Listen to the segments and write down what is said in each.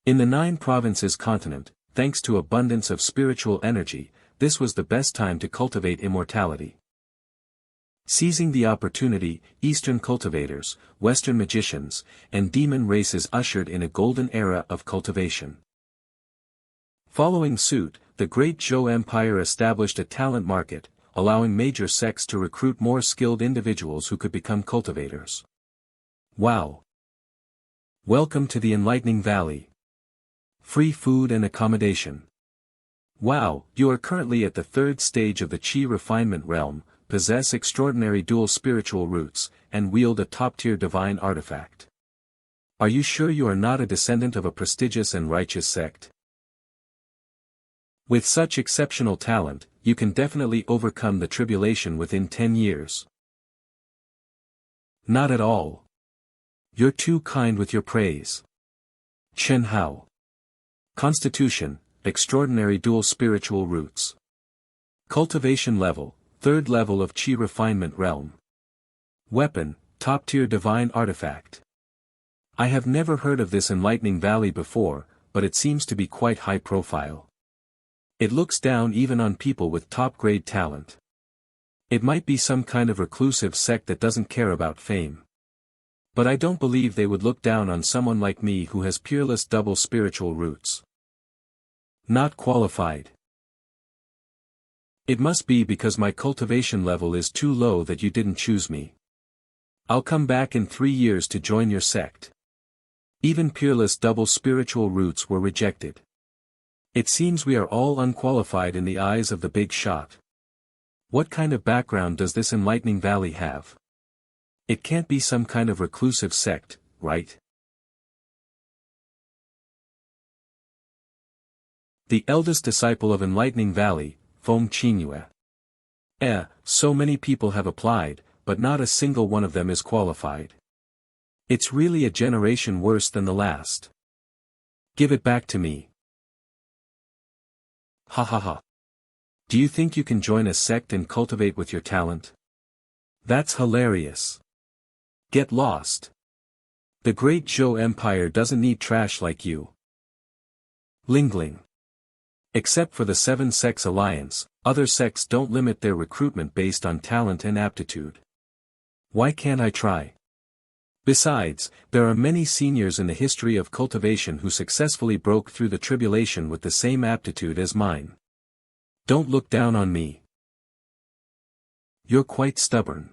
In the 9 provinces continent, thanks to abundance of spiritual energy, this was the best time to cultivate immortality. Seizing the opportunity, Eastern cultivators, Western magicians, and demon races ushered in a golden era of cultivation. Following suit, the Great Zhou Empire established a talent market, allowing major sects to recruit more skilled individuals who could become cultivators. Wow! Welcome to the Enlightening Valley. Free food and accommodation. Wow, you are currently at the 3rd stage of the Qi refinement realm, possess extraordinary dual spiritual roots, and wield a top-tier divine artifact. Are you sure you are not a descendant of a prestigious and righteous sect? With such exceptional talent, you can definitely overcome the tribulation within 10 years. Not at all. You're too kind with your praise. Chen Hao. Constitution, extraordinary dual spiritual roots. Cultivation level, 3rd level of Qi refinement realm. Weapon, top-tier divine artifact. I have never heard of this Enlightening Valley before, but it seems to be quite high profile. It looks down even on people with top-grade talent. It might be some kind of reclusive sect that doesn't care about fame. But I don't believe they would look down on someone like me who has peerless double spiritual roots. Not qualified. It must be because my cultivation level is too low that you didn't choose me. I'll come back in 3 years to join your sect. Even peerless double spiritual roots were rejected. It seems we are all unqualified in the eyes of the big shot. What kind of background does this Enlightening Valley have? It can't be some kind of reclusive sect, right? The eldest disciple of Enlightening Valley, Fong Chinua. So many people have applied, but not a single one of them is qualified. It's really a generation worse than the last. Give it back to me. Ha ha ha. Do you think you can join a sect and cultivate with your talent? That's hilarious. Get lost. The Great Zhou Empire doesn't need trash like you. Lingling. Except for the 7 Sects Alliance, other sects don't limit their recruitment based on talent and aptitude. Why can't I try? Besides, there are many seniors in the history of cultivation who successfully broke through the tribulation with the same aptitude as mine. Don't look down on me. You're quite stubborn.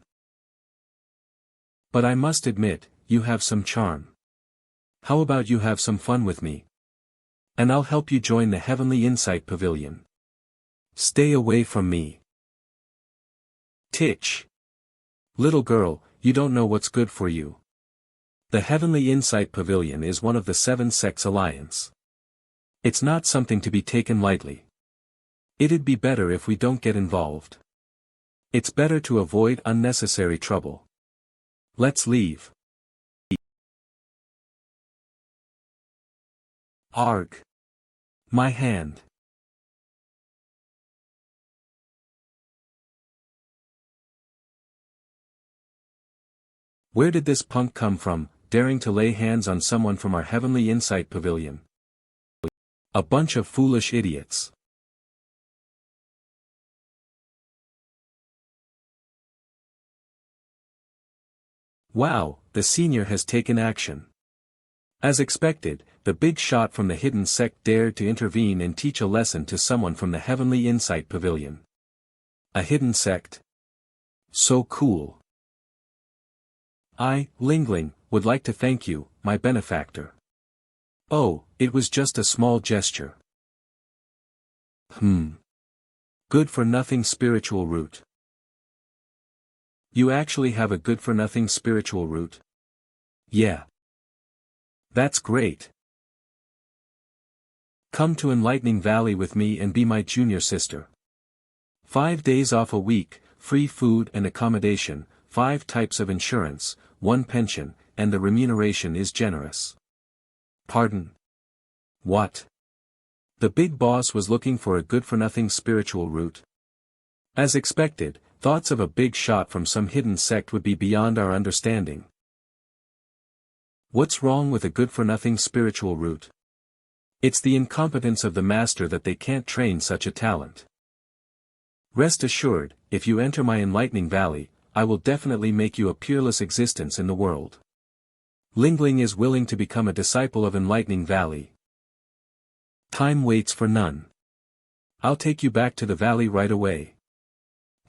But I must admit, you have some charm. How about you have some fun with me? And I'll help you join the Heavenly Insight Pavilion. Stay away from me. Titch. Little girl, you don't know what's good for you. The Heavenly Insight Pavilion is one of the 7 Sects Alliance. It's not something to be taken lightly. It'd be better if we don't get involved. It's better to avoid unnecessary trouble. Let's leave. Arg. My hand. Where did this punk come from, daring to lay hands on someone from our Heavenly Insight Pavilion? A bunch of foolish idiots. Wow, the senior has taken action. As expected, the big shot from the hidden sect dared to intervene and teach a lesson to someone from the Heavenly Insight Pavilion. A hidden sect? So cool. I, Lingling, would like to thank you, my benefactor. Oh, it was just a small gesture. Good for nothing spiritual root. You actually have a good for nothing spiritual root? Yeah. That's great. Come to Enlightening Valley with me and be my junior sister. 5 days off a week, free food and accommodation, 5 types of insurance, 1 pension, and the remuneration is generous. Pardon? What? The big boss was looking for a good-for-nothing spiritual root. As expected, thoughts of a big shot from some hidden sect would be beyond our understanding. What's wrong with a good-for-nothing spiritual root? It's the incompetence of the master that they can't train such a talent. Rest assured, if you enter my Enlightening Valley, I will definitely make you a peerless existence in the world. Lingling is willing to become a disciple of Enlightening Valley. Time waits for none. I'll take you back to the valley right away.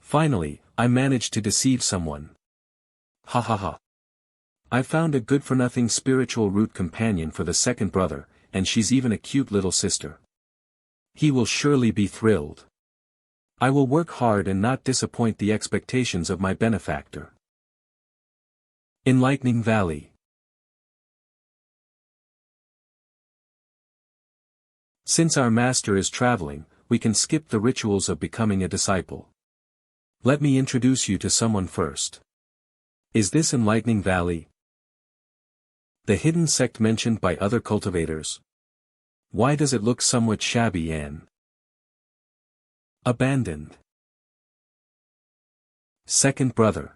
Finally, I managed to deceive someone. Ha ha ha. I found a good-for-nothing spiritual root companion for the second brother, and she's even a cute little sister. He will surely be thrilled. I will work hard and not disappoint the expectations of my benefactor. Enlightening Valley. Since our master is traveling, we can skip the rituals of becoming a disciple. Let me introduce you to someone first. Is this Enlightening Valley? The hidden sect mentioned by other cultivators? Why does it look somewhat shabby and abandoned? Second brother.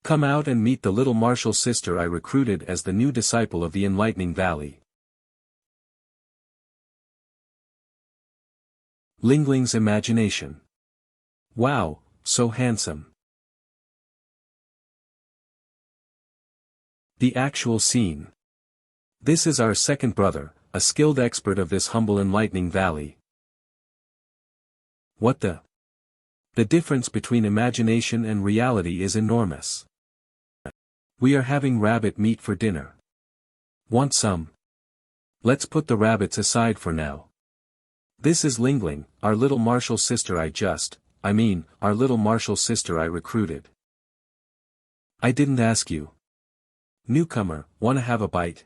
Come out and meet the little martial sister I recruited as the new disciple of the Enlightening Valley. Lingling's imagination. Wow, so handsome. The actual scene. This is our second brother, a skilled expert of this humble Enlightening Valley. What the? The difference between imagination and reality is enormous. We are having rabbit meat for dinner. Want some? Let's put the rabbits aside for now. This is Lingling, our little martial sister our little martial sister I recruited. I didn't ask you. Newcomer, wanna have a bite?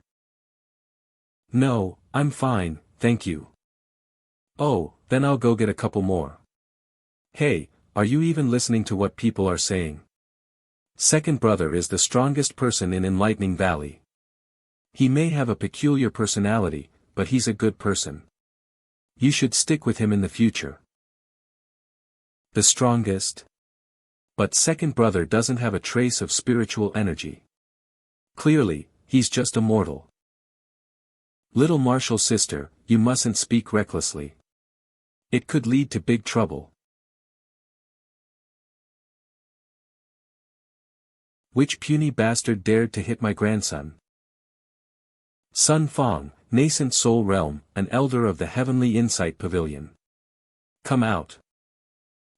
No, I'm fine, thank you. Oh, then I'll go get a couple more. Hey, are you even listening to what people are saying? Second brother is the strongest person in Enlightening Valley. He may have a peculiar personality, but he's a good person. You should stick with him in the future. The strongest? But second brother doesn't have a trace of spiritual energy. Clearly, he's just a mortal. Little martial sister, you mustn't speak recklessly. It could lead to big trouble. Which puny bastard dared to hit my grandson? Son Fong, nascent soul realm, an elder of the heavenly insight pavilion. Come out.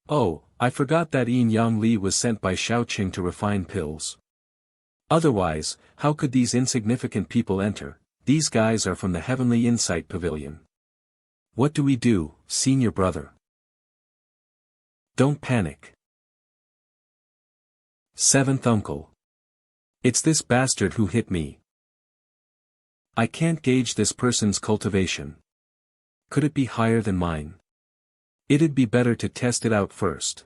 Oh, I forgot that Yang Li was sent by Xiao Cheng to refine pills. Otherwise, how could these insignificant people enter? These guys are from the heavenly insight pavilion. What do we do, senior brother? Don't panic. Seventh uncle. It's this bastard who hit me. I can't gauge this person's cultivation. Could it be higher than mine? It'd be better to test it out first.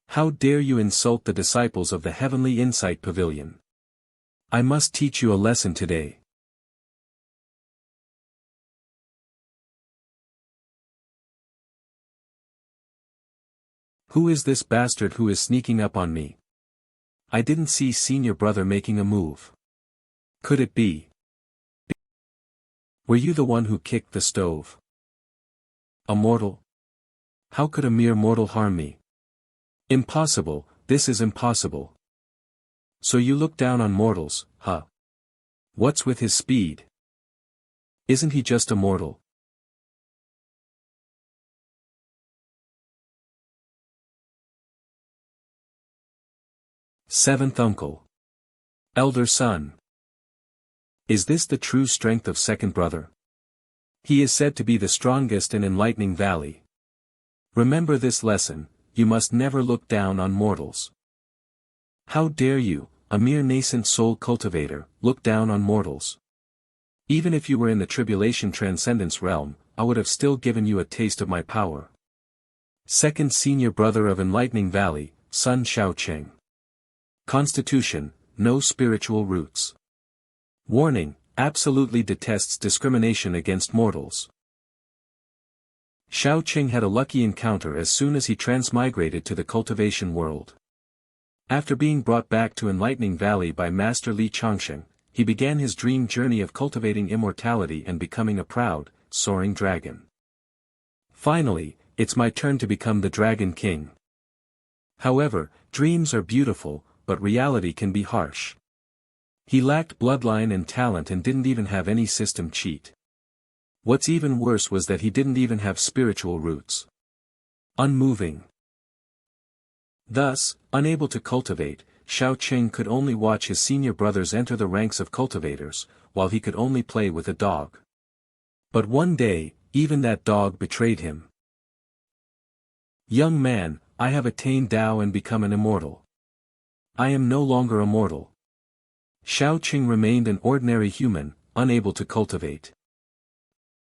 How dare you insult the disciples of the Heavenly Insight Pavilion? I must teach you a lesson today. Who is this bastard who is sneaking up on me? I didn't see senior brother making a move. Could it be? Were you the one who kicked the stove? A mortal? How could a mere mortal harm me? Impossible, this is impossible. So you look down on mortals, huh? What's with his speed? Isn't he just a mortal? Seventh uncle. Elder son. Is this the true strength of second brother? He is said to be the strongest in Enlightening Valley. Remember this lesson, you must never look down on mortals. How dare you, a mere nascent soul cultivator, look down on mortals? Even if you were in the tribulation transcendence realm, I would have still given you a taste of my power. Second senior brother of Enlightening Valley, son Xiao Cheng. Constitution, no spiritual roots. Warning, absolutely detests discrimination against mortals. Xiao Cheng had a lucky encounter as soon as he transmigrated to the cultivation world. After being brought back to Enlightening Valley by Master Li Changsheng, he began his dream journey of cultivating immortality and becoming a proud, soaring dragon. Finally, it's my turn to become the Dragon King. However, dreams are beautiful, but reality can be harsh. He lacked bloodline and talent and didn't even have any system cheat. What's even worse was that he didn't even have spiritual roots. Unmoving. Thus, unable to cultivate, Xiao Cheng could only watch his senior brothers enter the ranks of cultivators, while he could only play with a dog. But one day, even that dog betrayed him. Young man, I have attained Tao and become an immortal. I am no longer immortal. Xiao Cheng remained an ordinary human, unable to cultivate.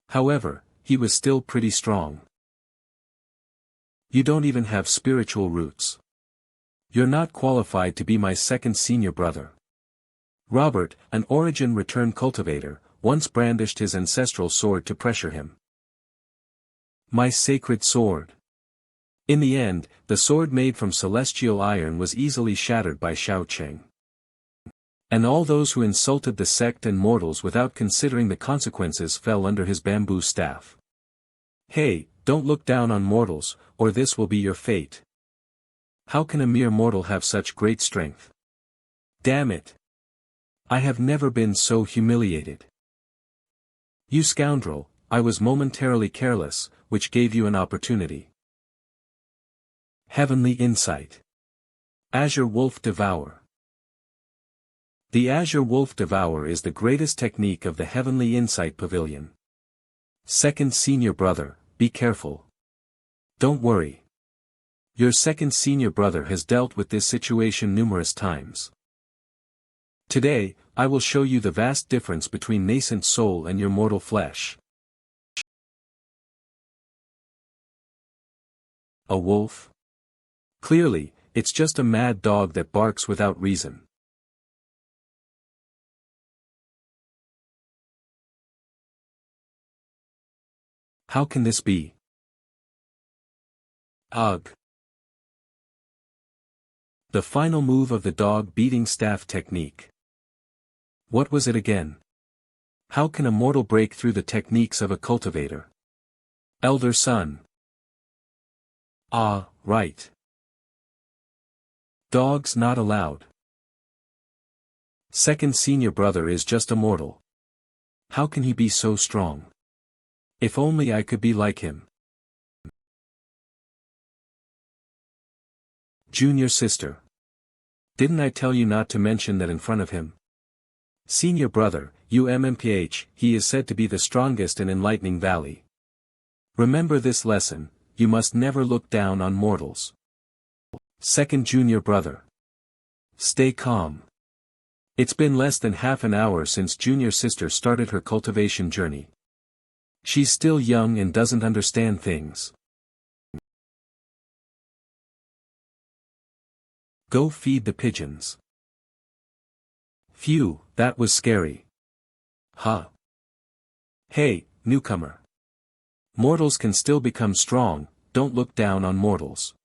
However, he was still pretty strong. You don't even have spiritual roots. You're not qualified to be my second senior brother. Robert, an origin-return cultivator, once brandished his ancestral sword to pressure him. My sacred sword. In the end, the sword made from celestial iron was easily shattered by Xiao Cheng. And all those who insulted the sect and mortals without considering the consequences fell under his bamboo staff. Hey, don't look down on mortals, or this will be your fate. How can a mere mortal have such great strength? Damn it! I have never been so humiliated. You scoundrel, I was momentarily careless, which gave you an opportunity. Heavenly Insight. Azure Wolf Devour. The Azure Wolf Devour is the greatest technique of the Heavenly Insight Pavilion. Second senior brother, be careful. Don't worry. Your second senior brother has dealt with this situation numerous times. Today, I will show you the vast difference between nascent soul and your mortal flesh. A wolf? Clearly, it's just a mad dog that barks without reason. How can this be? Ugh. The final move of the dog-beating staff technique. What was it again? How can a mortal break through the techniques of a cultivator? Elder son. Ah, right. Dogs not allowed. Second senior brother is just a mortal. How can he be so strong? If only I could be like him. Junior sister. Didn't I tell you not to mention that in front of him? Senior brother, UMMPH, he is said to be the strongest in Enlightening Valley. Remember this lesson, you must never look down on mortals. Second junior brother. Stay calm. It's been less than half an hour since junior sister started her cultivation journey. She's still young and doesn't understand things. Go feed the pigeons. Phew, that was scary. Huh. Hey, newcomer. Mortals can still become strong, don't look down on mortals.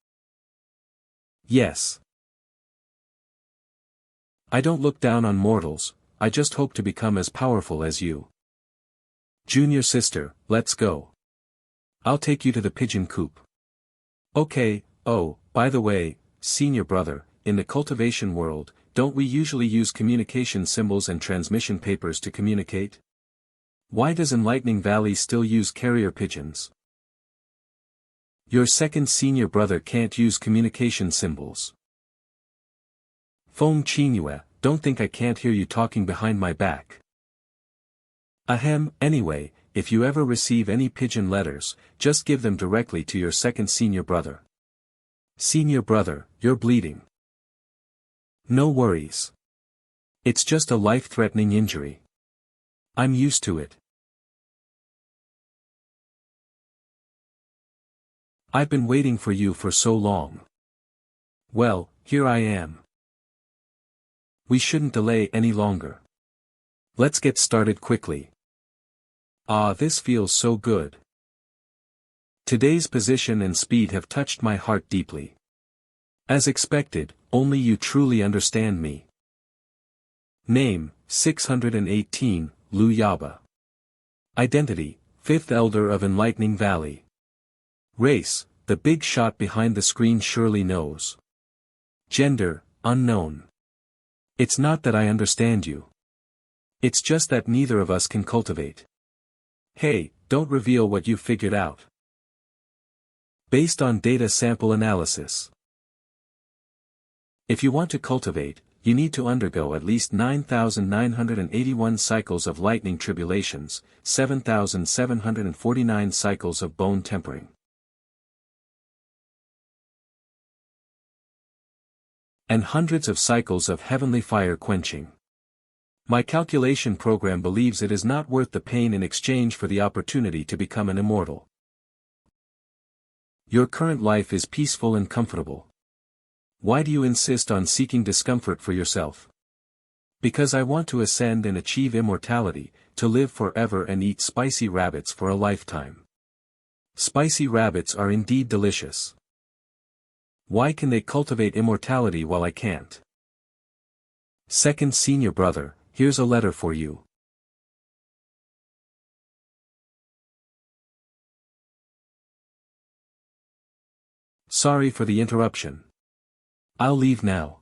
Yes. I don't look down on mortals, I just hope to become as powerful as you. Junior sister, let's go. I'll take you to the pigeon coop. Okay, oh, by the way, senior brother, in the cultivation world, don't we usually use communication symbols and transmission papers to communicate? Why does Enlightening Valley still use carrier pigeons? Your second senior brother can't use communication symbols. Fong Chinua, don't think I can't hear you talking behind my back. Ahem, anyway, if you ever receive any pigeon letters, just give them directly to your second senior brother. Senior brother, you're bleeding. No worries. It's just a life-threatening injury. I'm used to it. I've been waiting for you for so long. Well, here I am. We shouldn't delay any longer. Let's get started quickly. Ah, this feels so good. Today's position and speed have touched my heart deeply. As expected, only you truly understand me. Name, 618, Lu Yaba. Identity, 5th Elder of Enlightening Valley. Race, the big shot behind the screen surely knows. Gender, unknown. It's not that I understand you. It's just that neither of us can cultivate. Hey, don't reveal what you've figured out. Based on data sample analysis. If you want to cultivate, you need to undergo at least 9,981 cycles of lightning tribulations, 7,749 cycles of bone tempering, and hundreds of cycles of heavenly fire quenching. My calculation program believes it is not worth the pain in exchange for the opportunity to become an immortal. Your current life is peaceful and comfortable. Why do you insist on seeking discomfort for yourself? Because I want to ascend and achieve immortality, to live forever and eat spicy rabbits for a lifetime. Spicy rabbits are indeed delicious. Why can they cultivate immortality while I can't? Second senior brother, here's a letter for you. Sorry for the interruption. I'll leave now.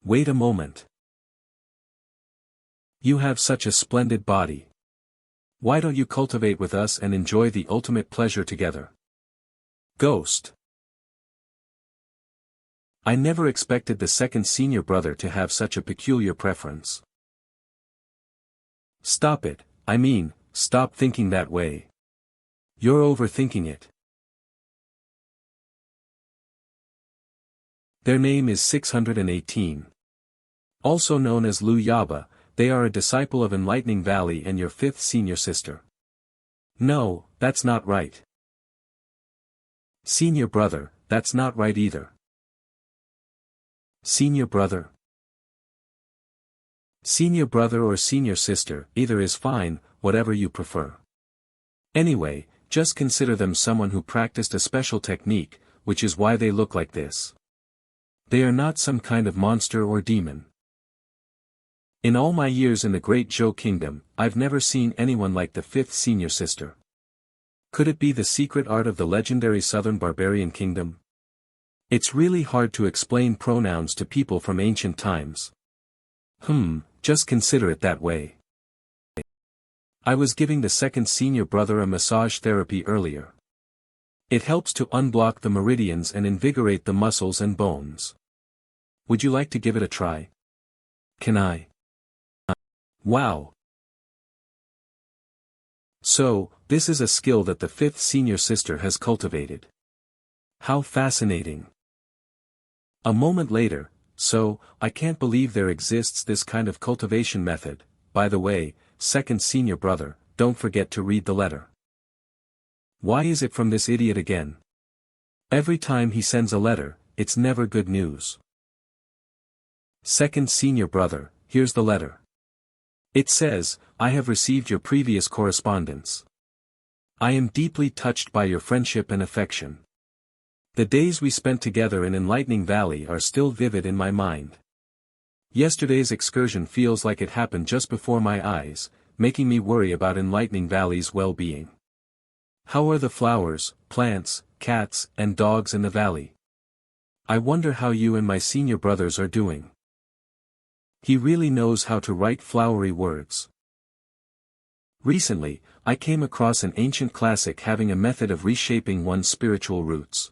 Wait a moment. You have such a splendid body. Why don't you cultivate with us and enjoy the ultimate pleasure together? Ghost. I never expected the second senior brother to have such a peculiar preference. Stop it, I mean, stop thinking that way. You're overthinking it. Their name is 618. Also known as Lu Yaba, they are a disciple of Enlightening Valley and your 5th senior sister. No, that's not right. Senior brother, that's not right either. Senior brother. Senior brother or senior sister, either is fine, whatever you prefer. Anyway, just consider them someone who practiced a special technique, which is why they look like this. They are not some kind of monster or demon. In all my years in the Great Zhou Kingdom, I've never seen anyone like the 5th senior sister. Could it be the secret art of the legendary Southern Barbarian Kingdom? It's really hard to explain pronouns to people from ancient times. Just consider it that way. I was giving the second senior brother a massage therapy earlier. It helps to unblock the meridians and invigorate the muscles and bones. Would you like to give it a try? Can I? Wow. So, this is a skill that the 5th senior sister has cultivated. How fascinating. A moment later, so, I can't believe there exists this kind of cultivation method. By the way, second senior brother, don't forget to read the letter. Why is it from this idiot again? Every time he sends a letter, it's never good news. Second senior brother, here's the letter. It says, I have received your previous correspondence. I am deeply touched by your friendship and affection. The days we spent together in Enlightening Valley are still vivid in my mind. Yesterday's excursion feels like it happened just before my eyes, making me worry about Enlightening Valley's well-being. How are the flowers, plants, cats, and dogs in the valley? I wonder how you and my senior brothers are doing. He really knows how to write flowery words. Recently, I came across an ancient classic having a method of reshaping one's spiritual roots.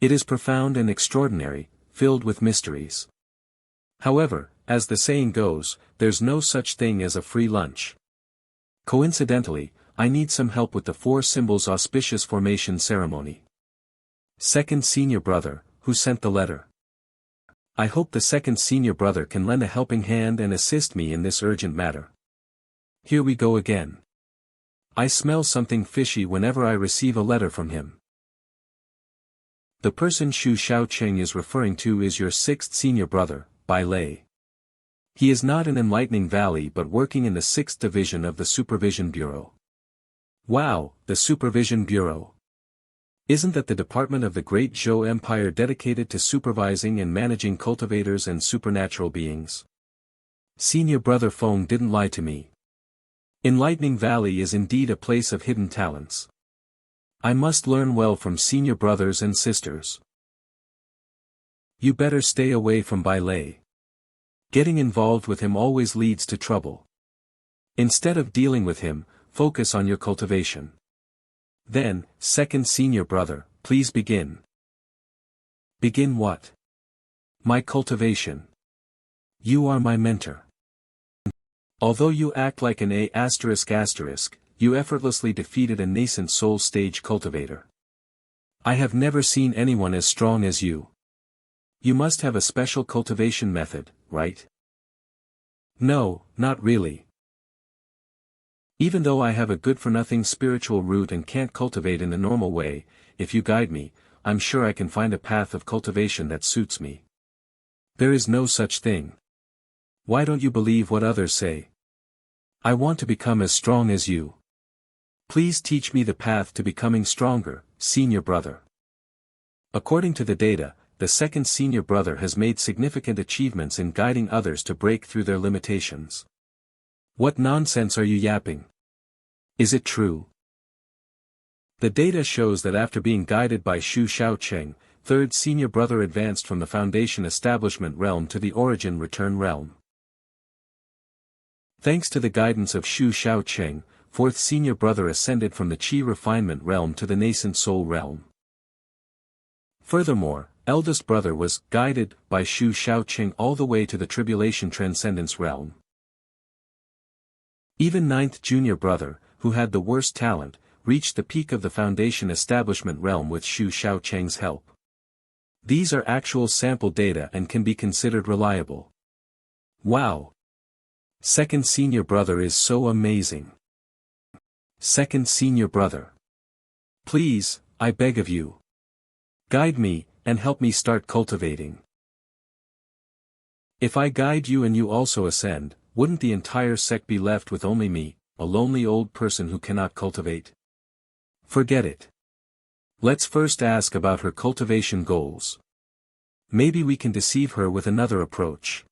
It is profound and extraordinary, filled with mysteries. However, as the saying goes, there's no such thing as a free lunch. Coincidentally, I need some help with the 4 symbols auspicious formation ceremony. Second senior brother, who sent the letter. I hope the second senior brother can lend a helping hand and assist me in this urgent matter. Here we go again. I smell something fishy whenever I receive a letter from him. The person Xiao Cheng is referring to is your 6th senior brother, by lay. He is not in Enlightening Valley but working in the 6th Division of the Supervision Bureau. Wow, the Supervision Bureau. Isn't that the department of the Great Zhou Empire dedicated to supervising and managing cultivators and supernatural beings? Senior brother Fong didn't lie to me. Enlightening Valley is indeed a place of hidden talents. I must learn well from senior brothers and sisters. You better stay away from Bai Lei. Getting involved with him always leads to trouble. Instead of dealing with him, focus on your cultivation. Then, second senior brother, please begin. Begin what? My cultivation. You are my mentor. Although you act like an A****, you effortlessly defeated a nascent soul stage cultivator. I have never seen anyone as strong as you. You must have a special cultivation method, right? No, not really. Even though I have a good-for-nothing spiritual root and can't cultivate in the normal way, if you guide me, I'm sure I can find a path of cultivation that suits me. There is no such thing. Why don't you believe what others say? I want to become as strong as you. Please teach me the path to becoming stronger, senior brother. According to the data, the second senior brother has made significant achievements in guiding others to break through their limitations. What nonsense are you yapping? Is it true? The data shows that after being guided by Xiao Cheng, third senior brother advanced from the Foundation Establishment realm to the Origin Return realm. Thanks to the guidance of Xiao Cheng, fourth senior brother ascended from the Qi Refinement realm to the Nascent Soul realm. Furthermore, eldest brother was guided by Xiao Cheng all the way to the Tribulation Transcendence realm. Even ninth junior brother, who had the worst talent, reached the peak of the Foundation Establishment realm with Xiao Cheng's help. These are actual sample data and can be considered reliable. Wow! Second senior brother is so amazing. Second senior brother. Please, I beg of you. Guide me, and help me start cultivating. If I guide you and you also ascend, wouldn't the entire sect be left with only me, a lonely old person who cannot cultivate? Forget it. Let's first ask about her cultivation goals. Maybe we can deceive her with another approach.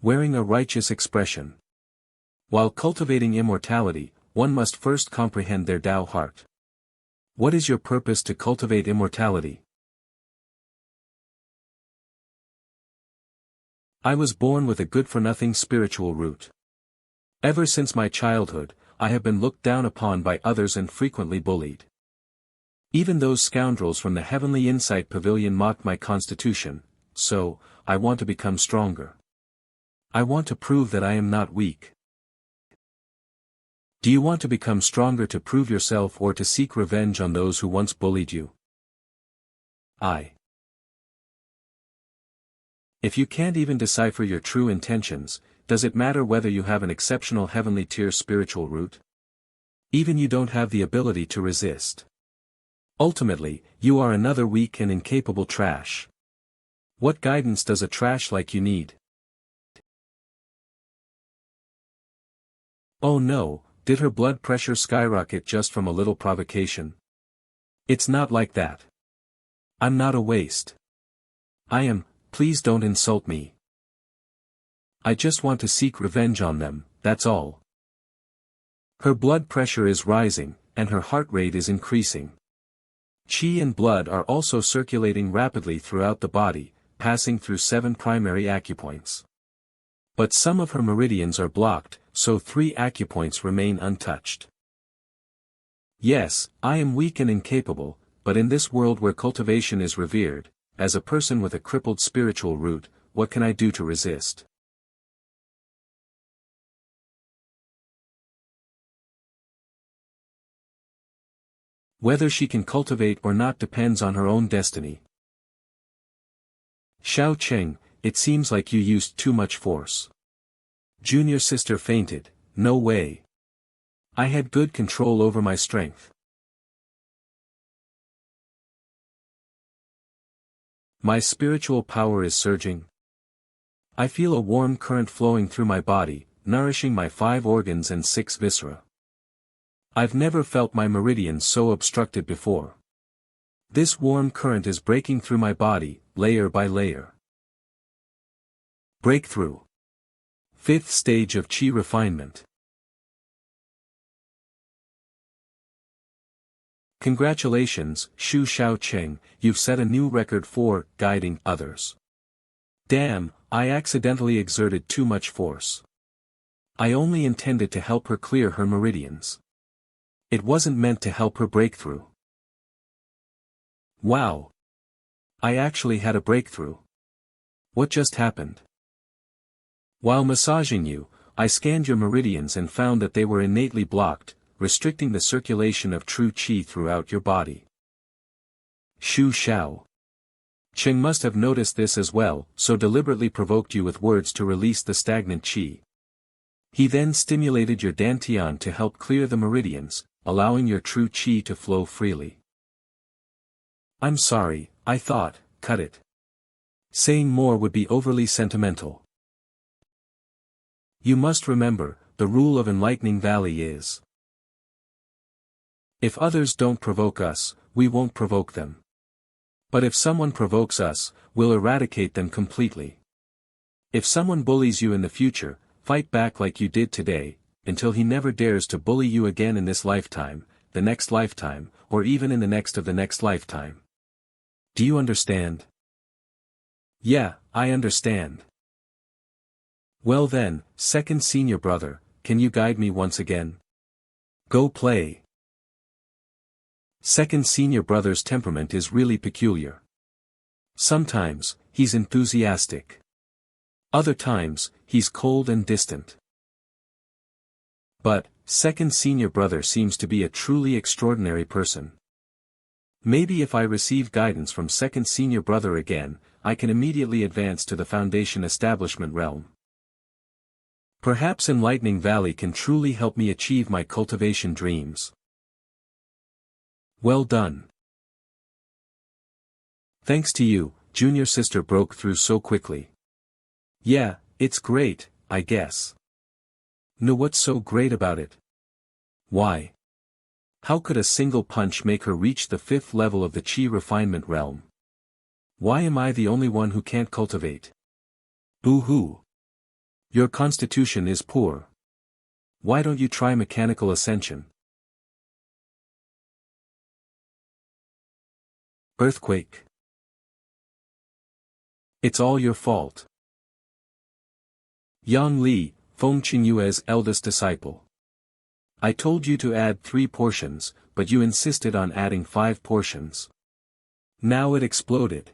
Wearing a righteous expression. While cultivating immortality, one must first comprehend their Tao heart. What is your purpose to cultivate immortality? I was born with a good-for-nothing spiritual root. Ever since my childhood, I have been looked down upon by others and frequently bullied. Even those scoundrels from the Heavenly Insight Pavilion mocked my constitution, so, I want to become stronger. I want to prove that I am not weak. Do you want to become stronger to prove yourself or to seek revenge on those who once bullied you? If you can't even decipher your true intentions, does it matter whether you have an exceptional heavenly tier spiritual root? Even you don't have the ability to resist. Ultimately, you are another weak and incapable trash. What guidance does a trash like you need? Oh no, did her blood pressure skyrocket just from a little provocation? It's not like that. I'm not a waste. I am. Please don't insult me. I just want to seek revenge on them, that's all. Her blood pressure is rising, and her heart rate is increasing. Qi and blood are also circulating rapidly throughout the body, passing through 7 primary acupoints. But some of her meridians are blocked, so 3 acupoints remain untouched. Yes, I am weak and incapable, but in this world where cultivation is revered, as a person with a crippled spiritual root, what can I do to resist? Whether she can cultivate or not depends on her own destiny. Xiao Cheng, it seems like you used too much force. Junior sister fainted, no way. I had good control over my strength. My spiritual power is surging. I feel a warm current flowing through my body, nourishing my 5 organs and 6 viscera. I've never felt my meridians so obstructed before. This warm current is breaking through my body, layer by layer. Breakthrough. Fifth stage of Qi refinement. Congratulations, Xiao Cheng, you've set a new record for guiding others. Damn, I accidentally exerted too much force. I only intended to help her clear her meridians. It wasn't meant to help her break through. Wow. I actually had a breakthrough. What just happened? While massaging you, I scanned your meridians and found that they were innately blocked, restricting the circulation of true qi throughout your body. Xiao Cheng must have noticed this as well, so deliberately provoked you with words to release the stagnant qi. He then stimulated your dantian to help clear the meridians, allowing your true qi to flow freely. I'm sorry, I thought, cut it. Saying more would be overly sentimental. You must remember, the rule of Enlightening Valley is: if others don't provoke us, we won't provoke them. But if someone provokes us, we'll eradicate them completely. If someone bullies you in the future, fight back like you did today, until he never dares to bully you again in this lifetime, the next lifetime, or even in the next of the next lifetime. Do you understand? Yeah, I understand. Well then, second senior brother, can you guide me once again? Go play. Second senior brother's temperament is really peculiar. Sometimes, he's enthusiastic. Other times, he's cold and distant. But, second senior brother seems to be a truly extraordinary person. Maybe if I receive guidance from second senior brother again, I can immediately advance to the foundation establishment realm. Perhaps Enlightening Valley can truly help me achieve my cultivation dreams. Well done. Thanks to you, junior sister broke through so quickly. Yeah, it's great, I guess. No, what's so great about it? Why? How could a single punch make her reach the 5th level of the Qi refinement realm? Why am I the only one who can't cultivate? Boo-hoo. Your constitution is poor. Why don't you try mechanical ascension? Earthquake. It's all your fault. Yang Li, Fong Chinua's eldest disciple. I told you to add 3 portions, but you insisted on adding 5 portions. Now it exploded.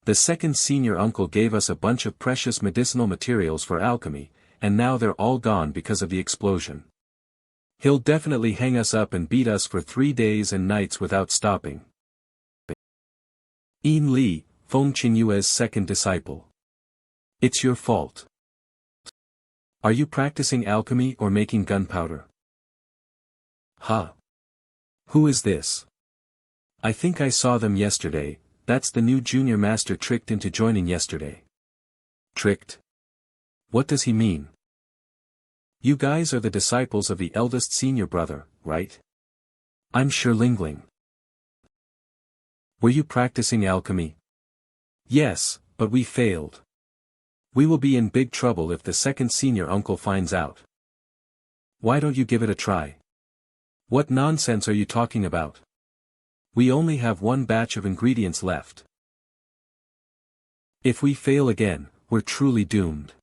The second senior uncle gave us a bunch of precious medicinal materials for alchemy, and now they're all gone because of the explosion. He'll definitely hang us up and beat us for 3 days and nights without stopping. Yin Li, Fong Chinua's second disciple. It's your fault. Are you practicing alchemy or making gunpowder? Huh. Who is this? I think I saw them yesterday. That's the new junior master tricked into joining yesterday. Tricked? What does he mean? You guys are the disciples of the eldest senior brother, right? I'm sure Lingling. Were you practicing alchemy? Yes, but we failed. We will be in big trouble if the second senior uncle finds out. Why don't you give it a try? What nonsense are you talking about? We only have 1 batch of ingredients left. If we fail again, we're truly doomed.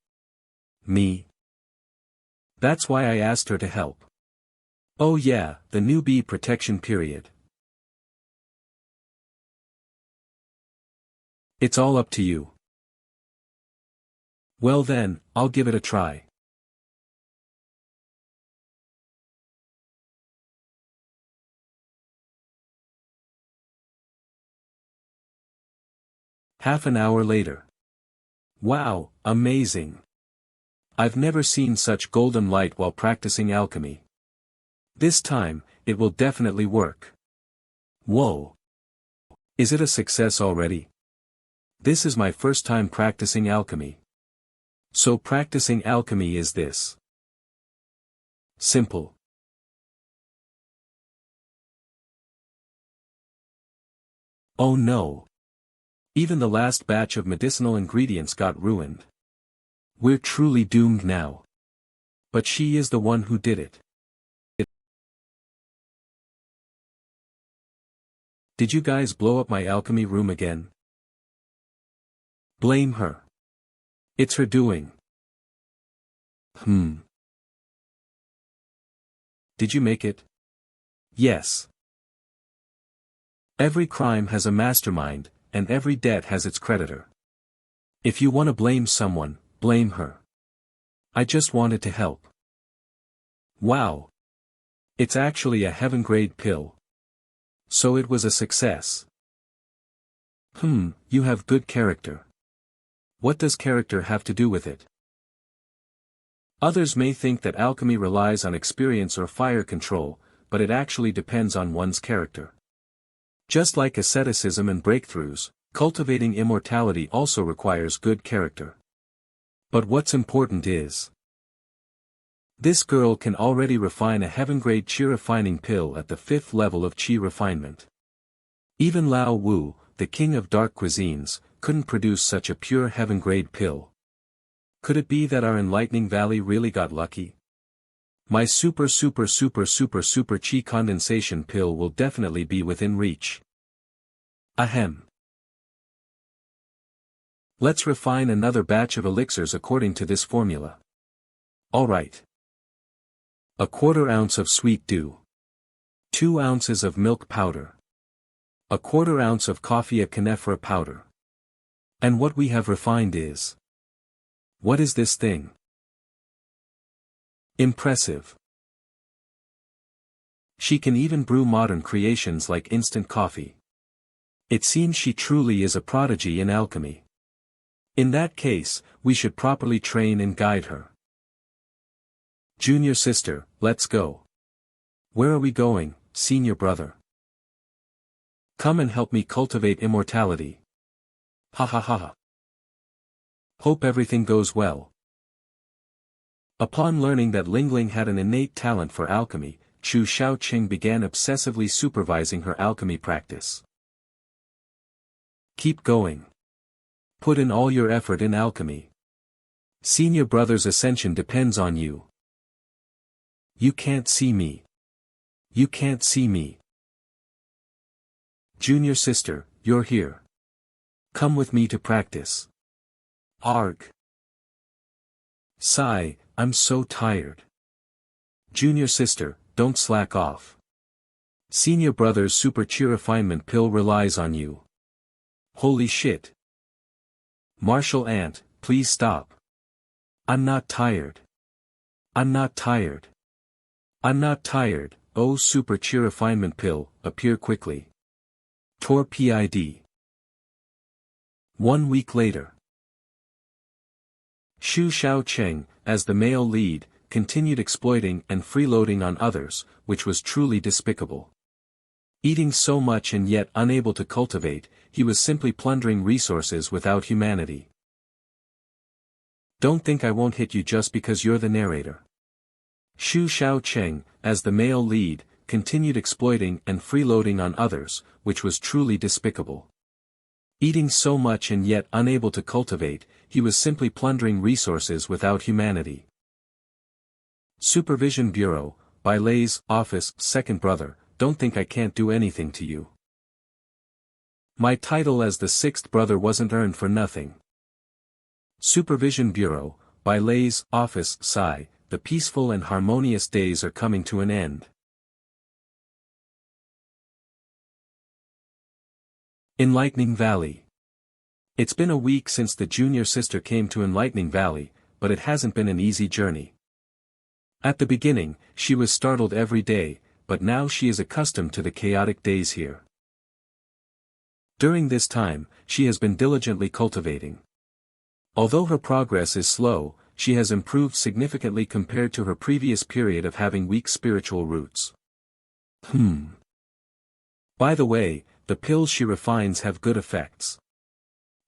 Me? That's why I asked her to help. Oh yeah, the newbie protection period. It's all up to you. Well then, I'll give it a try. Half an hour later. Wow, amazing. I've never seen such golden light while practicing alchemy. This time, it will definitely work. Whoa. Is it a success already? This is my first time practicing alchemy. So practicing alchemy is this. Simple. Oh no. Even the last batch of medicinal ingredients got ruined. We're truly doomed now. But she is the one who did it. Did you guys blow up my alchemy room again? Blame her. It's her doing. Did you make it? Yes. Every crime has a mastermind, and every debt has its creditor. If you want to blame someone, blame her. I just wanted to help. Wow. It's actually a heaven-grade pill. So it was a success. You have good character. What does character have to do with it? Others may think that alchemy relies on experience or fire control, but it actually depends on one's character. Just like asceticism and breakthroughs, cultivating immortality also requires good character. But what's important is, this girl can already refine a heaven-grade qi refining pill at the 5th level of qi refinement. Even Lao Wu, the king of dark cuisines, couldn't produce such a pure heaven-grade pill. Could it be that our Enlightening Valley really got lucky? My super qi condensation pill will definitely be within reach. Ahem. Let's refine another batch of elixirs according to this formula. Alright. 1/4 ounce of sweet dew. 2 ounces of milk powder. 1/4 ounce of coffea canephora powder. And what we have refined is... What is this thing? Impressive. She can even brew modern creations like instant coffee. It seems she truly is a prodigy in alchemy. In that case, we should properly train and guide her. Junior sister, let's go. Where are we going, senior brother? Come and help me cultivate immortality. Ha ha ha ha. Hope everything goes well. Upon learning that Lingling had an innate talent for alchemy, Xiao Cheng began obsessively supervising her alchemy practice. Keep going. Put in all your effort in alchemy. Senior brother's ascension depends on you. You can't see me. You can't see me. Junior sister, you're here. Come with me to practice. Arg. Sigh, I'm so tired. Junior sister, don't slack off. Senior brother's super qi refinement pill relies on you. Holy shit. Martial ant, please stop. I'm not tired. I'm not tired. I'm not tired. Oh, super qi refinement pill, appear quickly. Tor PID. 1 week later. Xiao Cheng, as the male lead, continued exploiting and freeloading on others, which was truly despicable. Eating so much and yet unable to cultivate, he was simply plundering resources without humanity. Don't think I won't hit you just because you're the narrator. Xiao Cheng, as the male lead, continued exploiting and freeloading on others, which was truly despicable. Eating so much and yet unable to cultivate, he was simply plundering resources without humanity. Supervision Bureau, by Lay's office, second brother, don't think I can't do anything to you. My title as the 6th brother wasn't earned for nothing. Supervision Bureau, by Lay's office, sigh, the peaceful and harmonious days are coming to an end. Enlightening Valley. It's been a week since the junior sister came to Enlightening Valley, but it hasn't been an easy journey. At the beginning, she was startled every day, but now she is accustomed to the chaotic days here. During this time, she has been diligently cultivating. Although her progress is slow, she has improved significantly compared to her previous period of having weak spiritual roots. By the way, the pills she refines have good effects.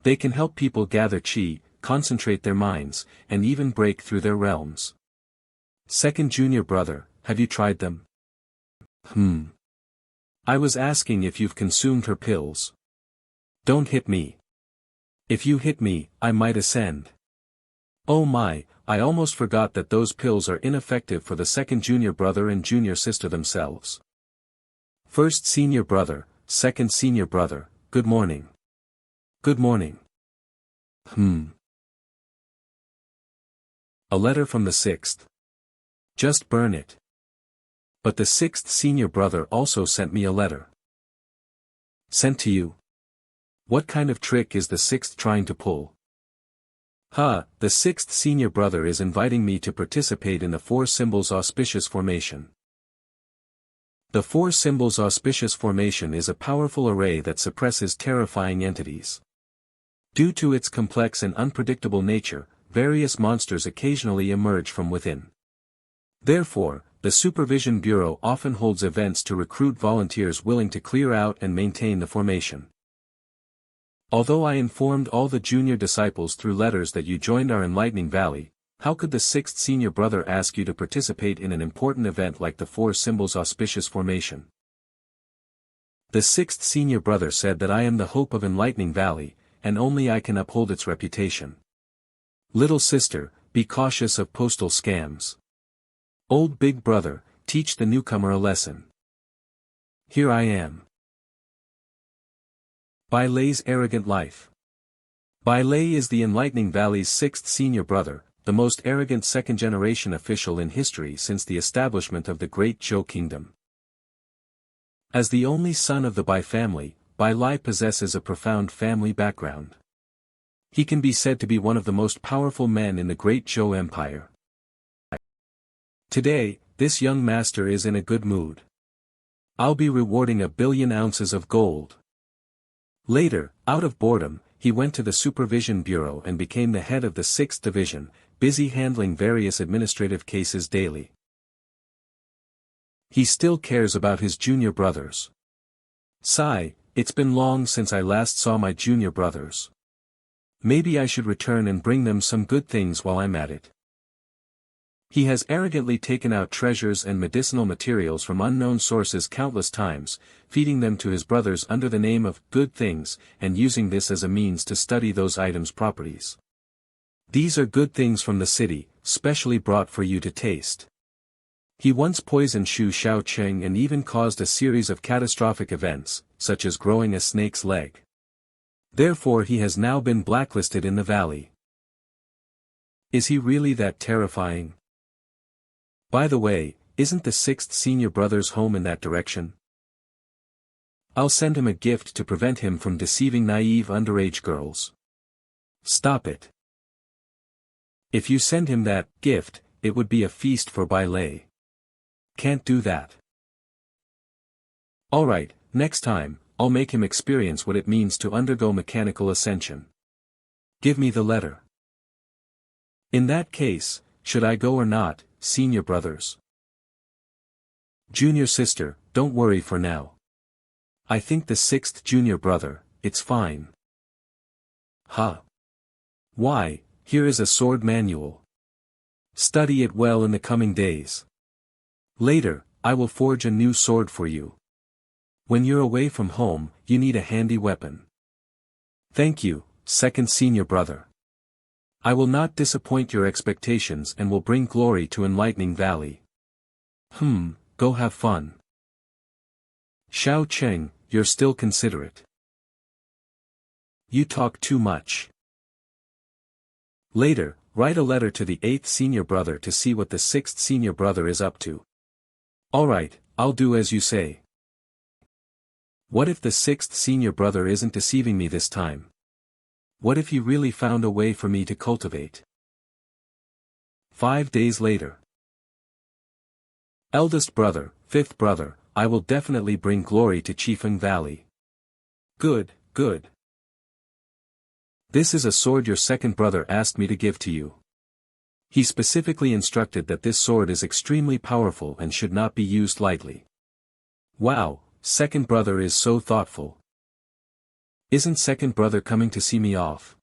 They can help people gather qi, concentrate their minds, and even break through their realms. Second junior brother, have you tried them? I was asking if you've consumed her pills. Don't hit me. If you hit me, I might ascend. Oh my, I almost forgot that those pills are ineffective for the second junior brother and junior sister themselves. First senior brother, second senior brother, good morning. Good morning. A letter from the sixth. Just burn it. But the sixth senior brother also sent me a letter. Sent to you? What kind of trick is the sixth trying to pull? The sixth senior brother is inviting me to participate in the Four Symbols Auspicious Formation. The Four Symbols Auspicious Formation is a powerful array that suppresses terrifying entities. Due to its complex and unpredictable nature, various monsters occasionally emerge from within. Therefore, the Supervision Bureau often holds events to recruit volunteers willing to clear out and maintain the formation. Although I informed all the junior disciples through letters that you joined our Enlightening Valley, how could the sixth senior brother ask you to participate in an important event like the Four Symbols Auspicious Formation? The sixth senior brother said that I am the hope of Enlightening Valley, and only I can uphold its reputation. Little sister, be cautious of postal scams. Old big brother, teach the newcomer a lesson. Here I am. Bai Lei's arrogant life. Bai Lei is the Enlightening Valley's sixth senior brother, the most arrogant second-generation official in history since the establishment of the Great Zhou Kingdom. As the only son of the Bai family, Bai Lai possesses a profound family background. He can be said to be one of the most powerful men in the Great Zhou Empire. Today, this young master is in a good mood. I'll be rewarding 1 billion ounces of gold. Later, out of boredom, he went to the Supervision Bureau and became the head of the 6th Division, busy handling various administrative cases daily. He still cares about his junior brothers. Sigh, it's been long since I last saw my junior brothers. Maybe I should return and bring them some good things while I'm at it. He has arrogantly taken out treasures and medicinal materials from unknown sources countless times, feeding them to his brothers under the name of good things, and using this as a means to study those items' properties. These are good things from the city, specially brought for you to taste. He once poisoned Xiao Cheng and even caused a series of catastrophic events, such as growing a snake's leg. Therefore he has now been blacklisted in the valley. Is he really that terrifying? By the way, isn't the 6th senior brother's home in that direction? I'll send him a gift to prevent him from deceiving naive underage girls. Stop it. If you send him that gift, it would be a feast for Bai Lei. Can't do that. Alright, next time, I'll make him experience what it means to undergo mechanical ascension. Give me the letter. In that case, should I go or not, senior brothers? Junior sister, don't worry for now. I think the 6th junior brother, it's fine. Why, here is a sword manual. Study it well in the coming days. Later, I will forge a new sword for you. When you're away from home, you need a handy weapon. Thank you, 2nd senior brother. I will not disappoint your expectations and will bring glory to Enlightening Valley. Go have fun. Xiao Cheng, you're still considerate. You talk too much. Later, write a letter to the 8th senior brother to see what the 6th senior brother is up to. Alright, I'll do as you say. What if the 6th senior brother isn't deceiving me this time? What if he really found a way for me to cultivate? 5 days later. Eldest brother, 5th brother, I will definitely bring glory to Chifeng Valley. Good. This is a sword your 2nd brother asked me to give to you. He specifically instructed that this sword is extremely powerful and should not be used lightly. Wow, 2nd brother is so thoughtful. Isn't 2nd brother coming to see me off?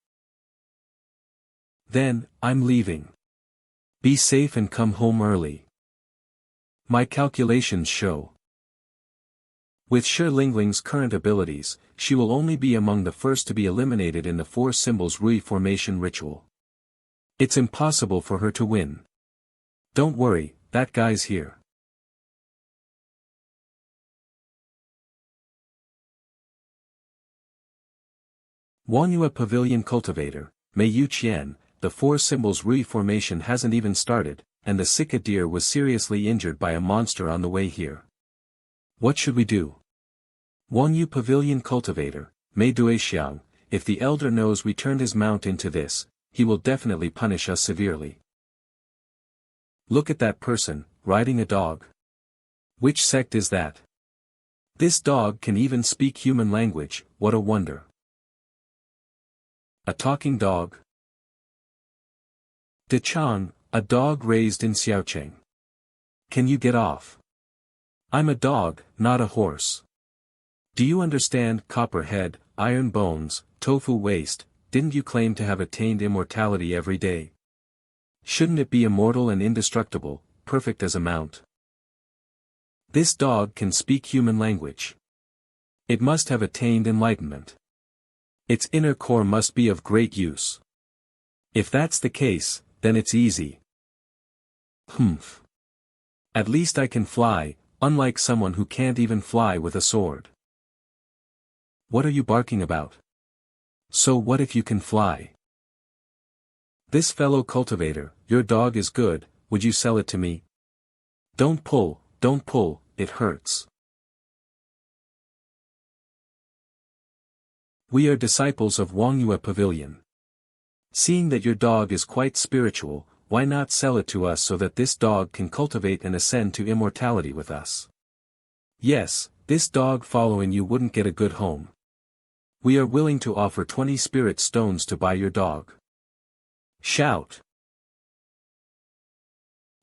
Then, I'm leaving. Be safe and come home early. My calculations show With Shi Lingling's current abilities, she will only be among the first to be eliminated in the four symbols Rui formation ritual. It's impossible for her to win. Don't worry, that guy's here. Wangyue Pavilion Cultivator, Mei Yu Qian, the four symbols Rui formation hasn't even started, and the Sika deer was seriously injured by a monster on the way here. What should we do? Wanyu Pavilion Cultivator, Mei Dui Xiang, if the elder knows we turned his mount into this, he will definitely punish us severely. Look at that person, riding a dog. Which sect is that? This dog can even speak human language, what a wonder. A talking dog? De Chang, a dog raised in Xiao Cheng. Can you get off? I'm a dog, not a horse. Do you understand, copperhead, iron bones, tofu waste, didn't you claim to have attained immortality every day? Shouldn't it be immortal and indestructible, perfect as a mount? This dog can speak human language. It must have attained enlightenment. Its inner core must be of great use. If that's the case, then it's easy. Humph. At least I can fly, unlike someone who can't even fly with a sword. What are you barking about? So what if you can fly? This fellow cultivator, your dog is good, would you sell it to me? Don't pull, it hurts. We are disciples of Wangyue Pavilion. Seeing that your dog is quite spiritual, why not sell it to us so that this dog can cultivate and ascend to immortality with us? Yes, this dog following you wouldn't get a good home. We are willing to offer 20 spirit stones to buy your dog. Shout.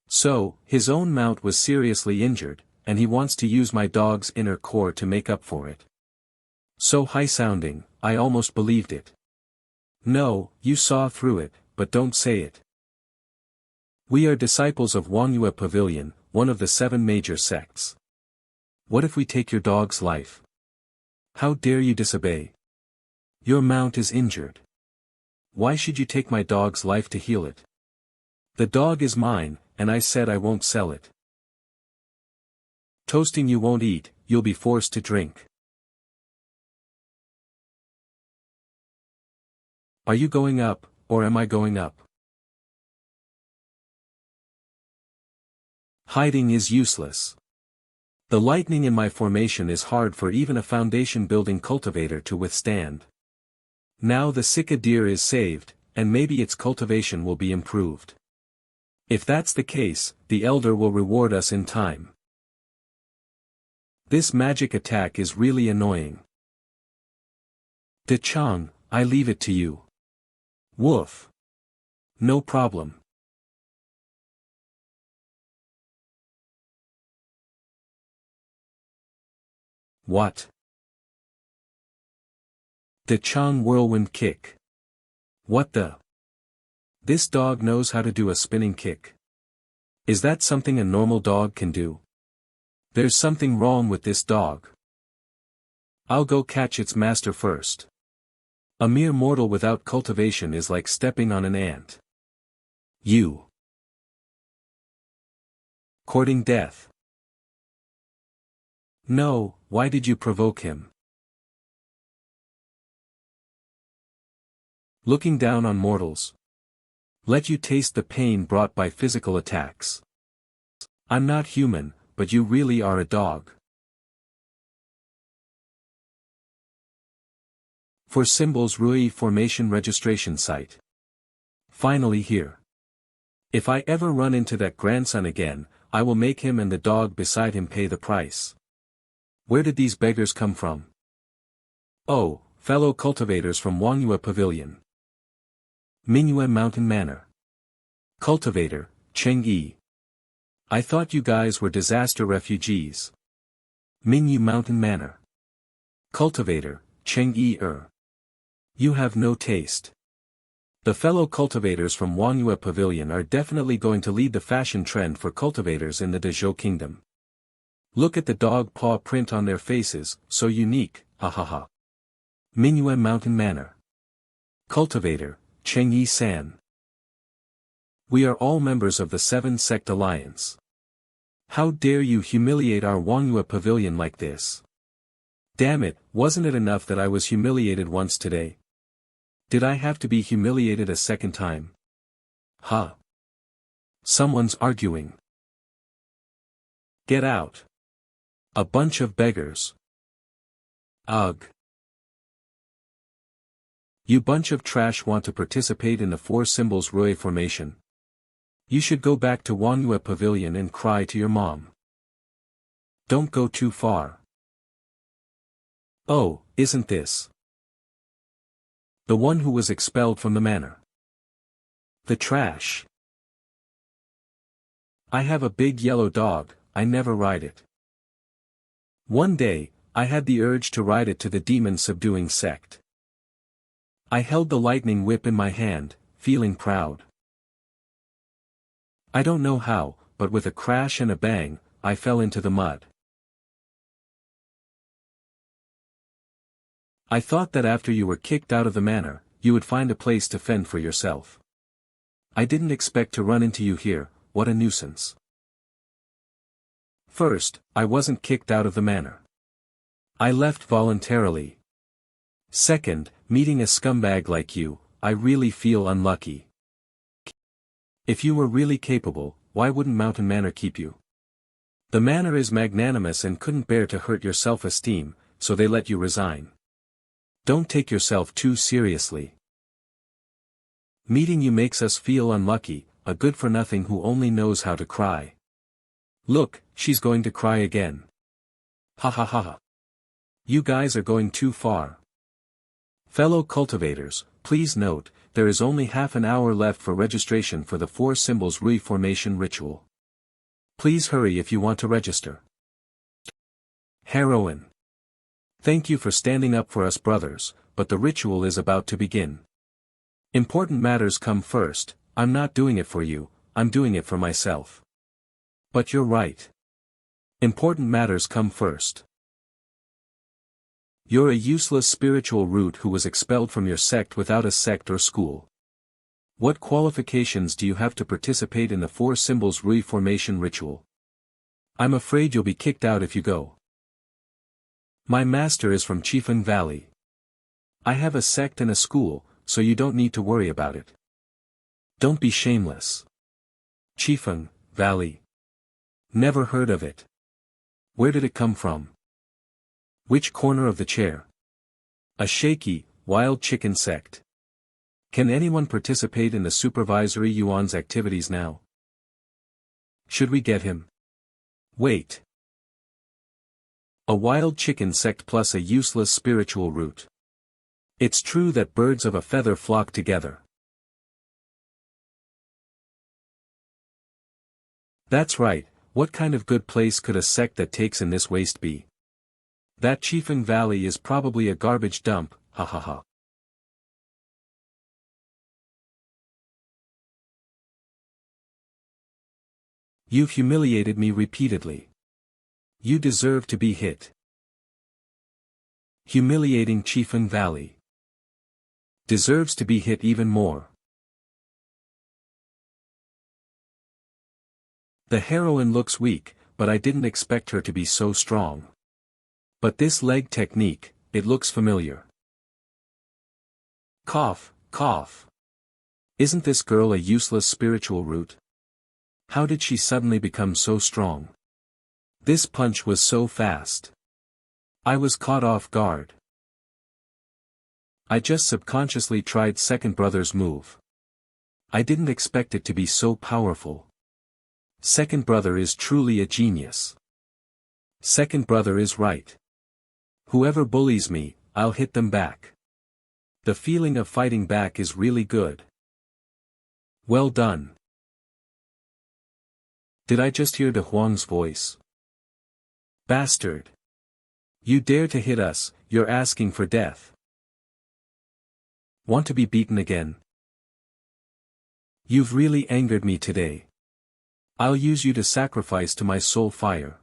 So, his own mount was seriously injured, and he wants to use my dog's inner core to make up for it. So high-sounding, I almost believed it. No, you saw through it, but don't say it. We are disciples of Wangyue Pavilion, one of the 7 major sects. What if we take your dog's life? How dare you disobey? Your mount is injured. Why should you take my dog's life to heal it? The dog is mine, and I said I won't sell it. Toasting you won't eat, you'll be forced to drink. Are you going up, or am I going up? Hiding is useless. The lightning in my formation is hard for even a foundation-building cultivator to withstand. Now the Sika deer is saved, and maybe its cultivation will be improved. If that's the case, the elder will reward us in time. This magic attack is really annoying. De Chang, I leave it to you. Woof. No problem. What? De Chang whirlwind kick. What the? This dog knows how to do a spinning kick. Is that something a normal dog can do? There's something wrong with this dog. I'll go catch its master first. A mere mortal without cultivation is like stepping on an ant. You. Courting death. No, why did you provoke him? Looking down on mortals. Let you taste the pain brought by physical attacks. I'm not human, but you really are a dog. For symbols Rui formation registration site. Finally here. If I ever run into that grandson again, I will make him and the dog beside him pay the price. Where did these beggars come from? Oh, fellow cultivators from Wangyue Pavilion. Mingyue Mountain Manor. Cultivator, Cheng Yi. I thought you guys were disaster refugees. Mingyu Mountain Manor. Cultivator, Cheng Yi. You have no taste. The fellow cultivators from Wangyue Pavilion are definitely going to lead the fashion trend for cultivators in the Dezhou Kingdom. Look at the dog paw print on their faces, so unique, ha ha ha. Mingyue Mountain Manor. Cultivator, Cheng Yi-san. We are all members of the Seven Sect Alliance. How dare you humiliate our Wangyue Pavilion like this? Damn it, wasn't it enough that I was humiliated once today? Did I have to be humiliated a second time? Huh. Someone's arguing. Get out. A bunch of beggars. Ugh. You bunch of trash want to participate in the Four Symbols Rui formation. You should go back to Wangyue Pavilion and cry to your mom. Don't go too far. Oh, isn't this the one who was expelled from the manor? The trash. I have a big yellow dog, I never ride it. One day, I had the urge to ride it to the demon subduing sect. I held the lightning whip in my hand, feeling proud. I don't know how, but with a crash and a bang, I fell into the mud. I thought that after you were kicked out of the manor, you would find a place to fend for yourself. I didn't expect to run into you here, what a nuisance. First, I wasn't kicked out of the manor. I left voluntarily. Second, meeting a scumbag like you, I really feel unlucky. If you were really capable, why wouldn't Mountain Manor keep you? The manor is magnanimous and couldn't bear to hurt your self-esteem, so they let you resign. Don't take yourself too seriously. Meeting you makes us feel unlucky, a good-for-nothing who only knows how to cry. Look, she's going to cry again. Ha ha ha ha. You guys are going too far. Fellow cultivators, please note, there is only half an hour left for registration for the Four Symbols Reformation ritual. Please hurry if you want to register. Heroine. Thank you for standing up for us brothers, but the ritual is about to begin. Important matters come first, I'm not doing it for you, I'm doing it for myself. But you're right. Important matters come first. You're a useless spiritual root who was expelled from your sect without a sect or school. What qualifications do you have to participate in the Four Symbols Reformation ritual? I'm afraid you'll be kicked out if you go. My master is from Enlightening Valley. I have a sect and a school, so you don't need to worry about it. Don't be shameless. Enlightening Valley. Never heard of it. Where did it come from? Which corner of the chair? A shaky, wild chicken sect. Can anyone participate in the supervisory Yuan's activities now? Should we get him? Wait. A wild chicken sect plus a useless spiritual root. It's true that birds of a feather flock together. That's right, what kind of good place could a sect that takes in this waste be? That Enlightening Valley is probably a garbage dump, ha ha ha. You've humiliated me repeatedly. You deserve to be hit. Humiliating Enlightening Valley. Deserves to be hit even more. The heroine looks weak, but I didn't expect her to be so strong. But this leg technique, it looks familiar. Cough, cough. Isn't this girl a useless spiritual root? How did she suddenly become so strong? This punch was so fast. I was caught off guard. I just subconsciously tried second brother's move. I didn't expect it to be so powerful. Second brother is truly a genius. Second brother is right. Whoever bullies me, I'll hit them back. The feeling of fighting back is really good. Well done. Did I just hear De Huang's voice? Bastard. You dare to hit us, you're asking for death. Want to be beaten again? You've really angered me today. I'll use you to sacrifice to my soul fire.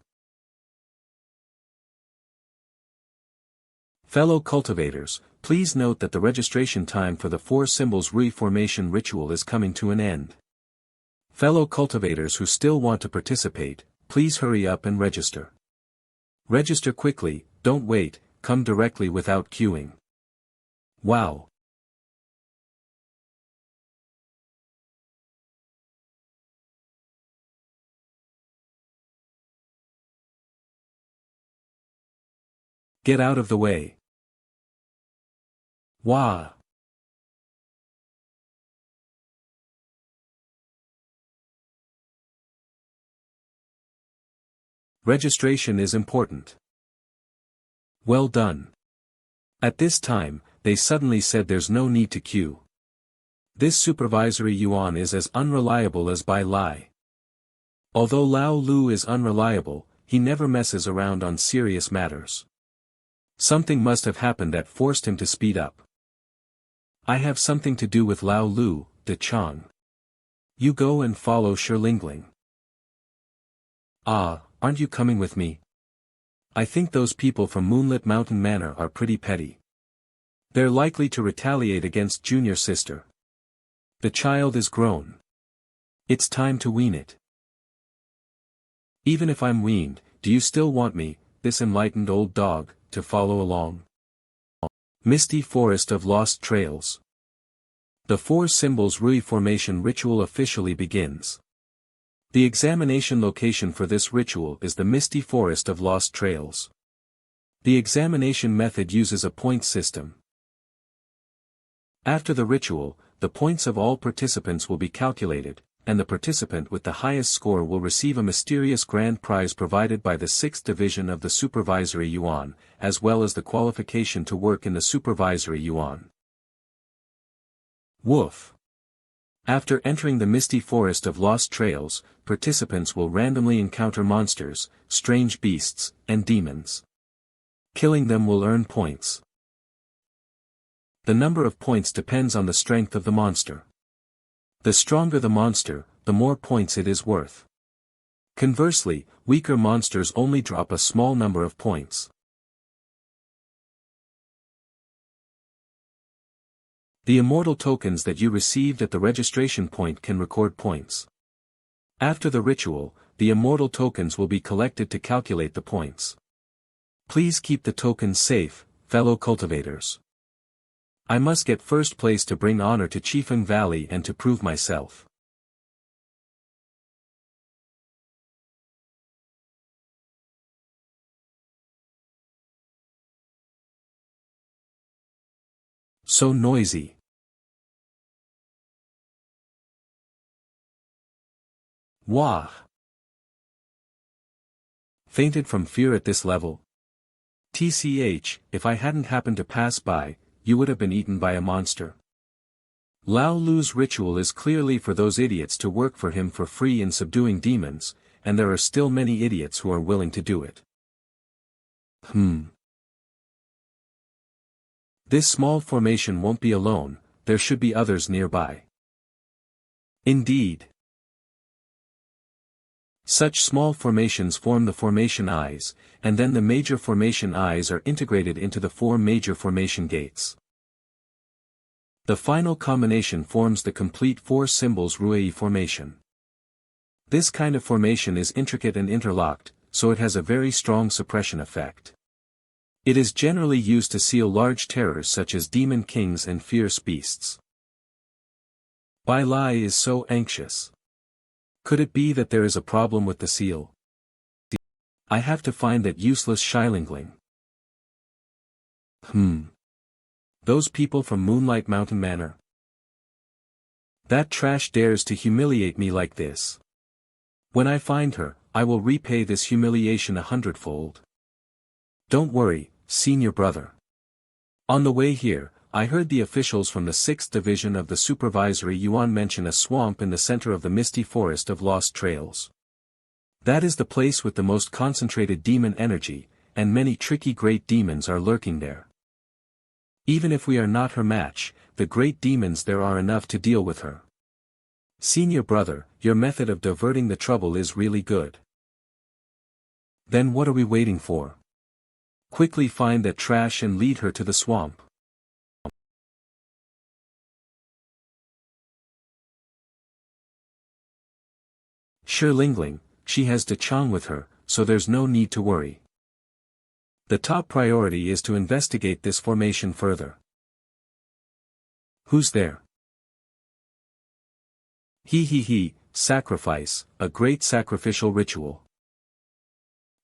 Fellow cultivators, please note that the registration time for the 4 symbols reformation ritual is coming to an end. Fellow cultivators who still want to participate, please hurry up and register. Register quickly, don't wait, come directly without queuing. Wow! Get out of the way. Wah! Registration is important. Well done. At this time, they suddenly said there's no need to queue. This supervisory yuan is as unreliable as Bai Lai. Although Lao Lu is unreliable, he never messes around on serious matters. Something must have happened that forced him to speed up. I have something to do with Lao Lu, De Chang. You go and follow Lingling. Ah, aren't you coming with me? I think those people from Moonlit Mountain Manor are pretty petty. They're likely to retaliate against junior sister. The child is grown. It's time to wean it. Even if I'm weaned, do you still want me, this enlightened old dog, to follow along? Misty Forest of Lost Trails. The 4 symbols Rui formation ritual officially begins. The examination location for this ritual is the Misty Forest of Lost Trails. The examination method uses a point system. After the ritual, the points of all participants will be calculated, and the participant with the highest score will receive a mysterious grand prize provided by the 6th division of the supervisory yuan, as well as the qualification to work in the supervisory yuan. Woof. After entering the Misty Forest of Lost Trails, participants will randomly encounter monsters, strange beasts, and demons. Killing them will earn points. The number of points depends on the strength of the monster. The stronger the monster, the more points it is worth. Conversely, weaker monsters only drop a small number of points. The immortal tokens that you received at the registration point can record points. After the ritual, the immortal tokens will be collected to calculate the points. Please keep the tokens safe, fellow cultivators. I must get first place to bring honor to Chifeng Valley and to prove myself. So noisy. Wah! Fainted from fear at this level? TCH, if I hadn't happened to pass by, you would have been eaten by a monster. Lao Lu's ritual is clearly for those idiots to work for him for free in subduing demons, and there are still many idiots who are willing to do it. This small formation won't be alone, there should be others nearby. Indeed. Such small formations form the formation eyes, and then the major formation eyes are integrated into the 4 major formation gates. The final combination forms the complete 4 symbols Rui formation. This kind of formation is intricate and interlocked, so it has a very strong suppression effect. It is generally used to seal large terrors such as demon kings and fierce beasts. Bai Lai is so anxious. Could it be that there is a problem with the seal? I have to find that useless Lingling. Those people from Moonlight Mountain Manor. That trash dares to humiliate me like this. When I find her, I will repay this humiliation 100-fold. Don't worry, senior brother. On the way here, I heard the officials from the 6th division of the supervisory yuan mention a swamp in the center of the Misty Forest of Lost Trails. That is the place with the most concentrated demon energy, and many tricky great demons are lurking there. Even if we are not her match, the great demons there are enough to deal with her. Senior brother, your method of diverting the trouble is really good. Then what are we waiting for? Quickly find that trash and lead her to the swamp. Sure Lingling, she has De Chang with her, so there's no need to worry. The top priority is to investigate this formation further. Who's there? He, sacrifice, a great sacrificial ritual.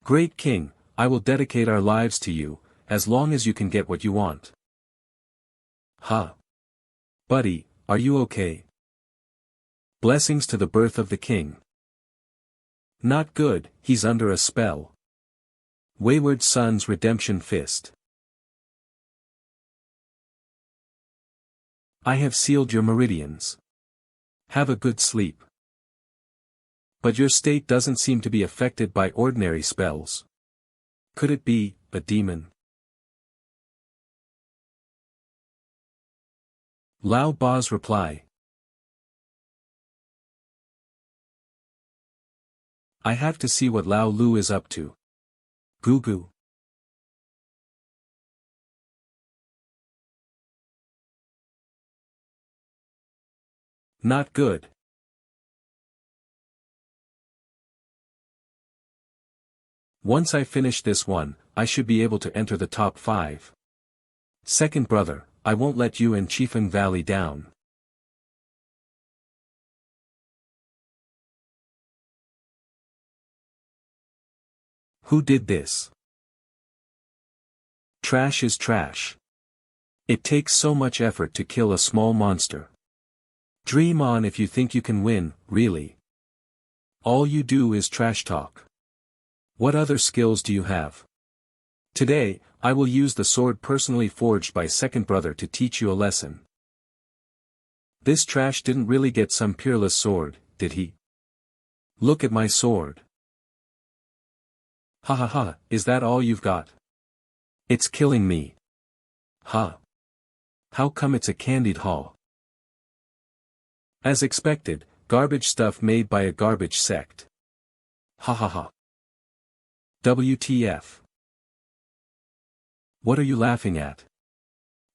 Great King, I will dedicate our lives to you, as long as you can get what you want. Ha! Buddy, are you okay? Blessings to the birth of the king. Not good, he's under a spell. Wayward Son's redemption fist. I have sealed your meridians. Have a good sleep. But your state doesn't seem to be affected by ordinary spells. Could it be a demon? Lao Ba's reply. I have to see what Lao Lu is up to. Goo. Not good. Once I finish this one, I should be able to enter the top 5. Second brother, I won't let you and Enlightening Valley down. Who did this? Trash is trash. It takes so much effort to kill a small monster. Dream on if you think you can win, really. All you do is trash talk. What other skills do you have? Today, I will use the sword personally forged by second brother to teach you a lesson. This trash didn't really get some peerless sword, did he? Look at my sword. Ha, is that all you've got? It's killing me. Ha. How come it's a candied haw? As expected, garbage stuff made by a garbage sect. Ha. WTF. What are you laughing at?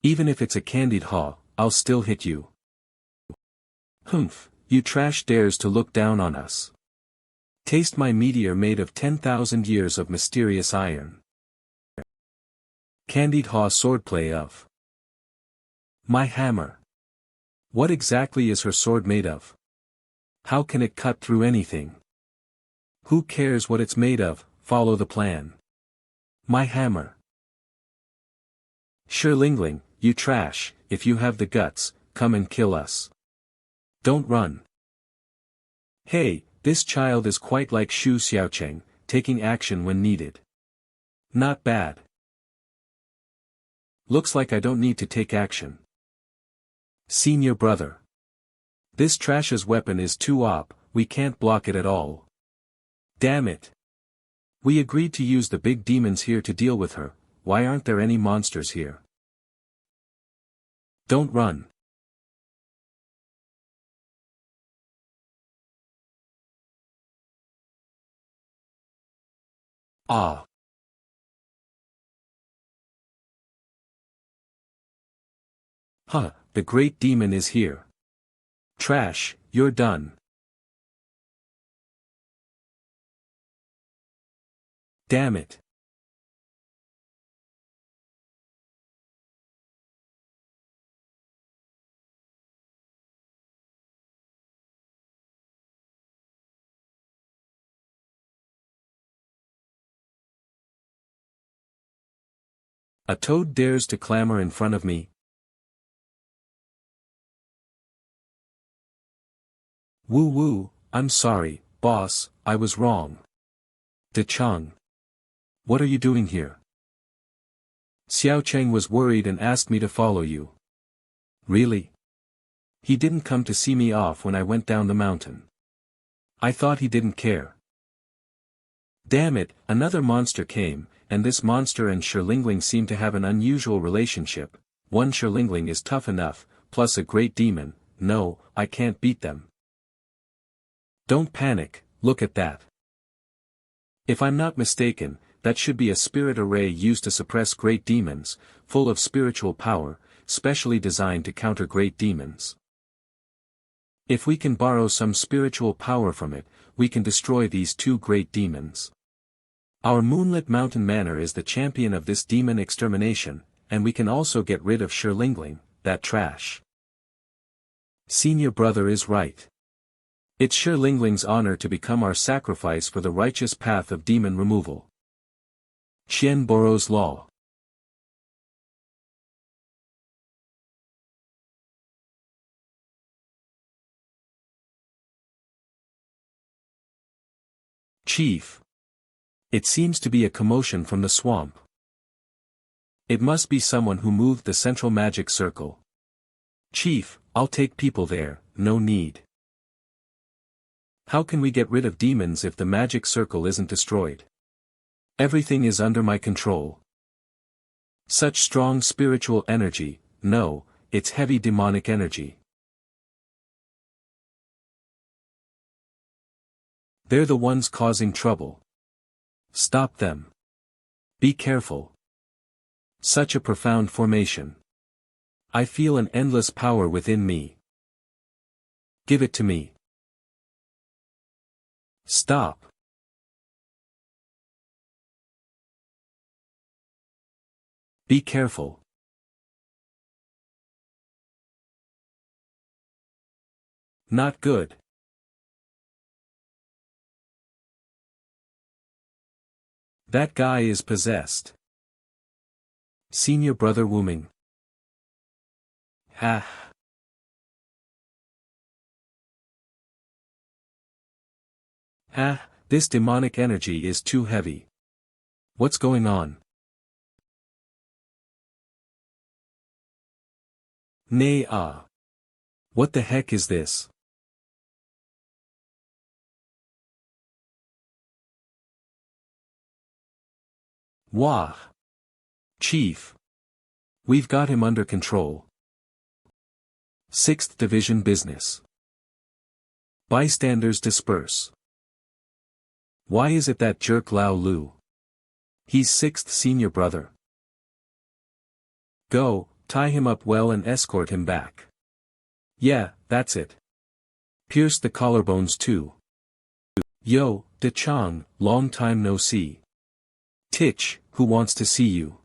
Even if it's a candied haw, I'll still hit you. Humph, you trash dares to look down on us. Taste my meteor made of 10,000 years of mysterious iron. Candied haw swordplay of. My hammer. What exactly is her sword made of? How can it cut through anything? Who cares what it's made of, follow the plan. My hammer. Sure Lingling, you trash, if you have the guts, come and kill us. Don't run. Hey, this child is quite like Xiao Cheng, taking action when needed. Not bad. Looks like I don't need to take action. Senior brother. This trash's weapon is too OP, we can't block it at all. Damn it. We agreed to use the big demons here to deal with her, why aren't there any monsters here? Don't run. Ah. Huh, the great demon is here. Trash, you're done. Damn it. A toad dares to clamor in front of me. Woo, I'm sorry, boss, I was wrong. De Chang. What are you doing here? Xiao Cheng was worried and asked me to follow you. Really? He didn't come to see me off when I went down the mountain. I thought he didn't care. Damn it, another monster came, and this monster and Lingling seem to have an unusual relationship. One Lingling is tough enough, plus a great demon, no, I can't beat them. Don't panic, look at that. If I'm not mistaken, that should be a spirit array used to suppress great demons, full of spiritual power, specially designed to counter great demons. If we can borrow some spiritual power from it, we can destroy these two great demons. Our Moonlit Mountain Manor is the champion of this demon extermination, and we can also get rid of Lingling, that trash. Senior brother is right. It's Lingling's honor to become our sacrifice for the righteous path of demon removal. Qianboro's Law. Chief. It seems to be a commotion from the swamp. It must be someone who moved the central magic circle. Chief, I'll take people there, no need. How can we get rid of demons if the magic circle isn't destroyed? Everything is under my control. Such strong spiritual energy, no, it's heavy demonic energy. They're the ones causing trouble. Stop them. Be careful. Such a profound formation. I feel an endless power within me. Give it to me. Stop. Be careful. Not good. That guy is possessed. Senior brother Wuming. Ha. Ha, this demonic energy is too heavy. What's going on? Nay ah. What the heck is this? Wah. Chief. We've got him under control. 6th Division Business. Bystanders disperse. Why is it that jerk Lao Lu? He's 6th senior brother. Go, tie him up well and escort him back. Yeah, that's it. Pierce the collarbones too. Yo, De Chang, long time no see. Titch, who wants to see you?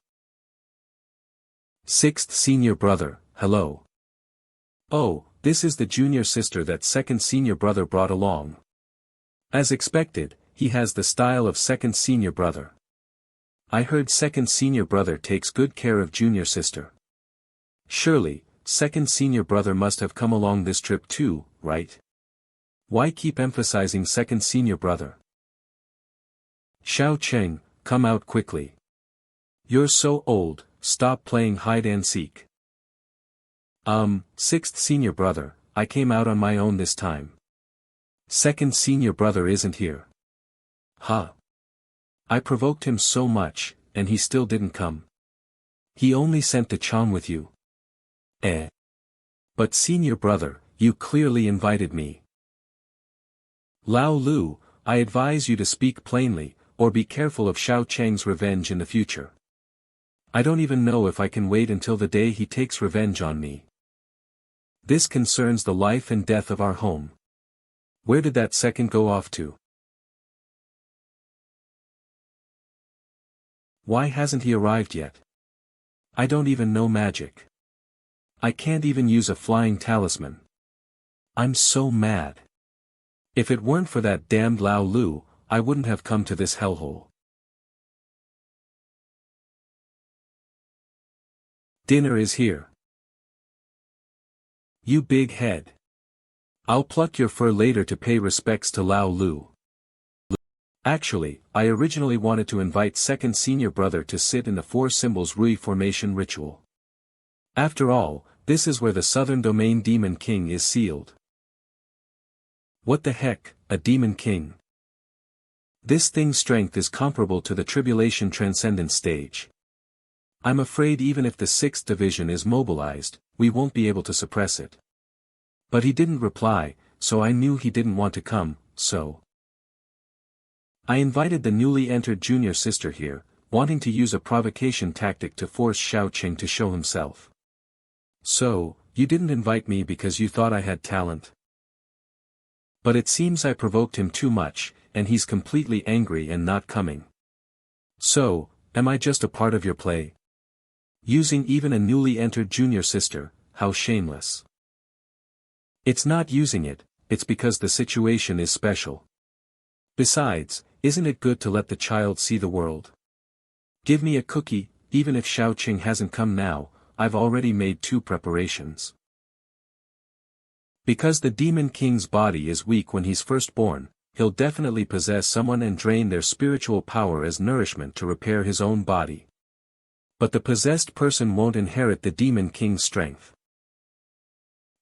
6th senior brother, hello. Oh, this is the junior sister that 2nd senior brother brought along. As expected, he has the style of 2nd senior brother. I heard 2nd senior brother takes good care of junior sister. Surely, 2nd senior brother must have come along this trip too, right? Why keep emphasizing 2nd senior brother? Xiao Cheng, come out quickly. You're so old, stop playing hide and seek. 6th senior brother, I came out on my own this time. 2nd senior brother isn't here. Huh. I provoked him so much, and he still didn't come. He only sent the Chang with you. Eh. But senior brother, you clearly invited me. Lao Lu, I advise you to speak plainly, or be careful of Xiao Cheng's revenge in the future. I don't even know if I can wait until the day he takes revenge on me. This concerns the life and death of our home. Where did that second go off to? Why hasn't he arrived yet? I don't even know magic. I can't even use a flying talisman. I'm so mad. If it weren't for that damned Lao Lu, I wouldn't have come to this hellhole. Dinner is here. You big head. I'll pluck your fur later to pay respects to Lao Lu. Actually, I originally wanted to invite 2nd senior brother to sit in the 4 symbols Rui formation ritual. After all, this is where the Southern Domain Demon King is sealed. What the heck, a Demon King? This thing's strength is comparable to the Tribulation Transcendence stage. I'm afraid even if the 6th division is mobilized, we won't be able to suppress it. But he didn't reply, so I knew he didn't want to come, so. I invited the newly entered junior sister here, wanting to use a provocation tactic to force Xiao Cheng to show himself. So, you didn't invite me because you thought I had talent? But it seems I provoked him too much, and he's completely angry and not coming. So, am I just a part of your play? Using even a newly entered junior sister, how shameless. It's not using it, it's because the situation is special. Besides, isn't it good to let the child see the world? Give me a cookie, even if Xiao Cheng hasn't come now, I've already made 2 preparations. Because the Demon King's body is weak when he's first born, he'll definitely possess someone and drain their spiritual power as nourishment to repair his own body. But the possessed person won't inherit the Demon King's strength.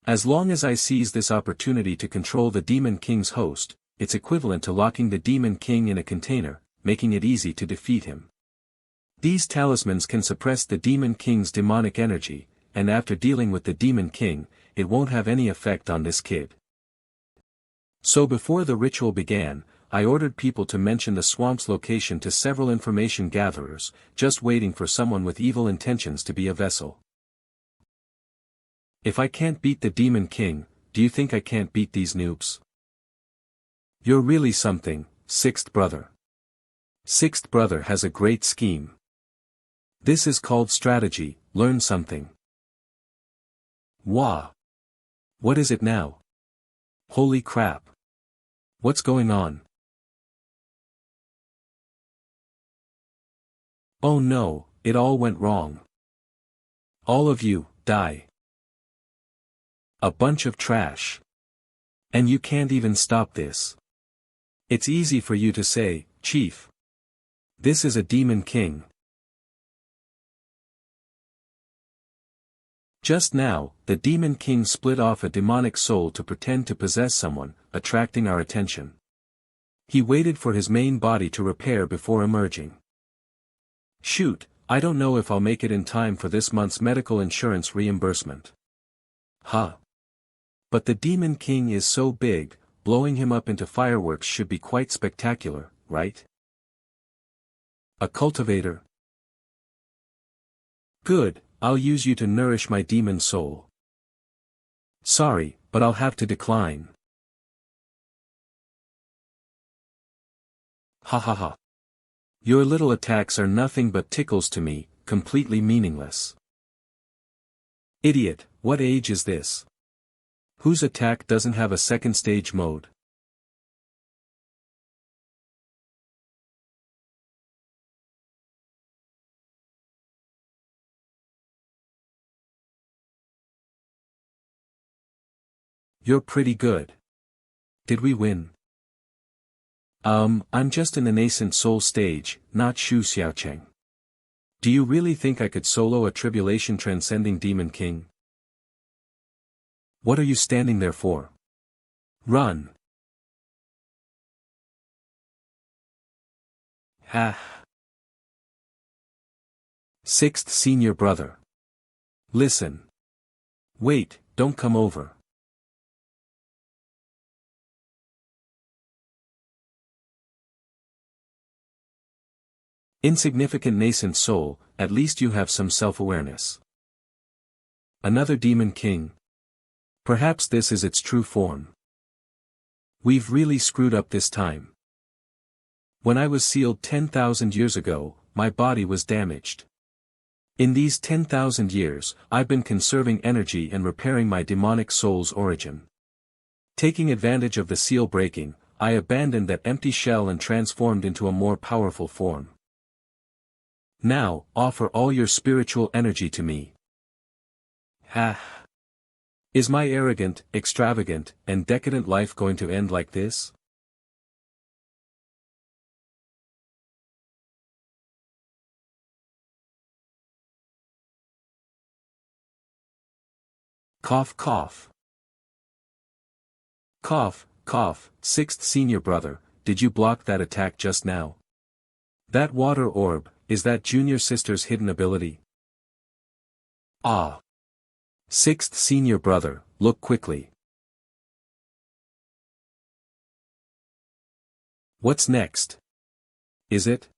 As long as I seize this opportunity to control the Demon King's host, it's equivalent to locking the Demon King in a container, making it easy to defeat him. These talismans can suppress the Demon King's demonic energy, and after dealing with the Demon King, it won't have any effect on this kid. So before the ritual began, I ordered people to mention the swamp's location to several information gatherers, just waiting for someone with evil intentions to be a vessel. If I can't beat the Demon King, do you think I can't beat these noobs? You're really something, Sixth Brother. Sixth Brother has a great scheme. This is called strategy, learn something. Wah! What is it now? Holy crap! What's going on? Oh no, it all went wrong. All of you, die. A bunch of trash. And you can't even stop this. It's easy for you to say, Chief. This is a Demon King. Just now, the Demon King split off a demonic soul to pretend to possess someone, attracting our attention. He waited for his main body to repair before emerging. Shoot, I don't know if I'll make it in time for this month's medical insurance reimbursement. Huh. But the Demon King is so big, blowing him up into fireworks should be quite spectacular, right? A cultivator. Good, I'll use you to nourish my demon soul. Sorry, but I'll have to decline. Ha ha ha. Your little attacks are nothing but tickles to me, completely meaningless. Idiot, what age is this? Whose attack doesn't have a second stage mode? You're pretty good. Did we win? I'm just in the nascent soul stage, not Xiao Cheng. Do you really think I could solo a tribulation transcending Demon King? What are you standing there for? Run! Ha! Sixth Senior Brother. Listen. Wait, don't come over. Insignificant nascent soul, at least you have some self-awareness. Another Demon King. Perhaps this is its true form. We've really screwed up this time. When I was sealed 10,000 years ago, my body was damaged. In these 10,000 years, I've been conserving energy and repairing my demonic soul's origin. Taking advantage of the seal breaking, I abandoned that empty shell and transformed into a more powerful form. Now, offer all your spiritual energy to me. Ha! Is my arrogant, extravagant, and decadent life going to end like this? Cough cough. Cough, cough, Sixth Senior Brother, did you block that attack just now? That water orb, is that junior sister's hidden ability? Ah. Sixth Senior Brother, look quickly. What's next? Is it?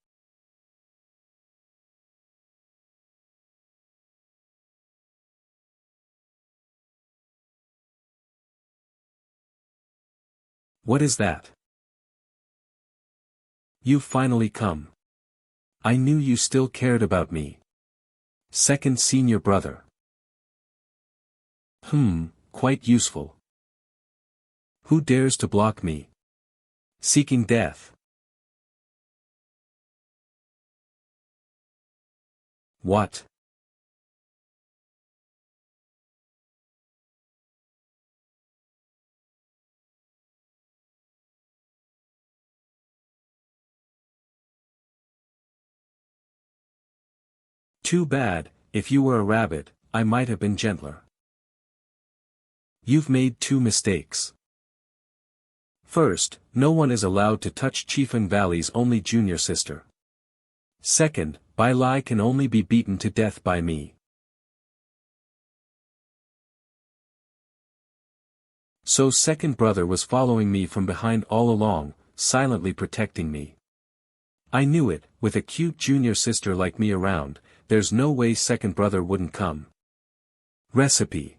What is that? You've finally come. I knew you still cared about me. Second senior brother. Quite useful. Who dares to block me? Seeking death. What? Too bad, if you were a rabbit, I might have been gentler. You've made two mistakes. First, no one is allowed to touch Chieftain Valley's only junior sister. Second, Bai Lai can only be beaten to death by me. So second brother was following me from behind all along, silently protecting me. I knew it, with a cute junior sister like me around, there's no way second brother wouldn't come. Recipe.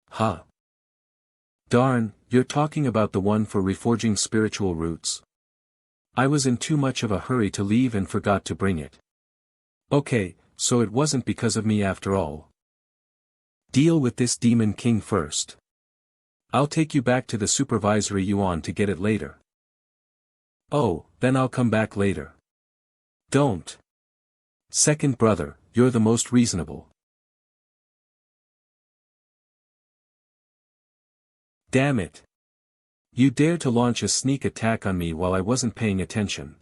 Huh. Darn, you're talking about the one for reforging spiritual roots. I was in too much of a hurry to leave and forgot to bring it. Okay, so it wasn't because of me after all. Deal with this demon king first. I'll take you back to the supervisory yuan to get it later. Oh, then I'll come back later. Don't. Second brother, you're the most reasonable. Damn it. You dare to launch a sneak attack on me while I wasn't paying attention.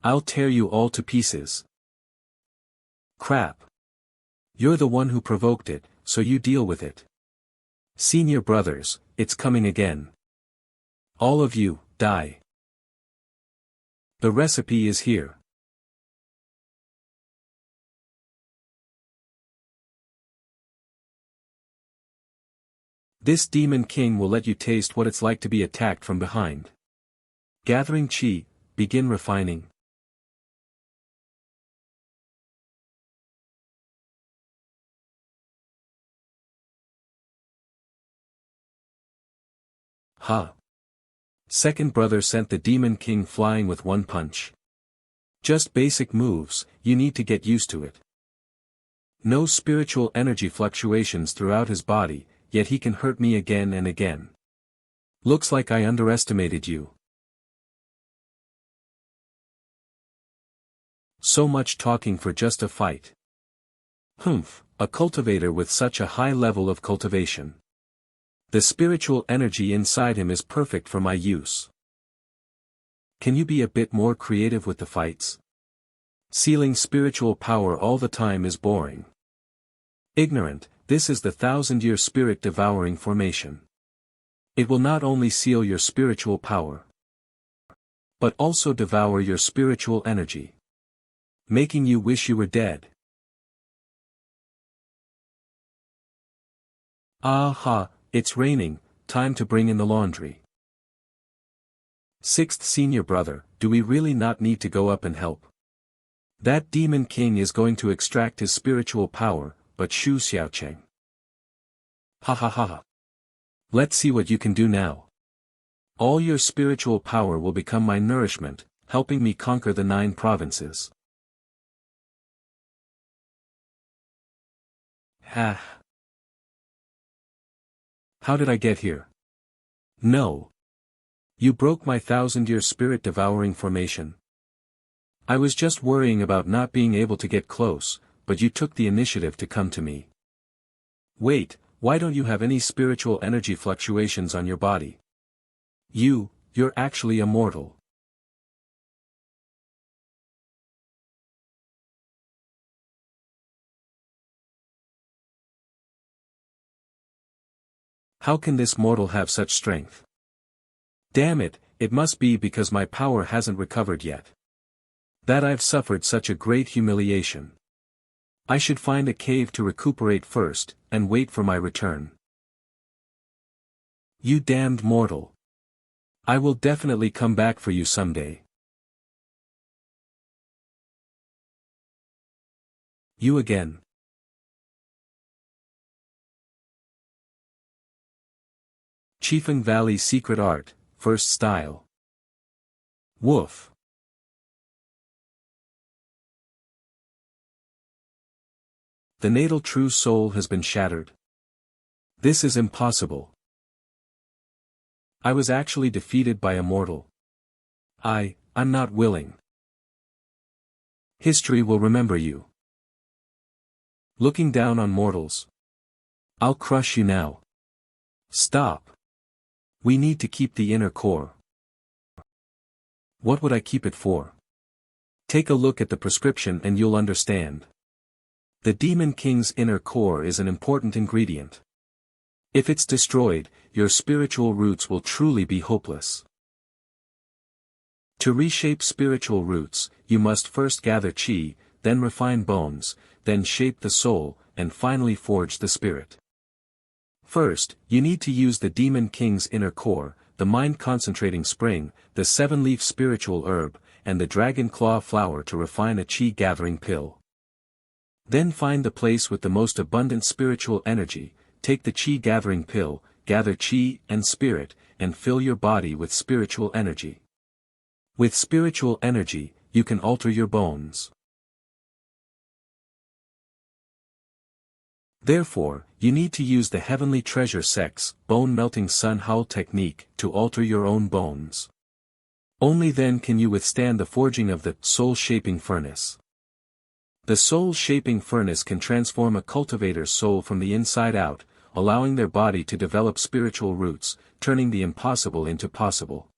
I'll tear you all to pieces. Crap. You're the one who provoked it, so you deal with it. Senior brothers, it's coming again. All of you, die. The recipe is here. This demon king will let you taste what it's like to be attacked from behind. Gathering chi, begin refining. Ha. Second brother sent the demon king flying with one punch. Just basic moves, you need to get used to it. No spiritual energy fluctuations throughout his body, yet he can hurt me again and again. Looks like I underestimated you. So much talking for just a fight. A cultivator with such a high level of cultivation. The spiritual energy inside him is perfect for my use. Can you be a bit more creative with the fights? Sealing spiritual power all the time is boring. Ignorant, this is the 1,000-year spirit devouring formation. It will not only seal your spiritual power, but also devour your spiritual energy, making you wish you were dead. Aha, it's raining, time to bring in the laundry. Sixth senior brother, do we really not need to go up and help? That demon king is going to extract his spiritual power, but Xiao Cheng. Ha ha ha ha. Let's see what you can do now. All your spiritual power will become my nourishment, helping me conquer the 9 provinces. Ha. How did I get here? No. You broke my 1,000-year spirit devouring formation. I was just worrying about not being able to get close, but you took the initiative to come to me. Wait, why don't you have any spiritual energy fluctuations on your body? You're actually immortal. How can this mortal have such strength? Damn it, it must be because my power hasn't recovered yet. That I've suffered such a great humiliation. I should find a cave to recuperate first, and wait for my return. You damned mortal. I will definitely come back for you someday. You again. Enlightening Valley Secret Art, First Style. Woof. The natal true soul has been shattered. This is impossible. I was actually defeated by a mortal. I'm not willing. History will remember you. Looking down on mortals. I'll crush you now. Stop. We need to keep the inner core. What would I keep it for? Take a look at the prescription and you'll understand. The Demon King's inner core is an important ingredient. If it's destroyed, your spiritual roots will truly be hopeless. To reshape spiritual roots, you must first gather chi, then refine bones, then shape the soul, and finally forge the spirit. First, you need to use the Demon King's inner core, the mind-concentrating spring, the 7-leaf spiritual herb, and the dragon claw flower to refine a chi-gathering pill. Then find the place with the most abundant spiritual energy, take the chi-gathering pill, gather chi and spirit, and fill your body with spiritual energy. With spiritual energy, you can alter your bones. Therefore, you need to use the Heavenly Treasure Sect's bone-melting sun howl technique to alter your own bones. Only then can you withstand the forging of the soul-shaping furnace. The soul-shaping furnace can transform a cultivator's soul from the inside out, allowing their body to develop spiritual roots, turning the impossible into possible.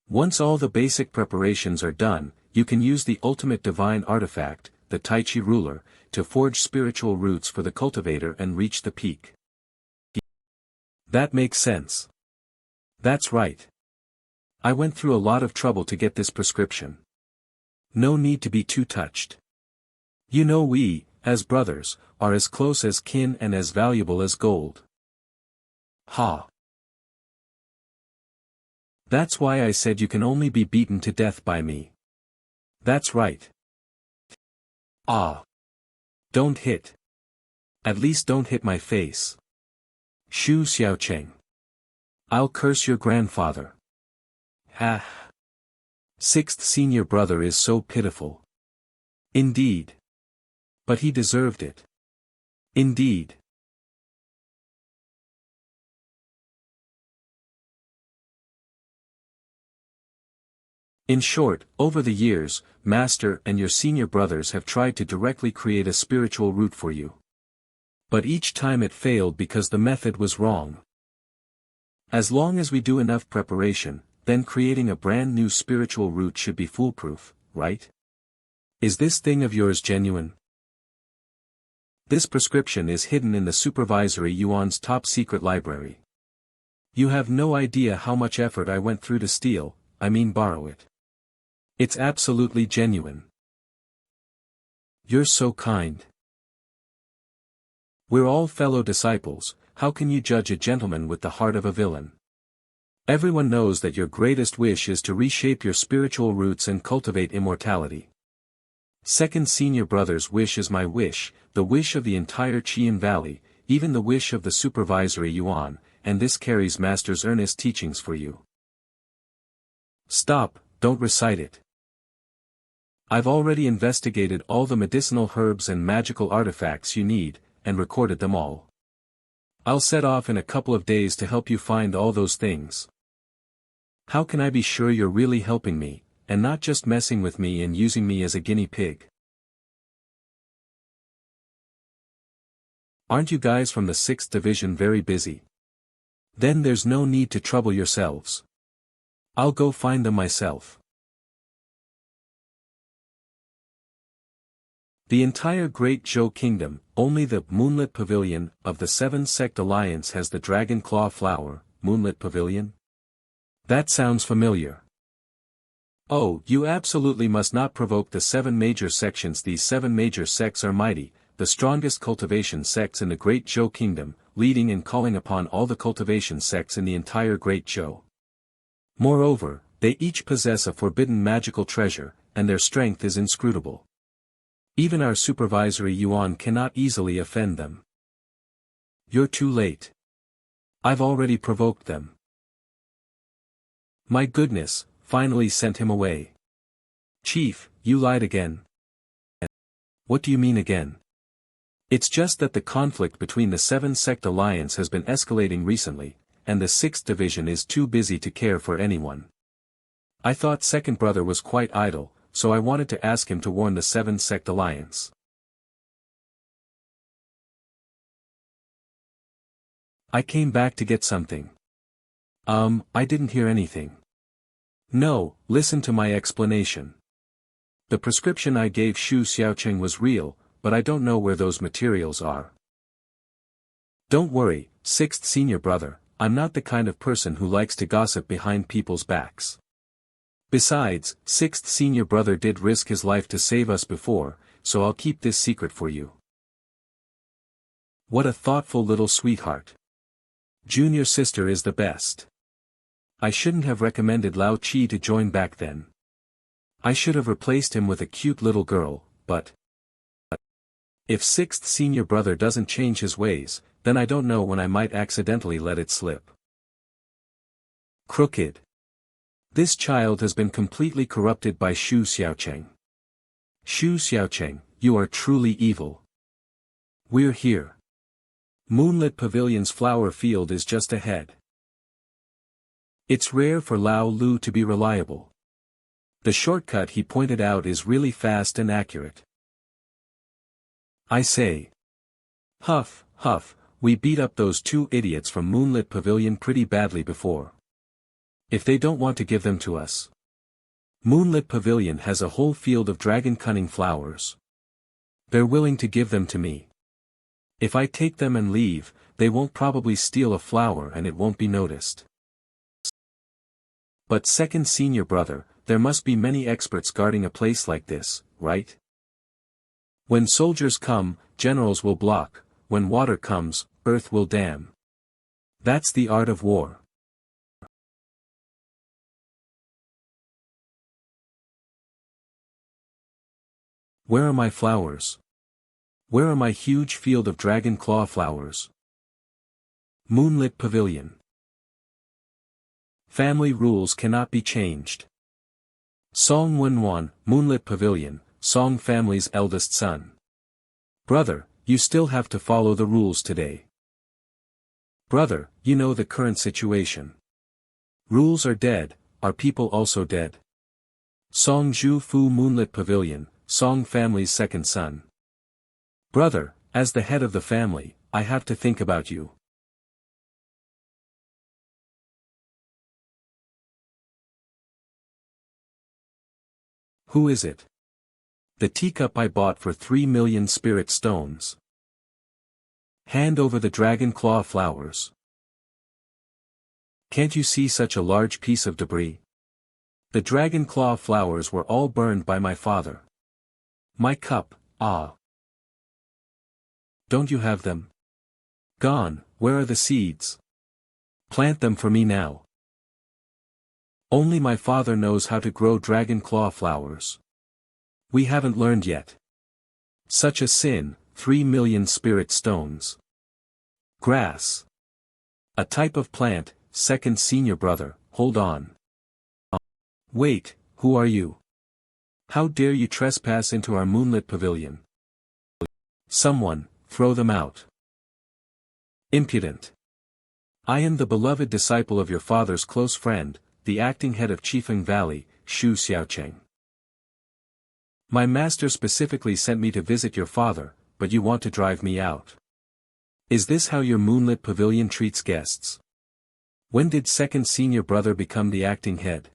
Once all the basic preparations are done, you can use the ultimate divine artifact, the Tai Chi ruler, to forge spiritual roots for the cultivator and reach the peak. That makes sense. That's right. I went through a lot of trouble to get this prescription. No need to be too touched. You know we, as brothers, are as close as kin and as valuable as gold. Ha! That's why I said you can only be beaten to death by me. That's right. Ah! Don't hit. At least don't hit my face. Xiao Cheng. I'll curse your grandfather. Ha! Sixth senior brother is so pitiful. Indeed. But he deserved it. Indeed. In short, over the years, Master and your senior brothers have tried to directly create a spiritual root for you. But each time it failed because the method was wrong. As long as we do enough preparation, then creating a brand new spiritual root should be foolproof, right? Is this thing of yours genuine? This prescription is hidden in the supervisory Yuan's top secret library. You have no idea how much effort I went through to steal, borrow it. It's absolutely genuine. You're so kind. We're all fellow disciples, how can you judge a gentleman with the heart of a villain? Everyone knows that your greatest wish is to reshape your spiritual roots and cultivate immortality. Second senior brother's wish is my wish, the wish of the entire Qian Valley, even the wish of the supervisory Yuan, and this carries Master's earnest teachings for you. Stop, don't recite it. I've already investigated all the medicinal herbs and magical artifacts you need, and recorded them all. I'll set off in a couple of days to help you find all those things. How can I be sure you're really helping me, and not just messing with me and using me as a guinea pig? Aren't you guys from the 6th Division very busy? Then there's no need to trouble yourselves. I'll go find them myself. The entire Great Zhou Kingdom, only the Moonlit Pavilion of the 7 Sect Alliance has the Dragon Claw Flower, Moonlit Pavilion? That sounds familiar. Oh, you absolutely must not provoke the 7 major sections. These 7 major sects are mighty, the strongest cultivation sects in the Great Zhou Kingdom, leading and calling upon all the cultivation sects in the entire Great Zhou. Moreover, they each possess a forbidden magical treasure, and their strength is inscrutable. Even our supervisory yuan cannot easily offend them. You're too late. I've already provoked them. My goodness, finally sent him away. Chief, you lied again. What do you mean again? It's just that the conflict between the 7-sect alliance has been escalating recently, and the 6th division is too busy to care for anyone. I thought second brother was quite idle, so I wanted to ask him to warn the 7-sect alliance. I came back to get something. I didn't hear anything. No, listen to my explanation. The prescription I gave Xiao Cheng was real, but I don't know where those materials are. Don't worry, 6th senior brother, I'm not the kind of person who likes to gossip behind people's backs. Besides, 6th senior brother did risk his life to save us before, so I'll keep this secret for you. What a thoughtful little sweetheart. Junior sister is the best. I shouldn't have recommended Lao Chi to join back then. I should have replaced him with a cute little girl, but if 6th senior brother doesn't change his ways, then I don't know when I might accidentally let it slip. Crooked. This child has been completely corrupted by Xiao Cheng. Xiao Cheng, you are truly evil. We're here. Moonlit Pavilion's flower field is just ahead. It's rare for Lao Lu to be reliable. The shortcut he pointed out is really fast and accurate. I say. Huff, huff, we beat up those 2 idiots from Moonlit Pavilion pretty badly before. If they don't want to give them to us. Moonlit Pavilion has a whole field of dragon cunning flowers. They're willing to give them to me. If I take them and leave, they won't probably steal a flower and it won't be noticed. But second senior brother, there must be many experts guarding a place like this, right? When soldiers come, generals will block, when water comes, earth will dam. That's the art of war. Where are my flowers? Where are my huge field of dragon claw flowers? Moonlit Pavilion. Family rules cannot be changed. Song Wenwan, Moonlit Pavilion, Song family's eldest son. Brother, you still have to follow the rules today. Brother, you know the current situation. Rules are dead, are people also dead? Song Zhu Fu Moonlit Pavilion, Song family's second son. Brother, as the head of the family, I have to think about you. Who is it? The teacup I bought for 3 million spirit stones. Hand over the dragon claw flowers. Can't you see such a large piece of debris? The dragon claw flowers were all burned by my father. My cup, ah. Don't you have them? Gone, where are the seeds? Plant them for me now. Only my father knows how to grow dragon claw flowers. We haven't learned yet. Such a sin, 3 million spirit stones. Grass. A type of plant, second senior brother, hold on. Wait, who are you? How dare you trespass into our moonlit pavilion? Someone, throw them out. Impudent. I am the beloved disciple of your father's close friend, the acting head of Chifeng Valley, Xiao Cheng. My master specifically sent me to visit your father, but you want to drive me out. Is this how your moonlit pavilion treats guests? When did second senior brother become the acting head?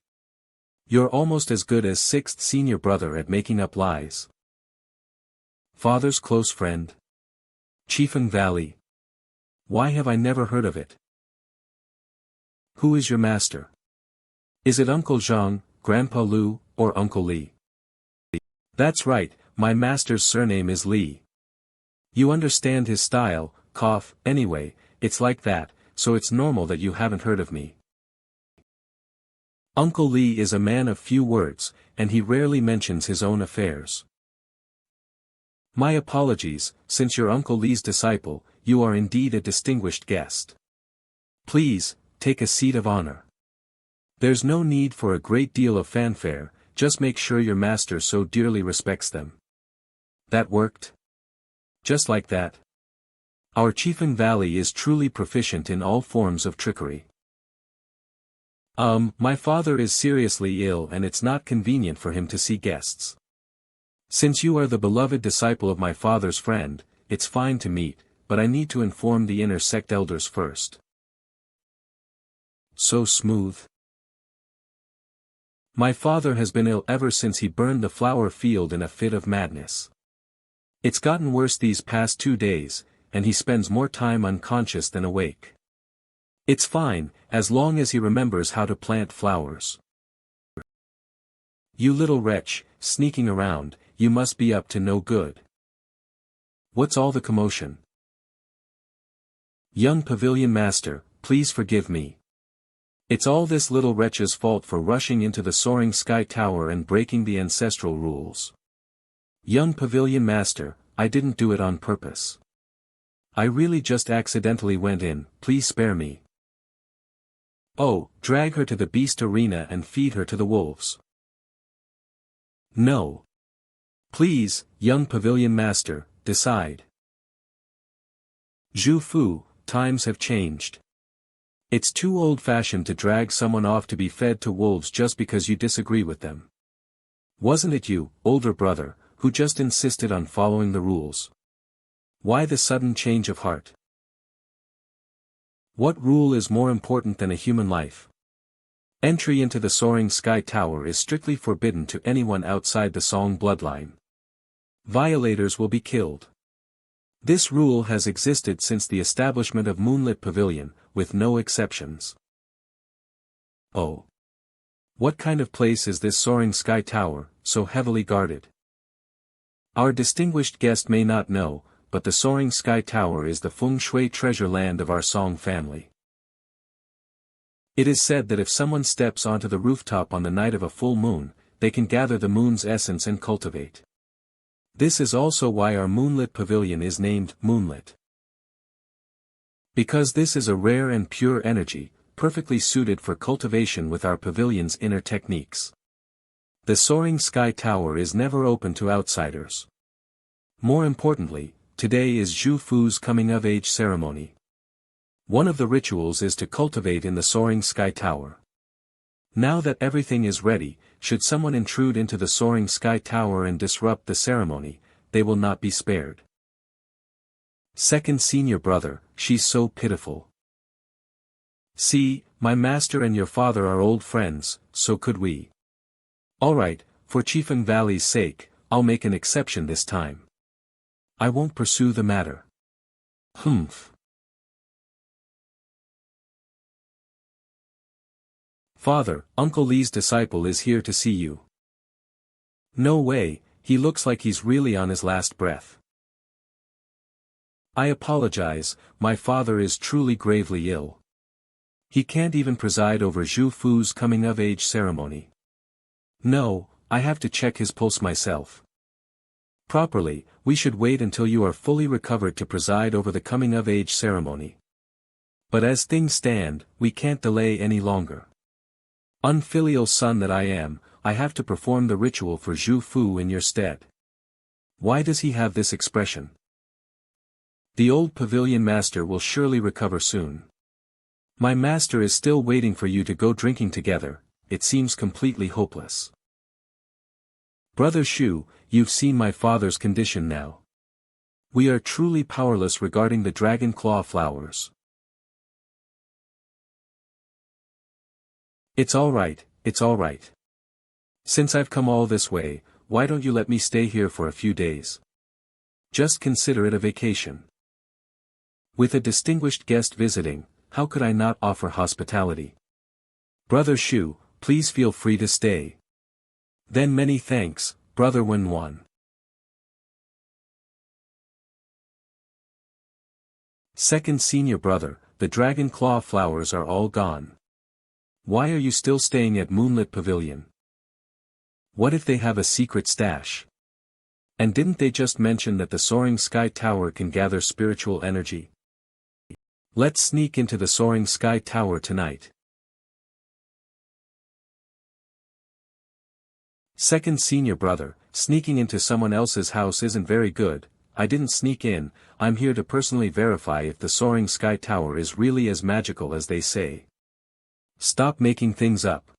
You're almost as good as sixth senior brother at making up lies. Father's close friend? Chifeng Valley? Why have I never heard of it? Who is your master? Is it Uncle Zhang, Grandpa Lu, or Uncle Li? That's right, my master's surname is Li. You understand his style, cough, anyway, it's like that, so it's normal that you haven't heard of me. Uncle Li is a man of few words, and he rarely mentions his own affairs. My apologies, since you're Uncle Lee's disciple, you are indeed a distinguished guest. Please, take a seat of honor. There's no need for a great deal of fanfare, just make sure your master so dearly respects them. That worked? Just like that. Our Chieftain Valley is truly proficient in all forms of trickery. My father is seriously ill and it's not convenient for him to see guests. Since you are the beloved disciple of my father's friend, it's fine to meet, but I need to inform the inner sect elders first. So smooth. My father has been ill ever since he burned the flower field in a fit of madness. It's gotten worse these past 2 days, and he spends more time unconscious than awake. It's fine, as long as he remembers how to plant flowers. You little wretch, sneaking around, you must be up to no good. What's all the commotion? Young Pavilion Master, please forgive me. It's all this little wretch's fault for rushing into the soaring sky tower and breaking the ancestral rules. Young Pavilion Master, I didn't do it on purpose. I really just accidentally went in, please spare me. Oh, drag her to the beast arena and feed her to the wolves. No. Please, young Pavilion Master, decide. Zhu Fu, times have changed. It's too old-fashioned to drag someone off to be fed to wolves just because you disagree with them. Wasn't it you, older brother, who just insisted on following the rules? Why the sudden change of heart? What rule is more important than a human life? Entry into the soaring sky tower is strictly forbidden to anyone outside the Song bloodline. Violators will be killed. This rule has existed since the establishment of Moonlit Pavilion, with no exceptions. Oh. What kind of place is this soaring sky tower, so heavily guarded? Our distinguished guest may not know, but the soaring sky tower is the feng shui treasure land of our Song family. It is said that if someone steps onto the rooftop on the night of a full moon, they can gather the moon's essence and cultivate. This is also why our Moonlit Pavilion is named Moonlit. Because this is a rare and pure energy, perfectly suited for cultivation with our pavilion's inner techniques. The soaring sky tower is never open to outsiders. More importantly, today is Zhu Fu's coming-of-age ceremony. One of the rituals is to cultivate in the soaring sky tower. Now that everything is ready, should someone intrude into the soaring sky tower and disrupt the ceremony, they will not be spared. Second senior brother, she's so pitiful. See, my master and your father are old friends, so could we. Alright, for Chieftain Valley's sake, I'll make an exception this time. I won't pursue the matter. Humph. Father, Uncle Lee's disciple is here to see you. No way, he looks like he's really on his last breath. I apologize, my father is truly gravely ill. He can't even preside over Zhu Fu's coming-of-age ceremony. No, I have to check his pulse myself. Properly, we should wait until you are fully recovered to preside over the coming-of-age ceremony. But as things stand, we can't delay any longer. Unfilial son that I am, I have to perform the ritual for Zhu Fu in your stead. Why does he have this expression? The old Pavilion Master will surely recover soon. My master is still waiting for you to go drinking together, it seems completely hopeless. Brother Shu, you've seen my father's condition now. We are truly powerless regarding the dragon claw flowers. It's alright, it's alright. Since I've come all this way, why don't you let me stay here for a few days? Just consider it a vacation. With a distinguished guest visiting, how could I not offer hospitality? Brother Shu, please feel free to stay. Then many thanks, Brother Wenwan. Second senior brother, the dragon claw flowers are all gone. Why are you still staying at Moonlit Pavilion? What if they have a secret stash? And didn't they just mention that the soaring sky tower can gather spiritual energy? Let's sneak into the soaring sky tower tonight. Second senior brother, sneaking into someone else's house isn't very good. I didn't sneak in, I'm here to personally verify if the soaring sky tower is really as magical as they say. Stop making things up.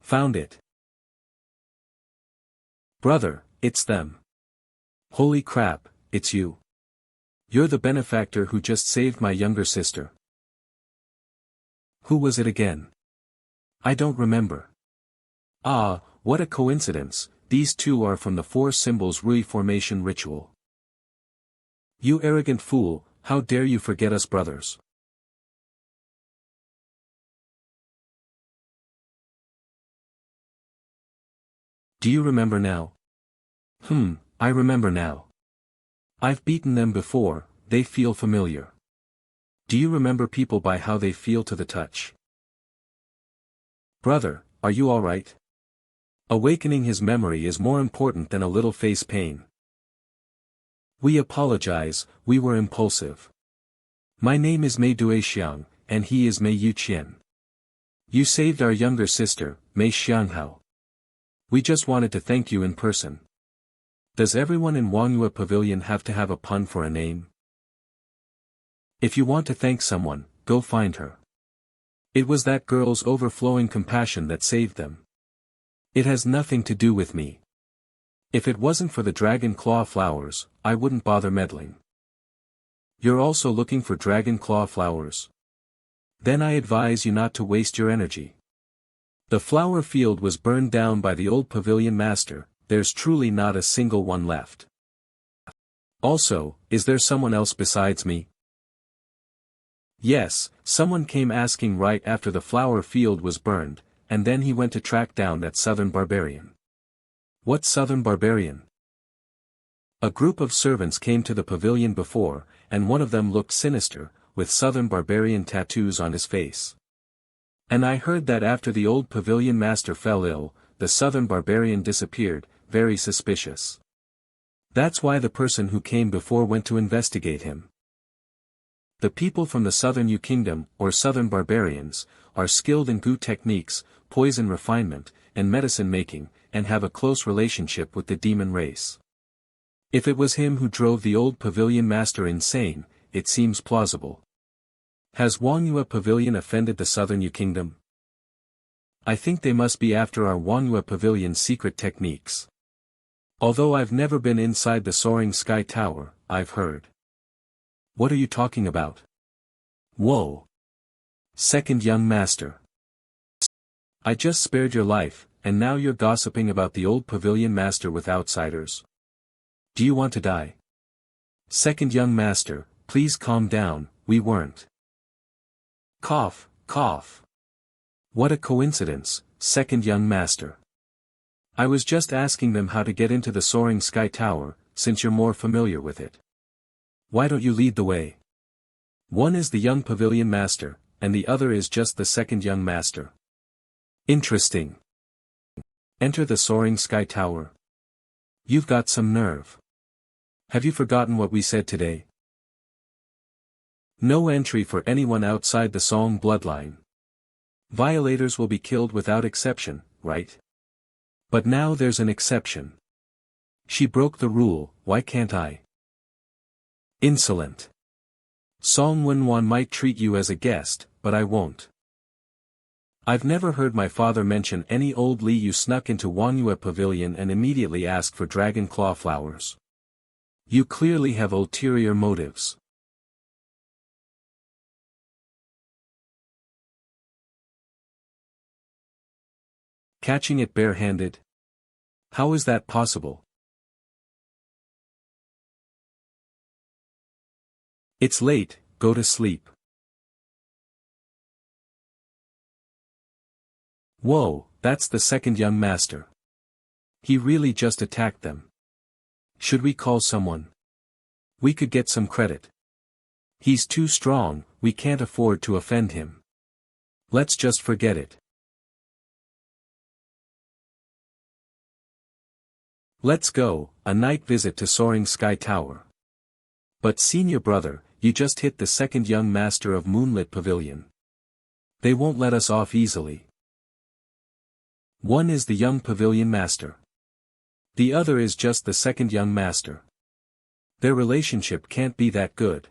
Found it. Brother, it's them. Holy crap, it's you. You're the benefactor who just saved my younger sister. Who was it again? I don't remember. Ah, what a coincidence, these two are from the Four Symbols Reformation ritual. You arrogant fool, how dare you forget us brothers? Do you remember now? I remember now. I've beaten them before, they feel familiar. Do you remember people by how they feel to the touch? Brother, are you alright? Awakening his memory is more important than a little face pain. We apologize, we were impulsive. My name is Mei Duexiang, and he is Mei Yuqian. You saved our younger sister, Mei Xianghao. We just wanted to thank you in person. Does everyone in Wangyue Pavilion have to have a pun for a name? If you want to thank someone, go find her. It was that girl's overflowing compassion that saved them. It has nothing to do with me. If it wasn't for the dragon claw flowers, I wouldn't bother meddling. You're also looking for dragon claw flowers? Then I advise you not to waste your energy. The flower field was burned down by the old pavilion master, there's truly not a single one left. Also, is there someone else besides me? Yes, someone came asking right after the flower field was burned, and then he went to track down that southern barbarian. What southern barbarian? A group of servants came to the pavilion before, and one of them looked sinister, with southern barbarian tattoos on his face. And I heard that after the old pavilion master fell ill, the southern barbarian disappeared, very suspicious. That's why the person who came before went to investigate him. The people from the southern Yu kingdom, or southern barbarians, are skilled in gu techniques, poison refinement, and medicine making, and have a close relationship with the demon race. If it was him who drove the old pavilion master insane, it seems plausible. Has Wangyue Pavilion offended the southern Yu kingdom? I think they must be after our Wangyue Pavilion's secret techniques. Although I've never been inside the soaring sky tower, I've heard. What are you talking about? Whoa! Second young master. I just spared your life, and now you're gossiping about the old pavilion master with outsiders. Do you want to die? Second young master, please calm down, we weren't. Cough, cough. What a coincidence, second young master. I was just asking them how to get into the soaring sky tower, since you're more familiar with it. Why don't you lead the way? One is the young pavilion master, and the other is just the second young master. Interesting. Enter the soaring sky tower. You've got some nerve. Have you forgotten what we said today? No entry for anyone outside the Song bloodline. Violators will be killed without exception, right? But now there's an exception. She broke the rule, why can't I? Insolent. Song Wenwan might treat you as a guest, but I won't. I've never heard my father mention any old Li you snuck into Wangyue Pavilion and immediately asked for dragon claw flowers. You clearly have ulterior motives. Catching it barehanded? How is that possible? It's late, go to sleep. Whoa, that's the second young master. He really just attacked them. Should we call someone? We could get some credit. He's too strong, we can't afford to offend him. Let's just forget it. Let's go, a night visit to Soaring Sky Tower. But senior brother, you just hit the second young master of Moonlit Pavilion. They won't let us off easily. One is the young Pavilion master. The other is just the second young master. Their relationship can't be that good.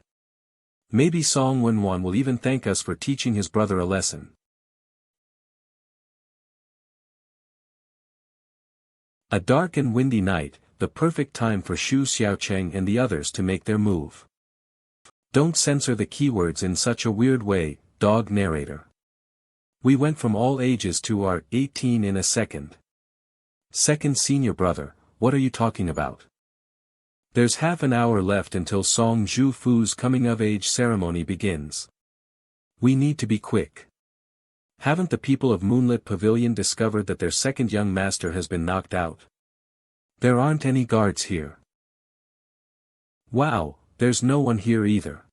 Maybe Song Wenwan will even thank us for teaching his brother a lesson. A dark and windy night, the perfect time for Xiao Cheng and the others to make their move. Don't censor the keywords in such a weird way, dog narrator. We went from all ages to our 18 in a second. Second senior brother, what are you talking about? There's half an hour left until Song Zhu Fu's coming-of-age ceremony begins. We need to be quick. Haven't the people of Moonlit Pavilion discovered that their second young master has been knocked out? There aren't any guards here. Wow, there's no one here either.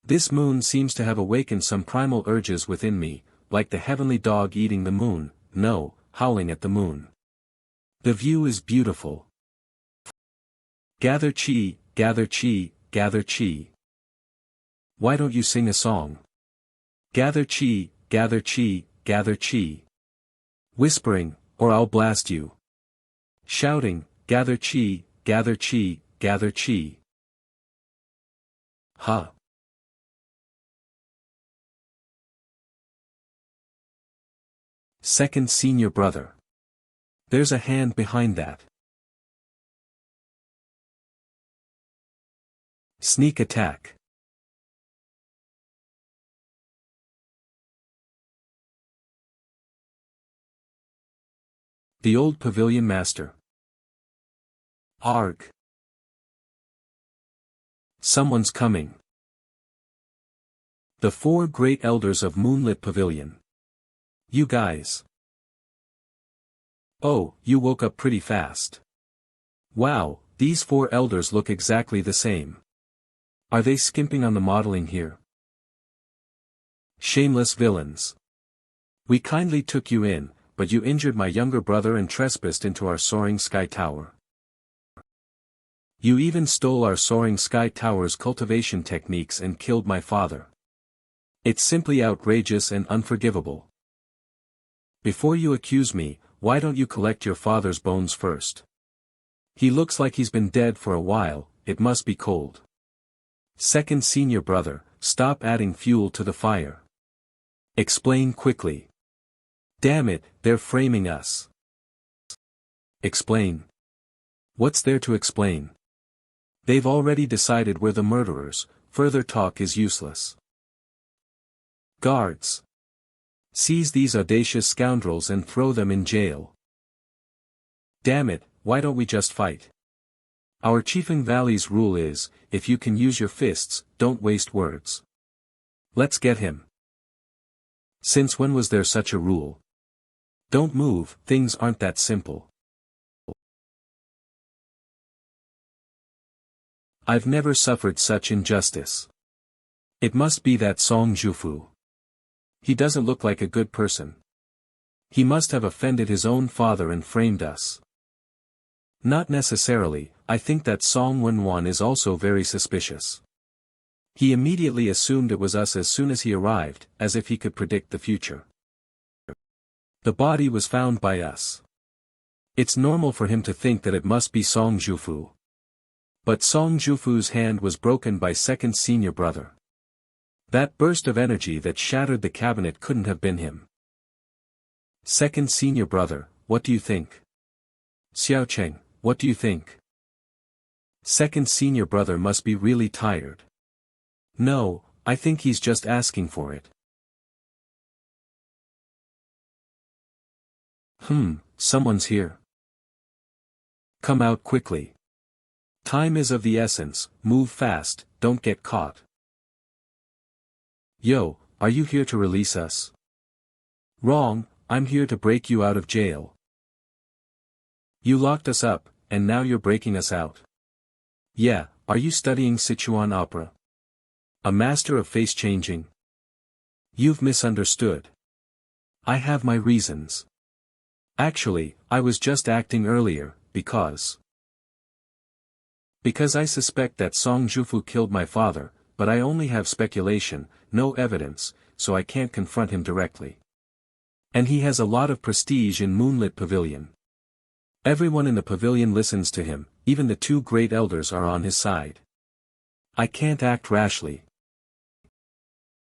This moon seems to have awakened some primal urges within me, like the heavenly dog eating the moon, no, howling at the moon. The view is beautiful. Gather chi, gather chi, gather chi. Why don't you sing a song? Gather chi, gather chi, gather chi. Whispering, or I'll blast you. Shouting, gather chi, gather chi, gather chi. Huh. Second senior brother. There's a hand behind that. Sneak attack. The old Pavilion master. Arg. Someone's coming. The four great elders of Moonlit Pavilion. You guys. Oh, you woke up pretty fast. Wow, these four elders look exactly the same. Are they skimping on the modeling here? Shameless villains. We kindly took you in, but you injured my younger brother and trespassed into our Soaring Sky Tower. You even stole our Soaring Sky Tower's cultivation techniques and killed my father. It's simply outrageous and unforgivable. Before you accuse me, why don't you collect your father's bones first? He looks like he's been dead for a while, it must be cold. Second senior brother, stop adding fuel to the fire. Explain quickly. Damn it, they're framing us. Explain. What's there to explain? They've already decided we're the murderers, further talk is useless. Guards. Seize these audacious scoundrels and throw them in jail. Damn it, why don't we just fight? Our Chiefing Valley's rule is, if you can use your fists, don't waste words. Let's get him. Since when was there such a rule? Don't move, things aren't that simple. I've never suffered such injustice. It must be that Song Zhufu. He doesn't look like a good person. He must have offended his own father and framed us. Not necessarily, I think that Song Wenwan is also very suspicious. He immediately assumed it was us as soon as he arrived, as if he could predict the future. The body was found by us. It's normal for him to think that it must be Song Zhufu. But Song Zhufu's hand was broken by second senior brother. That burst of energy that shattered the cabinet couldn't have been him. Second senior brother, what do you think? Xiao Cheng, what do you think? Second senior brother must be really tired. No, I think he's just asking for it. Someone's here. Come out quickly. Time is of the essence, move fast, don't get caught. Yo, are you here to release us? Wrong, I'm here to break you out of jail. You locked us up, and now you're breaking us out. Yeah, are you studying Sichuan opera? A master of face changing? You've misunderstood. I have my reasons. Actually, I was just acting earlier, because I suspect that Song Jufu killed my father, but I only have speculation, no evidence, so I can't confront him directly. And he has a lot of prestige in Moonlit Pavilion. Everyone in the pavilion listens to him, even the two great elders are on his side. I can't act rashly.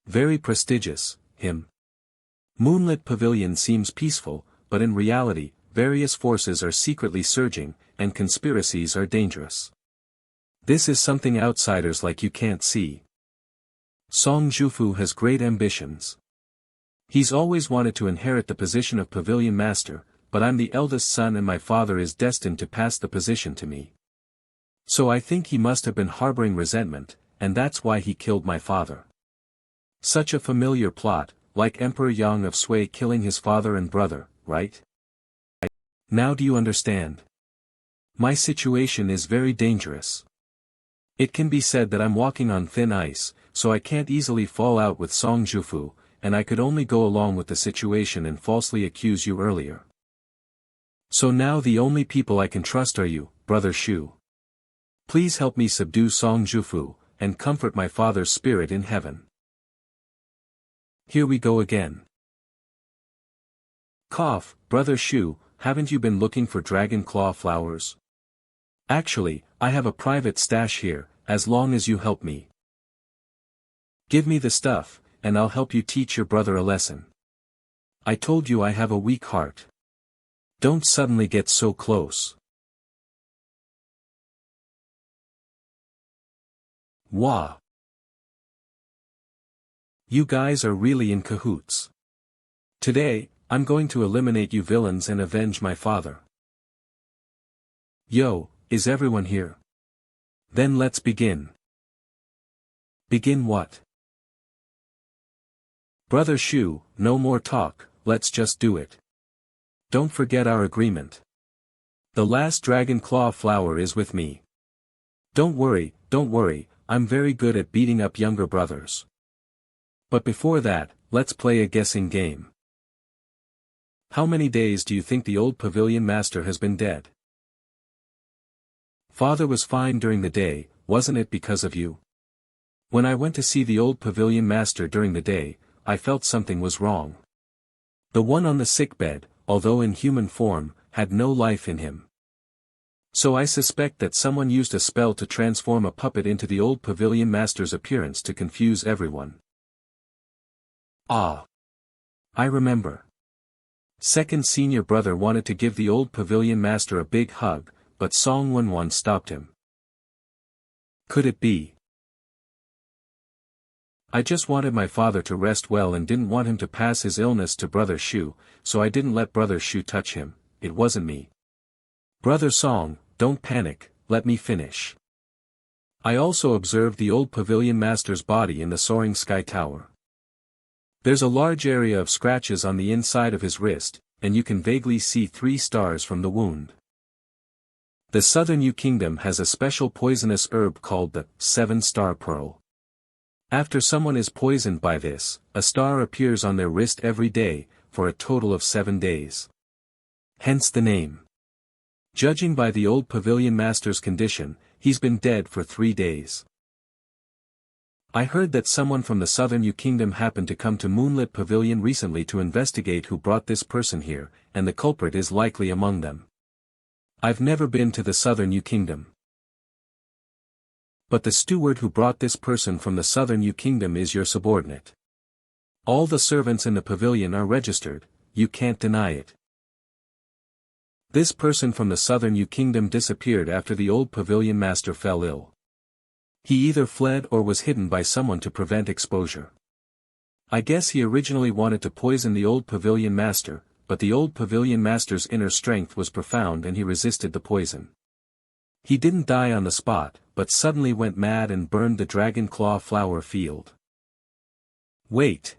Very prestigious, him. Moonlit Pavilion seems peaceful, but in reality, various forces are secretly surging, and conspiracies are dangerous. This is something outsiders like you can't see. Song Jufu has great ambitions. He's always wanted to inherit the position of Pavilion Master, but I'm the eldest son and my father is destined to pass the position to me. So I think he must have been harboring resentment, and that's why he killed my father. Such a familiar plot, like Emperor Yang of Sui killing his father and brother, right? Now do you understand? My situation is very dangerous. It can be said that I'm walking on thin ice, so I can't easily fall out with Song Jufu, and I could only go along with the situation and falsely accuse you earlier. So now the only people I can trust are you, Brother Shu. Please help me subdue Song Jufu, and comfort my father's spirit in heaven. Here we go again. Cough, Brother Shu, haven't you been looking for dragon claw flowers? Actually, I have a private stash here, as long as you help me. Give me the stuff, and I'll help you teach your brother a lesson. I told you I have a weak heart. Don't suddenly get so close. Wah! You guys are really in cahoots. Today, I'm going to eliminate you villains and avenge my father. Yo, is everyone here? Then let's begin. Begin what? Brother Shu, no more talk, let's just do it. Don't forget our agreement. The last dragon claw flower is with me. Don't worry, I'm very good at beating up younger brothers. But before that, let's play a guessing game. How many days do you think the old Pavilion Master has been dead? Father was fine during the day, wasn't it because of you? When I went to see the old Pavilion Master during the day, I felt something was wrong. The one on the sickbed, although in human form, had no life in him. So I suspect that someone used a spell to transform a puppet into the old Pavilion Master's appearance to confuse everyone. Ah! I remember. Second senior brother wanted to give the old Pavilion Master a big hug, but Song Wenwan stopped him. Could it be? I just wanted my father to rest well and didn't want him to pass his illness to Brother Shu, so I didn't let Brother Shu touch him. It wasn't me. Brother Song, don't panic, let me finish. I also observed the old Pavilion Master's body in the soaring sky tower. There's a large area of scratches on the inside of his wrist, and you can vaguely see 3 stars from the wound. The Southern Yu Kingdom has a special poisonous herb called the 7-star pearl. After someone is poisoned by this, a star appears on their wrist every day, for a total of 7 days. Hence the name. Judging by the old Pavilion Master's condition, he's been dead for 3 days. I heard that someone from the Southern Yu Kingdom happened to come to Moonlit Pavilion recently to investigate who brought this person here, and the culprit is likely among them. I've never been to the Southern Yu Kingdom. But the steward who brought this person from the Southern Yu Kingdom is your subordinate. All the servants in the pavilion are registered, you can't deny it. This person from the Southern Yu Kingdom disappeared after the old Pavilion Master fell ill. He either fled or was hidden by someone to prevent exposure. I guess he originally wanted to poison the old Pavilion Master, but the old Pavilion Master's inner strength was profound and he resisted the poison. He didn't die on the spot, but suddenly went mad and burned the dragon claw flower field. Wait.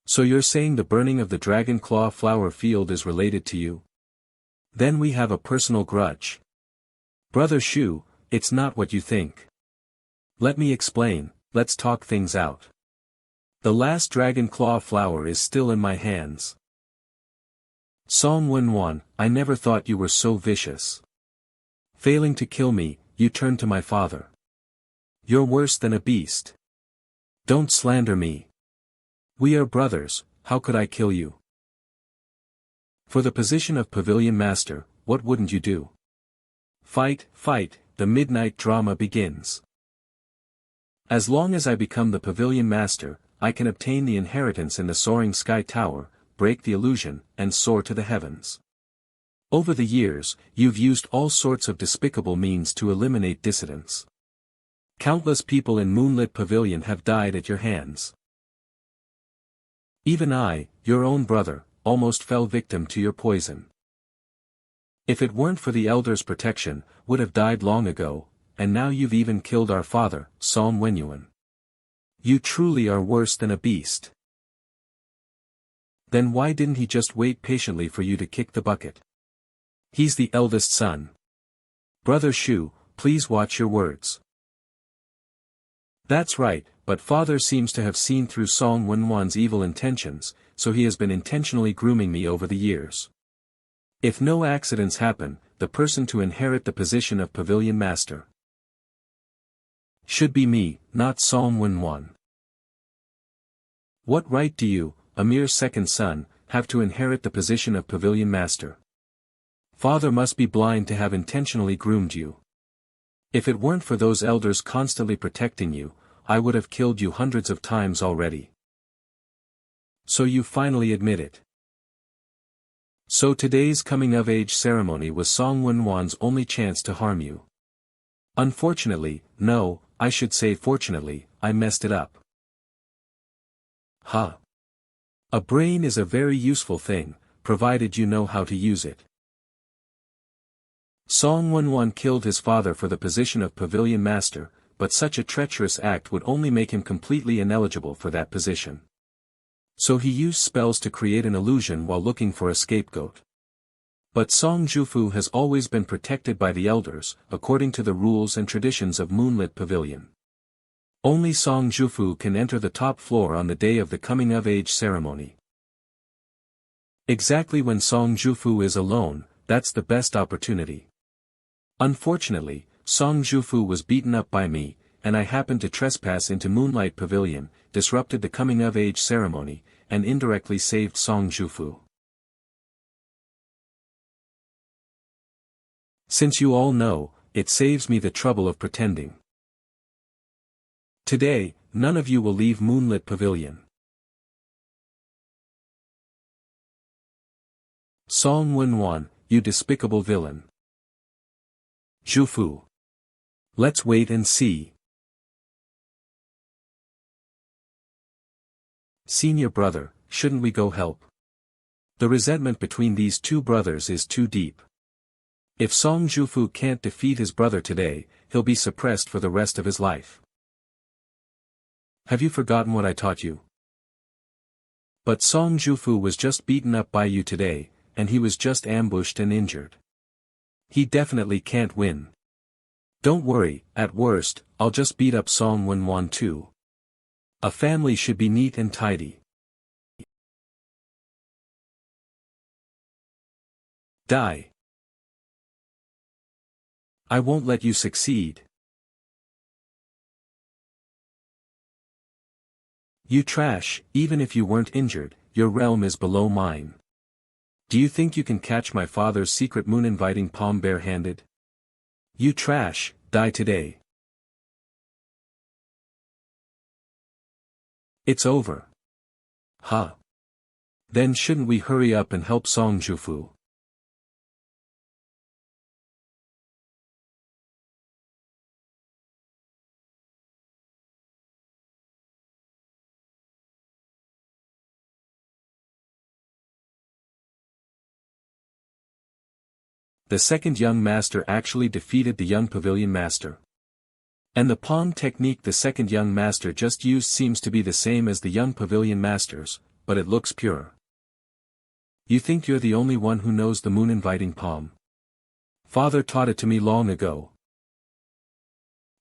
So you're saying the burning of the dragon claw flower field is related to you? Then we have a personal grudge. Brother Shu, it's not what you think. Let me explain, let's talk things out. The last dragon claw flower is still in my hands. Song Wenwan, I never thought you were so vicious. Failing to kill me, you turned to my father. You're worse than a beast. Don't slander me. We are brothers, how could I kill you? For the position of Pavilion Master, what wouldn't you do? Fight, fight, the midnight drama begins. As long as I become the Pavilion Master, I can obtain the inheritance in the soaring sky tower, break the illusion, and soar to the heavens. Over the years, you've used all sorts of despicable means to eliminate dissidents. Countless people in Moonlit Pavilion have died at your hands. Even I, your own brother, almost fell victim to your poison. If it weren't for the Elder's protection, would have died long ago, and now you've even killed our father, Song Wenyuan. You truly are worse than a beast. Then why didn't he just wait patiently for you to kick the bucket? He's the eldest son. Brother Shu, please watch your words. That's right, but father seems to have seen through Song Wenwan's evil intentions, so he has been intentionally grooming me over the years. If no accidents happen, the person to inherit the position of Pavilion Master should be me, not Song Wenwan. What right do you, a mere second son, have to inherit the position of Pavilion Master? Father must be blind to have intentionally groomed you. If it weren't for those elders constantly protecting you, I would have killed you hundreds of times already. So you finally admit it. So today's coming-of-age ceremony was Song Wenwan's only chance to harm you. Unfortunately, no, I should say fortunately, I messed it up. Huh. A brain is a very useful thing, provided you know how to use it. Song Wenwan killed his father for the position of Pavilion Master, but such a treacherous act would only make him completely ineligible for that position. So he used spells to create an illusion while looking for a scapegoat. But Song Jufu has always been protected by the elders, according to the rules and traditions of Moonlit Pavilion. Only Song Jufu can enter the top floor on the day of the coming-of-age ceremony. Exactly when Song Jufu is alone, that's the best opportunity. Unfortunately, Song Jufu was beaten up by me, and I happened to trespass into Moonlight Pavilion, disrupted the coming-of-age ceremony, and indirectly saved Song Jufu. Since you all know, it saves me the trouble of pretending. Today, none of you will leave Moonlit Pavilion. Song Wenwan, you despicable villain. Jufu. Let's wait and see. Senior brother, shouldn't we go help? The resentment between these two brothers is too deep. If Song Jufu can't defeat his brother today, he'll be suppressed for the rest of his life. Have you forgotten what I taught you? But Song Jufu was just beaten up by you today, and he was just ambushed and injured. He definitely can't win. Don't worry, at worst, I'll just beat up Song Wenwan too. A family should be neat and tidy. Die. I won't let you succeed. You trash, even if you weren't injured, your realm is below mine. Do you think you can catch my father's secret moon-inviting palm bare-handed? You trash, die today. It's over. Huh. Then shouldn't we hurry up and help Song Jufu? The second young master actually defeated the young Pavilion Master. And the palm technique the second young master just used seems to be the same as the young Pavilion Master's, but it looks pure. You think you're the only one who knows the moon-inviting palm? Father taught it to me long ago.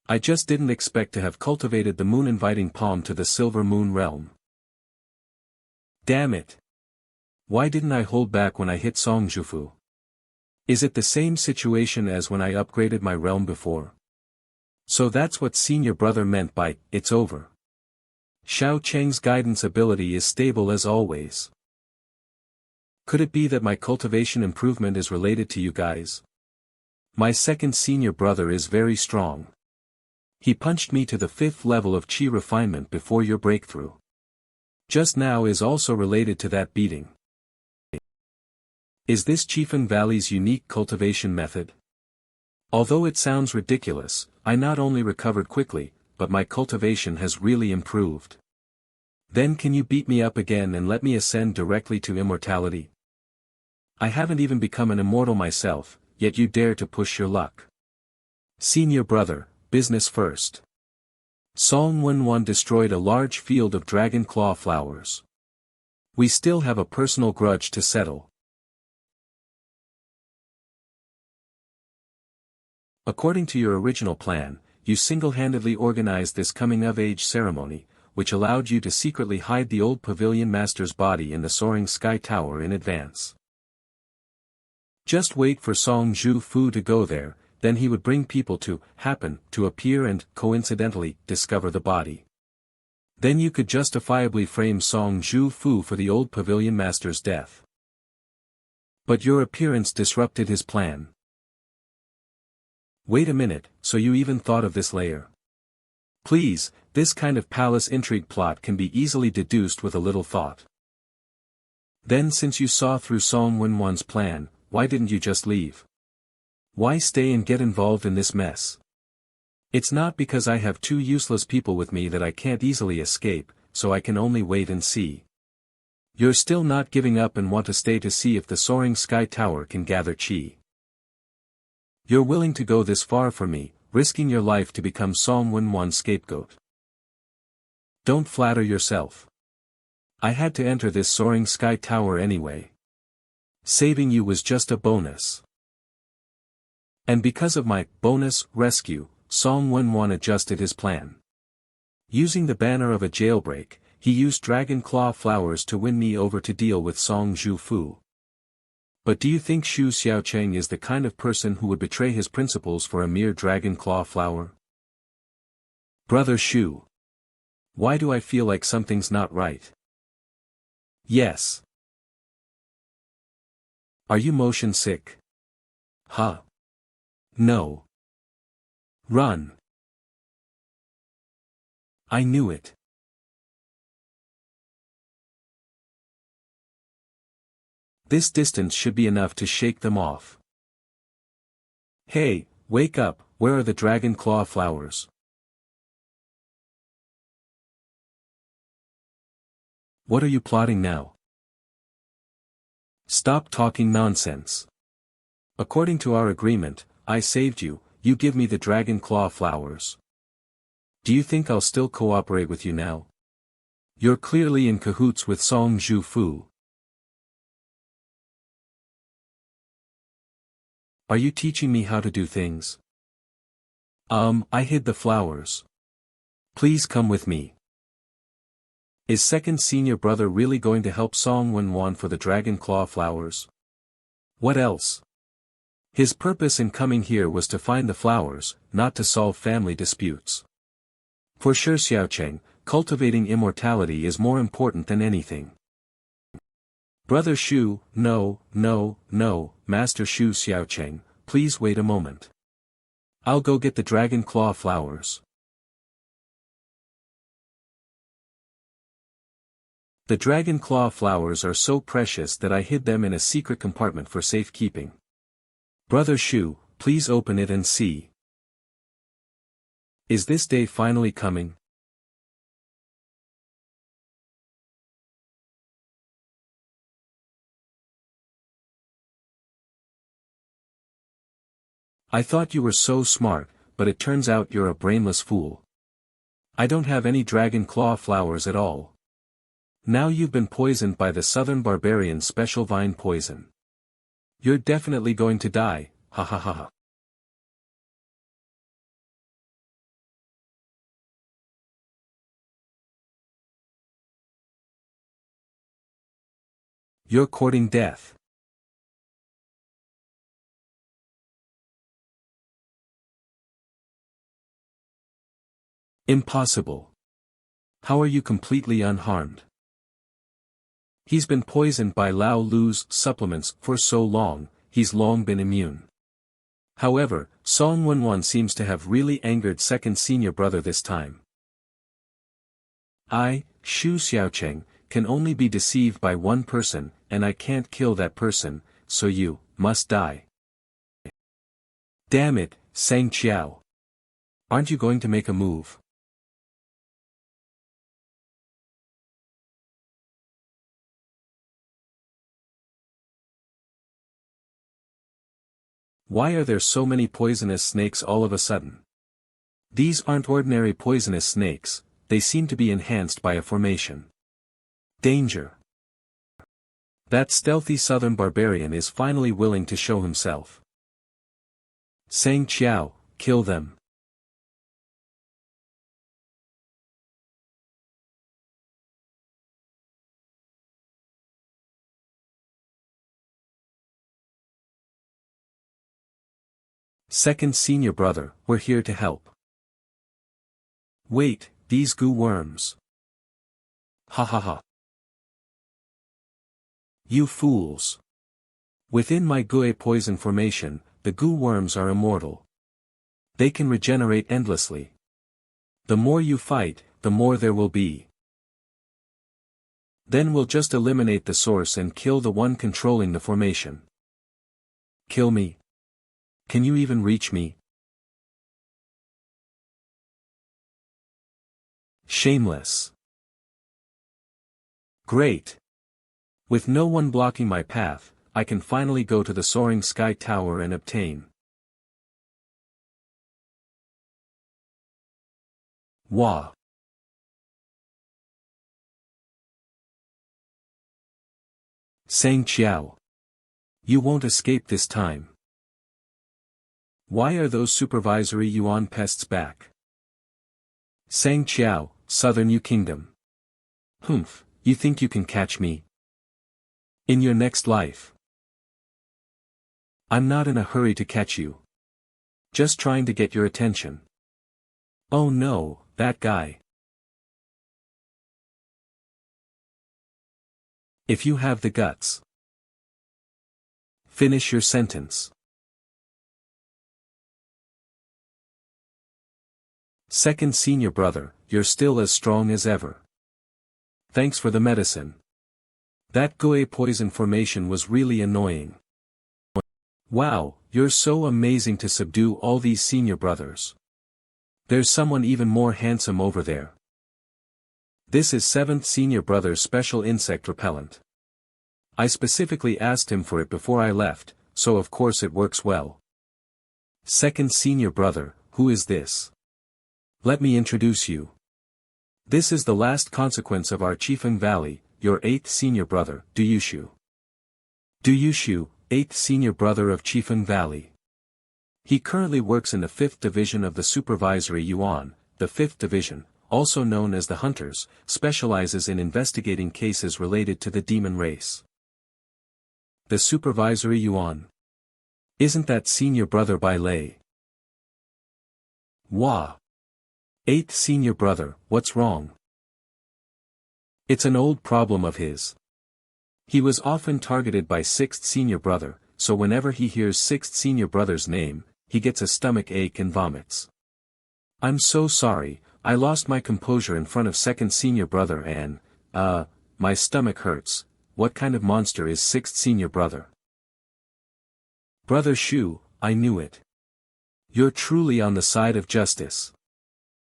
I just didn't expect to have cultivated the moon-inviting palm to the silver moon realm. Damn it. Why didn't I hold back when I hit Songjufu? Is it the same situation as when I upgraded my realm before? So that's what senior brother meant by, it's over. Xiao Cheng's guidance ability is stable as always. Could it be that my cultivation improvement is related to you guys? My second senior brother is very strong. He punched me to the 5th level of chi refinement before your breakthrough. Just now is also related to that beating. Is this Chieftain Valley's unique cultivation method? Although it sounds ridiculous, I not only recovered quickly, but my cultivation has really improved. Then can you beat me up again and let me ascend directly to immortality? I haven't even become an immortal myself, yet you dare to push your luck. Senior brother, business first. Song Wenwan destroyed a large field of dragon claw flowers. We still have a personal grudge to settle. According to your original plan, you single-handedly organized this coming-of-age ceremony, which allowed you to secretly hide the old Pavilion Master's body in the soaring sky tower in advance. Just wait for Song Zhu Fu to go there, then he would bring people to happen to appear and, coincidentally, discover the body. Then you could justifiably frame Song Zhu Fu for the old Pavilion Master's death. But your appearance disrupted his plan. Wait a minute, so you even thought of this layer? Please, this kind of palace intrigue plot can be easily deduced with a little thought. Then since you saw through Song Wenwan's plan, why didn't you just leave? Why stay and get involved in this mess? It's not because I have two useless people with me that I can't easily escape, so I can only wait and see. You're still not giving up and want to stay to see if the soaring sky tower can gather chi. You're willing to go this far for me, risking your life to become Song Wenwan's scapegoat. Don't flatter yourself. I had to enter this soaring sky tower anyway. Saving you was just a bonus. And because of my bonus rescue, Song Wenwan adjusted his plan. Using the banner of a jailbreak, he used dragon claw flowers to win me over to deal with Song Zhu Fu. But do you think Xiao Cheng is the kind of person who would betray his principles for a mere dragon claw flower? Brother Shu. Why do I feel like something's not right? Yes. Are you motion sick? Huh? No. Run. I knew it. This distance should be enough to shake them off. Hey, wake up, where are the dragon claw flowers? What are you plotting now? Stop talking nonsense. According to our agreement, I saved you, you give me the dragon claw flowers. Do you think I'll still cooperate with you now? You're clearly in cahoots with Song Zhu Fu. Are you teaching me how to do things? I hid the flowers. Please come with me. Is second senior brother really going to help Song Wenwan for the dragon claw flowers? What else? His purpose in coming here was to find the flowers, not to solve family disputes. For sure Xiao Cheng, cultivating immortality is more important than anything. Brother Shu, no, Master Shu Xiao Cheng, please wait a moment. I'll go get the dragon claw flowers. The dragon claw flowers are so precious that I hid them in a secret compartment for safekeeping. Brother Shu, please open it and see. Is this day finally coming? I thought you were so smart, but it turns out you're a brainless fool. I don't have any dragon claw flowers at all. Now you've been poisoned by the southern barbarian's special vine poison. You're definitely going to die, ha ha ha ha. You're courting death. Impossible. How are you completely unharmed? He's been poisoned by Lao Lu's supplements for so long, he's long been immune. However, Song Wenwan seems to have really angered second senior brother this time. I, Xiao Cheng, can only be deceived by one person, and I can't kill that person, so you must die. Damn it, Sang Qiao. Aren't you going to make a move? Why are there so many poisonous snakes all of a sudden? These aren't ordinary poisonous snakes, they seem to be enhanced by a formation. Danger. That stealthy southern barbarian is finally willing to show himself. Sang Qiao, kill them. Second senior brother, we're here to help. Wait, these goo worms. Ha ha ha. You fools. Within my gui poison formation, the goo worms are immortal. They can regenerate endlessly. The more you fight, the more there will be. Then we'll just eliminate the source and kill the one controlling the formation. Kill me. Can you even reach me? Shameless. Great. With no one blocking my path, I can finally go to the soaring sky tower and obtain. Wah. Sang Qiao. You won't escape this time. Why are those supervisory Yuan pests back? Sang Qiao, Southern Yu Kingdom. Humph, you think you can catch me? In your next life. I'm not in a hurry to catch you. Just trying to get your attention. Oh no, that guy. If you have the guts. Finish your sentence. Second senior brother, you're still as strong as ever. Thanks for the medicine. That gui poison formation was really annoying. Wow, you're so amazing to subdue all these senior brothers. There's someone even more handsome over there. This is 7th senior brother's special insect repellent. I specifically asked him for it before I left, so of course it works well. Second senior brother, who is this? Let me introduce you. This is the last consequence of our Chifeng Valley, your 8th senior brother, Duyushu. Duyushu, 8th senior brother of Chifeng Valley. He currently works in the 5th division of the Supervisory Yuan. The 5th division, also known as the Hunters, specializes in investigating cases related to the demon race. The Supervisory Yuan. Isn't that senior brother Bai Lei? Wah. 8th senior brother, what's wrong? It's an old problem of his. He was often targeted by 6th senior brother, so whenever he hears 6th senior brother's name, he gets a stomach ache and vomits. I'm so sorry, I lost my composure in front of 2nd senior brother and, my stomach hurts. What kind of monster is 6th senior brother? Brother Shu, I knew it. You're truly on the side of justice.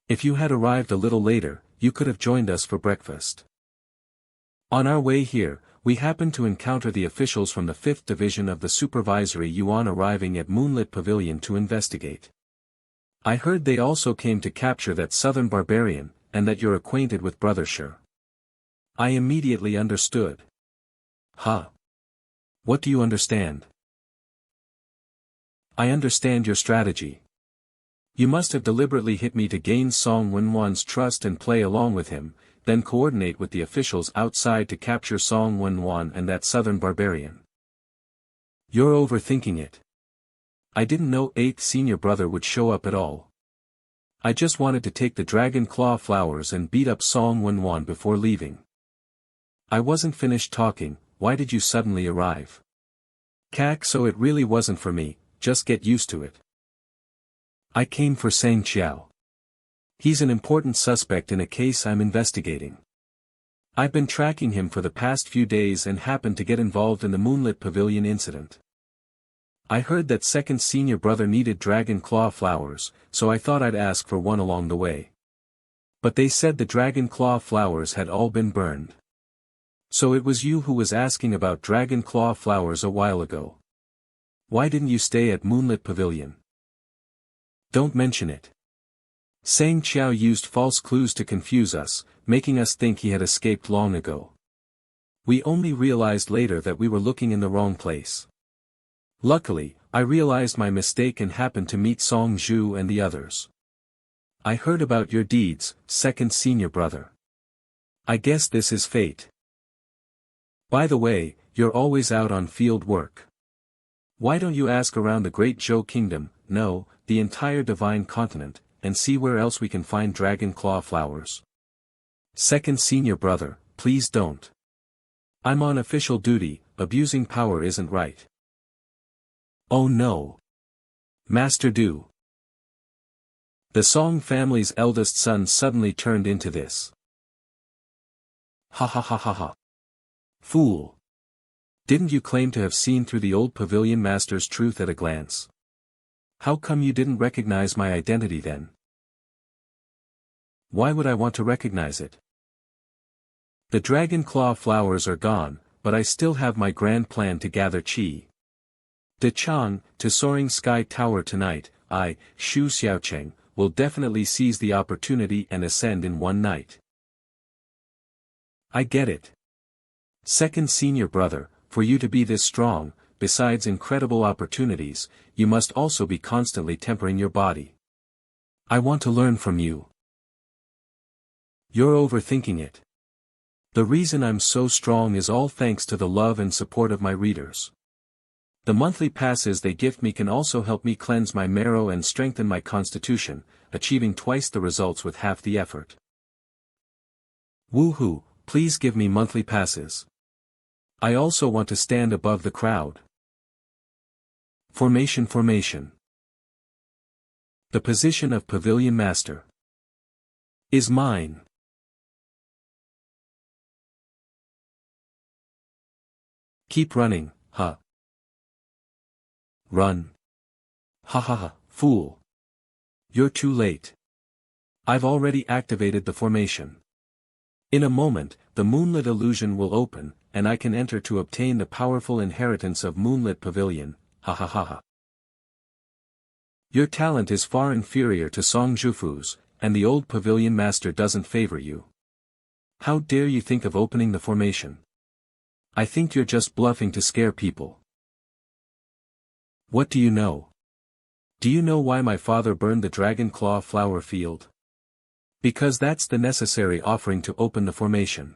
If you had arrived a little later, you could have joined us for breakfast. On our way here, we happened to encounter the officials from the 5th Division of the Supervisory Yuan arriving at Moonlight Pavilion to investigate. I heard they also came to capture that southern barbarian, and that you're acquainted with Brother Shu. I immediately understood. Huh? What do you understand? I understand your strategy. You must have deliberately hit me to gain Song Wenwan's trust and play along with him, then coordinate with the officials outside to capture Song Wenwan and that southern barbarian. You're overthinking it. I didn't know 8th senior brother would show up at all. I just wanted to take the dragon claw flowers and beat up Song Wenwan before leaving. I wasn't finished talking. Why did you suddenly arrive? Kak, so it really wasn't for me, just get used to it. I came for Sang Xiao. He's an important suspect in a case I'm investigating. I've been tracking him for the past few days and happened to get involved in the Moonlit Pavilion incident. I heard that 2nd senior brother needed dragon claw flowers, so I thought I'd ask for one along the way. But they said the dragon claw flowers had all been burned. So it was you who was asking about dragon claw flowers a while ago. Why didn't you stay at Moonlit Pavilion? Don't mention it. Sang Xiao used false clues to confuse us, making us think he had escaped long ago. We only realized later that we were looking in the wrong place. Luckily, I realized my mistake and happened to meet Song Zhu and the others. I heard about your deeds, 2nd senior brother. I guess this is fate. By the way, you're always out on field work. Why don't you ask around the Great Zhou Kingdom, no, the entire divine continent, and see where else we can find dragon claw flowers? 2nd senior brother, please don't. I'm on official duty, abusing power isn't right. Oh no. Master Du. The Song family's eldest son suddenly turned into this. Ha ha ha ha ha. Fool. Didn't you claim to have seen through the old pavilion master's truth at a glance? How come you didn't recognize my identity then? Why would I want to recognize it? The dragon claw flowers are gone, but I still have my grand plan to gather chi. De Chang, to Soaring Sky Tower tonight, Xiao Cheng, will definitely seize the opportunity and ascend in one night. I get it. 2nd senior brother, for you to be this strong, besides incredible opportunities, you must also be constantly tempering your body. I want to learn from you. You're overthinking it. The reason I'm so strong is all thanks to the love and support of my readers. The monthly passes they gift me can also help me cleanse my marrow and strengthen my constitution, achieving twice the results with half the effort. Woohoo, please give me monthly passes. I also want to stand above the crowd. Formation. The position of Pavilion Master is mine. Keep running, huh? Run. Ha ha ha, fool. You're too late. I've already activated the formation. In a moment, the moonlit illusion will open, and I can enter to obtain the powerful inheritance of Moonlit Pavilion, ha ha ha ha. Your talent is far inferior to Song Zhufu's, and the old Pavilion Master doesn't favor you. How dare you think of opening the formation? I think you're just bluffing to scare people. What do you know? Do you know why my father burned the dragon claw flower field? Because that's the necessary offering to open the formation.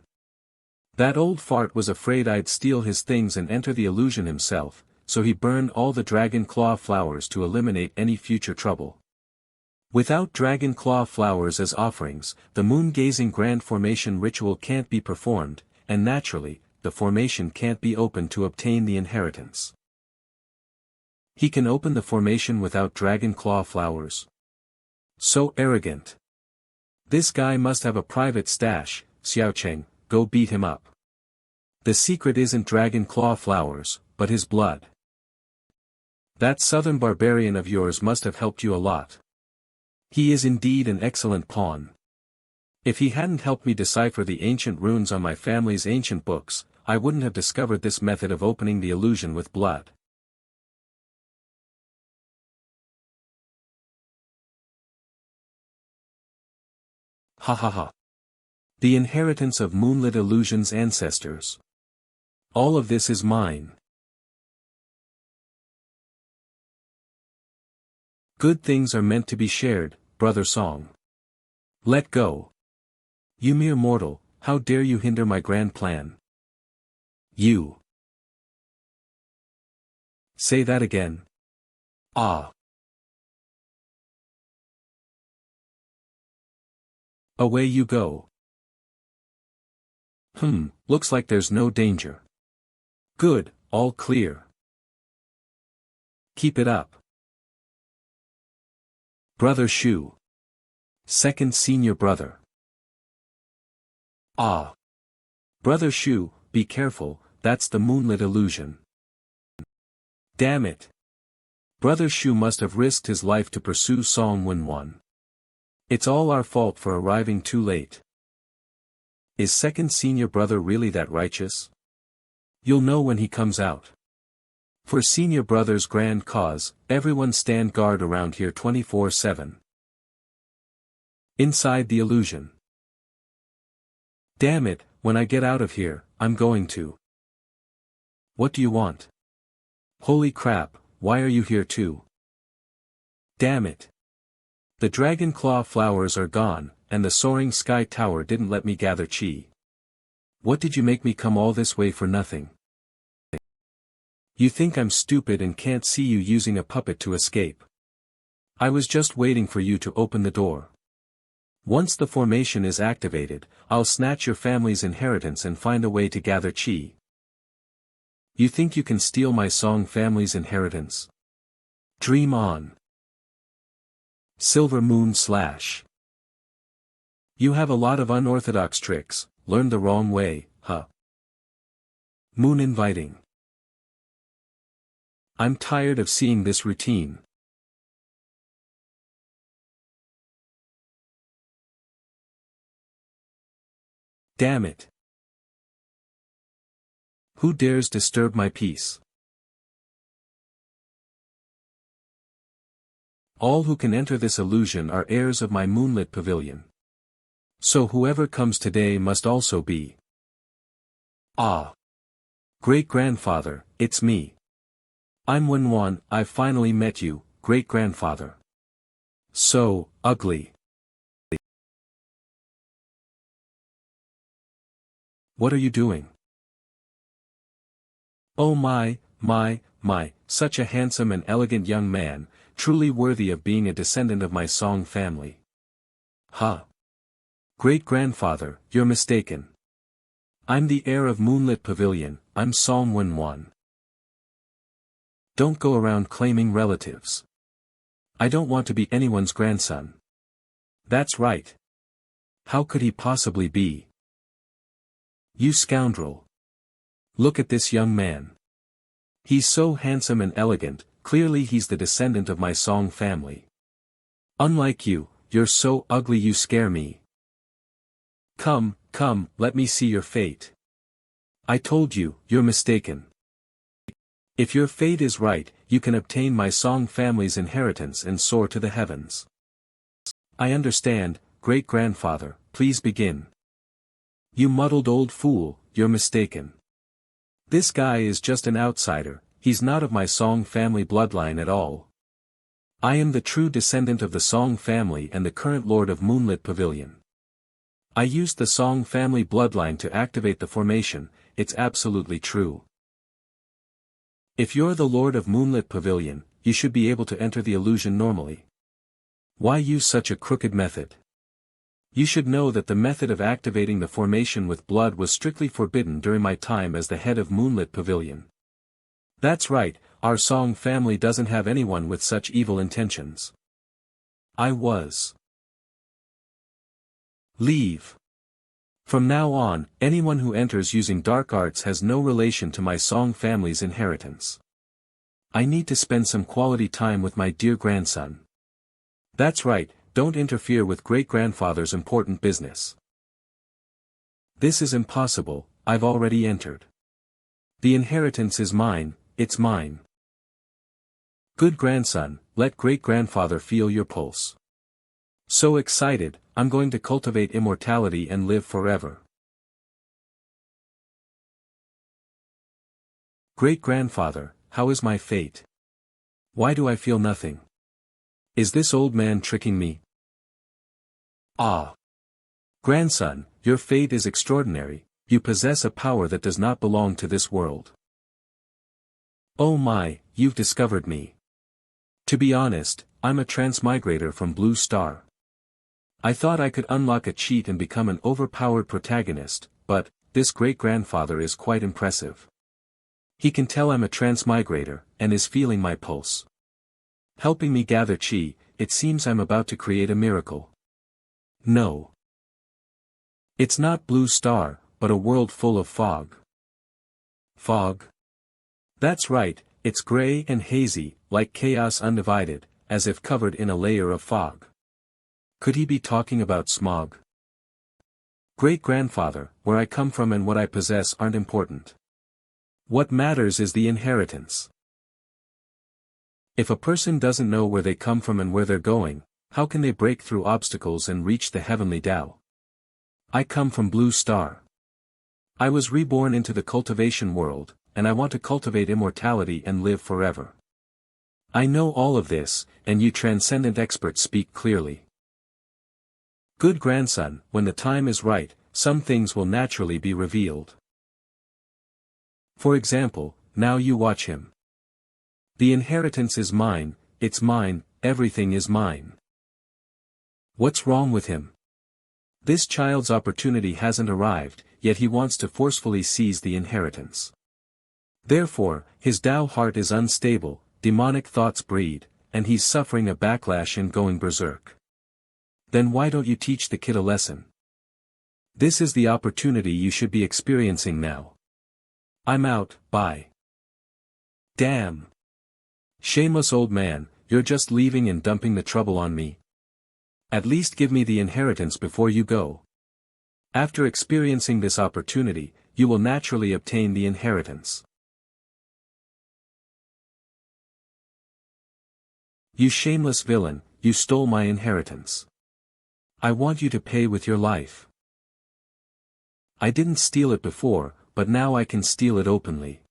That old fart was afraid I'd steal his things and enter the illusion himself, so he burned all the dragon claw flowers to eliminate any future trouble. Without dragon claw flowers as offerings, the moon-gazing grand formation ritual can't be performed, and naturally, the formation can't be opened to obtain the inheritance. He can open the formation without dragon claw flowers. So arrogant. This guy must have a private stash, Xiao Cheng, go beat him up. The secret isn't dragon claw flowers, but his blood. That southern barbarian of yours must have helped you a lot. He is indeed an excellent pawn. If he hadn't helped me decipher the ancient runes on my family's ancient books, I wouldn't have discovered this method of opening the illusion with blood. Ha ha ha. The inheritance of Moonlit Illusion's ancestors. All of this is mine. Good things are meant to be shared, Brother Song. Let go. You mere mortal, how dare you hinder my grand plan? You. Say that again. Ah. Away you go. Looks like there's no danger. Good, all clear. Keep it up. Brother Shu. Second senior brother. Ah. Brother Shu, be careful, that's the moonlit illusion. Damn it. Brother Shu must have risked his life to pursue Song Wen. It's all our fault for arriving too late. Is second senior brother really that righteous? You'll know when he comes out. For senior brother's grand cause, everyone stand guard around here 24/7. Inside the illusion. Damn it, when I get out of here, I'm going to. What do you want? Holy crap, why are you here too? Damn it. The dragon claw flowers are gone, and the soaring sky tower didn't let me gather chi. What did you make me come all this way for nothing? You think I'm stupid and can't see you using a puppet to escape. I was just waiting for you to open the door. Once the formation is activated, I'll snatch your family's inheritance and find a way to gather chi. You think you can steal my Song family's inheritance? Dream on. Silver Moon / You have a lot of unorthodox tricks, learned the wrong way, huh? Moon inviting. I'm tired of seeing this routine. Damn it. Who dares disturb my peace? All who can enter this illusion are heirs of my moonlit pavilion. So whoever comes today must also be. Ah. Great-grandfather, it's me. I'm Wen. I've finally met you, great-grandfather. So, ugly. What are you doing? Oh my, such a handsome and elegant young man, truly worthy of being a descendant of my Song family. Huh. Great-grandfather, you're mistaken. I'm the heir of Moonlit Pavilion, I'm Song Wen. Don't go around claiming relatives. I don't want to be anyone's grandson. That's right. How could he possibly be? You scoundrel. Look at this young man. He's so handsome and elegant, clearly he's the descendant of my Song family. Unlike you, you're so ugly you scare me. Come, let me see your fate. I told you, you're mistaken. If your fate is right, you can obtain my Song family's inheritance and soar to the heavens. I understand, great-grandfather, please begin. You muddled old fool, you're mistaken. This guy is just an outsider, he's not of my Song family bloodline at all. I am the true descendant of the Song family and the current lord of Moonlit Pavilion. I used the Song family bloodline to activate the formation, it's absolutely true. If you're the lord of Moonlit Pavilion, you should be able to enter the illusion normally. Why use such a crooked method? You should know that the method of activating the formation with blood was strictly forbidden during my time as the head of Moonlit Pavilion. That's right, our Song family doesn't have anyone with such evil intentions. I was. Leave. From now on, anyone who enters using dark arts has no relation to my Song family's inheritance. I need to spend some quality time with my dear grandson. That's right, don't interfere with great-grandfather's important business. This is impossible, I've already entered. The inheritance is mine, it's mine. Good grandson, let great-grandfather feel your pulse. So excited, I'm going to cultivate immortality and live forever. Great-grandfather, how is my fate? Why do I feel nothing? Is this old man tricking me? Ah. Grandson, your fate is extraordinary, you possess a power that does not belong to this world. Oh my, you've discovered me. To be honest, I'm a transmigrator from Blue Star. I thought I could unlock a cheat and become an overpowered protagonist, but, this great-grandfather is quite impressive. He can tell I'm a transmigrator, and is feeling my pulse. Helping me gather chi, it seems I'm about to create a miracle. No. It's not Blue Star, but a world full of fog. Fog? That's right, it's gray and hazy, like chaos undivided, as if covered in a layer of fog. Could he be talking about smog? Great-grandfather, where I come from and what I possess aren't important. What matters is the inheritance. If a person doesn't know where they come from and where they're going, how can they break through obstacles and reach the heavenly Tao? I come from Blue Star. I was reborn into the cultivation world, and I want to cultivate immortality and live forever. I know all of this, and you transcendent experts speak clearly. Good grandson, when the time is right, some things will naturally be revealed. For example, now you watch him. The inheritance is mine, it's mine, everything is mine. What's wrong with him? This child's opportunity hasn't arrived, yet he wants to forcefully seize the inheritance. Therefore, his Tao heart is unstable, demonic thoughts breed, and he's suffering a backlash and going berserk. Then why don't you teach the kid a lesson? This is the opportunity you should be experiencing now. I'm out, bye. Damn. Shameless old man, you're just leaving and dumping the trouble on me. At least give me the inheritance before you go. After experiencing this opportunity, you will naturally obtain the inheritance. You shameless villain, you stole my inheritance. I want you to pay with your life. I didn't steal it before, but now I can steal it openly.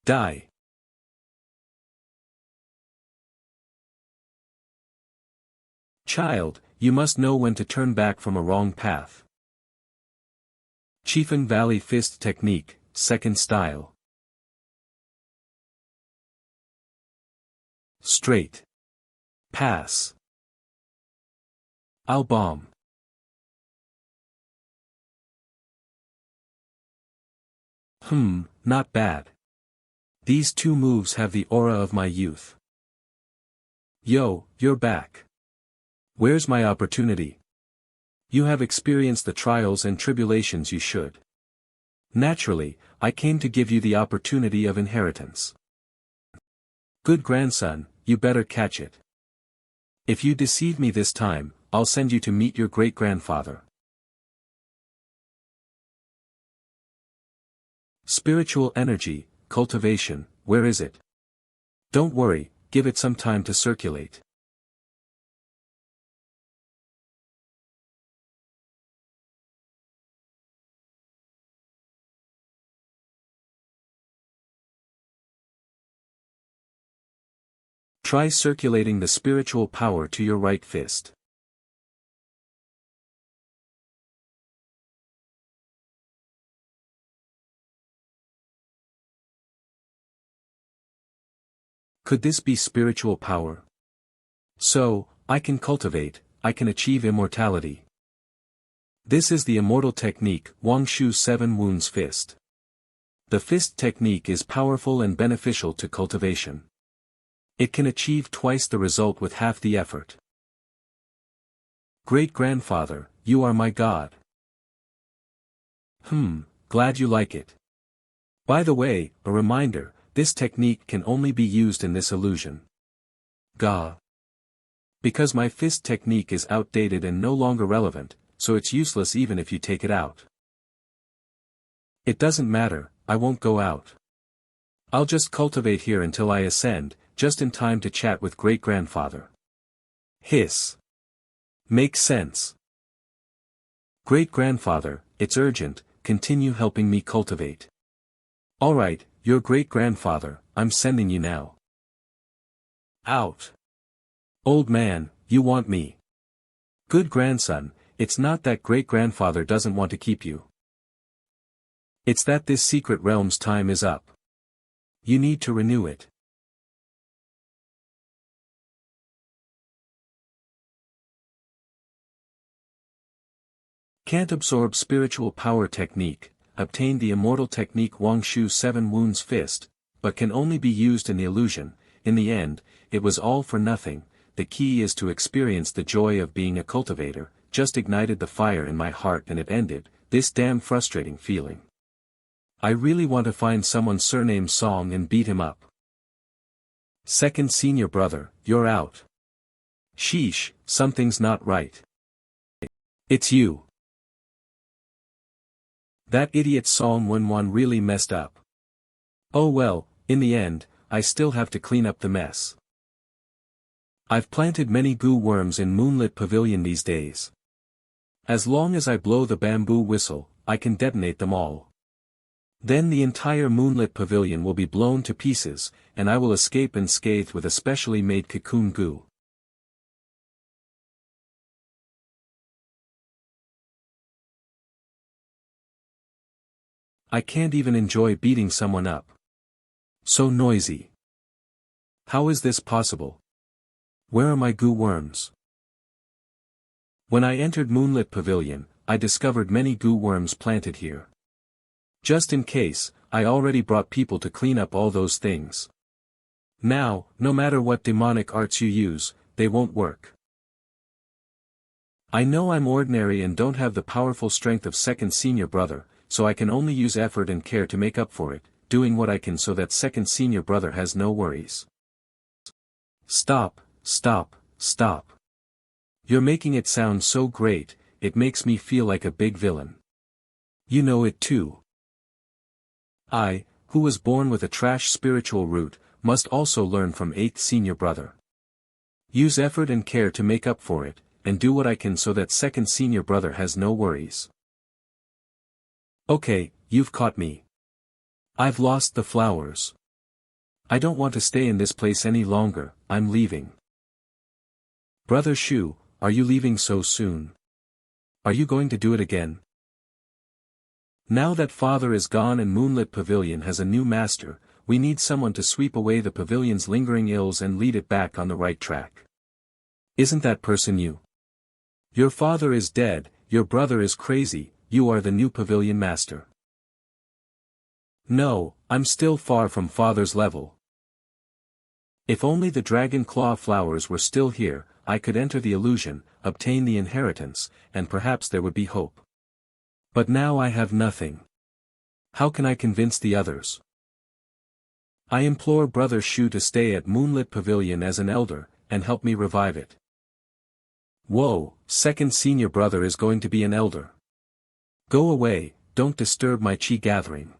Die. Child, you must know when to turn back from a wrong path. Enlightening Valley Fist Technique, Second Style. Straight. Pass. I'll bomb. Not bad. These two moves have the aura of my youth. Yo, you're back. Where's my opportunity? You have experienced the trials and tribulations you should. Naturally, I came to give you the opportunity of inheritance. Good grandson, you better catch it. If you deceive me this time, I'll send you to meet your great-grandfather. Spiritual energy, cultivation, where is it? Don't worry, give it some time to circulate. Try circulating the spiritual power to your right fist. Could this be spiritual power? So, I can cultivate, I can achieve immortality. This is the immortal technique, Wangshu 7 Wounds Fist. The fist technique is powerful and beneficial to cultivation. It can achieve twice the result with half the effort. Great-grandfather, you are my god. Glad you like it. By the way, a reminder, this technique can only be used in this illusion. Ga. Because my fist technique is outdated and no longer relevant, so it's useless even if you take it out. It doesn't matter, I won't go out. I'll just cultivate here until I ascend, just in time to chat with great-grandfather. Hiss. Makes sense. Great-grandfather, it's urgent, continue helping me cultivate. Alright, your great-grandfather, I'm sending you now. Out. Old man, you want me. Good grandson, It's not that great-grandfather doesn't want to keep you. It's that this secret realm's time is up. You need to renew it. Can't absorb spiritual power technique, obtained the immortal technique Wang Shu 7 Wounds Fist, but can only be used in the illusion. In the end, it was all for nothing. The key is to experience the joy of being a cultivator. Just ignited the fire in my heart and it ended, this damn frustrating feeling. I really want to find someone surnamed Song and beat him up. Second senior brother, you're out. Sheesh, something's not right. It's you. That idiot Song Wenwan really messed up. Oh well, in the end, I still have to clean up the mess. I've planted many goo worms in Moonlit Pavilion these days. As long as I blow the bamboo whistle, I can detonate them all. Then the entire Moonlit Pavilion will be blown to pieces, and I will escape unscathed with a specially made cocoon goo. I can't even enjoy beating someone up. So noisy. How is this possible? Where are my goo worms? When I entered Moonlit Pavilion, I discovered many goo worms planted here. Just in case, I already brought people to clean up all those things. Now, no matter what demonic arts you use, they won't work. I know I'm ordinary and don't have the powerful strength of second senior brother, so I can only use effort and care to make up for it, doing what I can so that second senior brother has no worries. Stop, stop, stop. You're making it sound so great, it makes me feel like a big villain. You know it too. I, who was born with a trash spiritual root, must also learn from 8th senior brother. Use effort and care to make up for it, and do what I can so that second senior brother has no worries. Okay, you've caught me. I've lost the flowers. I don't want to stay in this place any longer, I'm leaving. Brother Shu, are you leaving so soon? Are you going to do it again? Now that father is gone and Moonlit Pavilion has a new master, we need someone to sweep away the pavilion's lingering ills and lead it back on the right track. Isn't that person you? Your father is dead, your brother is crazy, you are the new pavilion master. No, I'm still far from father's level. If only the dragon claw flowers were still here, I could enter the illusion, obtain the inheritance, and perhaps there would be hope. But now I have nothing. How can I convince the others? I implore Brother Shu to stay at Moonlit Pavilion as an elder, and help me revive it. Whoa, second senior brother is going to be an elder. Go away, don't disturb my chi gathering.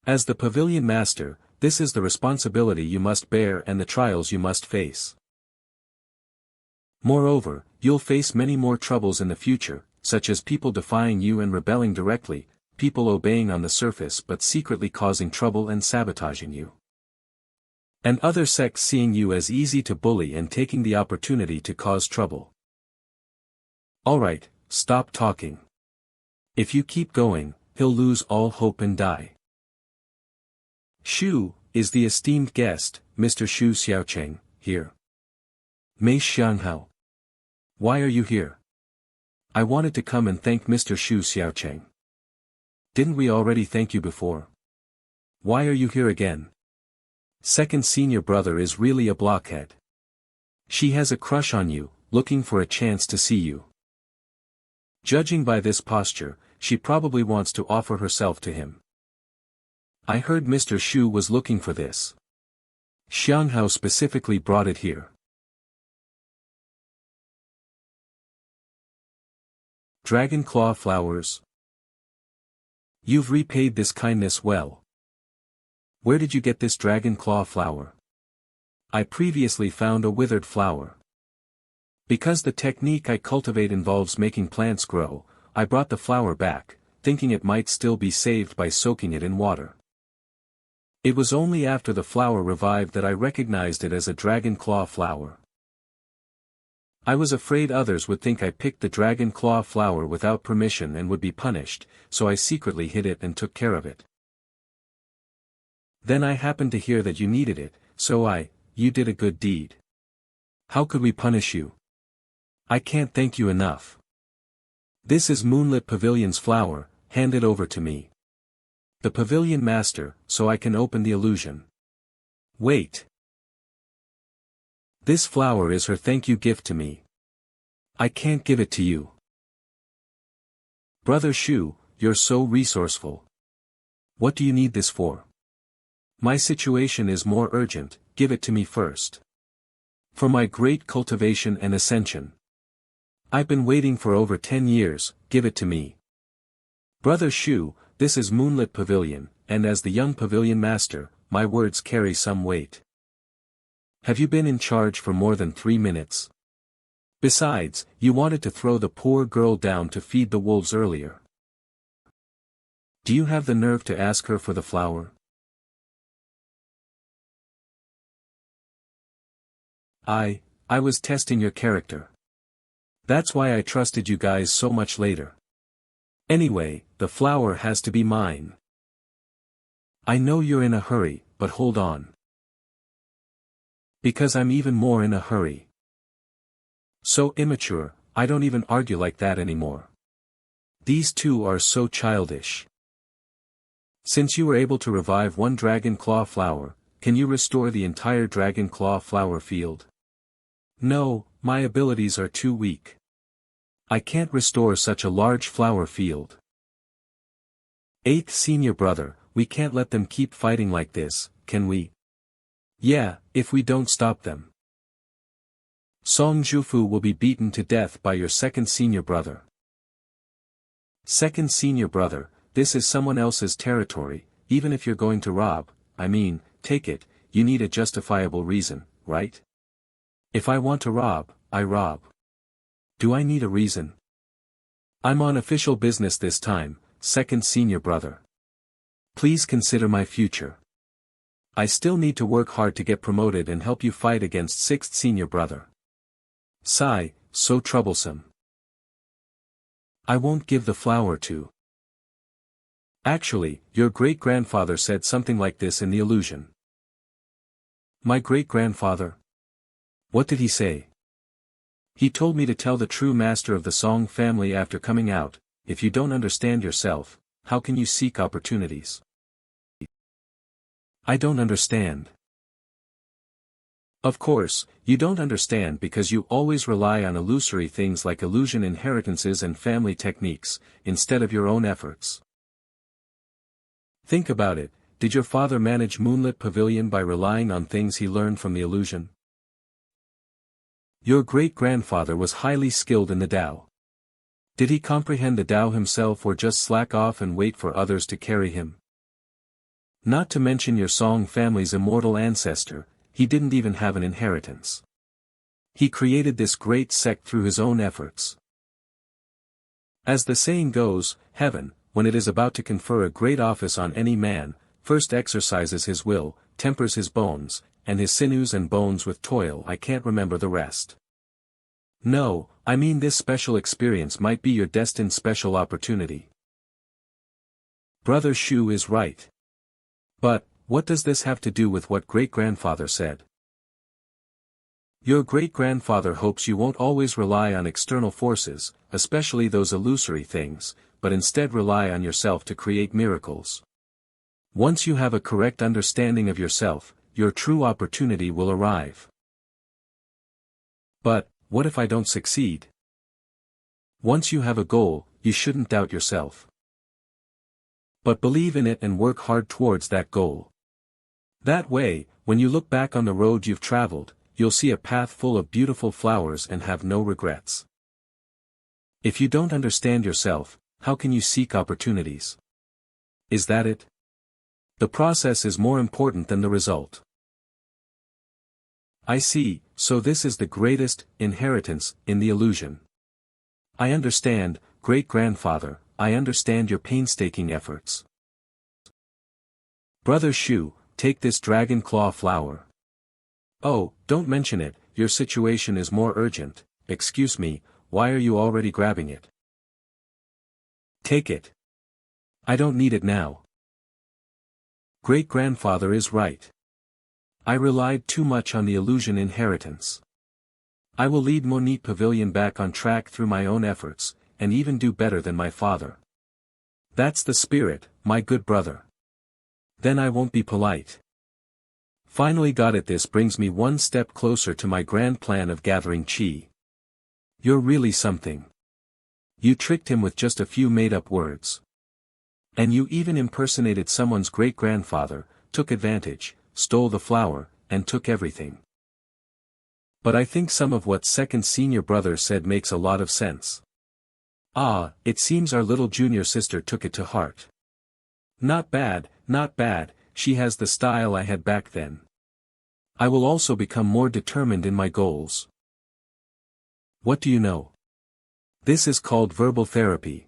As the pavilion master, this is the responsibility you must bear and the trials you must face. Moreover, you'll face many more troubles in the future, such as people defying you and rebelling directly, people obeying on the surface but secretly causing trouble and sabotaging you. And other sects seeing you as easy to bully and taking the opportunity to cause trouble. Alright, stop talking. If you keep going, he'll lose all hope and die. Shu, is the esteemed guest, Mr. Shu Xiao Cheng, here? Mei Xianghao. Why are you here? I wanted to come and thank Mr. Shu Xiao Cheng. Didn't we already thank you before? Why are you here again? Second senior brother is really a blockhead. She has a crush on you, looking for a chance to see you. Judging by this posture, she probably wants to offer herself to him. I heard Mr. Shu was looking for this. Xianghao specifically brought it here. Dragon claw flowers. You've repaid this kindness well. Where did you get this dragon claw flower? I previously found a withered flower. Because the technique I cultivate involves making plants grow, I brought the flower back, thinking it might still be saved by soaking it in water. It was only after the flower revived that I recognized it as a dragon claw flower. I was afraid others would think I picked the dragon claw flower without permission and would be punished, so I secretly hid it and took care of it. Then I happened to hear that you needed it, so you did a good deed. How could we punish you? I can't thank you enough. This is Moonlit Pavilion's flower, hand it over to me. The Pavilion Master, so I can open the illusion. Wait. This flower is her thank you gift to me. I can't give it to you. Brother Shu, you're so resourceful. What do you need this for? My situation is more urgent, give it to me first. For my great cultivation and ascension. I've been waiting for over 10 years, give it to me. Brother Shu, this is Moonlit Pavilion, and as the young Pavilion Master, my words carry some weight. Have you been in charge for more than 3 minutes? Besides, you wanted to throw the poor girl down to feed the wolves earlier. Do you have the nerve to ask her for the flower? I was testing your character. That's why I trusted you guys so much later. Anyway, the flower has to be mine. I know you're in a hurry, but hold on. Because I'm even more in a hurry. So immature, I don't even argue like that anymore. These two are so childish. Since you were able to revive one dragon claw flower, can you restore the entire dragon claw flower field? No, my abilities are too weak. I can't restore such a large flower field. 8th senior brother, we can't let them keep fighting like this, can we? Yeah, if we don't stop them. Song Jufu will be beaten to death by your 2nd senior brother. 2nd senior brother, this is someone else's territory, even if you're going to rob, take it, you need a justifiable reason, right? If I want to rob, I rob. Do I need a reason? I'm on official business this time, 2nd senior brother. Please consider my future. I still need to work hard to get promoted and help you fight against 6th senior brother. Sigh, so troublesome. I won't give the flower to. Actually, your great-grandfather said something like this in the illusion. My great-grandfather? What did he say? He told me to tell the true master of the Song family after coming out, if you don't understand yourself, how can you seek opportunities? I don't understand. Of course, you don't understand because you always rely on illusory things like illusion inheritances and family techniques, instead of your own efforts. Think about it, did your father manage Moonlit Pavilion by relying on things he learned from the illusion? Your great-grandfather was highly skilled in the Tao. Did he comprehend the Tao himself or just slack off and wait for others to carry him? Not to mention your Song family's immortal ancestor, he didn't even have an inheritance. He created this great sect through his own efforts. As the saying goes, heaven, when it is about to confer a great office on any man, first exercises his will, tempers his bones, and his sinews and bones with toil. I can't remember the rest. No, this special experience might be your destined special opportunity. Brother Shu is right. But, what does this have to do with what great-grandfather said? Your great-grandfather hopes you won't always rely on external forces, especially those illusory things, but instead rely on yourself to create miracles. Once you have a correct understanding of yourself, your true opportunity will arrive. But, what if I don't succeed? Once you have a goal, you shouldn't doubt yourself. But believe in it and work hard towards that goal. That way, when you look back on the road you've traveled, you'll see a path full of beautiful flowers and have no regrets. If you don't understand yourself, how can you seek opportunities? Is that it? The process is more important than the result. I see, so this is the greatest inheritance in the illusion. I understand, great-grandfather, I understand your painstaking efforts. Brother Shu, take this dragon claw flower. Oh, don't mention it, your situation is more urgent, excuse me, why are you already grabbing it? Take it. I don't need it now. Great-grandfather is right. I relied too much on the illusion inheritance. I will lead Moonlight Pavilion back on track through my own efforts, and even do better than my father. That's the spirit, my good brother. Then I won't be polite. Finally got it. This brings me one step closer to my grand plan of gathering chi. You're really something. You tricked him with just a few made-up words. And you even impersonated someone's great-grandfather, took advantage, stole the flower, and took everything. But I think some of what second senior brother said makes a lot of sense. Ah, it seems our little junior sister took it to heart. Not bad, she has the style I had back then. I will also become more determined in my goals. What do you know? This is called verbal therapy.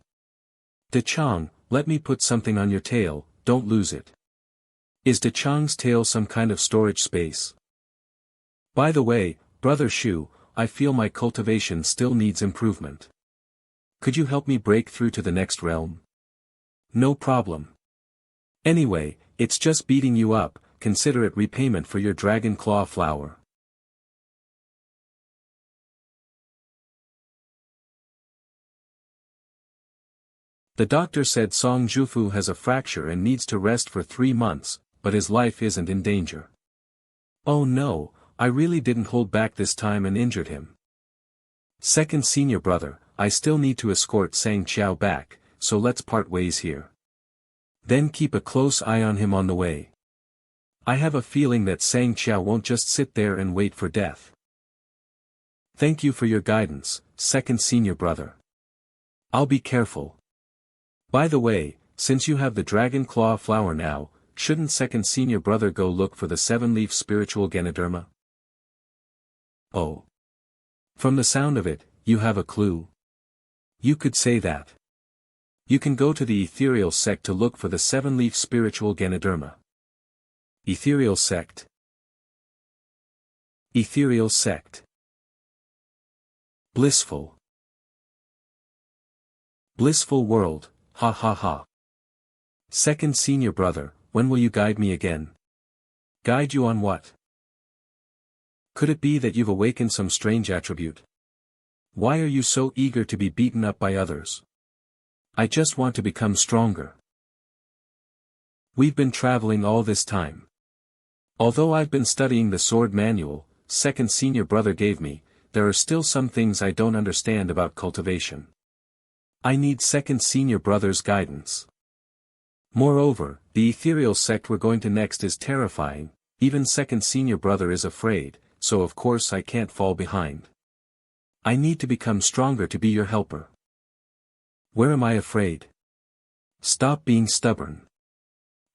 De Chang, let me put something on your tail, don't lose it. Is De Chang's tail some kind of storage space? By the way, Brother Shu, I feel my cultivation still needs improvement. Could you help me break through to the next realm? No problem. Anyway, it's just beating you up, consider it repayment for your dragon claw flower. The doctor said Song Jufu has a fracture and needs to rest for 3 months, but his life isn't in danger. Oh no, I really didn't hold back this time and injured him. Second senior brother, I still need to escort Sang Xiao back, so let's part ways here. Then keep a close eye on him on the way. I have a feeling that Sang Xiao won't just sit there and wait for death. Thank you for your guidance, second senior brother. I'll be careful. By the way, since you have the dragon claw flower now, shouldn't second senior brother go look for the 7-leaf spiritual Ganoderma? Oh. From the sound of it, you have a clue. You could say that. You can go to the Ethereal Sect to look for the 7-leaf spiritual Ganoderma. Ethereal Sect. Ethereal Sect. Blissful. Blissful world, ha ha ha. Second senior brother, when will you guide me again? Guide you on what? Could it be that you've awakened some strange attribute? Why are you so eager to be beaten up by others? I just want to become stronger. We've been traveling all this time. Although I've been studying the sword manual, second senior brother gave me, there are still some things I don't understand about cultivation. I need second senior brother's guidance. Moreover, the Ethereal Sect we're going to next is terrifying, even second senior brother is afraid, so of course I can't fall behind. I need to become stronger to be your helper. Where am I afraid? Stop being stubborn.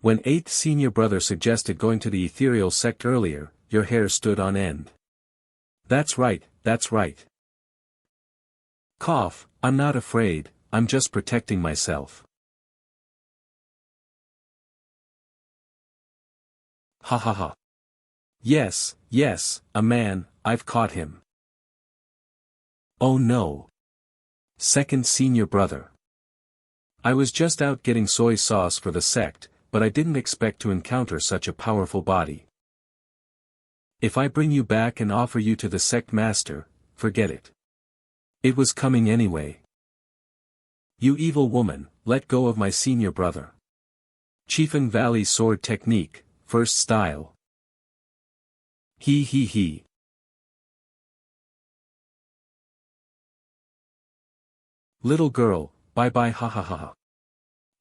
When 8th senior brother suggested going to the Ethereal Sect earlier, your hair stood on end. That's right, that's right. Cough, I'm not afraid, I'm just protecting myself. Ha ha ha. Yes, a man, I've caught him. Oh no. Second senior brother. I was just out getting soy sauce for the sect, but I didn't expect to encounter such a powerful body. If I bring you back and offer you to the sect master, forget it. It was coming anyway. You evil woman, let go of my senior brother. Chieftain Valley sword technique, first style. He. Little girl, bye ha ha ha.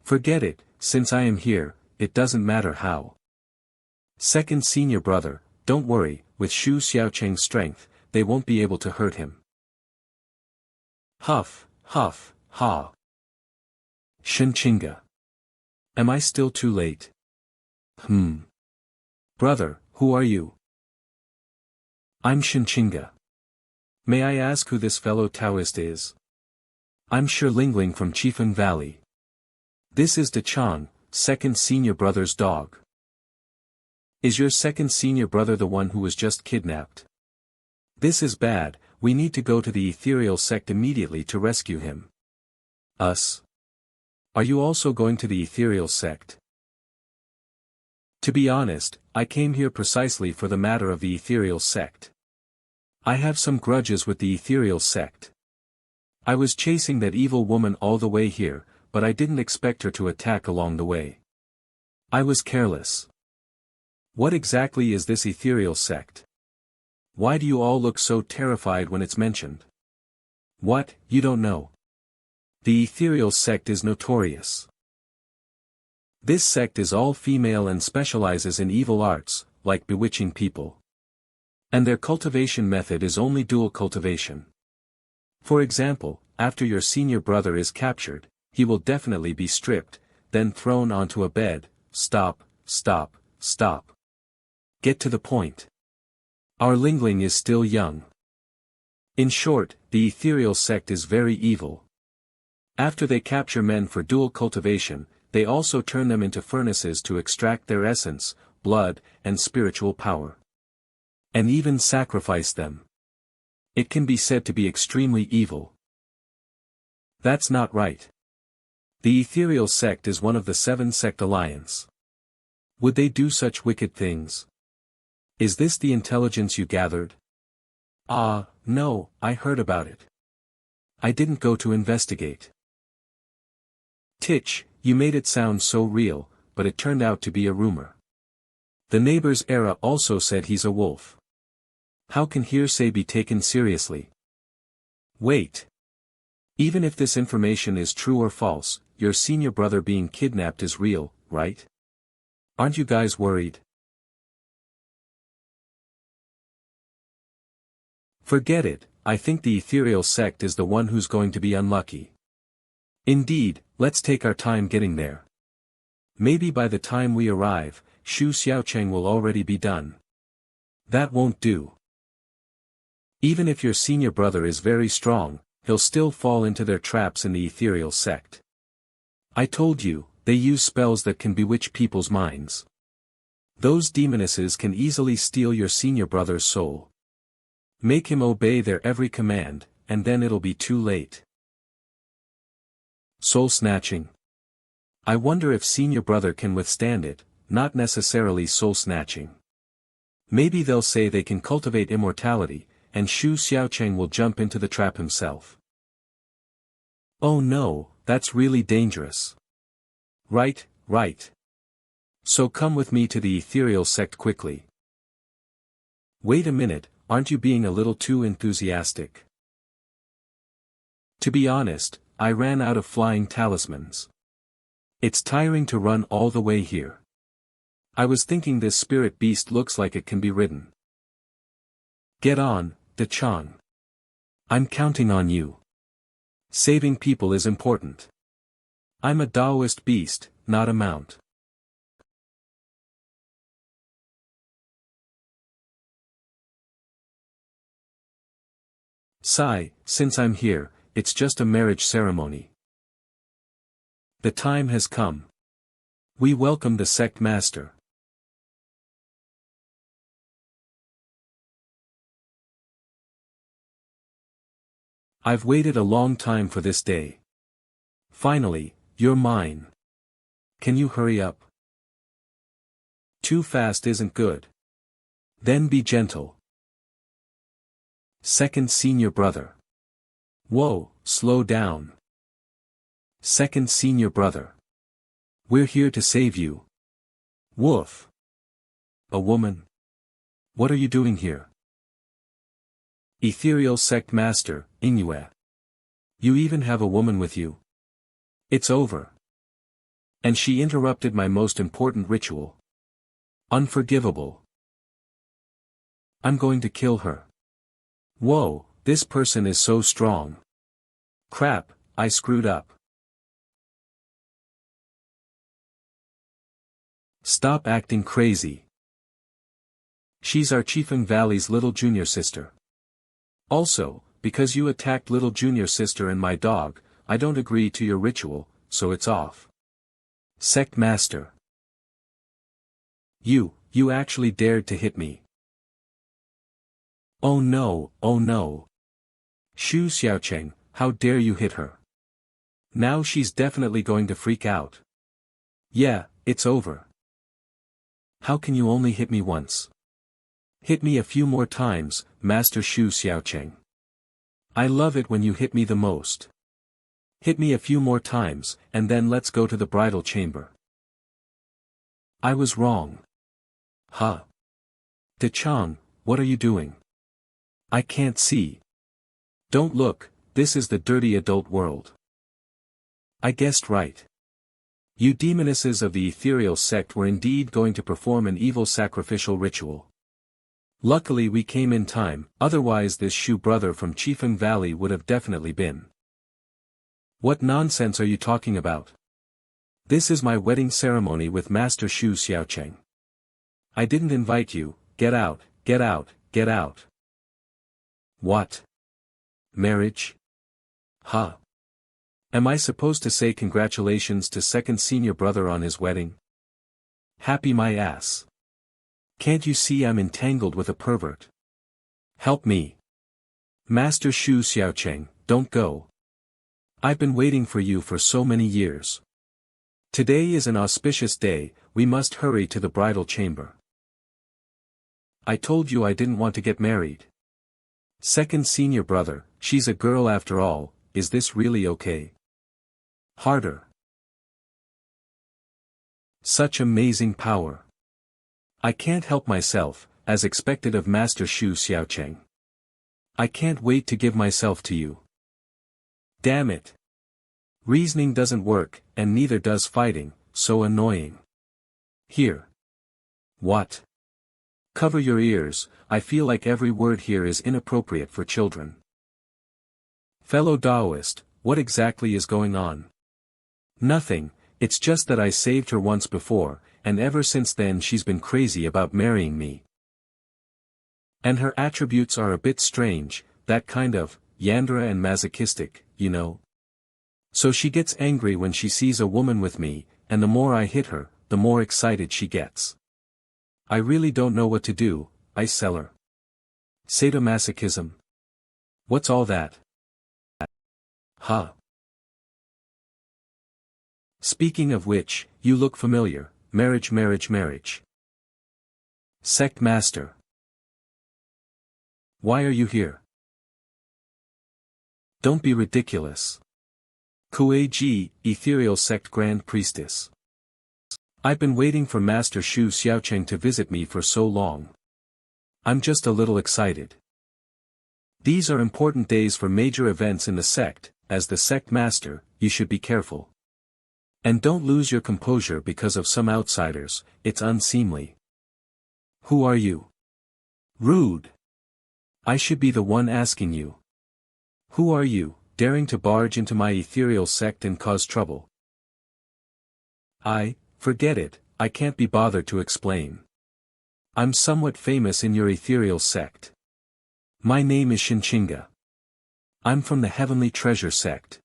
Forget it, since I am here, it doesn't matter how. Second senior brother, don't worry, with Xiao Cheng's strength, they won't be able to hurt him. Huff, ha. Shinchinga. Am I still too late? Brother, who are you? I'm Shinchinga. May I ask who this fellow Taoist is? I'm sure Lingling from Chieftain Valley. This is De Chang, second senior brother's dog. Is your second senior brother the one who was just kidnapped? This is bad, We need to go to the Ethereal Sect immediately to rescue him. Us? Are you also going to the Ethereal Sect? To be honest, I came here precisely for the matter of the Ethereal Sect. I have some grudges with the Ethereal Sect. I was chasing that evil woman all the way here, but I didn't expect her to attack along the way. I was careless. What exactly is this Ethereal Sect? Why do you all look so terrified when it's mentioned? What, you don't know? The Ethereal Sect is notorious. This sect is all female and specializes in evil arts, like bewitching people. And their cultivation method is only dual cultivation. For example, after your senior brother is captured, he will definitely be stripped, then thrown onto a bed. Stop, stop, stop. Get to the point. Our Lingling is still young. In short, the Ethereal Sect is very evil. After they capture men for dual cultivation, they also turn them into furnaces to extract their essence, blood, and spiritual power. And even sacrifice them. It can be said to be extremely evil. That's not right. The Ethereal Sect is one of the 7 sect alliance. Would they do such wicked things? Is this the intelligence you gathered? Ah, no, I heard about it. I didn't go to investigate. Titch, you made it sound so real, but it turned out to be a rumor. The neighbor's Era also said he's a wolf. How can hearsay be taken seriously? Wait. Even if this information is true or false, your senior brother being kidnapped is real, right? Aren't you guys worried? Forget it, I think the Ethereal Sect is the one who's going to be unlucky. Indeed, let's take our time getting there. Maybe by the time we arrive, Xiao Cheng will already be done. That won't do. Even if your senior brother is very strong, he'll still fall into their traps in the Ethereal Sect. I told you, they use spells that can bewitch people's minds. Those demonesses can easily steal your senior brother's soul. Make him obey their every command, and then it'll be too late. Soul snatching. I wonder if senior brother can withstand it, not necessarily soul snatching. Maybe they'll say they can cultivate immortality, and Xiao Cheng will jump into the trap himself. Oh no, that's really dangerous. Right, right. So come with me to the Ethereal Sect quickly. Wait a minute, aren't you being a little too enthusiastic? To be honest, I ran out of flying talismans. It's tiring to run all the way here. I was thinking this spirit beast looks like it can be ridden. Get on, De Chang. I'm counting on you. Saving people is important. I'm a Taoist beast, not a mount. Sigh, since I'm here, it's just a marriage ceremony. The time has come. We welcome the sect master. I've waited a long time for this day. Finally, you're mine. Can you hurry up? Too fast isn't good. Then be gentle. Second senior brother. Whoa, slow down. Second senior brother. We're here to save you. Woof. A woman? What are you doing here? Ethereal Sect Master, Ingyue. You even have a woman with you. It's over. And she interrupted my most important ritual. Unforgivable. I'm going to kill her. Whoa, this person is so strong. Crap, I screwed up. Stop acting crazy. She's our Chiefeng Valley's little junior sister. Also, because you attacked little junior sister and my dog, I don't agree to your ritual, so it's off. Sect Master. You actually dared to hit me. Oh no, oh no. Xiao Cheng, how dare you hit her? Now she's definitely going to freak out. Yeah, it's over. How can you only hit me once? Hit me a few more times, Master Xiao Cheng. I love it when you hit me the most. Hit me a few more times, and then let's go to the bridal chamber. I was wrong. Huh? De Chang, what are you doing? I can't see. Don't look, this is the dirty adult world. I guessed right. You demonesses of the Ethereal Sect were indeed going to perform an evil sacrificial ritual. Luckily we came in time, otherwise this Shu brother from Chifeng Valley would have definitely been. What nonsense are you talking about? This is my wedding ceremony with Master Xiao Cheng. I didn't invite you, get out, get out, get out. What? Marriage? Huh? Am I supposed to say congratulations to second senior brother on his wedding? Happy my ass. Can't you see I'm entangled with a pervert? Help me. Master Xiao Cheng, don't go. I've been waiting for you for so many years. Today is an auspicious day, we must hurry to the bridal chamber. I told you I didn't want to get married. Second senior brother, she's a girl after all, is this really okay? Harder. Such amazing power. I can't help myself, as expected of Master Xiao Cheng. I can't wait to give myself to you. Damn it. Reasoning doesn't work, and neither does fighting, so annoying. Here. What? Cover your ears, I feel like every word here is inappropriate for children. Fellow Taoist, what exactly is going on? Nothing, it's just that I saved her once before, and ever since then she's been crazy about marrying me. And her attributes are a bit strange, that kind of, yandere and masochistic, you know. So she gets angry when she sees a woman with me, and the more I hit her, the more excited she gets. I really don't know what to do, I sell her. Sadomasochism? What's all that? Huh? Speaking of which, you look familiar, marriage. Sect Master. Why are you here? Don't be ridiculous. Kuei-ji, Ethereal Sect Grand Priestess. I've been waiting for Master Xiao Cheng to visit me for so long. I'm just a little excited. These are important days for major events in the sect, as the sect master, you should be careful. And don't lose your composure because of some outsiders, it's unseemly. Who are you? Rude. I should be the one asking you. Who are you, daring to barge into my ethereal sect and cause trouble? Forget it, I can't be bothered to explain. I'm somewhat famous in your ethereal sect. My name is Shinchinga. I'm from the Heavenly Treasure Sect.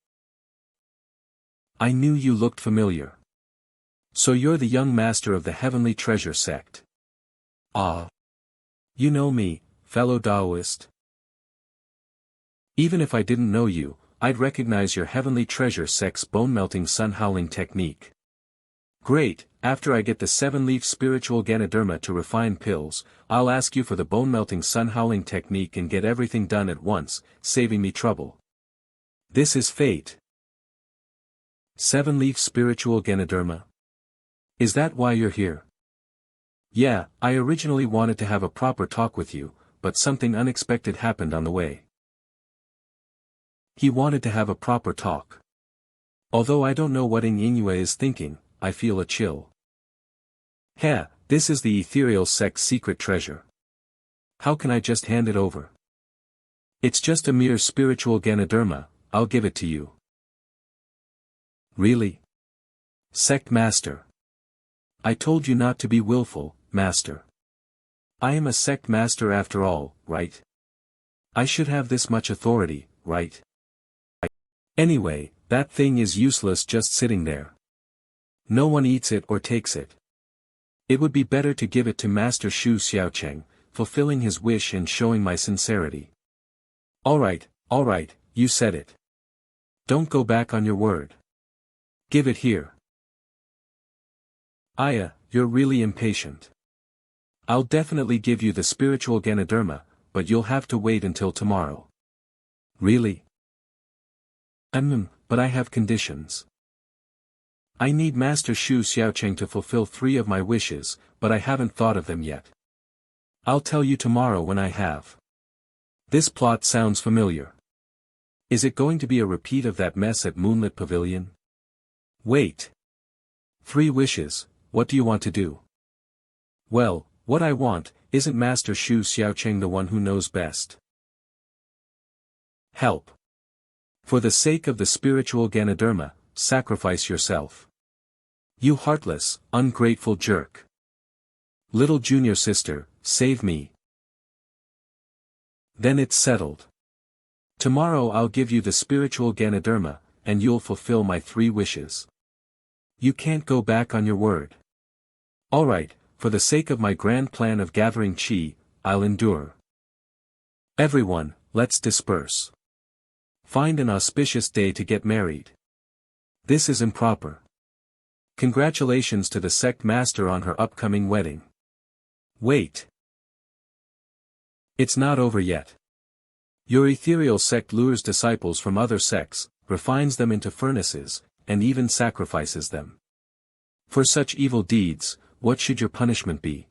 I knew you looked familiar. So you're the young master of the Heavenly Treasure Sect. Ah. You know me, fellow Taoist. Even if I didn't know you, I'd recognize your Heavenly Treasure Sect's bone-melting sun-howling technique. Great, after I get the 7-leaf spiritual Ganoderma to refine pills, I'll ask you for the bone-melting sun-howling technique and get everything done at once, saving me trouble. This is fate. 7-leaf spiritual Ganoderma? Is that why you're here? Yeah, I originally wanted to have a proper talk with you, but something unexpected happened on the way. He wanted to have a proper talk. Although I don't know what Ing is thinking, I feel a chill. Heh, this is the Ethereal Sect's secret treasure. How can I just hand it over? It's just a mere spiritual Ganoderma, I'll give it to you. Really? Sect Master. I told you not to be willful, Master. I am a sect master after all, right? I should have this much authority, right? Anyway, that thing is useless just sitting there. No one eats it or takes it. It would be better to give it to Master Xiao Cheng, fulfilling his wish and showing my sincerity. Alright, Alright, you said it. Don't go back on your word. Give it here. Aya, you're really impatient. I'll definitely give you the spiritual Ganoderma, but you'll have to wait until tomorrow. Really? But I have conditions. I need Master Shu Xiao Cheng to fulfill 3 of my wishes, but I haven't thought of them yet. I'll tell you tomorrow when I have. This plot sounds familiar. Is it going to be a repeat of that mess at Moonlit Pavilion? Wait. 3 wishes, what do you want to do? Well, what I want, isn't Master Shu Xiao Cheng the one who knows best? Help. For the sake of the spiritual Ganoderma, sacrifice yourself. You heartless, ungrateful jerk. Little junior sister, save me. Then it's settled. Tomorrow I'll give you the spiritual Ganoderma, and you'll fulfill my 3 wishes. You can't go back on your word. Alright, for the sake of my grand plan of gathering chi, I'll endure. Everyone, let's disperse. Find an auspicious day to get married. This is improper. Congratulations to the sect master on her upcoming wedding. Wait. It's not over yet. Your ethereal sect lures disciples from other sects, refines them into furnaces, and even sacrifices them. For such evil deeds, what should your punishment be?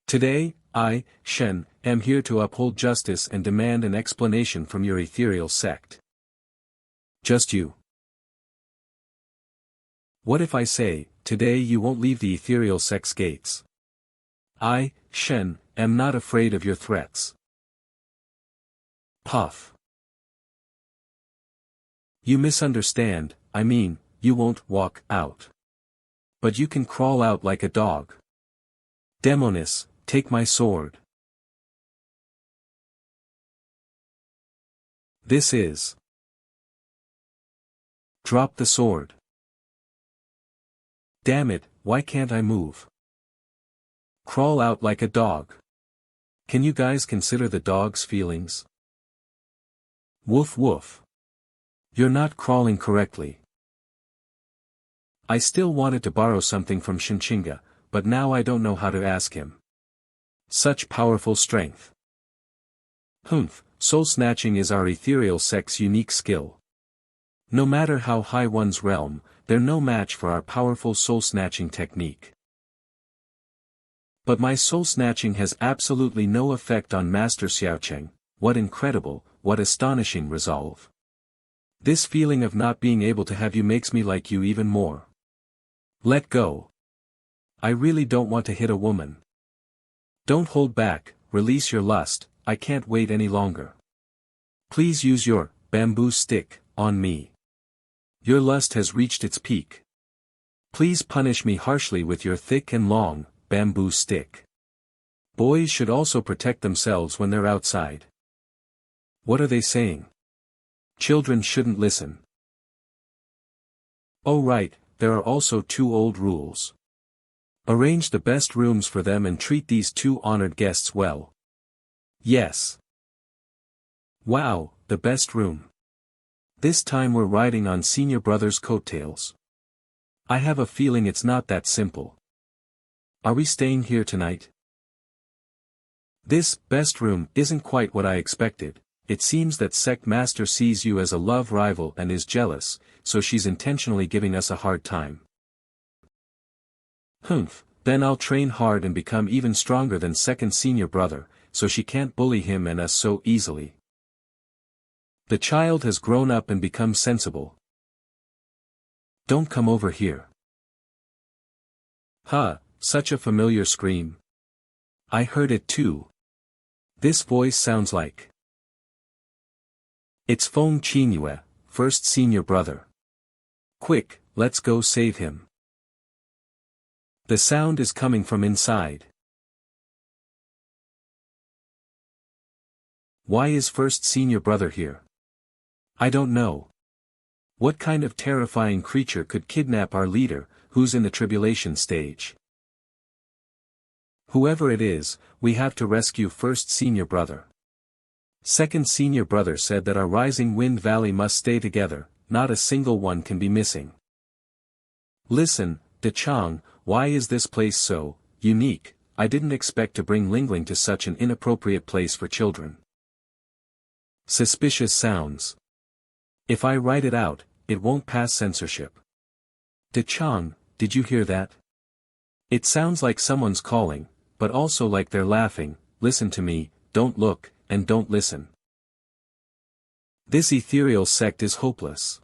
Today, I, Shen, am here to uphold justice and demand an explanation from your ethereal sect. Just you. What if I say, today you won't leave the ethereal sect's gates? I, Shen, am not afraid of your threats. Puff. You misunderstand, I mean, you won't walk out. But you can crawl out like a dog. Demonis, take my sword. This is. Drop the sword. Damn it, why can't I move? Crawl out like a dog. Can you guys consider the dog's feelings? Woof woof. You're not crawling correctly. I still wanted to borrow something from Shinchinga, but now I don't know how to ask him. Such powerful strength. Soul snatching is our ethereal sect's unique skill. No matter how high one's realm, they're no match for our powerful soul snatching technique. But my soul snatching has absolutely no effect on Master Xiao Cheng. What incredible, what astonishing resolve. This feeling of not being able to have you makes me like you even more. Let go. I really don't want to hit a woman. Don't hold back, release your lust, I can't wait any longer. Please use your bamboo stick on me. Your lust has reached its peak. Please punish me harshly with your thick and long bamboo stick. Boys should also protect themselves when they're outside. What are they saying? Children shouldn't listen. Oh right, there are also 2 old rules. Arrange the best rooms for them and treat these 2 honored guests well. Yes. Wow, the best room. This time we're riding on senior brother's coattails. I have a feeling it's not that simple. Are we staying here tonight? This best room isn't quite what I expected. It seems that Sect Master sees you as a love rival and is jealous, so she's intentionally giving us a hard time. Then I'll train hard and become even stronger than second senior brother, so she can't bully him and us so easily. The child has grown up and become sensible. Don't come over here. Such a familiar scream. I heard it too. This voice sounds like. It's Fong Chinua, first senior brother. Quick, let's go save him. The sound is coming from inside. Why is first senior brother here? I don't know. What kind of terrifying creature could kidnap our leader, who's in the tribulation stage? Whoever it is, we have to rescue first senior brother. Second senior brother said that our rising wind valley must stay together, not a single one can be missing. Listen, De Chang, why is this place so unique? I didn't expect to bring Lingling to such an inappropriate place for children. Suspicious sounds. If I write it out, it won't pass censorship. De Chang, did you hear that? It sounds like someone's calling, but also like they're laughing. Listen to me, don't look, and don't listen. This Ethereal Sect is hopeless.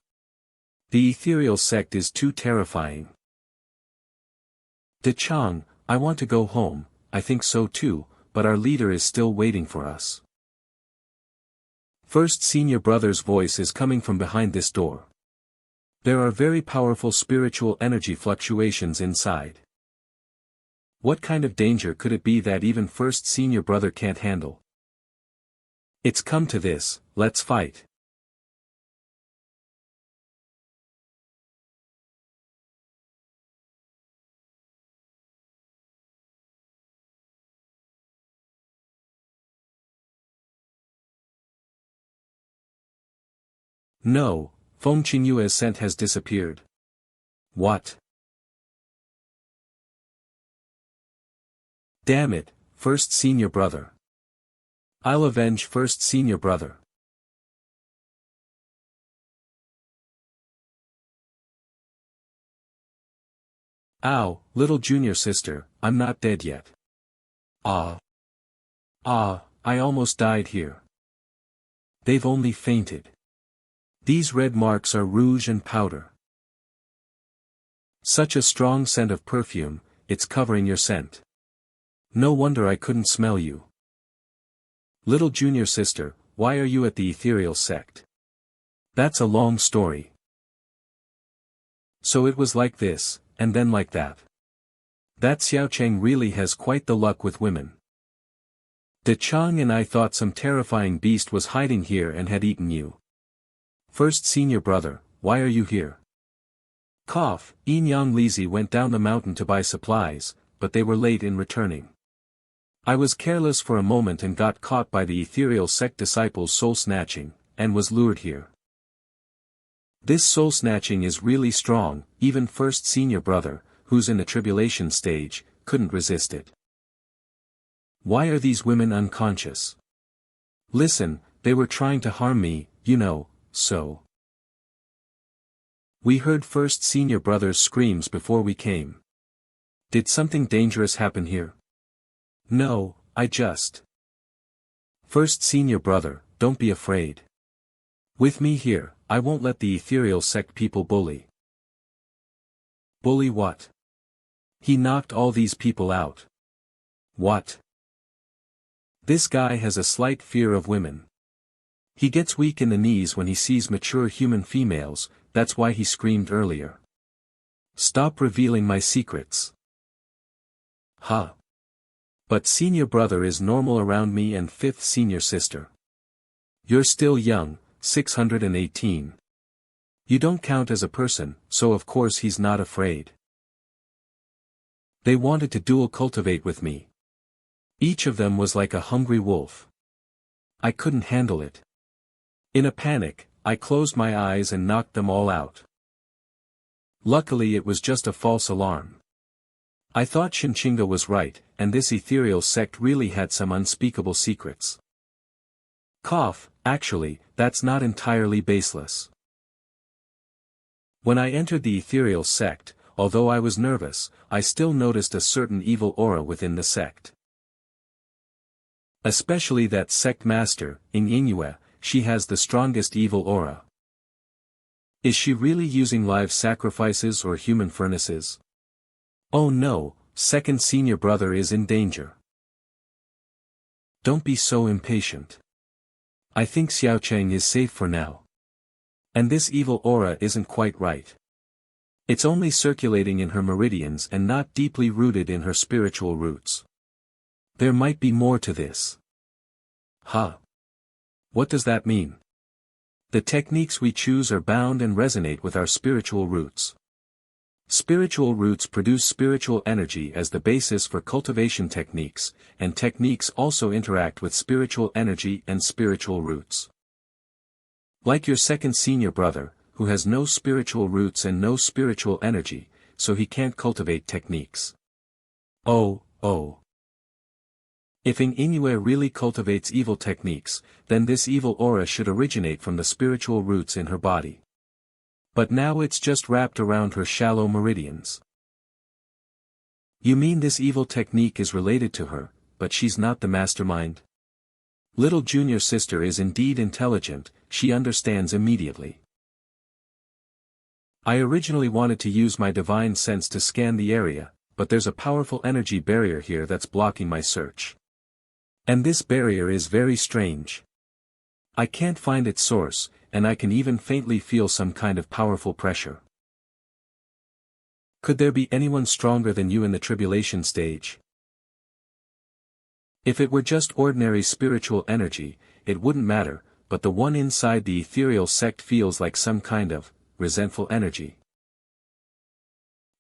The Ethereal Sect is too terrifying. De Chang, I want to go home, I think so too, but our leader is still waiting for us. First senior brother's voice is coming from behind this door. There are very powerful spiritual energy fluctuations inside. What kind of danger could it be that even first senior brother can't handle? It's come to this, let's fight. No, Fong Chinua's scent has disappeared. What? Damn it, first senior brother. I'll avenge first senior brother. Ow, little junior sister, I'm not dead yet. Ah, I almost died here. They've only fainted. These red marks are rouge and powder. Such a strong scent of perfume, it's covering your scent. No wonder I couldn't smell you. Little junior sister, why are you at the Ethereal Sect? That's a long story. So it was like this, and then like that. That Xiao Cheng really has quite the luck with women. De Chang and I thought some terrifying beast was hiding here and had eaten you. First senior brother, why are you here? Cough, Yang Lizi went down the mountain to buy supplies, but they were late in returning. I was careless for a moment and got caught by the Ethereal Sect disciples soul-snatching, and was lured here. This soul-snatching is really strong, even first senior brother, who's in the tribulation stage, couldn't resist it. Why are these women unconscious? Listen, they were trying to harm me, you know. So. We heard first senior brother's screams before we came. Did something dangerous happen here? No, I just. First senior brother, don't be afraid. With me here, I won't let the Ethereal Sect people bully. Bully what? He knocked all these people out. What? This guy has a slight fear of women. He gets weak in the knees when he sees mature human females, that's why he screamed earlier. Stop revealing my secrets. Huh. But senior brother is normal around me and fifth senior sister. You're still young, 618. You don't count as a person, so of course he's not afraid. They wanted to dual cultivate with me. Each of them was like a hungry wolf. I couldn't handle it. In a panic, I closed my eyes and knocked them all out. Luckily it was just a false alarm. I thought Shinchinga was right, and this Ethereal Sect really had some unspeakable secrets. Cough, actually, that's not entirely baseless. When I entered the Ethereal Sect, although I was nervous, I still noticed a certain evil aura within the sect. Especially that sect master, Yingyue. She has the strongest evil aura. Is she really using live sacrifices or human furnaces? Oh no, second senior brother is in danger. Don't be so impatient. I think Xiao Cheng is safe for now. And this evil aura isn't quite right. It's only circulating in her meridians and not deeply rooted in her spiritual roots. There might be more to this. Huh. What does that mean? The techniques we choose are bound and resonate with our spiritual roots. Spiritual roots produce spiritual energy as the basis for cultivation techniques, and techniques also interact with spiritual energy and spiritual roots. Like your second senior brother, who has no spiritual roots and no spiritual energy, so he can't cultivate techniques. Oh. If Ing-Inoue really cultivates evil techniques, then this evil aura should originate from the spiritual roots in her body. But now it's just wrapped around her shallow meridians. You mean this evil technique is related to her, but she's not the mastermind? Little junior sister is indeed intelligent, she understands immediately. I originally wanted to use my divine sense to scan the area, but there's a powerful energy barrier here that's blocking my search. And this barrier is very strange. I can't find its source, and I can even faintly feel some kind of powerful pressure. Could there be anyone stronger than you in the tribulation stage? If it were just ordinary spiritual energy, it wouldn't matter, but the one inside the Ethereal Sect feels like some kind of resentful energy.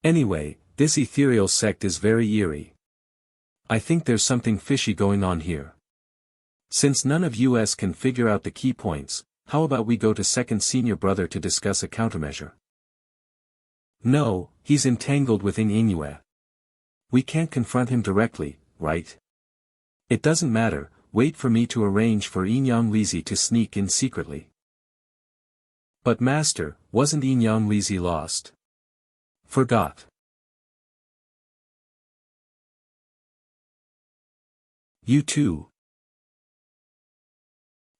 Anyway, this Ethereal Sect is very eerie. I think there's something fishy going on here. Since none of us can figure out the key points, how about we go to second senior brother to discuss a countermeasure? No, he's entangled with Ing-Inoue. We can't confront him directly, right? It doesn't matter, wait for me to arrange for Yin-Yang to sneak in secretly. But master, wasn't Yin-Yang lost? Forgot. You too.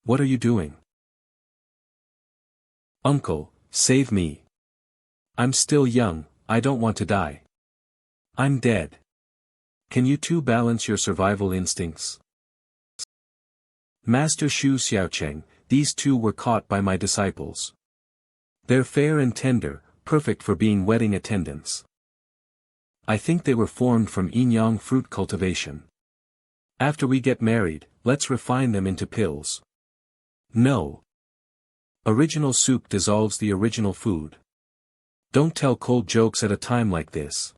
What are you doing? Uncle, save me. I'm still young, I don't want to die. I'm dead. Can you two balance your survival instincts? Master Xiao Cheng, these two were caught by my disciples. They're fair and tender, perfect for being wedding attendants. I think they were formed from yin-yang fruit cultivation. After we get married, let's refine them into pills. No. Original soup dissolves the original food. Don't tell cold jokes at a time like this.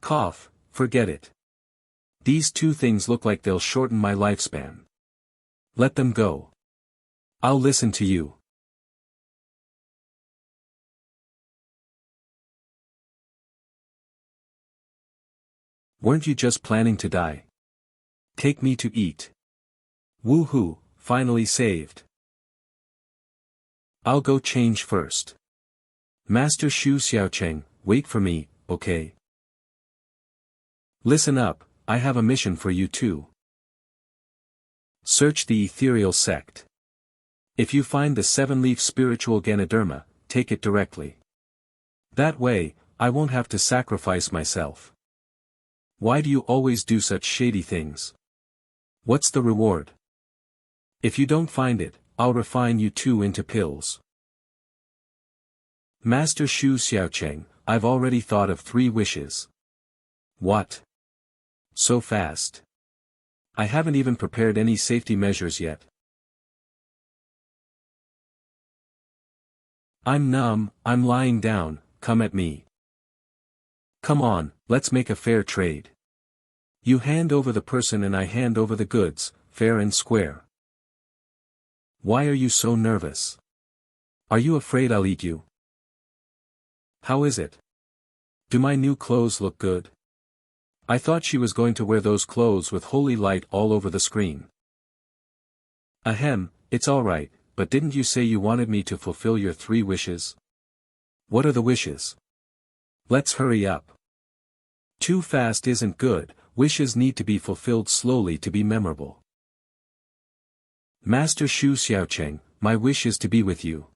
Cough, forget it. These two things look like they'll shorten my lifespan. Let them go. I'll listen to you. Weren't you just planning to die? Take me to eat. Woohoo, finally saved. I'll go change first. Master Xiao Cheng, wait for me, okay? Listen up, I have a mission for you too. Search the Ethereal Sect. If you find the 7-leaf spiritual Ganoderma, take it directly. That way, I won't have to sacrifice myself. Why do you always do such shady things? What's the reward? If you don't find it, I'll refine you two into pills. Master Xiao Cheng, I've already thought of 3 wishes. What? So fast. I haven't even prepared any safety measures yet. I'm numb, I'm lying down, come at me. Come on, let's make a fair trade. You hand over the person and I hand over the goods, fair and square. Why are you so nervous? Are you afraid I'll eat you? How is it? Do my new clothes look good? I thought she was going to wear those clothes with holy light all over the screen. Ahem, it's alright, but didn't you say you wanted me to fulfill your 3 wishes? What are the wishes? Let's hurry up. Too fast isn't good, wishes need to be fulfilled slowly to be memorable. Master Xiao Cheng, my wish is to be with you.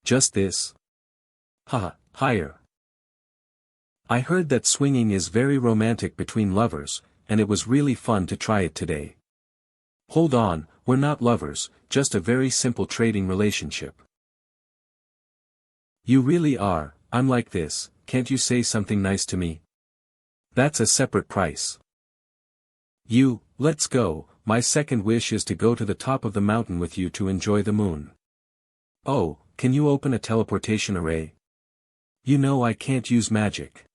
Just this? Haha, higher. I heard that swinging is very romantic between lovers, and it was really fun to try it today. Hold on, we're not lovers, just a very simple trading relationship. You really are, I'm like this, can't you say something nice to me? That's a separate price. Let's go, my second wish is to go to the top of the mountain with you to enjoy the moon. Oh, can you open a teleportation array? You know I can't use magic.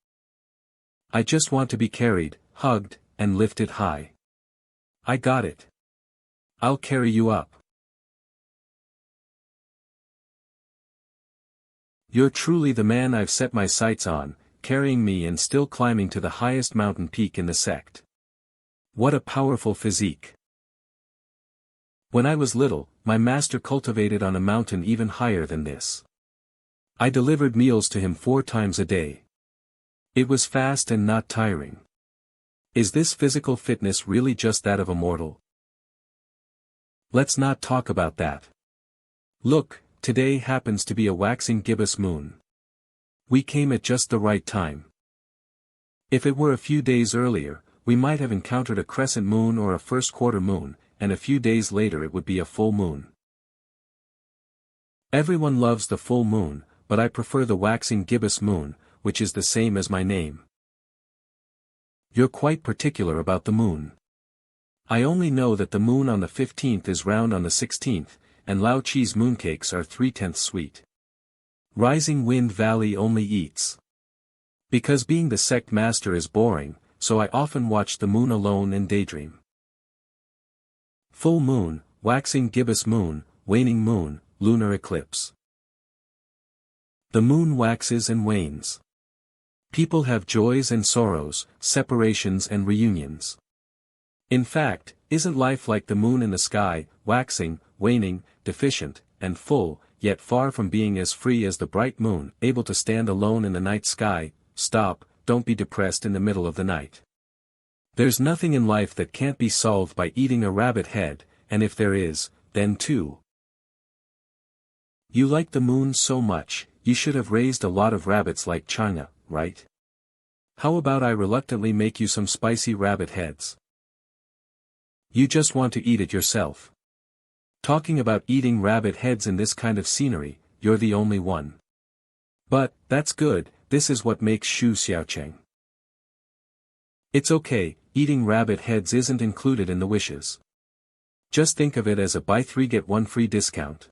I just want to be carried, hugged, and lifted high. I got it. I'll carry you up. You're truly the man I've set my sights on, carrying me and still climbing to the highest mountain peak in the sect. What a powerful physique. When I was little, my master cultivated on a mountain even higher than this. I delivered meals to him 4 times a day. It was fast and not tiring. Is this physical fitness really just that of a mortal? Let's not talk about that. Look, today happens to be a waxing gibbous moon. We came at just the right time. If it were a few days earlier, we might have encountered a crescent moon or a first quarter moon, and a few days later it would be a full moon. Everyone loves the full moon, but I prefer the waxing gibbous moon, which is the same as my name. You're quite particular about the moon. I only know that the moon on the 15th is round on the 16th, and Lao Chi's mooncakes are 3/10 sweet. Rising Wind Valley only eats. Because being the sect master is boring, so I often watch the moon alone and daydream. Full moon, waxing gibbous moon, waning moon, lunar eclipse. The moon waxes and wanes. People have joys and sorrows, separations and reunions. In fact, isn't life like the moon in the sky, waxing, waning, deficient, and full, yet far from being as free as the bright moon, able to stand alone in the night sky? Stop, don't be depressed in the middle of the night. There's nothing in life that can't be solved by eating a rabbit head, and if there is, then too. You like the moon so much, you should have raised a lot of rabbits like China, right? How about I reluctantly make you some spicy rabbit heads? You just want to eat it yourself. Talking about eating rabbit heads in this kind of scenery, you're the only one. But, that's good, this is what makes Xiao Cheng. It's okay, eating rabbit heads isn't included in the wishes. Just think of it as a buy 3 get 1 free discount.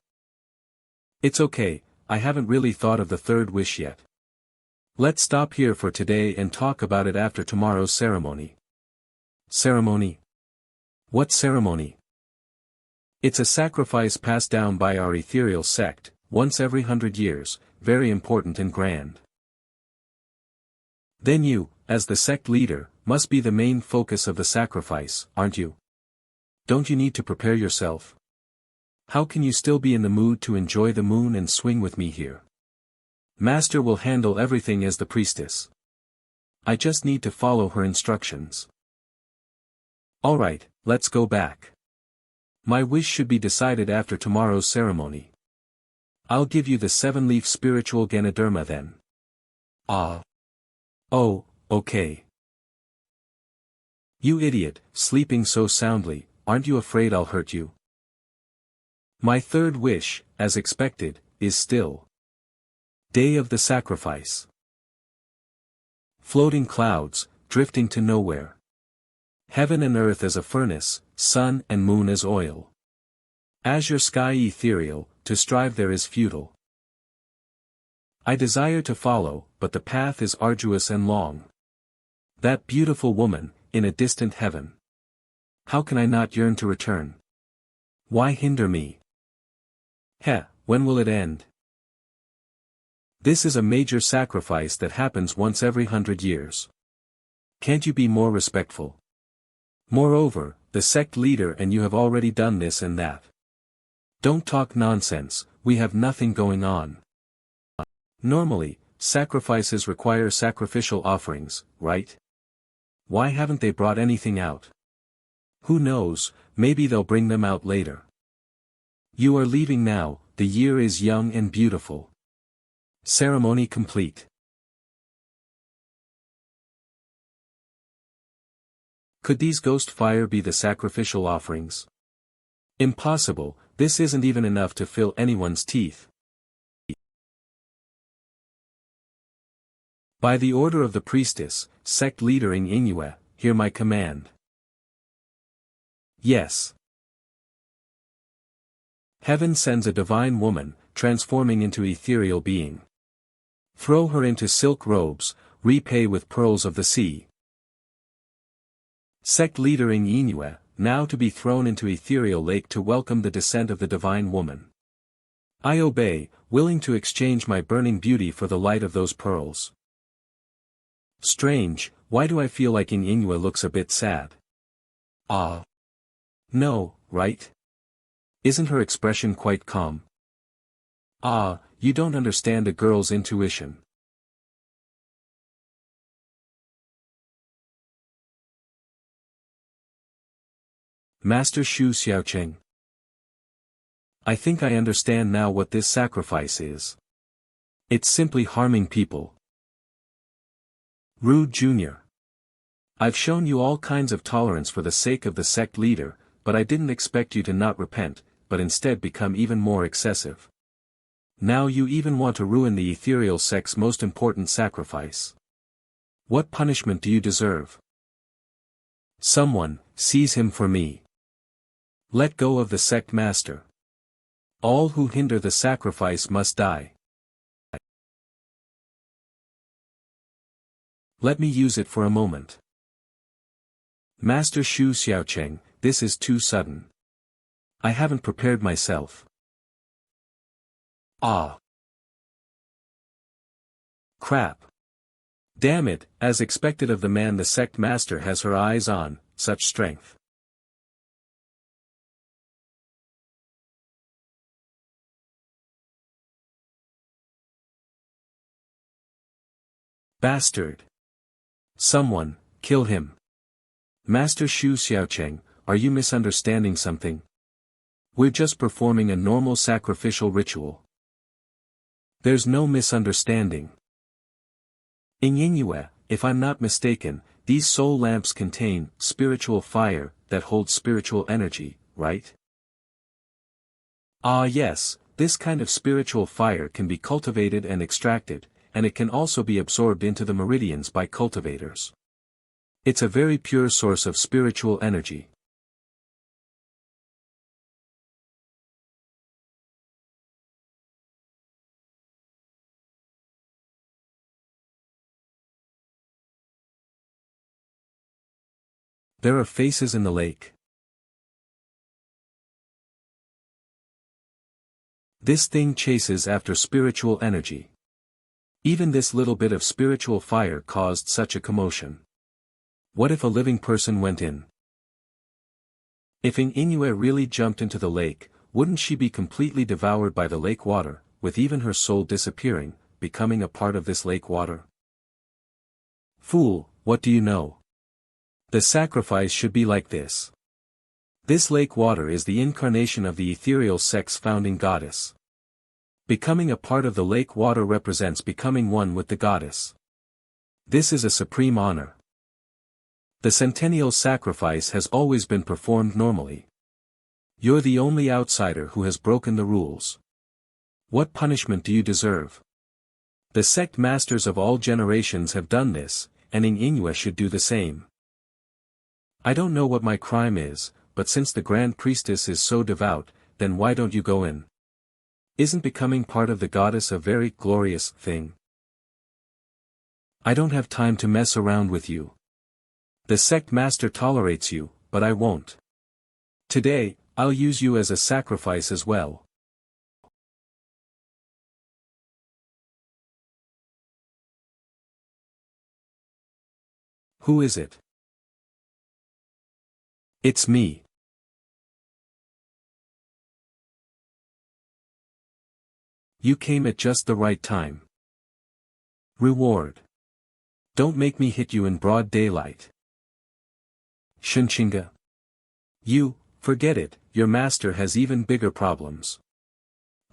It's okay, I haven't really thought of the third wish yet. Let's stop here for today and talk about it after tomorrow's ceremony. Ceremony? What ceremony? It's a sacrifice passed down by our Ethereal Sect, once every 100 years, very important and grand. Then you, as the sect leader, must be the main focus of the sacrifice, aren't you? Don't you need to prepare yourself? How can you still be in the mood to enjoy the moon and swing with me here? Master will handle everything as the priestess. I just need to follow her instructions. Alright, let's go back. My wish should be decided after tomorrow's ceremony. I'll give you the 7-leaf spiritual Ganoderma then. Ah. Oh, okay. You idiot, sleeping so soundly, aren't you afraid I'll hurt you? My third wish, as expected, is still. Day of the sacrifice. Floating clouds, drifting to nowhere. Heaven and earth as a furnace, sun and moon as oil. Azure sky ethereal, to strive there is futile. I desire to follow, but the path is arduous and long. That beautiful woman, in a distant heaven. How can I not yearn to return? Why hinder me? When will it end? This is a major sacrifice that happens once every 100 years. Can't you be more respectful? Moreover, the sect leader and you have already done this and that. Don't talk nonsense, we have nothing going on. Normally, sacrifices require sacrificial offerings, right? Why haven't they brought anything out? Who knows, maybe they'll bring them out later. You are leaving now, the year is young and beautiful. Ceremony complete. Could these ghost fire be the sacrificial offerings? Impossible, this isn't even enough to fill anyone's teeth. By the order of the priestess, sect leader Yingyue, hear my command. Yes. Heaven sends a divine woman, transforming into ethereal being. Throw her into silk robes, repay with pearls of the sea. Sect leader Xiao, now to be thrown into ethereal lake to welcome the descent of the divine woman. I obey, willing to exchange my burning beauty for the light of those pearls. Strange, why do I feel like Xiao looks a bit sad? Ah. No, right? Isn't her expression quite calm? Ah, you don't understand a girl's intuition. Master Shu Xiao Cheng. I think I understand now what this sacrifice is. It's simply harming people. Rude Jr. I've shown you all kinds of tolerance for the sake of the sect leader, but I didn't expect you to not repent, but instead become even more excessive. Now you even want to ruin the Ethereal Sect's most important sacrifice. What punishment do you deserve? Someone, seize him for me. Let go of the sect master. All who hinder the sacrifice must die. Let me use it for a moment. Master Shu Xiao Cheng, this is too sudden. I haven't prepared myself. Ah. Crap. Damn it, as expected of the man the sect master has her eyes on, such strength. Bastard. Someone, kill him. Master Shu Xiao Cheng, are you misunderstanding something? We're just performing a normal sacrificial ritual. There's no misunderstanding. Xiao, if I'm not mistaken, these soul lamps contain spiritual fire that holds spiritual energy, right? Ah yes, this kind of spiritual fire can be cultivated and extracted, and it can also be absorbed into the meridians by cultivators. It's a very pure source of spiritual energy. There are faces in the lake. This thing chases after spiritual energy. Even this little bit of spiritual fire caused such a commotion. What if a living person went in? If Xiao really jumped into the lake, wouldn't she be completely devoured by the lake water, with even her soul disappearing, becoming a part of this lake water? Fool, what do you know? The sacrifice should be like this. This lake water is the incarnation of the Ethereal Sect's founding goddess. Becoming a part of the lake water represents becoming one with the goddess. This is a supreme honor. The centennial sacrifice has always been performed normally. You're the only outsider who has broken the rules. What punishment do you deserve? The sect masters of all generations have done this, and Xiao should do the same. I don't know what my crime is, but since the Grand Priestess is so devout, then why don't you go in? Isn't becoming part of the goddess a very glorious thing? I don't have time to mess around with you. The sect master tolerates you, but I won't. Today, I'll use you as a sacrifice as well. Who is it? It's me. You came at just the right time. Reward. Don't make me hit you in broad daylight. Shinchinga. You, forget it, your master has even bigger problems.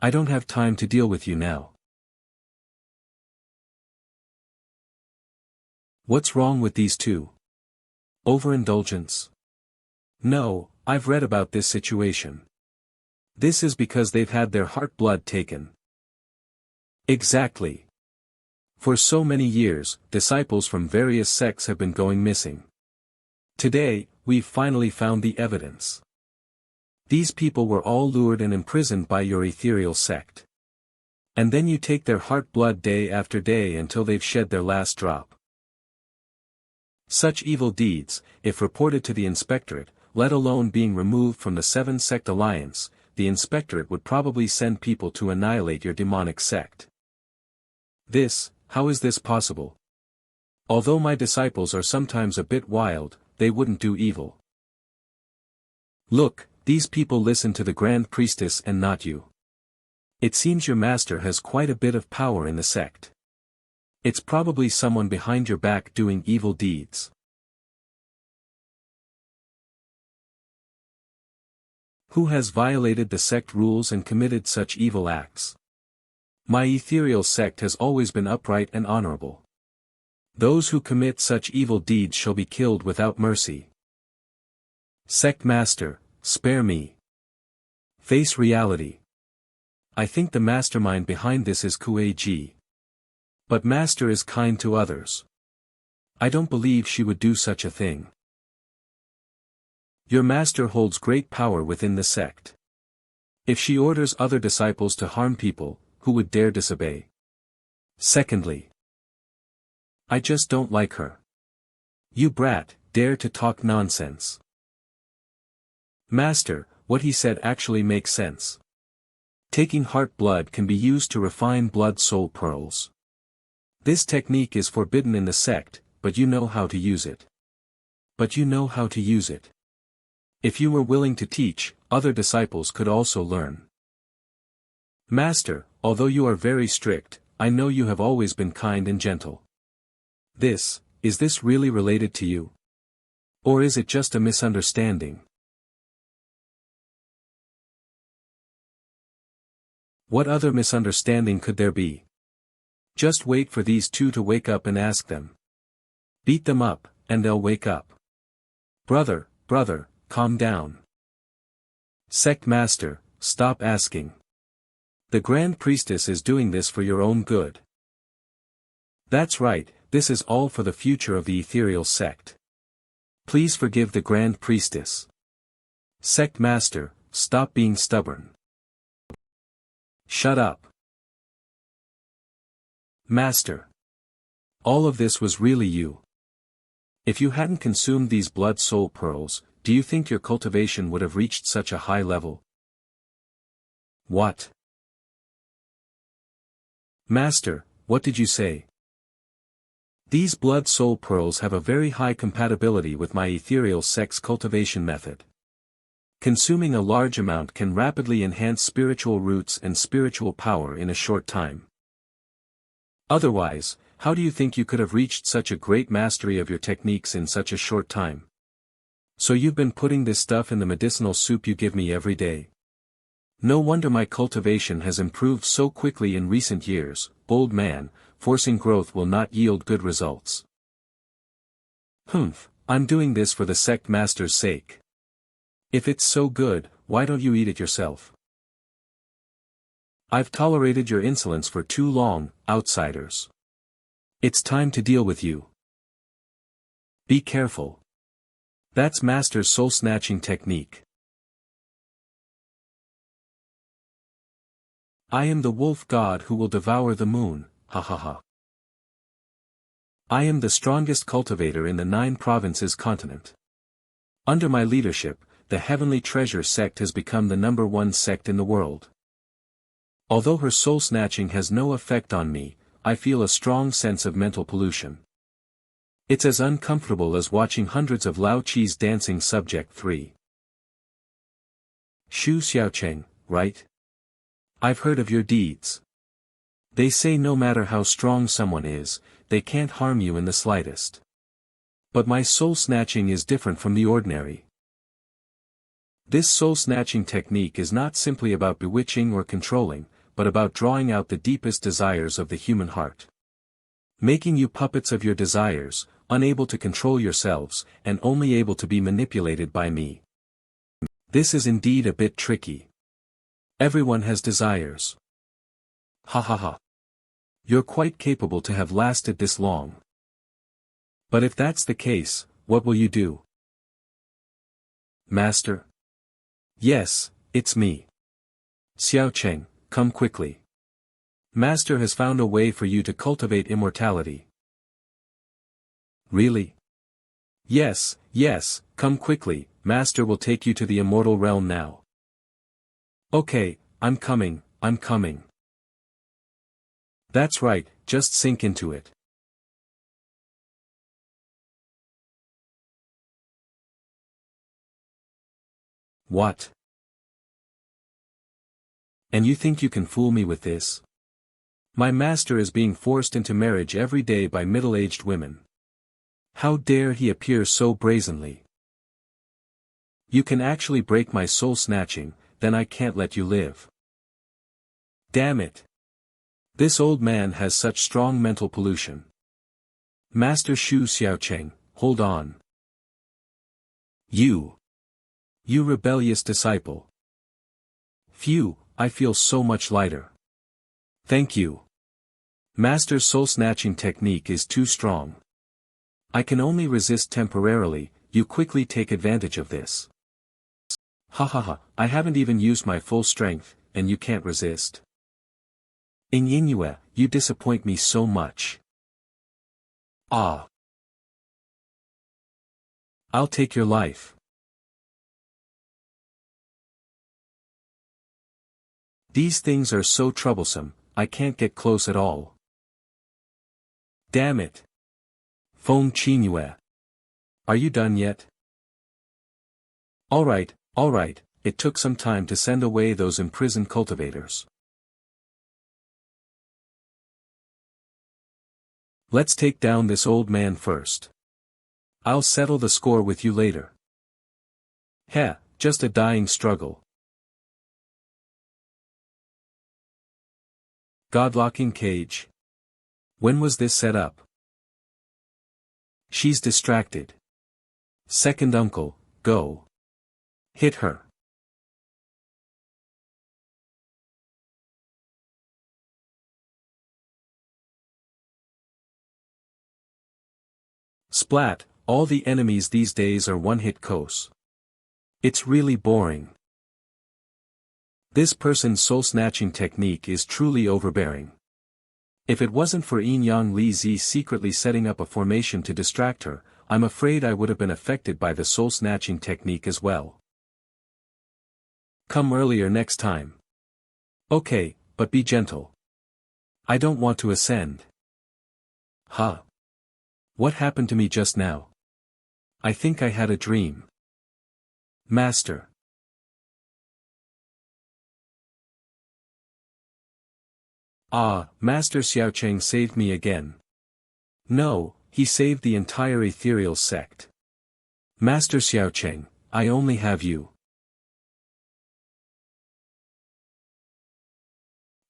I don't have time to deal with you now. What's wrong with these two? Overindulgence? No, I've read about this situation. This is because they've had their heart blood taken. Exactly. For so many years, disciples from various sects have been going missing. Today, we've finally found the evidence. These people were all lured and imprisoned by your Ethereal Sect. And then you take their heart blood day after day until they've shed their last drop. Such evil deeds, if reported to the inspectorate, let alone being removed from the seven-sect alliance, the inspectorate would probably send people to annihilate your demonic sect. How is this possible? Although my disciples are sometimes a bit wild, they wouldn't do evil. Look, these people listen to the Grand Priestess and not you. It seems your master has quite a bit of power in the sect. It's probably someone behind your back doing evil deeds. Who has violated the sect rules and committed such evil acts? My Ethereal Sect has always been upright and honorable. Those who commit such evil deeds shall be killed without mercy. Sect Master, spare me. Face reality. I think the mastermind behind this is Kuei-ji. But Master is kind to others. I don't believe she would do such a thing. Your master holds great power within the sect. If she orders other disciples to harm people, who would dare disobey? Secondly, I just don't like her. You brat, dare to talk nonsense. Master, what he said actually makes sense. Taking heart blood can be used to refine blood soul pearls. This technique is forbidden in the sect, but you know how to use it. If you were willing to teach, other disciples could also learn. Master, although you are very strict, I know you have always been kind and gentle. Is this really related to you? Or is it just a misunderstanding? What other misunderstanding could there be? Just wait for these two to wake up and ask them. Beat them up, and they'll wake up. Brother, calm down. Sect Master, stop asking. The Grand Priestess is doing this for your own good. That's right, this is all for the future of the Ethereal Sect. Please forgive the Grand Priestess. Sect Master, stop being stubborn. Shut up. Master. All of this was really you. If you hadn't consumed these blood soul pearls, do you think your cultivation would have reached such a high level? What? Master, what did you say? These blood soul pearls have a very high compatibility with my Ethereal Sect's cultivation method. Consuming a large amount can rapidly enhance spiritual roots and spiritual power in a short time. Otherwise, how do you think you could have reached such a great mastery of your techniques in such a short time? So you've been putting this stuff in the medicinal soup you give me every day. No wonder my cultivation has improved so quickly in recent years. Bold man, forcing growth will not yield good results. I'm doing this for the sect master's sake. If it's so good, why don't you eat it yourself? I've tolerated your insolence for too long, outsiders. It's time to deal with you. Be careful. That's Master's soul-snatching technique. I am the wolf god who will devour the moon, ha ha ha. I am the strongest cultivator in the 9 provinces continent. Under my leadership, the Heavenly Treasure sect has become the #1 sect in the world. Although her soul-snatching has no effect on me, I feel a strong sense of mental pollution. It's as uncomfortable as watching hundreds of Lao Chi's dancing. Subject 3. Xiao Cheng, right? I've heard of your deeds. They say no matter how strong someone is, they can't harm you in the slightest. But my soul-snatching is different from the ordinary. This soul-snatching technique is not simply about bewitching or controlling, but about drawing out the deepest desires of the human heart. Making you puppets of your desires, unable to control yourselves, and only able to be manipulated by me. This is indeed a bit tricky. Everyone has desires. Ha ha ha. You're quite capable to have lasted this long. But if that's the case, what will you do? Master? Yes, it's me. Xiao Cheng, come quickly. Master has found a way for you to cultivate immortality. Really? Yes, yes, come quickly, Master will take you to the immortal realm now. Okay, I'm coming, I'm coming. That's right, just sink into it. What? And you think you can fool me with this? My master is being forced into marriage every day by middle-aged women. How dare he appear so brazenly? You can actually break my soul snatching, then I can't let you live. Damn it. This old man has such strong mental pollution. Master Xiao Cheng, hold on. You rebellious disciple. Phew, I feel so much lighter. Thank you. Master's soul-snatching technique is too strong. I can only resist temporarily, you quickly take advantage of this. Ha ha ha, I haven't even used my full strength, and you can't resist. Chinua, you disappoint me so much. Ah. I'll take your life. These things are so troublesome, I can't get close at all. Damn it. Fong Chinua. Are you done yet? Alright, it took some time to send away those imprisoned cultivators. Let's take down this old man first. I'll settle the score with you later. Heh, just a dying struggle. God-locking cage. When was this set up? She's distracted. Second uncle, go. Hit her. Splat, all the enemies these days are one-hit KOs. It's really boring. This person's soul-snatching technique is truly overbearing. If it wasn't for Yang Li Zi secretly setting up a formation to distract her, I'm afraid I would have been affected by the soul-snatching technique as well. Come earlier next time. Okay, but be gentle. I don't want to ascend. Huh? What happened to me just now? I think I had a dream. Master. Ah, Master Xiao Cheng saved me again. No, he saved the entire Ethereal Sect. Master Xiao Cheng, I only have you.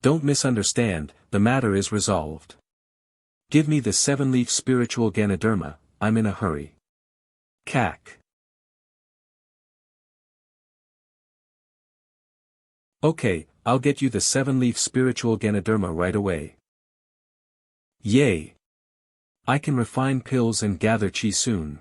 Don't misunderstand, the matter is resolved. Give me the 7-leaf spiritual Ganoderma, I'm in a hurry. Cack. Okay, I'll get you the 7-leaf spiritual Ganoderma right away. Yay! I can refine pills and gather chi soon.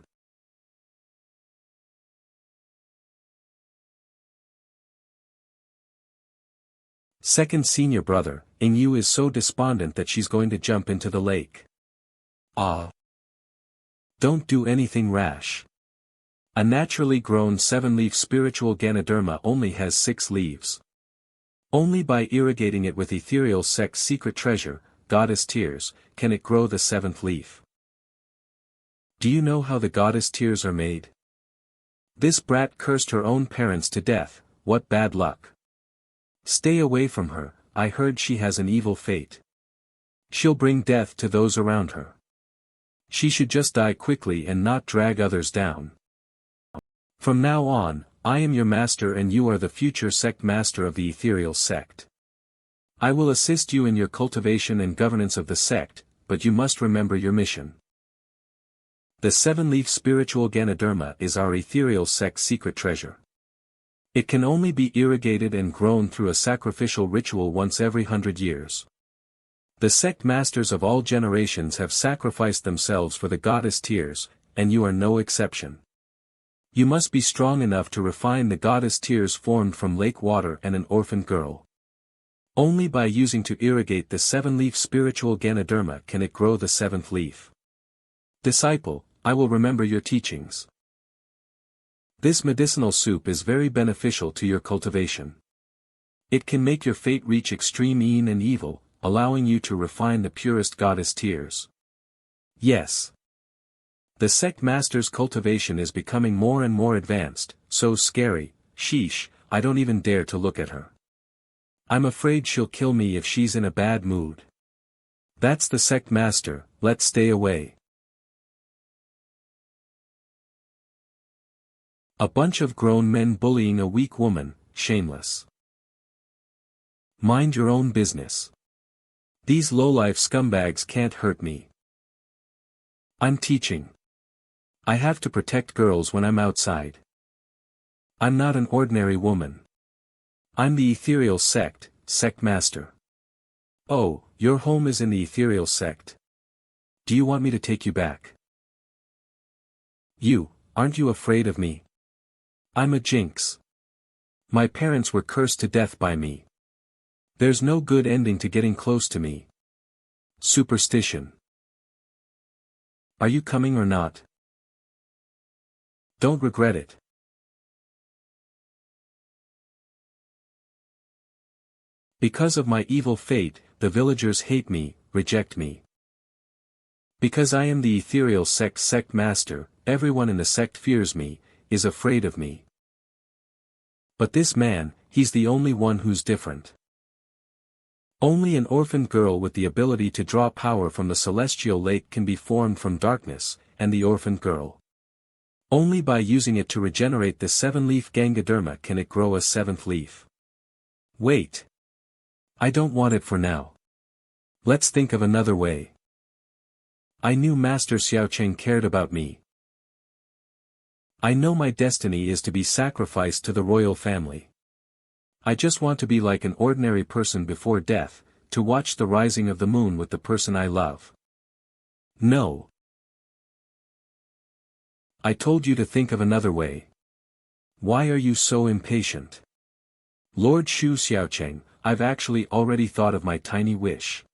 Second senior brother, Yu is so despondent that she's going to jump into the lake. Ah. Don't do anything rash. A naturally grown 7-leaf spiritual Ganoderma only has 6 leaves. Only by irrigating it with Ethereal Sect's secret treasure, goddess tears, can it grow the 7th leaf. Do you know how the goddess tears are made? This brat cursed her own parents to death, what bad luck. Stay away from her, I heard she has an evil fate. She'll bring death to those around her. She should just die quickly and not drag others down. From now on, I am your master and you are the future sect master of the Ethereal Sect. I will assist you in your cultivation and governance of the sect, but you must remember your mission. The 7-leaf spiritual Ganoderma is our Ethereal Sect's secret treasure. It can only be irrigated and grown through a sacrificial ritual once every 100 years. The sect masters of all generations have sacrificed themselves for the goddess tears, and you are no exception. You must be strong enough to refine the goddess tears formed from lake water and an orphan girl. Only by using to irrigate the 7-leaf spiritual Ganoderma can it grow the 7th leaf. Disciple, I will remember your teachings. This medicinal soup is very beneficial to your cultivation. It can make your fate reach extreme yin and evil, allowing you to refine the purest goddess tears. Yes. The sect master's cultivation is becoming more and more advanced, so scary, sheesh, I don't even dare to look at her. I'm afraid she'll kill me if she's in a bad mood. That's the sect master, let's stay away. A bunch of grown men bullying a weak woman, shameless. Mind your own business. These lowlife scumbags can't hurt me. I'm teaching. I have to protect girls when I'm outside. I'm not an ordinary woman. I'm the Ethereal Sect, Sect Master. Oh, your home is in the Ethereal Sect. Do you want me to take you back? Aren't you afraid of me? I'm a jinx. My parents were cursed to death by me. There's no good ending to getting close to me. Superstition. Are you coming or not? Don't regret it. Because of my evil fate, the villagers hate me, reject me. Because I am the Ethereal Sect Sect Master, everyone in the sect fears me, is afraid of me. But this man, he's the only one who's different. Only an orphaned girl with the ability to draw power from the celestial lake can be formed from darkness, and the orphaned girl. Only by using it to regenerate the 7-leaf Ganoderma can it grow a 7th leaf. Wait. I don't want it for now. Let's think of another way. I knew Master Xiao Cheng cared about me. I know my destiny is to be sacrificed to the royal family. I just want to be like an ordinary person before death, to watch the rising of the moon with the person I love. No. I told you to think of another way. Why are you so impatient? Lord Shu Xiao Cheng, I've actually already thought of my tiny wish.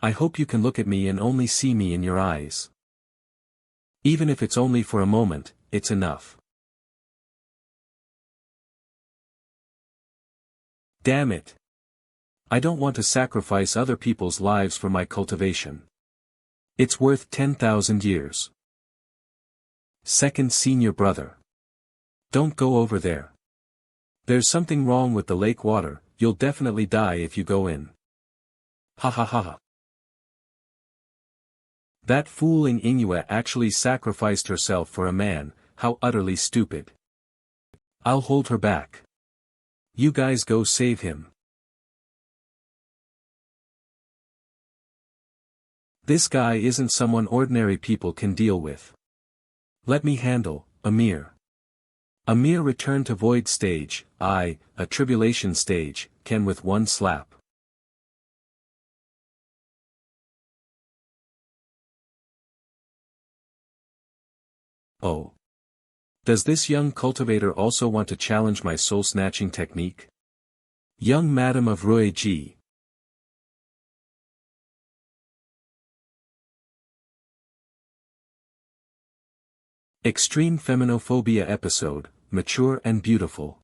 I hope you can look at me and only see me in your eyes. Even if it's only for a moment, it's enough. Damn it. I don't want to sacrifice other people's lives for my cultivation. It's worth 10,000 years. Second senior brother. Don't go over there. There's something wrong with the lake water, you'll definitely die if you go in. Ha ha ha ha. That fool in Chinua actually sacrificed herself for a man, how utterly stupid. I'll hold her back. You guys go save him. This guy isn't someone ordinary people can deal with. Let me handle, Amir. Amir returned to void stage, a tribulation stage, can with one slap. Oh. Does this young cultivator also want to challenge my soul-snatching technique? Young Madam of Rui Ji. Extreme Feminophobia episode, mature and beautiful.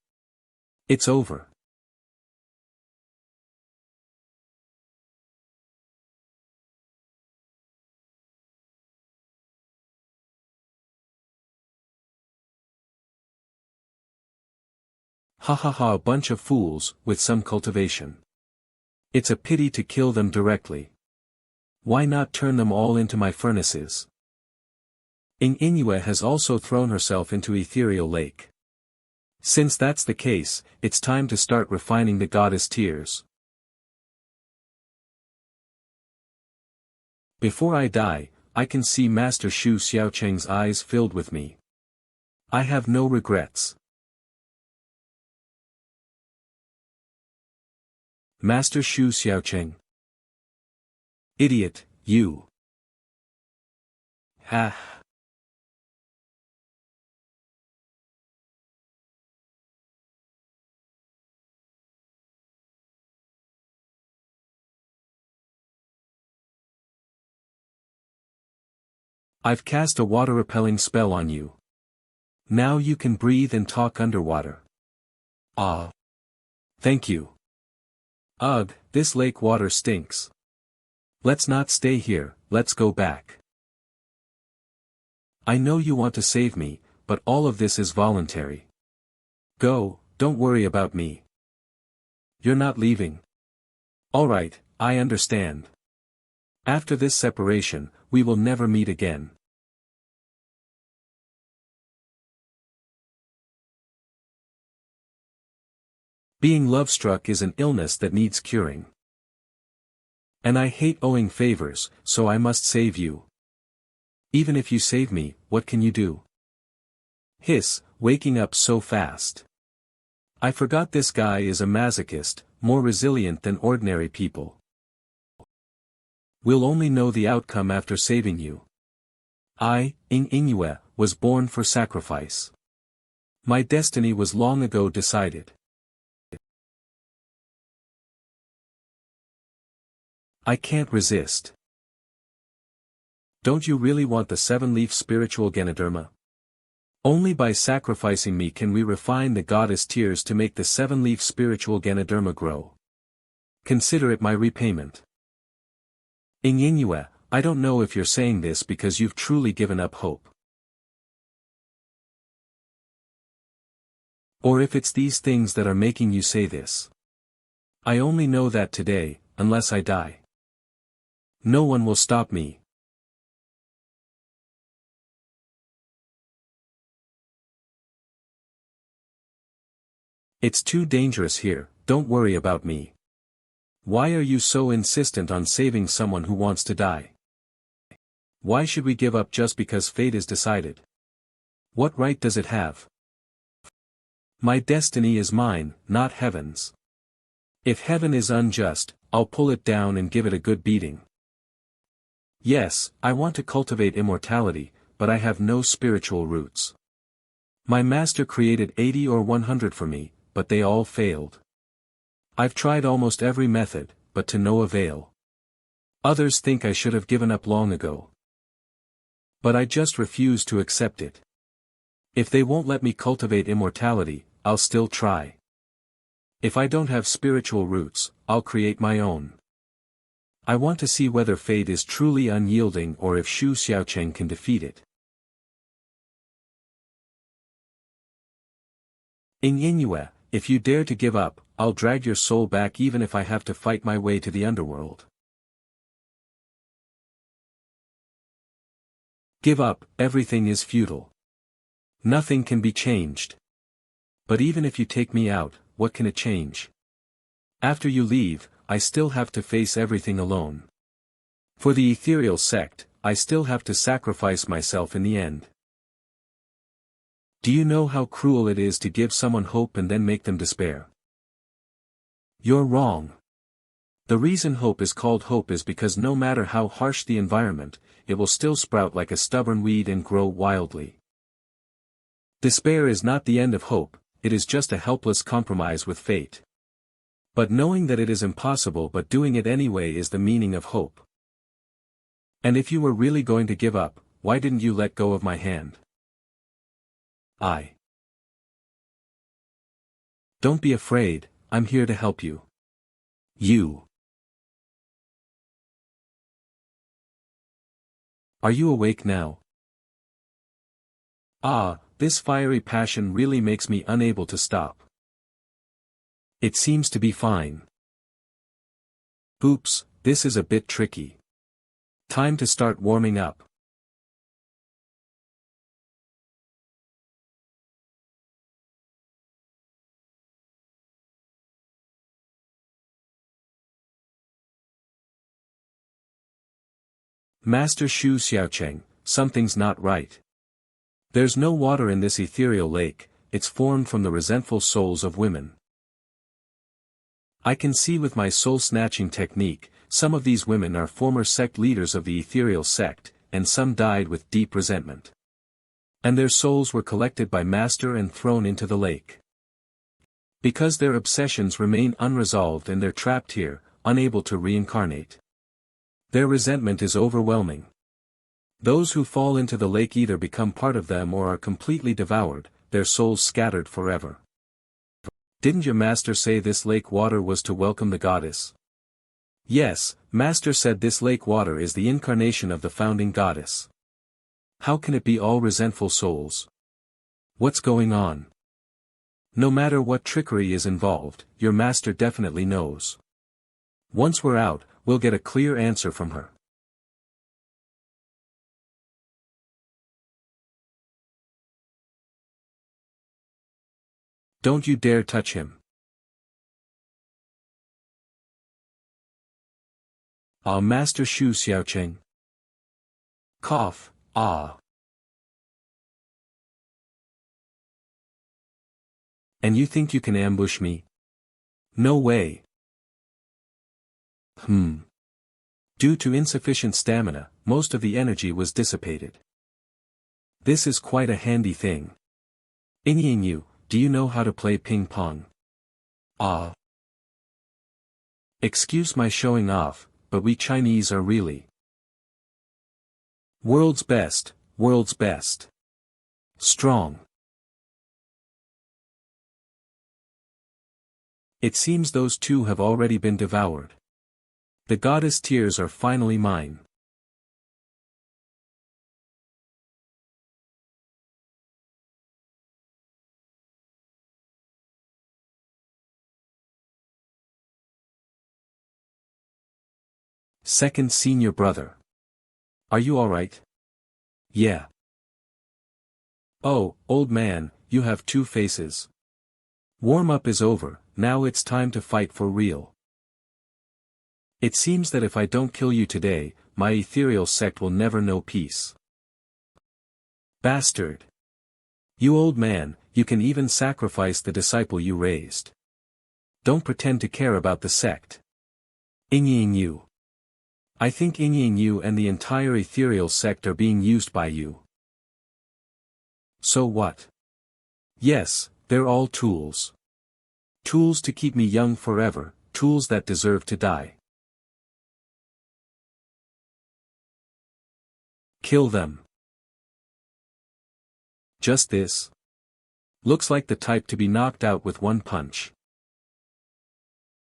It's over. Ha ha ha, a bunch of fools, with some cultivation. It's a pity to kill them directly. Why not turn them all into my furnaces? Chinua has also thrown herself into Ethereal Lake. Since that's the case, it's time to start refining the goddess tears. Before I die, I can see Master Shu Xiao Cheng's eyes filled with me. I have no regrets. Master Shu Xiao Cheng. Idiot, you. Ha. I've cast a water-repelling spell on you. Now you can breathe and talk underwater. Ah. Thank you. Ugh, this lake water stinks. Let's not stay here, let's go back. I know you want to save me, but all of this is voluntary. Go, don't worry about me. You're not leaving. Alright, I understand. After this separation, we will never meet again. Being love-struck is an illness that needs curing. And I hate owing favors, so I must save you. Even if you save me, what can you do? Hiss, waking up so fast. I forgot this guy is a masochist, more resilient than ordinary people. We'll only know the outcome after saving you. I, Yue, was born for sacrifice. My destiny was long ago decided. I can't resist. Don't you really want the 7-leaf spiritual Ganoderma? Only by sacrificing me can we refine the goddess tears to make the 7-leaf spiritual Ganoderma grow. Consider it my repayment. Yue, I don't know if you're saying this because you've truly given up hope. Or if it's these things that are making you say this. I only know that today, unless I die. No one will stop me. It's too dangerous here, don't worry about me. Why are you so insistent on saving someone who wants to die? Why should we give up just because fate is decided? What right does it have? My destiny is mine, not heaven's. If heaven is unjust, I'll pull it down and give it a good beating. Yes, I want to cultivate immortality, but I have no spiritual roots. My master created 80 or 100 for me, but they all failed. I've tried almost every method, but to no avail. Others think I should have given up long ago. But I just refuse to accept it. If they won't let me cultivate immortality, I'll still try. If I don't have spiritual roots, I'll create my own. I want to see whether fate is truly unyielding or if Xiao Cheng can defeat it. Yue, if you dare to give up, I'll drag your soul back even if I have to fight my way to the underworld. Give up, everything is futile. Nothing can be changed. But even if you take me out, what can it change? After you leave, I still have to face everything alone. For the Ethereal Sect, I still have to sacrifice myself in the end. Do you know how cruel it is to give someone hope and then make them despair? You're wrong. The reason hope is called hope is because no matter how harsh the environment, it will still sprout like a stubborn weed and grow wildly. Despair is not the end of hope, it is just a helpless compromise with fate. But knowing that it is impossible but doing it anyway is the meaning of hope. And if you were really going to give up, why didn't you let go of my hand? Don't be afraid, I'm here to help you. Are you awake now? This fiery passion really makes me unable to stop. It seems to be fine. Oops, this is a bit tricky. Time to start warming up. Master Xiao Cheng, something's not right. There's no water in this ethereal lake, it's formed from the resentful souls of women. I can see with my soul-snatching technique, some of these women are former sect leaders of the Ethereal Sect, and some died with deep resentment. And their souls were collected by Master and thrown into the lake. Because their obsessions remain unresolved and they're trapped here, unable to reincarnate. Their resentment is overwhelming. Those who fall into the lake either become part of them or are completely devoured, their souls scattered forever. Didn't your master say this lake water was to welcome the goddess? Yes, master said this lake water is the incarnation of the founding goddess. How can it be all resentful souls? What's going on? No matter what trickery is involved, your master definitely knows. Once we're out, we'll get a clear answer from her. Don't you dare touch him. Ah, Master Shu Xiao Cheng. Cough, ah. And you think you can ambush me? No way. Due to insufficient stamina, most of the energy was dissipated. This is quite a handy thing. Yu, do you know how to play ping pong? Ah. Excuse my showing off, but we Chinese are really world's best, world's best. Strong. It seems those two have already been devoured. The goddess tears are finally mine. Second senior brother. Are you alright? Yeah. Oh, old man, you have two faces. Warm-up is over, now it's time to fight for real. It seems that if I don't kill you today, my Ethereal Sect will never know peace. Bastard. You old man, you can even sacrifice the disciple you raised. Don't pretend to care about the sect. Yu. I think Yu and the entire Ethereal Sect are being used by you. So what? Yes, they're all tools. Tools to keep me young forever, tools that deserve to die. Kill them. Just this. Looks like the type to be knocked out with one punch.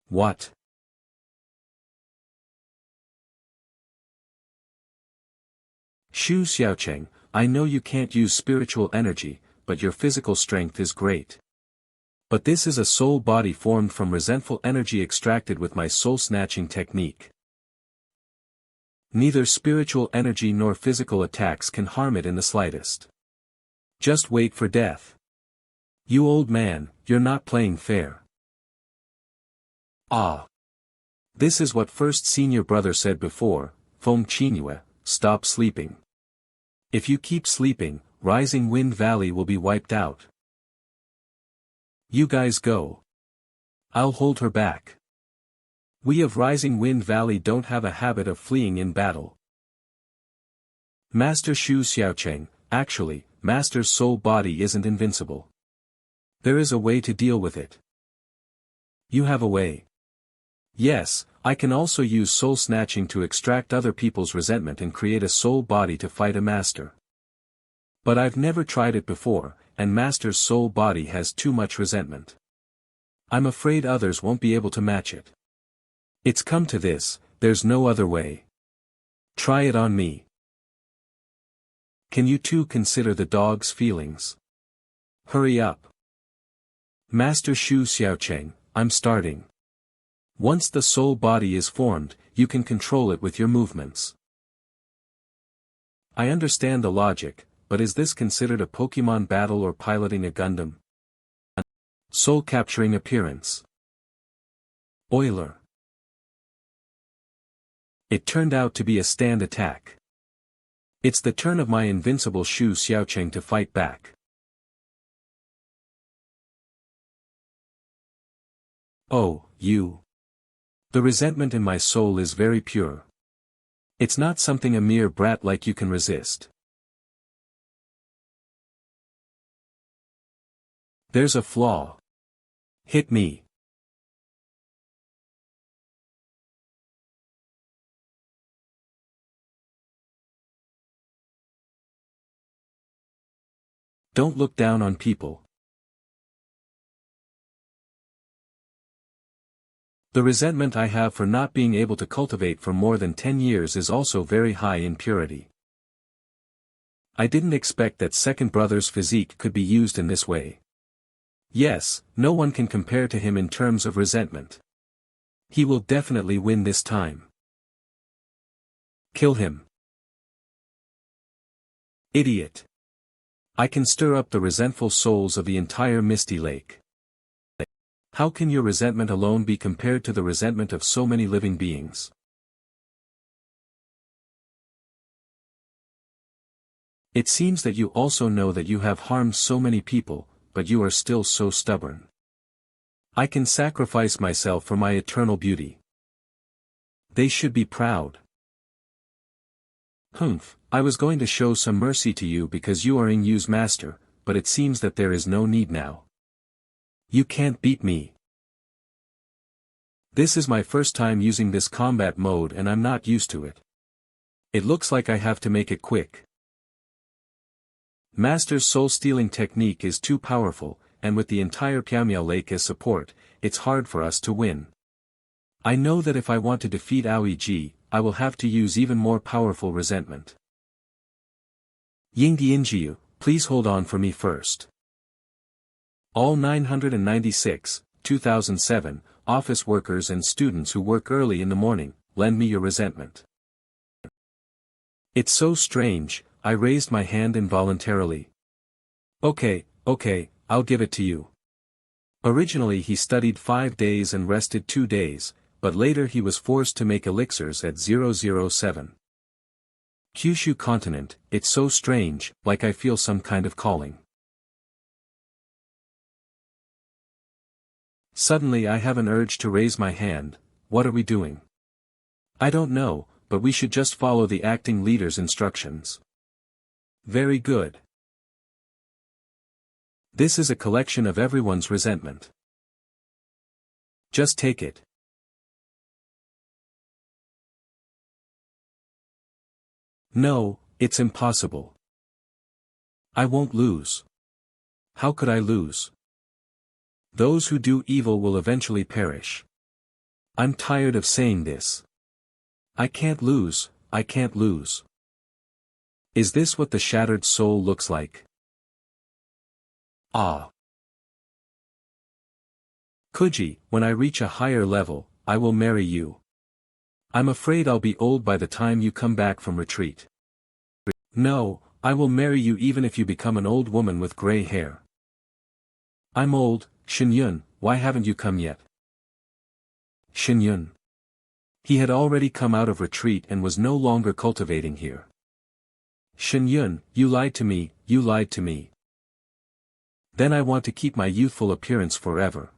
What? Shu Xiao Cheng, I know you can't use spiritual energy, but your physical strength is great. But this is a soul body formed from resentful energy extracted with my soul-snatching technique. Neither spiritual energy nor physical attacks can harm it in the slightest. Just wait for death. You old man, you're not playing fair. Ah. This is what first senior brother said before, Fong Chinua, stop sleeping. If you keep sleeping, Rising Wind Valley will be wiped out. You guys go. I'll hold her back. We of Rising Wind Valley don't have a habit of fleeing in battle. Master Shu Xiaocheng, actually, Master's soul body isn't invincible. There is a way to deal with it. You have a way. Yes, I can also use soul snatching to extract other people's resentment and create a soul body to fight a master. But I've never tried it before, and Master's soul body has too much resentment. I'm afraid others won't be able to match it. It's come to this, there's no other way. Try it on me. Can you two consider the dog's feelings? Hurry up. Master Shu Xiaocheng, I'm starting. Once the soul body is formed, you can control it with your movements. I understand the logic, but is this considered a Pokemon battle or piloting a Gundam? Soul capturing appearance. Euler. It turned out to be a stand attack. It's the turn of my invincible Shu Xiaocheng to fight back. Oh, you. The resentment in my soul is very pure. It's not something a mere brat like you can resist. There's a flaw. Hit me. Don't look down on people. The resentment I have for not being able to cultivate for more than 10 years is also very high in purity. I didn't expect that second brother's physique could be used in this way. Yes, no one can compare to him in terms of resentment. He will definitely win this time. Kill him. Idiot. I can stir up the resentful souls of the entire Misty Lake. How can your resentment alone be compared to the resentment of so many living beings? It seems that you also know that you have harmed so many people, but you are still so stubborn. I can sacrifice myself for my eternal beauty. They should be proud. Humph, I was going to show some mercy to you because you are Yu's master, but it seems that there is no need now. You can't beat me. This is my first time using this combat mode and I'm not used to it. It looks like I have to make it quick. Master's soul-stealing technique is too powerful, and with the entire Pavilion Lake as support, it's hard for us to win. I know that if I want to defeat Aoiji, I will have to use even more powerful resentment. Yingdiinjiu, please hold on for me first. All 996, 2007, office workers and students who work early in the morning, lend me your resentment. It's so strange, I raised my hand involuntarily. Okay, I'll give it to you. Originally he studied 5 days and rested 2 days, but later he was forced to make elixirs at 007. Kyushu continent, it's so strange, like I feel some kind of calling. Suddenly I have an urge to raise my hand. What are we doing? I don't know, but we should just follow the acting leader's instructions. Very good. This is a collection of everyone's resentment. Just take it. No, it's impossible. I won't lose. How could I lose? Those who do evil will eventually perish. I'm tired of saying this. I can't lose, I can't lose. Is this what the shattered soul looks like? Ah. Kuji, when I reach a higher level, I will marry you. I'm afraid I'll be old by the time you come back from retreat. No, I will marry you even if you become an old woman with gray hair. I'm old, Shinyun, why haven't you come yet? Shinyun. He had already come out of retreat and was no longer cultivating here. Shinyun, you lied to me, you lied to me. Then I want to keep my youthful appearance forever.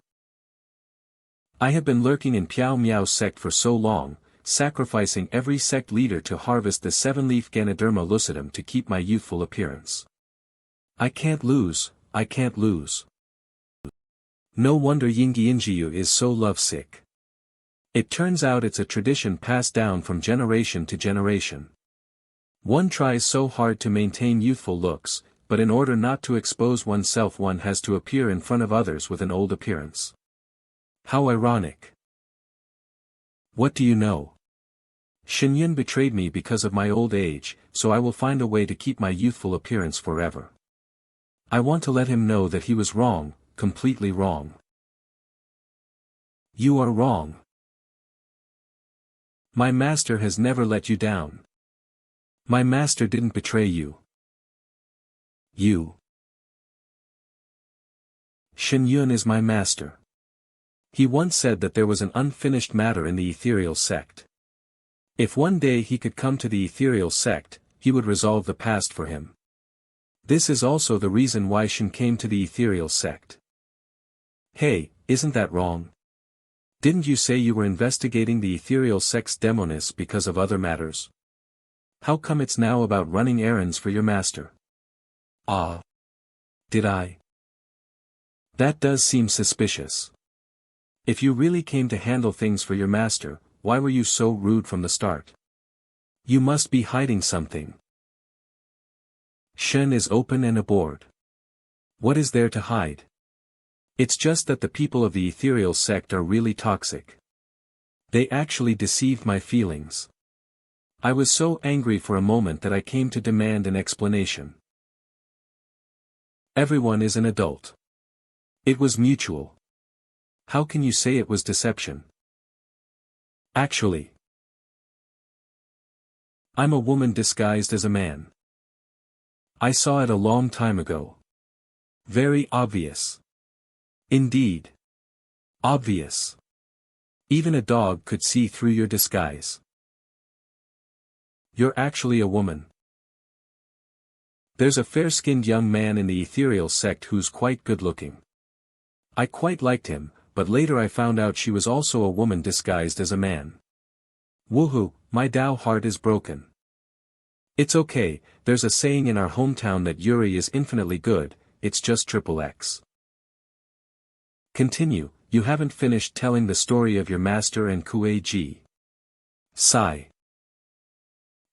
I have been lurking in Piao Miao sect for so long, sacrificing every sect leader to harvest the 7-leaf Ganoderma lucidum to keep my youthful appearance. I can't lose, I can't lose. No wonder Yingdiinjiu is so lovesick. It turns out it's a tradition passed down from generation to generation. One tries so hard to maintain youthful looks, but in order not to expose oneself one has to appear in front of others with an old appearance. How ironic. What do you know? Shinyun betrayed me because of my old age, so I will find a way to keep my youthful appearance forever. I want to let him know that he was wrong, completely wrong. You are wrong. My master has never let you down. My master didn't betray you. You. Shinyun is my master. He once said that there was an unfinished matter in the Ethereal Sect. If one day he could come to the Ethereal Sect, he would resolve the past for him. This is also the reason why Shin came to the Ethereal Sect. Hey, isn't that wrong? Didn't you say you were investigating the Ethereal Sect's demoness because of other matters? How come it's now about running errands for your master? Ah. Did I? That does seem suspicious. If you really came to handle things for your master, why were you so rude from the start? You must be hiding something. Shen is open and aboard. What is there to hide? It's just that the people of the Ethereal Sect are really toxic. They actually deceived my feelings. I was so angry for a moment that I came to demand an explanation. Everyone is an adult. It was mutual. How can you say it was deception? Actually, I'm a woman disguised as a man. I saw it a long time ago. Very obvious. Indeed. Obvious. Even a dog could see through your disguise. You're actually a woman. There's a fair-skinned young man in the Ethereal Sect who's quite good-looking. I quite liked him, but later I found out she was also a woman disguised as a man. Woohoo, my Tao heart is broken. It's okay, there's a saying in our hometown that Yuri is infinitely good, it's just XXX. Continue, you haven't finished telling the story of your master and Kuei-ji. Sigh.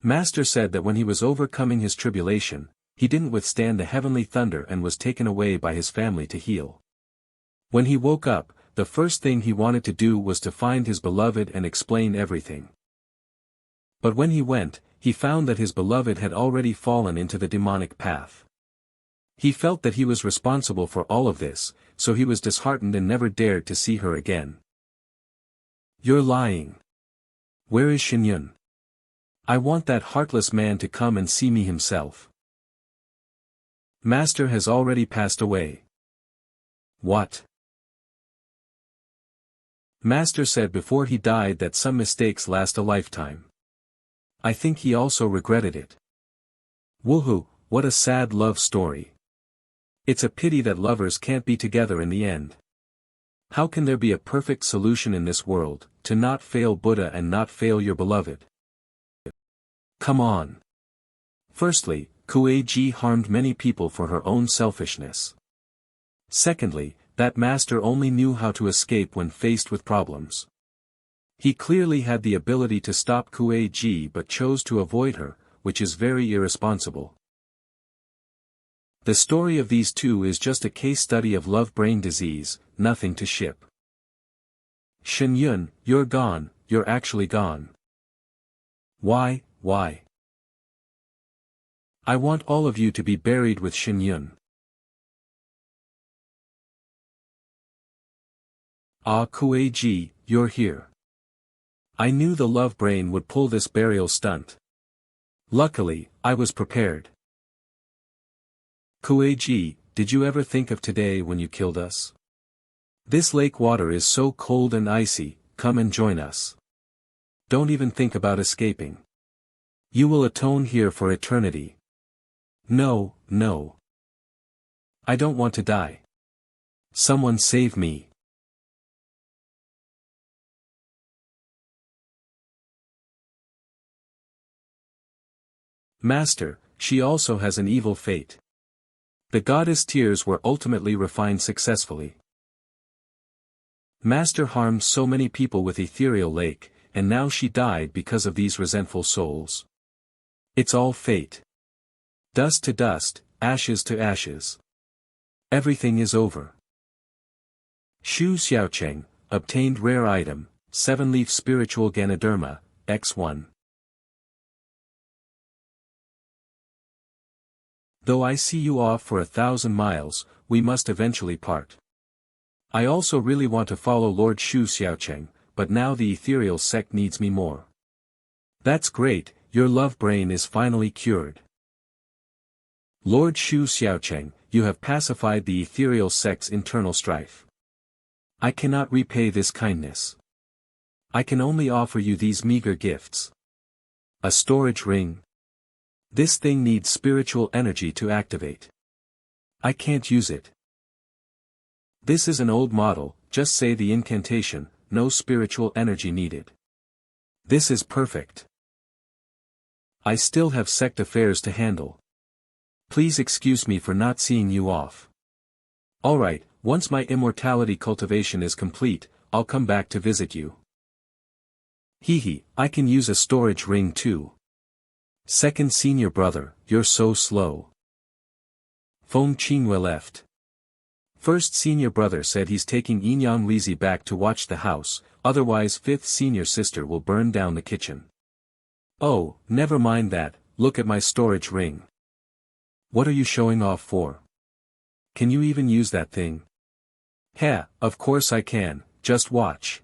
Master said that when he was overcoming his tribulation, he didn't withstand the heavenly thunder and was taken away by his family to heal. When he woke up, the first thing he wanted to do was to find his beloved and explain everything. But when he went, he found that his beloved had already fallen into the demonic path. He felt that he was responsible for all of this, so he was disheartened and never dared to see her again. You're lying. Where is Xinyun? I want that heartless man to come and see me himself. Master has already passed away. What? Master said before he died that some mistakes last a lifetime. I think he also regretted it. Woohoo, what a sad love story. It's a pity that lovers can't be together in the end. How can there be a perfect solution in this world, to not fail Buddha and not fail your beloved? Come on. Firstly, Kuei-ji harmed many people for her own selfishness. Secondly, that master only knew how to escape when faced with problems. He clearly had the ability to stop Kuei-ji but chose to avoid her, which is very irresponsible. The story of these two is just a case study of love-brain disease, nothing to ship. Xinyun, you're gone, you're actually gone. Why? I want all of you to be buried with Xinyun. Ah, Kuei-ji, you're here. I knew the love brain would pull this burial stunt. Luckily, I was prepared. Kuei-ji, did you ever think of today when you killed us? This lake water is so cold and icy, come and join us. Don't even think about escaping. You will atone here for eternity. No. I don't want to die. Someone save me. Master, she also has an evil fate. The goddess tears were ultimately refined successfully. Master harmed so many people with Ethereal Lake, and now she died because of these resentful souls. It's all fate. Dust to dust, ashes to ashes. Everything is over. Xiao Cheng, obtained rare item, 7-leaf spiritual Ganoderma, X1. Though I see you off for 1,000 miles, we must eventually part. I also really want to follow Lord Xiao Cheng, but now the Ethereal Sect needs me more. That's great, your love brain is finally cured. Lord Xiao Cheng, you have pacified the Ethereal Sect's internal strife. I cannot repay this kindness. I can only offer you these meager gifts. A storage ring. This thing needs spiritual energy to activate. I can't use it. This is an old model, just say the incantation, no spiritual energy needed. This is perfect. I still have sect affairs to handle. Please excuse me for not seeing you off. Alright, once my immortality cultivation is complete, I'll come back to visit you. Hehe, I can use a storage ring too. Second senior brother, you're so slow. Fong Chinua left. First senior brother said he's taking Inyang Lizi back to watch the house, otherwise fifth senior sister will burn down the kitchen. Oh, never mind that, look at my storage ring. What are you showing off for? Can you even use that thing? Heh, of course I can, just watch.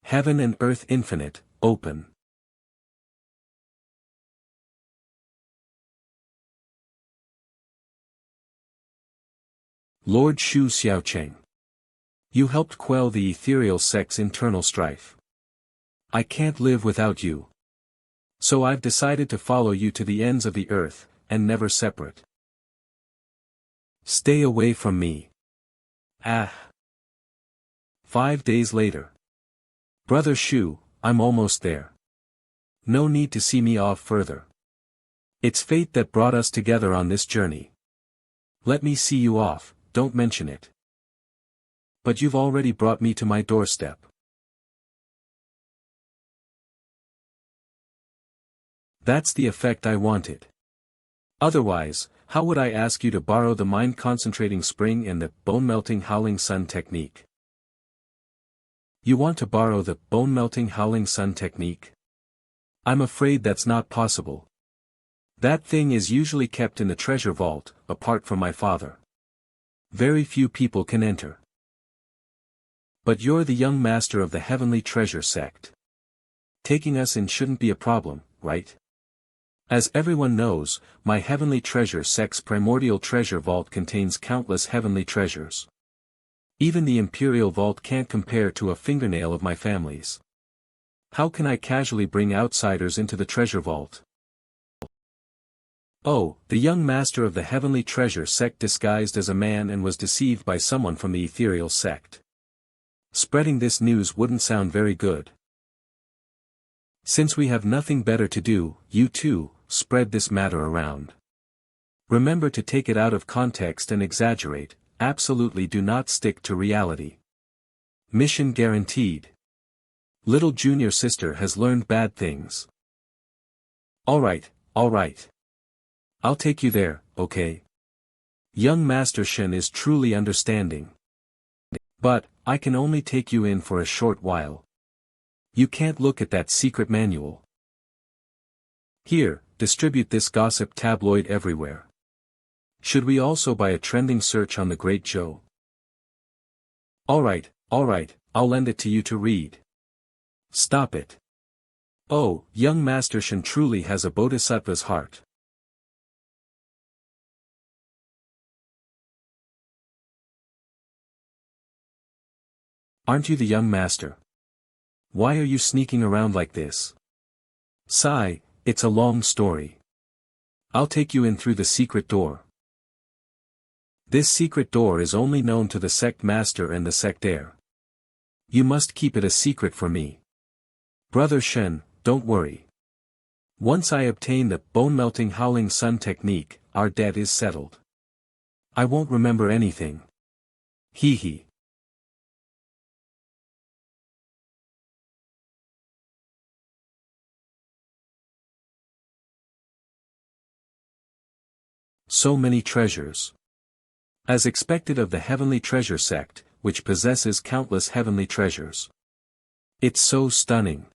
Heaven and earth infinite, open. Lord Shu Xiao Cheng. You helped quell the Ethereal Sect's internal strife. I can't live without you. So I've decided to follow you to the ends of the earth, and never separate. Stay away from me. Ah. 5 days later. Brother Shu, I'm almost there. No need to see me off further. It's fate that brought us together on this journey. Let me see you off, don't mention it. But you've already brought me to my doorstep. That's the effect I wanted. Otherwise, how would I ask you to borrow the mind-concentrating spring and the bone-melting howling sun technique? You want to borrow the bone-melting howling sun technique? I'm afraid that's not possible. That thing is usually kept in the treasure vault, apart from my father. Very few people can enter. But you're the young master of the Heavenly Treasure Sect. Taking us in shouldn't be a problem, right? As everyone knows, my Heavenly Treasure Sect's primordial treasure vault contains countless heavenly treasures. Even the Imperial Vault can't compare to a fingernail of my family's. How can I casually bring outsiders into the treasure vault? Oh, the young master of the Heavenly Treasure Sect disguised as a man and was deceived by someone from the Ethereal Sect. Spreading this news wouldn't sound very good. Since we have nothing better to do, you too, spread this matter around. Remember to take it out of context and exaggerate, absolutely do not stick to reality. Mission guaranteed. Little junior sister has learned bad things. Alright. I'll take you there, okay? Young Master Shen is truly understanding. But, I can only take you in for a short while. You can't look at that secret manual. Here, distribute this gossip tabloid everywhere. Should we also buy a trending search on the Great Joe? Alright, I'll lend it to you to read. Stop it. Oh, young Master Shen truly has a bodhisattva's heart. Aren't you the young master? Why are you sneaking around like this? Sigh, it's a long story. I'll take you in through the secret door. This secret door is only known to the sect master and the sect heir. You must keep it a secret for me. Brother Shen, don't worry. Once I obtain the bone-melting howling sun technique, our debt is settled. I won't remember anything. Hee hee. So many treasures. As expected of the Heavenly Treasure Sect, which possesses countless heavenly treasures. It's so stunning.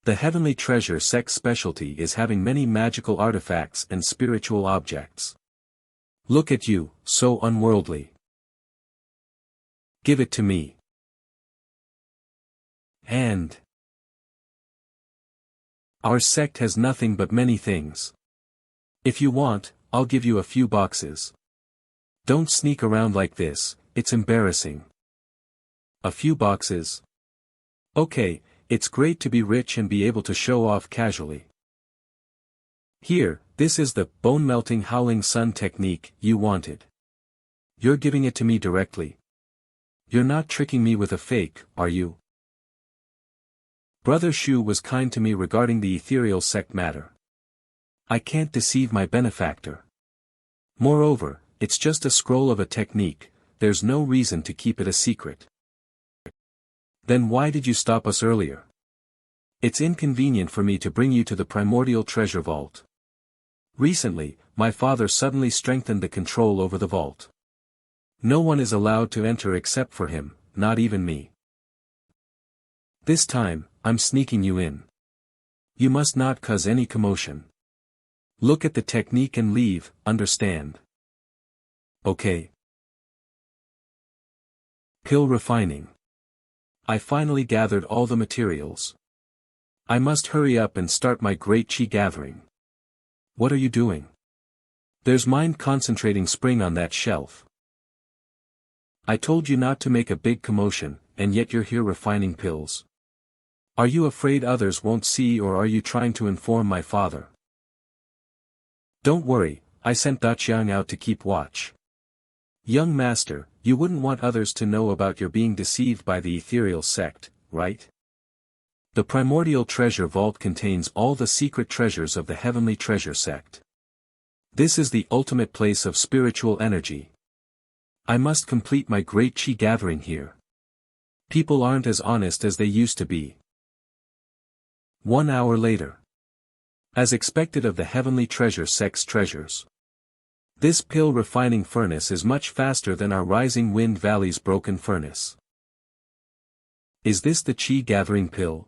The Heavenly Treasure Sect's specialty is having many magical artifacts and spiritual objects. Look at you, so unworldly. Give it to me. And our sect has nothing but many things. If you want, I'll give you a few boxes. Don't sneak around like this, it's embarrassing. A few boxes? Okay, it's great to be rich and be able to show off casually. Here, this is the bone-melting howling sun technique you wanted. You're giving it to me directly. You're not tricking me with a fake, are you? Brother Shu was kind to me regarding the Ethereal Sect matter. I can't deceive my benefactor. Moreover, it's just a scroll of a technique, there's no reason to keep it a secret. Then why did you stop us earlier? It's inconvenient for me to bring you to the primordial treasure vault. Recently, my father suddenly strengthened the control over the vault. No one is allowed to enter except for him, not even me. This time, I'm sneaking you in. You must not cause any commotion. Look at the technique and leave, understand? Okay. Pill refining. I finally gathered all the materials. I must hurry up and start my great chi gathering. What are you doing? There's mind concentrating spring on that shelf. I told you not to make a big commotion, and yet you're here refining pills. Are you afraid others won't see, or are you trying to inform my father? Don't worry, I sent Daqiang out to keep watch. Young master, you wouldn't want others to know about your being deceived by the Ethereal Sect, right? The Primordial Treasure Vault contains all the secret treasures of the Heavenly Treasure Sect. This is the ultimate place of spiritual energy. I must complete my great chi gathering here. People aren't as honest as they used to be. 1 hour later. As expected of the Heavenly Treasure Sect's treasures. This pill refining furnace is much faster than our Rising Wind Valley's broken furnace. Is this the chi gathering pill?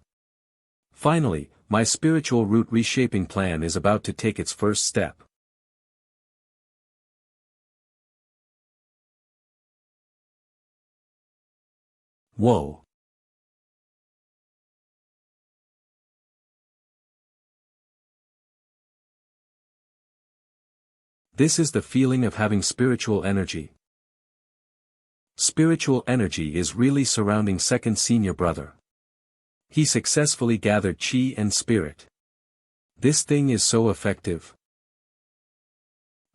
Finally, my spiritual root reshaping plan is about to take its first step. Whoa. This is the feeling of having spiritual energy. Spiritual energy is really surrounding second senior brother. He successfully gathered chi and spirit. This thing is so effective.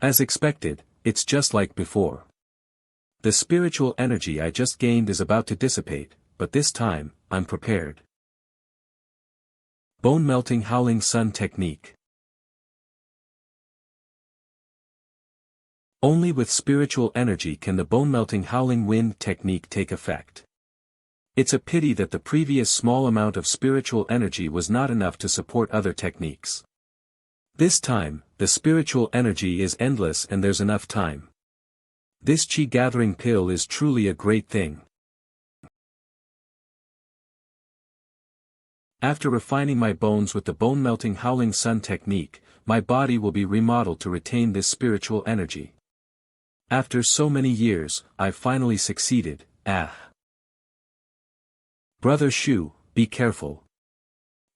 As expected, it's just like before. The spiritual energy I just gained is about to dissipate, but this time, I'm prepared. Bone melting howling sun technique. Only with spiritual energy can the bone-melting howling wind technique take effect. It's a pity that the previous small amount of spiritual energy was not enough to support other techniques. This time, the spiritual energy is endless and there's enough time. This chi-gathering pill is truly a great thing. After refining my bones with the bone-melting howling sun technique, my body will be remodeled to retain this spiritual energy. After so many years, I've finally succeeded. Brother Shu, be careful.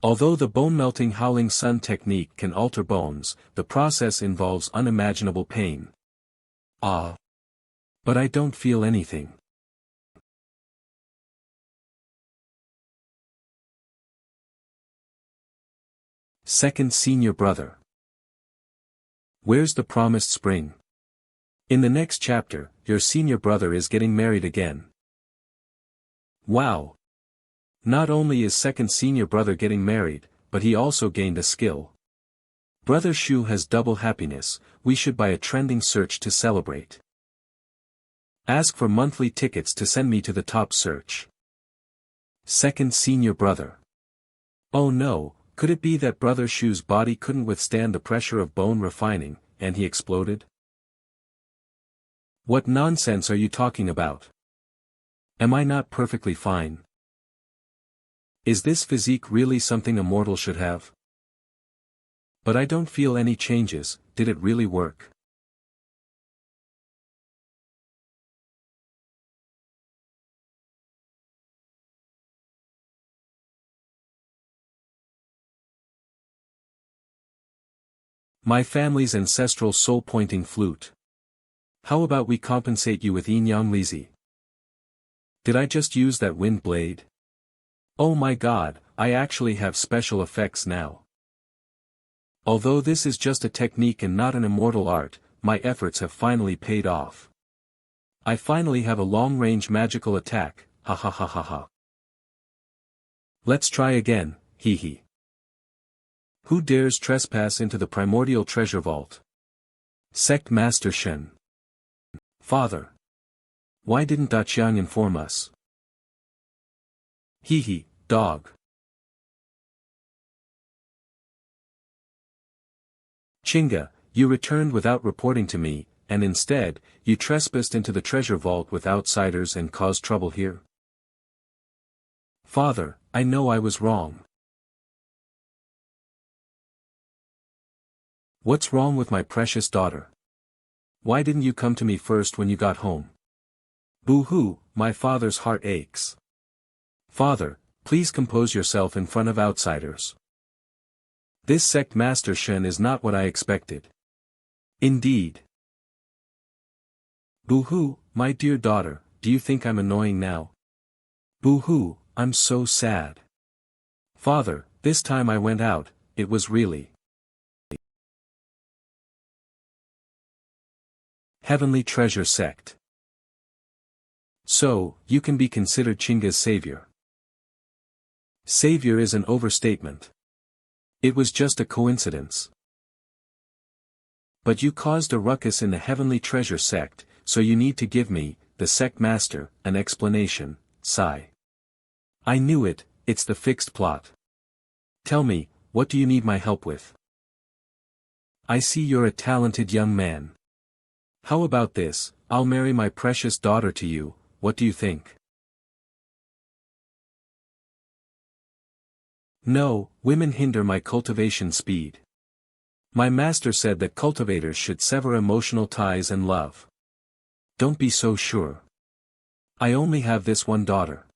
Although the bone-melting howling sun technique can alter bones, the process involves unimaginable pain. But I don't feel anything. Second senior brother. Where's the promised spring? In the next chapter, your senior brother is getting married again. Wow! Not only is second senior brother getting married, but he also gained a skill. Brother Shu has double happiness. We should buy a trending search to celebrate. Ask for monthly tickets to send me to the top search. Second senior brother. Oh no, could it be that Brother Shu's body couldn't withstand the pressure of bone refining, and he exploded? What nonsense are you talking about? Am I not perfectly fine? Is this physique really something a mortal should have? But I don't feel any changes. Did it really work? My family's ancestral soul-pointing flute. How about we compensate you with yin yang lizi? Did I just use that wind blade? Oh my god, I actually have special effects now. Although this is just a technique and not an immortal art, my efforts have finally paid off. I finally have a long-range magical attack, ha ha ha ha ha. Let's try again, hee hee. Who dares trespass into the primordial treasure vault? Sect Master Shen. Father. Why didn't Daqiang inform us? Hee hee, dog. Chinga, you returned without reporting to me. and instead, you trespassed into the treasure vault with outsiders and caused trouble here? Father, I know I was wrong. What's wrong with my precious daughter? Why didn't you come to me first when you got home? Boo-hoo, my father's heart aches. Father, please compose yourself in front of outsiders. This sect master Shen is not what I expected. Indeed. Boo-hoo, my dear daughter, do you think I'm annoying now? Boo-hoo, I'm so sad. Father, this time I went out, it was really Heavenly Treasure Sect. So, you can be considered Chinga's savior. Savior is an overstatement. It was just a coincidence. But you caused a ruckus in the Heavenly Treasure Sect, so you need to give me, the sect master, an explanation. Sigh. I knew it, it's the fixed plot. Tell me, what do you need my help with? I see you're a talented young man. How about this, I'll marry my precious daughter to you, what do you think? No, women hinder my cultivation speed. My master said that cultivators should sever emotional ties and love. Don't be so sure. I only have this one daughter.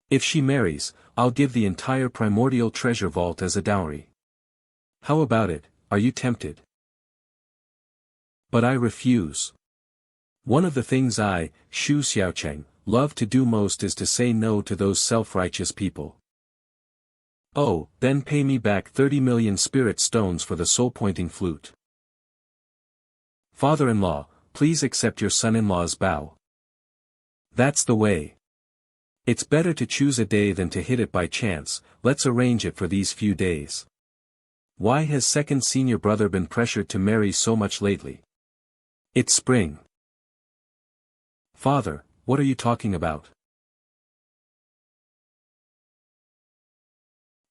If she marries, I'll give the entire primordial treasure vault as a dowry. How about it, are you tempted? But I refuse. One of the things I, Xiao Cheng, love to do most is to say no to those self-righteous people. Oh, then pay me back 30 million spirit stones for the soul-pointing flute. Father-in-law, please accept your son-in-law's bow. That's the way. It's better to choose a day than to hit it by chance, let's arrange it for these few days. Why has second senior brother been pressured to marry so much lately? It's spring. Father, what are you talking about?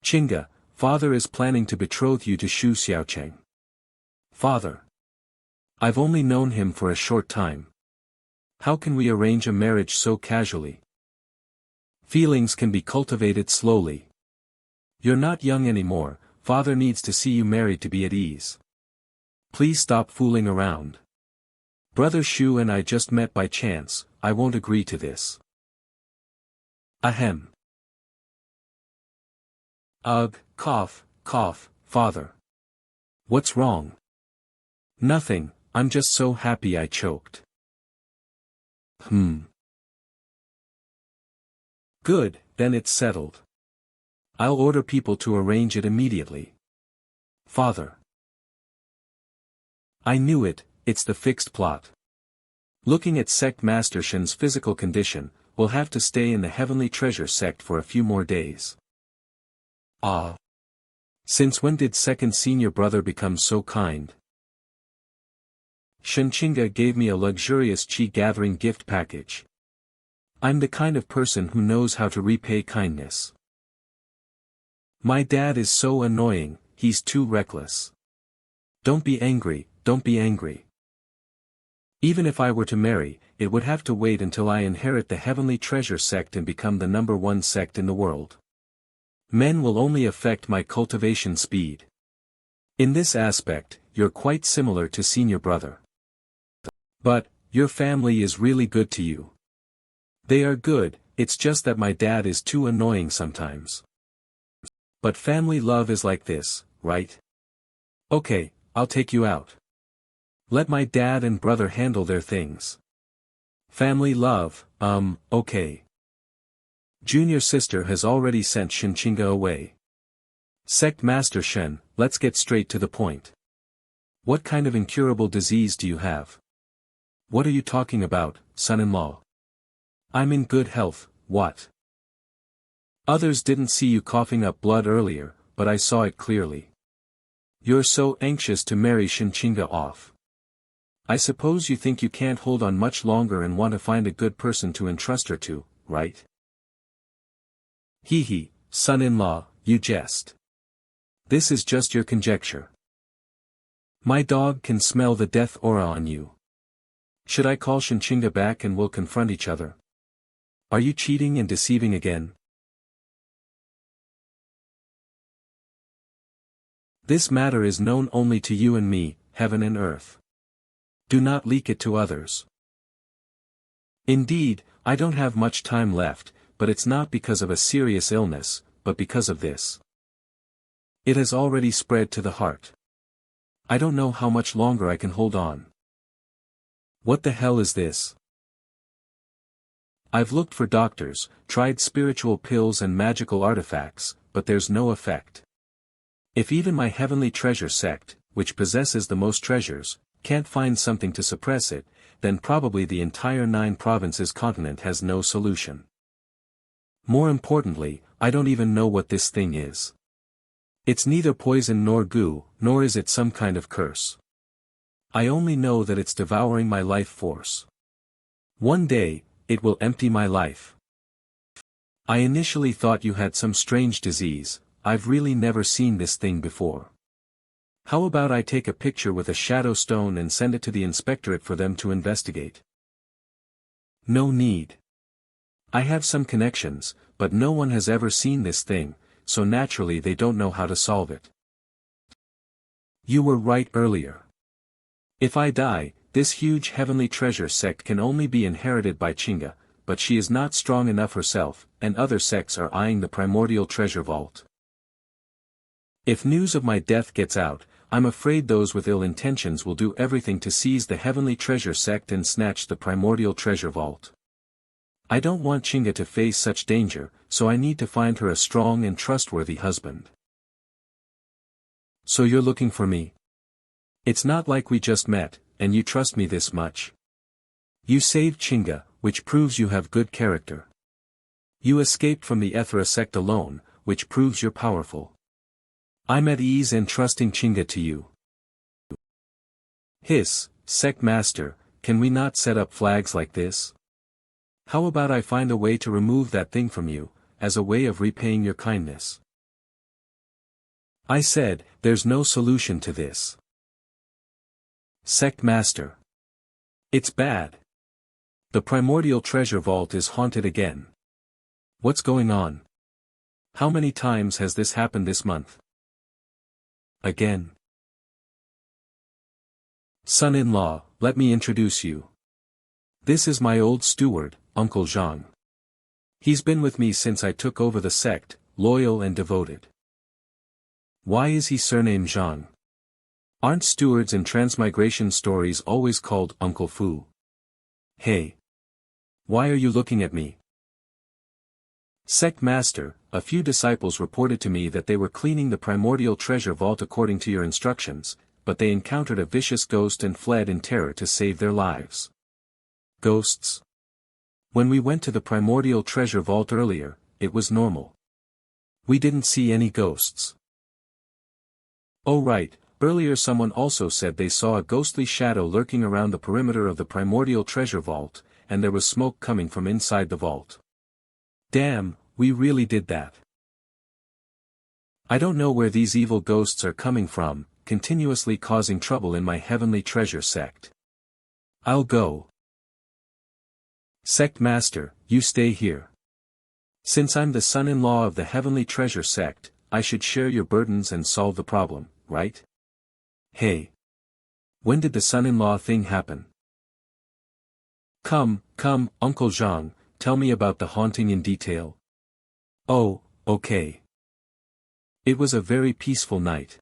Chinga, father is planning to betroth you to Xiao Cheng. Father. I've only known him for a short time. How can we arrange a marriage so casually? Feelings can be cultivated slowly. You're not young anymore, father needs to see you married to be at ease. Please stop fooling around. Brother Shu and I just met by chance, I won't agree to this. Ahem. Ugh, cough, father. What's wrong? Nothing, I'm just so happy I choked. Good, then it's settled. I'll order people to arrange it immediately. Father. I knew it, it's the fixed plot. Looking at Sect Master Shen's physical condition, we'll have to stay in the Heavenly Treasure Sect for a few more days. Ah. Since when did second senior brother become so kind? Shen Chinga gave me a luxurious chi-gathering gift package. I'm the kind of person who knows how to repay kindness. My dad is so annoying, he's too reckless. Don't be angry, don't be angry. Even if I were to marry, it would have to wait until I inherit the Heavenly Treasure Sect and become the #1 sect in the world. Men will only affect my cultivation speed. In this aspect, you're quite similar to senior brother. But, your family is really good to you. They are good, it's just that my dad is too annoying sometimes. But family love is like this, right? Okay, I'll take you out. Let my dad and brother handle their things. Family love, okay. Junior sister has already sent Shen Chinga away. Sect Master Shen, let's get straight to the point. What kind of incurable disease do you have? What are you talking about, son-in-law? I'm in good health, what? Others didn't see you coughing up blood earlier, but I saw it clearly. You're so anxious to marry Shen Chinga off. I suppose you think you can't hold on much longer and want to find a good person to entrust her to, right? Hee, son-in-law, you jest. This is just your conjecture. My dog can smell the death aura on you. Should I call Shinchinga back and we'll confront each other? Are you cheating and deceiving again? This matter is known only to you and me, heaven and earth. Do not leak it to others. Indeed, I don't have much time left, but it's not because of a serious illness, but because of this. It has already spread to the heart. I don't know how much longer I can hold on. What the hell is this? I've looked for doctors, tried spiritual pills and magical artifacts, but there's no effect. If even my heavenly treasure sect, which possesses the most treasures, can't find something to suppress it, then probably the entire 9 provinces continent has no solution. More importantly, I don't even know what this thing is. It's neither poison nor goo, nor is it some kind of curse. I only know that it's devouring my life force. One day, it will empty my life. I initially thought you had some strange disease. I've really never seen this thing before. How about I take a picture with a shadow stone and send it to the inspectorate for them to investigate? No need. I have some connections, but no one has ever seen this thing, so naturally they don't know how to solve it. You were right earlier. If I die, this huge heavenly treasure sect can only be inherited by Chinga, but she is not strong enough herself, and other sects are eyeing the primordial treasure vault. If news of my death gets out, I'm afraid those with ill intentions will do everything to seize the heavenly treasure sect and snatch the primordial treasure vault. I don't want Chinga to face such danger, so I need to find her a strong and trustworthy husband. So you're looking for me? It's not like we just met, and you trust me this much. You saved Chinga, which proves you have good character. You escaped from the Ethereal Sect alone, which proves you're powerful. I'm at ease and trusting Chinga to you. Hiss, Sect Master, can we not set up flags like this? How about I find a way to remove that thing from you, as a way of repaying your kindness? I said, there's no solution to this. Sect Master. It's bad. The primordial treasure vault is haunted again. What's going on? How many times has this happened this month? Again. Son-in-law, let me introduce you. This is my old steward, Uncle Zhang. He's been with me since I took over the sect, loyal and devoted. Why is he surnamed Zhang? Aren't stewards in transmigration stories always called Uncle Fu? Hey. Why are you looking at me? Sect Master, a few disciples reported to me that they were cleaning the primordial treasure vault according to your instructions, but they encountered a vicious ghost and fled in terror to save their lives. Ghosts? When we went to the primordial treasure vault earlier, it was normal. We didn't see any ghosts. Oh right, earlier someone also said they saw a ghostly shadow lurking around the perimeter of the primordial treasure vault, and there was smoke coming from inside the vault. Damn, we really did that. I don't know where these evil ghosts are coming from, continuously causing trouble in my heavenly treasure sect. I'll go. Sect Master, you stay here. Since I'm the son-in-law of the heavenly treasure sect, I should share your burdens and solve the problem, right? Hey. When did the son-in-law thing happen? Come, Uncle Zhang, tell me about the haunting in detail. Oh, okay. It was a very peaceful night.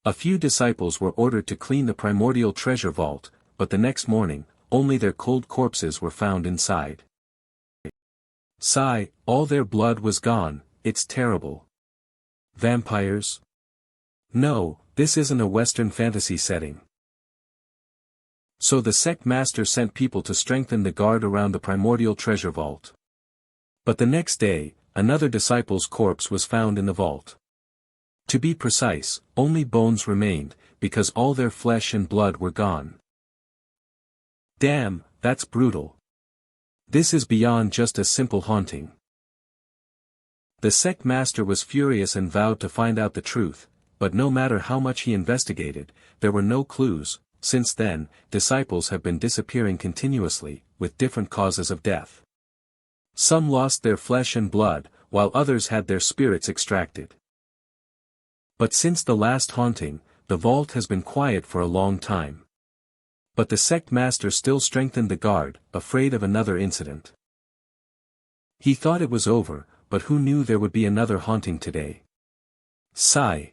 A few disciples were ordered to clean the primordial treasure vault, but the next morning, only their cold corpses were found inside. Sigh, all their blood was gone, it's terrible. Vampires? No, this isn't a Western fantasy setting. So the sect master sent people to strengthen the guard around the primordial treasure vault. But the next day, another disciple's corpse was found in the vault. To be precise, only bones remained, because all their flesh and blood were gone. Damn, that's brutal. This is beyond just a simple haunting. The sect master was furious and vowed to find out the truth, but no matter how much he investigated, there were no clues, since then, disciples have been disappearing continuously, with different causes of death. Some lost their flesh and blood, while others had their spirits extracted. But since the last haunting, the vault has been quiet for a long time. But the sect master still strengthened the guard, afraid of another incident. He thought it was over, but who knew there would be another haunting today? Sigh.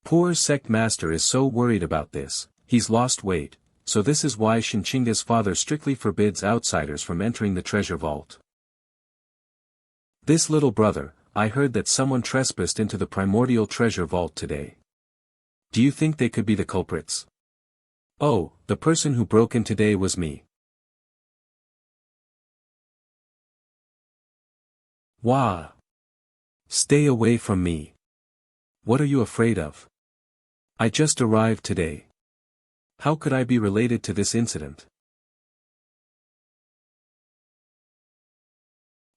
Poor sect master is so worried about this, he's lost weight, so this is why Shinchinga's father strictly forbids outsiders from entering the treasure vault. This little brother, I heard that someone trespassed into the primordial treasure vault today. Do you think they could be the culprits? Oh, the person who broke in today was me. Wah! Stay away from me. What are you afraid of? I just arrived today. How could I be related to this incident?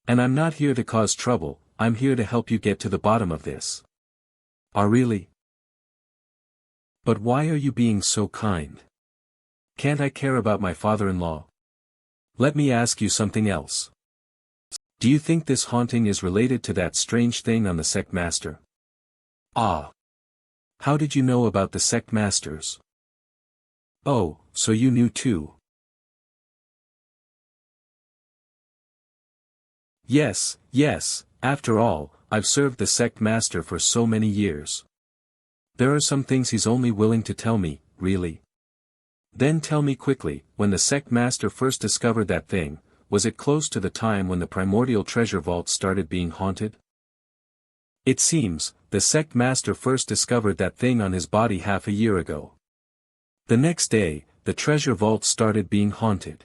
And I'm not here to cause trouble, I'm here to help you get to the bottom of this. Ah, really? But why are you being so kind? Can't I care about my father-in-law? Let me ask you something else. Do you think this haunting is related to that strange thing on the sect master? Ah. How did you know about the sect masters? Oh, so you knew too. Yes, after all, I've served the sect master for so many years. There are some things he's only willing to tell me, really. Then tell me quickly, when the sect master first discovered that thing, was it close to the time when the primordial treasure vault started being haunted? It seems, the sect master first discovered that thing on his body half a year ago. The next day, the treasure vault started being haunted.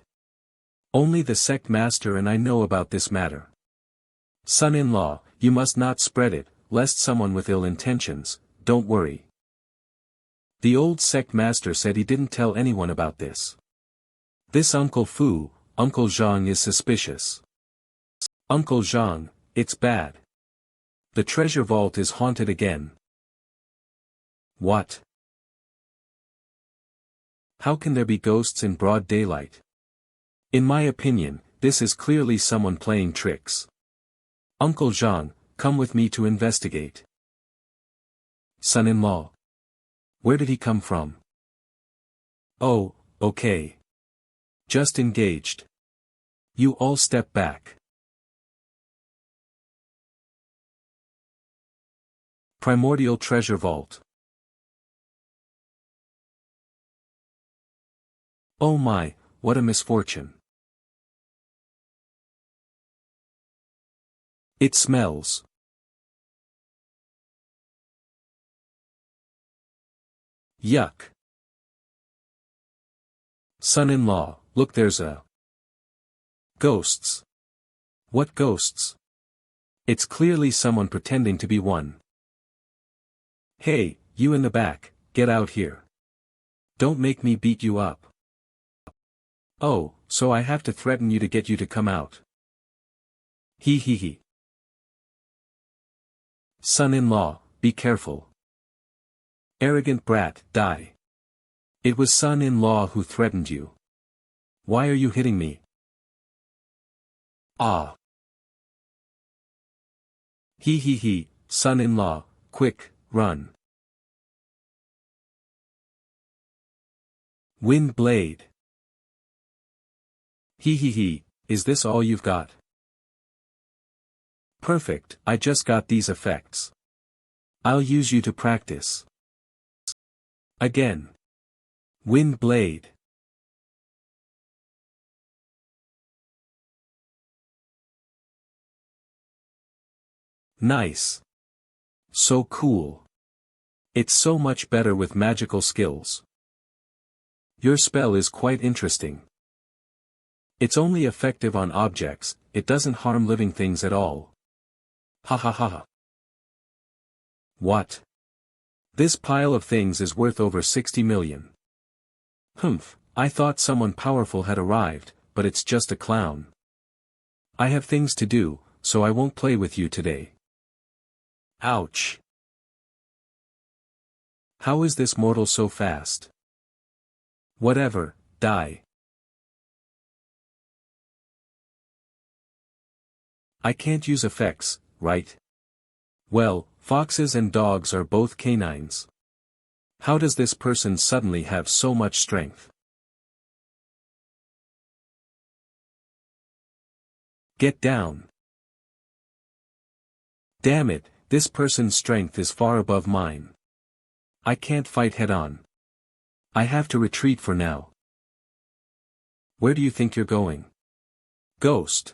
Only the sect master and I know about this matter. Son-in-law, you must not spread it, lest someone with ill intentions, don't worry. The old sect master said he didn't tell anyone about this. This Uncle Fu, Uncle Zhang is suspicious. Uncle Zhang, it's bad. The treasure vault is haunted again. What? How can there be ghosts in broad daylight? In my opinion, this is clearly someone playing tricks. Uncle Zhang, come with me to investigate. Son-in-law. Where did he come from? Oh, okay. Just engaged. You all step back. Primordial Treasure Vault. Oh my, what a misfortune. It smells. Yuck. Son-in-law, look, there's a... Ghosts. What ghosts? It's clearly someone pretending to be one. Hey, you in the back, get out here. Don't make me beat you up. Oh, so I have to threaten you to get you to come out. Hee hee hee. Son-in-law, be careful. Arrogant brat, die. It was son-in-law who threatened you. Why are you hitting me? Ah. Hee hee hee, son-in-law, quick, run. Wind blade. Hee hee hee, is this all you've got? Perfect, I just got these effects. I'll use you to practice. Again. Wind blade. Nice. So cool. It's so much better with magical skills. Your spell is quite interesting. It's only effective on objects, it doesn't harm living things at all. Ha ha ha ha. What? This pile of things is worth over 60 million. Humph, I thought someone powerful had arrived, but it's just a clown. I have things to do, so I won't play with you today. Ouch. How is this mortal so fast? Whatever, die. I can't use effects, right? Well, foxes and dogs are both canines. How does this person suddenly have so much strength? Get down. Damn it, this person's strength is far above mine. I can't fight head-on. I have to retreat for now. Where do you think you're going? Ghost.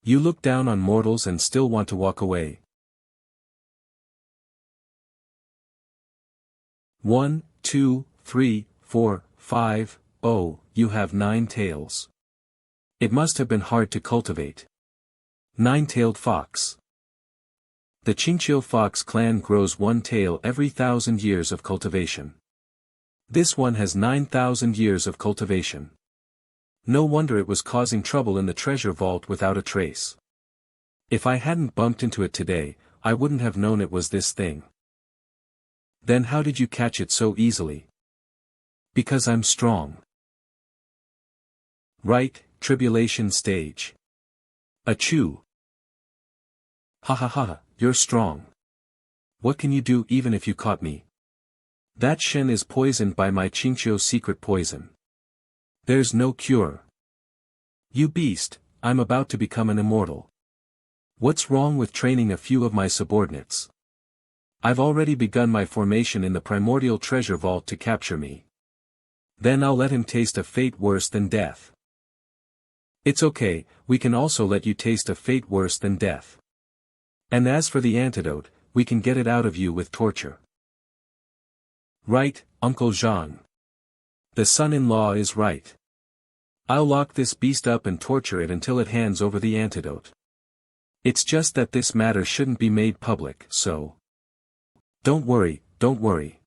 You look down on mortals and still want to walk away. 1, 2, 3, 4, 5, oh, you have 9 tails. It must have been hard to cultivate. 9-tailed fox. The Changshou fox clan grows 1 tail every 1,000 years of cultivation. This one has 9,000 years of cultivation. No wonder it was causing trouble in the treasure vault without a trace. If I hadn't bumped into it today, I wouldn't have known it was this thing. Then how did you catch it so easily? Because I'm strong. Right, tribulation stage. Achoo. Ha ha ha, you're strong. What can you do even if you caught me? That Shen is poisoned by my Changshou secret poison. There's no cure. You beast, I'm about to become an immortal. What's wrong with training a few of my subordinates? I've already begun my formation in the primordial treasure vault to capture me. Then I'll let him taste a fate worse than death. It's okay, we can also let you taste a fate worse than death. And as for the antidote, we can get it out of you with torture. Right, Uncle Zhang. The son-in-law is right. I'll lock this beast up and torture it until it hands over the antidote. It's just that this matter shouldn't be made public, so... Don't worry, don't worry.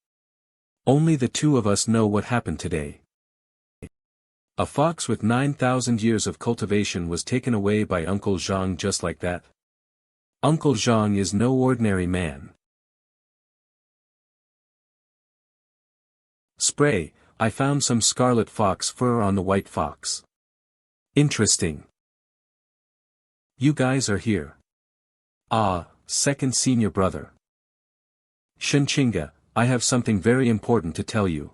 Only the two of us know what happened today. A fox with 9,000 years of cultivation was taken away by Uncle Zhang just like that. Uncle Zhang is no ordinary man. Spray, I found some scarlet fox fur on the white fox. Interesting. You guys are here. Ah, second senior brother. Shenchinga, I have something very important to tell you.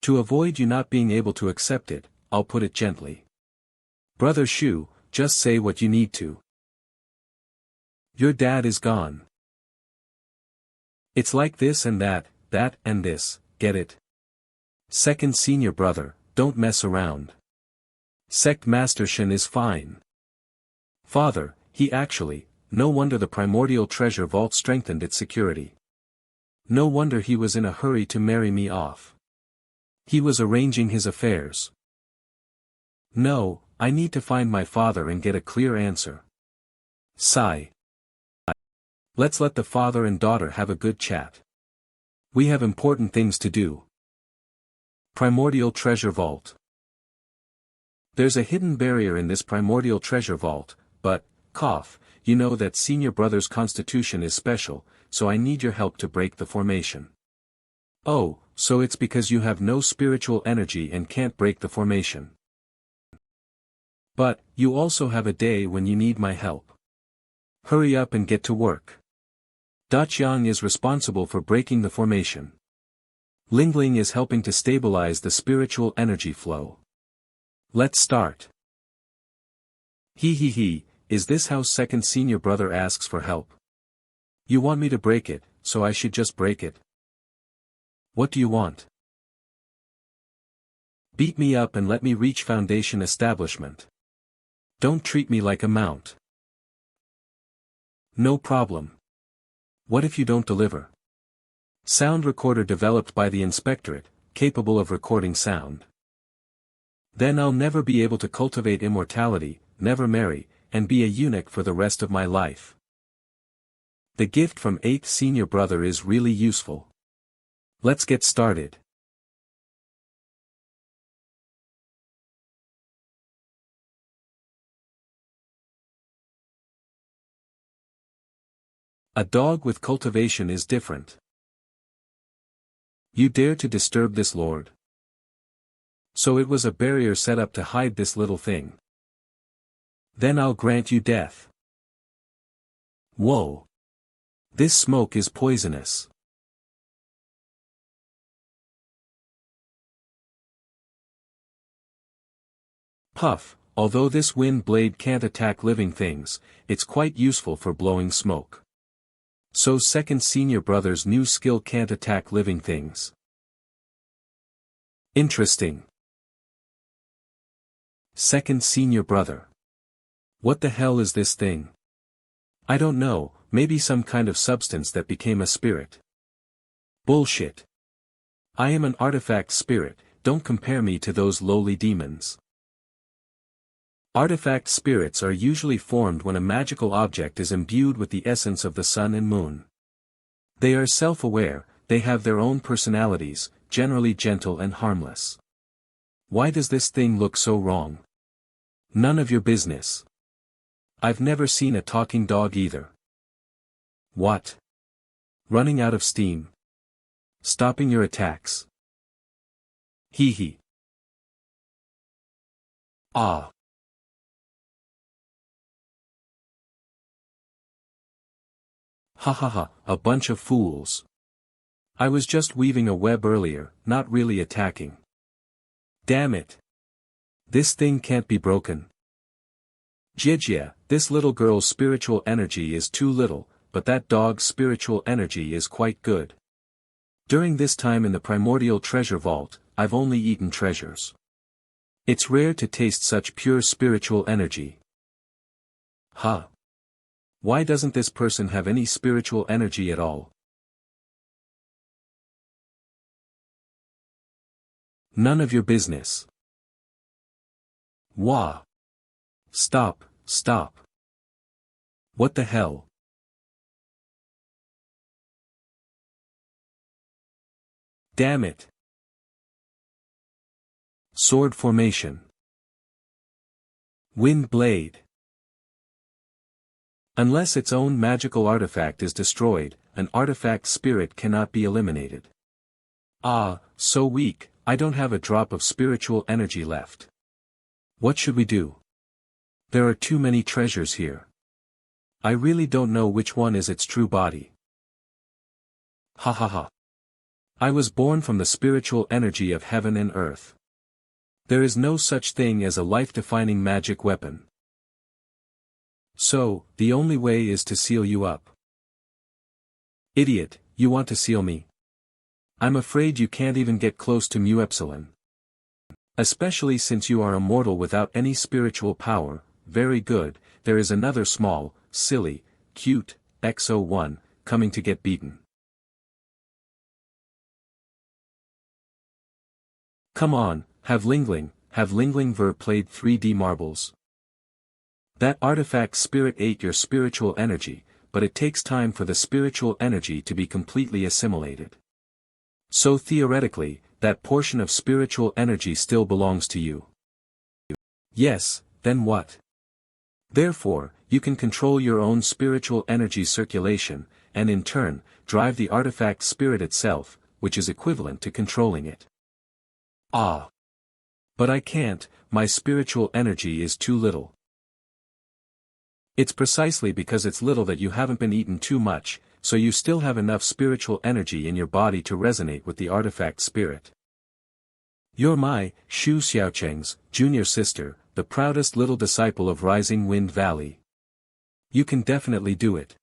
To avoid you not being able to accept it, I'll put it gently. Brother Shu, just say what you need to. Your dad is gone. It's like this and that and this, get it? Second senior brother, don't mess around. Sect Master Shen is fine. Father, no wonder the primordial treasure vault strengthened its security. No wonder he was in a hurry to marry me off. He was arranging his affairs. No, I need to find my father and get a clear answer. Sigh. Let's let the father and daughter have a good chat. We have important things to do. Primordial Treasure Vault. There's a hidden barrier in this primordial treasure vault, but, you know that senior brother's constitution is special, so I need your help to break the formation. Oh, so it's because you have no spiritual energy and can't break the formation. But, you also have a day when you need my help. Hurry up and get to work. Daqiang is responsible for breaking the formation. Lingling is helping to stabilize the spiritual energy flow. Let's start. He, is this how second senior brother asks for help? You want me to break it, so I should just break it? What do you want? Beat me up and let me reach foundation establishment. Don't treat me like a mount. No problem. What if you don't deliver? Sound recorder developed by the inspectorate, capable of recording sound. Then I'll never be able to cultivate immortality, never marry, and be a eunuch for the rest of my life. The gift from 8th senior brother is really useful. Let's get started. A dog with cultivation is different. You dare to disturb this lord? So it was a barrier set up to hide this little thing. Then I'll grant you death. Whoa! This smoke is poisonous. Puff, although this wind blade can't attack living things, it's quite useful for blowing smoke. So second senior brother's new skill can't attack living things. Interesting. Second senior brother. What the hell is this thing? I don't know, maybe some kind of substance that became a spirit. Bullshit. I am an artifact spirit, don't compare me to those lowly demons. Artifact spirits are usually formed when a magical object is imbued with the essence of the sun and moon. They are self-aware, they have their own personalities, generally gentle and harmless. Why does this thing look so wrong? None of your business. I've never seen a talking dog either. What? Running out of steam? Stopping your attacks? Hee hee. Ah. Ha ha ha, a bunch of fools. I was just weaving a web earlier, not really attacking. Damn it. This thing can't be broken. Jijia, this little girl's spiritual energy is too little, but that dog's spiritual energy is quite good. During this time in the primordial treasure vault, I've only eaten treasures. It's rare to taste such pure spiritual energy. Huh. Why doesn't this person have any spiritual energy at all? None of your business. Wah. Stop, stop. What the hell? Damn it. Sword formation. Wind blade. Unless its own magical artifact is destroyed, an artifact spirit cannot be eliminated. Ah, so weak, I don't have a drop of spiritual energy left. What should we do? There are too many treasures here. I really don't know which one is its true body. Ha ha ha. I was born from the spiritual energy of heaven and earth. There is no such thing as a life-defining magic weapon. So, the only way is to seal you up. Idiot, you want to seal me? I'm afraid you can't even get close to mu epsilon. Especially since you are immortal without any spiritual power. Very good, there is another small, silly, cute, XO1, coming to get beaten. Come on, have Lingling Ver played 3D marbles. That artifact spirit ate your spiritual energy, but it takes time for the spiritual energy to be completely assimilated. So theoretically, that portion of spiritual energy still belongs to you. Yes, then what? Therefore, you can control your own spiritual energy circulation, and in turn, drive the artifact spirit itself, which is equivalent to controlling it. Ah. But I can't, my spiritual energy is too little. It's precisely because it's little that you haven't been eaten too much, so you still have enough spiritual energy in your body to resonate with the artifact spirit. You're my, Xiao Cheng's, junior sister, the proudest little disciple of Rising Wind Valley. You can definitely do it.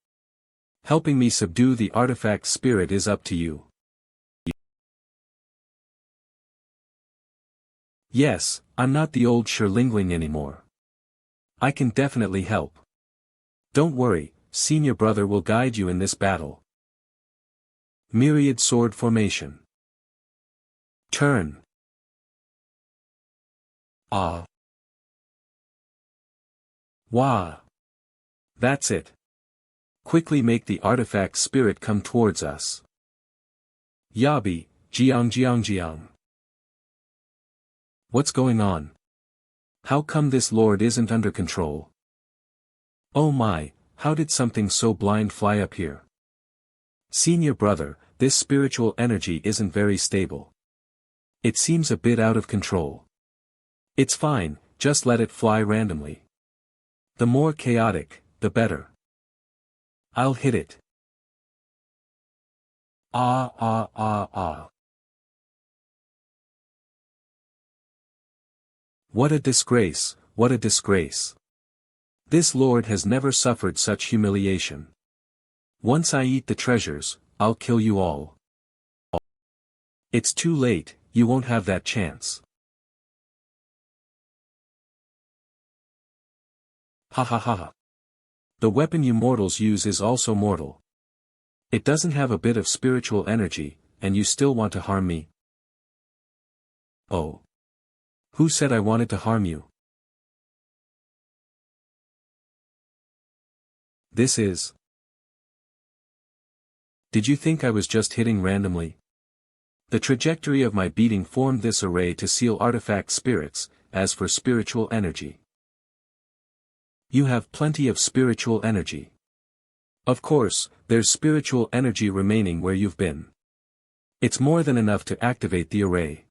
Helping me subdue the artifact spirit is up to you. Yes, I'm not the old Lingling anymore. I can definitely help. Don't worry, senior brother will guide you in this battle. Myriad sword formation. Turn. Ah. Wah. That's it. Quickly make the artifact spirit come towards us. Yabi, jiang. What's going on? How come this lord isn't under control? Oh my, how did something so blind fly up here? Senior brother, this spiritual energy isn't very stable. It seems a bit out of control. It's fine, just let it fly randomly. The more chaotic, the better. I'll hit it. Ah ah ah ah. What a disgrace, what a disgrace. This lord has never suffered such humiliation. Once I eat the treasures, I'll kill you all. It's too late, you won't have that chance. Ha ha ha ha. The weapon you mortals use is also mortal. It doesn't have a bit of spiritual energy, and you still want to harm me? Oh. Who said I wanted to harm you? This is... Did you think I was just hitting randomly? The trajectory of my beating formed this array to seal artifact spirits, as for spiritual energy. You have plenty of spiritual energy. Of course, there's spiritual energy remaining where you've been. It's more than enough to activate the array.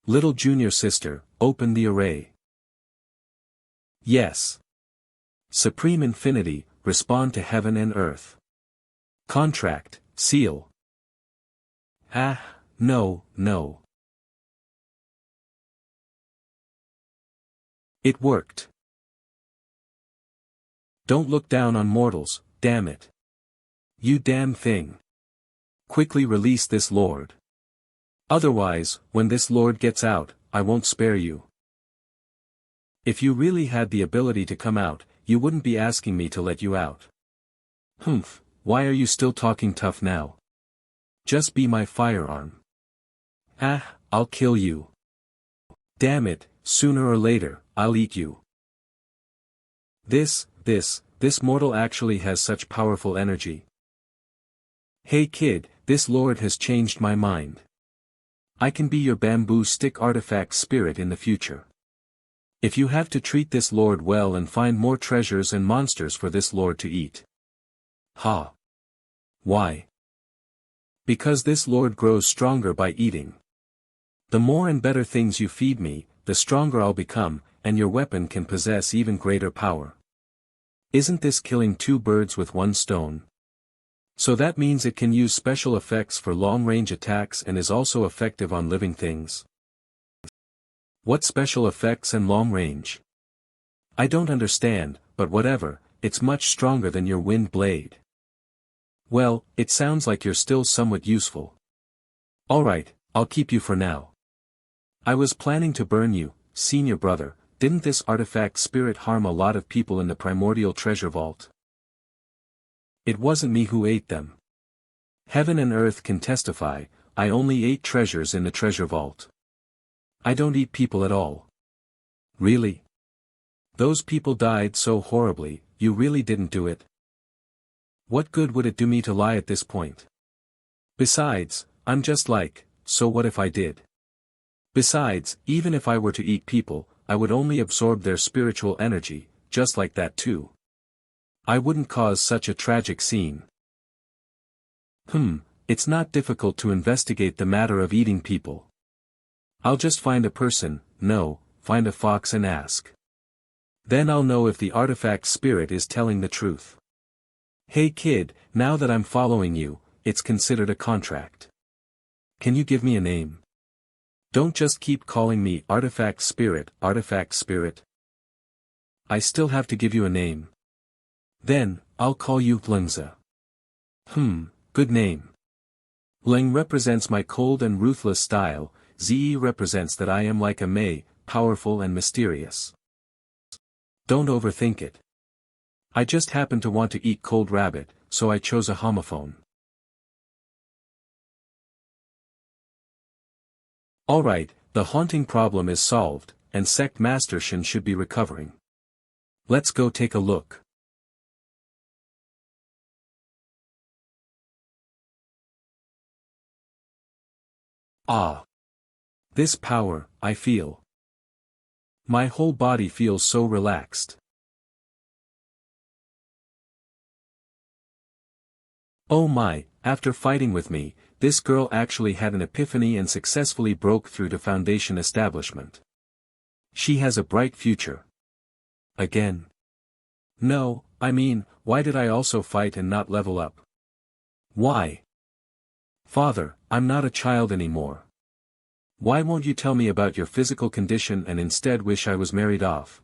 Little junior sister, open the array. Yes. Supreme Infinity, respond to heaven and earth. Contract, seal. Ah, no, no. It worked. Don't look down on mortals, damn it. You damn thing. Quickly release this lord. Otherwise, when this lord gets out, I won't spare you. If you really had the ability to come out, you wouldn't be asking me to let you out. Humph, why are you still talking tough now? Just be my firearm. Ah, I'll kill you. Damn it, sooner or later, I'll eat you. This mortal actually has such powerful energy. Hey kid, this lord has changed my mind. I can be your bamboo stick artifact spirit in the future. If you have to treat this lord well and find more treasures and monsters for this lord to eat. Ha. Why? Because this lord grows stronger by eating. The more and better things you feed me, the stronger I'll become, and your weapon can possess even greater power. Isn't this killing two birds with one stone? So that means it can use special effects for long-range attacks and is also effective on living things. What special effects and long range? I don't understand, but whatever, it's much stronger than your wind blade. Well, it sounds like you're still somewhat useful. Alright, I'll keep you for now. I was planning to burn you, senior brother. Didn't this artifact spirit harm a lot of people in the primordial treasure vault? It wasn't me who ate them. Heaven and earth can testify, I only ate treasures in the treasure vault. I don't eat people at all. Really? Those people died so horribly, you really didn't do it? What good would it do me to lie at this point? Besides, I'm just like, so what if I did? Besides, even if I were to eat people, I would only absorb their spiritual energy, just like that too. I wouldn't cause such a tragic scene. It's not difficult to investigate the matter of eating people. I'll just find a person, find a fox and ask. Then I'll know if the artifact spirit is telling the truth. Hey kid, now that I'm following you, it's considered a contract. Can you give me a name? Don't just keep calling me artifact spirit, artifact spirit. I still have to give you a name. Then, I'll call you Lingza. Good name. Ling represents my cold and ruthless style, Ze represents that I am like a Mei, powerful and mysterious. Don't overthink it. I just happen to want to eat cold rabbit, so I chose a homophone. Alright, the haunting problem is solved, and Sect Master Shen should be recovering. Let's go take a look. Ah! This power, I feel. My whole body feels so relaxed. Oh my, After fighting with me, this girl actually had an epiphany and successfully broke through to Foundation establishment. She has a bright future. Again. No, I mean, why did I also fight and not level up? Why? Father, I'm not a child anymore. Why won't you tell me about your physical condition and instead wish I was married off?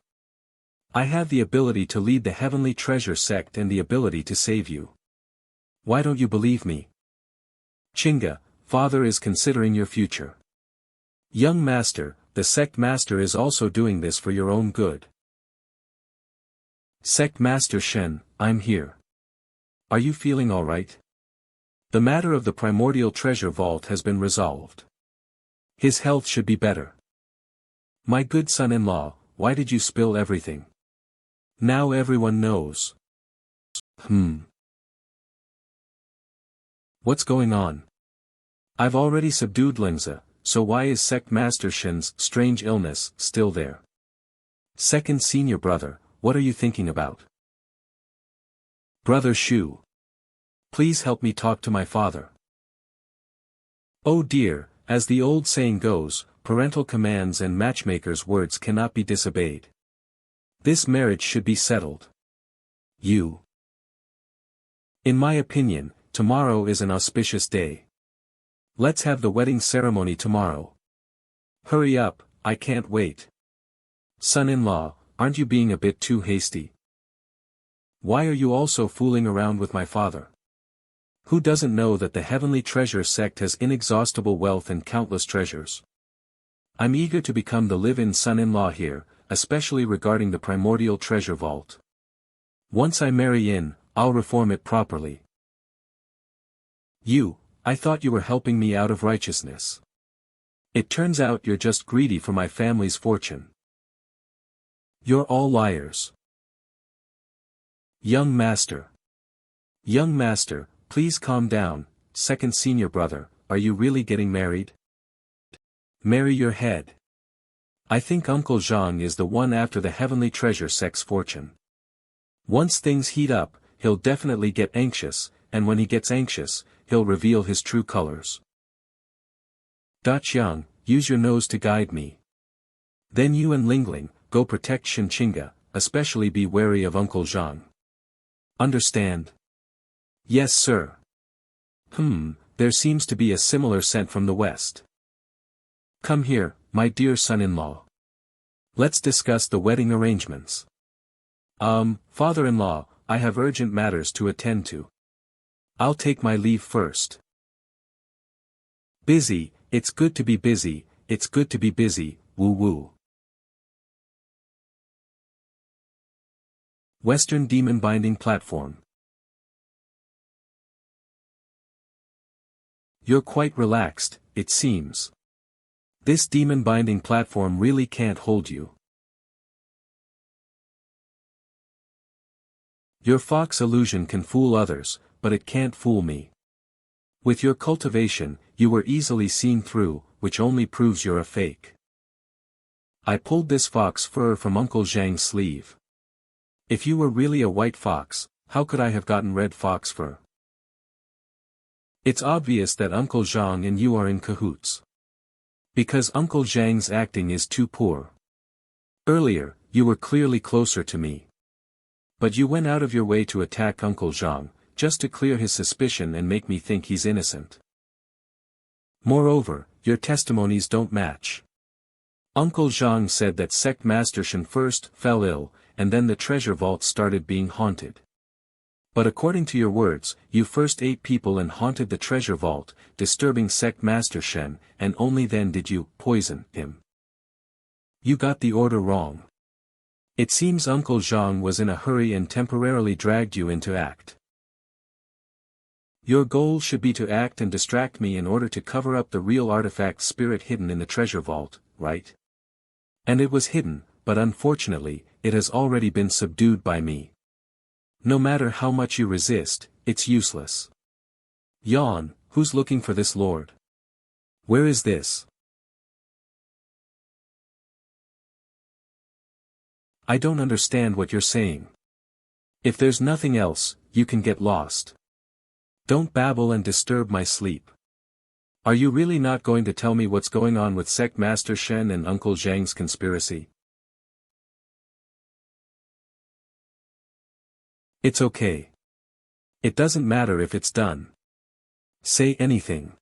I have the ability to lead the Heavenly Treasure Sect and the ability to save you. Why don't you believe me? Chinga, Father is considering your future. Young Master, the Sect Master is also doing this for your own good. Sect Master Shen, I'm here. Are you feeling alright? The matter of the Primordial Treasure Vault has been resolved. His health should be better. My good son-in-law, why did you spill everything? Now everyone knows. What's going on? I've already subdued Lingza, so why is Sect Master Shen's strange illness still there? Second senior brother, what are you thinking about? Brother Shu. Please help me talk to my father. Oh dear, as the old saying goes, parental commands and matchmakers' words cannot be disobeyed. This marriage should be settled. You. In my opinion, tomorrow is an auspicious day. Let's have the wedding ceremony tomorrow. Hurry up, I can't wait. Son-in-law, aren't you being a bit too hasty? Why are you also fooling around with my father? Who doesn't know that the Heavenly Treasure Sect has inexhaustible wealth and countless treasures? I'm eager to become the live-in son-in-law here, especially regarding the Primordial Treasure Vault. Once I marry in, I'll reform it properly. I thought you were helping me out of righteousness. It turns out you're just greedy for my family's fortune. You're all liars. Young Master. Young Master, please calm down, second senior brother, are you really getting married? Marry your head. I think Uncle Zhang is the one after the Heavenly Treasure Sect's fortune. Once things heat up, he'll definitely get anxious, and when he gets anxious, he'll reveal his true colors. Daqiang, use your nose to guide me. Then you and Lingling, go protect Shinchinga, especially be wary of Uncle Zhang. Understand? Yes sir. There seems to be a similar scent from the west. Come here, my dear son-in-law. Let's discuss the wedding arrangements. Father-in-law, I have urgent matters to attend to. I'll take my leave first. Busy, it's good to be busy, it's good to be busy, woo-woo. Western Demon Binding Platform. You're quite relaxed, it seems. This demon binding platform really can't hold you. Your fox illusion can fool others, but it can't fool me. With your cultivation, you were easily seen through, which only proves you're a fake. I pulled this fox fur from Uncle Zhang's sleeve. If you were really a white fox, how could I have gotten red fox fur? It's obvious that Uncle Zhang and you are in cahoots. Because Uncle Zhang's acting is too poor. Earlier, you were clearly closer to me. But you went out of your way to attack Uncle Zhang, just to clear his suspicion and make me think he's innocent. Moreover, your testimonies don't match. Uncle Zhang said that Sect Master Shen first fell ill, and then the treasure vault started being haunted. But according to your words, you first ate people and haunted the treasure vault, disturbing Sect Master Shen, and only then did you poison him. You got the order wrong. It seems Uncle Zhang was in a hurry and temporarily dragged you into act. Your goal should be to act and distract me in order to cover up the real artifact spirit hidden in the treasure vault, right? And it was hidden, but unfortunately, it has already been subdued by me. No matter how much you resist, it's useless. Yawn, who's looking for this lord? Where is this? I don't understand what you're saying. If there's nothing else, you can get lost. Don't babble and disturb my sleep. Are you really not going to tell me what's going on with Sect Master Shen and Uncle Zhang's conspiracy? It's okay. It doesn't matter if it's done. Say anything.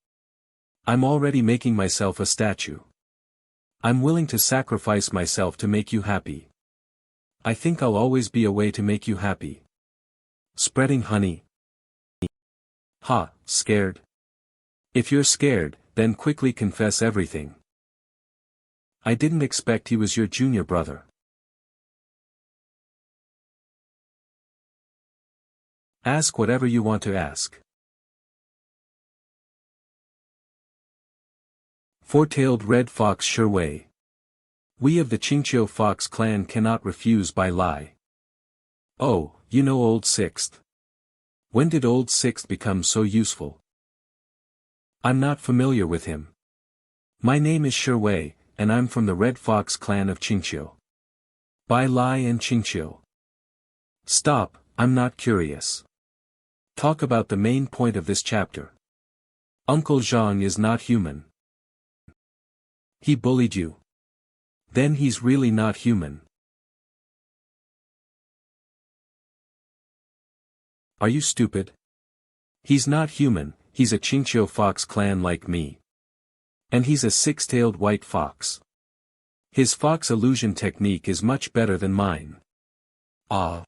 I'm already making myself a statue. I'm willing to sacrifice myself to make you happy. I think I'll always be a way to make you happy. Spreading honey. Ha, scared? If you're scared, then quickly confess everything. I didn't expect he was your junior brother. Ask whatever you want to ask. Four-tailed red fox sure way. We of the Changshou fox clan cannot refuse by lie. Oh, you know Old Sixth. When did Old Sixth become so useful? I'm not familiar with him. My name is Sure Wei, and I'm from the Red Fox clan of Changshou. Bai Lai and Changshou. Stop, I'm not curious. Talk about the main point of this chapter. Uncle Zhang is not human. He bullied you. Then he's really not human. Are you stupid? He's not human, he's a Changshou fox clan like me. And he's a six-tailed white fox. His fox illusion technique is much better than mine. Ah.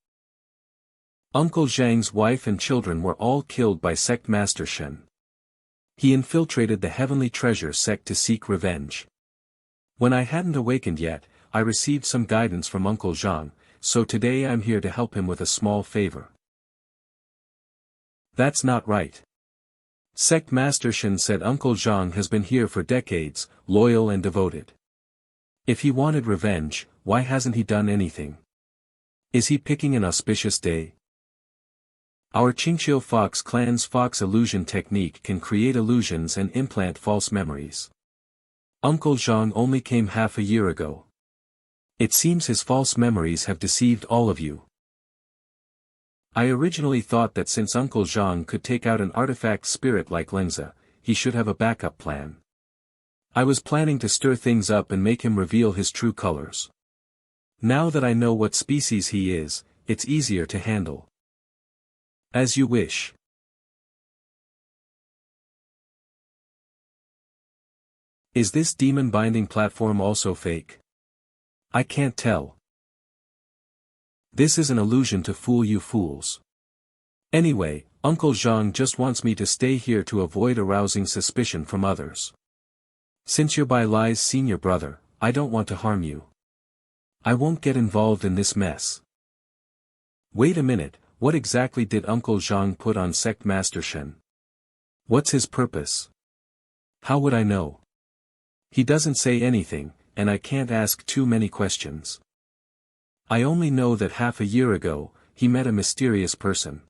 Uncle Zhang's wife and children were all killed by Sect Master Shen. He infiltrated the Heavenly Treasure Sect to seek revenge. When I hadn't awakened yet, I received some guidance from Uncle Zhang, so today I'm here to help him with a small favor. That's not right. Sect Master Shen said Uncle Zhang has been here for decades, loyal and devoted. If he wanted revenge, why hasn't he done anything? Is he picking an auspicious day? Our Changshou fox clan's fox illusion technique can create illusions and implant false memories. Uncle Zhang only came half a year ago. It seems his false memories have deceived all of you. I originally thought that since Uncle Zhang could take out an artifact spirit like Lingza, he should have a backup plan. I was planning to stir things up and make him reveal his true colors. Now that I know what species he is, it's easier to handle. As you wish. Is this demon binding platform also fake? I can't tell. This is an illusion to fool you fools. Anyway, Uncle Zhang just wants me to stay here to avoid arousing suspicion from others. Since you're Bai Lai's senior brother, I don't want to harm you. I won't get involved in this mess. Wait a minute, what exactly did Uncle Zhang put on Sect Master Shen? What's his purpose? How would I know? He doesn't say anything, and I can't ask too many questions. I only know that half a year ago, he met a mysterious person.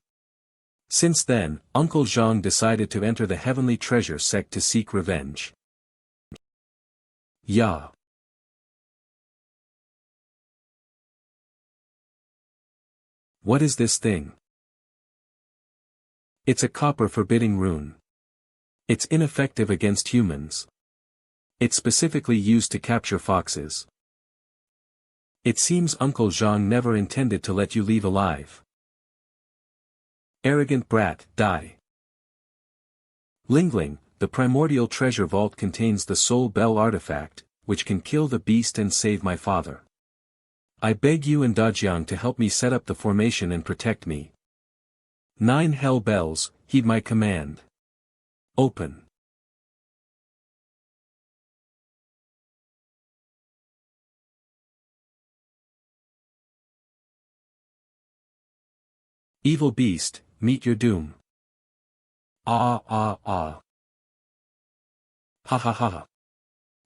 Since then, Uncle Zhang decided to enter the Heavenly Treasure Sect to seek revenge. Yeah. What is this thing? It's a copper forbidding rune. It's ineffective against humans. It's specifically used to capture foxes. It seems Uncle Zhang never intended to let you leave alive. Arrogant brat, die. Lingling, the primordial treasure vault contains the soul bell artifact, which can kill the beast and save my father. I beg you and Dajiang to help me set up the formation and protect me. 9 hell bells, heed my command. Open. Evil beast, meet your doom. Ah ah ah. Ha ha ha ha.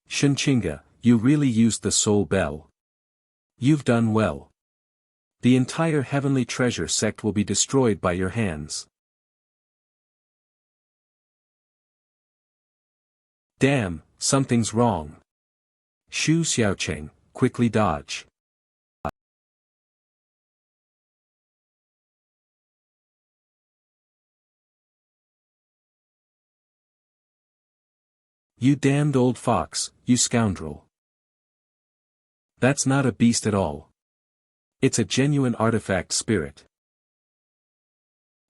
Shinchinga, you really used the soul bell. You've done well. The entire Heavenly Treasure Sect will be destroyed by your hands. Damn, something's wrong. Xiao Cheng, quickly dodge. You damned old fox, you scoundrel. That's not a beast at all. It's a genuine artifact spirit.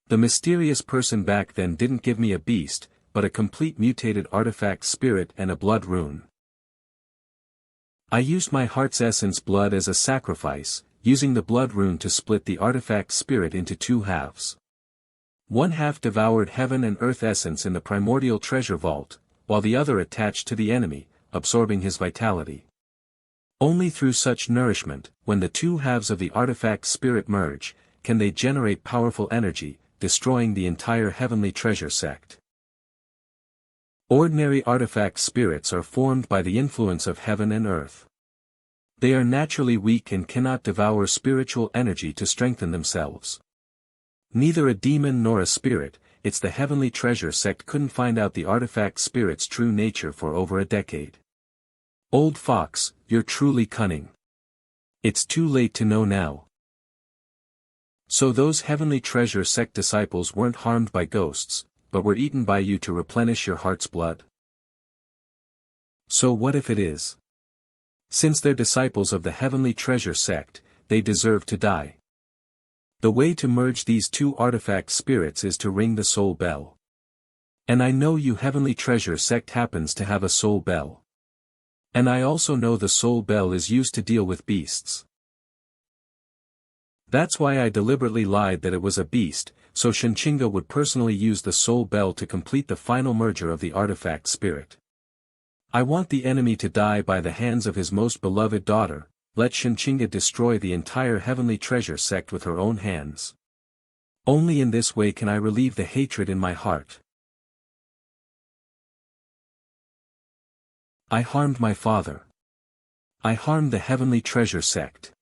The mysterious person back then didn't give me a beast, but a complete mutated artifact spirit and a blood rune. I used my heart's essence blood as a sacrifice, using the blood rune to split the artifact spirit into two halves. One half devoured heaven and earth essence in the primordial treasure vault, while the other attached to the enemy, absorbing his vitality. Only through such nourishment, when the two halves of the artifact spirit merge, can they generate powerful energy, destroying the entire heavenly treasure sect. Ordinary artifact spirits are formed by the influence of heaven and earth. They are naturally weak and cannot devour spiritual energy to strengthen themselves. Neither a demon nor a spirit, it's the heavenly treasure sect couldn't find out the artifact spirit's true nature for over a decade. Old fox, you're truly cunning. It's too late to know now. So those heavenly treasure sect disciples weren't harmed by ghosts, but were eaten by you to replenish your heart's blood? So what if it is? Since they're disciples of the heavenly treasure sect, they deserve to die. The way to merge these two artifact spirits is to ring the soul bell. And I know you heavenly treasure sect happens to have a soul bell. And I also know the soul bell is used to deal with beasts. That's why I deliberately lied that it was a beast, so Shinchinga would personally use the soul bell to complete the final merger of the artifact spirit. I want the enemy to die by the hands of his most beloved daughter. Let Shinchinga destroy the entire heavenly treasure sect with her own hands. Only in this way can I relieve the hatred in my heart. I harmed my father. I harmed the heavenly treasure sect.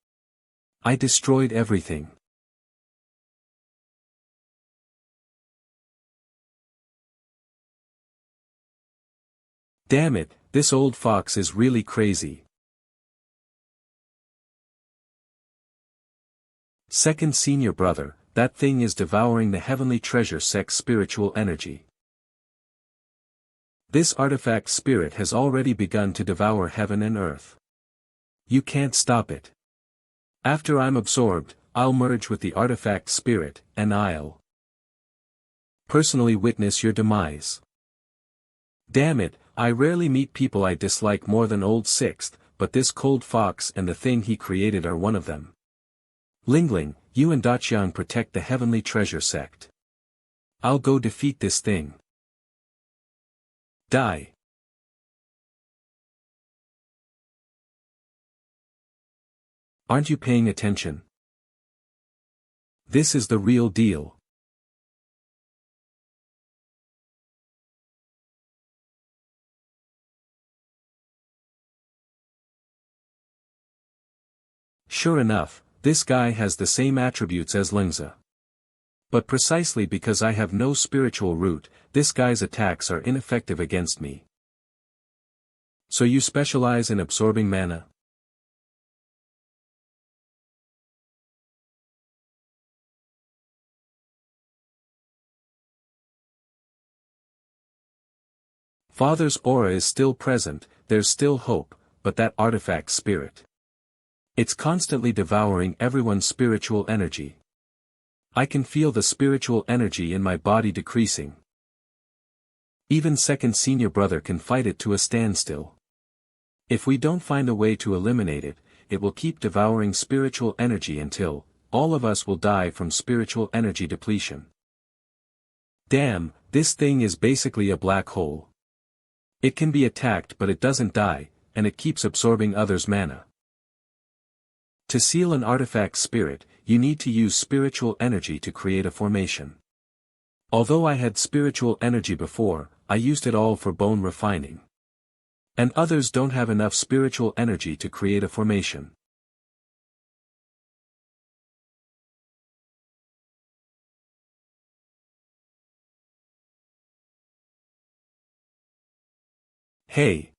I destroyed everything. Damn it, this old fox is really crazy. Second senior brother, that thing is devouring the heavenly treasure sect's spiritual energy. This artifact spirit has already begun to devour heaven and earth. You can't stop it. After I'm absorbed, I'll merge with the artifact spirit, and I'll personally witness your demise. Damn it, I rarely meet people I dislike more than Old Sixth, but this cold fox and the thing he created are one of them. Lingling, you and Daqiang protect the heavenly treasure sect. I'll go defeat this thing. Die. Aren't you paying attention? This is the real deal. Sure enough, this guy has the same attributes as Lingza. But precisely because I have no spiritual root, this guy's attacks are ineffective against me. So you specialize in absorbing mana? Father's aura is still present, there's still hope, but that artifact spirit. It's constantly devouring everyone's spiritual energy. I can feel the spiritual energy in my body decreasing. Even second senior brother can fight it to a standstill. If we don't find a way to eliminate it, it will keep devouring spiritual energy until all of us will die from spiritual energy depletion. Damn, this thing is basically a black hole. It can be attacked but it doesn't die, and it keeps absorbing others' mana. To seal an artifact spirit, you need to use spiritual energy to create a formation. Although I had spiritual energy before, I used it all for bone refining. And others don't have enough spiritual energy to create a formation. Hey!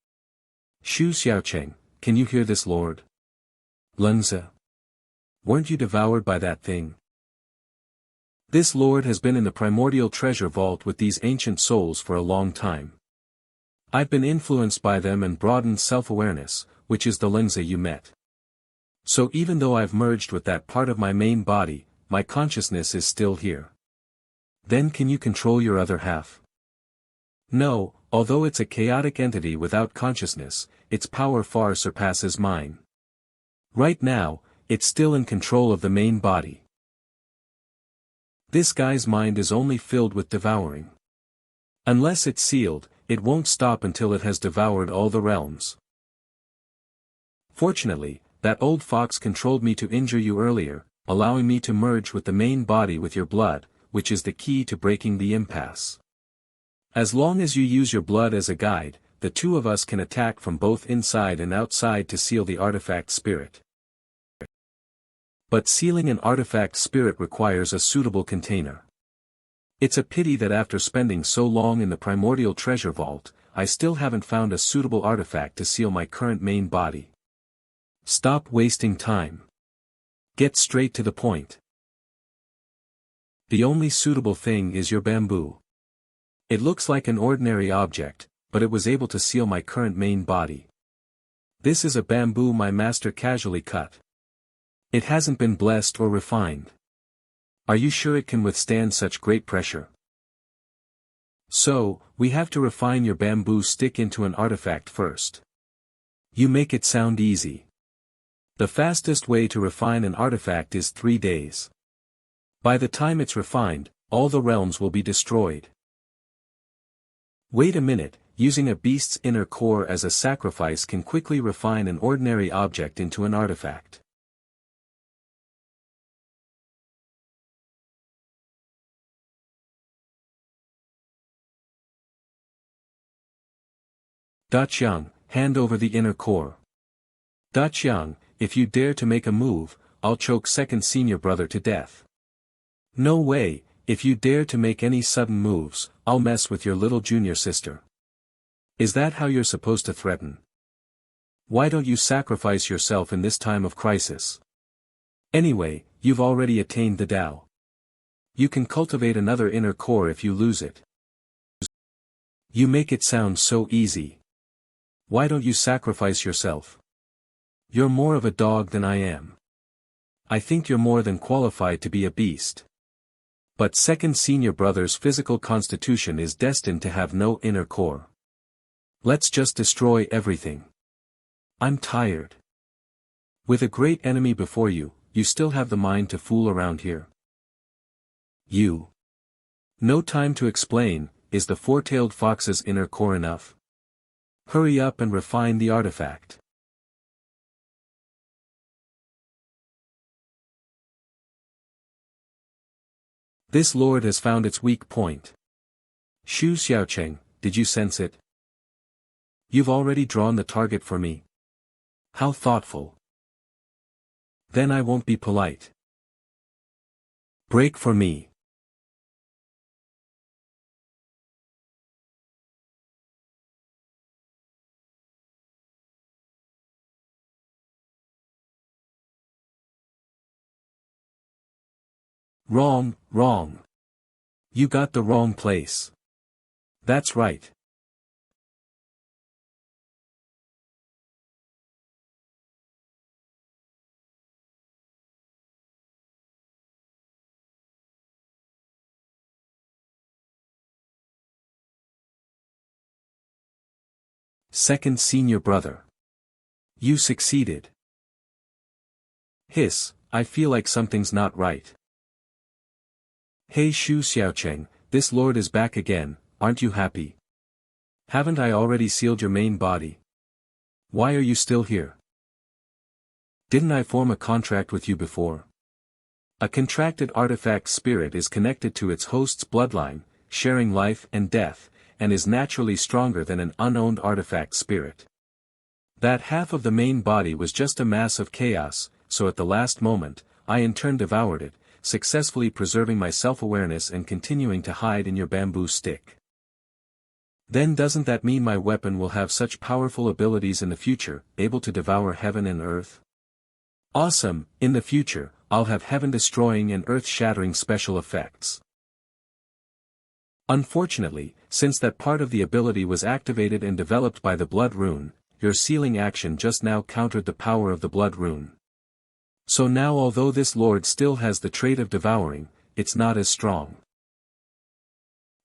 Xiao Cheng, can you hear this, Lord? Lingza. Weren't you devoured by that thing? This Lord has been in the primordial treasure vault with these ancient souls for a long time. I've been influenced by them and broadened self-awareness, which is the Lingza you met. So even though I've merged with that part of my main body, my consciousness is still here. Then can you control your other half? No, although it's a chaotic entity without consciousness, its power far surpasses mine. Right now, it's still in control of the main body. This guy's mind is only filled with devouring. Unless it's sealed, it won't stop until it has devoured all the realms. Fortunately, that old fox controlled me to injure you earlier, allowing me to merge with the main body with your blood, which is the key to breaking the impasse. As long as you use your blood as a guide, the two of us can attack from both inside and outside to seal the artifact spirit. But sealing an artifact spirit requires a suitable container. It's a pity that after spending so long in the primordial treasure vault, I still haven't found a suitable artifact to seal my current main body. Stop wasting time. Get straight to the point. The only suitable thing is your bamboo. It looks like an ordinary object, but it was able to seal my current main body. This is a bamboo my master casually cut. It hasn't been blessed or refined. Are you sure it can withstand such great pressure? So, we have to refine your bamboo stick into an artifact first. You make it sound easy. The fastest way to refine an artifact is 3 days. By the time it's refined, all the realms will be destroyed. Wait a minute, using a beast's inner core as a sacrifice can quickly refine an ordinary object into an artifact. Xiang, hand over the inner core. Xiang, if you dare to make a move, I'll choke second senior brother to death. No way, if you dare to make any sudden moves, I'll mess with your little junior sister. Is that how you're supposed to threaten? Why don't you sacrifice yourself in this time of crisis? Anyway, you've already attained the Tao. You can cultivate another inner core if you lose it. You make it sound so easy. Why don't you sacrifice yourself? You're more of a dog than I am. I think you're more than qualified to be a beast. But second senior brother's physical constitution is destined to have no inner core. Let's just destroy everything. I'm tired. With a great enemy before you, you still have the mind to fool around here. You. No time to explain, is the four-tailed fox's inner core enough? Hurry up and refine the artifact. This lord has found its weak point. Xiao Cheng, did you sense it? You've already drawn the target for me. How thoughtful. Then I won't be polite. Break for me. Wrong, wrong. You got the wrong place. That's right. Second senior brother. You succeeded. Hiss, I feel like something's not right. Hey Xiao Cheng, this lord is back again, aren't you happy? Haven't I already sealed your main body? Why are you still here? Didn't I form a contract with you before? A contracted artifact spirit is connected to its host's bloodline, sharing life and death, and is naturally stronger than an unowned artifact spirit. That half of the main body was just a mass of chaos, so at the last moment, I in turn devoured it, successfully preserving my self-awareness and continuing to hide in your bamboo stick. Then doesn't that mean my weapon will have such powerful abilities in the future, able to devour heaven and earth? Awesome, in the future, I'll have heaven-destroying and earth-shattering special effects. Unfortunately, since that part of the ability was activated and developed by the blood rune, your sealing action just now countered the power of the blood rune. So now although this lord still has the trait of devouring, it's not as strong.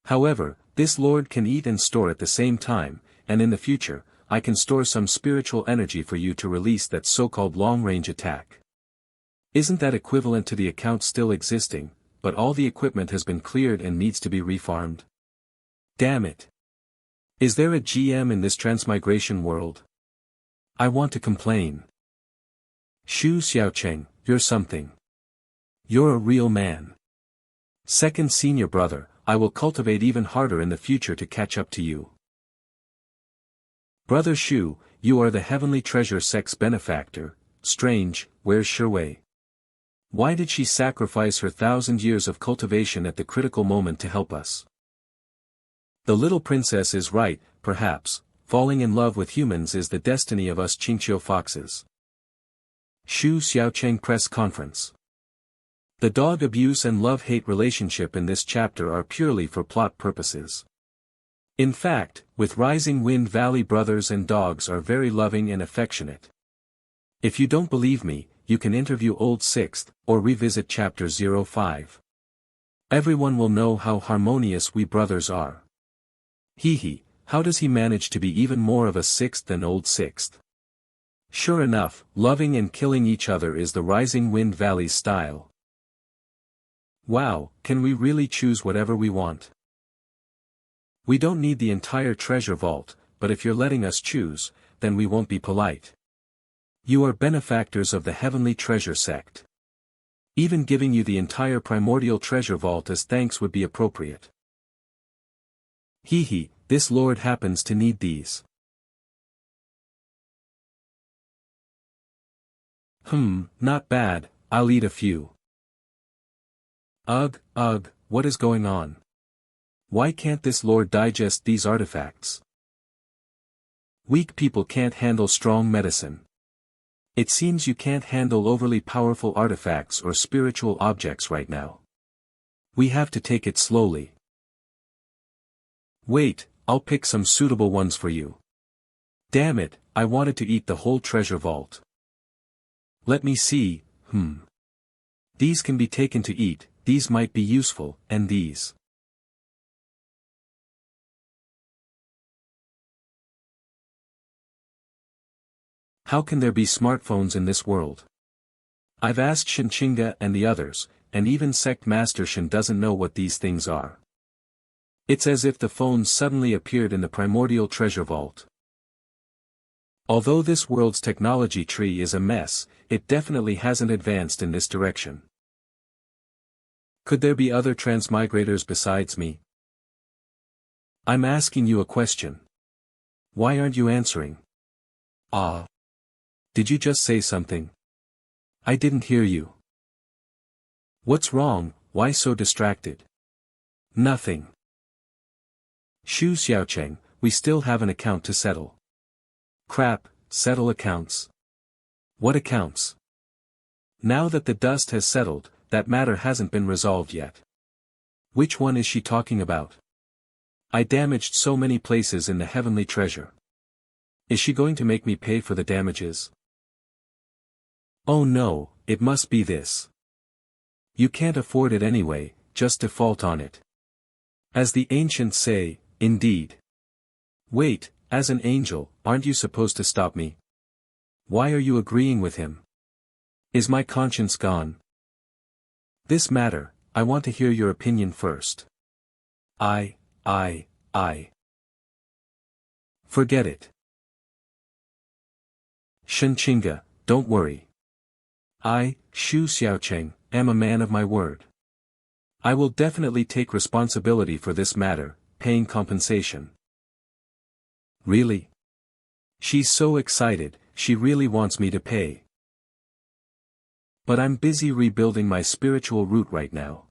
However, this lord can eat and store at the same time, and in the future, I can store some spiritual energy for you to release that so-called long-range attack. Isn't that equivalent to the account still existing, but all the equipment has been cleared and needs to be refarmed? Damn it. Is there a GM in this transmigration world? I want to complain. Xiao Cheng, you're something. You're a real man. Second senior brother, I will cultivate even harder in the future to catch up to you. Brother Shu, you are the Heavenly Treasure Sect's benefactor. Strange, where's Shui? Why did she sacrifice her 1,000 years of cultivation at the critical moment to help us? The little princess is right, perhaps, falling in love with humans is the destiny of us Chingqiu foxes. Xiao Cheng Press Conference. The dog abuse and love-hate relationship in this chapter are purely for plot purposes. In fact, with Rising Wind Valley brothers and dogs are very loving and affectionate. If you don't believe me, you can interview Old Sixth, or revisit Chapter 05. Everyone will know how harmonious we brothers are. Hee, how does he manage to be even more of a sixth than Old Sixth? Sure enough, loving and killing each other is the Rising Wind Valley's style. Wow, can we really choose whatever we want? We don't need the entire treasure vault, but if you're letting us choose, then we won't be polite. You are benefactors of the Heavenly Treasure Sect. Even giving you the entire primordial treasure vault as thanks would be appropriate. Hee, this lord happens to need these. Not bad, I'll eat a few. Ugh, what is going on? Why can't this lord digest these artifacts? Weak people can't handle strong medicine. It seems you can't handle overly powerful artifacts or spiritual objects right now. We have to take it slowly. Wait, I'll pick some suitable ones for you. Damn it, I wanted to eat the whole treasure vault. Let me see, These can be taken to eat, these might be useful, and these. How can there be smartphones in this world? I've asked Shinchinga and the others, and even Sect Master Shin doesn't know what these things are. It's as if the phones suddenly appeared in the primordial treasure vault. Although this world's technology tree is a mess, it definitely hasn't advanced in this direction. Could there be other transmigrators besides me? I'm asking you a question. Why aren't you answering? Did you just say something? I didn't hear you. What's wrong, why so distracted? Nothing. Xiao Cheng, we still have an account to settle. Crap, settle accounts. What accounts? Now that the dust has settled, that matter hasn't been resolved yet. Which one is she talking about? I damaged so many places in the heavenly treasure. Is she going to make me pay for the damages? Oh no, it must be this. You can't afford it anyway, just default on it. As the ancients say, indeed. Wait, as an angel, aren't you supposed to stop me? Why are you agreeing with him? Is my conscience gone? This matter, I want to hear your opinion first. I. Forget it. Shinchinga, don't worry. I, Xiao Cheng, am a man of my word. I will definitely take responsibility for this matter, paying compensation. Really? She's so excited, she really wants me to pay. But I'm busy rebuilding my spiritual root right now.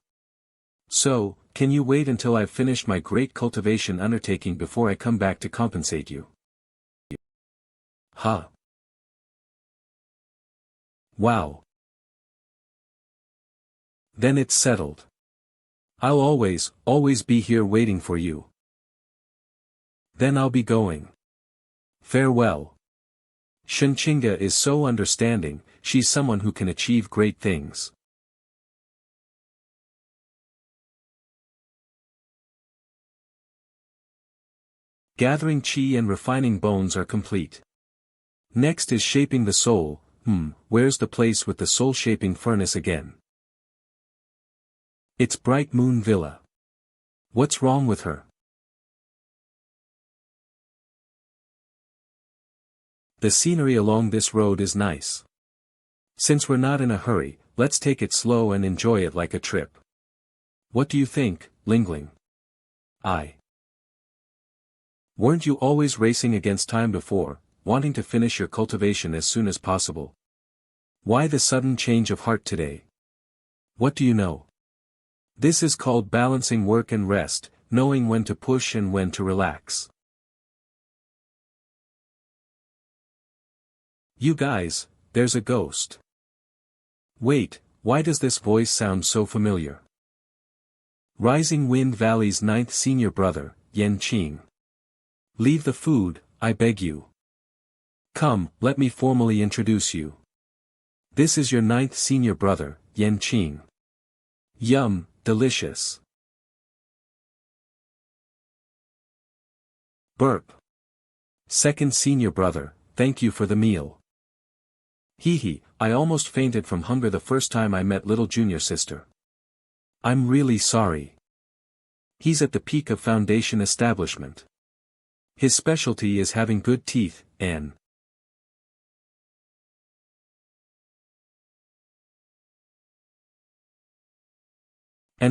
So, can you wait until I've finished my great cultivation undertaking before I come back to compensate you? Huh. Wow. Then it's settled. I'll always be here waiting for you. Then I'll be going. Farewell. Shinchinga is so understanding, she's someone who can achieve great things. Gathering chi and refining bones are complete. Next is shaping the soul. Where's the place with the soul-shaping furnace again? It's Bright Moon Villa. What's wrong with her? The scenery along this road is nice. Since we're not in a hurry, let's take it slow and enjoy it like a trip. What do you think, Lingling? Weren't you always racing against time before, wanting to finish your cultivation as soon as possible? Why the sudden change of heart today? What do you know? This is called balancing work and rest, knowing when to push and when to relax. You guys, there's a ghost. Wait, why does this voice sound so familiar? Rising Wind Valley's 9th senior brother, Yan Qing. Leave the food, I beg you. Come, let me formally introduce you. This is your 9th senior brother, Yan Qing. Yum, delicious. Burp. 2nd senior brother, thank you for the meal. Hee, I almost fainted from hunger the first time I met little junior sister. I'm really sorry. He's at the peak of foundation establishment. His specialty is having good teeth, and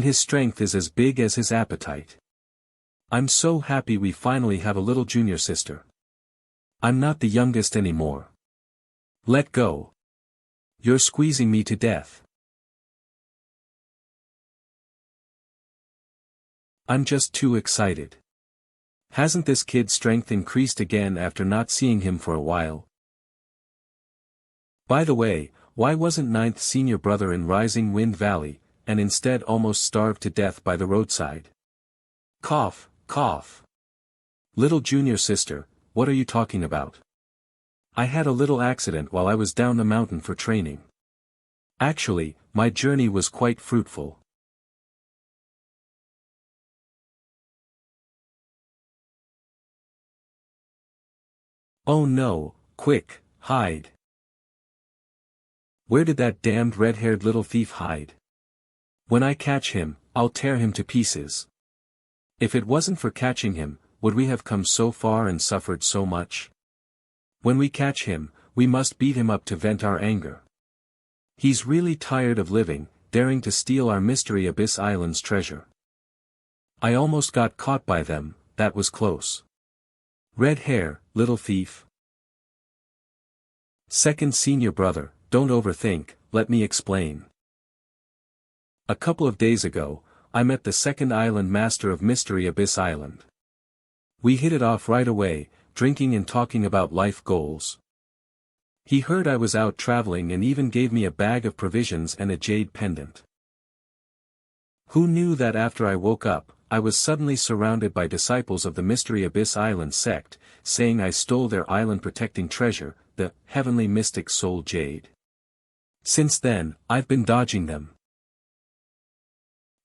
his strength is as big as his appetite. I'm so happy we finally have a little junior sister. I'm not the youngest anymore. Let go. You're squeezing me to death. I'm just too excited. Hasn't this kid's strength increased again after not seeing him for a while? By the way, why wasn't 9th senior brother in Rising Wind Valley, and instead almost starved to death by the roadside? Cough, cough. Little junior sister, what are you talking about? I had a little accident while I was down the mountain for training. Actually, my journey was quite fruitful. Oh no, quick, hide. Where did that damned red-haired little thief hide? When I catch him, I'll tear him to pieces. If it wasn't for catching him, would we have come so far and suffered so much? When we catch him, we must beat him up to vent our anger. He's really tired of living, daring to steal our Mystery Abyss Island's treasure. I almost got caught by them, that was close. Red hair, little thief. 2nd senior brother, don't overthink, let me explain. A couple of days ago, I met the 2nd island master of Mystery Abyss Island. We hit it off right away, drinking and talking about life goals. He heard I was out traveling and even gave me a bag of provisions and a jade pendant. Who knew that after I woke up, I was suddenly surrounded by disciples of the Mystery Abyss Island sect, saying I stole their island-protecting treasure, the heavenly mystic soul jade. Since then, I've been dodging them.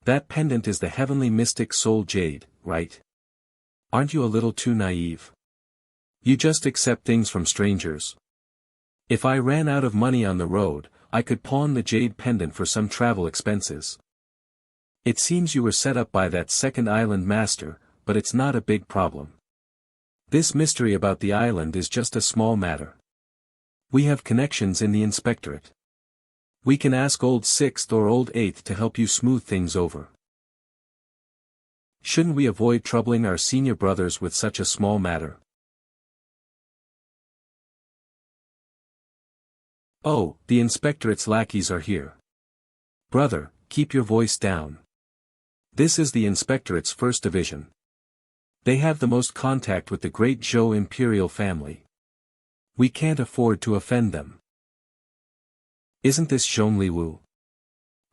That pendant is the heavenly mystic soul jade, right? Aren't you a little too naive? You just accept things from strangers. If I ran out of money on the road, I could pawn the jade pendant for some travel expenses. It seems you were set up by that 2nd island master, but it's not a big problem. This mystery about the island is just a small matter. We have connections in the inspectorate. We can ask old 6th or old 8th to help you smooth things over. Shouldn't we avoid troubling our senior brothers with such a small matter? Oh, the inspectorate's lackeys are here. Brother, keep your voice down. This is the inspectorate's 1st division. They have the most contact with the great Zhou imperial family. We can't afford to offend them. Isn't this Zhongli Wu?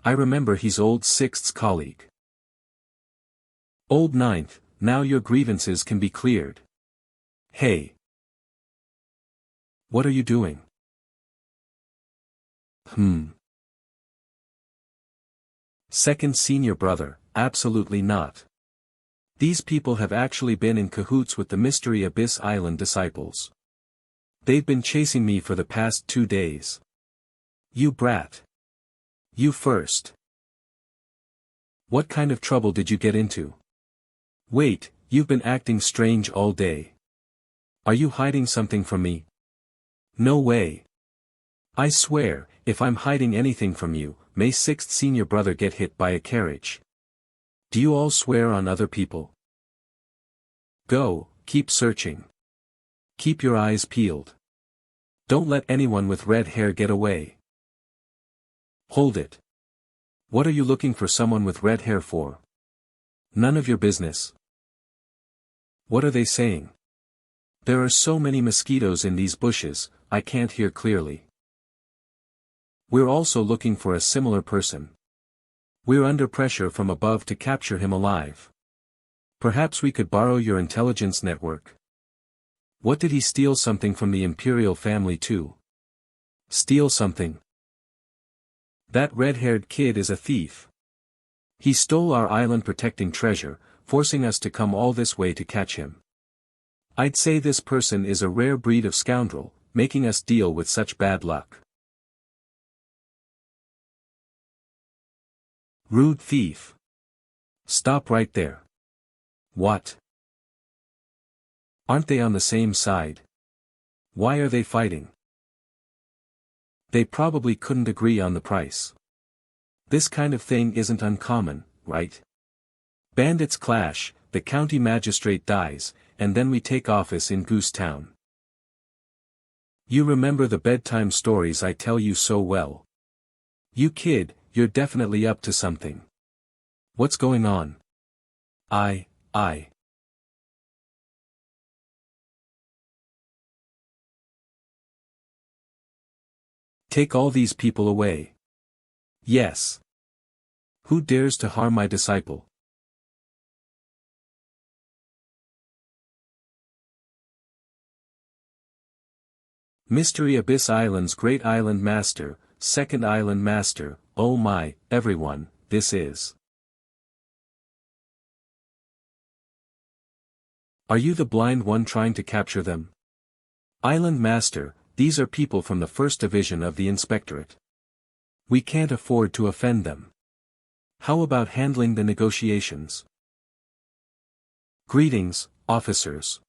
I remember he's old 6th's colleague. Old Ninth, now your grievances can be cleared. Hey. What are you doing? Second senior brother, absolutely not. These people have actually been in cahoots with the Mystery Abyss Island disciples. They've been chasing me for the past 2 days. You brat. You first. What kind of trouble did you get into? Wait, you've been acting strange all day. Are you hiding something from me? No way. I swear, if I'm hiding anything from you, may sixth senior brother get hit by a carriage. Do you all swear on other people? Go, keep searching. Keep your eyes peeled. Don't let anyone with red hair get away. Hold it. What are you looking for someone with red hair for? None of your business. What are they saying? There are so many mosquitoes in these bushes, I can't hear clearly. We're also looking for a similar person. We're under pressure from above to capture him alive. Perhaps we could borrow your intelligence network. What did he steal something from the imperial family too? Steal something? That red-haired kid is a thief. He stole our island protecting treasure, forcing us to come all this way to catch him. I'd say this person is a rare breed of scoundrel, making us deal with such bad luck. Rude thief. Stop right there. What? Aren't they on the same side? Why are they fighting? They probably couldn't agree on the price. This kind of thing isn't uncommon, right? Bandits clash, the county magistrate dies, and then we take office in Goose Town. You remember the bedtime stories I tell you so well. You kid, you're definitely up to something. What's going on? I. Take all these people away. Yes. Who dares to harm my disciple? Mystery Abyss Island's Great Island Master, Second Island Master, oh my, everyone, this is. Are you the blind one trying to capture them? Island Master, these are people from the First Division of the Inspectorate. We can't afford to offend them. How about handling the negotiations? Greetings, officers.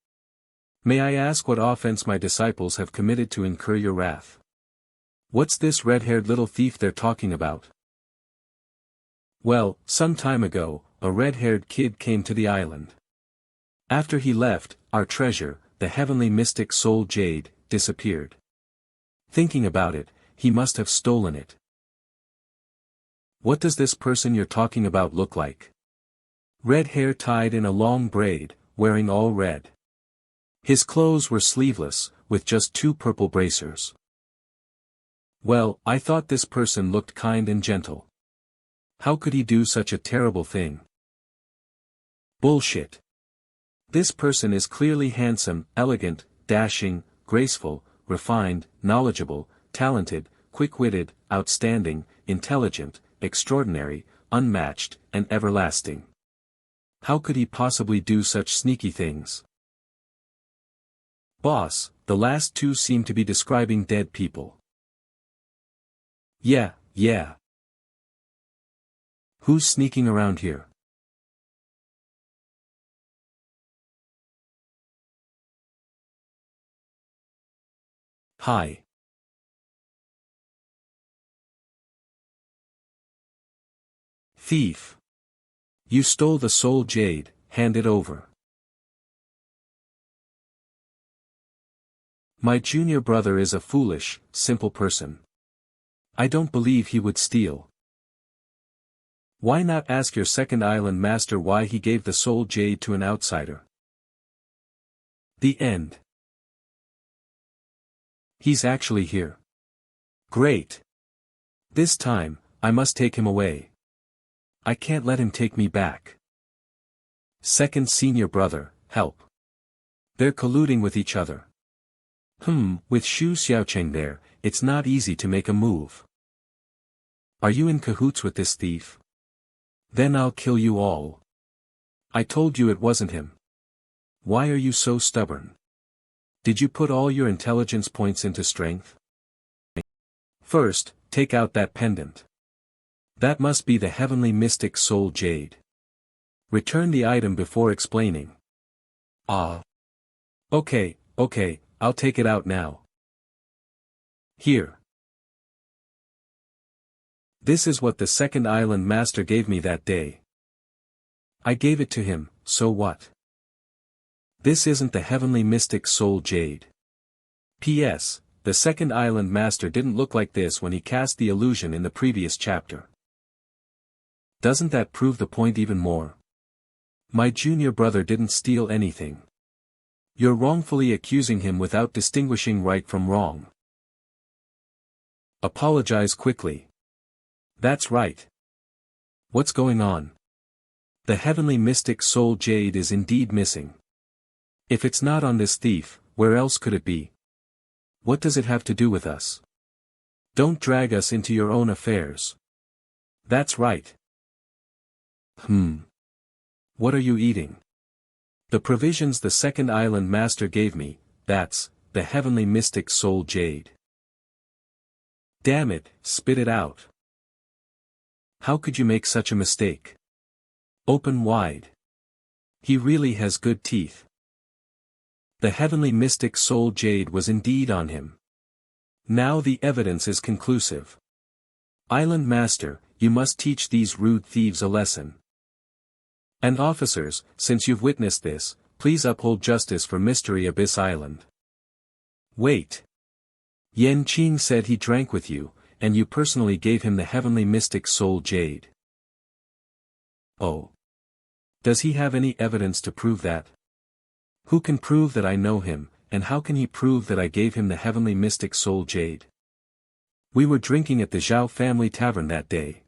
May I ask what offense my disciples have committed to incur your wrath? What's this red-haired little thief they're talking about? Well, some time ago, a red-haired kid came to the island. After he left, our treasure, the heavenly mystic soul jade, disappeared. Thinking about it, he must have stolen it. What does this person you're talking about look like? Red hair tied in a long braid, wearing all red. His clothes were sleeveless, with just 2 purple bracers. Well, I thought this person looked kind and gentle. How could he do such a terrible thing? Bullshit. This person is clearly handsome, elegant, dashing, graceful, refined, knowledgeable, talented, quick-witted, outstanding, intelligent, extraordinary, unmatched, and everlasting. How could he possibly do such sneaky things? Boss, the last 2 seem to be describing dead people. Yeah. Who's sneaking around here? Hi. Thief. You stole the soul jade, hand it over. My junior brother is a foolish, simple person. I don't believe he would steal. Why not ask your second island master why he gave the soul jade to an outsider? The end. He's actually here. Great. This time, I must take him away. I can't let him take me back. Second senior brother, help. They're colluding with each other. With Xiao Cheng there, it's not easy to make a move. Are you in cahoots with this thief? Then I'll kill you all. I told you it wasn't him. Why are you so stubborn? Did you put all your intelligence points into strength? First, take out that pendant. That must be the heavenly mystic soul jade. Return the item before explaining. Okay, I'll take it out now. Here. This is what the second island master gave me that day. I gave it to him, so what? This isn't the heavenly mystic soul jade. P.S. The second island master didn't look like this when he cast the illusion in the previous chapter. Doesn't that prove the point even more? My junior brother didn't steal anything. You're wrongfully accusing him without distinguishing right from wrong. Apologize quickly. That's right. What's going on? The heavenly mystic soul jade is indeed missing. If it's not on this thief, where else could it be? What does it have to do with us? Don't drag us into your own affairs. That's right. What are you eating? The provisions the second island master gave me, that's, the heavenly mystic soul jade. Damn it, spit it out. How could you make such a mistake? Open wide. He really has good teeth. The heavenly mystic soul jade was indeed on him. Now the evidence is conclusive. Island master, you must teach these rude thieves a lesson. And officers, since you've witnessed this, please uphold justice for Mystery Abyss Island. Wait. Yen Qing said he drank with you, and you personally gave him the heavenly mystic soul jade. Oh. Does he have any evidence to prove that? Who can prove that I know him, and how can he prove that I gave him the heavenly mystic soul jade? We were drinking at the Zhao family tavern that day.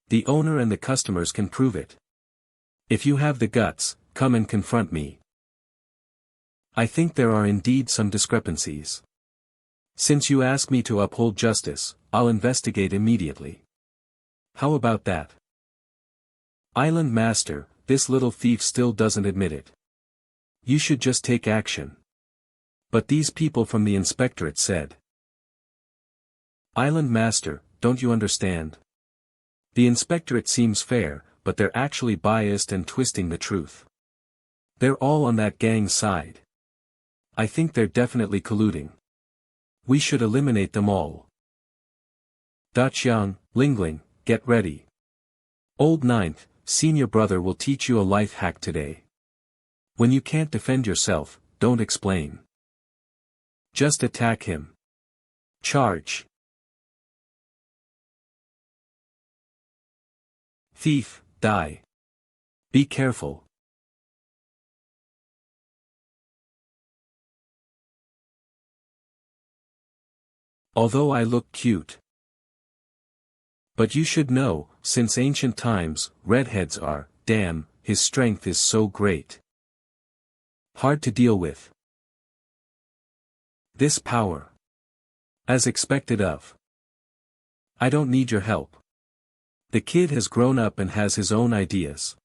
The owner and the customers can prove it. If you have the guts, come and confront me. I think there are indeed some discrepancies. Since you ask me to uphold justice, I'll investigate immediately. How about that? Island Master, this little thief still doesn't admit it. You should just take action. But these people from the inspectorate said. Island Master, don't you understand? The inspectorate seems fair, but they're actually biased and twisting the truth. They're all on that gang's side. I think they're definitely colluding. We should eliminate them all. Daqiang, Lingling, get ready. Old Ninth, senior brother will teach you a life hack today. When you can't defend yourself, don't explain. Just attack him. Charge. Thief, die. Be careful. Although I look cute. But you should know, since ancient times, redheads are, damn, his strength is so great. Hard to deal with. This power. As expected of. I don't need your help. The kid has grown up and has his own ideas.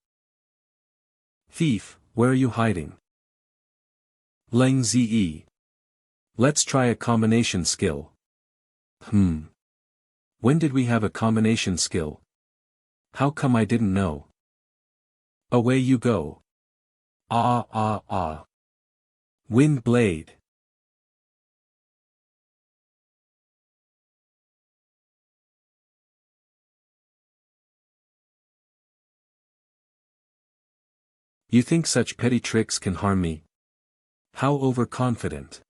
Thief, where are you hiding? Leng Zi. Let's try a combination skill. When did we have a combination skill? How come I didn't know? Away you go. Wind blade. You think such petty tricks can harm me? How overconfident.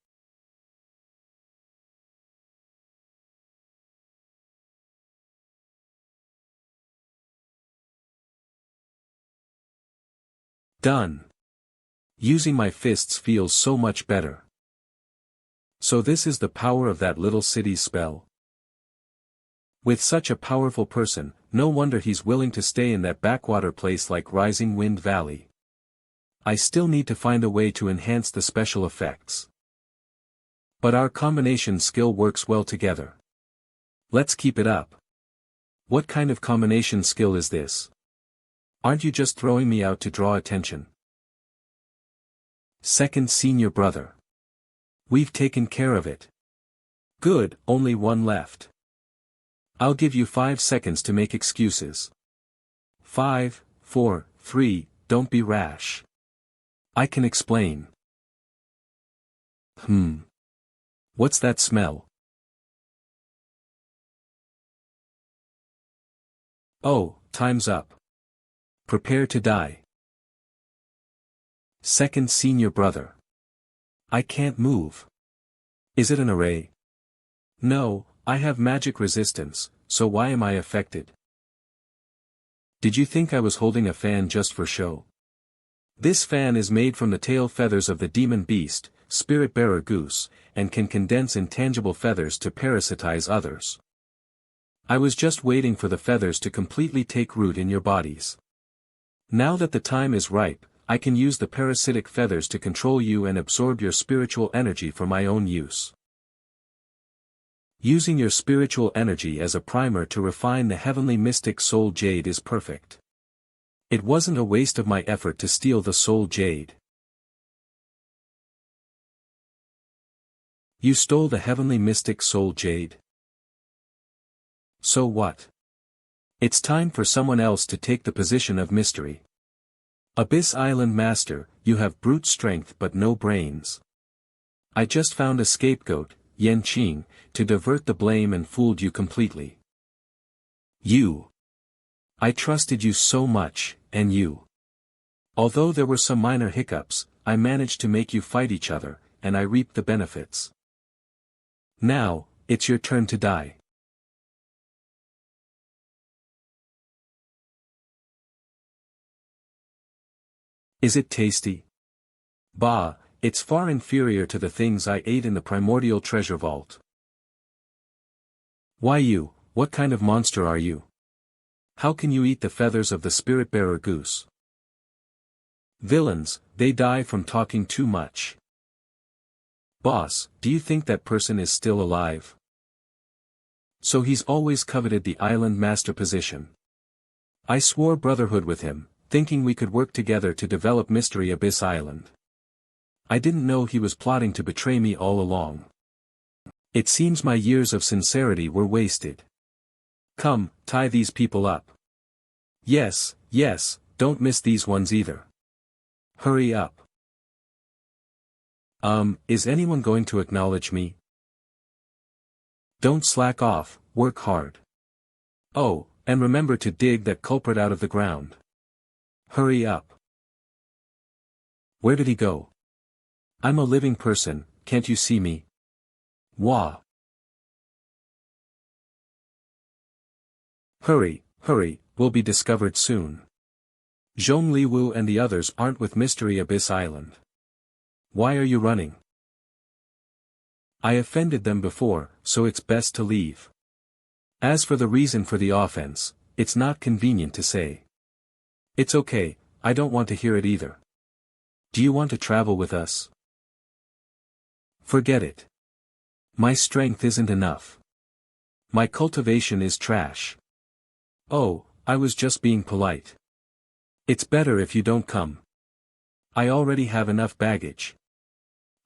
Done. Using my fists feels so much better. So this is the power of that little city's spell. With such a powerful person, no wonder he's willing to stay in that backwater place like Rising Wind Valley. I still need to find a way to enhance the special effects. But our combination skill works well together. Let's keep it up. What kind of combination skill is this? Aren't you just throwing me out to draw attention? Second senior brother. We've taken care of it. Good, only one left. I'll give you 5 seconds to make excuses. 5, 4, 3, don't be rash. I can explain. What's that smell? Oh, time's up. Prepare to die. Second senior brother. I can't move. Is it an array? No, I have magic resistance, so why am I affected? Did you think I was holding a fan just for show? This fan is made from the tail feathers of the demon beast, spirit-bearer goose, and can condense intangible feathers to parasitize others. I was just waiting for the feathers to completely take root in your bodies. Now that the time is ripe, I can use the parasitic feathers to control you and absorb your spiritual energy for my own use. Using your spiritual energy as a primer to refine the heavenly mystic soul jade is perfect. It wasn't a waste of my effort to steal the soul jade. You stole the heavenly mystic soul jade. So what? It's time for someone else to take the position of mystery. Abyss Island Master, you have brute strength but no brains. I just found a scapegoat, Yan Qing, to divert the blame and fooled you completely. You. I trusted you so much, and you. Although there were some minor hiccups, I managed to make you fight each other, and I reaped the benefits. Now, it's your turn to die. Is it tasty? Bah, it's far inferior to the things I ate in the primordial treasure vault. Why you, what kind of monster are you? How can you eat the feathers of the spirit-bearer goose? Villains, they die from talking too much. Boss, do you think that person is still alive? So he's always coveted the island master position. I swore brotherhood with him, thinking we could work together to develop Mystery Abyss Island. I didn't know he was plotting to betray me all along. It seems my years of sincerity were wasted. Come, tie these people up. Yes, yes, don't miss these ones either. Hurry up. Is anyone going to acknowledge me? Don't slack off, work hard. Oh, and remember to dig that culprit out of the ground. Hurry up. Where did he go? I'm a living person, can't you see me? Wah. Hurry, hurry, we'll be discovered soon. Zhong Liwu and the others aren't with Mystery Abyss Island. Why are you running? I offended them before, so it's best to leave. As for the reason for the offense, it's not convenient to say. It's okay, I don't want to hear it either. Do you want to travel with us? Forget it. My strength isn't enough. My cultivation is trash. Oh, I was just being polite. It's better if you don't come. I already have enough baggage.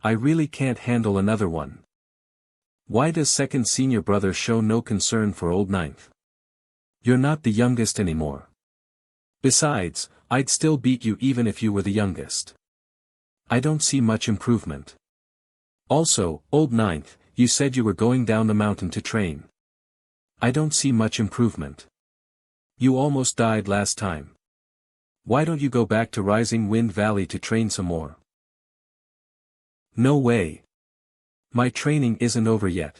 I really can't handle another one. Why does second senior brother show no concern for old ninth? You're not the youngest anymore. Besides, I'd still beat you even if you were the youngest. I don't see much improvement. Also, old ninth, you said you were going down the mountain to train. I don't see much improvement. You almost died last time. Why don't you go back to Rising Wind Valley to train some more? No way. My training isn't over yet.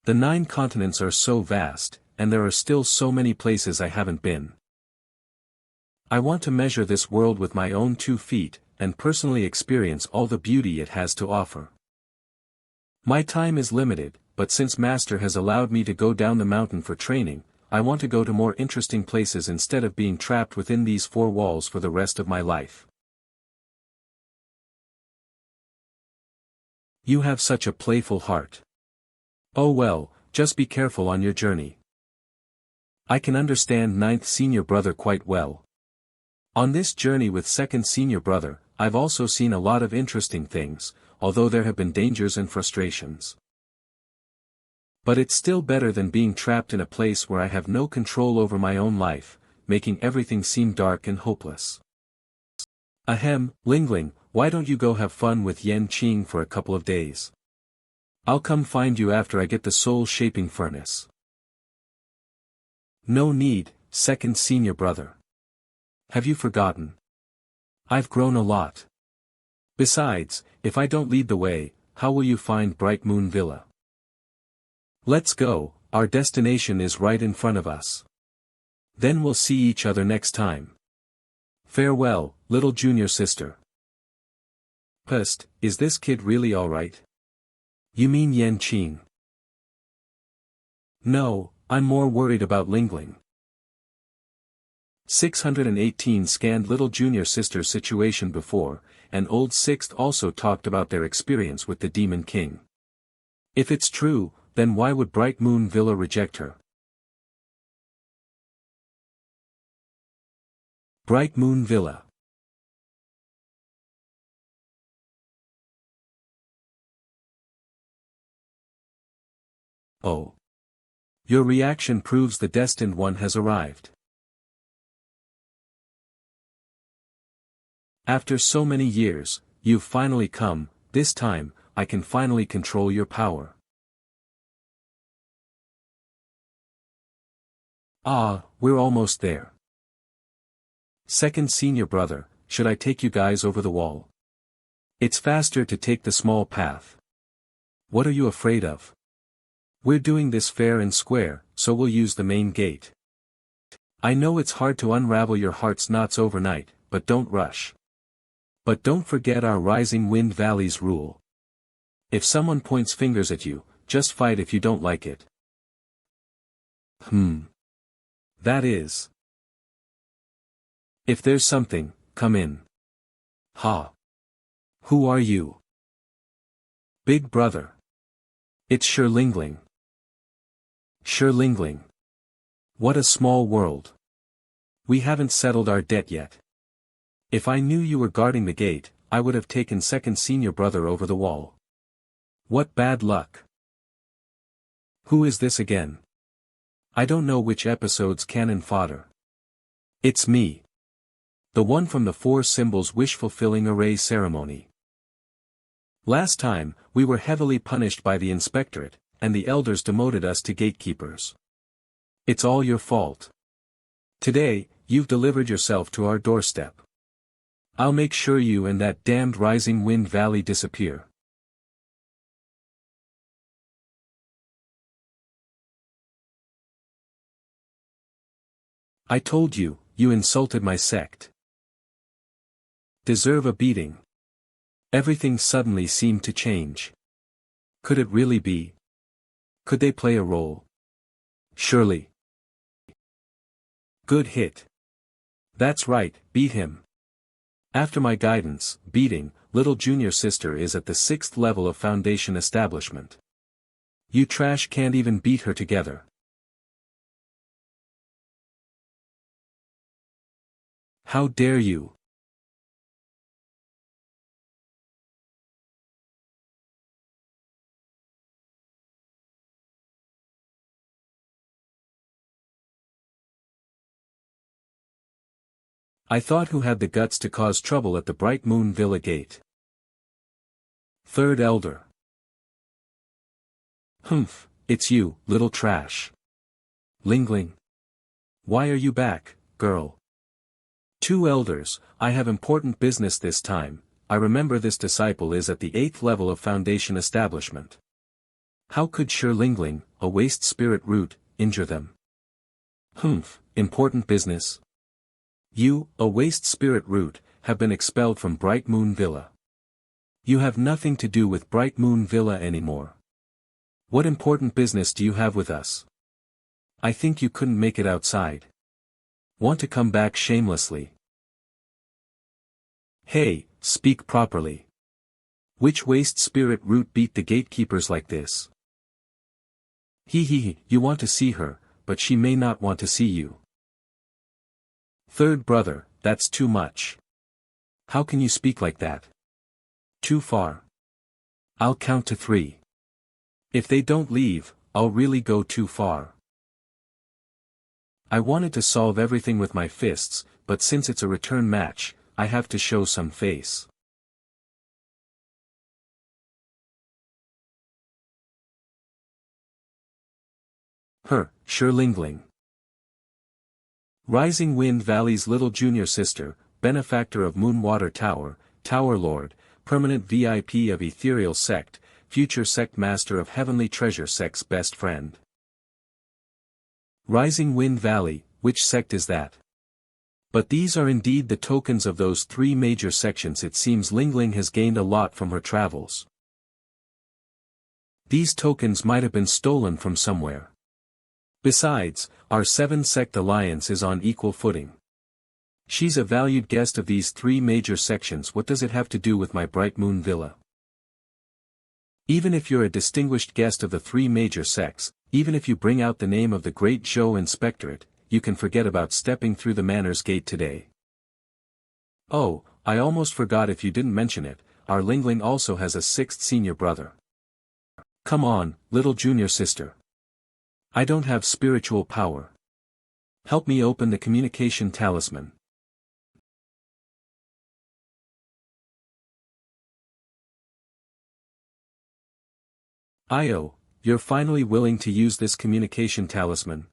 The 9 continents are so vast, and there are still so many places I haven't been. I want to measure this world with my own 2 feet, and personally experience all the beauty it has to offer. My time is limited, but since Master has allowed me to go down the mountain for training, I want to go to more interesting places instead of being trapped within these 4 walls for the rest of my life. You have such a playful heart. Oh well, just be careful on your journey. I can understand ninth senior brother quite well. On this journey with second senior brother, I've also seen a lot of interesting things, although there have been dangers and frustrations. But it's still better than being trapped in a place where I have no control over my own life, making everything seem dark and hopeless. Ahem, Lingling, why don't you go have fun with Yen Qing for a couple of days? I'll come find you after I get the soul-shaping furnace. No need, second senior brother. Have you forgotten? I've grown a lot. Besides, if I don't lead the way, how will you find Bright Moon Villa? Let's go, our destination is right in front of us. Then we'll see each other next time. Farewell, little junior sister. Psst, is this kid really alright? You mean Yen Qing? No, I'm more worried about Lingling. 618 scanned little junior sister's situation before, and old Sixth also talked about their experience with the Demon King. If it's true, then why would Bright Moon Villa reject her? Bright Moon Villa. Oh. Your reaction proves the destined one has arrived. After so many years, you've finally come. This time, I can finally control your power. Ah, we're almost there. Second senior brother, should I take you guys over the wall? It's faster to take the small path. What are you afraid of? We're doing this fair and square, so we'll use the main gate. I know it's hard to unravel your heart's knots overnight, but don't rush. But don't forget our Rising Wind Valley's rule. If someone points fingers at you, just fight if you don't like it. That is. If there's something, come in. Ha. Who are you? Big brother. It's sure Lingling. Sure Lingling. What a small world. We haven't settled our debt yet. If I knew you were guarding the gate, I would have taken second senior brother over the wall. What bad luck. Who is this again? I don't know which episode's canon fodder. It's me. The one from the Four Symbols Wish-Fulfilling Array Ceremony. Last time, we were heavily punished by the inspectorate, and the elders demoted us to gatekeepers. It's all your fault. Today, you've delivered yourself to our doorstep. I'll make sure you and that damned Rising Wind Valley disappear. I told you, you insulted my sect. Deserve a beating. Everything suddenly seemed to change. Could it really be? Could they play a role? Surely. Good hit. That's right, beat him. After my guidance, beating, little junior sister is at the 6th level of Foundation establishment. You trash can't even beat her together. How dare you? I thought who had the guts to cause trouble at the Bright Moon Villa gate? Third elder. Humph, it's you, little trash. Lingling. Why are you back, girl? Two elders, I have important business this time. I remember this disciple is at the 8th level of Foundation establishment. How could Sure Lingling, a waste spirit root, injure them? Humph, important business. You, a waste spirit root, have been expelled from Bright Moon Villa. You have nothing to do with Bright Moon Villa anymore. What important business do you have with us? I think you couldn't make it outside. Want to come back shamelessly? Hey, speak properly. Which waste spirit root beat the gatekeepers like this? You want to see her, but she may not want to see you. Third brother, that's too much. How can you speak like that? Too far. I'll count to 3. If they don't leave, I'll really go too far. I wanted to solve everything with my fists, but since it's a return match, I have to show some face. Sure Lingling. Rising Wind Valley's little junior sister, benefactor of Moonwater Tower, Tower Lord, permanent VIP of Ethereal Sect, future sect master of Heavenly Treasure Sect's best friend. Rising Wind Valley, which sect is that? But these are indeed the tokens of those 3 major sections. It seems Lingling has gained a lot from her travels. These tokens might have been stolen from somewhere. Besides, our 7-sect alliance is on equal footing. She's a valued guest of these 3 major sections. What does it have to do with my Bright Moon Villa? Even if you're a distinguished guest of the 3 major sects, even if you bring out the name of the great Zhou Inspectorate, you can forget about stepping through the Manor's gate today. Oh, I almost forgot. If you didn't mention it, our Lingling also has a 6th senior brother. Come on, little junior sister. I don't have spiritual power. Help me open the communication talisman. Io, you're finally willing to use this communication talisman.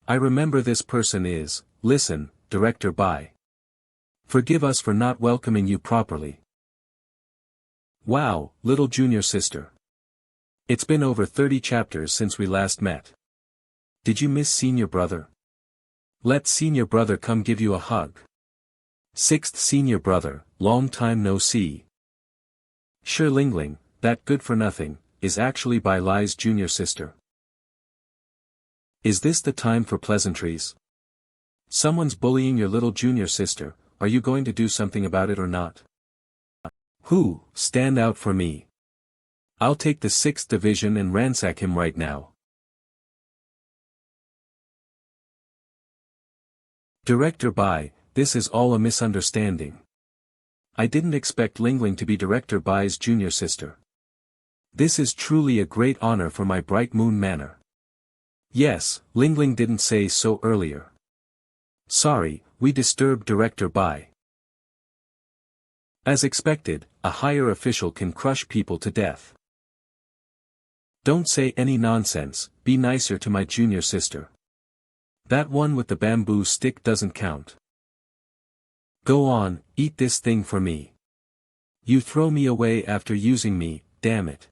I remember this person is, listen, Director Bai. Forgive us for not welcoming you properly. Wow, little junior sister. It's been over 30 chapters since we last met. Did you miss senior brother? Let senior brother come give you a hug. 6th senior brother, long time no see. Sure Lingling, that good-for-nothing, is actually Bai Lai's junior sister. Is this the time for pleasantries? Someone's bullying your little junior sister. Are you going to do something about it or not? Who, stand out for me. I'll take the 6th division and ransack him right now. Director Bai, this is all a misunderstanding. I didn't expect Lingling to be Director Bai's junior sister. This is truly a great honor for my Bright Moon Manor. Yes, Lingling didn't say so earlier. Sorry, we disturbed Director Bai. As expected, a higher official can crush people to death. Don't say any nonsense, be nicer to my junior sister. That one with the bamboo stick doesn't count. Go on, eat this thing for me. You throw me away after using me, damn it.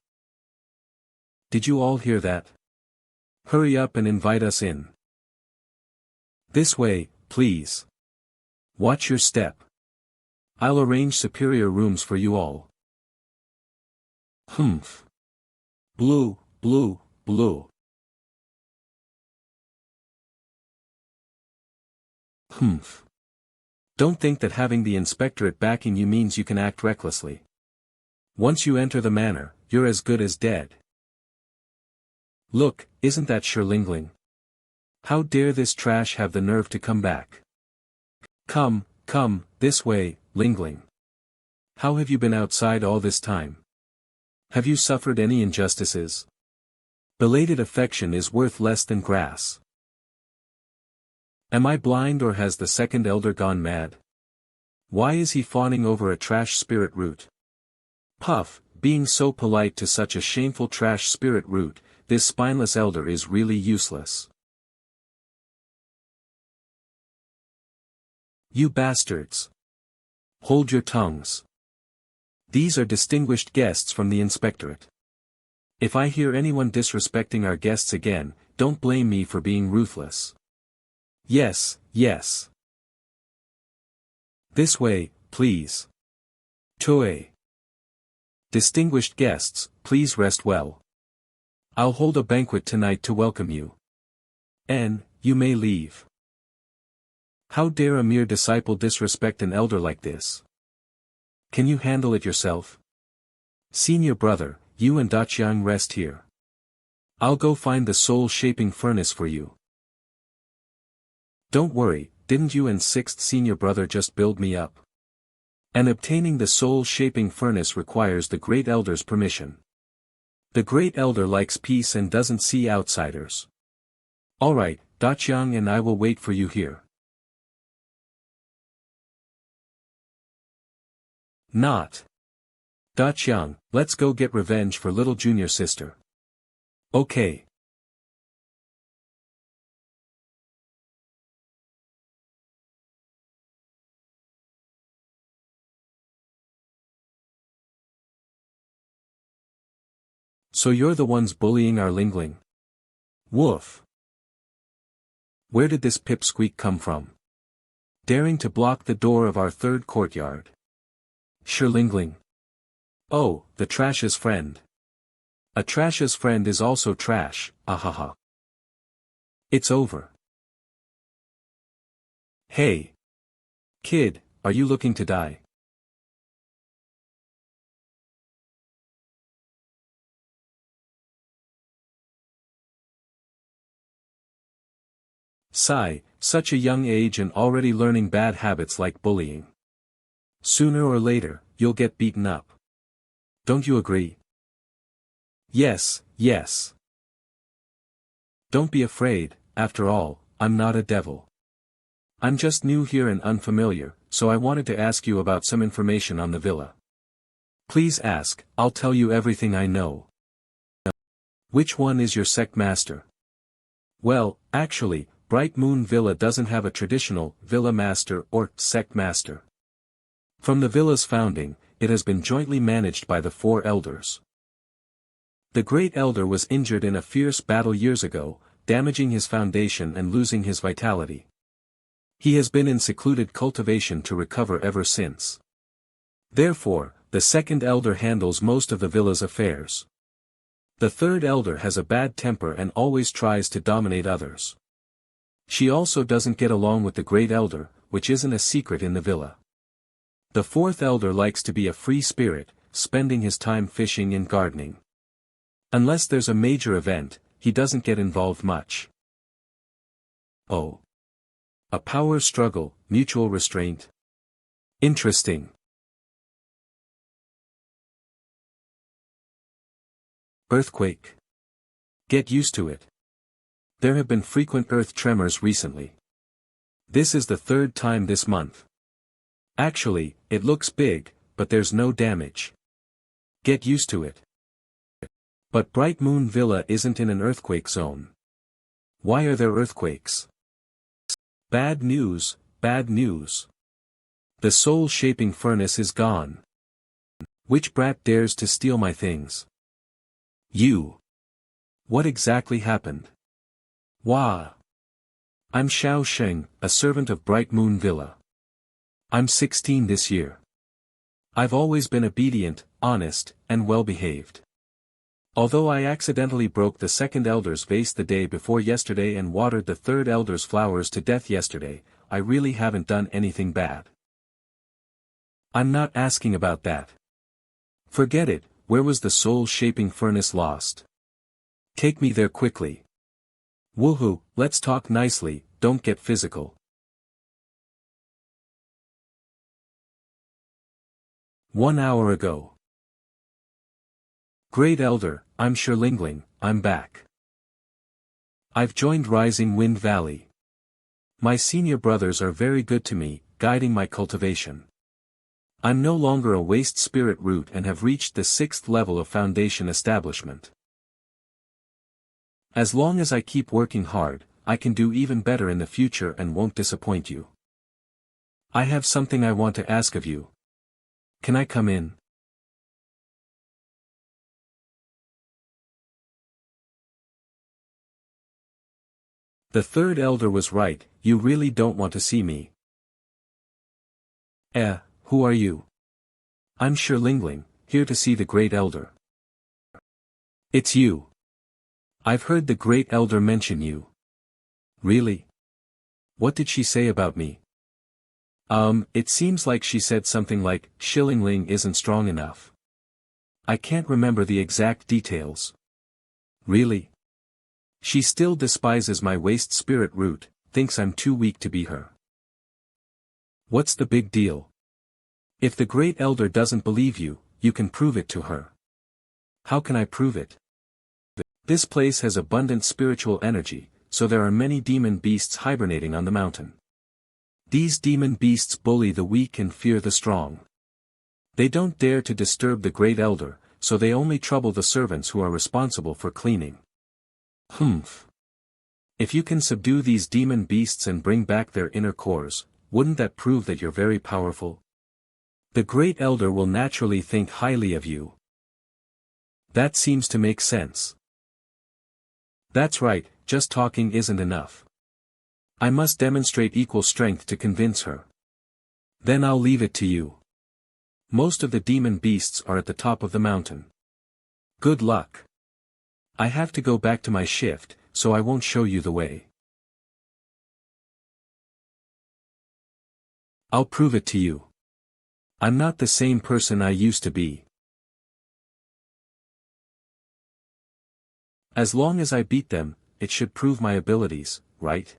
Did you all hear that? Hurry up and invite us in. This way, please. Watch your step. I'll arrange superior rooms for you all. Humph. Blue, blue, blue. Humph. Don't think that having the inspectorate backing you means you can act recklessly. Once you enter the manor, you're as good as dead. Look, isn't that sure Lingling? How dare this trash have the nerve to come back? Come, this way, Lingling. How have you been outside all this time? Have you suffered any injustices? Belated affection is worth less than grass. Am I blind or has the 2nd elder gone mad? Why is he fawning over a trash spirit root? Puff, being so polite to such a shameful trash spirit root, this spineless elder is really useless. You bastards. Hold your tongues. These are distinguished guests from the inspectorate. If I hear anyone disrespecting our guests again, don't blame me for being ruthless. Yes. This way, please. Toei. Distinguished guests, please rest well. I'll hold a banquet tonight to welcome you. You may leave. How dare a mere disciple disrespect an elder like this? Can you handle it yourself? Senior brother, you and Daqiang rest here. I'll go find the soul-shaping furnace for you. Don't worry, didn't you and sixth senior brother just build me up? And obtaining the soul-shaping furnace requires the Great Elder's permission. The Great Elder likes peace and doesn't see outsiders. Alright, Daqiang and I will wait for you here. Not. Daqiang, let's go get revenge for little junior sister. Okay. So you're the ones bullying our Lingling? Woof. Where did this pipsqueak come from? Daring to block the door of our third courtyard. Sure Lingling. Oh, the trash's friend. A trash's friend is also trash, ahaha. It's over. Hey. Kid, are you looking to die? Sigh, such a young age and already learning bad habits like bullying. Sooner or later, you'll get beaten up. Don't you agree? Yes, yes. Don't be afraid, after all, I'm not a devil. I'm just new here and unfamiliar, so I wanted to ask you about some information on the villa. Please ask, I'll tell you everything I know. Which one is your sect master? Well, actually, Bright Moon Villa doesn't have a traditional villa master or sect master. From the villa's founding, it has been jointly managed by the four elders. The Great Elder was injured in a fierce battle years ago, damaging his foundation and losing his vitality. He has been in secluded cultivation to recover ever since. Therefore, the second elder handles most of the villa's affairs. The third elder has a bad temper and always tries to dominate others. She also doesn't get along with the Great Elder, which isn't a secret in the villa. The fourth elder likes to be a free spirit, spending his time fishing and gardening. Unless there's a major event, he doesn't get involved much. Oh. A power struggle, mutual restraint. Interesting. Earthquake. Get used to it. There have been frequent earth tremors recently. This is the third time this month. Actually, it looks big, but there's no damage. Get used to it. But Bright Moon Villa isn't in an earthquake zone. Why are there earthquakes? Bad news, bad news. The soul-shaping furnace is gone. Which brat dares to steal my things? You. What exactly happened? Wah. I'm Xiao Cheng, a servant of Bright Moon Villa. I'm 16 this year. I've always been obedient, honest, and well-behaved. Although I accidentally broke the second elder's vase the day before yesterday and watered the third elder's flowers to death yesterday, I really haven't done anything bad. I'm not asking about that. Forget it, where was the soul-shaping furnace lost? Take me there quickly. Woohoo, let's talk nicely, don't get physical. 1 hour ago. Great Elder, I'm sure Lingling, I'm back. I've joined Rising Wind Valley. My senior brothers are very good to me, guiding my cultivation. I'm no longer a waste spirit root and have reached the 6th level of foundation establishment. As long as I keep working hard, I can do even better in the future and won't disappoint you. I have something I want to ask of you. Can I come in? The third elder was right, you really don't want to see me. Who are you? I'm sure Lingling, here to see the Great Elder. It's you. I've heard the Great Elder mention you. Really? What did she say about me? It seems like she said something like, Shillingling isn't strong enough. I can't remember the exact details. Really? She still despises my waste spirit root, thinks I'm too weak to be her. What's the big deal? If the Great Elder doesn't believe you, you can prove it to her. How can I prove it? This place has abundant spiritual energy, so there are many demon beasts hibernating on the mountain. These demon beasts bully the weak and fear the strong. They don't dare to disturb the Great Elder, so they only trouble the servants who are responsible for cleaning. Humph. If you can subdue these demon beasts and bring back their inner cores, wouldn't that prove that you're very powerful? The Great Elder will naturally think highly of you. That seems to make sense. That's right, just talking isn't enough. I must demonstrate equal strength to convince her. Then I'll leave it to you. Most of the demon beasts are at the top of the mountain. Good luck. I have to go back to my shift, so I won't show you the way. I'll prove it to you. I'm not the same person I used to be. As long as I beat them, it should prove my abilities, right?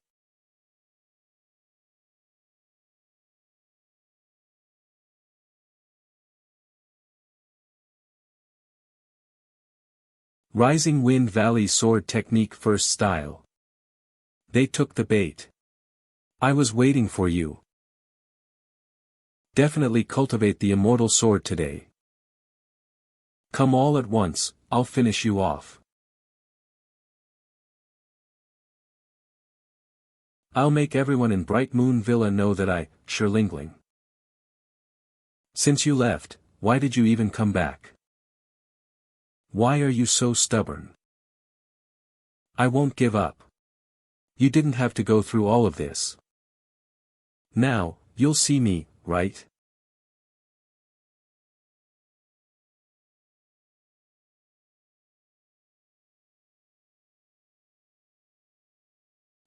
Rising Wind Valley Sword Technique First Style. They took the bait. I was waiting for you. Definitely cultivate the immortal sword today. Come all at once, I'll finish you off. I'll make everyone in Bright Moon Villa know that I, Lingling. Since you left, why did you even come back? Why are you so stubborn? I won't give up. You didn't have to go through all of this. Now, you'll see me, right?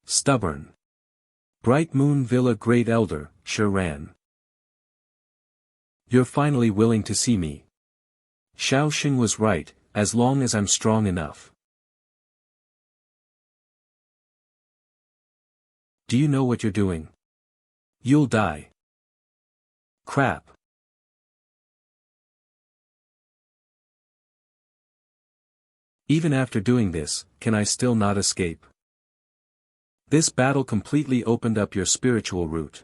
Stubborn. Bright Moon Villa Great Elder, Ran. You're finally willing to see me. Xiao Cheng was right, as long as I'm strong enough. Do you know what you're doing? You'll die. Crap. Even after doing this, can I still not escape? This battle completely opened up your spiritual route.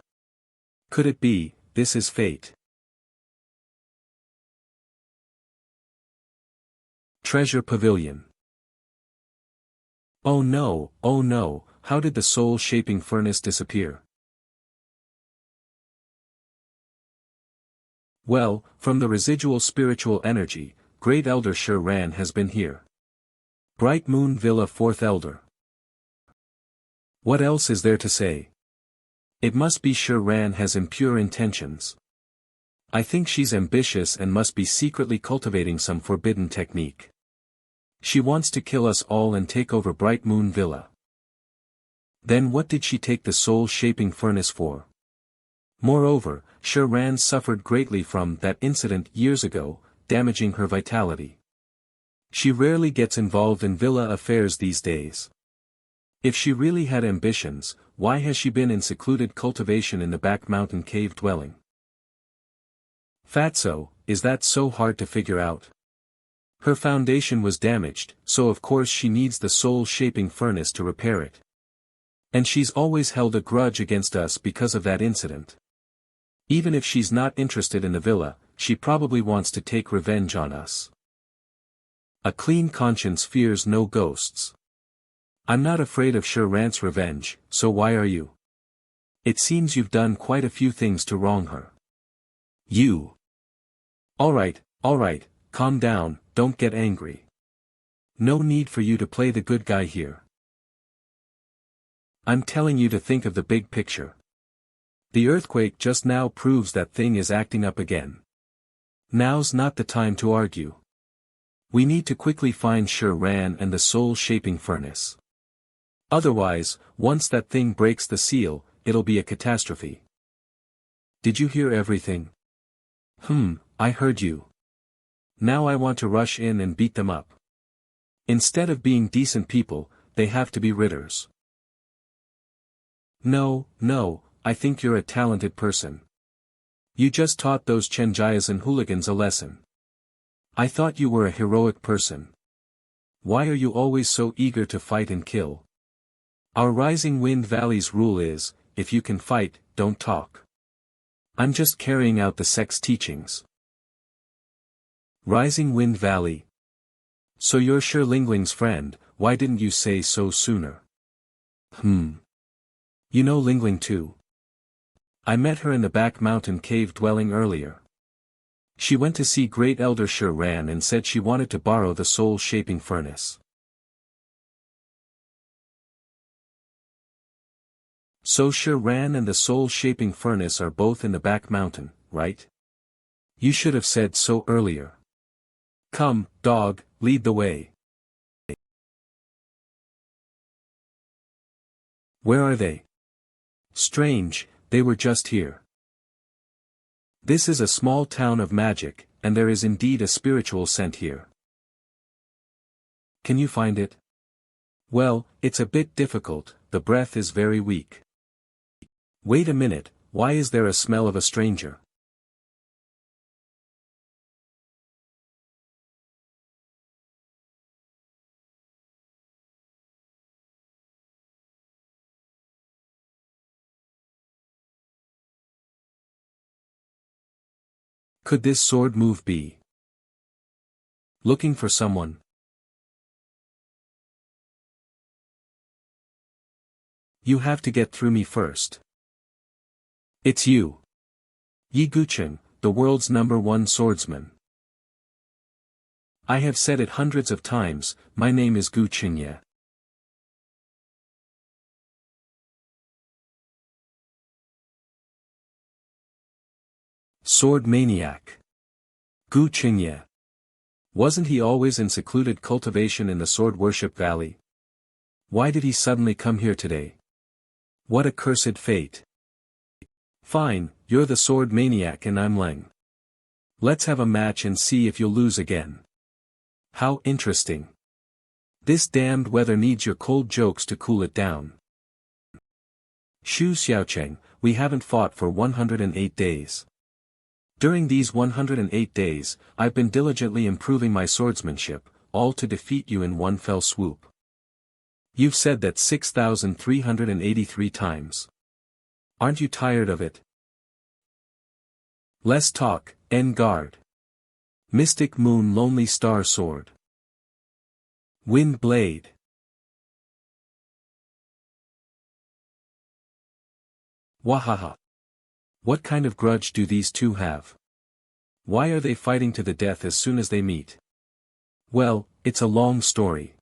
Could it be, this is fate? Treasure Pavilion. Oh no, how did the soul-shaping furnace disappear? Well, from the residual spiritual energy, Great Elder Ran has been here. Bright Moon Villa 4th Elder. What else is there to say? It must be Ran has impure intentions. I think she's ambitious and must be secretly cultivating some forbidden technique. She wants to kill us all and take over Bright Moon Villa. Then what did she take the soul-shaping furnace for? Moreover, Ran suffered greatly from that incident years ago, damaging her vitality. She rarely gets involved in villa affairs these days. If she really had ambitions, why has she been in secluded cultivation in the back mountain cave dwelling? Fatso, is that so hard to figure out? Her foundation was damaged, so of course she needs the soul-shaping furnace to repair it. And she's always held a grudge against us because of that incident. Even if she's not interested in the villa, she probably wants to take revenge on us. A clean conscience fears no ghosts. I'm not afraid of Ran's revenge, so why are you? It seems you've done quite a few things to wrong her. You. Alright, calm down, don't get angry. No need for you to play the good guy here. I'm telling you to think of the big picture. The earthquake just now proves that thing is acting up again. Now's not the time to argue. We need to quickly find Ran and the soul-shaping furnace. Otherwise, once that thing breaks the seal, it'll be a catastrophe. Did you hear everything? I heard you. Now I want to rush in and beat them up. Instead of being decent people, they have to be ridders. No, I think you're a talented person. You just taught those Chenjiasan hooligans a lesson. I thought you were a heroic person. Why are you always so eager to fight and kill? Our Rising Wind Valley's rule is, if you can fight, don't talk. I'm just carrying out the sect's teachings. Rising Wind Valley. So you're sure Lingling's friend, why didn't you say so sooner? You know Lingling too. I met her in the back mountain cave dwelling earlier. She went to see Great Elder Xiao Ran and said she wanted to borrow the soul-shaping furnace. So Xiao Ran and the soul-shaping furnace are both in the back mountain, right? You should have said so earlier. Come, dog, lead the way. Where are they? Strange, they were just here. This is a small town of magic, and there is indeed a spiritual scent here. Can you find it? Well, it's a bit difficult, the breath is very weak. Wait a minute, why is there a smell of a stranger? Could this sword move be looking for someone? You have to get through me first. It's you. Yi Gucheng, the world's #1 swordsman. I have said it hundreds of times, my name is Gu Qingye. Sword maniac. Gu Qingye. Wasn't he always in secluded cultivation in the Sword Worship Valley? Why did he suddenly come here today? What a cursed fate. Fine, you're the sword maniac and I'm Leng. Let's have a match and see if you'll lose again. How interesting. This damned weather needs your cold jokes to cool it down. Xiao Cheng, we haven't fought for 108 days. During these 108 days, I've been diligently improving my swordsmanship, all to defeat you in one fell swoop. You've said that 6,383 times. Aren't you tired of it? Less talk, en garde. Mystic Moon Lonely Star Sword. Wind Blade. Wahaha. What kind of grudge do these two have? Why are they fighting to the death as soon as they meet? Well, it's a long story.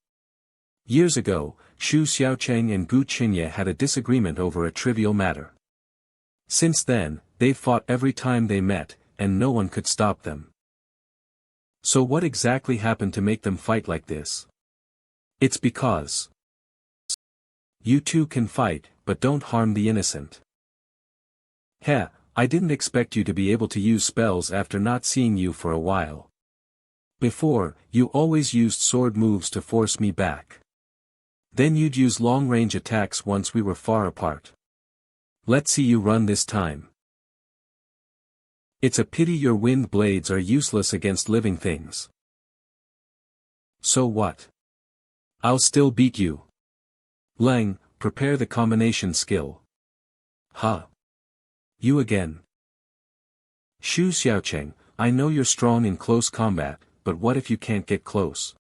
Years ago, Xiao Cheng and Gu Qingye had a disagreement over a trivial matter. Since then, they've fought every time they met, and no one could stop them. So what exactly happened to make them fight like this? It's because you two can fight, but don't harm the innocent. Heh, I didn't expect you to be able to use spells after not seeing you for a while. Before, you always used sword moves to force me back. Then you'd use long-range attacks once we were far apart. Let's see you run this time. It's a pity your wind blades are useless against living things. So what? I'll still beat you. Leng, prepare the combination skill. You again. Xiao Cheng, I know you're strong in close combat, but what if you can't get close?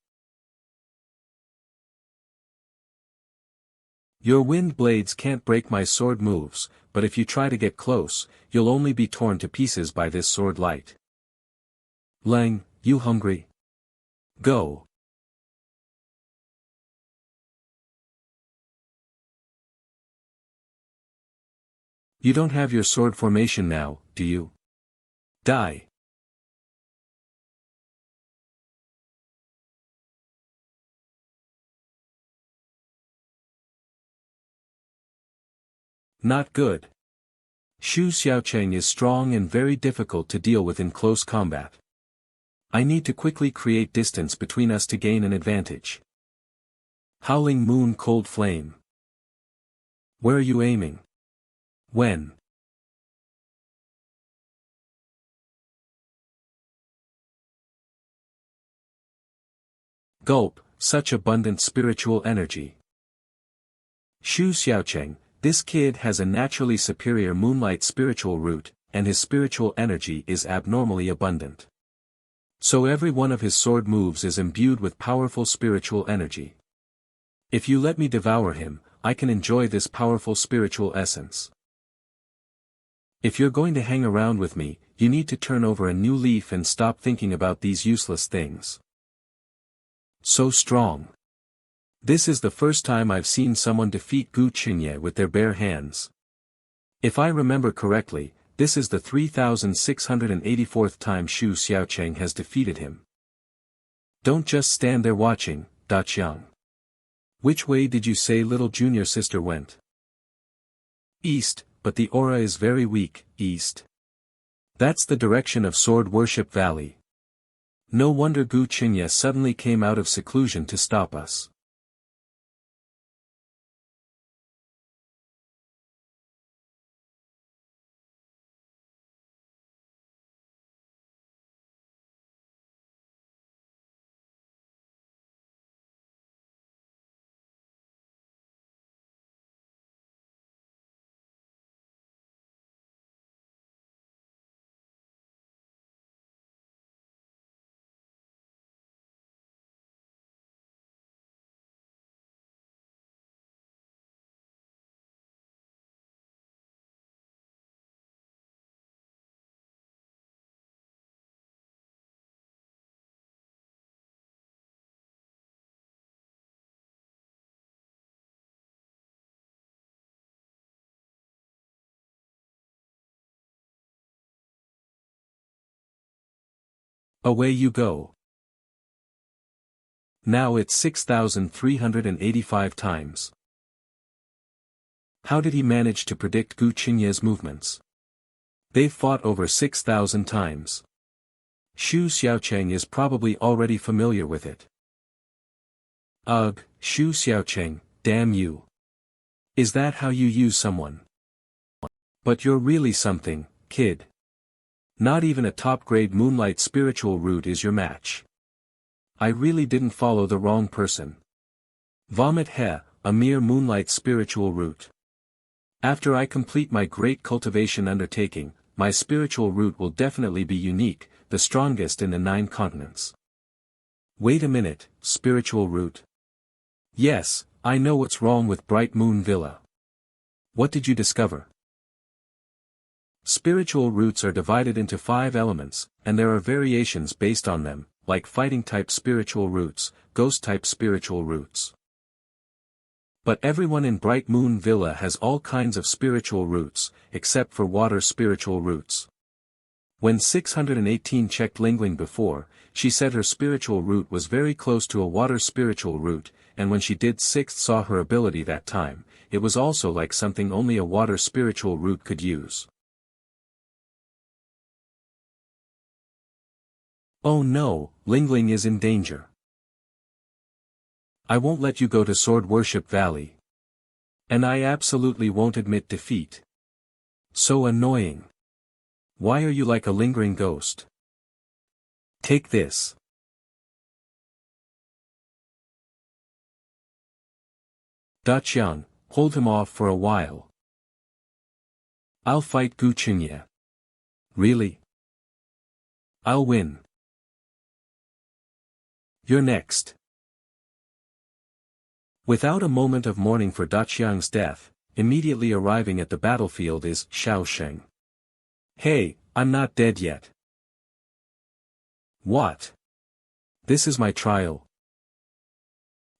Your wind blades can't break my sword moves, but if you try to get close, you'll only be torn to pieces by this sword light. Leng, you hungry? Go. You don't have your sword formation now, do you? Die. Not good. Xiao Cheng is strong and very difficult to deal with in close combat. I need to quickly create distance between us to gain an advantage. Howling moon cold flame. Where are you aiming? When? Gulp, such abundant spiritual energy. Xiao Cheng, this kid has a naturally superior moonlight spiritual root, and his spiritual energy is abnormally abundant. So every one of his sword moves is imbued with powerful spiritual energy. If you let me devour him, I can enjoy this powerful spiritual essence. If you're going to hang around with me, you need to turn over a new leaf and stop thinking about these useless things. So strong. This is the first time I've seen someone defeat Gu Qinye with their bare hands. If I remember correctly, this is the 3684th time Xiao Cheng has defeated him. Don't just stand there watching, Da Qiang. Which way did you say little junior sister went? East, but the aura is very weak, east. That's the direction of Sword Worship Valley. No wonder Gu Qinye suddenly came out of seclusion to stop us. Away you go. Now it's 6,385 times. How did he manage to predict Gu Qinye's movements? They've fought over 6,000 times. Xiao Cheng is probably already familiar with it. Ugh, Xiao Cheng, damn you. Is that how you use someone? But you're really something, kid. Not even a top-grade moonlight spiritual root is your match. I really didn't follow the wrong person. Vomit he, a mere moonlight spiritual root. After I complete my great cultivation undertaking, my spiritual root will definitely be unique, the strongest in the 9 continents. Wait a minute, spiritual root. Yes, I know what's wrong with Bright Moon Villa. What did you discover? Spiritual roots are divided into 5 elements, and there are variations based on them, like fighting-type spiritual roots, ghost-type spiritual roots. But everyone in Bright Moon Villa has all kinds of spiritual roots, except for water spiritual roots. When 618 checked Lingling before, she said her spiritual root was very close to a water spiritual root, and when she did 6th saw her ability that time, it was also like something only a water spiritual root could use. Oh no, Lingling is in danger. I won't let you go to Sword Worship Valley. And I absolutely won't admit defeat. So annoying. Why are you like a lingering ghost? Take this. Da Qiang, hold him off for a while. I'll fight Gu Qinye. Really? I'll win. You're next. Without a moment of mourning for Da Qiang's death, immediately arriving at the battlefield is Xiao Cheng. Hey, I'm not dead yet. What? This is my trial.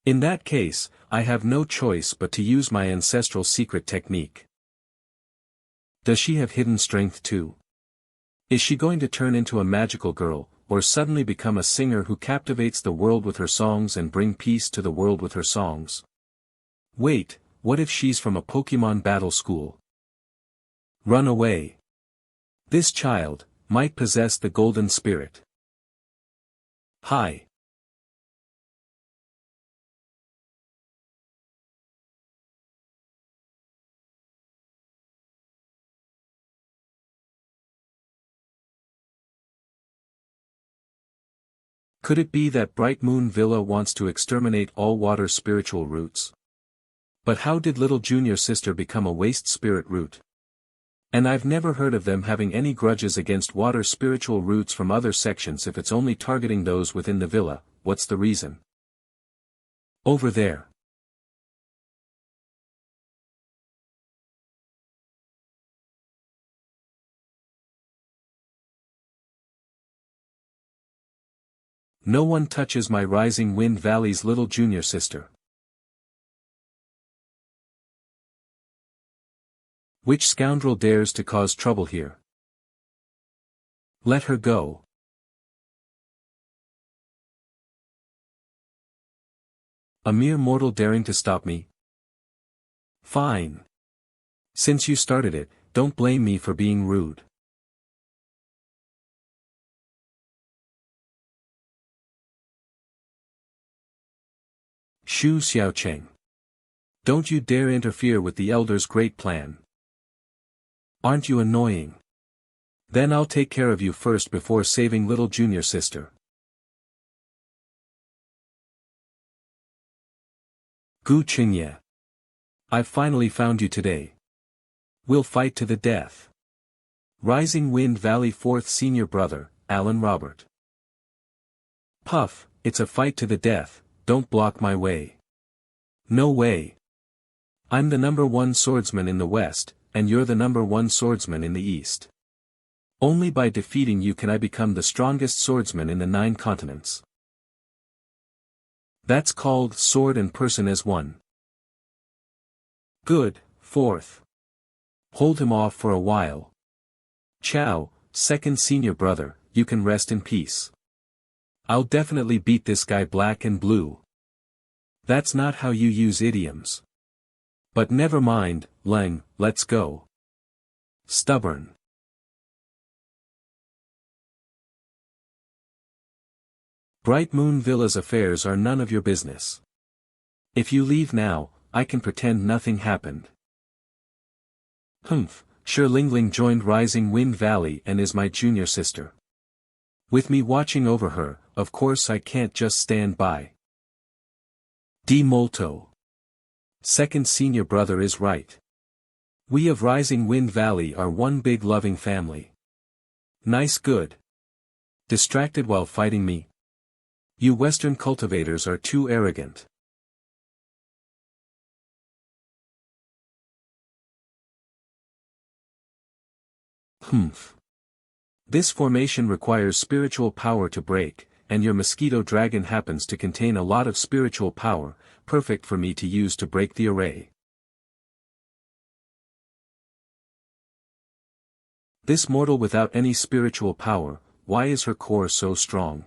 In that case, I have no choice but to use my ancestral secret technique. Does she have hidden strength too? Is she going to turn into a magical girl, or suddenly become a singer who captivates the world with her songs and bring peace to the world with her songs? Wait, what if she's from a Pokemon battle school? Run away. This child might possess the golden spirit. Hi. Could it be that Bright Moon Villa wants to exterminate all water spiritual roots? But how did little junior sister become a waste spirit root? And I've never heard of them having any grudges against water spiritual roots from other sections if it's only targeting those within the villa. What's the reason? Over there. No one touches my Rising Wind Valley's little junior sister. Which scoundrel dares to cause trouble here? Let her go. A mere mortal daring to stop me? Fine. Since you started it, don't blame me for being rude. Xiao Cheng. Don't you dare interfere with the Elder's great plan. Aren't you annoying? Then I'll take care of you first before saving little junior sister. Gu Qingye. I've finally found you today. We'll fight to the death. Rising Wind Valley 4th Senior Brother, Alan Robert. Puff, it's a fight to the death, don't block my way. No way. I'm the #1 swordsman in the West, and you're the #1 swordsman in the East. Only by defeating you can I become the strongest swordsman in the 9 continents. That's called sword and person as one. Good, 4th. Hold him off for a while. Ciao, 2nd Senior Brother, you can rest in peace. I'll definitely beat this guy black and blue. That's not how you use idioms. But never mind, Leng, let's go. Stubborn. Bright Moon Villa's affairs are none of your business. If you leave now, I can pretend nothing happened. Sure, Lingling joined Rising Wind Valley and is my junior sister. With me watching over her, of course I can't just stand by. Di molto. 2nd Senior Brother is right. We of Rising Wind Valley are one big loving family. Nice good. Distracted while fighting me? You Western cultivators are too arrogant. This formation requires spiritual power to break, and your mosquito dragon happens to contain a lot of spiritual power, perfect for me to use to break the array. This mortal without any spiritual power, why is her core so strong?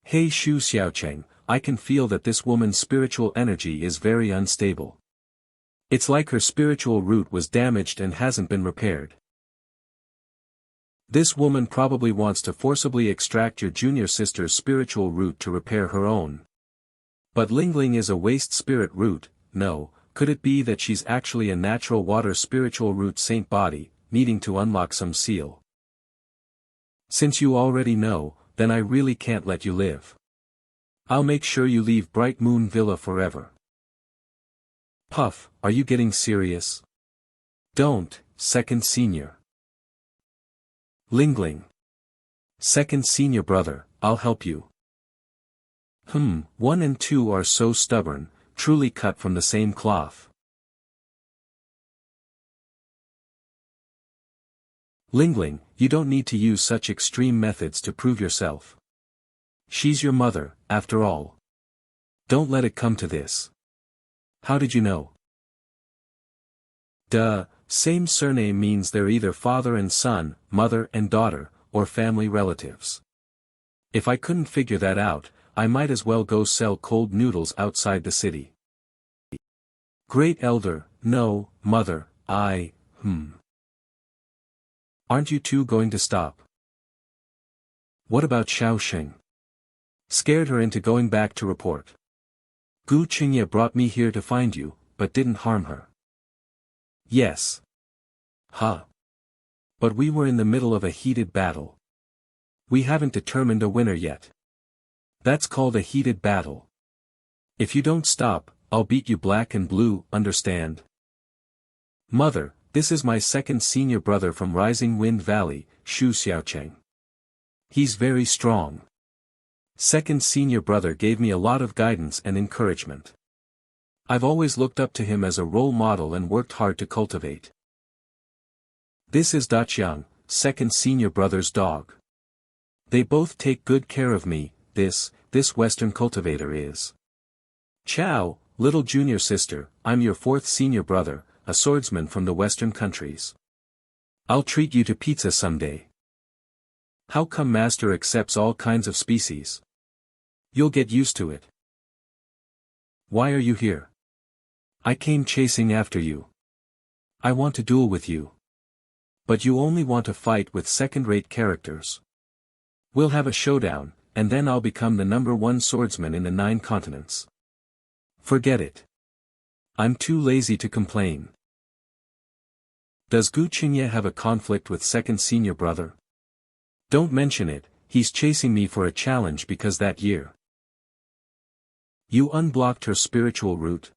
Hey Xiao Cheng, I can feel that this woman's spiritual energy is very unstable. It's like her spiritual root was damaged and hasn't been repaired. This woman probably wants to forcibly extract your junior sister's spiritual root to repair her own. But Lingling is a waste spirit root. No, could it be that she's actually a natural water spiritual root saint body, needing to unlock some seal? Since you already know, then I really can't let you live. I'll make sure you leave Bright Moon Villa forever. Puff, are you getting serious? Don't, 2nd Senior. Lingling. 2nd Senior Brother, I'll help you. 1 and 2 are so stubborn, truly cut from the same cloth. Lingling, you don't need to use such extreme methods to prove yourself. She's your mother, after all. Don't let it come to this. How did you know? Duh, same surname means they're either father and son, mother and daughter, or family relatives. If I couldn't figure that out, I might as well go sell cold noodles outside the city. Great Elder, no, Mother, Aren't you two going to stop? What about Xiao Cheng? Scared her into going back to report. Gu Qingye brought me here to find you, but didn't harm her. Yes. Huh. But we were in the middle of a heated battle. We haven't determined a winner yet. That's called a heated battle. If you don't stop, I'll beat you black and blue, understand? Mother, this is my second senior brother from Rising Wind Valley, Xiao Cheng. He's very strong. Second senior brother gave me a lot of guidance and encouragement. I've always looked up to him as a role model and worked hard to cultivate. This is Daqiang, second senior brother's dog. They both take good care of me. This Western cultivator is Chao, little junior sister. I'm your fourth senior brother, a swordsman from the Western countries. I'll treat you to pizza someday. How come Master accepts all kinds of species? You'll get used to it. Why are you here? I came chasing after you. I want to duel with you. But you only want to fight with second-rate characters. We'll have a showdown, and then I'll become the #1 swordsman in the 9 continents. Forget it. I'm too lazy to complain. Does Gu Qingye have a conflict with second senior brother? Don't mention it, he's chasing me for a challenge because that year you unblocked her spiritual root.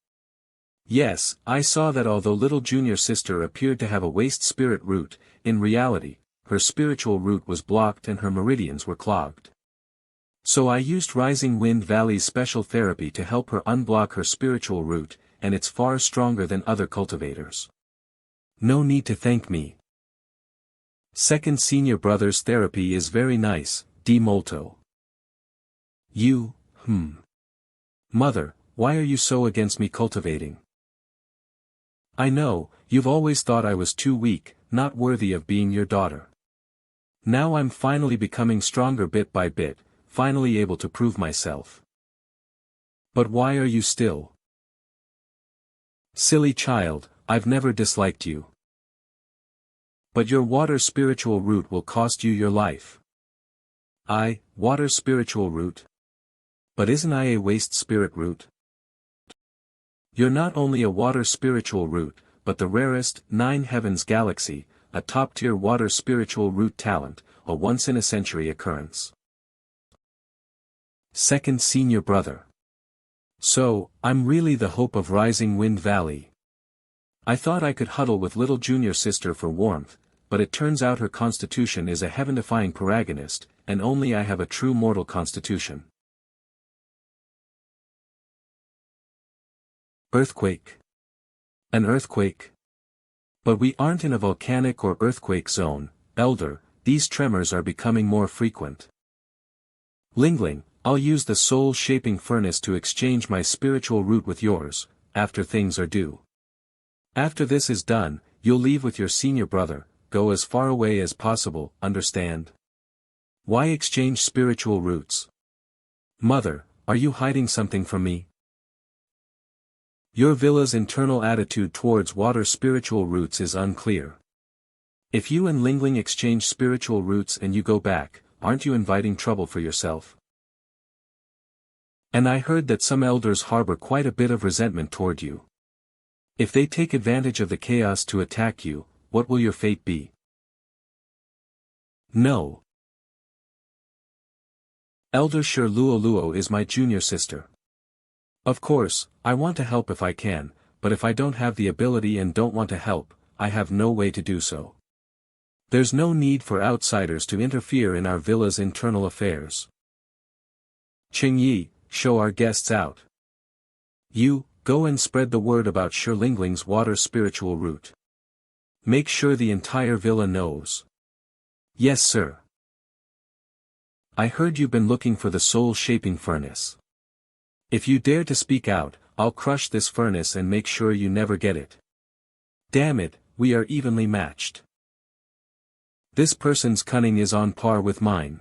Yes, I saw that. Although little junior sister appeared to have a waste spirit root, in reality, her spiritual root was blocked and her meridians were clogged. So I used Rising Wind Valley's special therapy to help her unblock her spiritual root, and it's far stronger than other cultivators. No need to thank me. Second senior brother's therapy is very nice, di molto. You, Mother, why are you so against me cultivating? I know, you've always thought I was too weak, not worthy of being your daughter. Now I'm finally becoming stronger bit by bit, finally able to prove myself. But why are you still? Silly child, I've never disliked you. But your water spiritual root will cost you your life. Water spiritual root? But isn't I a waste spirit root? You're not only a water spiritual root, but the rarest 9 heavens galaxy, a top-tier water spiritual root talent, a once-in-a-century occurrence. Second senior brother. So, I'm really the hope of Rising Wind Valley. I thought I could huddle with little junior sister for warmth, but it turns out her constitution is a heaven-defying paragonist, and only I have a true mortal constitution. Earthquake. An earthquake? But we aren't in a volcanic or earthquake zone, Elder, these tremors are becoming more frequent. Lingling, I'll use the soul-shaping furnace to exchange my spiritual root with yours, after things are due. After this is done, you'll leave with your senior brother, go as far away as possible, understand? Why exchange spiritual roots? Mother, are you hiding something from me? Your villa's internal attitude towards water spiritual roots is unclear. If you and Lingling exchange spiritual roots and you go back, aren't you inviting trouble for yourself? And I heard that some elders harbor quite a bit of resentment toward you. If they take advantage of the chaos to attack you, what will your fate be? No. Elder Sher Luo is my junior sister. Of course, I want to help if I can, but if I don't have the ability and don't want to help, I have no way to do so. There's no need for outsiders to interfere in our villa's internal affairs. Qingyi, show our guests out. You, go and spread the word about Lingling's water spiritual root. Make sure the entire villa knows. Yes, sir. I heard you've been looking for the soul-shaping furnace. If you dare to speak out, I'll crush this furnace and make sure you never get it. Damn it, we are evenly matched. This person's cunning is on par with mine.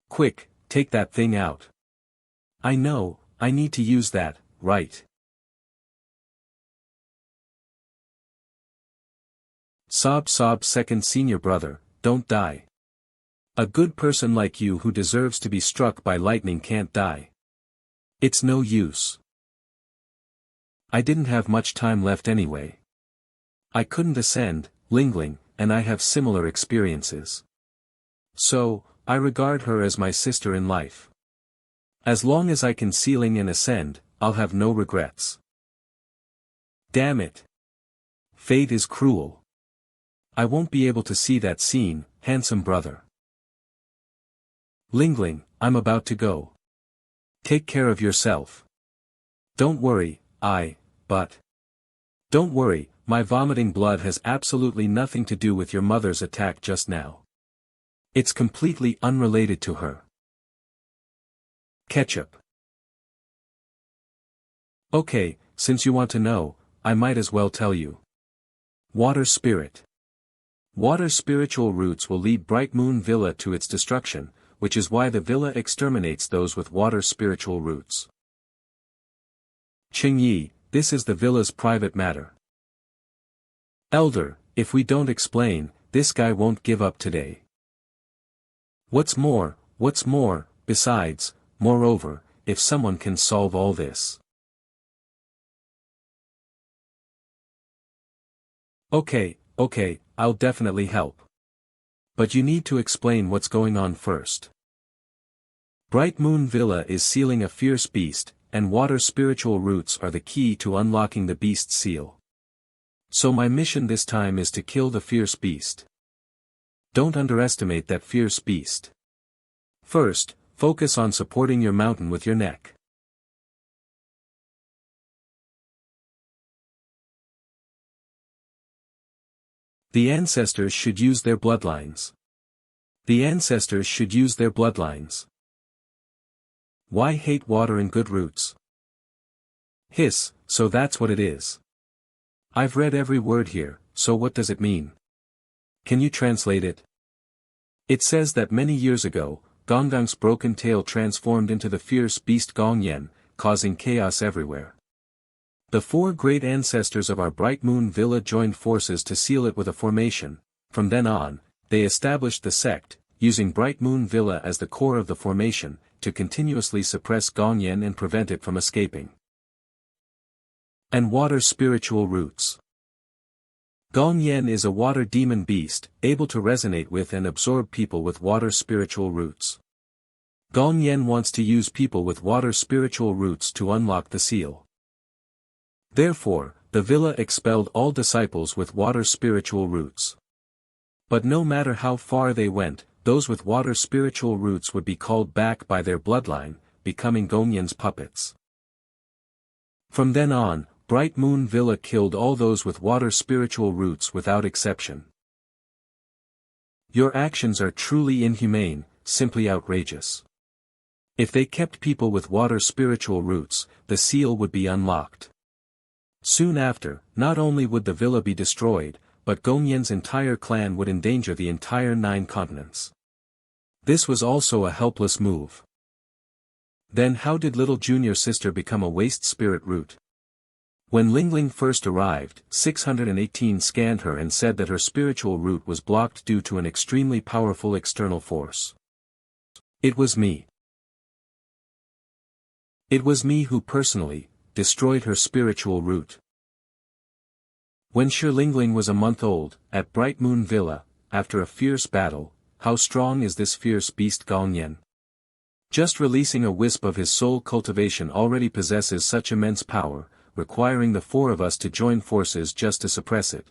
Quick, take that thing out. I know, I need to use that, right? Sob second senior brother, don't die. A good person like you who deserves to be struck by lightning can't die. It's no use. I didn't have much time left anyway. I couldn't ascend, Lingling, and I have similar experiences. So, I regard her as my sister in life. As long as I can ceiling and ascend, I'll have no regrets. Damn it. Fate is cruel. I won't be able to see that scene, handsome brother. Lingling, I'm about to go. Take care of yourself. Don't worry, Don't worry, my vomiting blood has absolutely nothing to do with your mother's attack just now. It's completely unrelated to her. Ketchup. Okay, since you want to know, I might as well tell you. Water Spirit. Water spiritual roots will lead Bright Moon Villa to its destruction, which is why the villa exterminates those with water spiritual roots. Ching Yi, this is the villa's private matter. Elder, if we don't explain, this guy won't give up today. What's more, besides, moreover, if someone can solve all this. Okay, I'll definitely help. But you need to explain what's going on first. Bright Moon Villa is sealing a fierce beast, and water spiritual roots are the key to unlocking the beast's seal. So my mission this time is to kill the fierce beast. Don't underestimate that fierce beast. First, focus on supporting your mountain with your neck. The ancestors should use their bloodlines. Why hate water and good roots? Hiss, so that's what it is. I've read every word here, so what does it mean? Can you translate it? It says that many years ago, Gongang's broken tail transformed into the fierce beast Gongyan, causing chaos everywhere. The four great ancestors of our Bright Moon Villa joined forces to seal it with a formation. From then on, they established the sect, using Bright Moon Villa as the core of the formation, to continuously suppress Gongyan and prevent it from escaping. And water spiritual roots. Gongyan is a water demon beast, able to resonate with and absorb people with water spiritual roots. Gongyan wants to use people with water spiritual roots to unlock the seal. Therefore, the villa expelled all disciples with water spiritual roots. But no matter how far they went, those with water spiritual roots would be called back by their bloodline, becoming Gongyan's puppets. From then on, Bright Moon Villa killed all those with water spiritual roots without exception. Your actions are truly inhumane, simply outrageous. If they kept people with water spiritual roots, the seal would be unlocked. Soon after, not only would the villa be destroyed, but Gongyan's entire clan would endanger the entire 9 continents. This was also a helpless move. Then how did little junior sister become a waste spirit root? When Lingling first arrived, 618 scanned her and said that her spiritual root was blocked due to an extremely powerful external force. It was me. It was me who personally destroyed her spiritual root. When Lingling was a month old, at Bright Moon Villa, after a fierce battle, how strong is this fierce beast Gongyan? Just releasing a wisp of his soul cultivation already possesses such immense power, requiring the 4 of us to join forces just to suppress it.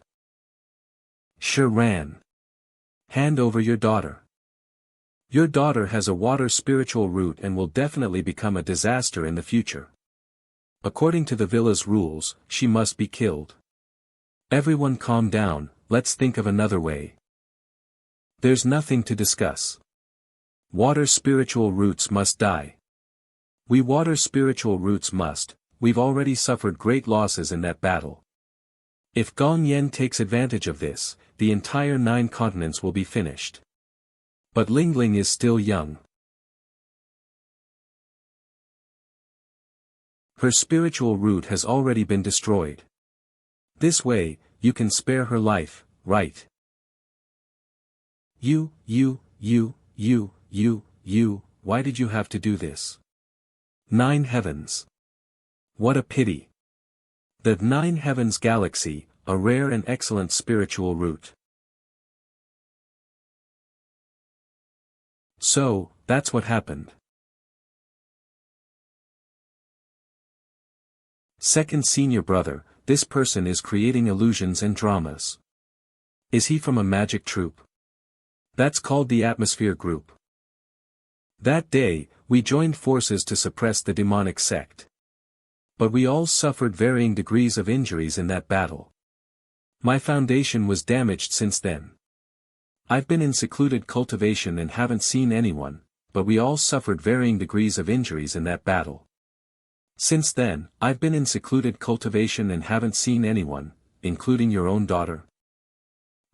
Ran. Hand over your daughter. Your daughter has a water spiritual root and will definitely become a disaster in the future. According to the villa's rules, she must be killed. Everyone calm down, let's think of another way. There's nothing to discuss. Water spiritual roots must die. We water spiritual roots must, we've already suffered great losses in that battle. If Gongyan takes advantage of this, the entire 9 continents will be finished. But Lingling is still young. Her spiritual root has already been destroyed. This way, you can spare her life, right? You, why did you have to do this? 9 heavens. What a pity. The 9 heavens galaxy, a rare and excellent spiritual root. So, that's what happened. Second senior brother, this person is creating illusions and dramas. Is he from a magic troupe? That's called the Atmosphere Group. That day, we joined forces to suppress the demonic sect. But we all suffered varying degrees of injuries in that battle. My foundation was damaged since then. I've been in secluded cultivation and haven't seen anyone, but we all suffered varying degrees of injuries in that battle. Since then, I've been in secluded cultivation and haven't seen anyone, including your own daughter.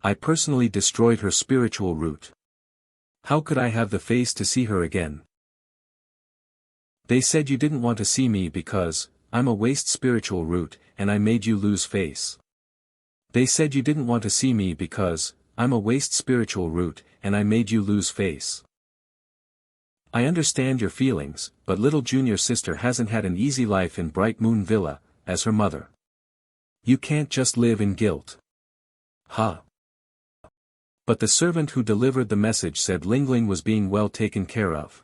I personally destroyed her spiritual root. How could I have the face to see her again? They said you didn't want to see me because, I'm a waste spiritual root, and I made you lose face. They said you didn't want to see me because, I'm a waste spiritual root, and I made you lose face. I understand your feelings, but little junior sister hasn't had an easy life in Bright Moon Villa, as her mother. You can't just live in guilt. Huh. But the servant who delivered the message said Lingling was being well taken care of.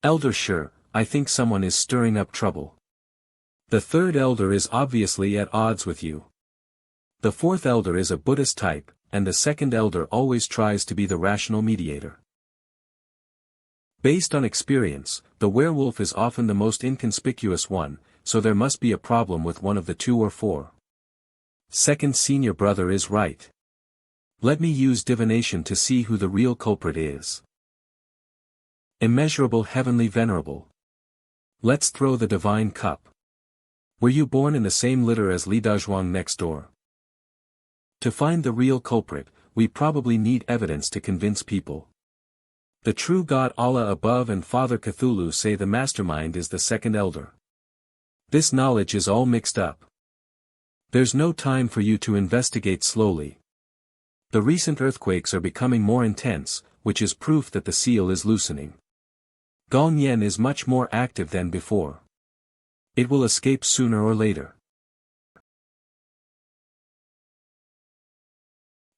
Elder sure, I think someone is stirring up trouble. The third elder is obviously at odds with you. The fourth elder is a Buddhist type, and the second elder always tries to be the rational mediator. Based on experience, the werewolf is often the most inconspicuous one, so there must be a problem with one of the 2 or 4. Second senior brother is right. Let me use divination to see who the real culprit is. Immeasurable heavenly venerable. Let's throw the divine cup. Were you born in the same litter as Li Dazhuang next door? To find the real culprit, we probably need evidence to convince people. The true God Allah above and Father Cthulhu say the mastermind is the second elder. This knowledge is all mixed up. There's no time for you to investigate slowly. The recent earthquakes are becoming more intense, which is proof that the seal is loosening. Gong Yen is much more active than before. It will escape sooner or later.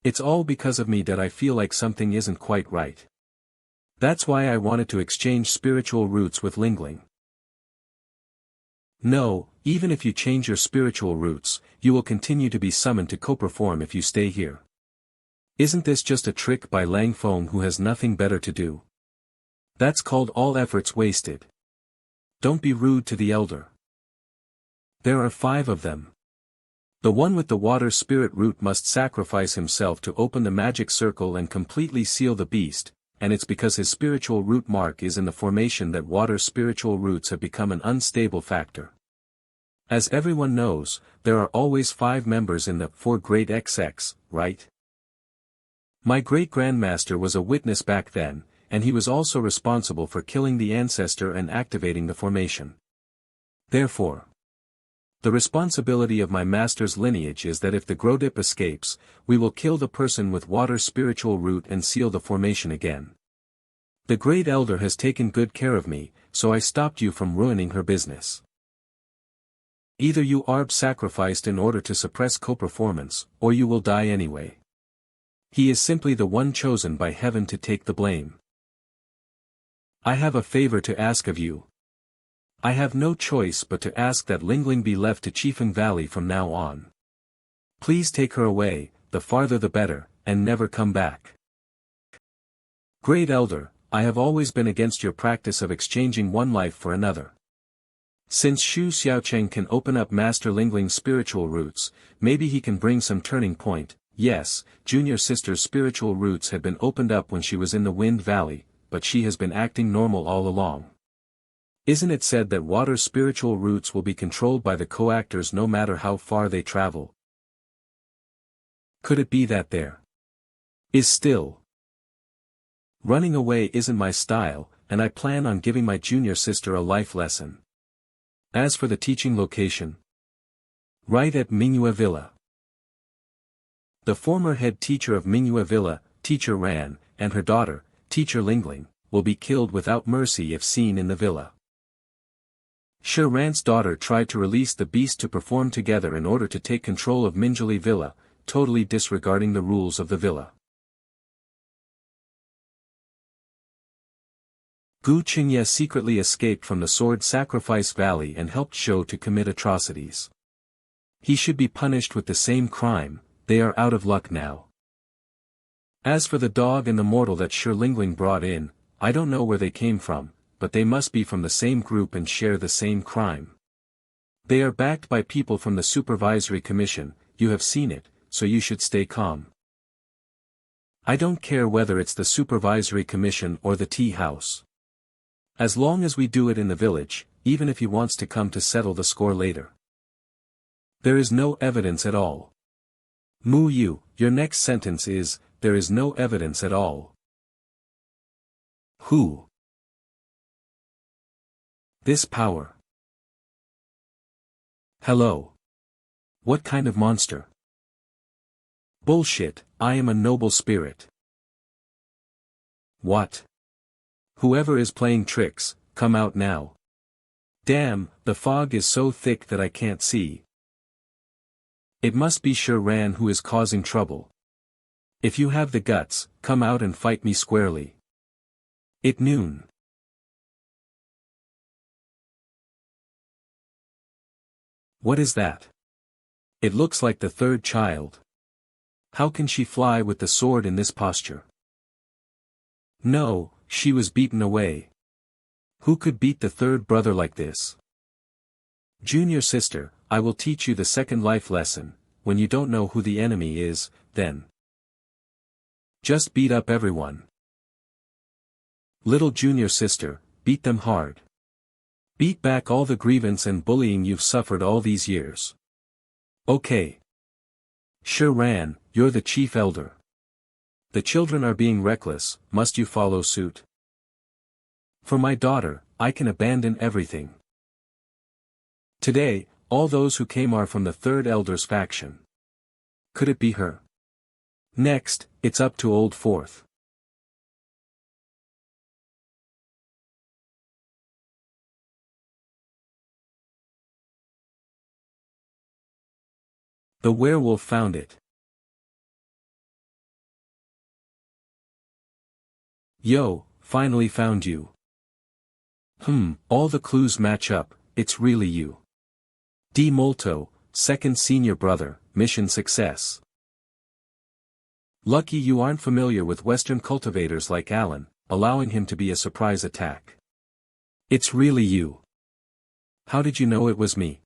It's all because of me that I feel like something isn't quite right. That's why I wanted to exchange spiritual roots with Lingling. No, even if you change your spiritual roots, you will continue to be summoned to co-perform if you stay here. Isn't this just a trick by Lang Fong who has nothing better to do? That's called all efforts wasted. Don't be rude to the elder. There are 5 of them. The one with the water spirit root must sacrifice himself to open the magic circle and completely seal the beast, and it's because his spiritual root mark is in the formation that water spiritual roots have become an unstable factor. As everyone knows, there are always 5 members in the 4 Great XX, right? My great-grandmaster was a witness back then, and he was also responsible for killing the ancestor and activating the formation. Therefore, the responsibility of my master's lineage is that if the Grodip escapes, we will kill the person with water spiritual root and seal the formation again. The great elder has taken good care of me, so I stopped you from ruining her business. Either you are sacrificed in order to suppress co-performance, or you will die anyway. He is simply the one chosen by heaven to take the blame. I have a favor to ask of you. I have no choice but to ask that Lingling be left to Chifeng Valley from now on. Please take her away, the farther the better, and never come back. Great Elder, I have always been against your practice of exchanging one life for another. Since Xiao Cheng can open up Master Lingling's spiritual roots, maybe he can bring some turning point. Yes, junior sister's spiritual roots had been opened up when she was in the Wind Valley, but she has been acting normal all along. Isn't it said that water spiritual roots will be controlled by the co-actors no matter how far they travel? Could it be that there is still running away isn't my style, and I plan on giving my junior sister a life lesson. As for the teaching location, right at Mingyue Villa. The former head teacher of Mingyue Villa, Teacher Ran, and her daughter, teacher Lingling, will be killed without mercy if seen in the villa. Shi Ran's daughter tried to release the beast to perform together in order to take control of Minjali Villa, totally disregarding the rules of the villa. Gu Qingye secretly escaped from the Sword Sacrifice Valley and helped Xiao to commit atrocities. He should be punished with the same crime. They are out of luck now. As for the dog and the mortal that Shi Lingling brought in, I don't know where they came from, but they must be from the same group and share the same crime. They are backed by people from the Supervisory Commission, you have seen it, so you should stay calm. I don't care whether it's the Supervisory Commission or the tea house. As long as we do it in the village, even if he wants to come to settle the score later. There is no evidence at all. Mu Yu, your next sentence is, there is no evidence at all. Who? This power. Hello. What kind of monster? Bullshit, I am a noble spirit. What? Whoever is playing tricks, come out now. Damn, the fog is so thick that I can't see. It must be Shi Ran who is causing trouble. If you have the guts, come out and fight me squarely. At noon. What is that? It looks like the third child. How can she fly with the sword in this posture? No, she was beaten away. Who could beat the third brother like this? Junior sister, I will teach you the second life lesson. When you don't know who the enemy is, then just beat up everyone. Little junior sister, beat them hard. Beat back all the grievance and bullying you've suffered all these years. Okay. Shi Ran, you're the chief elder. The children are being reckless, must you follow suit? For my daughter, I can abandon everything. Today, all those who came are from the third elder's faction. Could it be her? Next, it's up to Old Fourth. The werewolf found it. Yo, finally found you. All the clues match up, it's really you. Di Molto, second senior brother, mission success. Lucky you aren't familiar with Western cultivators like Alan, allowing him to be a surprise attack. It's really you. How did you know it was me?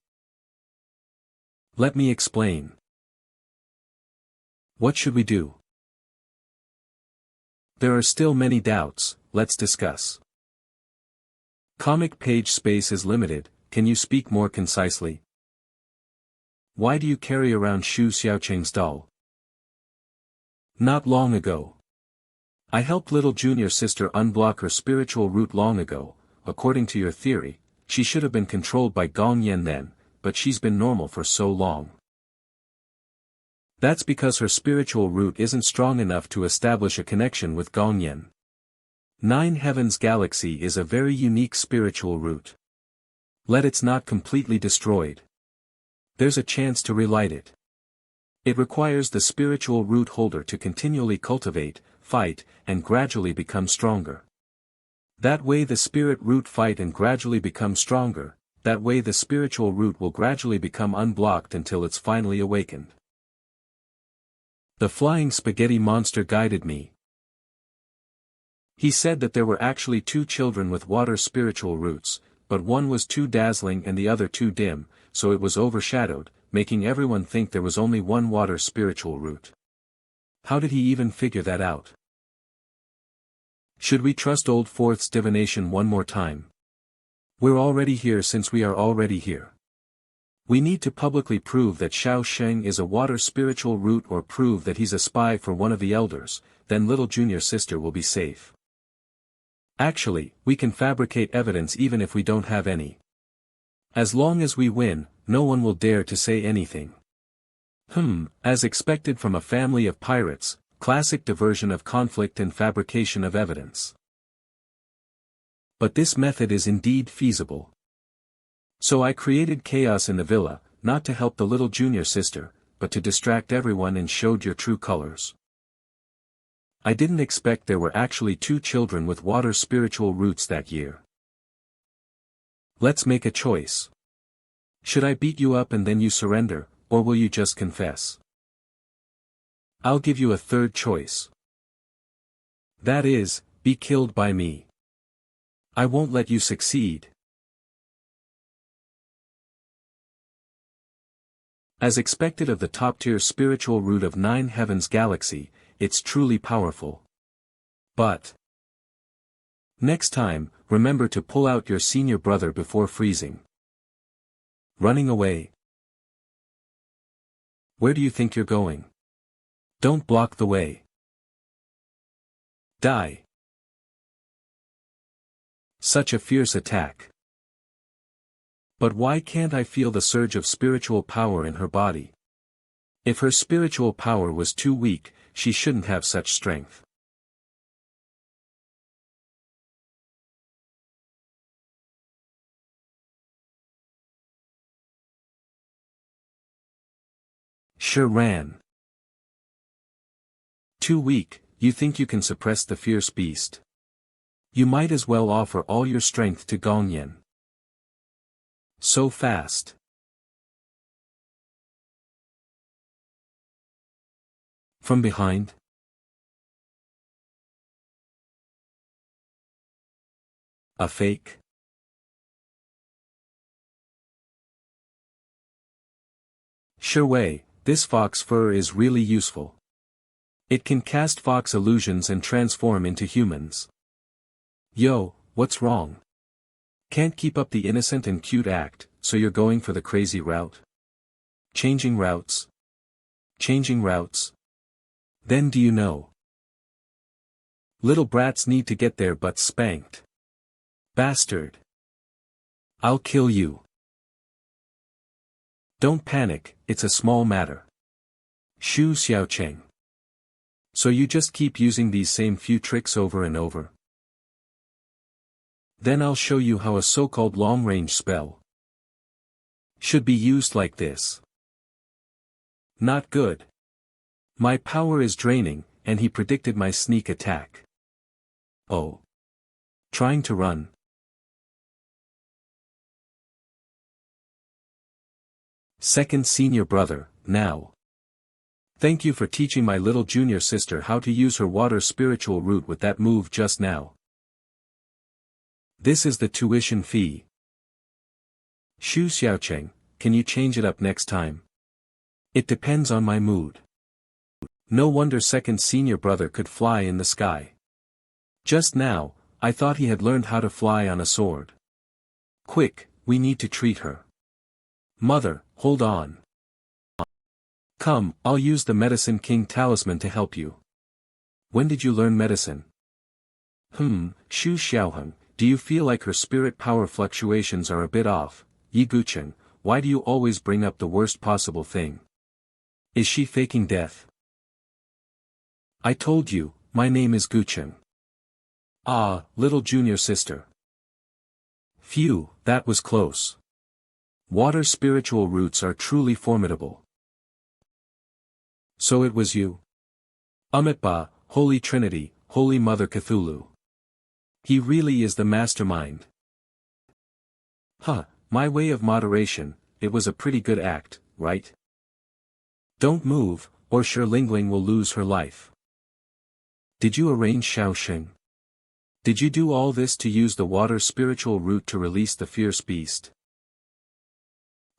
Let me explain. What should we do? There are still many doubts, let's discuss. Comic page space is limited, can you speak more concisely? Why do you carry around Xiao Cheng's doll? Not long ago. I helped little junior sister unblock her spiritual root long ago. According to your theory, she should have been controlled by Gong Yan then, but she's been normal for so long. That's because her spiritual root isn't strong enough to establish a connection with Gong Yan. Nine Heavens Galaxy is a very unique spiritual root. Let it's not completely destroyed. There's a chance to relight it. It requires the spiritual root holder to continually cultivate, fight, and gradually become stronger. That way the spirit root fight and gradually become stronger, that way the spiritual root will gradually become unblocked until it's finally awakened. The flying spaghetti monster guided me. He said that there were actually two children with water spiritual roots, but one was too dazzling and the other too dim, so it was overshadowed, making everyone think there was only one water spiritual root. How did he even figure that out? Should we trust Old Fourth's divination one more time? We're already here since we are already here. We need to publicly prove that Xiao Cheng is a water spiritual root or prove that he's a spy for one of the elders, then little junior sister will be safe. Actually, we can fabricate evidence even if we don't have any. As long as we win, no one will dare to say anything. As expected from a family of pirates, Classic diversion of conflict and fabrication of evidence. But this method is indeed feasible. So I created chaos in the villa, not to help the little junior sister, but to distract everyone and showed your true colors. I didn't expect there were actually 2 children with water spiritual roots that year. Let's make a choice. Should I beat you up and then you surrender, or will you just confess? I'll give you a third choice. That is, be killed by me. I won't let you succeed. As expected of the top-tier spiritual root of 9 Heavens Galaxy, it's truly powerful. But next time, remember to pull out your senior brother before freezing. Running away. Where do you think you're going? Don't block the way. Die. Such a fierce attack. But why can't I feel the surge of spiritual power in her body? If her spiritual power was too weak, she shouldn't have such strength. Sure ran. Too weak, you think you can suppress the fierce beast? You might as well offer all your strength to Gongyan. So fast. From behind? A fake? Sure way, this fox fur is really useful. It can cast fox illusions and transform into humans. Yo, what's wrong? Can't keep up the innocent and cute act, so you're going for the crazy route? Changing routes? Changing routes? Then do you know? Little brats need to get their butts spanked. Bastard. I'll kill you. Don't panic, it's a small matter. Xiao Cheng. So you just keep using these same few tricks over and over? Then I'll show you how a so-called long-range spell should be used like this. Not good. My power is draining, and he predicted my sneak attack. Oh. Trying to run. Second senior brother, now. Thank you for teaching my little junior sister how to use her water spiritual root with that move just now. This is the tuition fee. Xiao Cheng, can you change it up next time? It depends on my mood. No wonder second senior brother could fly in the sky. Just now, I thought he had learned how to fly on a sword. Quick, we need to treat her. Mother, hold on. Come, I'll use the Medicine King talisman to help you. When did you learn medicine? Xu Xiaoheng, do you feel like her spirit power fluctuations are a bit off? Yi Gucheng, why do you always bring up the worst possible thing? Is she faking death? I told you, my name is Gucheng. Ah, little junior sister. Phew, that was close. Water spiritual roots are truly formidable. So it was you? Amitba, Holy Trinity, Holy Mother Cthulhu. He really is the mastermind. Huh, my way of moderation, it was a pretty good act, right? Don't move, or sure Lingling will lose her life. Did you arrange Xiao Cheng? Did you do all this to use the water spiritual root to release the fierce beast?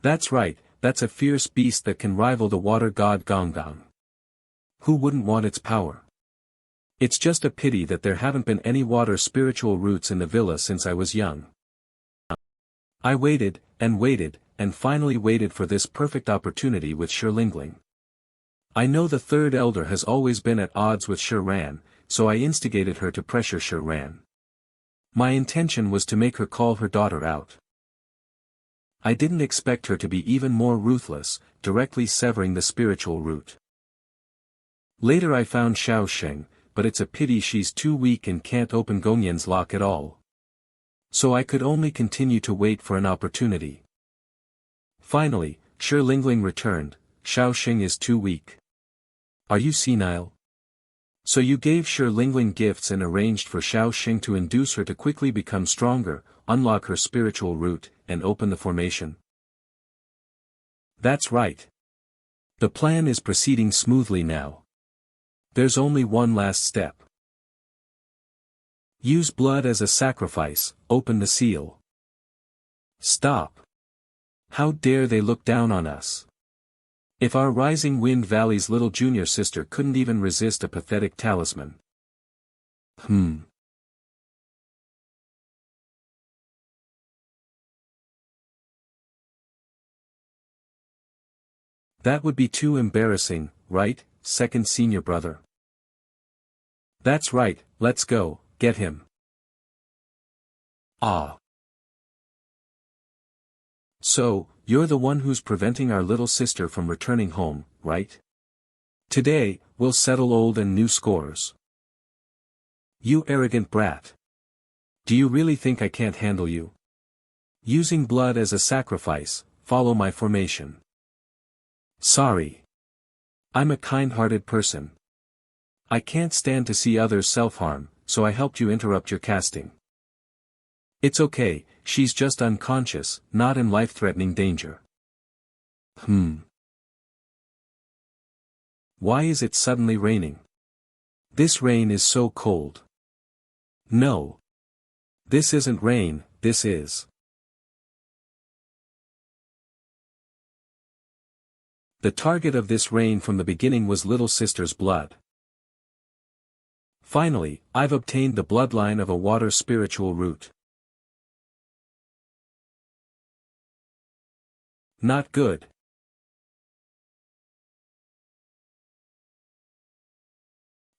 That's right, that's a fierce beast that can rival the water god Gonggang. Who wouldn't want its power? It's just a pity that there haven't been any water spiritual roots in the villa since I was young. I waited, and finally waited for this perfect opportunity with Lingling. I know the third elder has always been at odds with Ran, so I instigated her to pressure Ran. My intention was to make her call her daughter out. I didn't expect her to be even more ruthless, directly severing the spiritual root. Later I found Xiao Cheng, but it's a pity she's too weak and can't open Gongyan's lock at all. So I could only continue to wait for an opportunity. Finally, Lingling returned. Xiao Cheng is too weak. Are you senile? So you gave Lingling gifts and arranged for Xiao Cheng to induce her to quickly become stronger, unlock her spiritual root, and open the formation? That's right. The plan is proceeding smoothly now. There's only one last step. Use blood as a sacrifice, open the seal. Stop. How dare they look down on us? If our Rising Wind Valley's little junior sister couldn't even resist a pathetic talisman. That would be too embarrassing, right, second senior brother? That's right, let's go, get him. Ah. So, you're the one who's preventing our little sister from returning home, right? Today, we'll settle old and new scores. You arrogant brat. Do you really think I can't handle you? Using blood as a sacrifice, follow my formation. Sorry. I'm a kind-hearted person. I can't stand to see others self-harm, so I helped you interrupt your casting. It's okay, she's just unconscious, not in life-threatening danger. Why is it suddenly raining? This rain is so cold. No. This isn't rain, this is. The target of this rain from the beginning was little sister's blood. Finally, I've obtained the bloodline of a water spiritual root. Not good.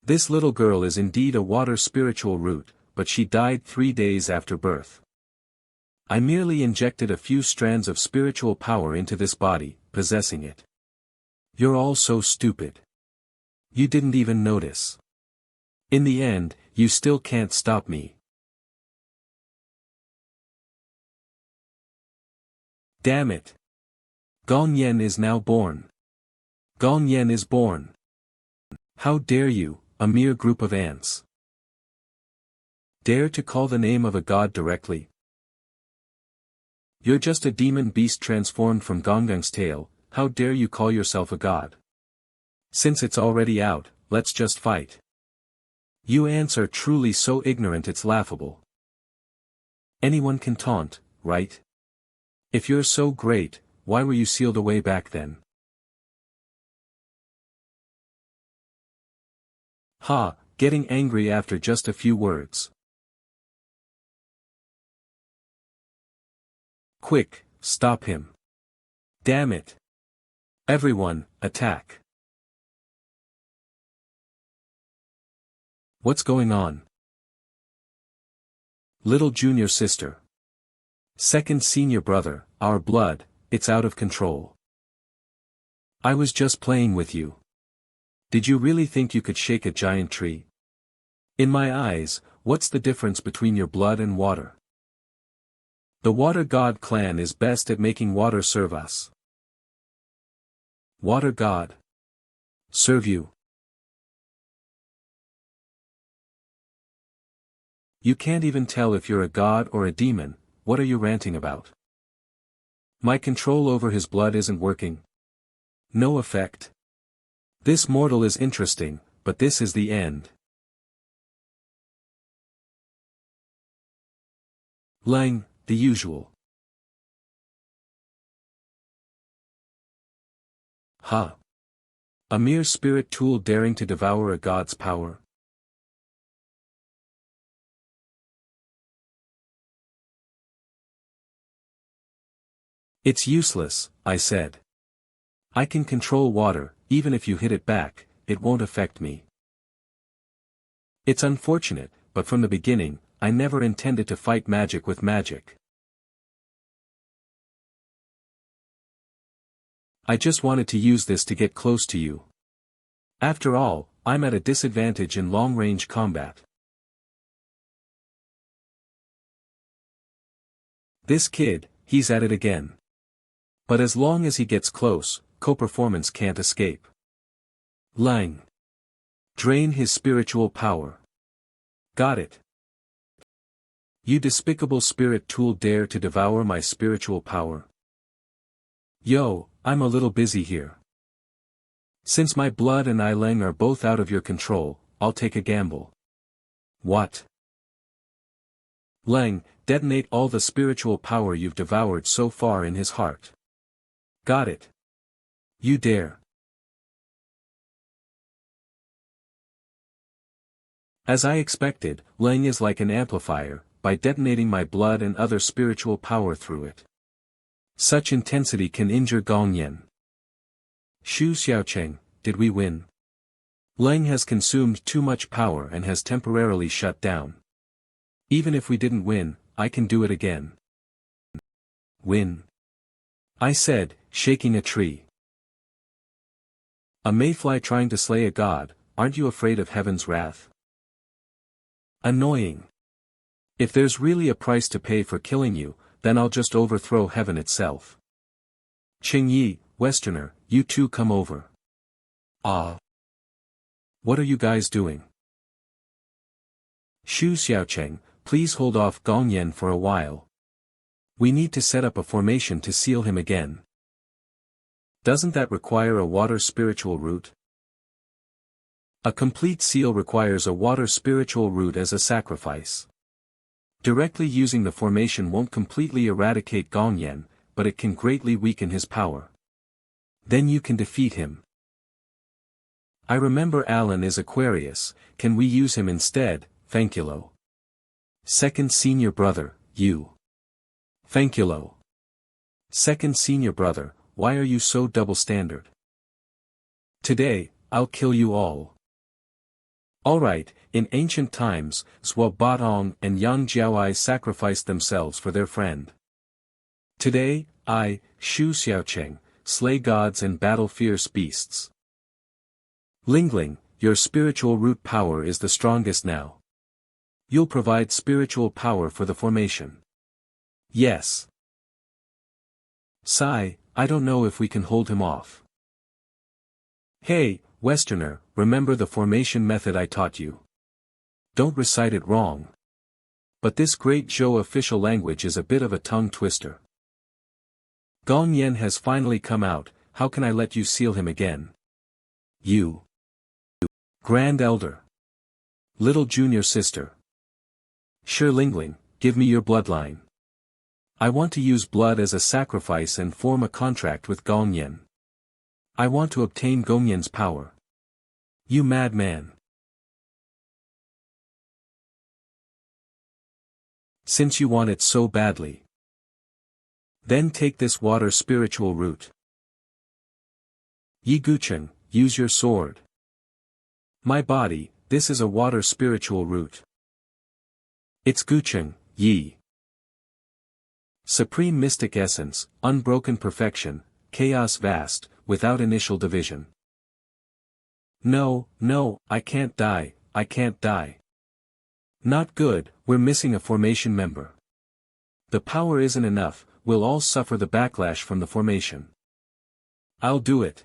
This little girl is indeed a water spiritual root, but she died 3 days after birth. I merely injected a few strands of spiritual power into this body, possessing it. You're all so stupid. You didn't even notice. In the end, you still can't stop me. Damn it. Gongyan is now born. Gongyan is born. How dare you, a mere group of ants. Dare to call the name of a god directly? You're just a demon beast transformed from Gonggang's tail, how dare you call yourself a god? Since it's already out, let's just fight. You ants are truly so ignorant it's laughable. Anyone can taunt, right? If you're so great, why were you sealed away back then? Ha, getting angry after just a few words. Quick, stop him. Damn it. Everyone, attack. What's going on? Little junior sister. Second senior brother, our blood, it's out of control. I was just playing with you. Did you really think you could shake a giant tree? In my eyes, what's the difference between your blood and water? The Water God clan is best at making water serve us. Water God. Serve you. You can't even tell if you're a god or a demon, what are you ranting about? My control over his blood isn't working. No effect. This mortal is interesting, but this is the end. Lang, the usual. Ha. A mere spirit tool daring to devour a god's power. It's useless, I said. I can control water, even if you hit it back, it won't affect me. It's unfortunate, but from the beginning, I never intended to fight magic with magic. I just wanted to use this to get close to you. After all, I'm at a disadvantage in long-range combat. This kid, he's at it again. But as long as he gets close, co-performance can't escape. Lang. Drain his spiritual power. Got it. You despicable spirit tool dare to devour my spiritual power. Yo, I'm a little busy here. Since my blood and I Lang are both out of your control, I'll take a gamble. What? Lang, detonate all the spiritual power you've devoured so far in his heart. Got it. You dare. As I expected, Lang is like an amplifier, by detonating my blood and other spiritual power through it. Such intensity can injure Gongyan. Xiao Cheng, did we win? Lang has consumed too much power and has temporarily shut down. Even if we didn't win, I can do it again. Win? I said, shaking a tree. A mayfly trying to slay a god, aren't you afraid of heaven's wrath? Annoying. If there's really a price to pay for killing you, then I'll just overthrow heaven itself. Ching Yi, Westerner, you two come over. Ah. What are you guys doing? Xiao Cheng, please hold off Gongyan for a while. We need to set up a formation to seal him again. Doesn't that require a water spiritual root? A complete seal requires a water spiritual root as a sacrifice. Directly using the formation won't completely eradicate Gongyan, but it can greatly weaken his power. Then you can defeat him. I remember Alan is Aquarius, can we use him instead, Thankulo? Second senior brother, you. Thankulo. Second senior brother, why are you so double-standard? Today, I'll kill you all. Alright, in ancient times, Zhuo Batong and Yang Jiaoai sacrificed themselves for their friend. Today, I, Xiao Cheng, slay gods and battle fierce beasts. Lingling, your spiritual root power is the strongest now. You'll provide spiritual power for the formation. Yes. Sai, I don't know if we can hold him off. Hey, Westerner, remember the formation method I taught you? Don't recite it wrong. But this great Zhou official language is a bit of a tongue twister. Gong Yen has finally come out, how can I let you seal him again? You. Grand Elder. Little junior sister. Sure Lingling, give me your bloodline. I want to use blood as a sacrifice and form a contract with Gong Yen. I want to obtain Gong Yen's power. You madman. Since you want it so badly. Then take this water spiritual root. Yi Gucheng, use your sword. My body, this is a water spiritual root. It's Gucheng, Yi. Supreme mystic essence, unbroken perfection, chaos vast, without initial division. No, I can't die, I can't die. Not good, we're missing a formation member. The power isn't enough, we'll all suffer the backlash from the formation. I'll do it.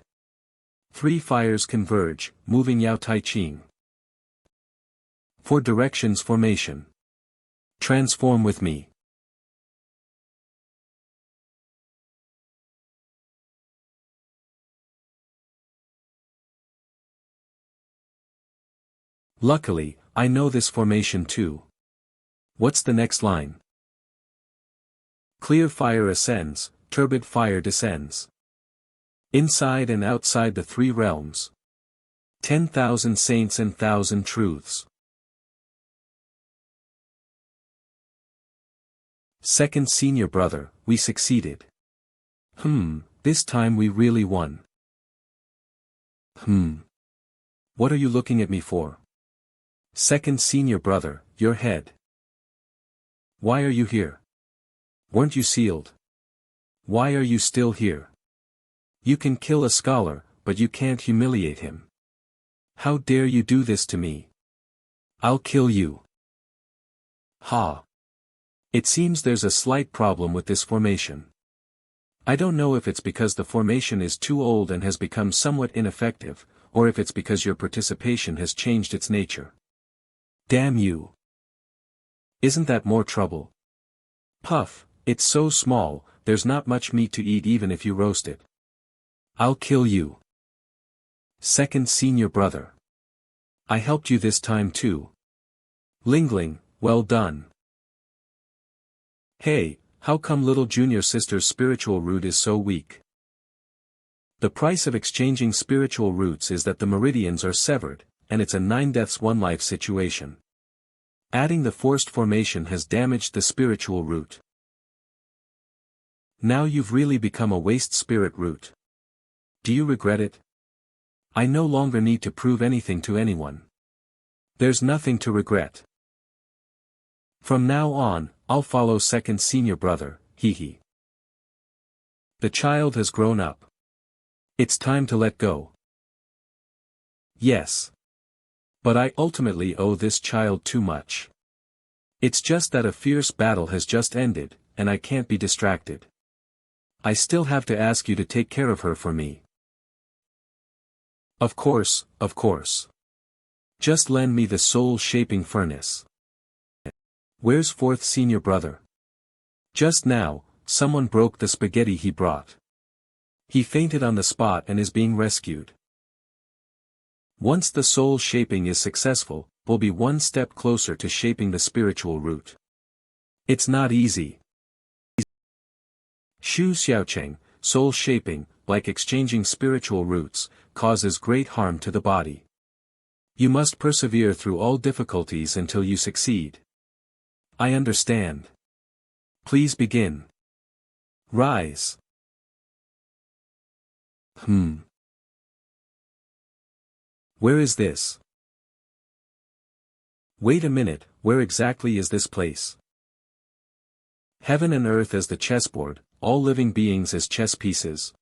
3 fires converge, moving Yao Tai Ching. 4 directions formation. Transform with me. Luckily, I know this formation too. What's the next line? Clear fire ascends, turbid fire descends. Inside and outside the 3 realms. 10,000 saints and 1,000 truths. Second senior brother, we succeeded. This time we really won. What are you looking at me for? Second senior brother, your head. Why are you here? Weren't you sealed? Why are you still here? You can kill a scholar, but you can't humiliate him. How dare you do this to me? I'll kill you. Ha. It seems there's a slight problem with this formation. I don't know if it's because the formation is too old and has become somewhat ineffective, or if it's because your participation has changed its nature. Damn you. Isn't that more trouble? Puff, it's so small, there's not much meat to eat even if you roast it. I'll kill you. Second senior brother. I helped you this time too. Lingling, well done. Hey, how come little junior sister's spiritual root is so weak? The price of exchanging spiritual roots is that the meridians are severed, and it's a 9 deaths 1 life situation. Adding the forced formation has damaged the spiritual root. Now you've really become a waste spirit root. Do you regret it? I no longer need to prove anything to anyone. There's nothing to regret. From now on, I'll follow second senior brother, hee. The child has grown up. It's time to let go. Yes. But I ultimately owe this child too much. It's just that a fierce battle has just ended, and I can't be distracted. I still have to ask you to take care of her for me. Of course, of course. Just lend me the soul-shaping furnace. Where's fourth senior brother? Just now, someone broke the spaghetti he brought. He fainted on the spot and is being rescued. Once the soul shaping is successful, we'll be one step closer to shaping the spiritual root. It's not easy. Xiao Cheng, soul shaping, like exchanging spiritual roots, causes great harm to the body. You must persevere through all difficulties until you succeed. I understand. Please begin. Rise. Where is this? Wait a minute, where exactly is this place? Heaven and earth as the chessboard, all living beings as chess pieces.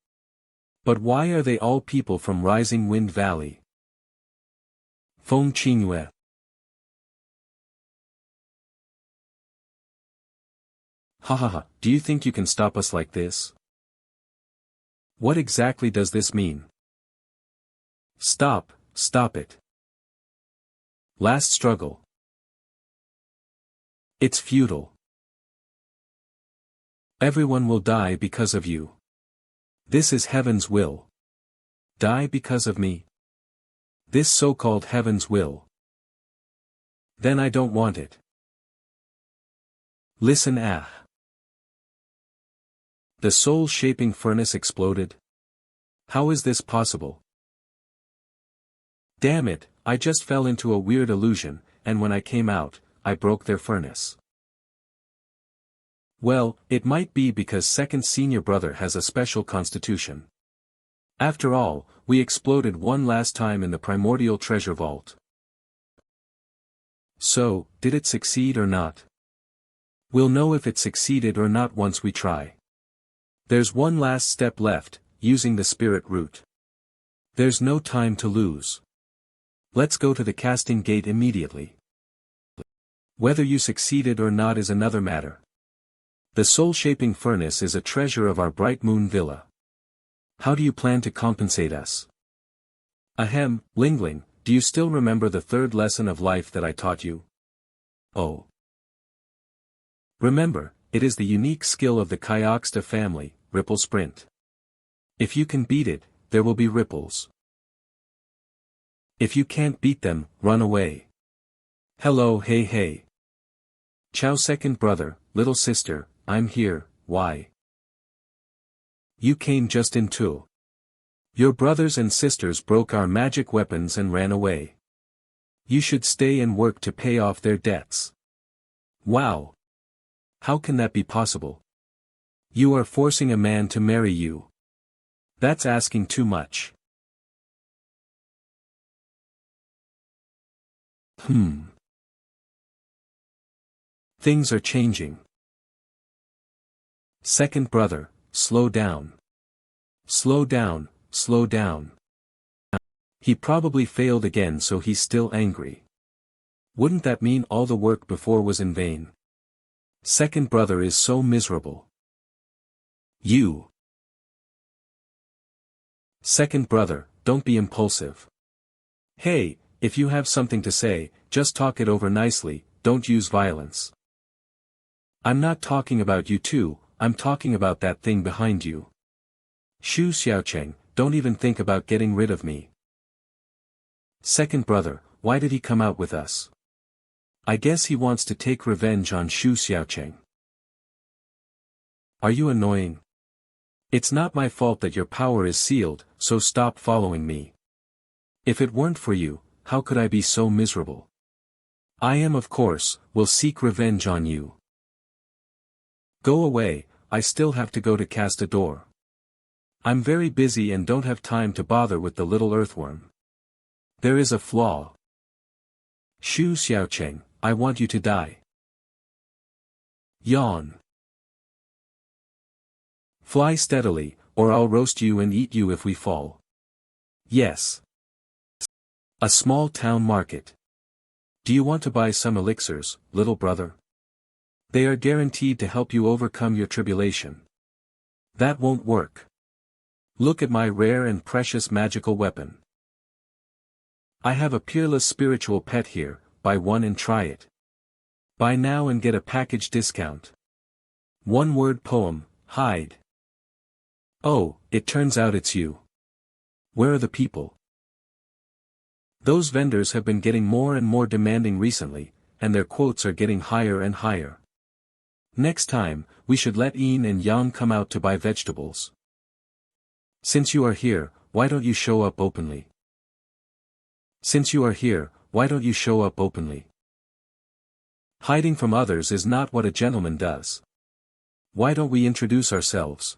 But why are they all people from Rising Wind Valley? Fong Chinua. Ha, do you think you can stop us like this? What exactly does this mean? Stop it. Last struggle. It's futile. Everyone will die because of you. This is heaven's will. Die because of me? This so-called heaven's will. Then I don't want it. Listen. The soul-shaping furnace exploded? How is this possible? Damn it, I just fell into a weird illusion, and when I came out, I broke their furnace. Well, it might be because second senior brother has a special constitution. After all, we exploded one last time in the primordial treasure vault. So, did it succeed or not? We'll know if it succeeded or not once we try. There's one last step left, using the spirit root. There's no time to lose. Let's go to the casting gate immediately. Whether you succeeded or not is another matter. The soul-shaping furnace is a treasure of our Bright Moon Villa. How do you plan to compensate us? Ahem, Lingling, do you still remember the third lesson of life that I taught you? Oh. Remember, it is the unique skill of the Kayaksta family, Ripple Sprint. If you can beat it, there will be ripples. If you can't beat them, run away. Hello, hey. Ciao second brother, little sister, I'm here, why? You came just in too. Your brothers and sisters broke our magic weapons and ran away. You should stay and work to pay off their debts. Wow. How can that be possible? You are forcing a man to marry you. That's asking too much. Things are changing. Second brother, slow down. Slow down. He probably failed again, so he's still angry. Wouldn't that mean all the work before was in vain? Second brother is so miserable. You. Second brother, don't be impulsive. Hey, if you have something to say, just talk it over nicely, don't use violence. I'm not talking about you two, I'm talking about that thing behind you. Xiao Cheng, don't even think about getting rid of me. Second brother, why did he come out with us? I guess he wants to take revenge on Xiao Cheng. Are you annoying? It's not my fault that your power is sealed, so stop following me. If it weren't for you, how could I be so miserable? I am, of course, will seek revenge on you. Go away, I still have to go to cast a door. I'm very busy and don't have time to bother with the little earthworm. There is a flaw. Xiao Cheng, I want you to die. Yawn. Fly steadily, or I'll roast you and eat you if we fall. Yes. A small town market. Do you want to buy some elixirs, little brother? They are guaranteed to help you overcome your tribulation. That won't work. Look at my rare and precious magical weapon. I have a peerless spiritual pet here, buy one and try it. Buy now and get a package discount. One-word poem, hide. Oh, it turns out it's you. Where are the people? Those vendors have been getting more and more demanding recently, and their quotes are getting higher and higher. Next time, we should let Yin and Yang come out to buy vegetables. Since you are here, why don't you show up openly? Since you are here, why don't you show up openly? Hiding from others is not what a gentleman does. Why don't we introduce ourselves?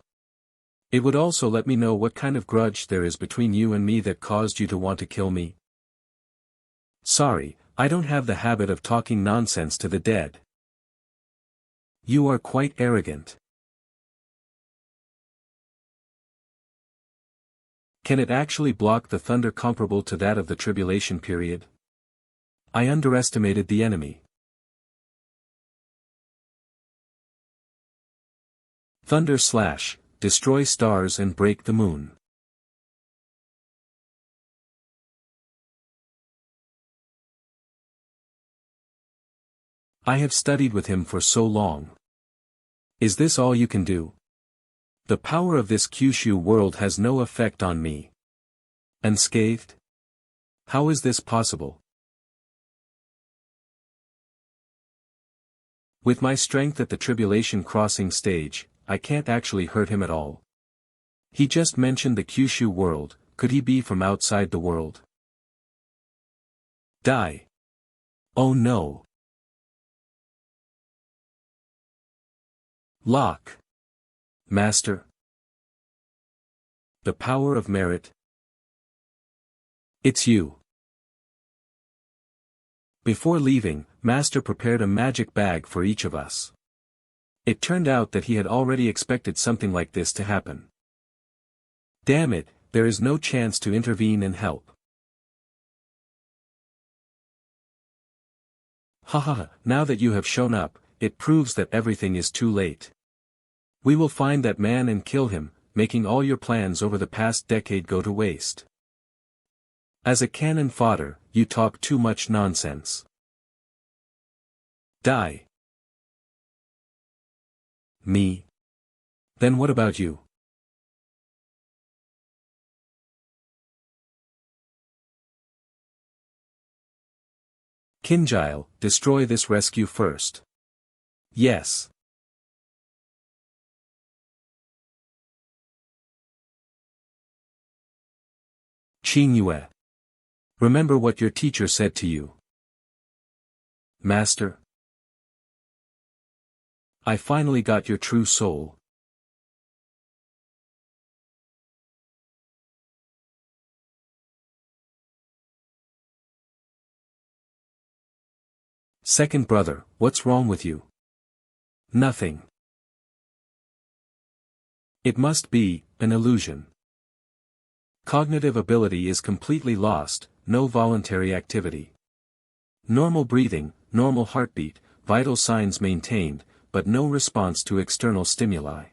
It would also let me know what kind of grudge there is between you and me that caused you to want to kill me. Sorry, I don't have the habit of talking nonsense to the dead. You are quite arrogant. Can it actually block the thunder comparable to that of the tribulation period? I underestimated the enemy. Thunder slash, destroy stars and break the moon. I have studied with him for so long. Is this all you can do? The power of this Cangshou world has no effect on me. Unscathed? How is this possible? With my strength at the tribulation crossing stage, I can't actually hurt him at all. He just mentioned the Cangshou world, could he be from outside the world? Die. Oh no. Lock. Master. The power of merit. It's you. Before leaving, Master prepared a magic bag for each of us. It turned out that he had already expected something like this to happen. Damn it, there is no chance to intervene and help. Haha, now that you have shown up, it proves that everything is too late. We will find that man and kill him, making all your plans over the past decade go to waste. As a cannon fodder, you talk too much nonsense. Die. Me? Then what about you? Kinjile, destroy this rescue first. Yes. Chinua. Remember what your teacher said to you. Master. I finally got your true soul. Second brother, what's wrong with you? Nothing. It must be an illusion. Cognitive ability is completely lost, no voluntary activity. Normal breathing, normal heartbeat, vital signs maintained, but no response to external stimuli.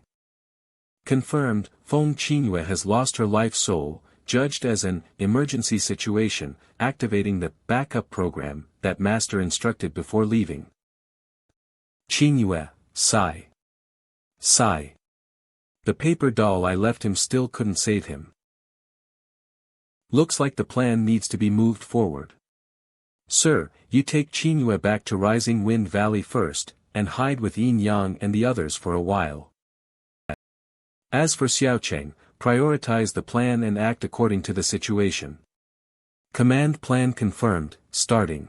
Confirmed, Fong Chinua has lost her life soul, judged as an emergency situation, activating the backup program that master instructed before leaving. Chinua, sigh. Sigh. The paper doll I left him still couldn't save him. Looks like the plan needs to be moved forward. Sir, you take Chinua back to Rising Wind Valley first, and hide with Yin Yang and the others for a while. As for Xiao Cheng, prioritize the plan and act according to the situation. Command plan confirmed, starting.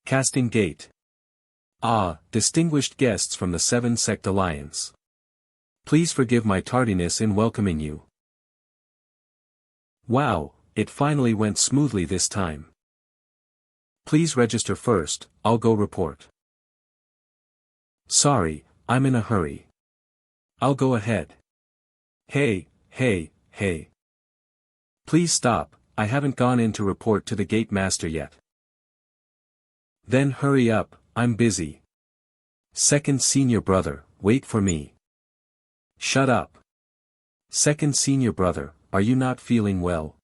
Casting Gate. Ah, distinguished guests from the Seven Sect Alliance. Please forgive my tardiness in welcoming you. Wow, it finally went smoothly this time. Please register first, I'll go report. Sorry, I'm in a hurry. I'll go ahead. Hey. Please stop, I haven't gone in to report to the gate master yet. Then hurry up, I'm busy. Second senior brother, wait for me. Shut up. Second senior brother, are you not feeling well?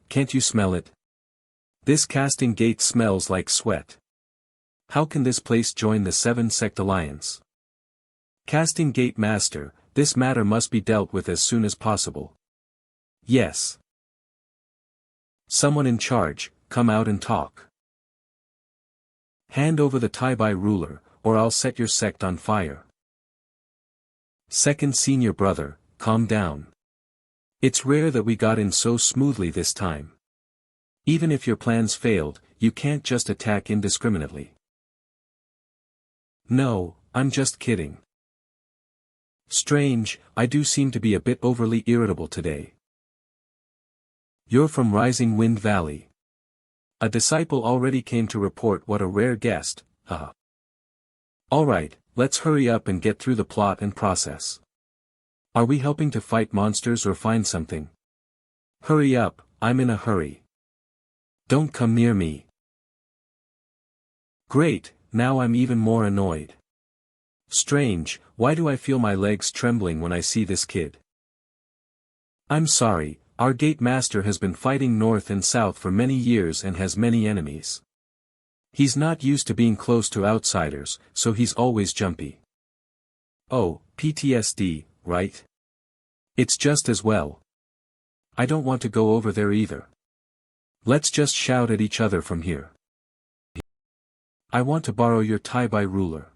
Can't you smell it? This casting gate smells like sweat. How can this place join the Seven Sect Alliance? Casting Gate Master, this matter must be dealt with as soon as possible. Yes. Someone in charge, come out and talk. Hand over the Tai-Bai ruler, or I'll set your sect on fire. Second senior brother, calm down. It's rare that we got in so smoothly this time. Even if your plans failed, you can't just attack indiscriminately. No, I'm just kidding. Strange, I do seem to be a bit overly irritable today. You're from Rising Wind Valley. A disciple already came to report what a rare guest, haha. Alright, let's hurry up and get through the plot and process. Are we helping to fight monsters or find something? Hurry up, I'm in a hurry. Don't come near me. Great, now I'm even more annoyed. Strange, why do I feel my legs trembling when I see this kid? I'm sorry, our gate master has been fighting north and south for many years and has many enemies. He's not used to being close to outsiders, so he's always jumpy. Oh, PTSD, right? It's just as well. I don't want to go over there either. Let's just shout at each other from here. I want to borrow your Tai-Bai ruler.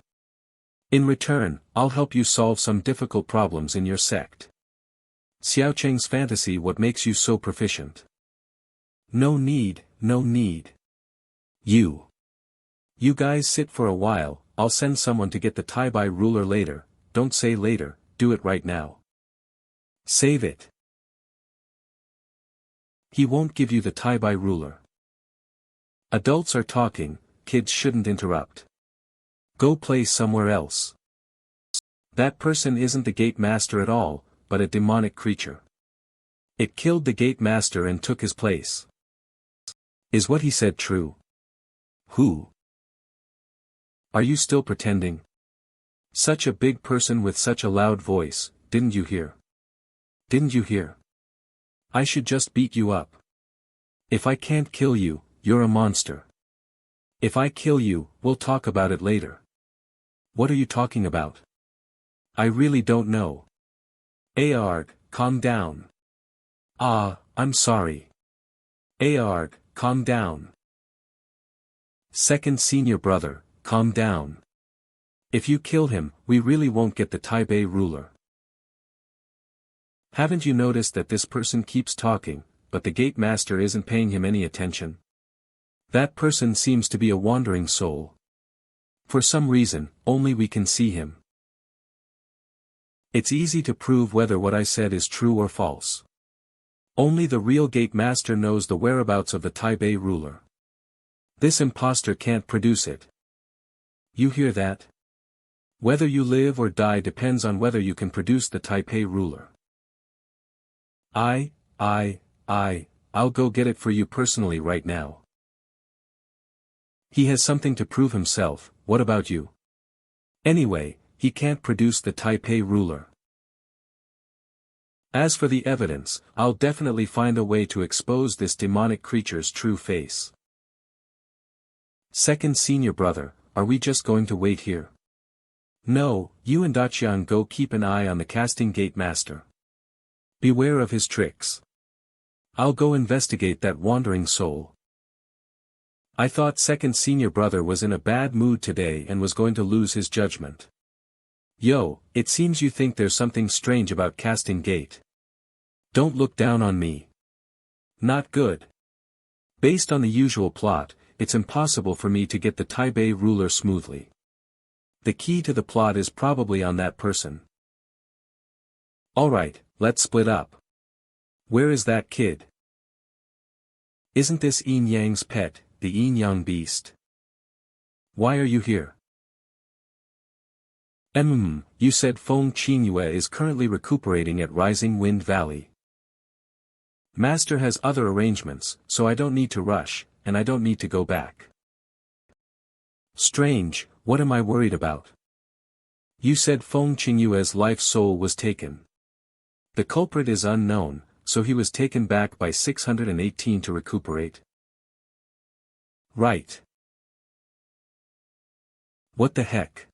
In return, I'll help you solve some difficult problems in your sect. Xiao Cheng's fantasy. What makes you so proficient? No need. You guys sit for a while, I'll send someone to get the Tai-Bai ruler later. Don't say later, do it right now. Save it. He won't give you the Tai-Bai ruler. Adults are talking, kids shouldn't interrupt. Go play somewhere else. That person isn't the gate master at all, but a demonic creature. It killed the gate master and took his place. Is what he said true? Who? Are you still pretending? Such a big person with such a loud voice, didn't you hear? Didn't you hear? I should just beat you up. If I can't kill you, you're a monster. If I kill you, we'll talk about it later. What are you talking about? I really don't know. Aarg, calm down. Ah, I'm sorry. Aarg, calm down. Second senior brother, calm down. If you kill him, we really won't get the Tai-Bai ruler. Haven't you noticed that this person keeps talking, but the gate master isn't paying him any attention? That person seems to be a wandering soul. For some reason, only we can see him. It's easy to prove whether what I said is true or false. Only the real gate master knows the whereabouts of the Tai-Bai ruler. This impostor can't produce it. You hear that? Whether you live or die depends on whether you can produce the Taipei ruler. I'll go get it for you personally right now. He has something to prove himself, what about you? Anyway, he can't produce the Taipei ruler. As for the evidence, I'll definitely find a way to expose this demonic creature's true face. Second senior brother, are we just going to wait here? No, you and Daqian go keep an eye on the casting gate master. Beware of his tricks. I'll go investigate that wandering soul. I thought second senior brother was in a bad mood today and was going to lose his judgment. Yo, it seems you think there's something strange about casting gate. Don't look down on me. Not good. Based on the usual plot, it's impossible for me to get the Taipei ruler smoothly. The key to the plot is probably on that person. Alright, let's split up. Where is that kid? Isn't this Yin Yang's pet, the Yin Yang beast? Why are you here? You said Fong Chinua is currently recuperating at Rising Wind Valley. Master has other arrangements, so I don't need to rush, and I don't need to go back. Strange, what am I worried about? You said Fong Chinua's life soul was taken. The culprit is unknown, so he was taken back by 618 to recuperate. Right. What the heck?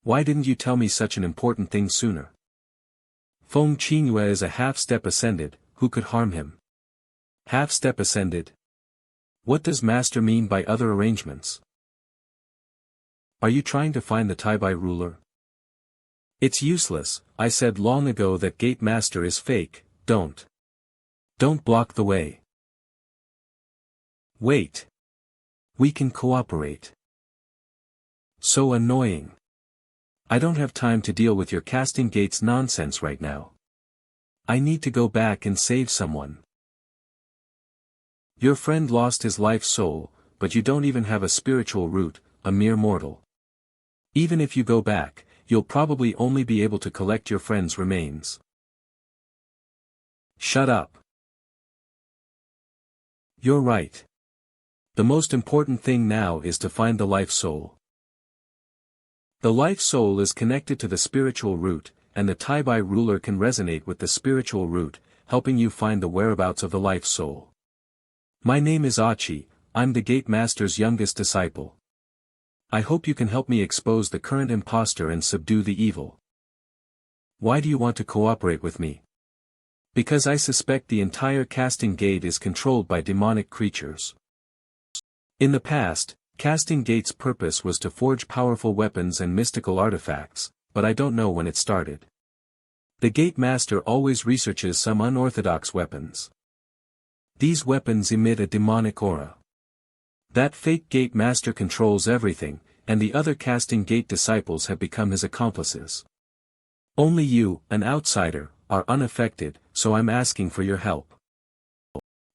Why didn't you tell me such an important thing sooner? Fong Chinua is a half-step ascended, who could harm him? Half-step ascended? What does Master mean by other arrangements? Are you trying to find the Taipei ruler? It's useless, I said long ago that Gate Master is fake, don't block the way. Wait. We can cooperate. So annoying. I don't have time to deal with your casting gates nonsense right now. I need to go back and save someone. Your friend lost his life soul, but you don't even have a spiritual root, a mere mortal. Even if you go back, you'll probably only be able to collect your friend's remains. Shut up. You're right. The most important thing now is to find the life soul. The life soul is connected to the spiritual root, and the Taipei ruler can resonate with the spiritual root, helping you find the whereabouts of the life soul. My name is Achi, I'm the Gate Master's youngest disciple. I hope you can help me expose the current impostor and subdue the evil. Why do you want to cooperate with me? Because I suspect the entire casting gate is controlled by demonic creatures. In the past, casting gate's purpose was to forge powerful weapons and mystical artifacts, but I don't know when it started. The Gate Master always researches some unorthodox weapons. These weapons emit a demonic aura. That fake Gate Master controls everything, and the other casting gate disciples have become his accomplices. Only you, an outsider, are unaffected, so I'm asking for your help.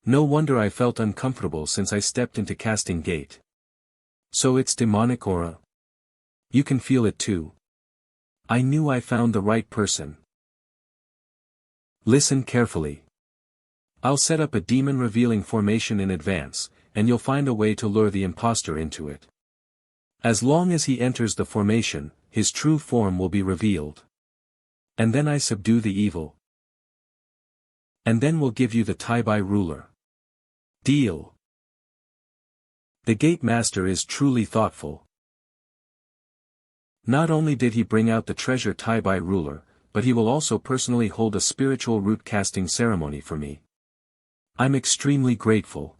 No wonder I felt uncomfortable since I stepped into casting gate. So it's demonic aura. You can feel it too. I knew I found the right person. Listen carefully. I'll set up a demon revealing formation in advance, and you'll find a way to lure the impostor into it. As long as he enters the formation, his true form will be revealed. And then I subdue the evil. And then we'll give you the Taipei ruler. Deal. The Gate Master is truly thoughtful. Not only did he bring out the treasure Taipei ruler, but he will also personally hold a spiritual root casting ceremony for me. I'm extremely grateful.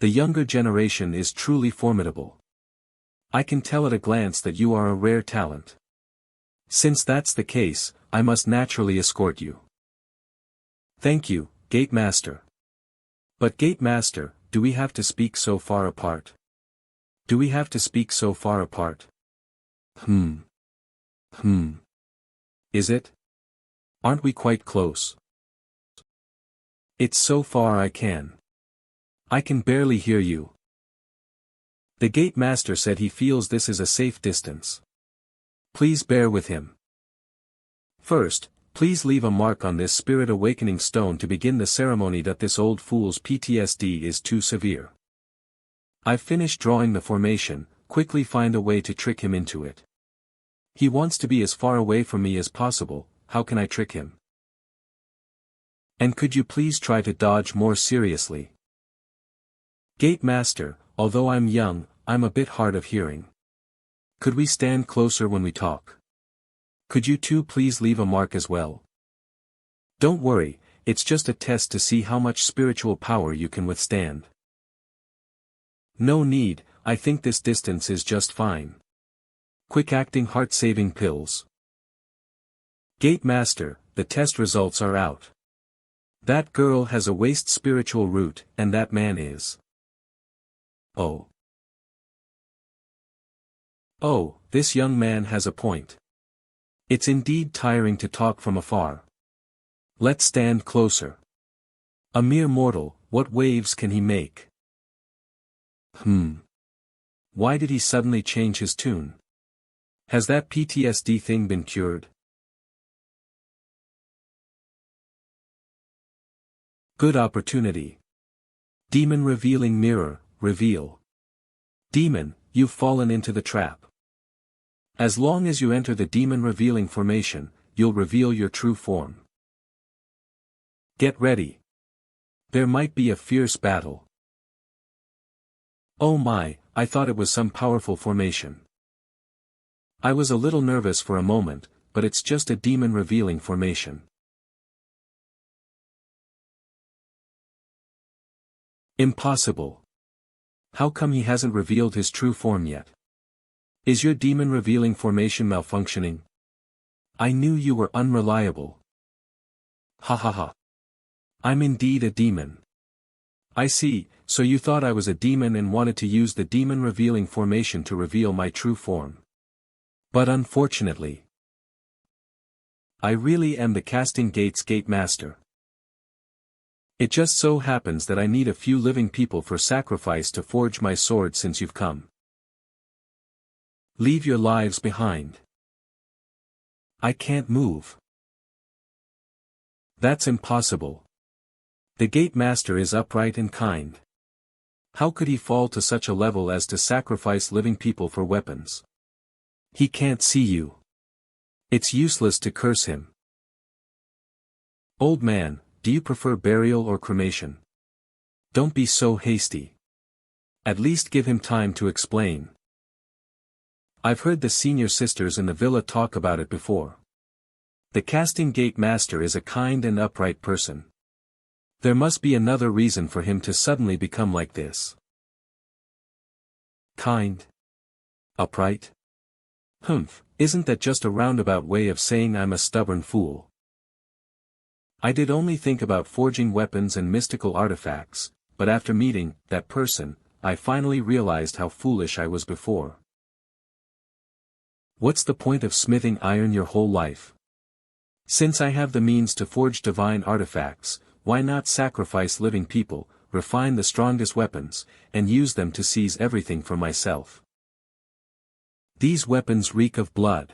The younger generation is truly formidable. I can tell at a glance that you are a rare talent. Since that's the case, I must naturally escort you. Thank you, Gate Master. But Gate Master, do we have to speak so far apart? Do we have to speak so far apart? Is it? Aren't we quite close? It's so far I can barely hear you. The Gate Master said he feels this is a safe distance. Please bear with him. First, please leave a mark on this spirit awakening stone to begin the ceremony that this old fool's PTSD is too severe. I've finished drawing the formation, quickly find a way to trick him into it. He wants to be as far away from me as possible, how can I trick him? And could you please try to dodge more seriously? Gate Master, although I'm young, I'm a bit hard of hearing. Could we stand closer when we talk? Could you two please leave a mark as well? Don't worry, it's just a test to see how much spiritual power you can withstand. No need, I think this distance is just fine. Quick-acting heart-saving pills. Gate Master, the test results are out. That girl has a waste spiritual root, and that man is. Oh. Oh, this young man has a point. It's indeed tiring to talk from afar. Let's stand closer. A mere mortal, what waves can he make? Why did he suddenly change his tune? Has that PTSD thing been cured? Good opportunity. Demon revealing mirror, reveal. Demon, you've fallen into the trap. As long as you enter the demon revealing formation, you'll reveal your true form. Get ready. There might be a fierce battle. Oh my, I thought it was some powerful formation. I was a little nervous for a moment, but it's just a demon revealing formation. Impossible. How come he hasn't revealed his true form yet? Is your demon revealing formation malfunctioning? I knew you were unreliable. Ha ha ha. I'm indeed a demon. I see, so you thought I was a demon and wanted to use the demon revealing formation to reveal my true form. But unfortunately, I really am the Casting Gates Gate Master. It just so happens that I need a few living people for sacrifice to forge my sword since you've come. Leave your lives behind. I can't move. That's impossible. The Gate Master is upright and kind. How could he fall to such a level as to sacrifice living people for weapons? He can't see you. It's useless to curse him. Old man, do you prefer burial or cremation? Don't be so hasty. At least give him time to explain. I've heard the senior sisters in the villa talk about it before. The Casting Gate Master is a kind and upright person. There must be another reason for him to suddenly become like this. Kind? Upright? Isn't that just a roundabout way of saying I'm a stubborn fool? I did only think about forging weapons and mystical artifacts, but after meeting that person, I finally realized how foolish I was before. What's the point of smithing iron your whole life? Since I have the means to forge divine artifacts, why not sacrifice living people, refine the strongest weapons, and use them to seize everything for myself? These weapons reek of blood.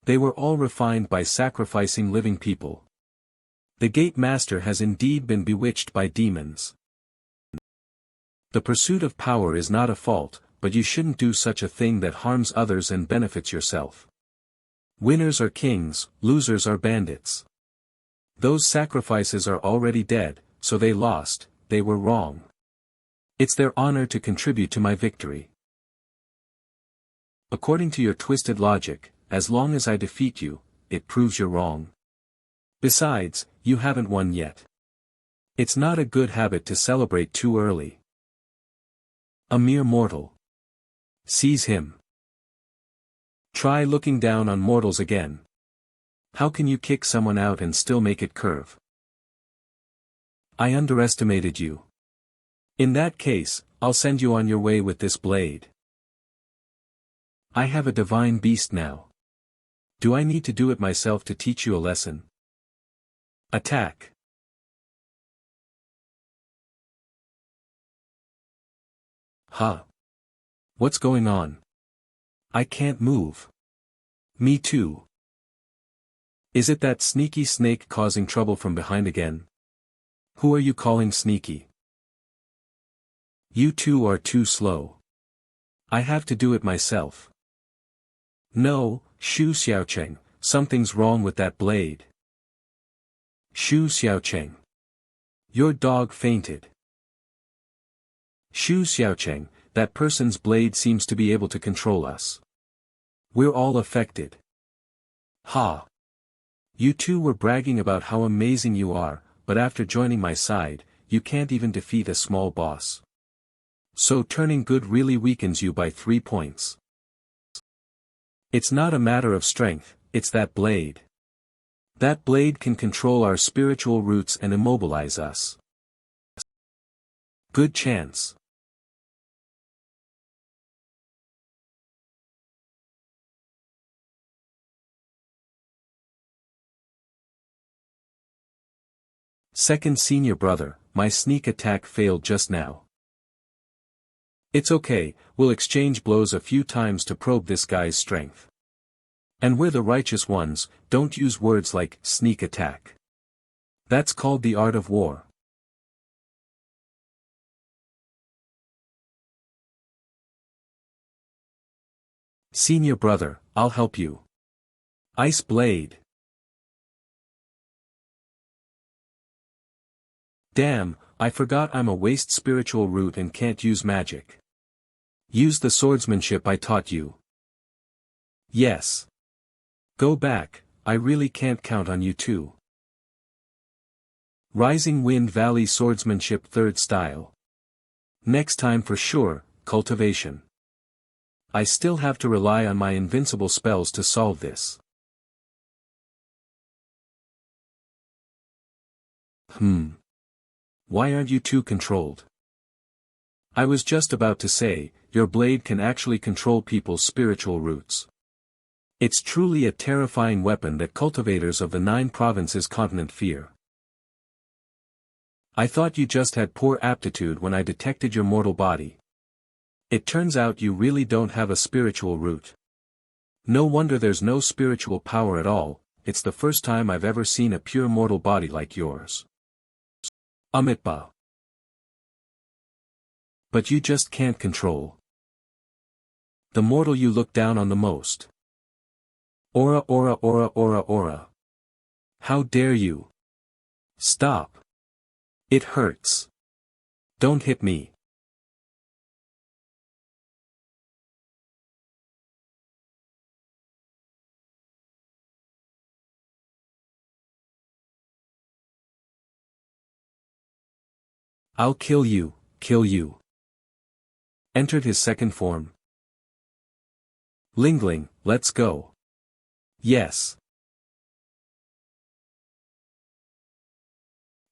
They were all refined by sacrificing living people. The Gate Master has indeed been bewitched by demons. The pursuit of power is not a fault, but you shouldn't do such a thing that harms others and benefits yourself. Winners are kings, losers are bandits. Those sacrifices are already dead, so they lost, they were wrong. It's their honor to contribute to my victory. According to your twisted logic, as long as I defeat you, it proves you're wrong. Besides, you haven't won yet. It's not a good habit to celebrate too early. A mere mortal. Seize him. Try looking down on mortals again. How can you kick someone out and still make it curve? I underestimated you. In that case, I'll send you on your way with this blade. I have a divine beast now. Do I need to do it myself to teach you a lesson? Attack. Huh? What's going on? I can't move. Me too. Is it that sneaky snake causing trouble from behind again? Who are you calling sneaky? You two are too slow. I have to do it myself. No, Xiao Cheng, something's wrong with that blade. Xiao Cheng. Your dog fainted. Xiao Cheng, that person's blade seems to be able to control us. We're all affected. Ha! You two were bragging about how amazing you are, but after joining my side, you can't even defeat a small boss. So turning good really weakens you by 3 points. It's not a matter of strength, it's that blade. That blade can control our spiritual roots and immobilize us. Good chance. Second senior brother, my sneak attack failed just now. It's okay, we'll exchange blows a few times to probe this guy's strength. And we're the righteous ones, don't use words like sneak attack. That's called the art of war. Senior brother, I'll help you. Ice blade. Damn, I forgot I'm a waste spiritual root and can't use magic. Use the swordsmanship I taught you. Yes. Go back, I really can't count on you too. Rising Wind Valley swordsmanship 3rd style. Next time for sure, cultivation. I still have to rely on my invincible spells to solve this. Why aren't you two controlled? I was just about to say, your blade can actually control people's spiritual roots. It's truly a terrifying weapon that cultivators of the 9 provinces continent fear. I thought you just had poor aptitude when I detected your mortal body. It turns out you really don't have a spiritual root. No wonder there's no spiritual power at all, it's the first time I've ever seen a pure mortal body like yours. Amitba. But you just can't control the mortal you look down on the most. Aura aura aura aura aura. How dare you? Stop. It hurts. Don't hit me. I'll kill you, kill you. Entered his second form. Lingling, let's go. Yes.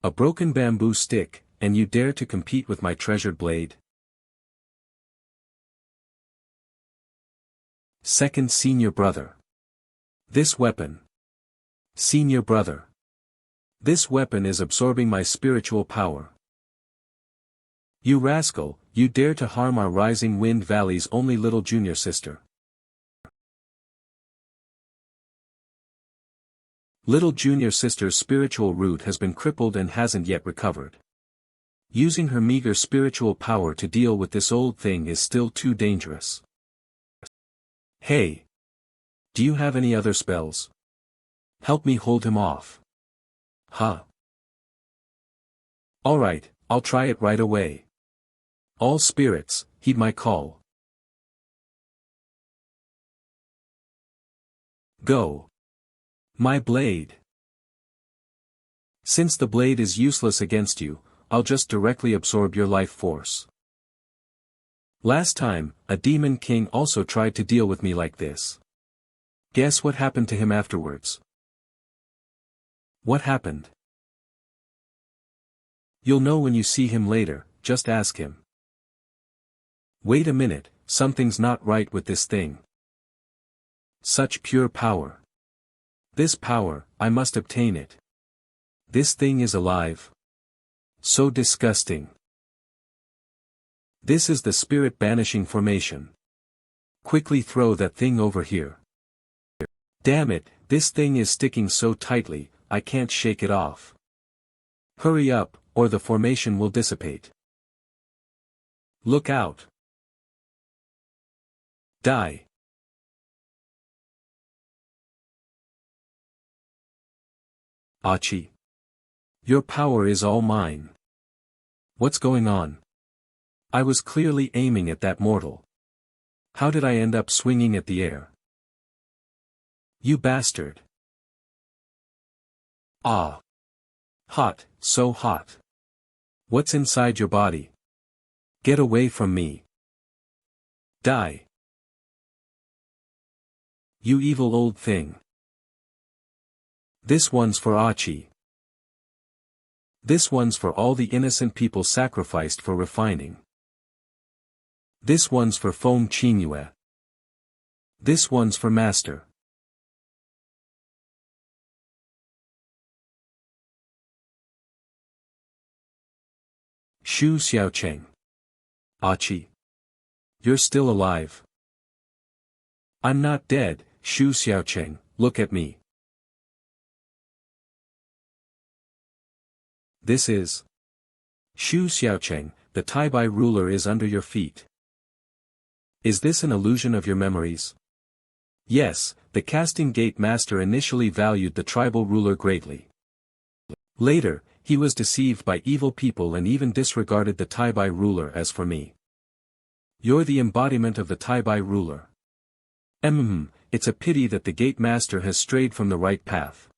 A broken bamboo stick, and you dare to compete with my treasured blade? Second senior brother. This weapon. Senior brother. This weapon is absorbing my spiritual power. You rascal, you dare to harm our Rising Wind Valley's only little junior sister. Little junior sister's spiritual root has been crippled and hasn't yet recovered. Using her meager spiritual power to deal with this old thing is still too dangerous. Hey! Do you have any other spells? Help me hold him off. Huh? Alright, I'll try it right away. All spirits, heed my call. Go. My blade. Since the blade is useless against you, I'll just directly absorb your life force. Last time, a demon king also tried to deal with me like this. Guess what happened to him afterwards? What happened? You'll know when you see him later, just ask him. Wait a minute, something's not right with this thing. Such pure power. This power, I must obtain it. This thing is alive. So disgusting. This is the spirit banishing formation. Quickly throw that thing over here. Damn it, this thing is sticking so tightly, I can't shake it off. Hurry up, or the formation will dissipate. Look out. Die. Achi. Your power is all mine. What's going on? I was clearly aiming at that mortal. How did I end up swinging at the air? You bastard. Ah. Hot, so hot. What's inside your body? Get away from me. Die. You evil old thing. This one's for Achi. This one's for all the innocent people sacrificed for refining. This one's for Fong Chinua. This one's for Master. Xiao Cheng. Achi. You're still alive. I'm not dead, Xiao Cheng, look at me. This is. Xiao Cheng, the Tai-Bai ruler is under your feet. Is this an illusion of your memories? Yes, the casting gate master initially valued the tribal ruler greatly. Later, he was deceived by evil people and even disregarded the Tai-Bai ruler. As for me, you're the embodiment of the Tai-Bai ruler. It's a pity that the gate master has strayed from the right path.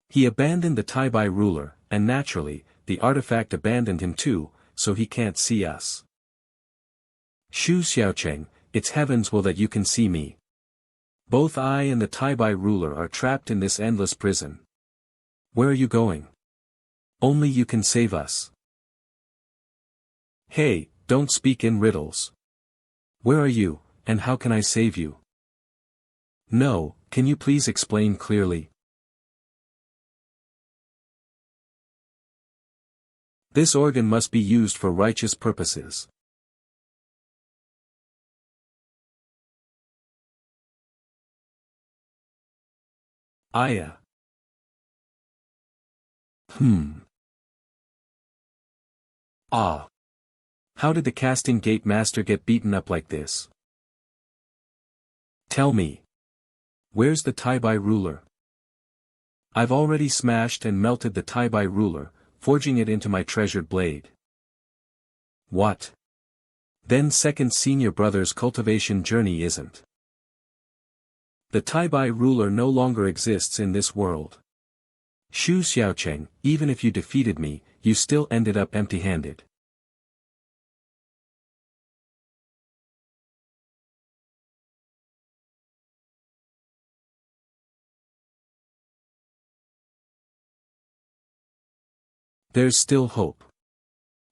He abandoned the Tai-Bai ruler, and naturally, the artifact abandoned him too, so he can't see us. Xiao Cheng, it's heavens will that you can see me. Both I and the Tai-Bai ruler are trapped in this endless prison. Where are you going? Only you can save us. Hey, don't speak in riddles. Where are you, and how can I save you? No, can you please explain clearly? This organ must be used for righteous purposes. Aya. Ah. How did the casting gate master get beaten up like this? Tell me. Where's the Tai-Bai ruler? I've already smashed and melted the Tai-Bai ruler, forging it into my treasured blade. What? Then second senior brother's cultivation journey isn't. The Tai-Bai ruler no longer exists in this world. Xiao Cheng, even if you defeated me, you still ended up empty-handed. There's still hope.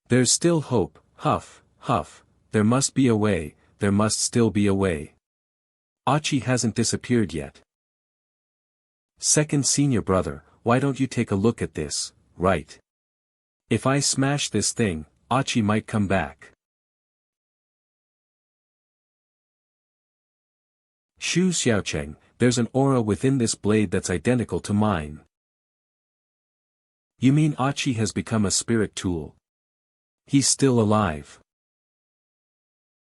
There's still hope, huff, huff, there must be a way, there must still be a way. Achi hasn't disappeared yet. Second senior brother, why don't you take a look at this, right? If I smash this thing, Achi might come back. Xiao Cheng, there's an aura within this blade that's identical to mine. You mean Achi has become a spirit tool? He's still alive.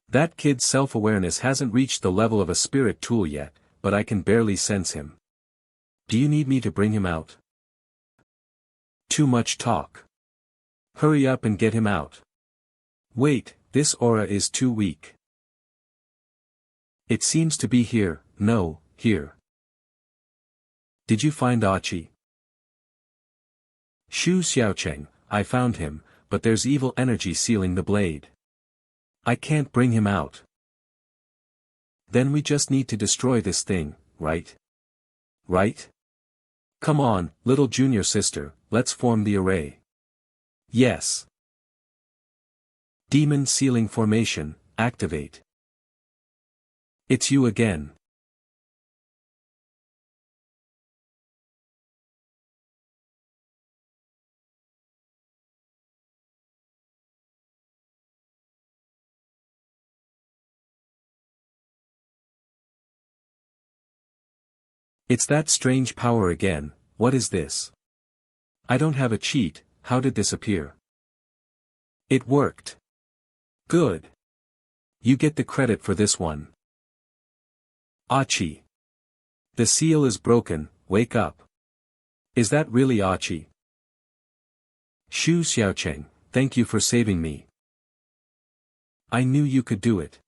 That kid's self-awareness hasn't reached the level of a spirit tool yet, but I can barely sense him. Do you need me to bring him out? Too much talk. Hurry up and get him out. Wait, this aura is too weak. It seems to be here, no, here. Did you find Achi? Xiao Cheng, I found him, but there's evil energy sealing the blade. I can't bring him out. Then we just need to destroy this thing, right? Right? Come on, little junior sister, let's form the array. Yes. Demon sealing formation, activate. It's you again. It's that strange power again. What is this? I don't have a cheat. How did this appear? It worked. Good. You get the credit for this one. Achi. The seal is broken, wake up. Is that really Achi? Xiao Cheng, thank you for saving me. I knew you could do it.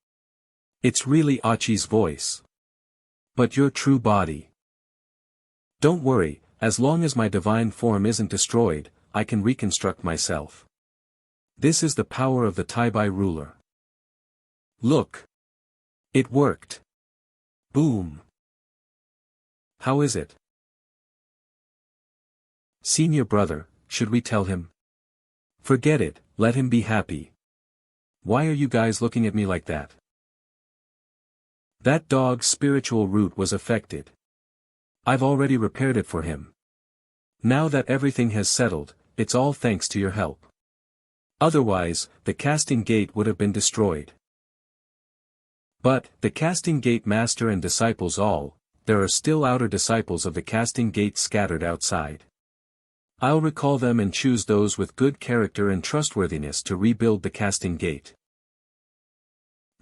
It's really Achi's voice. But your true body. Don't worry, as long as my divine form isn't destroyed, I can reconstruct myself. This is the power of the Taibai ruler. Look. It worked. Boom. How is it? Senior brother, should we tell him? Forget it, let him be happy. Why are you guys looking at me like that? That dog's spiritual root was affected. I've already repaired it for him. Now that everything has settled, it's all thanks to your help. Otherwise, the casting gate would have been destroyed. But, the casting gate master and disciples all, there are still outer disciples of the casting gate scattered outside. I'll recall them and choose those with good character and trustworthiness to rebuild the casting gate.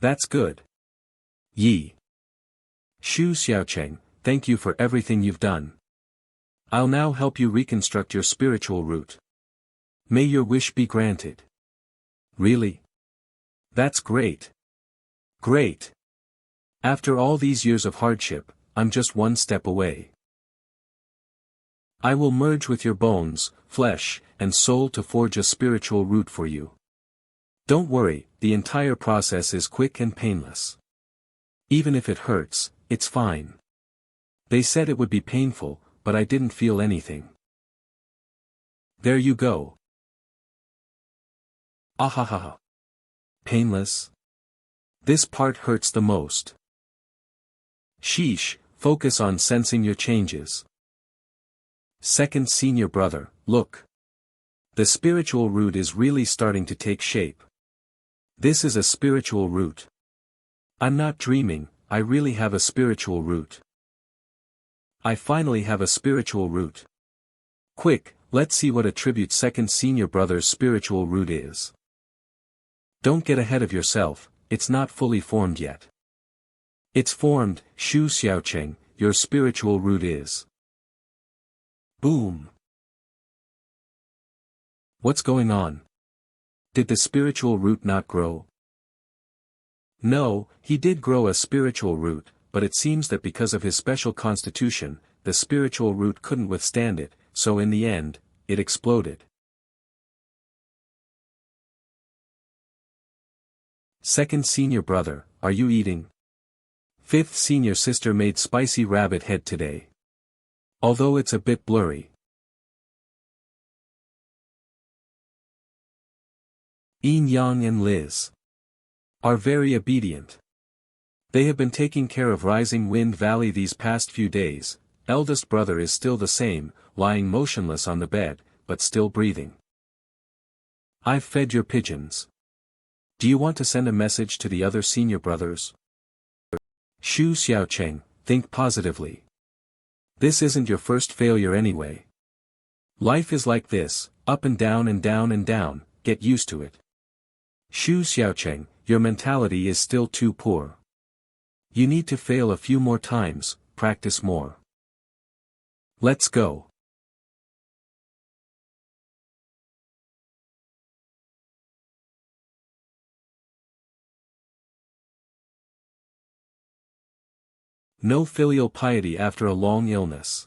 That's good. Yi. Xiao Cheng, thank you for everything you've done. I'll now help you reconstruct your spiritual root. May your wish be granted. Really? That's great. Great. After all these years of hardship, I'm just one step away. I will merge with your bones, flesh, and soul to forge a spiritual root for you. Don't worry, the entire process is quick and painless. Even if it hurts, it's fine. They said it would be painful, but I didn't feel anything. There you go. Ahahaha. Painless? This part hurts the most. Sheesh, focus on sensing your changes. Second senior brother, look. The spiritual root is really starting to take shape. This is a spiritual root. I'm not dreaming, I really have a spiritual root. I finally have a spiritual root. Quick, let's see what attribute second senior brother's spiritual root is. Don't get ahead of yourself, it's not fully formed yet. It's formed, Xiao Cheng, your spiritual root is. Boom. What's going on? Did the spiritual root not grow? No, he did grow a spiritual root, but it seems that because of his special constitution, the spiritual root couldn't withstand it, so in the end, it exploded. Second senior brother, are you eating? Fifth senior sister made spicy rabbit head today. Although it's a bit blurry. Yin Yang and Liz are very obedient. They have been taking care of Rising Wind Valley these past few days. Eldest brother is still the same, lying motionless on the bed, but still breathing. I've fed your pigeons. Do you want to send a message to the other senior brothers? Xiao Cheng, think positively. This isn't your first failure anyway. Life is like this, up and down and down and down, get used to it. Xiao Cheng, your mentality is still too poor. You need to fail a few more times, practice more. Let's go. No filial piety after a long illness.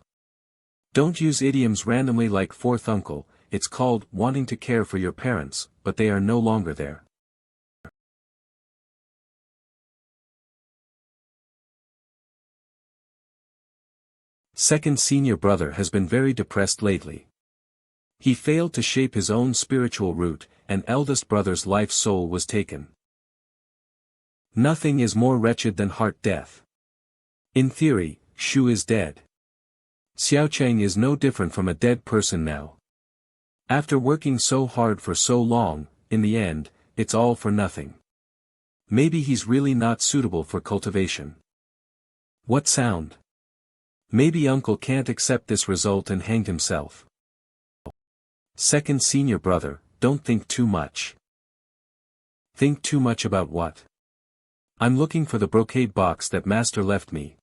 Don't use idioms randomly like fourth uncle, it's called wanting to care for your parents, but they are no longer there. Second senior brother has been very depressed lately. He failed to shape his own spiritual root, and eldest brother's life soul was taken. Nothing is more wretched than heart death. In theory, Shu is dead. Xiao Cheng is no different from a dead person now. After working so hard for so long, in the end, it's all for nothing. Maybe he's really not suitable for cultivation. What sound? Maybe uncle can't accept this result and hanged himself. Second senior brother, don't think too much. Think too much about what? I'm looking for the brocade box that master left me.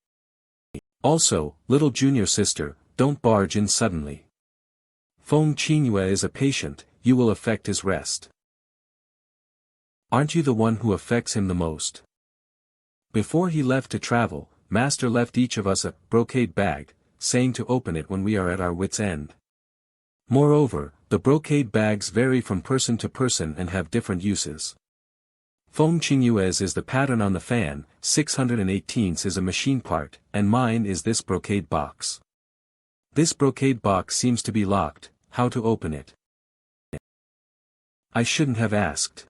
Also, little junior sister, don't barge in suddenly. Fong Chinua is a patient, you will affect his rest. Aren't you the one who affects him the most? Before he left to travel, master left each of us a brocade bag, saying to open it when we are at our wits' end. Moreover, the brocade bags vary from person to person and have different uses. Fong Chinua's is the pattern on the fan, 618's is a machine part, and mine is this brocade box. This brocade box seems to be locked, how to open it? I shouldn't have asked.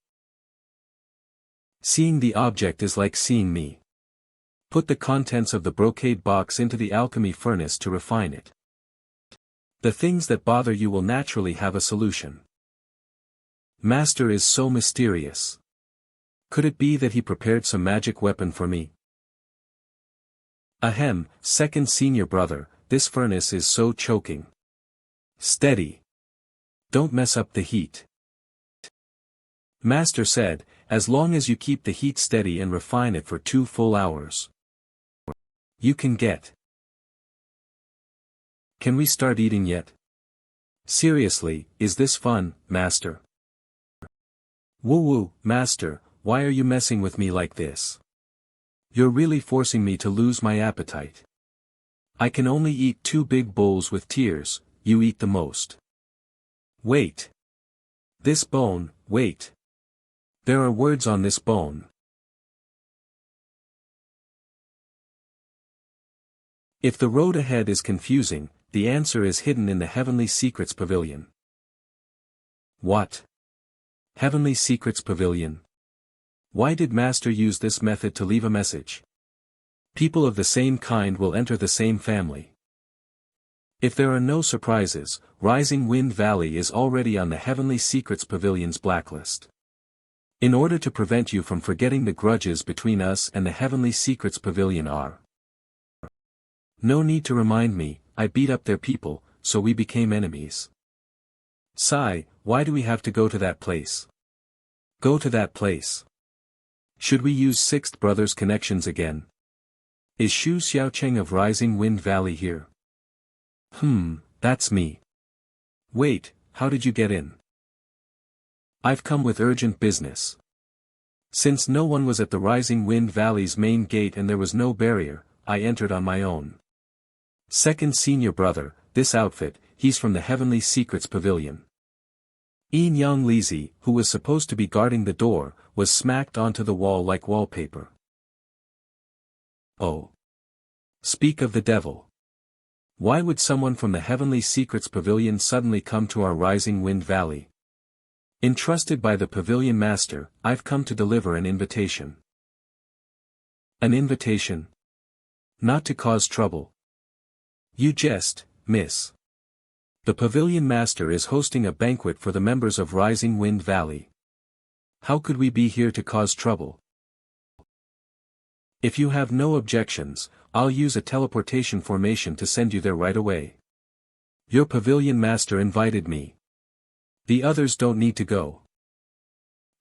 Seeing the object is like seeing me. Put the contents of the brocade box into the alchemy furnace to refine it. The things that bother you will naturally have a solution. Master is so mysterious. Could it be that he prepared some magic weapon for me? Ahem, second senior brother, this furnace is so choking. Steady. Don't mess up the heat. Master said, as long as you keep the heat steady and refine it for 2 full hours. You can get. Can we start eating yet? Seriously, is this fun, master? Woo-woo, master, why are you messing with me like this? You're really forcing me to lose my appetite. I can only eat 2 big bowls with tears, you eat the most. Wait. This bone, wait. There are words on this bone. If the road ahead is confusing, the answer is hidden in the Heavenly Secrets Pavilion. What? Heavenly Secrets Pavilion? Why did Master use this method to leave a message? People of the same kind will enter the same family. If there are no surprises, Rising Wind Valley is already on the Heavenly Secrets Pavilion's blacklist. In order to prevent you from forgetting the grudges between us and the Heavenly Secrets Pavilion are. No need to remind me, I beat up their people, so we became enemies. Sigh, why do we have to go to that place? Go to that place. Should we use Sixth Brother's connections again? Is Xiao Cheng of Rising Wind Valley here? That's me. Wait, how did you get in? I've come with urgent business. Since no one was at the Rising Wind Valley's main gate and there was no barrier, I entered on my own. Second senior brother, this outfit, he's from the Heavenly Secrets Pavilion. Yin Yang Lizi, who was supposed to be guarding the door, was smacked onto the wall like wallpaper. Oh. Speak of the devil. Why would someone from the Heavenly Secrets Pavilion suddenly come to our Rising Wind Valley? Entrusted by the Pavilion Master, I've come to deliver an invitation. An invitation? Not to cause trouble. You jest, miss. The Pavilion Master is hosting a banquet for the members of Rising Wind Valley. How could we be here to cause trouble? If you have no objections, I'll use a teleportation formation to send you there right away. Your Pavilion Master invited me. The others don't need to go.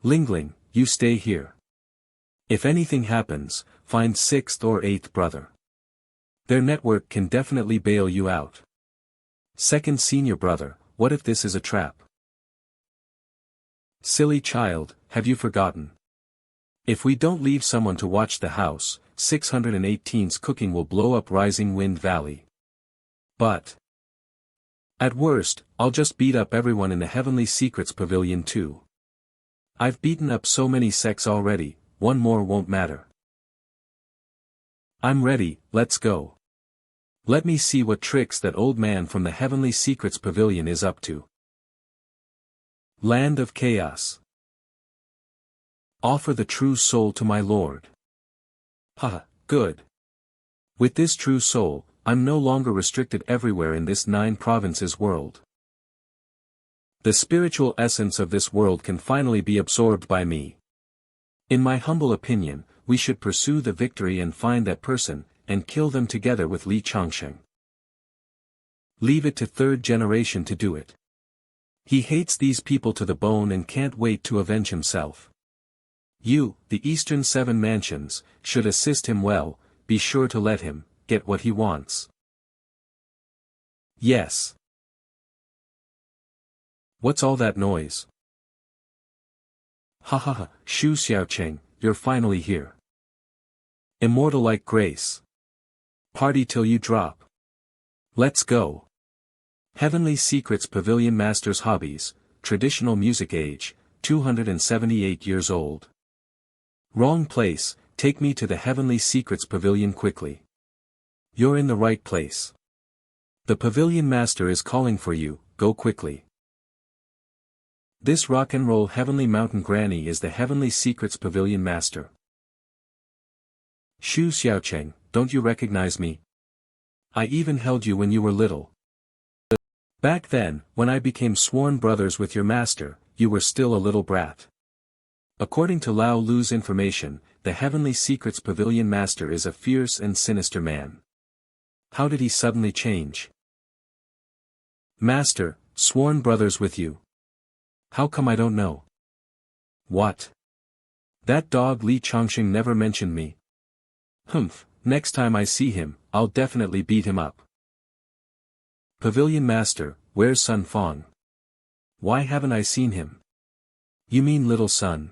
Lingling, you stay here. If anything happens, find 6th or 8th brother. Their network can definitely bail you out. Second senior brother, what if this is a trap? Silly child, have you forgotten? If we don't leave someone to watch the house, 618's cooking will blow up Rising Wind Valley. But at worst, I'll just beat up everyone in the Heavenly Secrets Pavilion too. I've beaten up so many sects already, one more won't matter. I'm ready, let's go. Let me see what tricks that old man from the Heavenly Secrets Pavilion is up to. Land of Chaos. Offer the true soul to my lord. Haha, good. With this true soul, I'm no longer restricted everywhere in this 9 provinces world. The spiritual essence of this world can finally be absorbed by me. In my humble opinion, we should pursue the victory and find that person, and kill them together with Li Changsheng. Leave it to third generation to do it. He hates these people to the bone and can't wait to avenge himself. You, the Eastern Seven Mansions, should assist him well, be sure to let him get what he wants. Yes. What's all that noise? Ha ha ha, Xiao Cheng, you're finally here. Immortal like grace. Party till you drop. Let's go. Heavenly Secrets Pavilion Master's Hobbies, Traditional Music Age, 278 years old. Wrong place, take me to the Heavenly Secrets Pavilion quickly. You're in the right place. The Pavilion Master is calling for you, go quickly. This rock and roll Heavenly Mountain Granny is the Heavenly Secrets Pavilion Master. Xiao Cheng, don't you recognize me? I even held you when you were little. Back then, when I became sworn brothers with your master, you were still a little brat. According to Lao Lu's information, the Heavenly Secrets Pavilion Master is a fierce and sinister man. How did he suddenly change? Master, sworn brothers with you. How come I don't know? What? That dog Li Changsheng never mentioned me. Humph, next time I see him, I'll definitely beat him up. Pavilion Master, where's son Fong? Why haven't I seen him? You mean little son?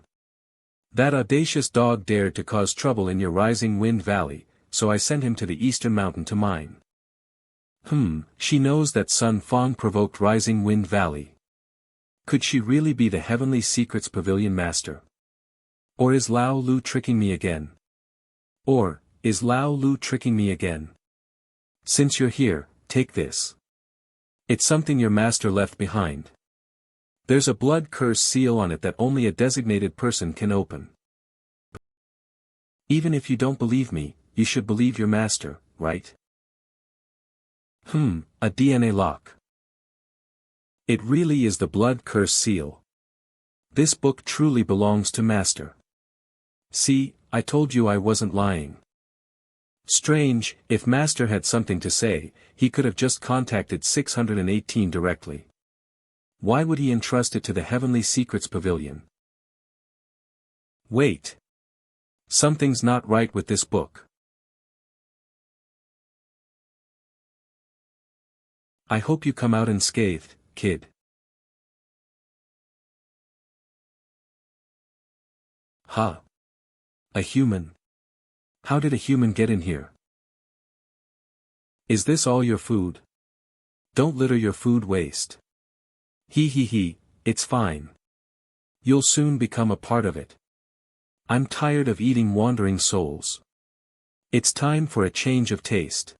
That audacious dog dared to cause trouble in your Rising Wind Valley, so I sent him to the Eastern Mountain to mine. She knows that son Fong provoked Rising Wind Valley. Could she really be the Heavenly Secrets Pavilion Master? Or is Lao Lu tricking me again? Since you're here, take this. It's something your master left behind. There's a blood curse seal on it that only a designated person can open. Even if you don't believe me, you should believe your master, right? A DNA lock. It really is the blood curse seal. This book truly belongs to master. See, I told you I wasn't lying. Strange, if master had something to say, he could have just contacted 618 directly. Why would he entrust it to the Heavenly Secrets Pavilion? Wait. Something's not right with this book. I hope you come out unscathed, kid. Huh? A human? How did a human get in here? Is this all your food? Don't litter your food waste. It's fine. You'll soon become a part of it. I'm tired of eating wandering souls. It's time for a change of taste.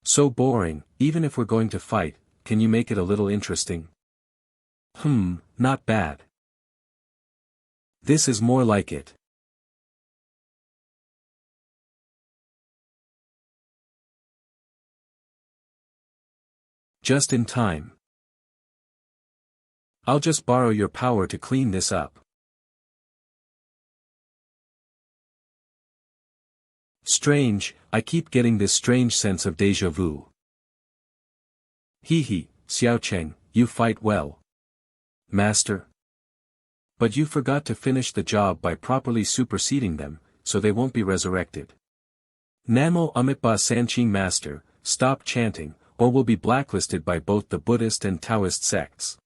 So boring, even if we're going to fight, can you make it a little interesting? Not bad. This is more like it. Just in time. I'll just borrow your power to clean this up. Strange, I keep getting this strange sense of déjà vu. Xiao Cheng, you fight well. Master. But you forgot to finish the job by properly superseding them, so they won't be resurrected. Namo Amitba Sanqing Master, stop chanting, or will be blacklisted by both the Buddhist and Taoist sects.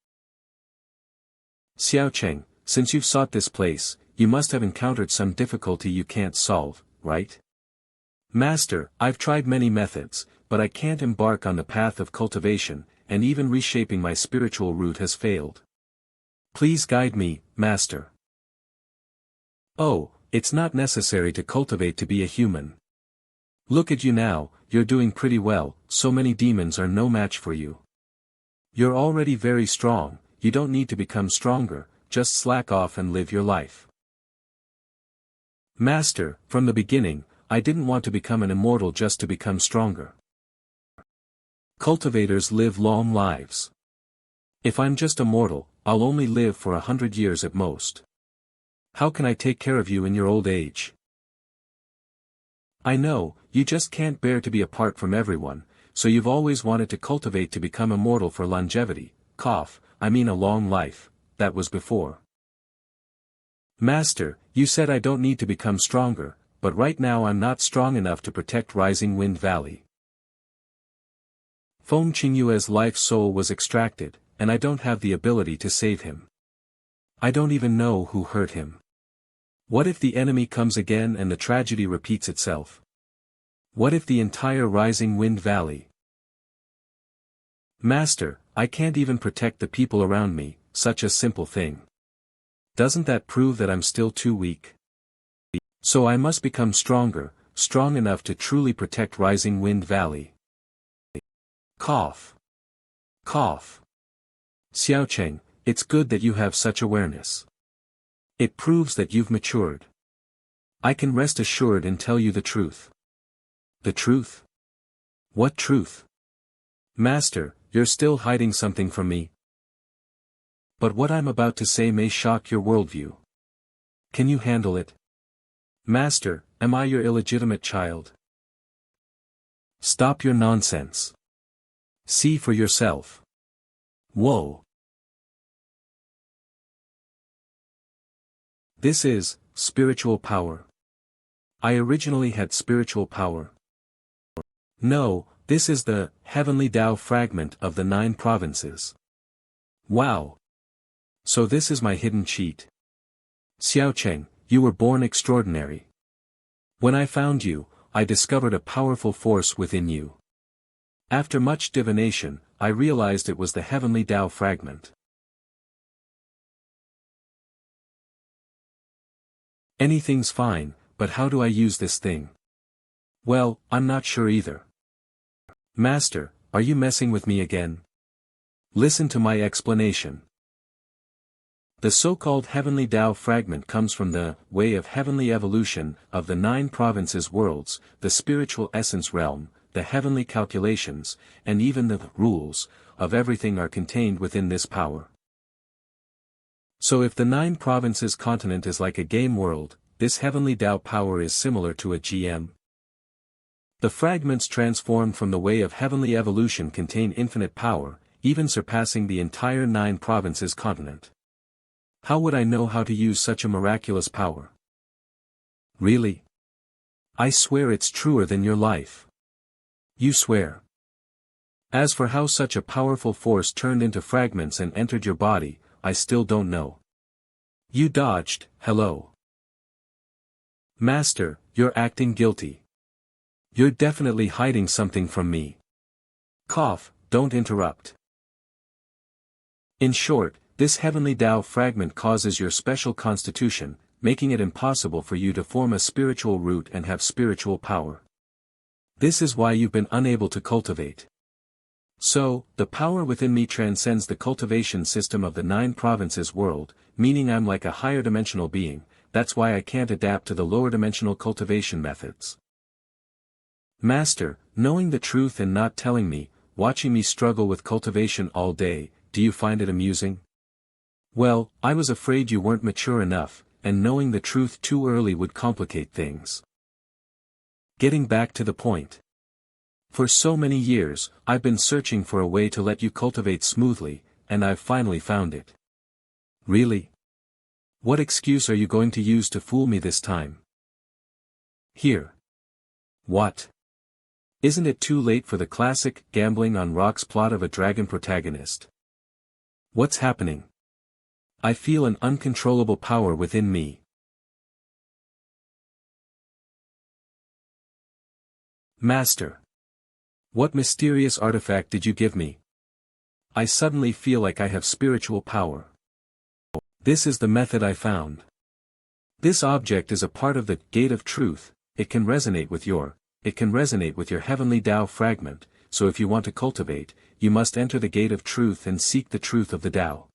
Xiao Cheng, since you've sought this place, you must have encountered some difficulty you can't solve, right? Master, I've tried many methods, but I can't embark on the path of cultivation, and even reshaping my spiritual route has failed. Please guide me, Master. Oh, it's not necessary to cultivate to be a human. Look at you now, you're doing pretty well, so many demons are no match for you. You're already very strong, you don't need to become stronger, just slack off and live your life. Master, from the beginning, I didn't want to become an immortal just to become stronger. Cultivators live long lives. If I'm just a mortal, I'll only live for 100 years at most. How can I take care of you in your old age? I know, you just can't bear to be apart from everyone, so you've always wanted to cultivate to become immortal for longevity, I mean a long life, that was before. Master, you said I don't need to become stronger, but right now I'm not strong enough to protect Rising Wind Valley. Fong Chinua's life soul was extracted, and I don't have the ability to save him. I don't even know who hurt him. What if the enemy comes again and the tragedy repeats itself? What if the entire Rising Wind Valley? Master, I can't even protect the people around me, such a simple thing. Doesn't that prove that I'm still too weak? So I must become stronger, strong enough to truly protect Rising Wind Valley. Cough. Cough. Xiao Cheng, it's good that you have such awareness. It proves that you've matured. I can rest assured and tell you the truth. The truth? What truth? Master, you're still hiding something from me. But what I'm about to say may shock your worldview. Can you handle it? Master, am I your illegitimate child? Stop your nonsense. See for yourself. Whoa. This is spiritual power. I originally had spiritual power. No, this is the heavenly Tao fragment of the 9 provinces. Wow. So this is my hidden cheat. Xiao Cheng, you were born extraordinary. When I found you, I discovered a powerful force within you. After much divination, I realized it was the heavenly Tao fragment. Anything's fine, but how do I use this thing? Well, I'm not sure either. Master, are you messing with me again? Listen to my explanation. The so-called heavenly Tao fragment comes from the way of heavenly evolution of the 9 provinces worlds, the spiritual essence realm, the heavenly calculations, and even the rules of everything are contained within this power. So if the 9 provinces continent is like a game world, this heavenly Tao power is similar to a GM. The fragments transformed from the way of heavenly evolution contain infinite power, even surpassing the entire 9 provinces continent. How would I know how to use such a miraculous power? Really? I swear it's truer than your life. You swear. As for how such a powerful force turned into fragments and entered your body, I still don't know. You dodged, hello. Master, you're acting guilty. You're definitely hiding something from me. Don't interrupt. In short, this heavenly Tao fragment causes your special constitution, making it impossible for you to form a spiritual root and have spiritual power. This is why you've been unable to cultivate. So, the power within me transcends the cultivation system of the 9 provinces world, meaning I'm like a higher dimensional being, that's why I can't adapt to the lower dimensional cultivation methods. Master, knowing the truth and not telling me, watching me struggle with cultivation all day, do you find it amusing? Well, I was afraid you weren't mature enough, and knowing the truth too early would complicate things. Getting back to the point. For so many years, I've been searching for a way to let you cultivate smoothly, and I've finally found it. Really? What excuse are you going to use to fool me this time? Here. What? Isn't it too late for the classic gambling on rocks plot of a dragon protagonist? What's happening? I feel an uncontrollable power within me. Master. What mysterious artifact did you give me? I suddenly feel like I have spiritual power. This is the method I found. This object is a part of the gate of truth, it can resonate with your heavenly Tao fragment, so if you want to cultivate, you must enter the gate of truth and seek the truth of the Tao.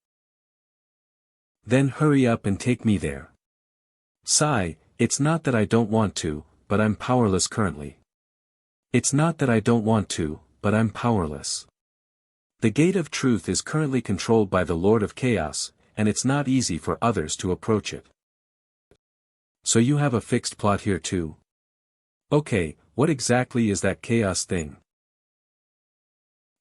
Then hurry up and take me there. Sigh, it's not that I don't want to, but I'm powerless currently. It's not that I don't want to, but I'm powerless. The Gate of Truth is currently controlled by the Lord of Chaos, and it's not easy for others to approach it. So you have a fixed plot here too? Okay, what exactly is that chaos thing?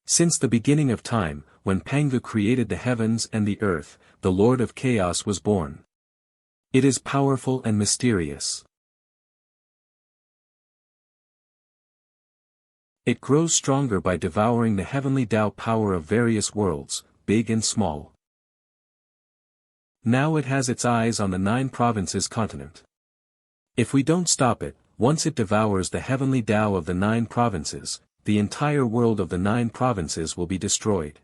Since the beginning of time, when Pangu created the heavens and the earth, the Lord of Chaos was born. It is powerful and mysterious. It grows stronger by devouring the heavenly Tao power of various worlds, big and small. Now it has its eyes on the 9 provinces continent. If we don't stop it, once it devours the heavenly Tao of the 9 provinces, the entire world of the 9 provinces will be destroyed.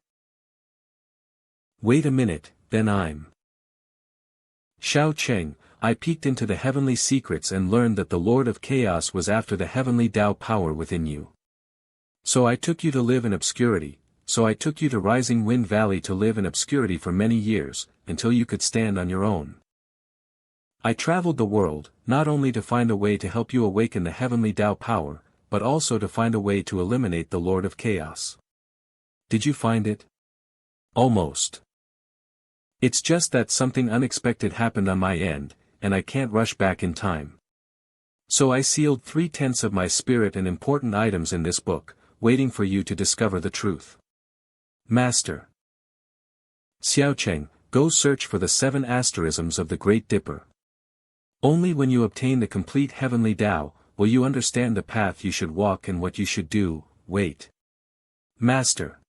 Wait a minute, then I'm Xiao Cheng. I peeked into the heavenly secrets and learned that the Lord of Chaos was after the heavenly Tao power within you. So I took you to live in obscurity, so I took you to Rising Wind Valley to live in obscurity for many years, until you could stand on your own. I traveled the world, not only to find a way to help you awaken the heavenly Tao power, but also to find a way to eliminate the Lord of Chaos. Did you find it? Almost. It's just that something unexpected happened on my end, and I can't rush back in time. So I sealed 3/10 of my spirit and important items in this book, waiting for you to discover the truth. Master Xiao Cheng, go search for the 7 asterisms of the Great Dipper. Only when you obtain the complete heavenly Tao, will you understand the path you should walk and what you should do. Wait. Master.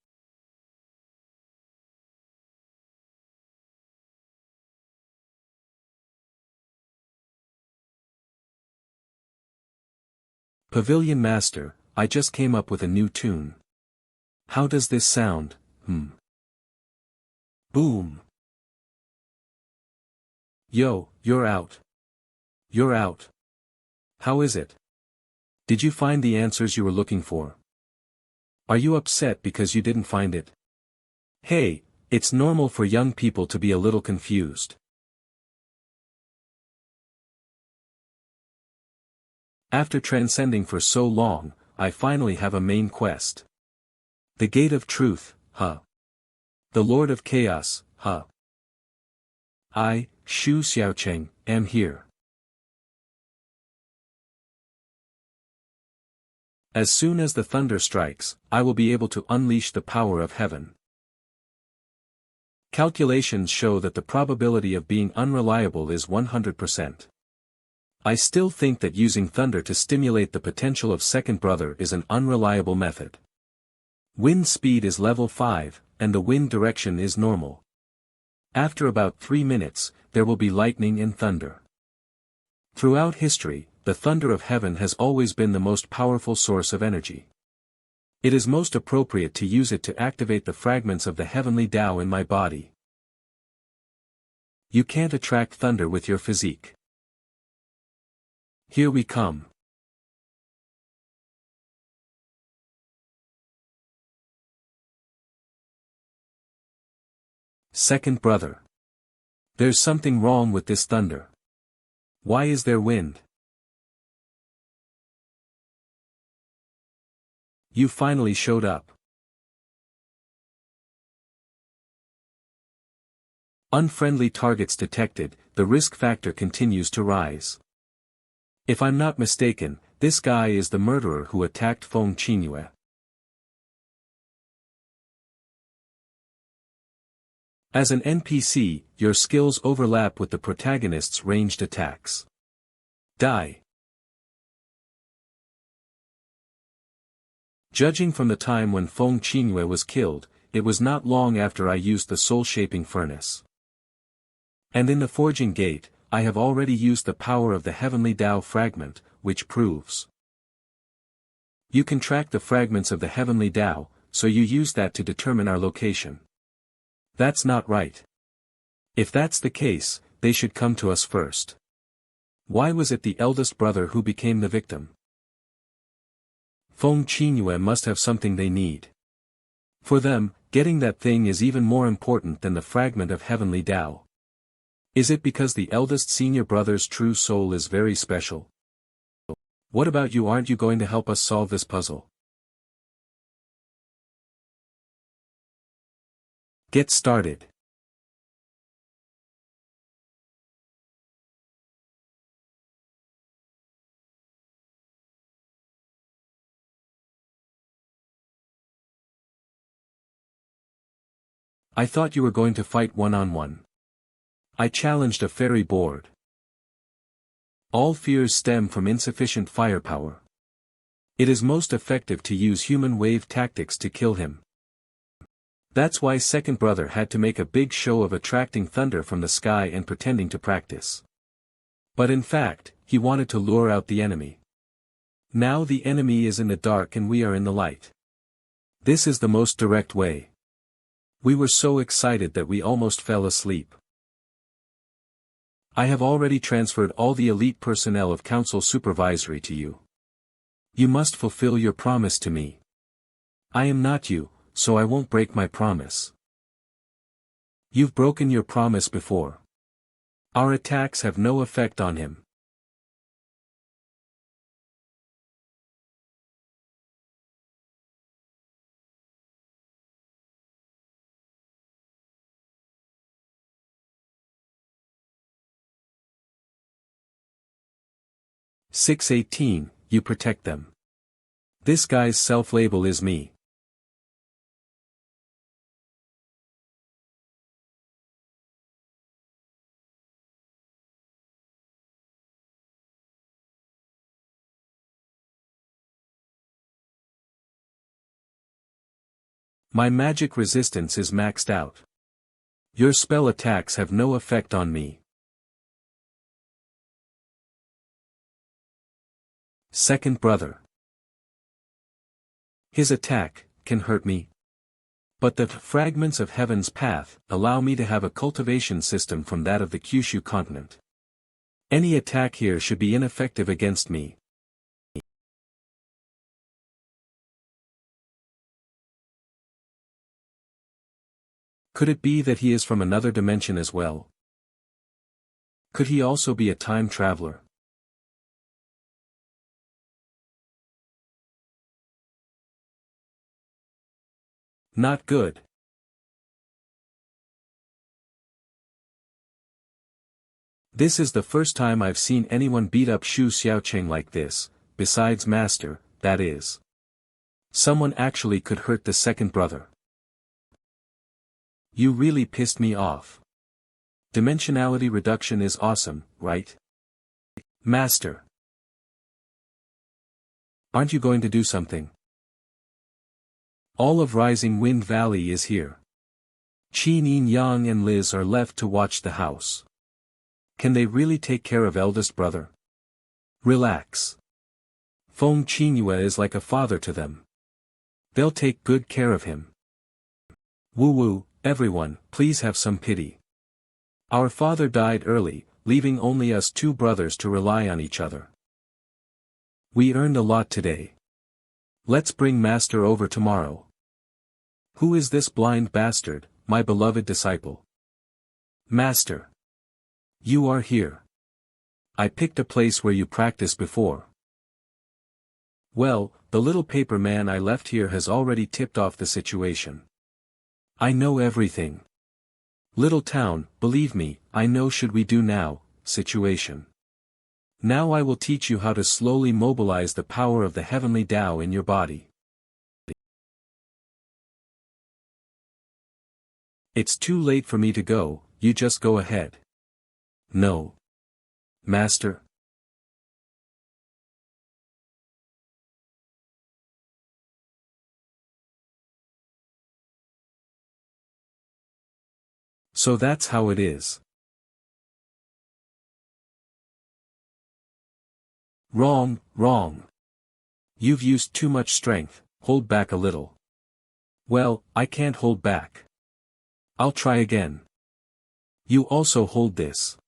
Pavilion Master, I just came up with a new tune. How does this sound? Boom. Yo, you're out. You're out. How is it? Did you find the answers you were looking for? Are you upset because you didn't find it? Hey, it's normal for young people to be a little confused. After transcending for so long, I finally have a main quest. The Gate of Truth, huh? The Lord of Chaos, huh? I, Xiao Cheng, am here. As soon as the thunder strikes, I will be able to unleash the power of heaven. Calculations show that the probability of being unreliable is 100%. I still think that using thunder to stimulate the potential of second brother is an unreliable method. Wind speed is level 5, and the wind direction is normal. After about 3 minutes, there will be lightning and thunder. Throughout history, the thunder of heaven has always been the most powerful source of energy. It is most appropriate to use it to activate the fragments of the heavenly Tao in my body. You can't attract thunder with your physique. Here we come. Second brother. There's something wrong with this thunder. Why is there wind? You finally showed up. Unfriendly targets detected, the risk factor continues to rise. If I'm not mistaken, this guy is the murderer who attacked Fong Chinua. As an NPC, your skills overlap with the protagonist's ranged attacks. Die. Judging from the time when Fong Chinua was killed, it was not long after I used the soul-shaping furnace. And in the forging gate, I have already used the power of the heavenly Tao fragment, which proves you can track the fragments of the heavenly Tao, so you use that to determine our location. That's not right. If that's the case, they should come to us first. Why was it the eldest brother who became the victim? Fong Chinua must have something they need. For them, getting that thing is even more important than the fragment of heavenly Tao. Is it because the eldest senior brother's true soul is very special? What about you? Aren't you going to help us solve this puzzle? Get started. I thought you were going to fight one-on-one. I challenged a fairy board. All fears stem from insufficient firepower. It is most effective to use human wave tactics to kill him. That's why second brother had to make a big show of attracting thunder from the sky and pretending to practice. But in fact, he wanted to lure out the enemy. Now the enemy is in the dark and we are in the light. This is the most direct way. We were so excited that we almost fell asleep. I have already transferred all the elite personnel of Council Supervisory to you. You must fulfill your promise to me. I am not you, so I won't break my promise. You've broken your promise before. Our attacks have no effect on him. "618, you protect them. This guy's self-label is me. My magic resistance is maxed out. Your spell attacks have no effect on me. Second brother. His attack can hurt me. But the fragments of heaven's path allow me to have a cultivation system from that of the Kyushu continent. Any attack here should be ineffective against me. Could it be that he is from another dimension as well? Could he also be a time traveler? Not good. This is the first time I've seen anyone beat up Xiao Cheng like this, besides Master, that is. Someone actually could hurt the second brother. You really pissed me off. Dimensionality reduction is awesome, right? Master. Aren't you going to do something? All of Rising Wind Valley is here. Qin Yin Yang and Liz are left to watch the house. Can they really take care of eldest brother? Relax. Fong Chinua is like a father to them. They'll take good care of him. Woo-woo, everyone, please have some pity. Our father died early, leaving only us two brothers to rely on each other. We earned a lot today. Let's bring Master over tomorrow. Who is this blind bastard, my beloved disciple? Master. You are here. I picked a place where you practiced before. Well, the little paper man I left here has already tipped off the situation. I know everything. Little town, believe me, I know should we do now, situation. Now I will teach you how to slowly mobilize the power of the heavenly Tao in your body. It's too late for me to go, you just go ahead. No. Master. So that's how it is. Wrong, wrong. You've used too much strength, hold back a little. Well, I can't hold back. I'll try again. You also hold this.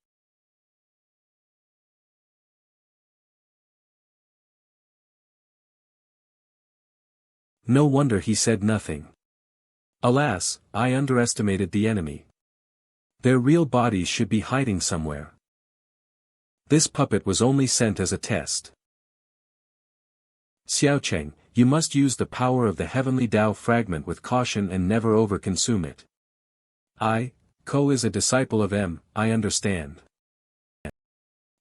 No wonder he said nothing. Alas, I underestimated the enemy. Their real bodies should be hiding somewhere. This puppet was only sent as a test. Xiao Cheng, you must use the power of the heavenly Tao fragment with caution and never overconsume it. Ko is a disciple of M, I understand.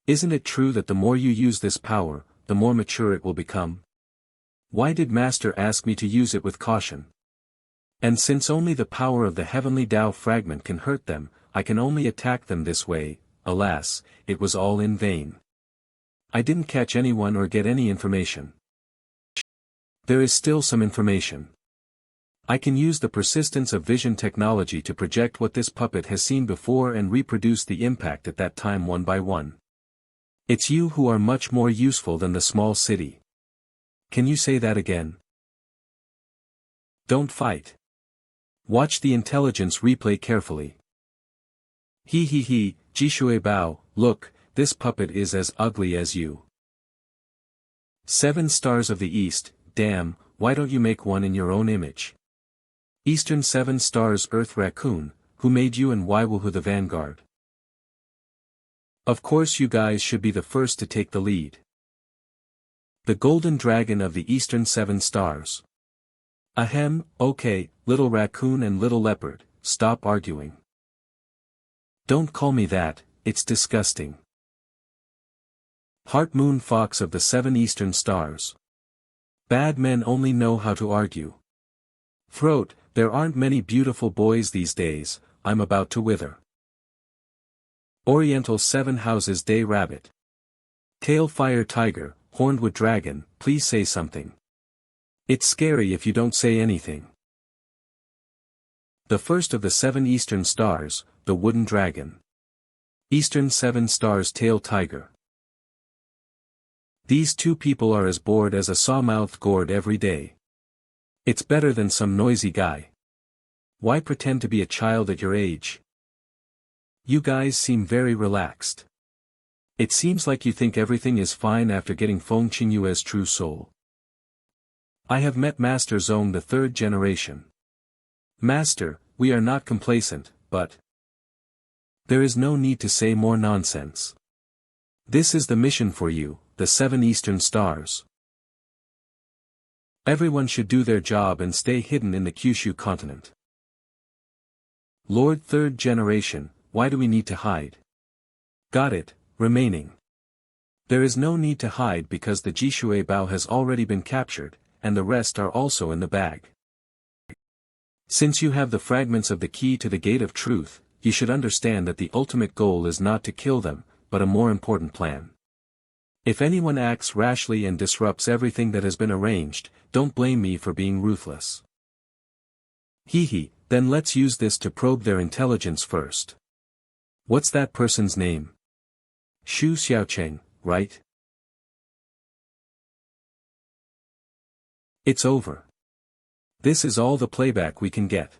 Isn't it true that the more you use this power, the more mature it will become? Why did Master ask me to use it with caution? And since only the power of the heavenly Tao fragment can hurt them, I can only attack them this way. Alas, it was all in vain. I didn't catch anyone or get any information. There is still some information. I can use the persistence of vision technology to project what this puppet has seen before and reproduce the impact at that time one by one. It's you who are much more useful than the small city. Can you say that again? Don't fight. Watch the intelligence replay carefully. Jishui Bao, look, this puppet is as ugly as you. 7 stars of the East, damn, why don't you make one in your own image? Eastern 7 stars Earth Raccoon, who made you and Waiwuhu the vanguard? Of course you guys should be the first to take the lead. The golden dragon of the Eastern 7 stars. Ahem, okay, little raccoon and little leopard, stop arguing. Don't call me that, it's disgusting. Heart Moon Fox of the 7 Eastern stars. Bad men only know how to argue. Throat, there aren't many beautiful boys these days, I'm about to wither. Oriental 7 Houses Day Rabbit. Tail Fire Tiger, Horned Wood Dragon, please say something. It's scary if you don't say anything. The first of the 7 Eastern stars, the Wooden Dragon. Eastern 7 stars Tail Tiger. These 2 people are as bored as a saw-mouthed gourd every day. It's better than some noisy guy. Why pretend to be a child at your age? You guys seem very relaxed. It seems like you think everything is fine after getting Fong Chinua's true soul. I have met Master Zong the 3rd generation. Master, we are not complacent, but there is no need to say more nonsense. This is the mission for you, the 7 Eastern stars. Everyone should do their job and stay hidden in the Kyushu continent. Lord 3rd generation, why do we need to hide? Got it, remaining. There is no need to hide because the Jishui Bao has already been captured, and the rest are also in the bag. Since you have the fragments of the key to the gate of truth, you should understand that the ultimate goal is not to kill them, but a more important plan. If anyone acts rashly and disrupts everything that has been arranged, don't blame me for being ruthless. Then let's use this to probe their intelligence first. What's that person's name? Xiao Cheng, right? It's over. This is all the playback we can get.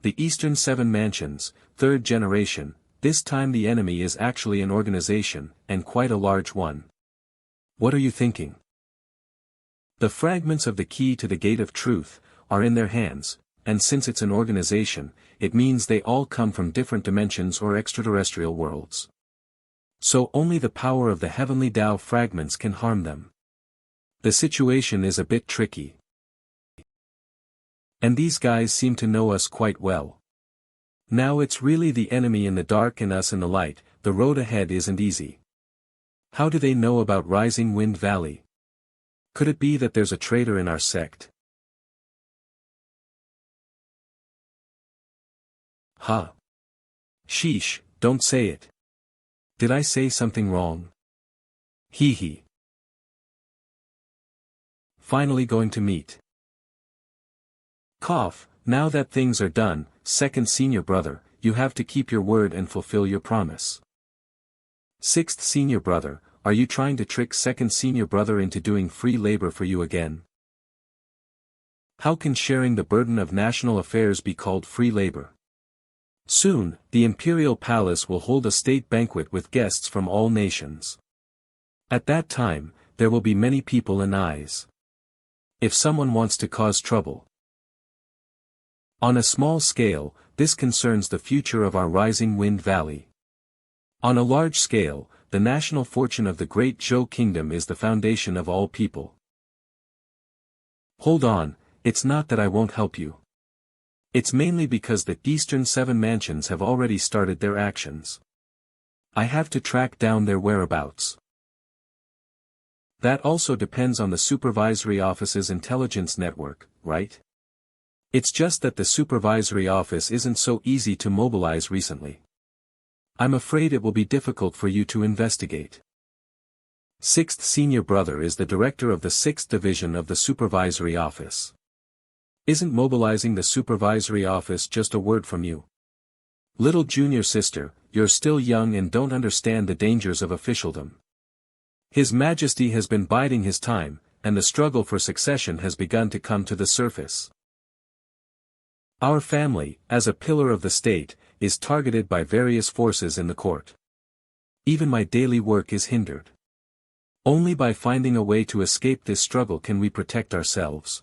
The Eastern 7 Mansions, 3rd generation, this time the enemy is actually an organization, and quite a large one. What are you thinking? The fragments of the key to the gate of truth are in their hands, and since it's an organization, it means they all come from different dimensions or extraterrestrial worlds. So only the power of the heavenly Tao fragments can harm them. The situation is a bit tricky. And these guys seem to know us quite well. Now it's really the enemy in the dark and us in the light, the road ahead isn't easy. How do they know about Rising Wind Valley? Could it be that there's a traitor in our sect? Sheesh, don't say it. Did I say something wrong? Finally going to meet. Cough, now that things are done, 2nd senior brother, you have to keep your word and fulfill your promise. 6th senior brother, are you trying to trick 2nd senior brother into doing free labor for you again? How can sharing the burden of national affairs be called free labor? Soon, the imperial palace will hold a state banquet with guests from all nations. At that time, there will be many people and eyes. If someone wants to cause trouble. On a small scale, this concerns the future of our Rising Wind Valley. On a large scale, the national fortune of the Great Zhou Kingdom is the foundation of all people. Hold on, it's not that I won't help you. It's mainly because the Eastern Seven Mansions have already started their actions. I have to track down their whereabouts. That also depends on the Supervisory Office's intelligence network, right? It's just that the Supervisory Office isn't so easy to mobilize recently. I'm afraid it will be difficult for you to investigate. Sixth Senior Brother is the director of the 6th Division of the Supervisory Office. Isn't mobilizing the Supervisory Office just a word from you? Little junior sister, you're still young and don't understand the dangers of officialdom. His Majesty has been biding his time, and the struggle for succession has begun to come to the surface. Our family, as a pillar of the state, is targeted by various forces in the court. Even my daily work is hindered. Only by finding a way to escape this struggle can we protect ourselves.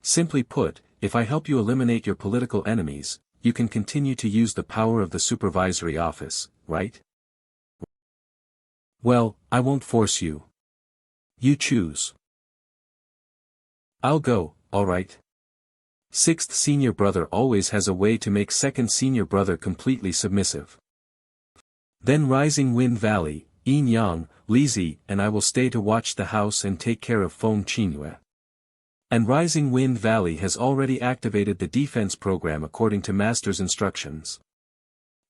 Simply put, if I help you eliminate your political enemies, you can continue to use the power of the Supervisory Office, right? Well, I won't force you. You choose. I'll go, alright. Sixth Senior Brother always has a way to make Second Senior Brother completely submissive. Then Rising Wind Valley, Yin Yang, Lizi, and I will stay to watch the house and take care of Fong Chinua. And Rising Wind Valley has already activated the defense program according to Master's instructions.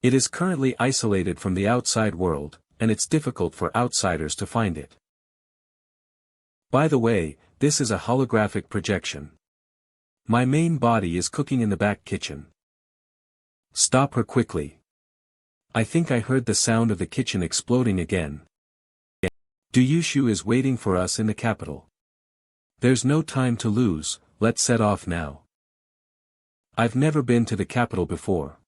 It is currently isolated from the outside world, and it's difficult for outsiders to find it. By the way, this is a holographic projection. My main body is cooking in the back kitchen. Stop her quickly. I think I heard the sound of the kitchen exploding again. Du Yushu is waiting for us in the capital. There's no time to lose, let's set off now. I've never been to the capital before.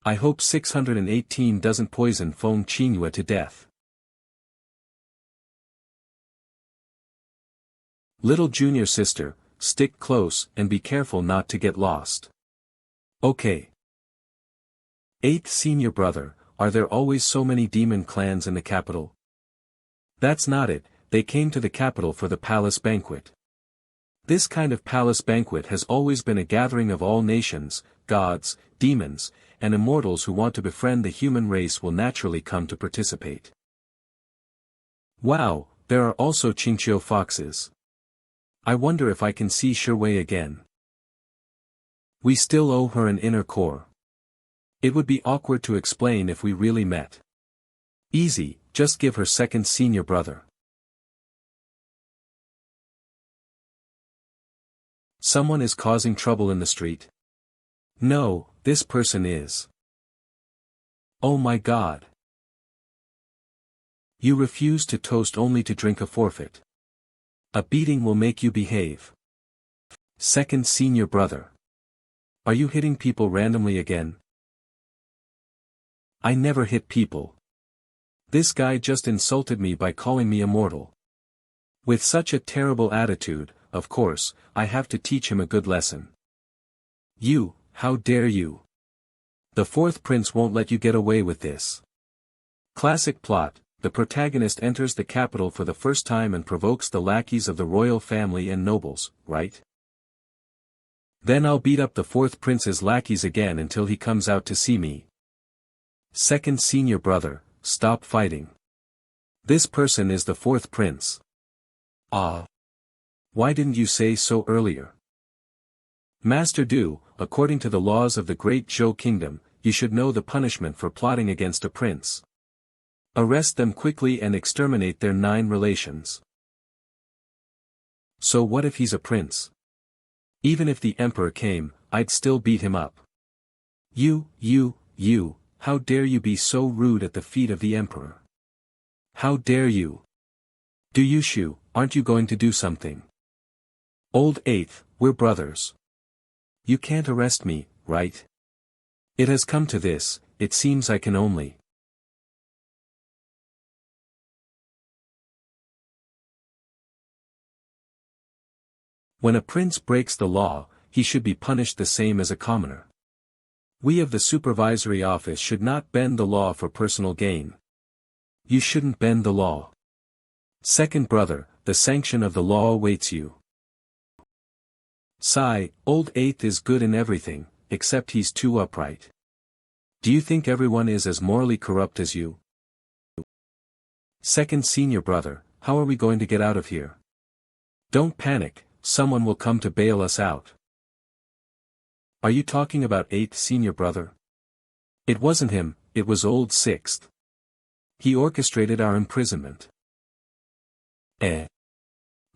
I hope 618 doesn't poison Fong Chinua to death. Little junior sister, stick close and be careful not to get lost. Okay. Eighth Senior Brother, are there always so many demon clans in the capital? That's not it, they came to the capital for the palace banquet. This kind of palace banquet has always been a gathering of all nations, gods, demons, and immortals who want to befriend the human race will naturally come to participate. Wow, there are also Changshou foxes. I wonder if I can see Shiwei again. We still owe her an inner core. It would be awkward to explain if we really met. Easy, just give her Second Senior Brother. Someone is causing trouble in the street? No, this person is. Oh my God. You refuse to toast only to drink a forfeit. A beating will make you behave. Second Senior Brother. Are you hitting people randomly again? I never hit people. This guy just insulted me by calling me immortal. With such a terrible attitude, of course, I have to teach him a good lesson. You, how dare you? The fourth prince won't let you get away with this. Classic plot, the protagonist enters the capital for the first time and provokes the lackeys of the royal family and nobles, right? Then I'll beat up the fourth prince's lackeys again until he comes out to see me. Second Senior Brother, stop fighting. This person is the fourth prince. Ah. Why didn't you say so earlier? Master Du, according to the laws of the Great Zhou Kingdom, you should know the punishment for plotting against a prince. Arrest them quickly and exterminate their 9 relations. So what if he's a prince? Even if the emperor came, I'd still beat him up. You, how dare you be so rude at the feet of the emperor? How dare you? Du Yushu, aren't you going to do something? Old Eighth, we're brothers. You can't arrest me, right? It has come to this, it seems I can only. When a prince breaks the law, he should be punished the same as a commoner. We of the Supervisory Office should not bend the law for personal gain. You shouldn't bend the law. Second Brother, the sanction of the law awaits you. Sigh, old eighth is good in everything, except he's too upright. Do you think everyone is as morally corrupt as you? Second senior brother, how are we going to get out of here? Don't panic, someone will come to bail us out. Are you talking about eighth senior brother? It wasn't him, it was old sixth. He orchestrated our imprisonment.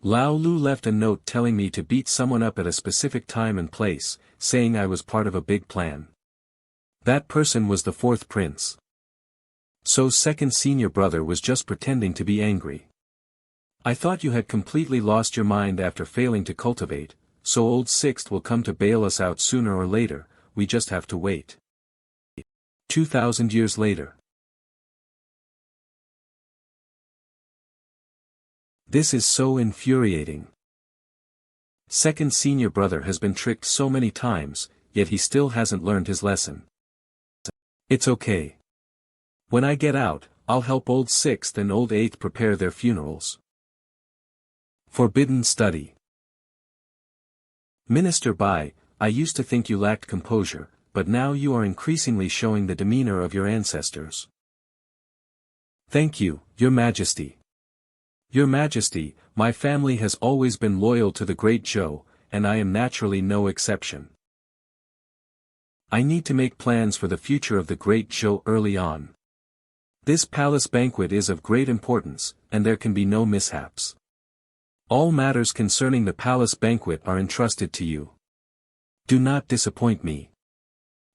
Lao Lu left a note telling me to beat someone up at a specific time and place, saying I was part of a big plan. That person was the fourth prince. So second senior brother was just pretending to be angry. I thought you had completely lost your mind after failing to cultivate, so old sixth will come to bail us out sooner or later, we just have to wait. 2,000 years later. This is so infuriating. Second senior brother has been tricked so many times, yet he still hasn't learned his lesson. It's okay. When I get out, I'll help old sixth and old eighth prepare their funerals. Forbidden study. Minister Bai, I used to think you lacked composure, but now you are increasingly showing the demeanor of your ancestors. Thank you, Your Majesty. Your Majesty, my family has always been loyal to the Great Zhou, and I am naturally no exception. I need to make plans for the future of the Great Zhou early on. This palace banquet is of great importance, and there can be no mishaps. All matters concerning the palace banquet are entrusted to you. Do not disappoint me.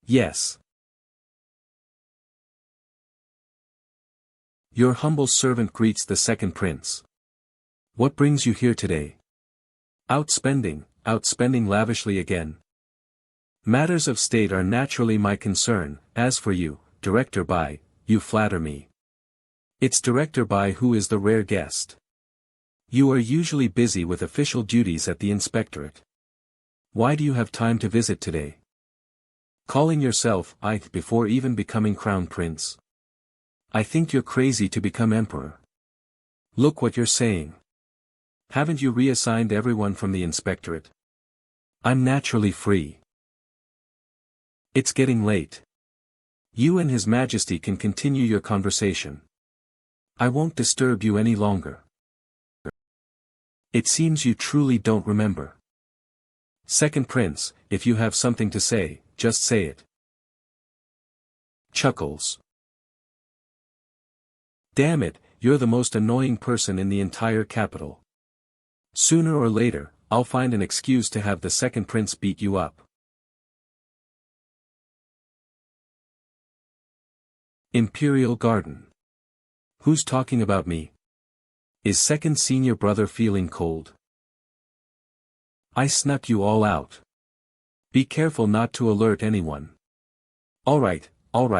Yes. Your humble servant greets the second prince. What brings you here today? Outspending lavishly again. Matters of state are naturally my concern, as for you, Director Bai, you flatter me. It's Director Bai who is the rare guest. You are usually busy with official duties at the inspectorate. Why do you have time to visit today? Calling yourself Ike before even becoming crown prince? I think you're crazy to become emperor. Look what you're saying. Haven't you reassigned everyone from the inspectorate? I'm naturally free. It's getting late. You and His Majesty can continue your conversation. I won't disturb you any longer. It seems you truly don't remember. Second prince, if you have something to say, just say it. Chuckles. Damn it, you're the most annoying person in the entire capital. Sooner or later, I'll find an excuse to have the second prince beat you up. Imperial Garden. Who's talking about me? Is second senior brother feeling cold? I snuck you all out. Be careful not to alert anyone. Alright, old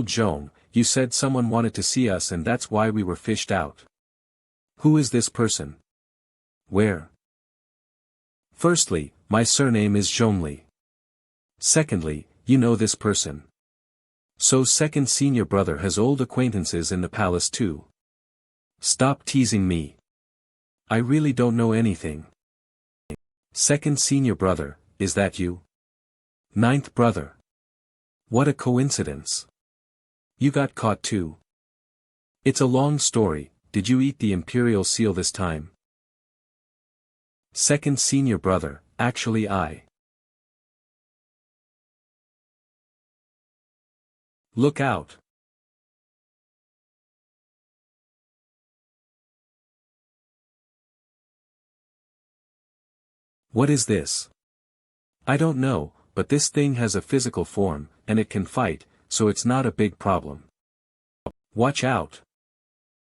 Joan, you said someone wanted to see us and that's why we were fished out. Who is this person? Where? Firstly, my surname is Zhongli. Secondly, you know this person. So second senior brother has old acquaintances in the palace too. Stop teasing me. I really don't know anything. Second senior brother, is that you? Ninth brother. What a coincidence. You got caught too. It's a long story, did you eat the imperial seal this time? Second senior brother, actually I. Look out. What is this? I don't know, but this thing has a physical form, and it can fight, so it's not a big problem. Watch out.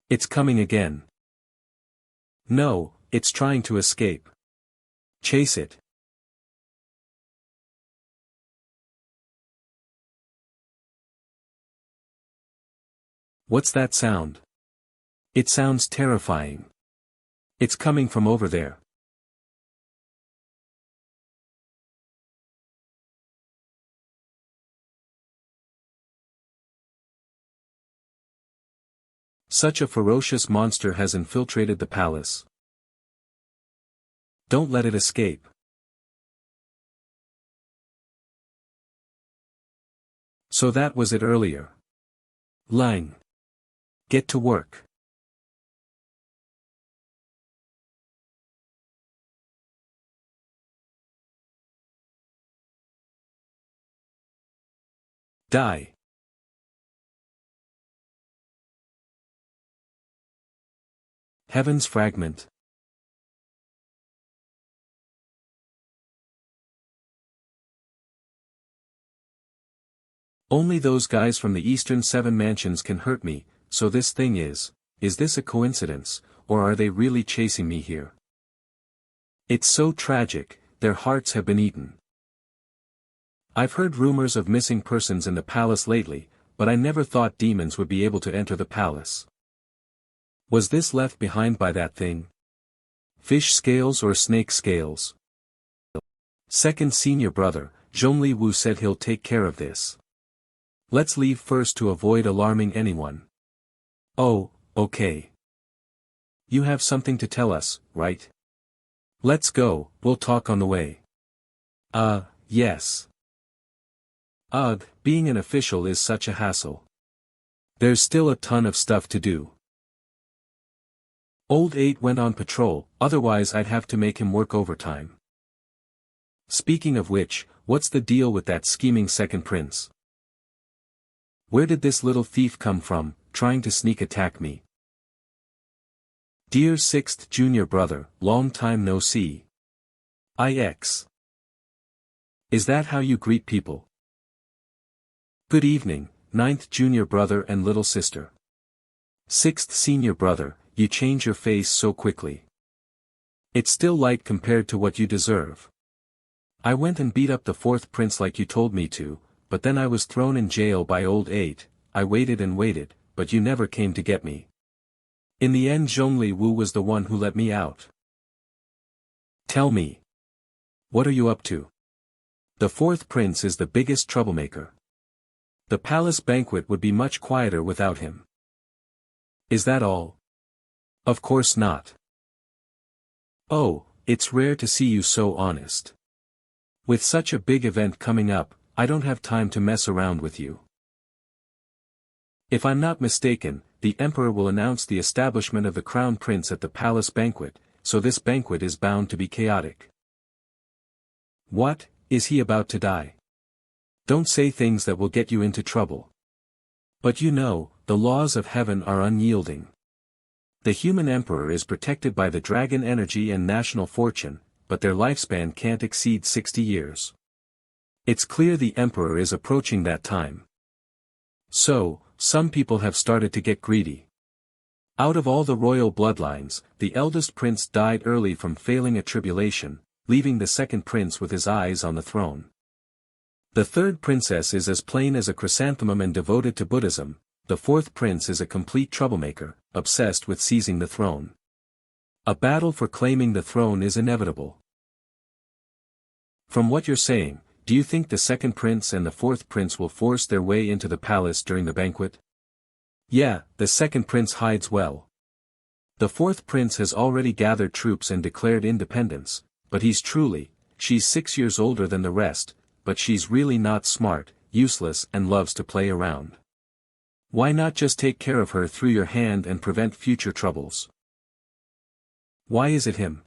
It's coming again. No, it's trying to escape. Chase it. What's that sound? It sounds terrifying. It's coming from over there. Such a ferocious monster has infiltrated the palace. Don't let it escape. So that was it earlier. Lang. Get to work. Die. Heaven's fragment. Only those guys from the Eastern Seven Mansions can hurt me, so this thing is this a coincidence, or are they really chasing me here? It's so tragic, their hearts have been eaten. I've heard rumors of missing persons in the palace lately, but I never thought demons would be able to enter the palace. Was this left behind by that thing? Fish scales or snake scales? Second senior brother, Zhongli Wu said he'll take care of this. Let's leave first to avoid alarming anyone. Oh, okay. You have something to tell us, right? Let's go, we'll talk on the way. Yes. Ugh, being an official is such a hassle. There's still a ton of stuff to do. Old 8 went on patrol, otherwise I'd have to make him work overtime. Speaking of which, what's the deal with that scheming second prince? Where did this little thief come from, trying to sneak attack me? Dear 6th junior brother, long time no see. IX. Is that how you greet people? Good evening, 9th junior brother and little sister. 6th senior brother, you change your face so quickly. It's still light compared to what you deserve. I went and beat up the 4th prince like you told me to, but then I was thrown in jail by old 8, I waited and waited, but you never came to get me. In the end Zhongli Wu was the one who let me out. Tell me. What are you up to? The 4th prince is the biggest troublemaker. The palace banquet would be much quieter without him. Is that all? Of course not. Oh, it's rare to see you so honest. With such a big event coming up, I don't have time to mess around with you. If I'm not mistaken, the emperor will announce the establishment of the crown prince at the palace banquet, so this banquet is bound to be chaotic. What, is he about to die? Don't say things that will get you into trouble. But you know, the laws of heaven are unyielding. The human emperor is protected by the dragon energy and national fortune, but their lifespan can't exceed 60 years. It's clear the emperor is approaching that time. So, some people have started to get greedy. Out of all the royal bloodlines, the eldest prince died early from failing a tribulation, leaving the second prince with his eyes on the throne. The third princess is as plain as a chrysanthemum and devoted to Buddhism. The 4th prince is a complete troublemaker, obsessed with seizing the throne. A battle for claiming the throne is inevitable. From what you're saying, do you think the second prince and the 4th prince will force their way into the palace during the banquet? Yeah, the second prince hides well. The 4th prince has already gathered troops and declared independence, but she's 6 years older than the rest, but she's really not smart, useless and loves to play around. Why not just take care of her through your hand and prevent future troubles? Why is it him?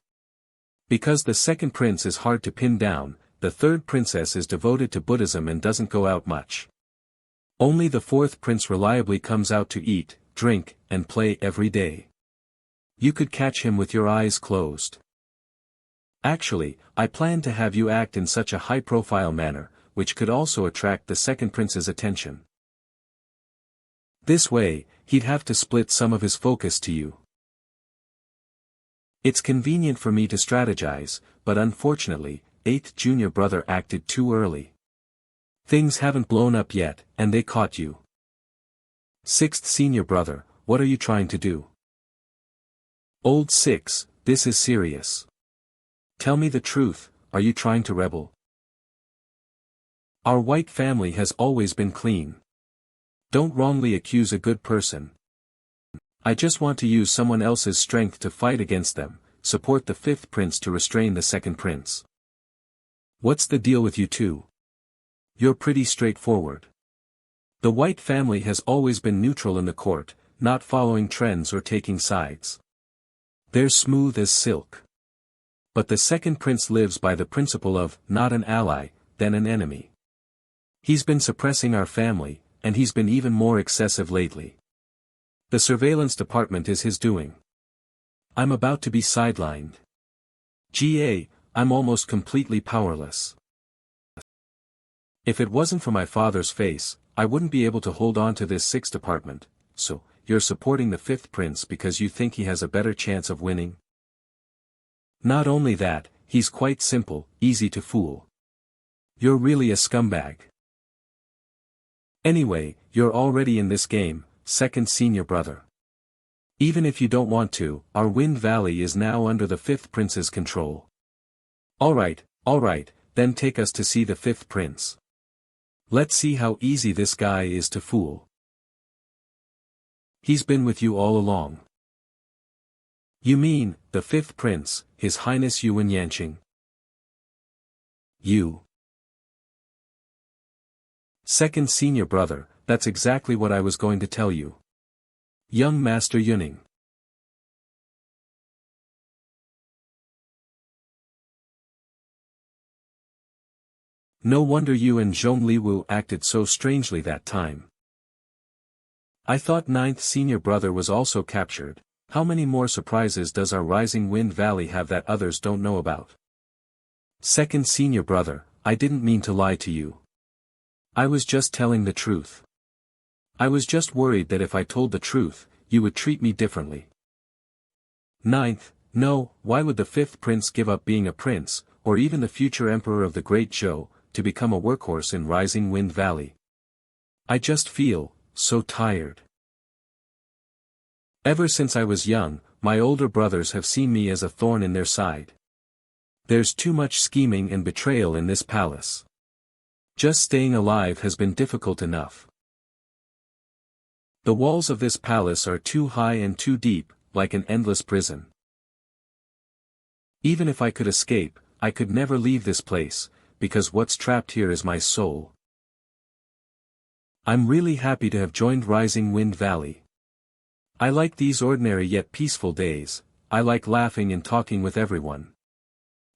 Because the second prince is hard to pin down, the third princess is devoted to Buddhism and doesn't go out much. Only the 4th prince reliably comes out to eat, drink, and play every day. You could catch him with your eyes closed. Actually, I plan to have you act in such a high-profile manner, which could also attract the second prince's attention. This way, he'd have to split some of his focus to you. It's convenient for me to strategize, but unfortunately, 8th junior brother acted too early. Things haven't blown up yet, and they caught you. 6th senior brother, what are you trying to do? Old 6, this is serious. Tell me the truth, are you trying to rebel? Our white family has always been clean. Don't wrongly accuse a good person. I just want to use someone else's strength to fight against them, support the fifth prince to restrain the second prince. What's the deal with you two? You're pretty straightforward. The White family has always been neutral in the court, not following trends or taking sides. They're smooth as silk. But the second prince lives by the principle of, not an ally, then an enemy. He's been suppressing our family, and he's been even more excessive lately. The surveillance department is his doing. I'm about to be sidelined. I'm almost completely powerless. If it wasn't for my father's face, I wouldn't be able to hold on to this sixth department. So, you're supporting the fifth prince because you think he has a better chance of winning? Not only that, he's quite simple, easy to fool. You're really a scumbag. Anyway, you're already in this game, second senior brother. Even if you don't want to, our Wind Valley is now under the fifth prince's control. Alright, then take us to see the fifth prince. Let's see how easy this guy is to fool. He's been with you all along. You mean, the fifth prince, His Highness Yuan Yanqing? You. Second senior brother, that's exactly what I was going to tell you. Young Master Yuning. No wonder you and Zhong Liwu acted so strangely that time. I thought ninth senior brother was also captured. How many more surprises does our rising Wind Valley have that others don't know about? Second senior brother, I didn't mean to lie to you. I was just telling the truth. I was just worried that if I told the truth, you would treat me differently. Ninth, no, why would the fifth prince give up being a prince, or even the future emperor of the Great Zhou, to become a workhorse in rising Wind Valley? I just feel so tired. Ever since I was young, my older brothers have seen me as a thorn in their side. There's too much scheming and betrayal in this palace. Just staying alive has been difficult enough. The walls of this palace are too high and too deep, like an endless prison. Even if I could escape, I could never leave this place, because what's trapped here is my soul. I'm really happy to have joined Rising Wind Valley. I like these ordinary yet peaceful days. I like laughing and talking with everyone.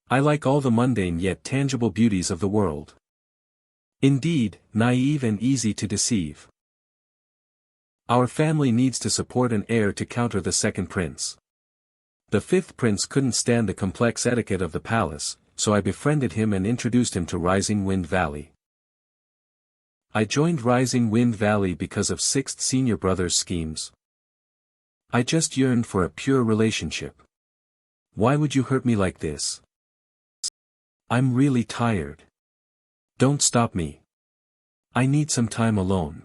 I like all the mundane yet tangible beauties of the world. Indeed, naive and easy to deceive. Our family needs to support an heir to counter the second prince. The fifth prince couldn't stand the complex etiquette of the palace, so I befriended him and introduced him to Rising Wind Valley. I joined Rising Wind Valley because of sixth senior brother's schemes. I just yearned for a pure relationship. Why would you hurt me like this? I'm really tired. Don't stop me. I need some time alone.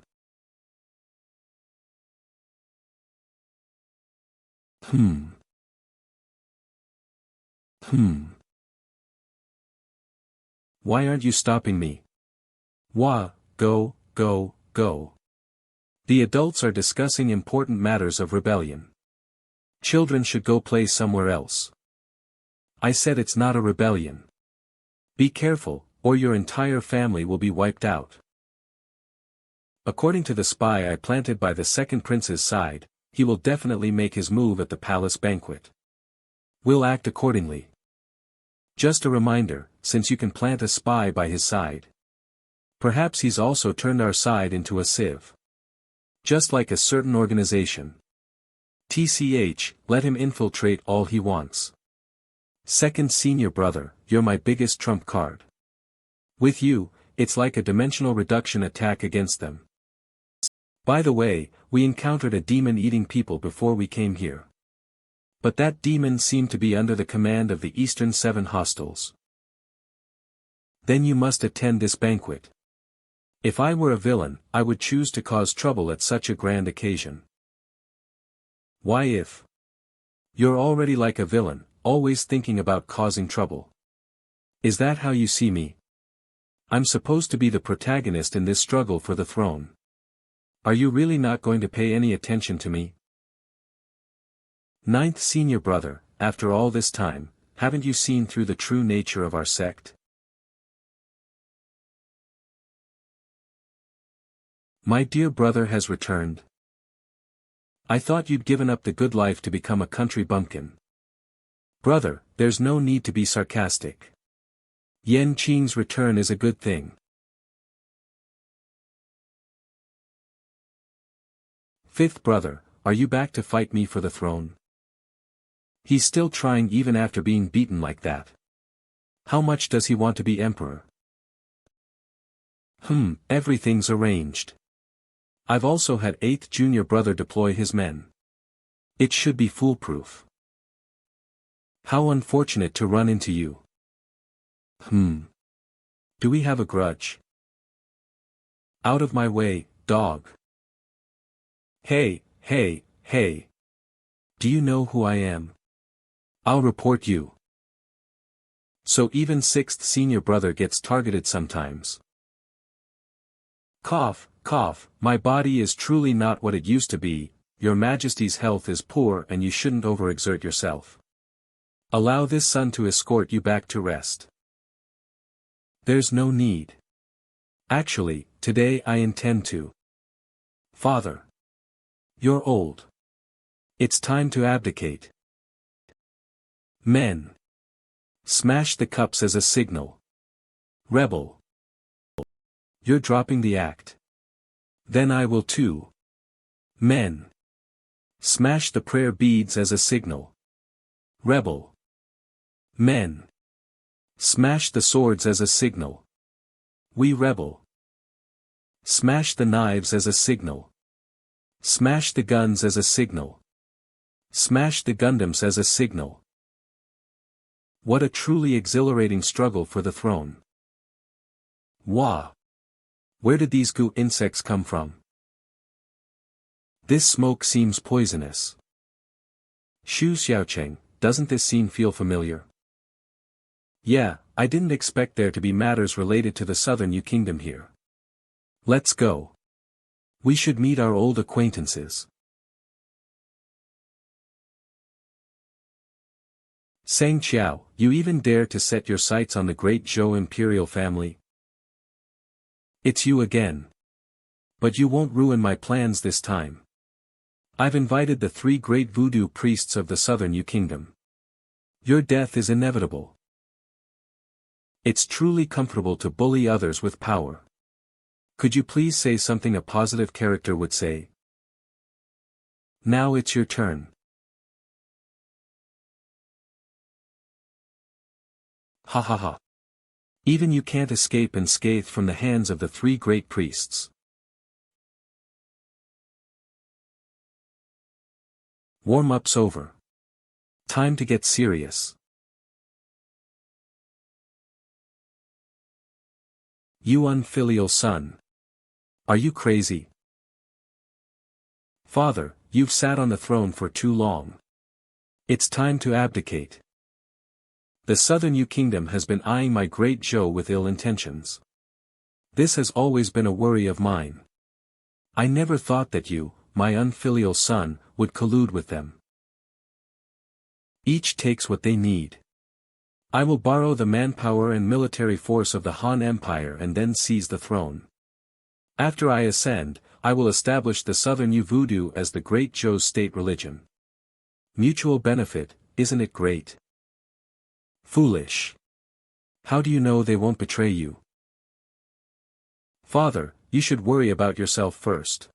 Why aren't you stopping me? Go. The adults are discussing important matters of rebellion. Children should go play somewhere else. I said it's not a rebellion. Be careful, or your entire family will be wiped out. According to the spy I planted by the second prince's side, he will definitely make his move at the palace banquet. We'll act accordingly. Just a reminder, since you can plant a spy by his side. Perhaps he's also turned our side into a sieve. Just like a certain organization. Let him infiltrate all he wants. Second senior brother, you're my biggest trump card. With you, it's like a dimensional reduction attack against them. By the way, we encountered a demon eating people before we came here. But that demon seemed to be under the command of the Eastern Seven Hostels. Then you must attend this banquet. If I were a villain, I would choose to cause trouble at such a grand occasion. Why if? You're already like a villain, always thinking about causing trouble. Is that how you see me? I'm supposed to be the protagonist in this struggle for the throne. Are you really not going to pay any attention to me? Ninth senior brother, after all this time, haven't you seen through the true nature of our sect? My dear brother has returned. I thought you'd given up the good life to become a country bumpkin. Brother, there's no need to be sarcastic. Yan Qing's return is a good thing. Fifth brother, are you back to fight me for the throne? He's still trying even after being beaten like that. How much does he want to be emperor? Everything's arranged. I've also had 8th junior brother deploy his men. It should be foolproof. How unfortunate to run into you. Do we have a grudge? Out of my way, dog. Hey. Do you know who I am? I'll report you. So even 6th senior brother gets targeted sometimes. Cough, my body is truly not what it used to be, your majesty's health is poor and you shouldn't overexert yourself. Allow this son to escort you back to rest. There's no need. Actually, today I intend to. Father. You're old. It's time to abdicate. Men. Smash the cups as a signal. Rebel. You're dropping the act. Then I will too. Men. Smash the prayer beads as a signal. Rebel. Men. Smash the swords as a signal. We rebel. Smash the knives as a signal. Smash the guns as a signal. Smash the Gundams as a signal. What a truly exhilarating struggle for the throne. Wah! Where did these goo insects come from? This smoke seems poisonous. Xiao Cheng, doesn't this scene feel familiar? Yeah, I didn't expect there to be matters related to the Southern Yu Kingdom here. Let's go. We should meet our old acquaintances. Sang Qiao, you even dare to set your sights on the great Zhou imperial family? It's you again. But you won't ruin my plans this time. I've invited the 3 great voodoo priests of the Southern Yu Kingdom. Your death is inevitable. It's truly comfortable to bully others with power. Could you please say something a positive character would say? Now it's your turn. Ha ha ha. Even you can't escape unscathed from the hands of the 3 great priests. Warm-up's over. Time to get serious. You unfilial son. Are you crazy? Father, you've sat on the throne for too long. It's time to abdicate. The Southern Yu Kingdom has been eyeing my great Zhou with ill intentions. This has always been a worry of mine. I never thought that you, my unfilial son, would collude with them. Each takes what they need. I will borrow the manpower and military force of the Han Empire and then seize the throne. After I ascend, I will establish the Southern Yu Voodoo as the great Zhou's state religion. Mutual benefit, isn't it great? Foolish. How do you know they won't betray you? Father, you should worry about yourself first.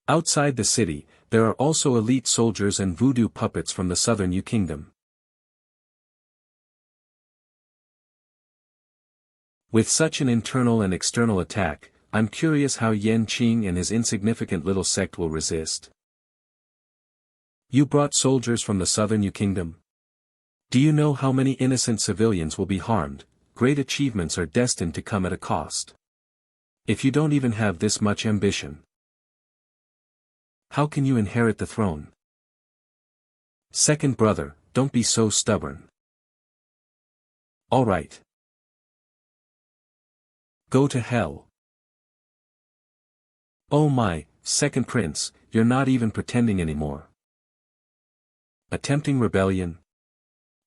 Outside the city, there are also elite soldiers and voodoo puppets from the Southern Yu Kingdom. With such an internal and external attack, I'm curious how Yan Qing and his insignificant little sect will resist. You brought soldiers from the Southern Yu Kingdom? Do you know how many innocent civilians will be harmed? Great achievements are destined to come at a cost. If you don't even have this much ambition, how can you inherit the throne? Second brother, don't be so stubborn. All right. Go to hell. Oh my, second prince, you're not even pretending anymore. Attempting rebellion?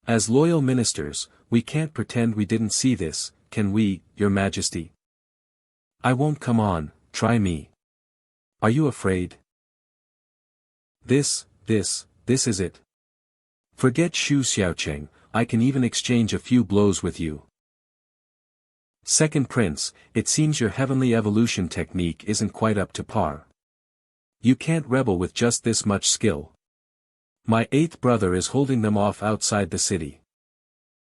As loyal ministers, we can't pretend we didn't see this, can we, Your Majesty? I won't. Come on, try me. Are you afraid? This is it. Forget Xiao Cheng, I can even exchange a few blows with you. Second Prince, it seems your heavenly evolution technique isn't quite up to par. You can't rebel with just this much skill. My eighth brother is holding them off outside the city.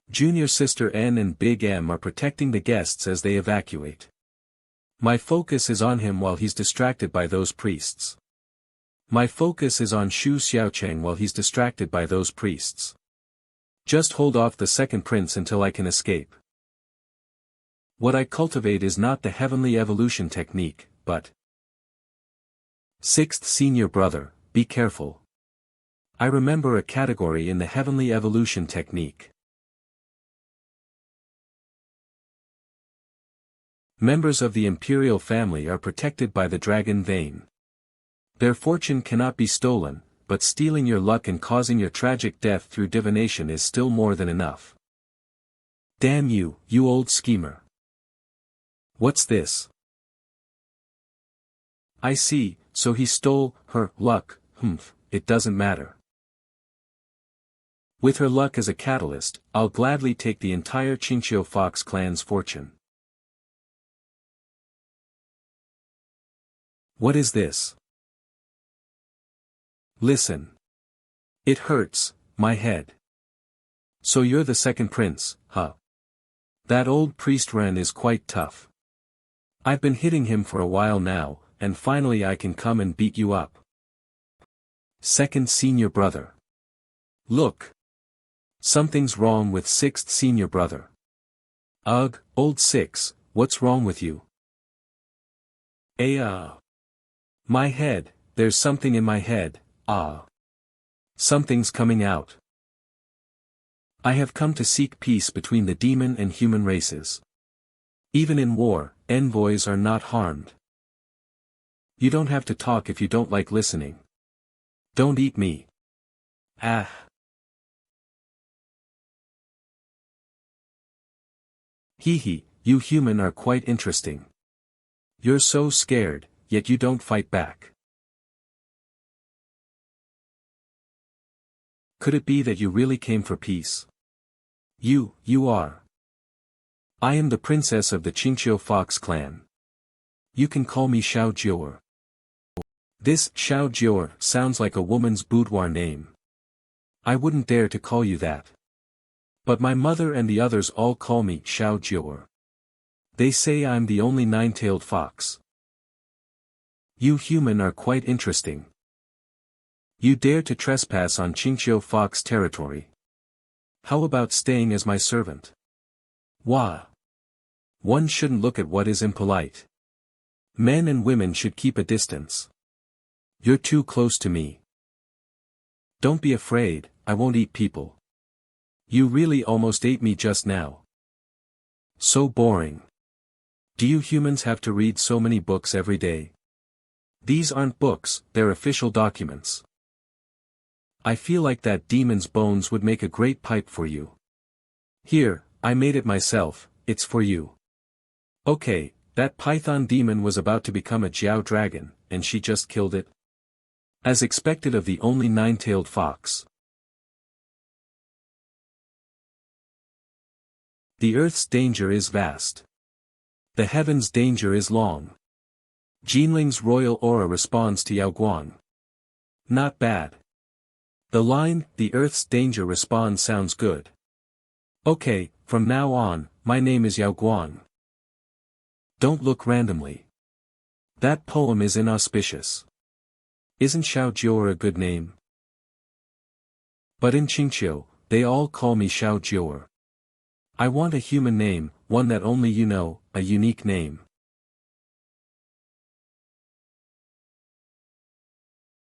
Junior sister N and Big M are protecting the guests as they evacuate. My focus is on him while he's distracted by those priests. My focus is on Xiao Cheng while he's distracted by those priests. Just hold off the second prince until I can escape. What I cultivate is not the heavenly evolution technique, but... Sixth senior brother, be careful. I remember a category in the heavenly evolution technique. Members of the imperial family are protected by the dragon vein. Their fortune cannot be stolen, but stealing your luck and causing your tragic death through divination is still more than enough. Damn you, you old schemer. What's this? I see, so he stole her luck. It doesn't matter. With her luck as a catalyst, I'll gladly take the entire Changshou Fox clan's fortune. What is this? Listen. It hurts, my head. So you're the second prince, huh? That old priest Ren is quite tough. I've been hitting him for a while now, and finally I can come and beat you up. Second senior brother. Look. Something's wrong with sixth senior brother. Ugh, old six, what's wrong with you? My head, there's something in my head, Something's coming out. I have come to seek peace between the demon and human races. Even in war, envoys are not harmed. You don't have to talk if you don't like listening. Don't eat me. Hee, you human are quite interesting. You're so scared, yet you don't fight back. Could it be that you really came for peace? You are. I am the princess of the Changshou Fox clan. You can call me Xiao Jior. This Xiao Jior sounds like a woman's boudoir name. I wouldn't dare to call you that. But my mother and the others all call me Xiao Jior. They say I'm the only nine-tailed fox. You human are quite interesting. You dare to trespass on Changshou Fox territory. How about staying as my servant? Wah. One shouldn't look at what is impolite. Men and women should keep a distance. You're too close to me. Don't be afraid, I won't eat people. You really almost ate me just now. So boring. Do you humans have to read so many books every day? These aren't books, they're official documents. I feel like that demon's bones would make a great pipe for you. Here, I made it myself, it's for you. Okay, that python demon was about to become a Jiao dragon, and she just killed it. As expected of the only nine-tailed fox. The earth's danger is vast. The heavens' danger is long. Jinling's royal aura responds to Yao Guan. Not bad. The line, the earth's danger responds sounds good. Okay, from now on, my name is Yao Guan. Don't look randomly. That poem is inauspicious. Isn't Xiao Jior a good name? But in Changshou, they all call me Xiao Jior. I want a human name, one that only you know, a unique name.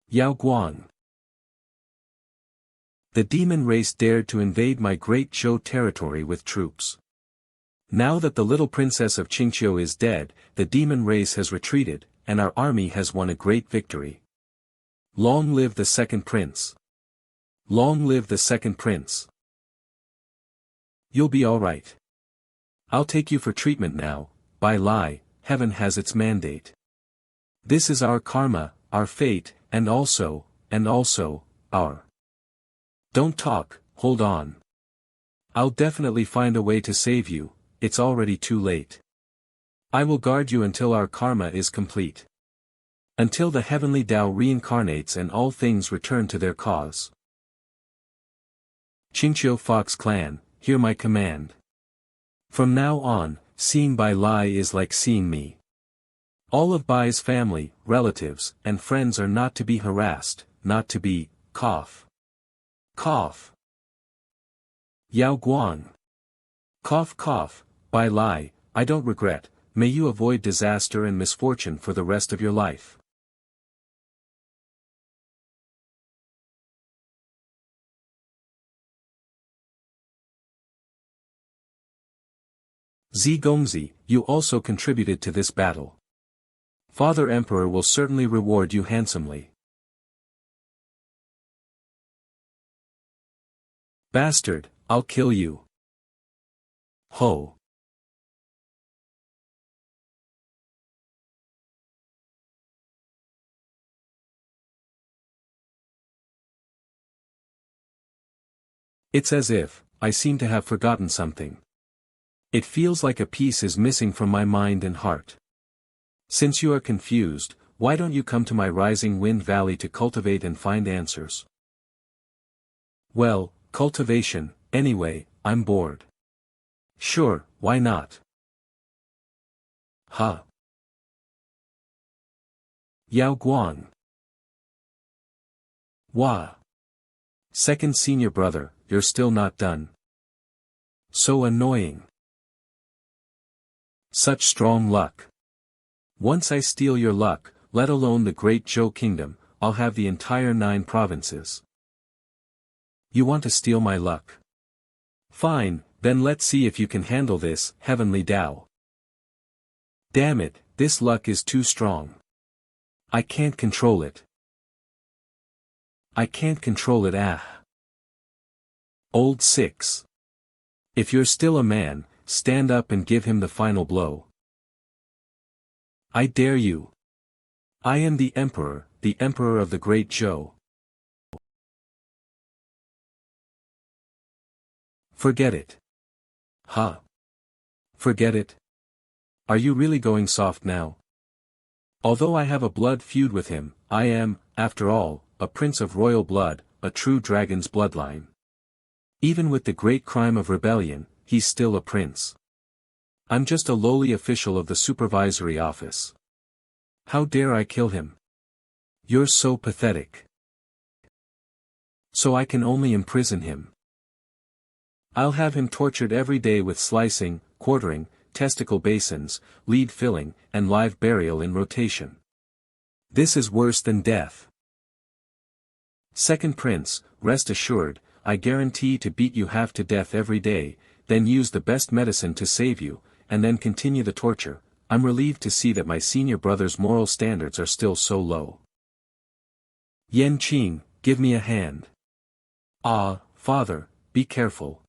Yao Guan. The demon race dared to invade my great Zhou territory with troops. Now that the little princess of Changshou is dead, the demon race has retreated, and our army has won a great victory. Long live the second prince. Long live the second prince. You'll be alright. I'll take you for treatment now, by lie, heaven has its mandate. This is our karma, our fate, and also, our. Don't talk, hold on. I'll definitely find a way to save you, it's already too late. I will guard you until our karma is complete. Until the heavenly Tao reincarnates and all things return to their cause. Changshou Fox Clan, hear my command. From now on, seeing Bai Lai is like seeing me. All of Bai's family, relatives, and friends are not to be harassed, not to be, cough. Yao Guang. Cough, Bai Lai, I don't regret, may you avoid disaster and misfortune for the rest of your life. Zigongzi, you also contributed to this battle. Father Emperor will certainly reward you handsomely. Bastard, I'll kill you. Ho. It's as if, I seem to have forgotten something. It feels like a piece is missing from my mind and heart. Since you are confused, why don't you come to my rising wind valley to cultivate and find answers? Well, cultivation, anyway, I'm bored. Sure, why not? Ha. Yao Guang. Wah. Second senior brother, you're still not done. So annoying. Such strong luck. Once I steal your luck, let alone the great Zhou kingdom, I'll have the entire 9 provinces. You want to steal my luck? Fine, then let's see if you can handle this, heavenly Tao. Damn it, this luck is too strong. I can't control it. Old 6. If you're still a man, stand up and give him the final blow. I dare you. I am the emperor of the great Zhou. Forget it. Huh. Forget it? Are you really going soft now? Although I have a blood feud with him, I am, after all, a prince of royal blood, a true dragon's bloodline. Even with the great crime of rebellion, he's still a prince. I'm just a lowly official of the supervisory office. How dare I kill him? You're so pathetic. So I can only imprison him. I'll have him tortured every day with slicing, quartering, testicle basins, lead filling, and live burial in rotation. This is worse than death. Second prince, rest assured, I guarantee to beat you half to death every day, then use the best medicine to save you, and then continue the torture. I'm relieved to see that my senior brother's moral standards are still so low. Yan Qing, give me a hand. Ah, father, be careful.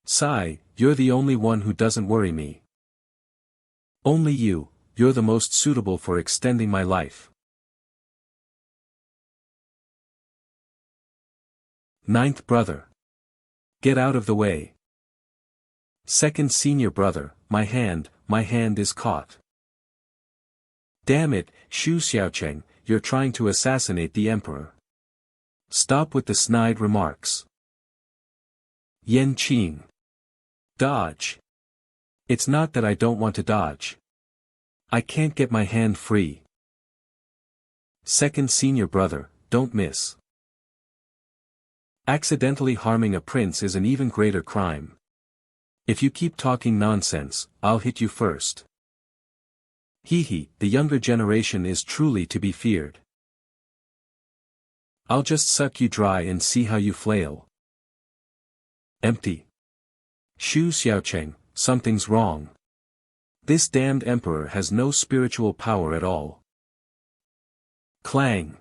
Sai, you're the only one who doesn't worry me. Only you're the most suitable for extending my life. Ninth brother. Get out of the way. Second senior brother, my hand is caught. Damn it, Xiao Cheng, you're trying to assassinate the emperor. Stop with the snide remarks. Yan Qing. Dodge. It's not that I don't want to dodge. I can't get my hand free. Second senior brother, don't miss. Accidentally harming a prince is an even greater crime. If you keep talking nonsense, I'll hit you first. Hee, the younger generation is truly to be feared. I'll just suck you dry and see how you flail. Empty. Xiao Cheng, something's wrong. This damned emperor has no spiritual power at all. Clang.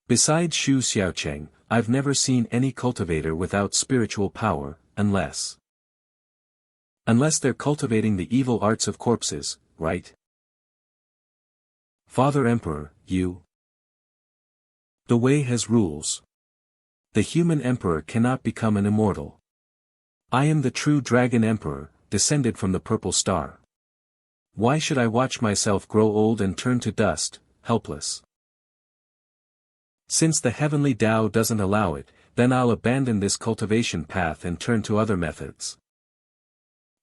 Besides Xiao Cheng, I've never seen any cultivator without spiritual power, unless they're cultivating the evil arts of corpses, right? Father Emperor, you. The way has rules. The human emperor cannot become an immortal. I am the true dragon emperor, descended from the purple star. Why should I watch myself grow old and turn to dust, helpless? Since the heavenly Tao doesn't allow it, then I'll abandon this cultivation path and turn to other methods.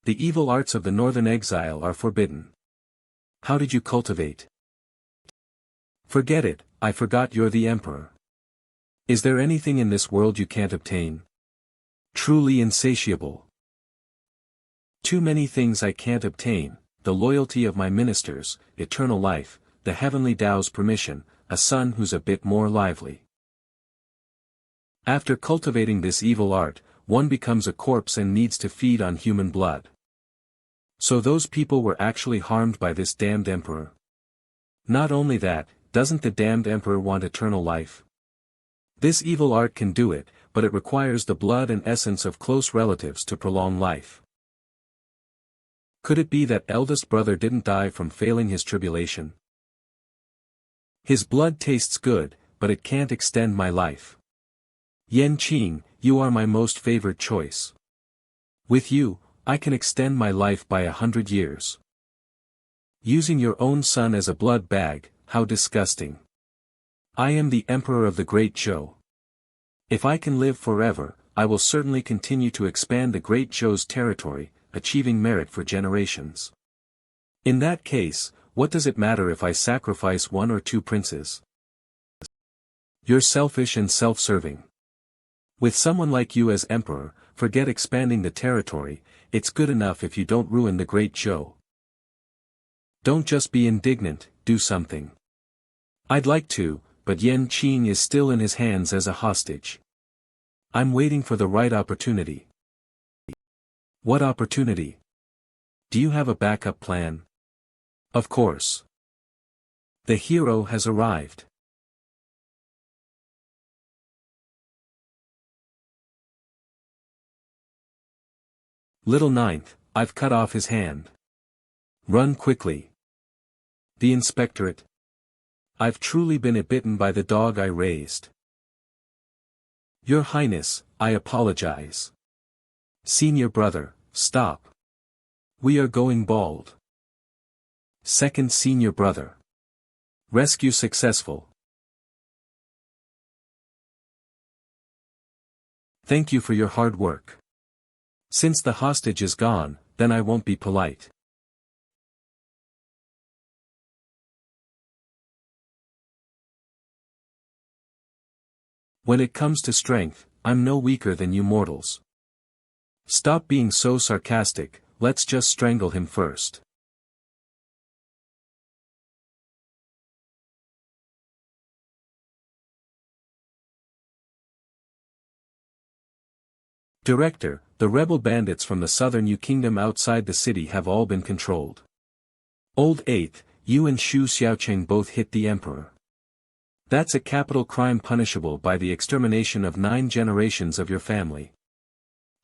The evil arts of the northern exile are forbidden. How did you cultivate? Forget it, I forgot you're the emperor. Is there anything in this world you can't obtain? Truly insatiable. Too many things I can't obtain, the loyalty of my ministers, eternal life, the heavenly Tao's permission, a son who's a bit more lively. After cultivating this evil art, one becomes a corpse and needs to feed on human blood. So those people were actually harmed by this damned emperor. Not only that, doesn't the damned emperor want eternal life? This evil art can do it, but it requires the blood and essence of close relatives to prolong life. Could it be that eldest brother didn't die from failing his tribulation? His blood tastes good, but it can't extend my life. Yan Qing, you are my most favored choice. With you, I can extend my life by 100 years. Using your own son as a blood bag, how disgusting. I am the emperor of the Great Zhou. If I can live forever, I will certainly continue to expand the Great Zhou's territory, achieving merit for generations. In that case, what does it matter if I sacrifice 1 or 2 princes? You're selfish and self-serving. With someone like you as emperor, forget expanding the territory, it's good enough if you don't ruin the Great Zhou. Don't just be indignant, do something. I'd like to, but Yan Qing is still in his hands as a hostage. I'm waiting for the right opportunity. What opportunity? Do you have a backup plan? Of course. The hero has arrived. Little ninth, I've cut off his hand. Run quickly. The inspectorate. I've truly been bitten by the dog I raised. Your Highness, I apologize. Senior brother, stop. We are going bald. Second senior brother. Rescue successful. Thank you for your hard work. Since the hostage is gone, then I won't be polite. When it comes to strength, I'm no weaker than you mortals. Stop being so sarcastic, let's just strangle him first. Director, the rebel bandits from the southern Yu Kingdom outside the city have all been controlled. Old 8th, you and Xiao Cheng both hit the Emperor. That's a capital crime punishable by the extermination of 9 generations of your family.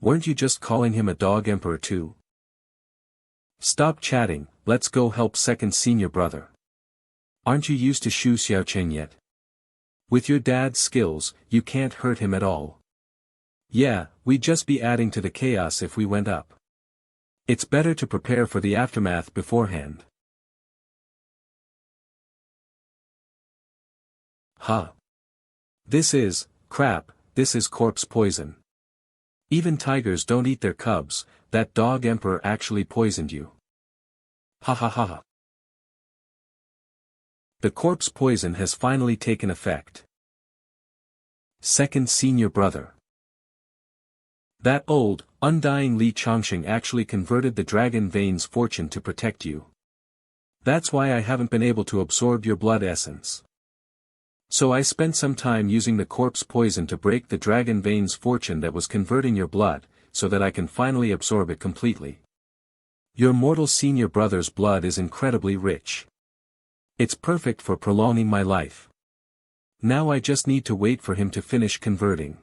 Weren't you just calling him a dog emperor too? Stop chatting, let's go help second senior brother. Aren't you used to Xiao Cheng yet? With your dad's skills, you can't hurt him at all. Yeah, we'd just be adding to the chaos if we went up. It's better to prepare for the aftermath beforehand. Huh. This is, crap, this is corpse poison. Even tigers don't eat their cubs, that dog emperor actually poisoned you. Ha ha ha ha. The corpse poison has finally taken effect. Second senior brother. That old, undying Li Changsheng actually converted the dragon vein's fortune to protect you. That's why I haven't been able to absorb your blood essence. So I spent some time using the corpse poison to break the dragon vein's fortune that was converting your blood, so that I can finally absorb it completely. Your mortal senior brother's blood is incredibly rich. It's perfect for prolonging my life. Now I just need to wait for him to finish converting.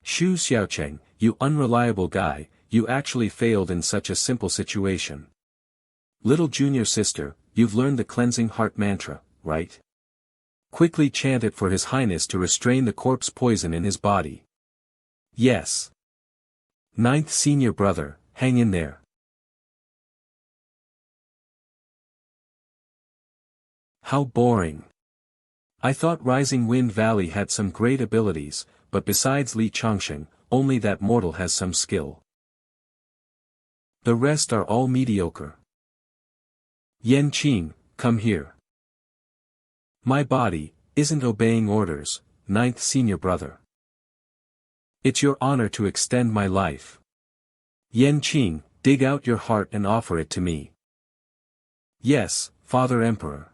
Xiao Cheng, you unreliable guy, you actually failed in such a simple situation. Little junior sister, you've learned the cleansing heart mantra, right? Quickly chant it for His Highness to restrain the corpse poison in his body. Yes. Ninth senior brother, hang in there. How boring. I thought Rising Wind Valley had some great abilities, but besides Li Changsheng, only that mortal has some skill. The rest are all mediocre. Yan Qing, come here. My body isn't obeying orders, ninth senior brother. It's your honor to extend my life. Yan Qing, dig out your heart and offer it to me. Yes, Father Emperor.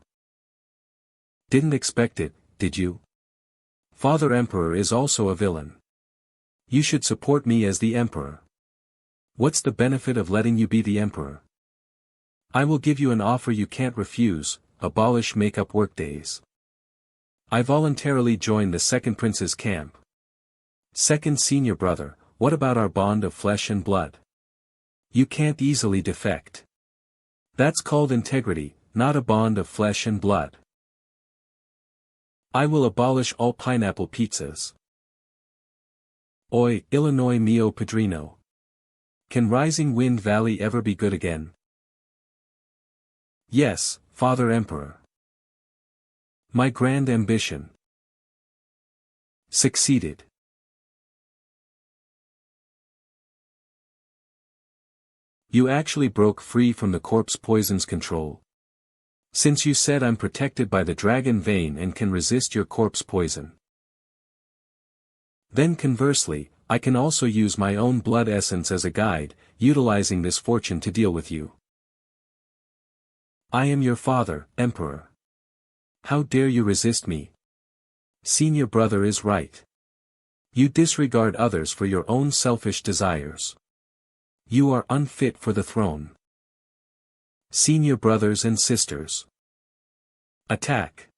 Didn't expect it, did you? Father Emperor is also a villain. You should support me as the Emperor. What's the benefit of letting you be the Emperor? I will give you an offer you can't refuse, abolish make-up workdays. I voluntarily joined the second prince's camp. Second senior brother, what about our bond of flesh and blood? You can't easily defect. That's called integrity, not a bond of flesh and blood. I will abolish all pineapple pizzas. Oi, Illinois mio padrino. Can Rising Wind Valley ever be good again? Yes, Father Emperor. My grand ambition succeeded. You actually broke free from the corpse poison's control. Since you said I'm protected by the dragon vein and can resist your corpse poison. Then conversely, I can also use my own blood essence as a guide, utilizing this fortune to deal with you. I am your father, Emperor. How dare you resist me? Senior brother is right. You disregard others for your own selfish desires. You are unfit for the throne. Senior brothers and sisters. Attack.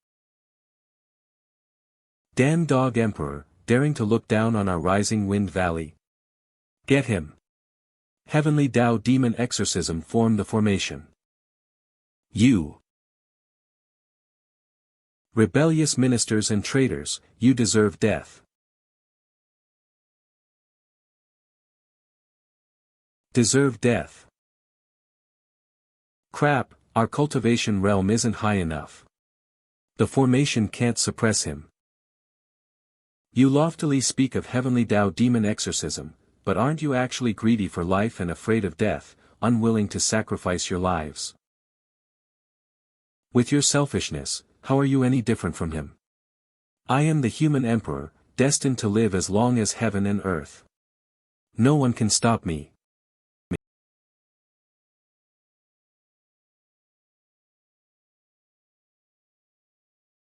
Damn dog Emperor, daring to look down on our Rising Wind Valley. Get him. Heavenly Tao Demon Exorcism form the formation. You. Rebellious ministers and traitors, you deserve death. Deserve death. Crap, our cultivation realm isn't high enough. The formation can't suppress him. You loftily speak of Heavenly Tao Demon Exorcism, but aren't you actually greedy for life and afraid of death, unwilling to sacrifice your lives? With your selfishness, how are you any different from him? I am the human emperor, destined to live as long as heaven and earth. No one can stop me.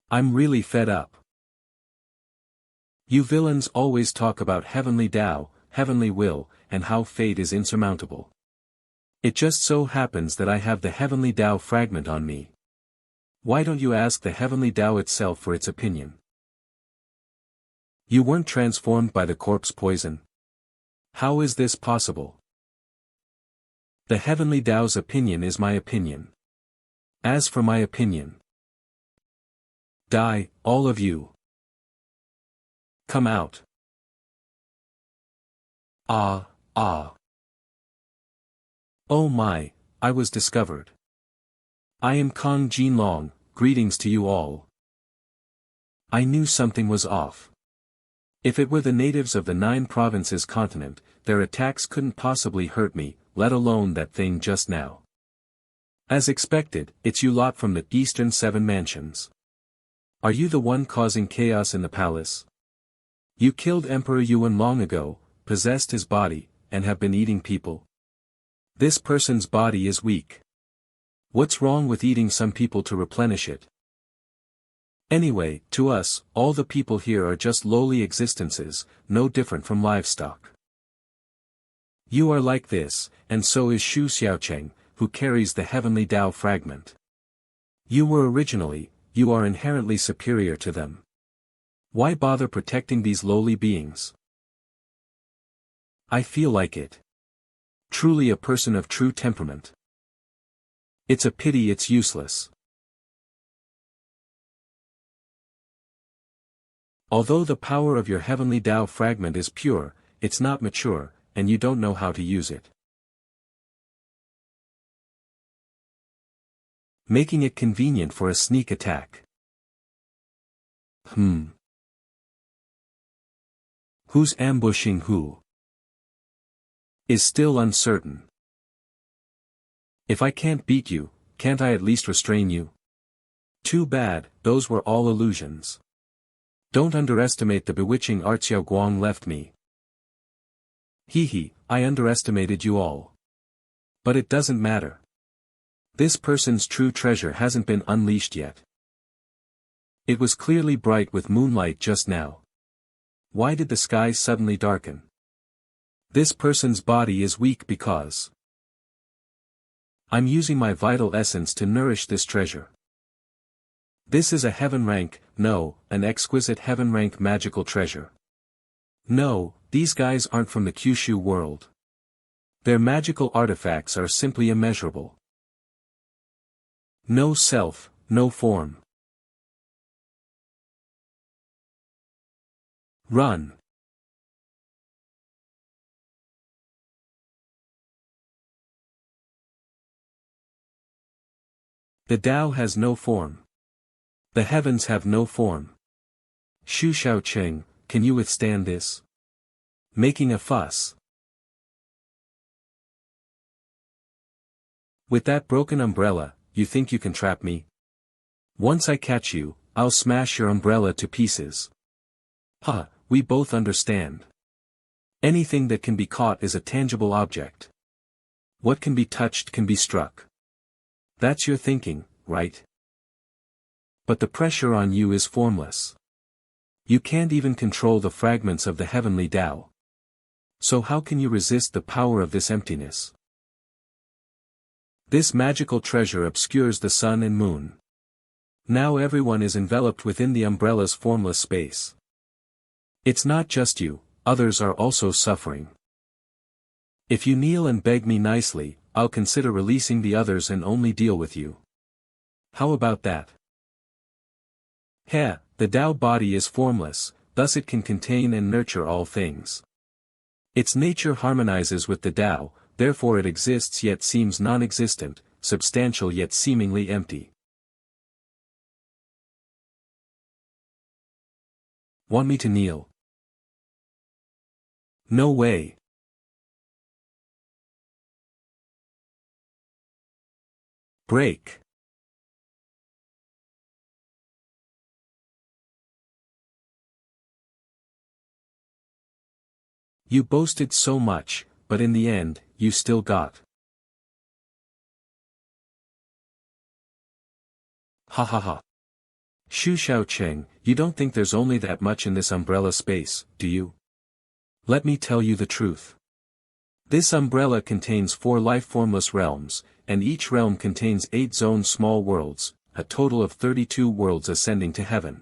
I'm really fed up. You villains always talk about heavenly Tao, heavenly will, and how fate is insurmountable. It just so happens that I have the heavenly Tao fragment on me. Why don't you ask the heavenly Tao itself for its opinion? You weren't transformed by the corpse poison. How is this possible? The heavenly Tao's opinion is my opinion. As for my opinion, die, all of you. Come out. Ah. Oh my, I was discovered. I am Kong Jinlong, greetings to you all. I knew something was off. If it were the natives of the 9 provinces continent, their attacks couldn't possibly hurt me, let alone that thing just now. As expected, it's you lot from the Eastern 7 mansions. Are you the one causing chaos in the palace? You killed Emperor Yuan long ago, possessed his body, and have been eating people. This person's body is weak. What's wrong with eating some people to replenish it? Anyway, to us, all the people here are just lowly existences, no different from livestock. You are like this, and so is Xiao Cheng, who carries the heavenly Tao fragment. You were originally, you are inherently superior to them. Why bother protecting these lowly beings? I feel like it. Truly a person of true temperament. It's a pity it's useless. Although the power of your heavenly Tao fragment is pure, it's not mature, and you don't know how to use it. Making it convenient for a sneak attack. Who's ambushing who? Is still uncertain. If I can't beat you, can't I at least restrain you? Too bad, those were all illusions. Don't underestimate the bewitching art Xiao Guang left me. I underestimated you all. But it doesn't matter. This person's true treasure hasn't been unleashed yet. It was clearly bright with moonlight just now. Why did the sky suddenly darken? This person's body is weak because I'm using my vital essence to nourish this treasure. This is a heaven rank, no, an exquisite heaven rank magical treasure. No, these guys aren't from the Kyushu world. Their magical artifacts are simply immeasurable. No self, no form. Run. The Tao has no form. The heavens have no form. Xiao Cheng, can you withstand this? Making a fuss. With that broken umbrella, you think you can trap me? Once I catch you, I'll smash your umbrella to pieces. We both understand. Anything that can be caught is a tangible object. What can be touched can be struck. That's your thinking, right? But the pressure on you is formless. You can't even control the fragments of the heavenly Tao. So how can you resist the power of this emptiness? This magical treasure obscures the sun and moon. Now everyone is enveloped within the umbrella's formless space. It's not just you, others are also suffering. If you kneel and beg me nicely, I'll consider releasing the others and only deal with you. How about that? The Tao body is formless, thus it can contain and nurture all things. Its nature harmonizes with the Tao, therefore it exists yet seems non-existent, substantial yet seemingly empty. Want me to kneel? No way. Break. You boasted so much, but in the end, you still got. Xiao Cheng, you don't think there's only that much in this umbrella space, do you? Let me tell you the truth. This umbrella contains 4 life-formless realms, and each realm contains 8 zone small worlds, a total of 32 worlds ascending to heaven.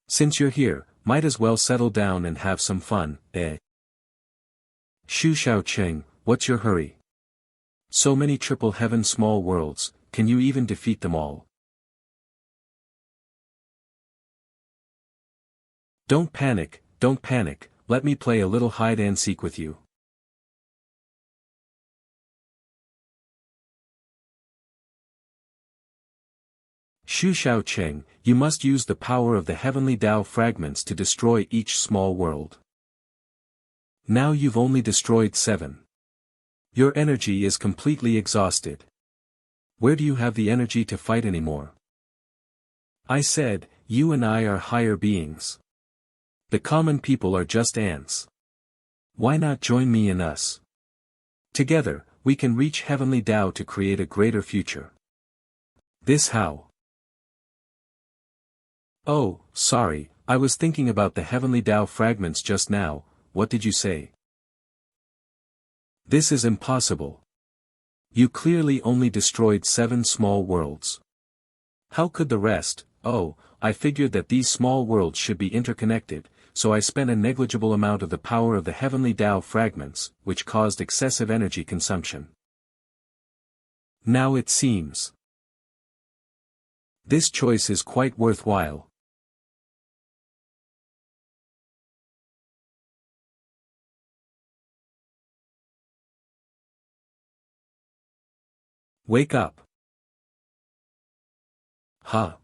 Since you're here, might as well settle down and have some fun, eh? Xiao Cheng, what's your hurry? So many triple heaven small worlds, can you even defeat them all? Don't panic, let me play a little hide-and-seek with you. Xiao Cheng, you must use the power of the heavenly Tao fragments to destroy each small world. Now you've only destroyed 7. Your energy is completely exhausted. Where do you have the energy to fight anymore? I said, you and I are higher beings. The common people are just ants. Why not join me and us? Together, we can reach heavenly Tao to create a greater future. This how? Oh, sorry, I was thinking about the heavenly Tao fragments just now. What did you say? This is impossible. You clearly only destroyed 7 small worlds. How could the rest, Oh, I figured that these small worlds should be interconnected, so I spent a negligible amount of the power of the heavenly Tao fragments, which caused excessive energy consumption. Now it seems this choice is quite worthwhile. Wake up. Huh.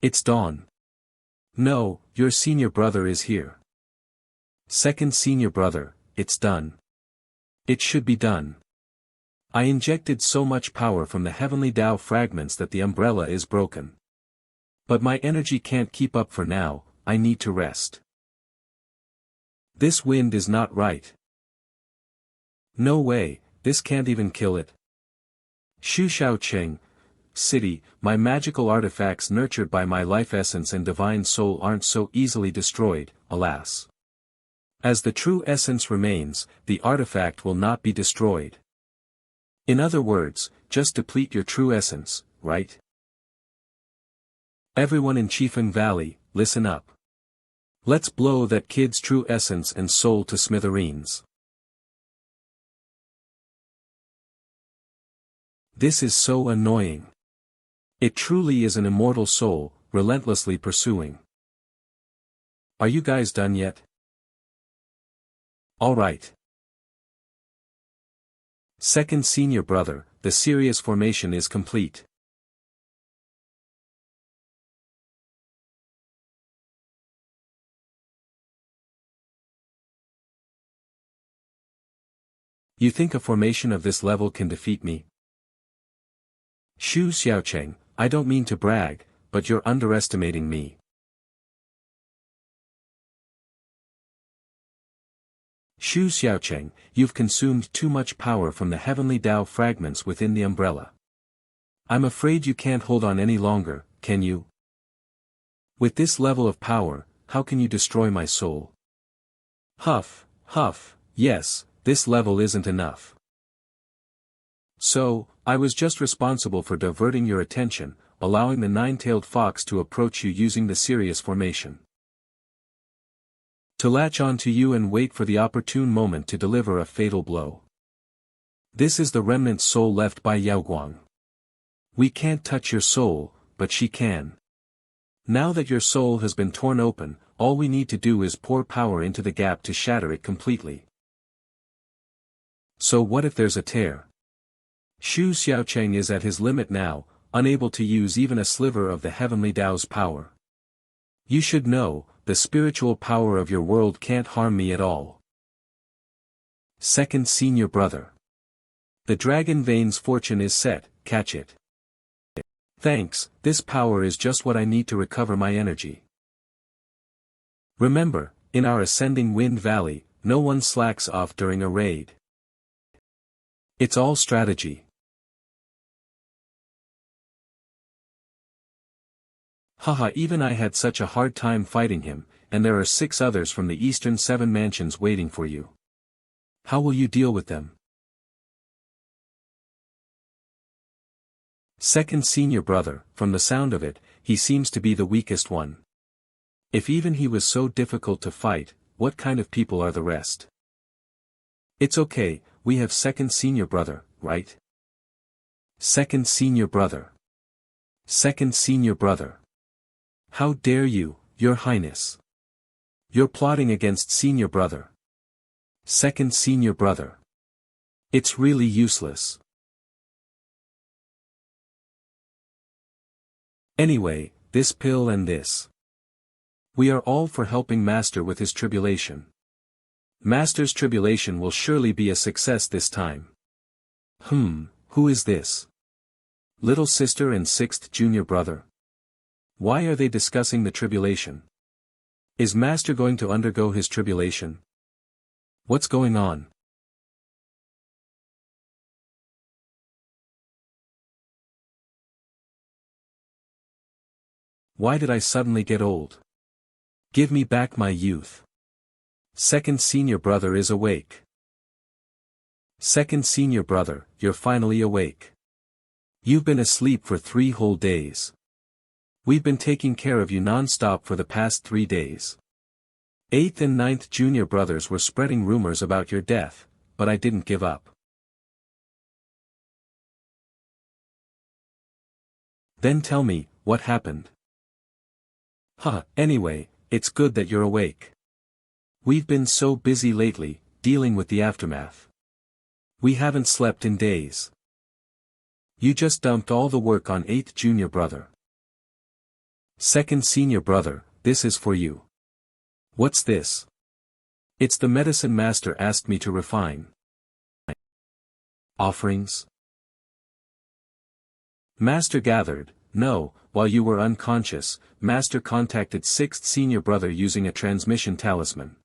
It's dawn. No, your senior brother is here. Second senior brother, it's done. It should be done. I injected so much power from the heavenly Tao fragments that the umbrella is broken. But my energy can't keep up for now, I need to rest. This wind is not right. No way, this can't even kill it. Xiao Cheng, city, my magical artifacts nurtured by my life essence and divine soul aren't so easily destroyed, alas. As the true essence remains, the artifact will not be destroyed. In other words, just deplete your true essence, right? Everyone in Enlightening Valley, listen up. Let's blow that kid's true essence and soul to smithereens. This is so annoying. It truly is an immortal soul, relentlessly pursuing. Are you guys done yet? Alright. Second senior brother, the serious formation is complete. You think a formation of this level can defeat me? Xiao Cheng, I don't mean to brag, but you're underestimating me. Xiao Cheng, you've consumed too much power from the heavenly Tao fragments within the umbrella. I'm afraid you can't hold on any longer, can you? With this level of power, how can you destroy my soul? Huff, huff, yes, this level isn't enough. So, I was just responsible for diverting your attention, allowing the nine-tailed fox to approach you using the serious formation. To latch onto you and wait for the opportune moment to deliver a fatal blow. This is the remnant soul left by Yaoguang. We can't touch your soul, but she can. Now that your soul has been torn open, all we need to do is pour power into the gap to shatter it completely. So what if there's a tear? Xiao Cheng is at his limit now, unable to use even a sliver of the heavenly Tao's power. You should know, the spiritual power of your world can't harm me at all. Second senior brother. The dragon vein's fortune is set, catch it. Thanks, this power is just what I need to recover my energy. Remember, in our ascending wind valley, no one slacks off during a raid. It's all strategy. Haha, even I had such a hard time fighting him, and there are 6 others from the eastern 7 mansions waiting for you. How will you deal with them? Second senior brother, from the sound of it, he seems to be the weakest one. If even he was so difficult to fight, what kind of people are the rest? It's okay, we have second senior brother, right? Second senior brother. Second senior brother. How dare you, your highness? You're plotting against senior brother. Second senior brother. It's really useless. Anyway, this pill and this. We are all for helping Master with his tribulation. Master's tribulation will surely be a success this time. Who is this? Little sister and 6th junior brother? Why are they discussing the tribulation? Is Master going to undergo his tribulation? What's going on? Why did I suddenly get old? Give me back my youth. Second senior brother is awake. Second senior brother, you're finally awake. You've been asleep for 3 whole days. We've been taking care of you non-stop for the past 3 days. 8th and 9th junior brothers were spreading rumors about your death, but I didn't give up. Then tell me, what happened? Anyway, it's good that you're awake. We've been so busy lately, dealing with the aftermath. We haven't slept in days. You just dumped all the work on 8th junior brother. 2nd senior brother, this is for you. What's this? It's the medicine master asked me to refine. Offerings? Master gathered, no, while you were unconscious, Master contacted 6th senior brother using a transmission talisman.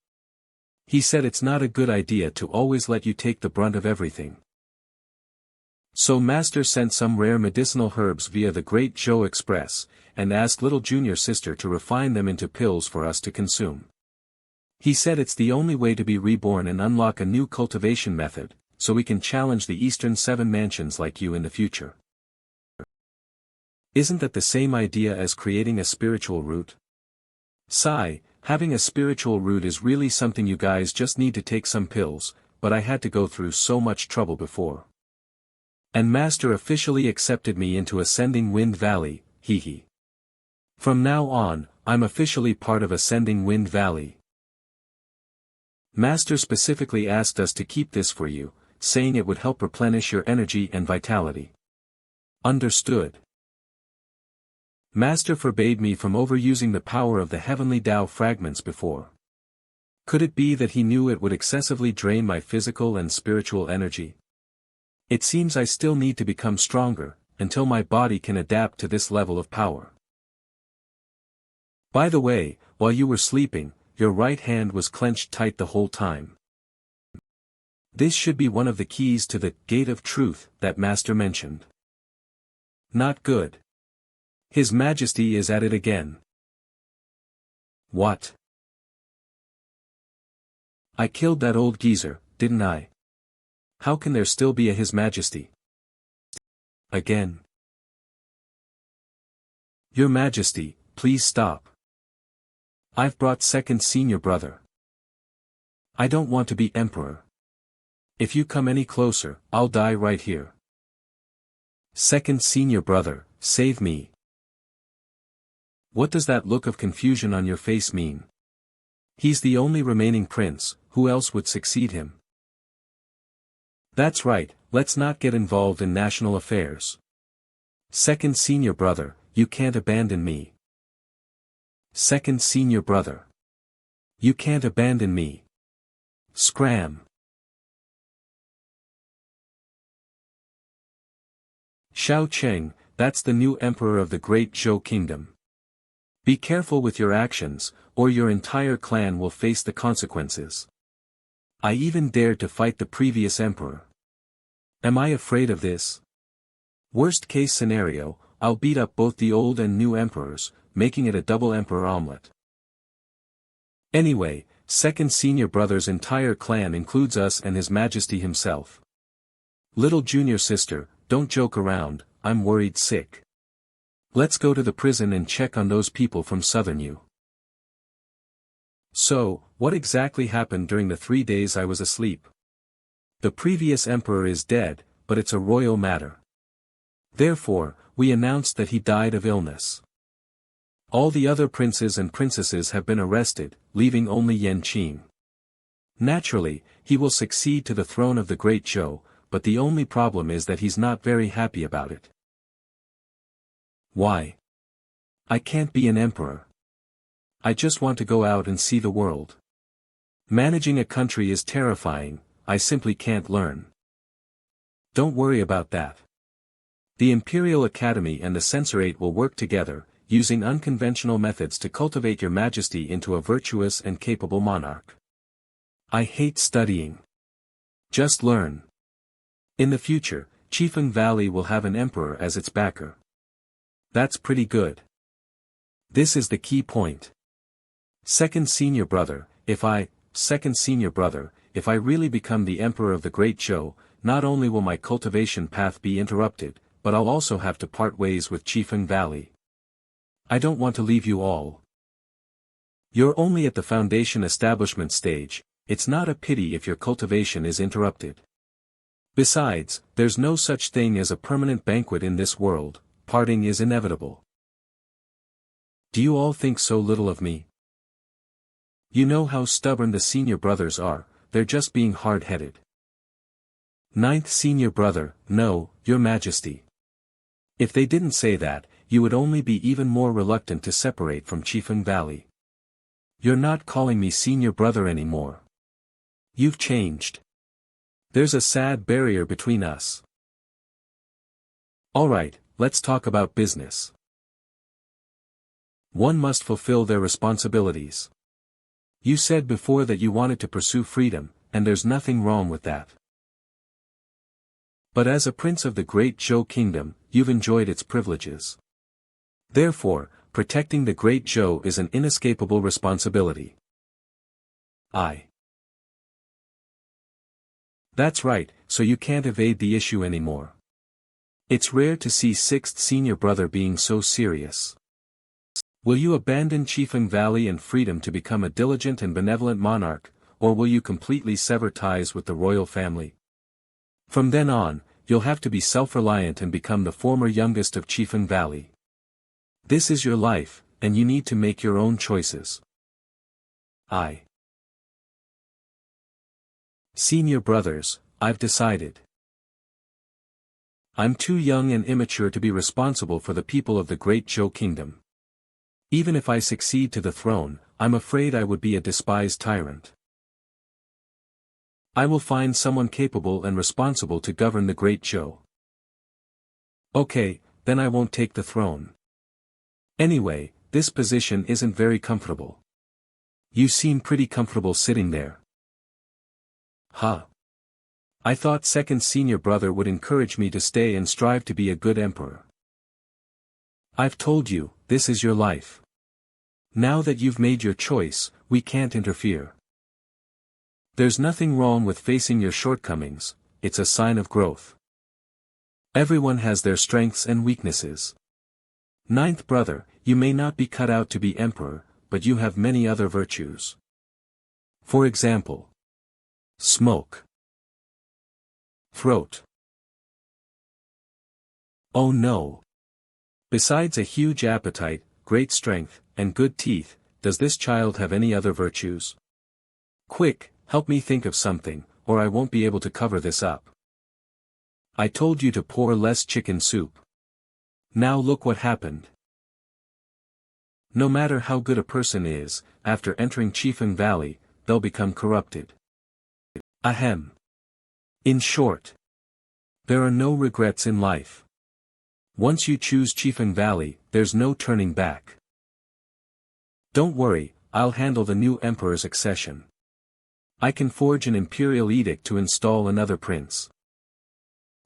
He said it's not a good idea to always let you take the brunt of everything. So Master sent some rare medicinal herbs via the Great Zhou Express, and asked little junior sister to refine them into pills for us to consume. He said it's the only way to be reborn and unlock a new cultivation method, so we can challenge the Eastern 7 mansions like you in the future. Isn't that the same idea as creating a spiritual root? Sigh, having a spiritual root is really something you guys just need to take some pills, but I had to go through so much trouble before. And Master officially accepted me into Ascending Wind Valley, hee. From now on, I'm officially part of Ascending Wind Valley. Master specifically asked us to keep this for you, saying it would help replenish your energy and vitality. Understood. Master forbade me from overusing the power of the heavenly Tao fragments before. Could it be that he knew it would excessively drain my physical and spiritual energy? It seems I still need to become stronger, until my body can adapt to this level of power. By the way, while you were sleeping, your right hand was clenched tight the whole time. This should be one of the keys to the Gate of Truth that Master mentioned. Not good. His Majesty is at it again. What? I killed that old geezer, didn't I? How can there still be a His Majesty? Again. Your Majesty, please stop. I've brought 2nd senior brother. I don't want to be emperor. If you come any closer, I'll die right here. 2nd senior brother, save me. What does that look of confusion on your face mean? He's the only remaining prince, who else would succeed him? That's right, let's not get involved in national affairs. 2nd senior brother, you can't abandon me. 2nd senior brother. You can't abandon me. Scram. Xiao Cheng, that's the new emperor of the Great Zhou Kingdom. Be careful with your actions, or your entire clan will face the consequences. I even dared to fight the previous emperor. Am I afraid of this? Worst case scenario, I'll beat up both the old and new emperors, making it a double emperor omelet. Anyway, 2nd senior brother's entire clan includes us and His Majesty himself. Little junior sister, don't joke around, I'm worried sick. Let's go to the prison and check on those people from Southern U. So, what exactly happened during the 3 days I was asleep? The previous emperor is dead, but it's a royal matter. Therefore, we announced that he died of illness. All the other princes and princesses have been arrested, leaving only Yan Qing. Naturally, he will succeed to the throne of the Great Zhou, but the only problem is that he's not very happy about it. Why? I can't be an emperor. I just want to go out and see the world. Managing a country is terrifying, I simply can't learn. Don't worry about that. The Imperial Academy and the Censorate will work together, using unconventional methods to cultivate your Majesty into a virtuous and capable monarch. I hate studying. Just learn. In the future, Chifeng Valley will have an emperor as its backer. That's pretty good. This is the key point. 2nd senior brother, if I really become the emperor of the Great Zhou, not only will my cultivation path be interrupted, but I'll also have to part ways with Chifeng Valley. I don't want to leave you all. You're only at the foundation establishment stage, it's not a pity if your cultivation is interrupted. Besides, there's no such thing as a permanent banquet in this world, parting is inevitable. Do you all think so little of me? You know how stubborn the senior brothers are, they're just being hard-headed. Ninth senior brother, no, your majesty. If they didn't say that, you would only be even more reluctant to separate from Chifeng Valley. You're not calling me senior brother anymore. You've changed. There's a sad barrier between us. Alright, let's talk about business. One must fulfill their responsibilities. You said before that you wanted to pursue freedom, and there's nothing wrong with that. But as a prince of the Great Zhou Kingdom, you've enjoyed its privileges. Therefore, protecting the Great Zhou is an inescapable responsibility. That's right, so you can't evade the issue anymore. It's rare to see sixth senior brother being so serious. Will you abandon Chifeng Valley and freedom to become a diligent and benevolent monarch, or will you completely sever ties with the royal family? From then on, you'll have to be self-reliant and become the former youngest of Chifeng Valley. This is your life, and you need to make your own choices. Senior brothers, I've decided. I'm too young and immature to be responsible for the people of the Great Zhou Kingdom. Even if I succeed to the throne, I'm afraid I would be a despised tyrant. I will find someone capable and responsible to govern the Great Zhou. Okay, then I won't take the throne. Anyway, this position isn't very comfortable. You seem pretty comfortable sitting there. I thought second senior brother would encourage me to stay and strive to be a good emperor. I've told you, this is your life. Now that you've made your choice, we can't interfere. There's nothing wrong with facing your shortcomings, it's a sign of growth. Everyone has their strengths and weaknesses. Ninth brother, you may not be cut out to be emperor, but you have many other virtues. For example, smoke. Throat. Oh no. Besides a huge appetite, great strength, and good teeth, does this child have any other virtues? Quick, help me think of something, or I won't be able to cover this up. I told you to pour less chicken soup. Now look what happened. No matter how good a person is, after entering Chifeng Valley, they'll become corrupted. Ahem. In short, there are no regrets in life. Once you choose Chifeng Valley, there's no turning back. Don't worry, I'll handle the new emperor's accession. I can forge an imperial edict to install another prince.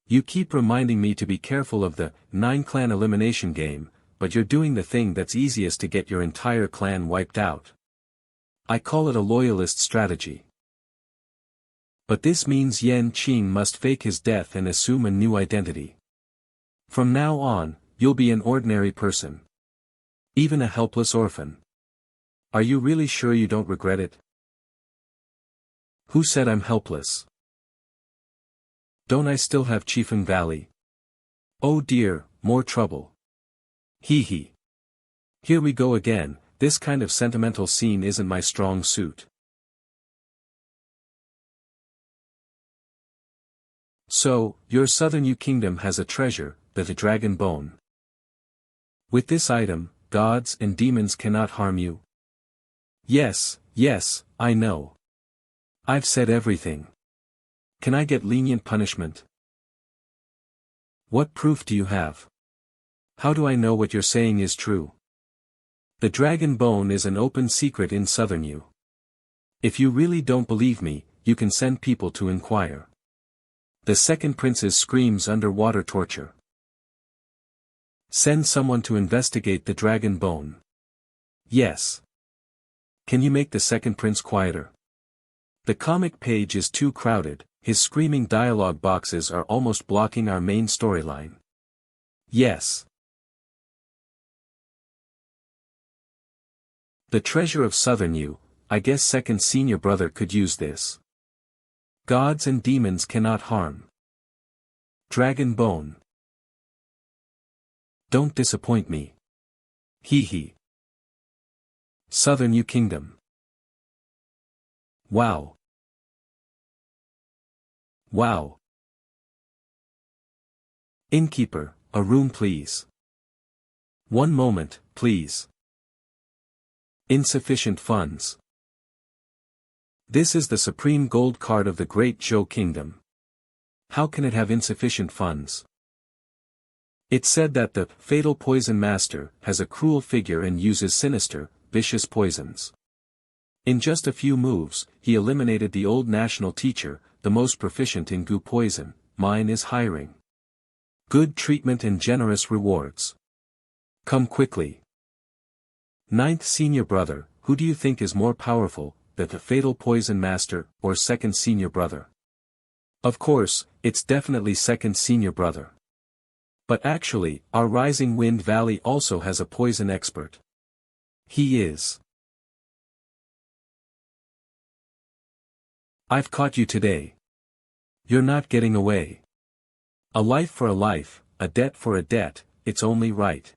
You keep reminding me to be careful of the 9-clan elimination game, but you're doing the thing that's easiest to get your entire clan wiped out. I call it a loyalist strategy. But this means Yan Qing must fake his death and assume a new identity. From now on, you'll be an ordinary person. Even a helpless orphan. Are you really sure you don't regret it? Who said I'm helpless? Don't I still have Chifeng Valley? Oh dear, more trouble. Hee hee. Here we go again, this kind of sentimental scene isn't my strong suit. So, your southern Yu kingdom has a treasure, the dragon bone. With this item, gods and demons cannot harm you. Yes, I know. I've said everything. Can I get lenient punishment? What proof do you have? How do I know what you're saying is true? The dragon bone is an open secret in southern Yu. If you really don't believe me, you can send people to inquire. The second prince's screams underwater torture. Send someone to investigate the dragon bone. Yes. Can you make the second prince quieter? The comic page is too crowded, his screaming dialogue boxes are almost blocking our main storyline. Yes. The treasure of Southern Yu, I guess second senior brother could use this. Gods and demons cannot harm. Dragon bone. Don't disappoint me. Hee hee. Southern Yu Kingdom. Wow. Wow. Innkeeper, a room please. One moment, please. Insufficient funds. This is the supreme gold card of the Great Zhou Kingdom. How can it have insufficient funds? It's said that the fatal poison master has a cruel figure and uses sinister, vicious poisons. In just a few moves, he eliminated the old national teacher, the most proficient in goo poison. Mine is hiring. Good treatment and generous rewards. Come quickly. Ninth senior brother, who do you think is more powerful, the fatal poison master, or second senior brother? Of course, it's definitely second senior brother. But actually, our Rising Wind Valley also has a poison expert. He is. I've caught you today. You're not getting away. A life for a life, a debt for a debt, it's only right.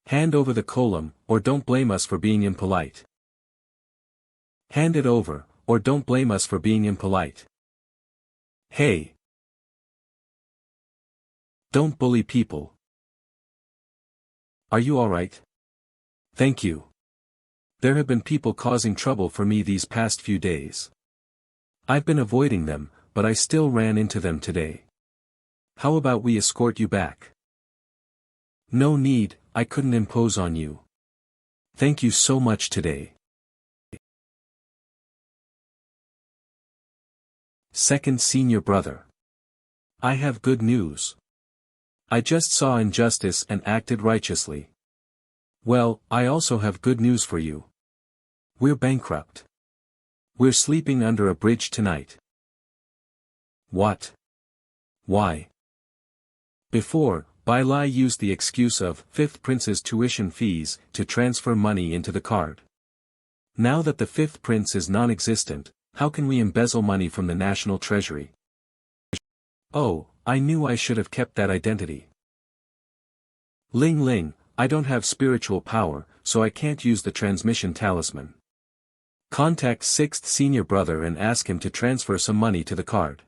Hand over the column, or don't blame us for being impolite. Hand it over, or don't blame us for being impolite. Hey. Don't bully people. Are you alright? Thank you. There have been people causing trouble for me these past few days. I've been avoiding them, but I still ran into them today. How about we escort you back? No need, I couldn't impose on you. Thank you so much today. Second senior brother. I have good news. I just saw injustice and acted righteously. Well, I also have good news for you. We're bankrupt. We're sleeping under a bridge tonight. What? Why? Before, Bai Lai used the excuse of fifth prince's tuition fees to transfer money into the card. Now that the fifth prince is non-existent, how can we embezzle money from the national treasury? Oh, I knew I should have kept that identity. Lingling, I don't have spiritual power, so I can't use the transmission talisman. Contact sixth senior brother and ask him to transfer some money to the card.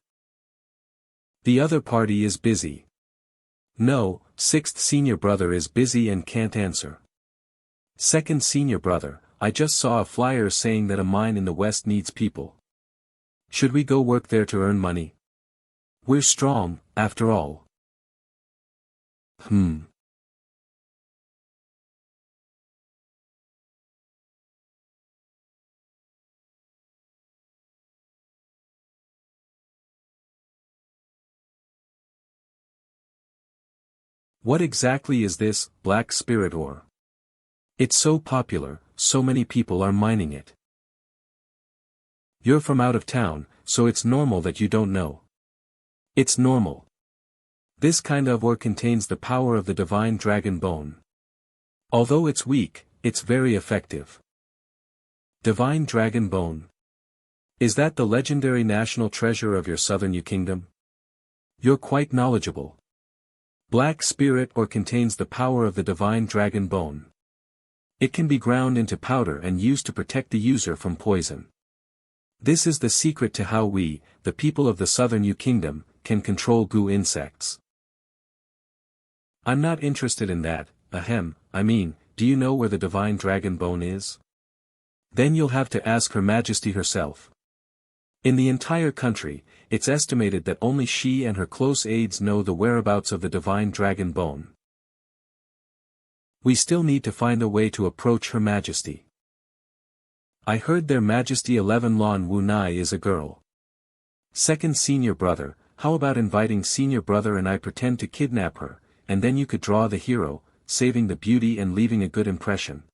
The other party is busy. No, sixth senior brother is busy and can't answer. Second senior brother, I just saw a flyer saying that a mine in the west needs people. Should we go work there to earn money? We're strong, after all. What exactly is this, black spirit ore? It's so popular, so many people are mining it. You're from out of town, so it's normal that you don't know. It's normal. This kind of ore contains the power of the divine dragon bone. Although it's weak, it's very effective. Divine dragon bone. Is that the legendary national treasure of your Southern Yu Kingdom? You're quite knowledgeable. Black spirit ore contains the power of the divine dragon bone. It can be ground into powder and used to protect the user from poison. This is the secret to how we, the people of the Southern Yu Kingdom, can control goo insects. I'm not interested in that, I mean, do you know where the divine dragon bone is? Then you'll have to ask Her Majesty herself. In the entire country, it's estimated that only she and her close aides know the whereabouts of the divine dragon bone. We still need to find a way to approach Her Majesty. I heard Their Majesty 11 Lon Wu Nai is a girl. Second senior brother, how about inviting senior brother and I pretend to kidnap her, and then you could draw the hero, saving the beauty and leaving a good impression.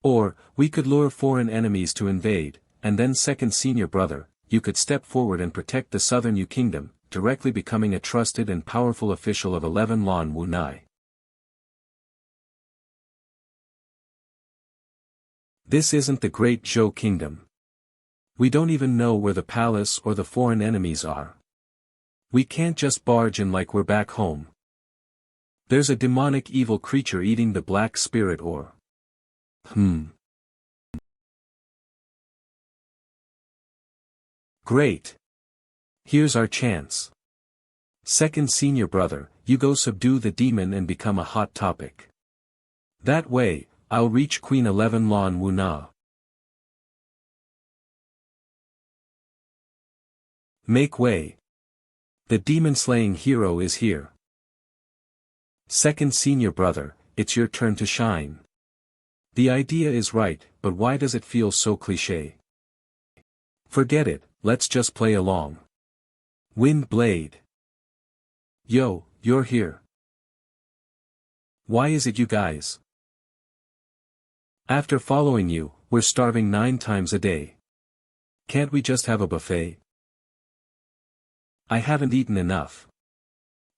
Or, we could lure foreign enemies to invade, and then second senior brother, you could step forward and protect the Southern Yu Kingdom, directly becoming a trusted and powerful official of 11 Lon Wu Nai. This isn't the Great Zhou Kingdom. We don't even know where the palace or the foreign enemies are. We can't just barge in like we're back home. There's a demonic evil creature eating the black spirit ore. Great. Here's our chance. Second senior brother, you go subdue the demon and become a hot topic. That way, I'll reach Queen 11 Lan Wu Na. Make way. The demon-slaying hero is here. Second senior brother, it's your turn to shine. The idea is right, but why does it feel so cliché? Forget it, let's just play along. Wind Blade. Yo, you're here. Why is it you guys? After following you, we're starving 9 times a day. Can't we just have a buffet? I haven't eaten enough.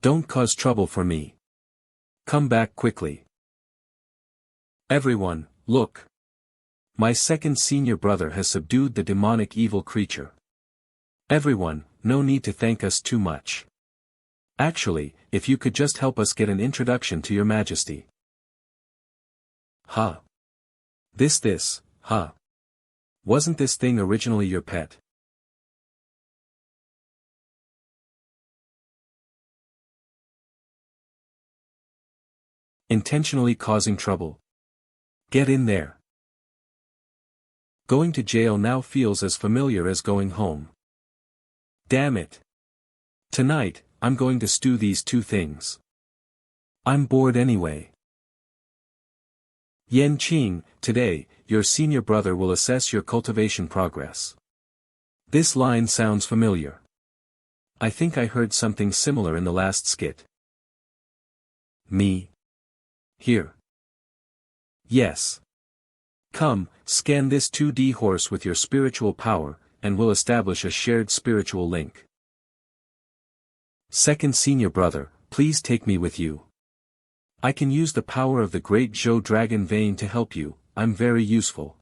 Don't cause trouble for me. Come back quickly. Everyone, look. My second senior brother has subdued the demonic evil creature. Everyone, no need to thank us too much. Actually, if you could just help us get an introduction to your majesty. Huh. Huh. Wasn't this thing originally your pet? Intentionally causing trouble. Get in there. Going to jail now feels as familiar as going home. Damn it. Tonight, I'm going to stew these 2 things. I'm bored anyway. Yan Qing, today, your senior brother will assess your cultivation progress. This line sounds familiar. I think I heard something similar in the last skit. Me? Here. Yes. Come, scan this 2D horse with your spiritual power, and we'll establish a shared spiritual link. Second senior brother, please take me with you. I can use the power of the Great Zhou Dragon Vein to help you, I'm very useful.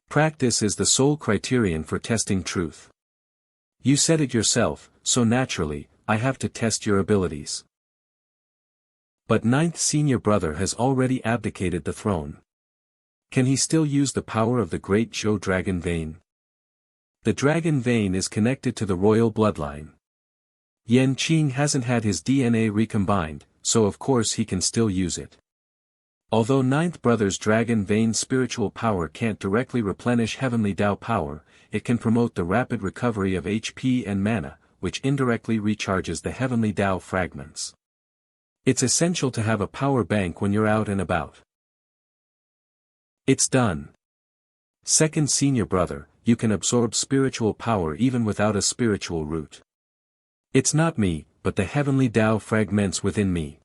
Practice is the sole criterion for testing truth. You said it yourself, so naturally, I have to test your abilities. But 9th senior brother has already abdicated the throne. Can he still use the power of the Great Zhou Dragon Vein? The Dragon Vein is connected to the royal bloodline. Yan Qing hasn't had his DNA recombined, so of course he can still use it. Although 9th brother's Dragon Vein spiritual power can't directly replenish heavenly Tao power, it can promote the rapid recovery of HP and mana, which indirectly recharges the heavenly Tao fragments. It's essential to have a power bank when you're out and about. It's done. Second senior brother, you can absorb spiritual power even without a spiritual root. It's not me, but the heavenly Tao fragments within me.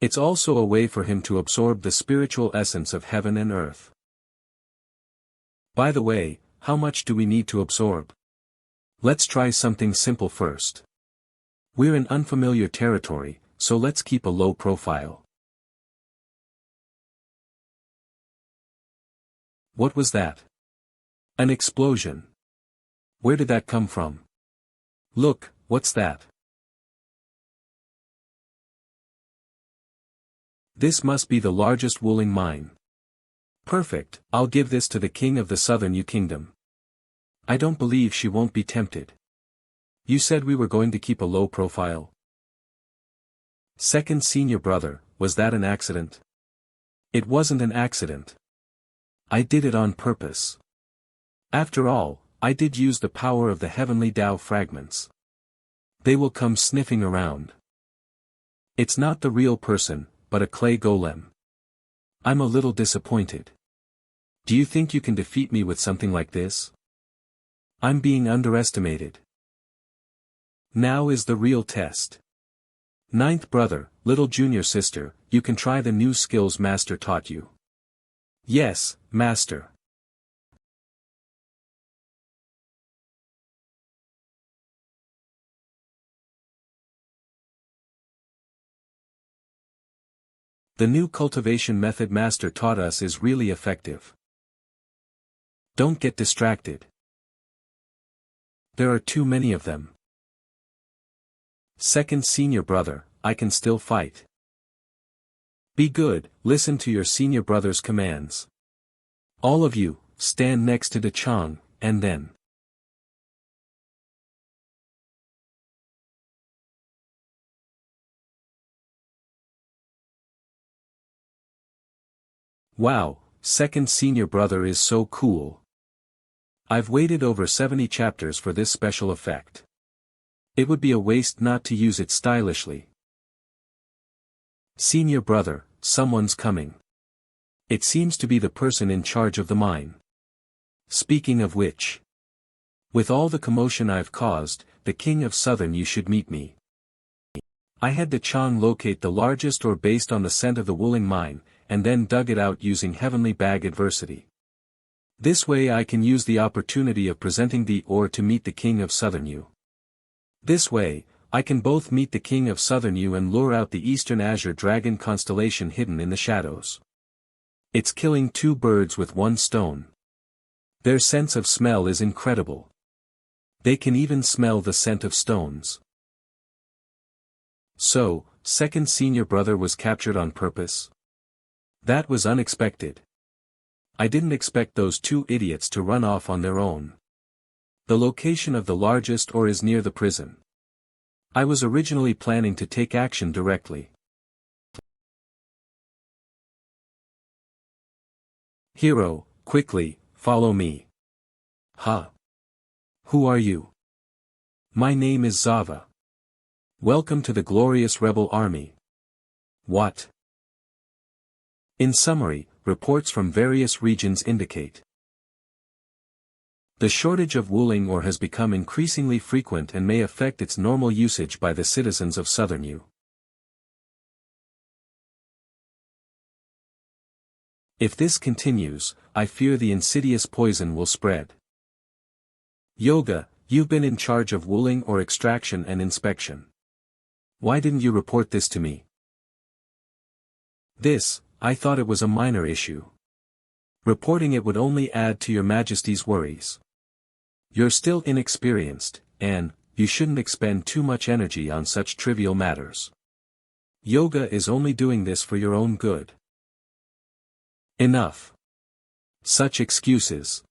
It's also a way for him to absorb the spiritual essence of heaven and earth. By the way, how much do we need to absorb? Let's try something simple first. We're in unfamiliar territory, so let's keep a low profile. What was that? An explosion. Where did that come from? Look, what's that? This must be the largest Wuling mine. Perfect, I'll give this to the king of the southern Yu kingdom. I don't believe she won't be tempted. You said we were going to keep a low profile. Second senior brother, was that an accident? It wasn't an accident. I did it on purpose. After all, I did use the power of the heavenly Tao fragments. They will come sniffing around. It's not the real person, but a clay golem. I'm a little disappointed. Do you think you can defeat me with something like this? I'm being underestimated. Now is the real test. 9th brother, little junior sister, you can try the new skills master taught you. Yes, master. The new cultivation method master taught us is really effective. Don't get distracted. There are too many of them. Second senior brother, I can still fight. Be good, listen to your senior brother's commands. All of you, stand next to Chang, and then. Wow, second senior brother is so cool. I've waited over 70 chapters for this special effect. It would be a waste not to use it stylishly. Senior brother, someone's coming. It seems to be the person in charge of the mine. Speaking of which. With all the commotion I've caused, the king of southern you should meet me. I had the Chang locate the largest ore based on the scent of the Wuling mine, and then dug it out using heavenly bag adversity. This way I can use the opportunity of presenting the ore to meet the king of southern you. This way, I can both meet the king of southern you and lure out the eastern azure dragon constellation hidden in the shadows. It's killing two birds with one stone. Their sense of smell is incredible. They can even smell the scent of stones. So, second senior brother was captured on purpose? That was unexpected. I didn't expect those two idiots to run off on their own. The location of the largest ore is near the prison. I was originally planning to take action directly. Hero, quickly, follow me. Huh? Who are you? My name is Zava. Welcome to the glorious rebel army. What? In summary, reports from various regions indicate the shortage of Wuling ore has become increasingly frequent and may affect its normal usage by the citizens of Southern Yu. If this continues, I fear the insidious poison will spread. Yoga, you've been in charge of Wuling ore extraction and inspection. Why didn't you report this to me? I thought it was a minor issue. Reporting it would only add to your Majesty's worries. You're still inexperienced, and you shouldn't expend too much energy on such trivial matters. Yoga is only doing this for your own good. Enough. Such excuses.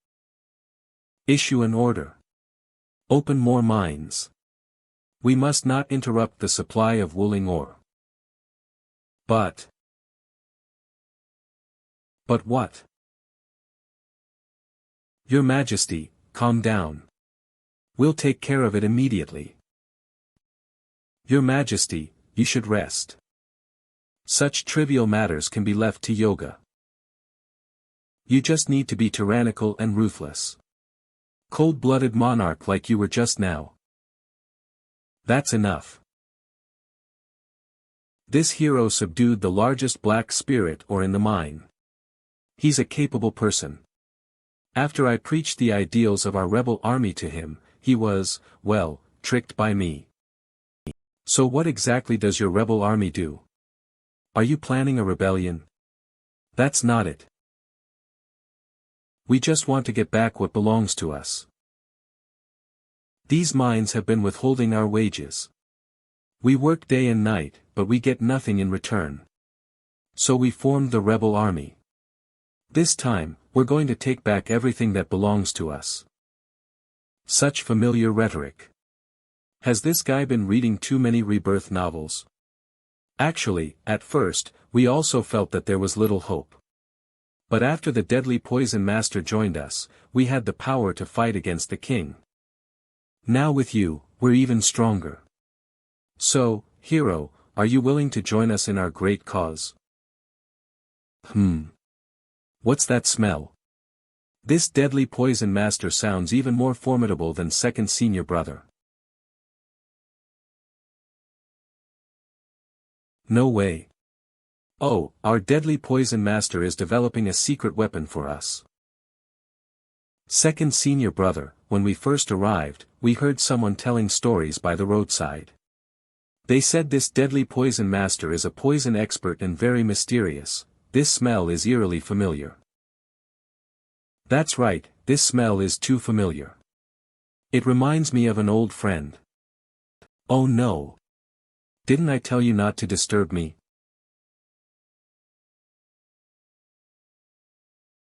Issue an order. Open more mines. We must not interrupt the supply of Wuling ore. But what? Your Majesty, calm down. We'll take care of it immediately. Your Majesty, you should rest. Such trivial matters can be left to Yoga. You just need to be tyrannical and ruthless. Cold-blooded monarch like you were just now. That's enough. This hero subdued the largest black spirit ore in the mine. He's a capable person. After I preached the ideals of our rebel army to him, he was, well, tricked by me. So what exactly does your rebel army do? Are you planning a rebellion? That's not it. We just want to get back what belongs to us. These mines have been withholding our wages. We work day and night, but we get nothing in return. So we formed the rebel army. This time, we're going to take back everything that belongs to us. Such familiar rhetoric. Has this guy been reading too many rebirth novels? Actually, at first, we also felt that there was little hope. But after the deadly poison master joined us, we had the power to fight against the king. Now with you, we're even stronger. So, hero, are you willing to join us in our great cause? What's that smell? This deadly poison master sounds even more formidable than second senior brother. No way. Oh, our deadly poison master is developing a secret weapon for us. Second senior brother, when we first arrived, we heard someone telling stories by the roadside. They said this deadly poison master is a poison expert and very mysterious. This smell is eerily familiar. That's right, this smell is too familiar. It reminds me of an old friend. Oh no! Didn't I tell you not to disturb me?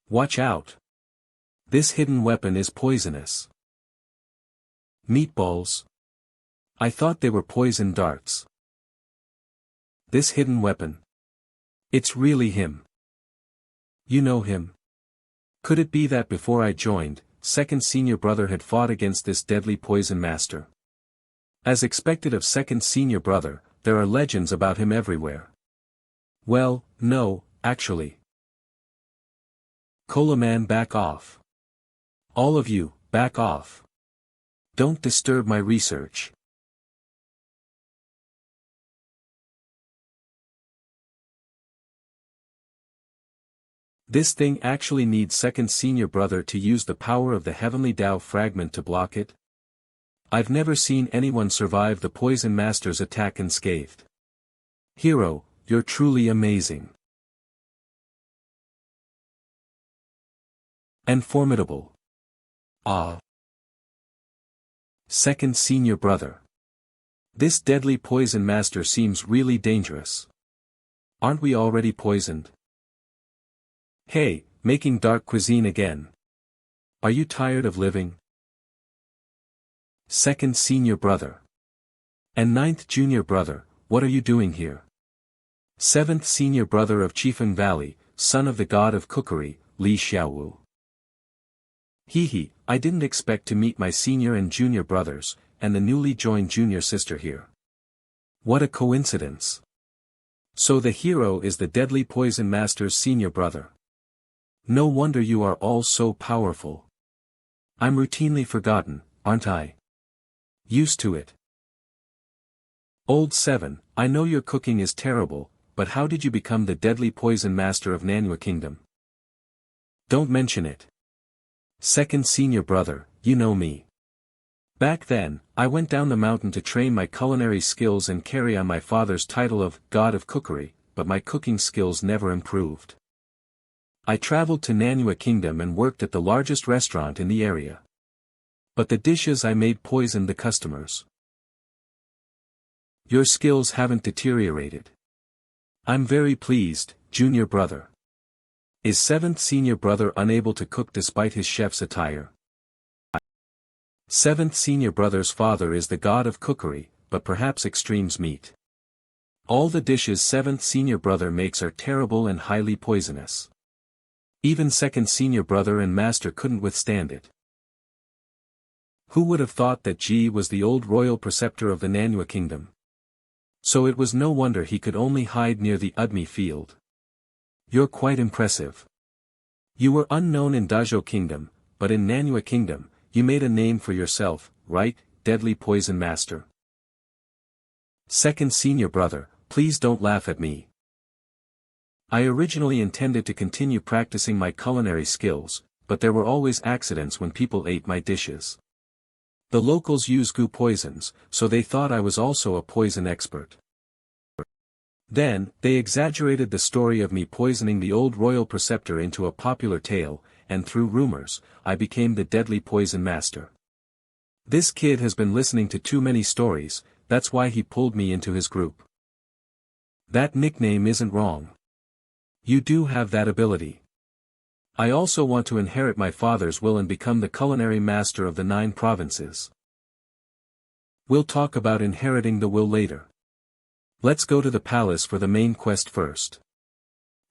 Watch out! This hidden weapon is poisonous. Meatballs. I thought they were poison darts. This hidden weapon. It's really him. You know him. Could it be that before I joined, second senior brother had fought against this deadly poison master? As expected of second senior brother, there are legends about him everywhere. Well, no, actually. Cola man, back off. All of you, back off. Don't disturb my research. This thing actually needs second senior brother to use the power of the heavenly Tao fragment to block it? I've never seen anyone survive the poison master's attack unscathed. Hero, you're truly amazing. And formidable. Ah. Second senior brother. This deadly poison master seems really dangerous. Aren't we already poisoned? Hey, making dark cuisine again. Are you tired of living? Second senior brother. And ninth junior brother, what are you doing here? Seventh senior brother of Chifeng Valley, son of the god of cookery, Li Xiaowu. Hee, I didn't expect to meet my senior and junior brothers, and the newly joined junior sister here. What a coincidence. So the hero is the deadly poison master's senior brother. No wonder you are all so powerful. I'm routinely forgotten, aren't I? Used to it. Old 7, I know your cooking is terrible, but how did you become the deadly poison master of Nanyue Kingdom? Don't mention it. Second senior brother, you know me. Back then, I went down the mountain to train my culinary skills and carry on my father's title of God of Cookery, but my cooking skills never improved. I traveled to Nanyue Kingdom and worked at the largest restaurant in the area. But the dishes I made poisoned the customers. Your skills haven't deteriorated. I'm very pleased, junior brother. Is seventh senior brother unable to cook despite his chef's attire? Seventh senior brother's father is the god of cookery, but perhaps extremes meat. All the dishes seventh senior brother makes are terrible and highly poisonous. Even second senior brother and master couldn't withstand it. Who would have thought that Ji was the old royal preceptor of the Nanyue Kingdom? So it was no wonder he could only hide near the Udmi field. You're quite impressive. You were unknown in Dazhou Kingdom, but in Nanyue Kingdom, you made a name for yourself, right, deadly poison master? Second senior brother, please don't laugh at me. I originally intended to continue practicing my culinary skills, but there were always accidents when people ate my dishes. The locals use goo poisons, so they thought I was also a poison expert. Then, they exaggerated the story of me poisoning the old royal preceptor into a popular tale, and through rumors, I became the deadly poison master. This kid has been listening to too many stories, that's why he pulled me into his group. That nickname isn't wrong. You do have that ability. I also want to inherit my father's will and become the culinary master of the 9 provinces. We'll talk about inheriting the will later. Let's go to the palace for the main quest first.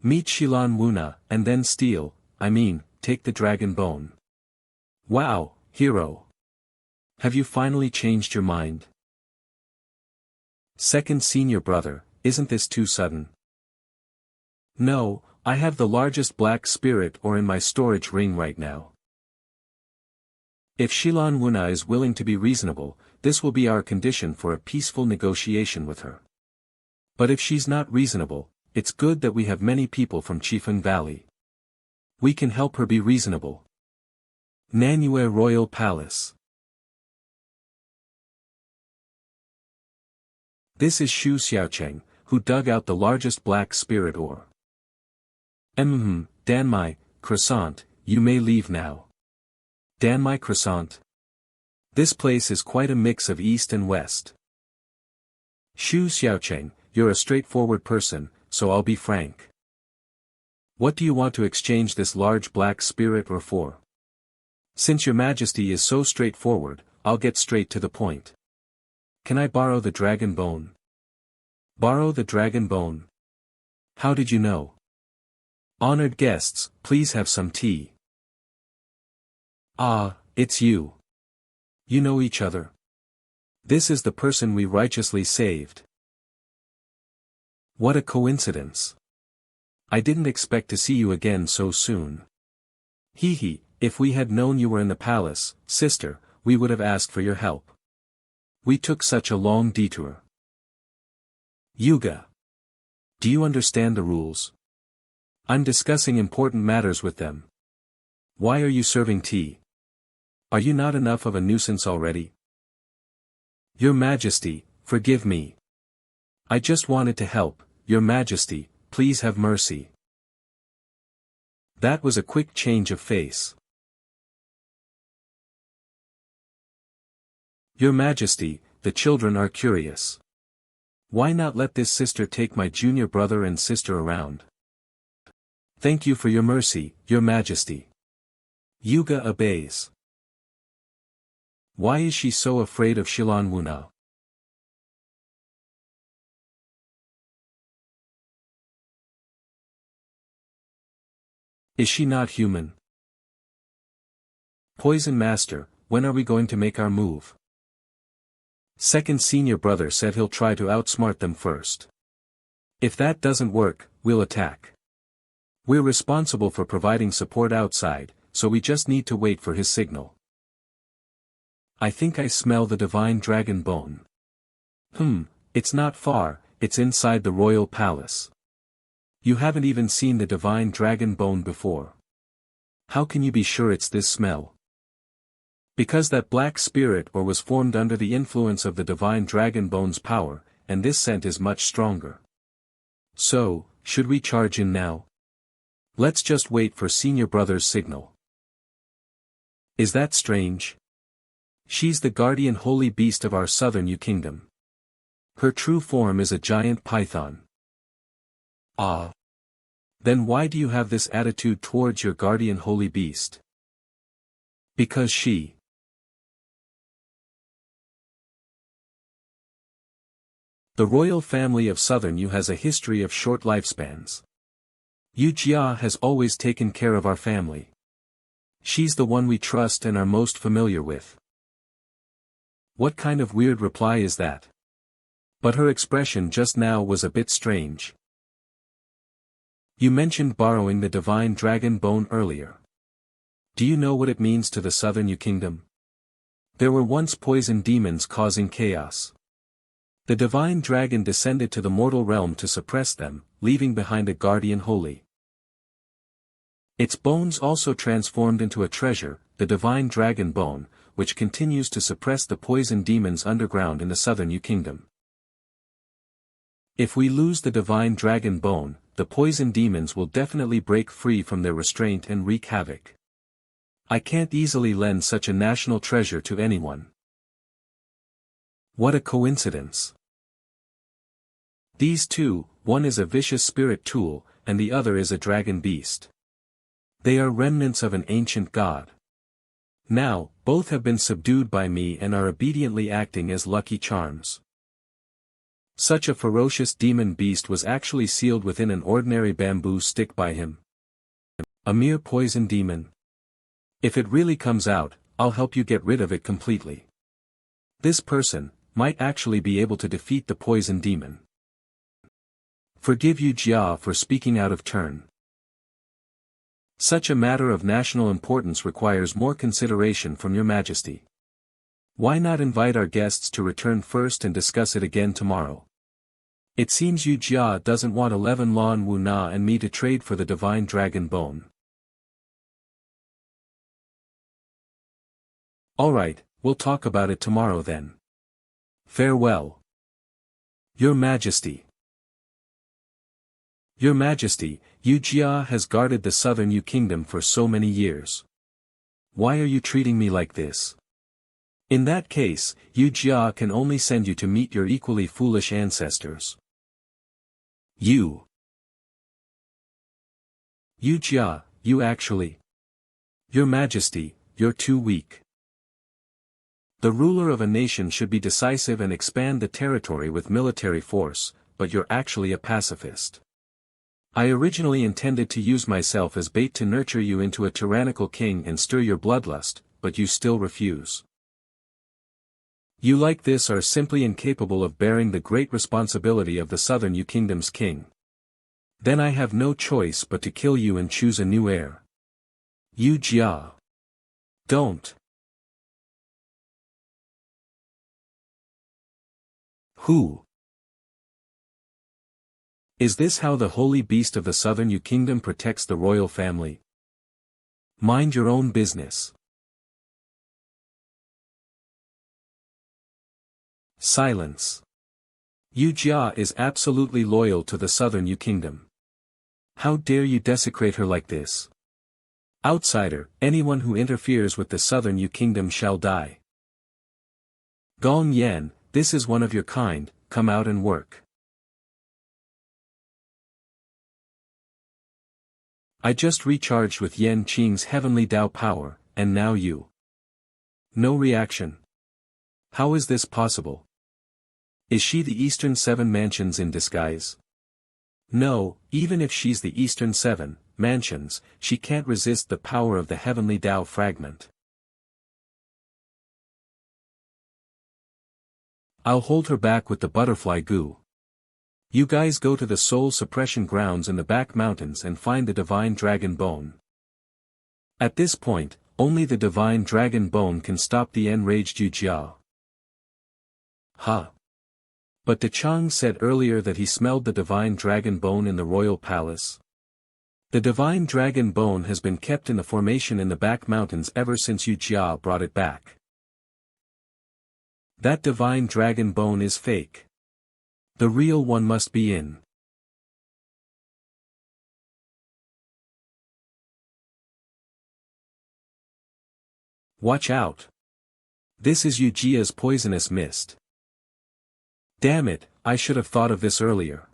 Meet Shilan Wuna, and then take the dragon bone. Wow, hero. Have you finally changed your mind? Second senior brother, isn't this too sudden? No, I have the largest black spirit ore in my storage ring right now. If Shilan Wuna is willing to be reasonable, this will be our condition for a peaceful negotiation with her. But if she's not reasonable, it's good that we have many people from Chifeng Valley. We can help her be reasonable. Nanyue Royal Palace. This is Xiao Cheng, who dug out the largest black spirit ore. Danmai, croissant, you may leave now. Dan my croissant. This place is quite a mix of East and West. Xiao Cheng, you're a straightforward person, so I'll be frank. What do you want to exchange this large black spirit or for? Since your majesty is so straightforward, I'll get straight to the point. Can I borrow the dragon bone? Borrow the dragon bone? How did you know? Honored guests, please have some tea. Ah, it's you. You know each other. This is the person we righteously saved. What a coincidence. I didn't expect to see you again so soon. Hee, if we had known you were in the palace, sister, we would have asked for your help. We took such a long detour. Yuga. Do you understand the rules? I'm discussing important matters with them. Why are you serving tea? Are you not enough of a nuisance already? Your Majesty, forgive me. I just wanted to help, Your Majesty, please have mercy. That was a quick change of face. Your Majesty, the children are curious. Why not let this sister take my junior brother and sister around? Thank you for your mercy, Your Majesty. Yuga obeys. Why is she so afraid of Shilan Wu now? Is she not human? Poison Master, when are we going to make our move? Second senior brother said he'll try to outsmart them first. If that doesn't work, we'll attack. We're responsible for providing support outside, so we just need to wait for his signal. I think I smell the divine dragon bone. It's not far, it's inside the royal palace. You haven't even seen the divine dragon bone before. How can you be sure it's this smell? Because that black spirit or was formed under the influence of the divine dragon bone's power, and this scent is much stronger. So, should we charge in now? Let's just wait for senior brother's signal. Is that strange? She's the guardian holy beast of our southern Yu kingdom. Her true form is a giant python. Ah. Then why do you have this attitude towards your guardian holy beast? Because she. The royal family of Southern Yu has a history of short lifespans. Yu Jia has always taken care of our family. She's the one we trust and are most familiar with. What kind of weird reply is that? But her expression just now was a bit strange. You mentioned borrowing the divine dragon bone earlier. Do you know what it means to the Southern Yu kingdom? There were once poison demons causing chaos. The divine dragon descended to the mortal realm to suppress them, leaving behind a guardian holy. Its bones also transformed into a treasure, the divine dragon bone, which continues to suppress the poison demons underground in the Southern Yu kingdom. If we lose the divine dragon bone, the poison demons will definitely break free from their restraint and wreak havoc. I can't easily lend such a national treasure to anyone. What a coincidence. These two, one is a vicious spirit tool, and the other is a dragon beast. They are remnants of an ancient god. Now, both have been subdued by me and are obediently acting as lucky charms. Such a ferocious demon beast was actually sealed within an ordinary bamboo stick by him. A mere poison demon. If it really comes out, I'll help you get rid of it completely. This person might actually be able to defeat the poison demon. Forgive Yu Jia for speaking out of turn. Such a matter of national importance requires more consideration from Your Majesty. Why not invite our guests to return first and discuss it again tomorrow? It seems Yu Jia doesn't want 11 Lan Wu Na and me to trade for the divine dragon bone. Alright, we'll talk about it tomorrow then. Farewell. Your Majesty. Your Majesty, Yu Jia has guarded the Southern Yu kingdom for so many years. Why are you treating me like this? In that case, Yu Jia can only send you to meet your equally foolish ancestors. Yu Jia, you actually. Your Majesty, you're too weak. The ruler of a nation should be decisive and expand the territory with military force, but you're actually a pacifist. I originally intended to use myself as bait to nurture you into a tyrannical king and stir your bloodlust, but you still refuse. You like this are simply incapable of bearing the great responsibility of the Southern Yu Kingdom's king. Then I have no choice but to kill you and choose a new heir. Yu Jia. Don't. Who? Is this how the holy beast of the Southern Yu Kingdom protects the royal family? Mind your own business. Silence. Yu Jia is absolutely loyal to the Southern Yu Kingdom. How dare you desecrate her like this? Outsider, anyone who interferes with the Southern Yu Kingdom shall die. Gong Yan, this is one of your kind, come out and work. I just recharged with Yan Qing's heavenly Dao power, and now you. No reaction. How is this possible? Is she the Eastern Seven Mansions in disguise? No, even if she's the Eastern Seven Mansions, she can't resist the power of the heavenly Dao fragment. I'll hold her back with the butterfly goo. You guys go to the soul suppression grounds in the back mountains and find the divine dragon bone. At this point, only the divine dragon bone can stop the enraged Yu Jia. But De Chang said earlier that he smelled the divine dragon bone in the royal palace. The divine dragon bone has been kept in the formation in the back mountains ever since Yu Jia brought it back. That divine dragon bone is fake. The real one must be in. Watch out. This is Yu Jia's poisonous mist. Damn it, I should have thought of this earlier.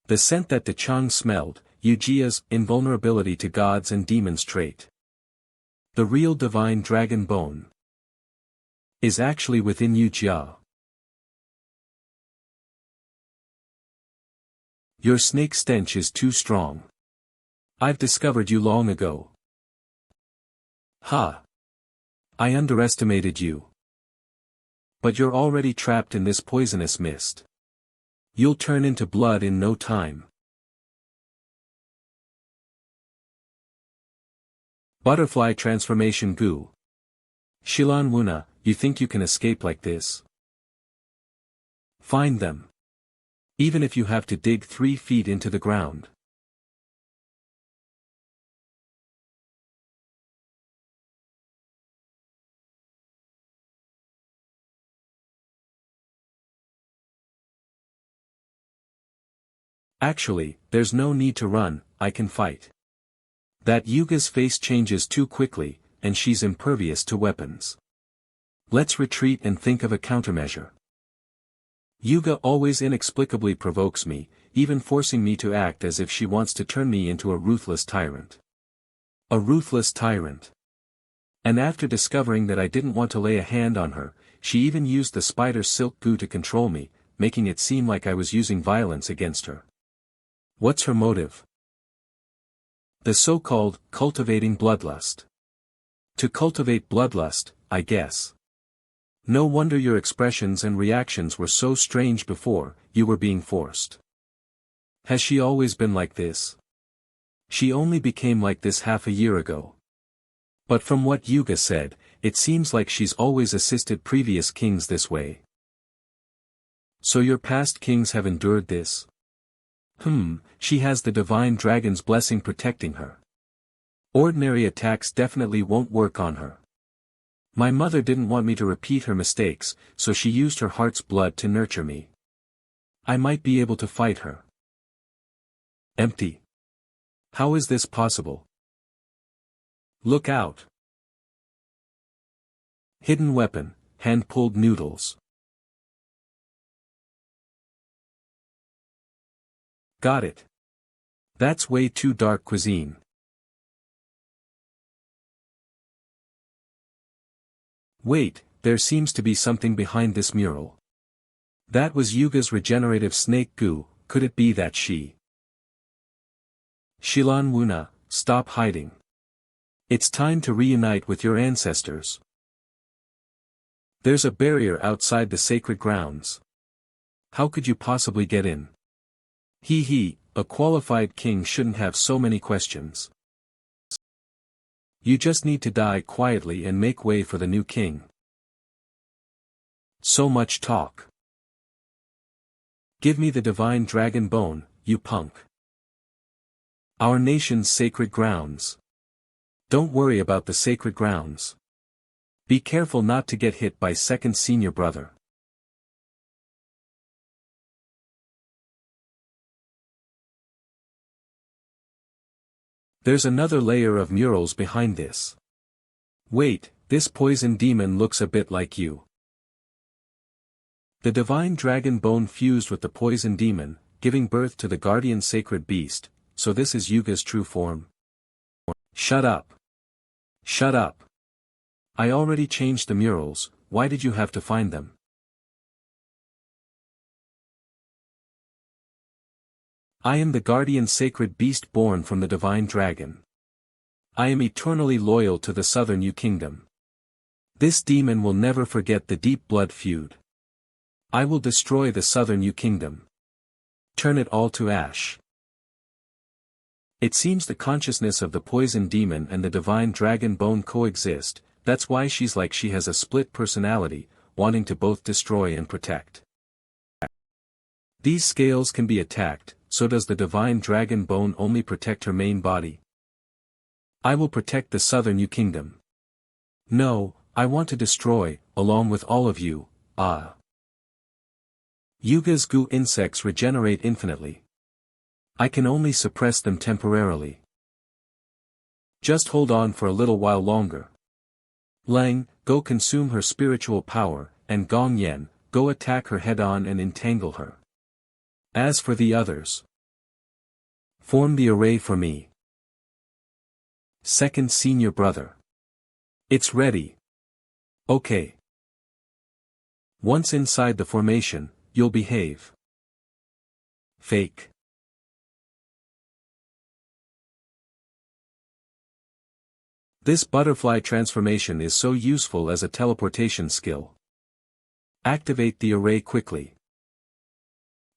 The scent that De Chang smelled, Yu Jia's invulnerability to gods and demons trait. The real divine dragon bone is actually within Yu Jia. Your snake stench is too strong. I've discovered you long ago. I underestimated you. But you're already trapped in this poisonous mist. You'll turn into blood in no time. Butterfly transformation goo. Shilan Wuna, you think you can escape like this? Find them. Even if you have to dig 3 feet into the ground. Actually, there's no need to run, I can fight. That Yuga's face changes too quickly, and she's impervious to weapons. Let's retreat and think of a countermeasure. Yuga always inexplicably provokes me, even forcing me to act as if she wants to turn me into a ruthless tyrant. A ruthless tyrant. And after discovering that I didn't want to lay a hand on her, she even used the spider silk goo to control me, making it seem like I was using violence against her. What's her motive? The so-called cultivating bloodlust. To cultivate bloodlust, I guess. No wonder your expressions and reactions were so strange before, you were being forced. Has she always been like this? She only became like this half a year ago. But from what Yuga said, it seems like she's always assisted previous kings this way. So your past kings have endured this? She has the divine dragon's blessing protecting her. Ordinary attacks definitely won't work on her. My mother didn't want me to repeat her mistakes, so she used her heart's blood to nurture me. I might be able to fight her. Empty. How is this possible? Look out. Hidden weapon, hand-pulled noodles. Got it. That's way too dark cuisine. Wait, there seems to be something behind this mural. That was Yuga's regenerative snake goo, could it be that she? Shilan Wuna, stop hiding. It's time to reunite with your ancestors. There's a barrier outside the sacred grounds. How could you possibly get in? A qualified king shouldn't have so many questions. You just need to die quietly and make way for the new king. So much talk. Give me the divine dragon bone, you punk. Our nation's sacred grounds. Don't worry about the sacred grounds. Be careful not to get hit by second senior brother. There's another layer of murals behind this. Wait, this poison demon looks a bit like you. The divine dragon bone fused with the poison demon, giving birth to the guardian sacred beast, so this is Yuga's true form. Shut up. Shut up. I already changed the murals, why did you have to find them? I am the guardian sacred beast born from the divine dragon. I am eternally loyal to the southern Yu kingdom. This demon will never forget the deep blood feud. I will destroy the southern Yu kingdom. Turn it all to ash. It seems the consciousness of the poison demon and the divine dragon bone coexist, that's why she's like she has a split personality, wanting to both destroy and protect. These scales can be attacked, so does the divine dragon bone only protect her main body? I will protect the southern Yu kingdom. No, I want to destroy, along with all of you, Yuga's goo insects regenerate infinitely. I can only suppress them temporarily. Just hold on for a little while longer. Lang, go consume her spiritual power, and Gong Yen, go attack her head-on and entangle her. As for the others, form the array for me. Second senior brother. It's ready. Okay. Once inside the formation, you'll behave. Fake. This butterfly transformation is so useful as a teleportation skill. Activate the array quickly.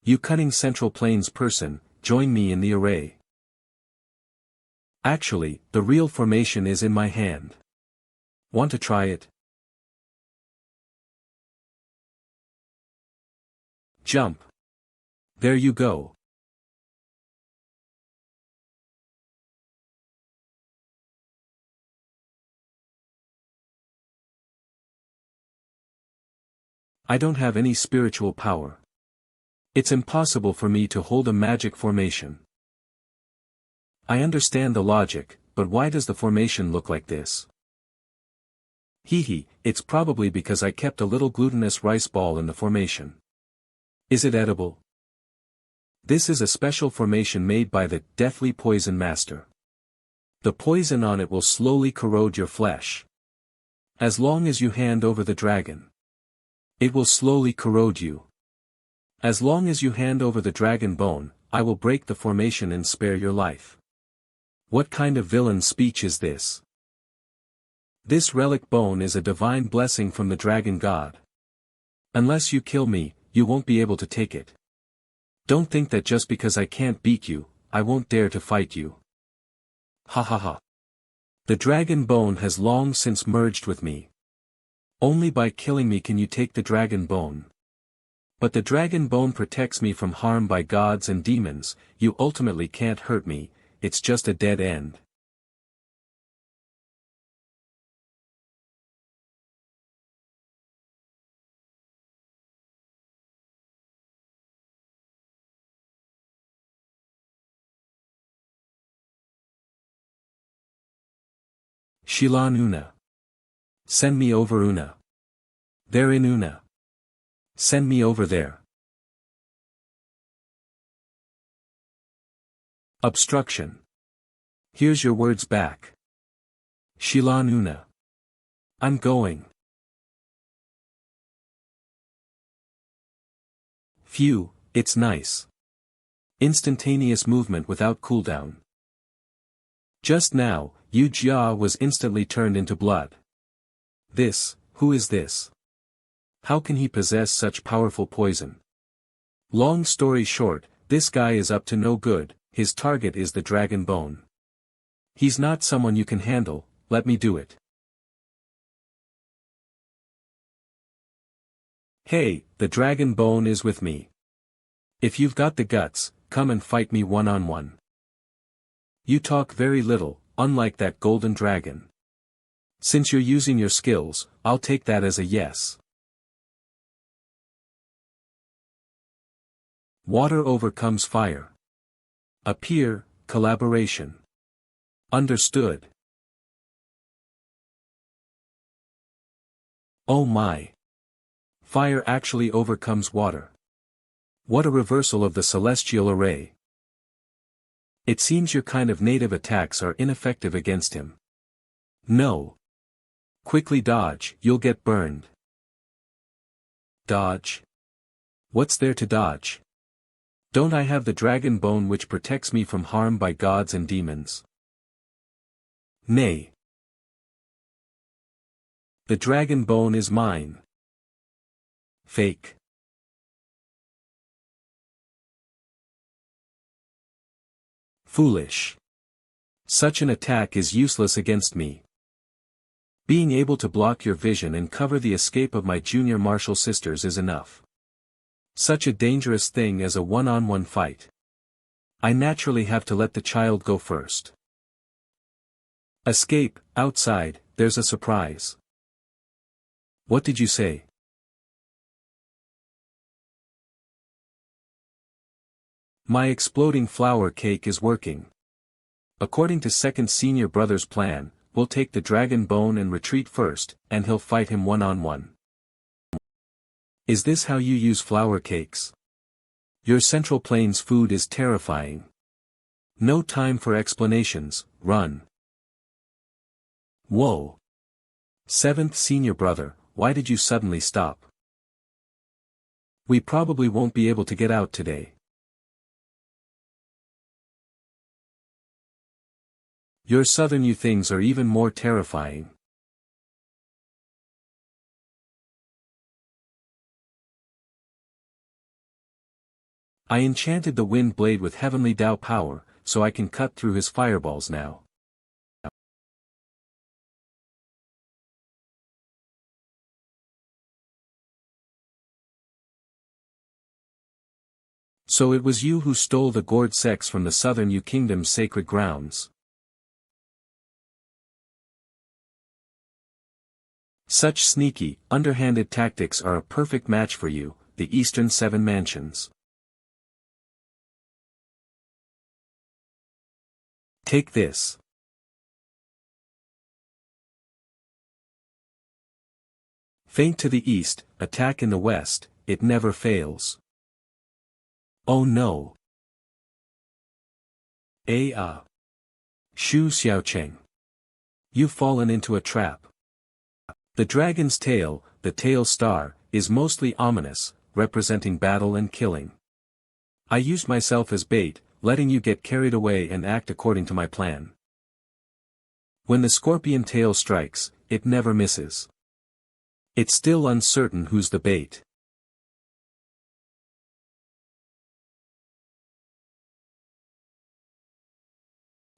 You cunning Central Plains person, join me in the array. Actually, the real formation is in my hand. Want to try it? Jump. There you go. I don't have any spiritual power. It's impossible for me to hold a magic formation. I understand the logic, but why does the formation look like this? It's probably because I kept a little glutinous rice ball in the formation. Is it edible? This is a special formation made by the deathly poison master. The poison on it will slowly corrode your flesh. As long as you hand over the dragon, it will slowly corrode you. As long as you hand over the dragon bone, I will break the formation and spare your life. What kind of villain speech is this? This relic bone is a divine blessing from the dragon god. Unless you kill me, you won't be able to take it. Don't think that just because I can't beat you, I won't dare to fight you. Ha ha ha. The dragon bone has long since merged with me. Only by killing me can you take the dragon bone. But the dragon bone protects me from harm by gods and demons, you ultimately can't hurt me, it's just a dead end. Shilan Una. Send me over Una. They're in Una. Send me over there. Obstruction. Here's your words back. Shilan Una. I'm going. Phew, it's nice. Instantaneous movement without cooldown. Just now, Yu Jia was instantly turned into blood. Who is this? How can he possess such powerful poison? Long story short, this guy is up to no good, his target is the dragon bone. He's not someone you can handle, let me do it. Hey, the dragon bone is with me. If you've got the guts, come and fight me one-on-one. You talk very little, unlike that golden dragon. Since you're using your skills, I'll take that as a yes. Water overcomes fire. Appear, collaboration. Understood. Oh my. Fire actually overcomes water. What a reversal of the celestial array. It seems your kind of native attacks are ineffective against him. No. Quickly dodge, you'll get burned. Dodge? What's there to dodge? Don't I have the dragon bone which protects me from harm by gods and demons? Nay. The dragon bone is mine. Fake. Foolish. Such an attack is useless against me. Being able to block your vision and cover the escape of my junior martial sisters is enough. Such a dangerous thing as a one-on-one fight. I naturally have to let the child go first. Escape, outside, there's a surprise. What did you say? My exploding flower cake is working. According to second senior brother's plan, we'll take the dragon bone and retreat first, and he'll fight him one-on-one. Is this how you use flower cakes? Your Central Plains food is terrifying. No time for explanations, run. Whoa. Seventh senior brother, why did you suddenly stop? We probably won't be able to get out today. Your southern you things are even more terrifying. I enchanted the wind blade with heavenly Tao power, so I can cut through his fireballs now. So it was you who stole the gourd sex from the southern Yu kingdom's sacred grounds. Such sneaky, underhanded tactics are a perfect match for you, the Eastern Seven Mansions. Take this. Feint to the east, attack in the west, it never fails. Oh no. Shu Xiao Cheng. You've fallen into a trap. The dragon's tail, the tail star, is mostly ominous, representing battle and killing. I used myself as bait, letting you get carried away and act according to my plan. When the scorpion tail strikes, it never misses. It's still uncertain who's the bait.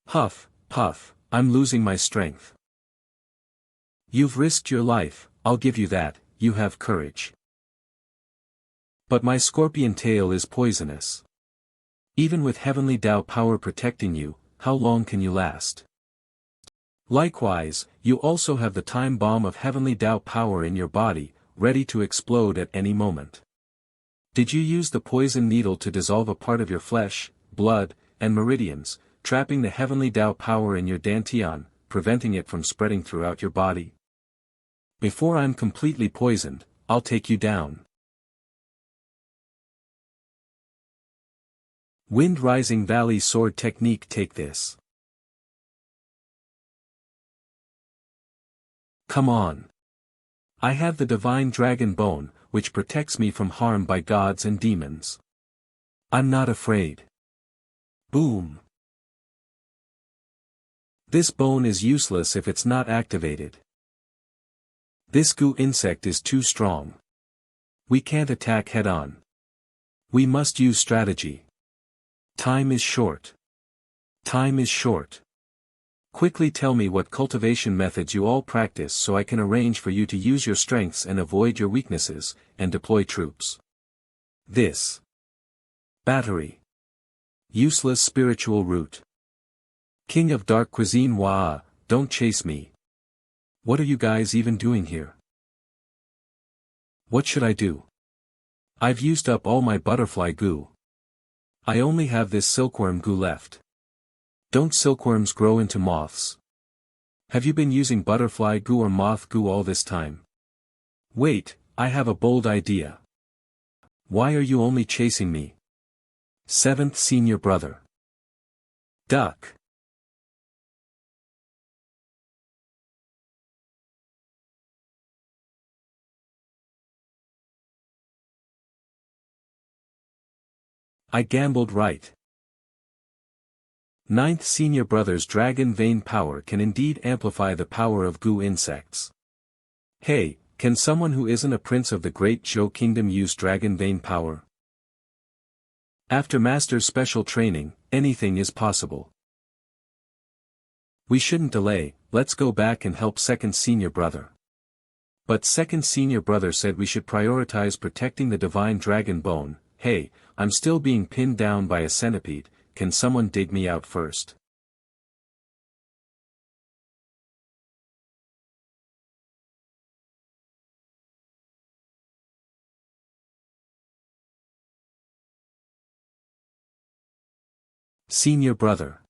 Huff, puff, I'm losing my strength. You've risked your life, I'll give you that, you have courage. But my scorpion tail is poisonous. Even with heavenly Tao power protecting you, how long can you last? Likewise, you also have the time bomb of heavenly Tao power in your body, ready to explode at any moment. Did you use the poison needle to dissolve a part of your flesh, blood, and meridians, trapping the heavenly Tao power in your dantian, preventing it from spreading throughout your body? Before I'm completely poisoned, I'll take you down. Wind Rising Valley Sword Technique. Take this. Come on. I have the divine dragon bone, which protects me from harm by gods and demons. I'm not afraid. Boom. This bone is useless if it's not activated. This goo insect is too strong. We can't attack head-on. We must use strategy. Time is short. Time is short. Quickly tell me what cultivation methods you all practice so I can arrange for you to use your strengths and avoid your weaknesses, and deploy troops. This. Battery. Useless spiritual root. King of Dark Cuisine. Wah, don't chase me. What are you guys even doing here? What should I do? I've used up all my butterfly goo. I only have this silkworm goo left. Don't silkworms grow into moths? Have you been using butterfly goo or moth goo all this time? Wait, I have a bold idea. Why are you only chasing me? 7th Senior Brother. Duck. I gambled right. 9th Senior Brother's dragon vein power can indeed amplify the power of goo insects. Hey, can someone who isn't a prince of the Great Zhou Kingdom use dragon vein power? After Master's special training, anything is possible. We shouldn't delay, let's go back and help 2nd Senior Brother. But 2nd Senior Brother said we should prioritize protecting the divine dragon bone. Hey, I'm still being pinned down by a centipede, can someone dig me out first? Senior Brother.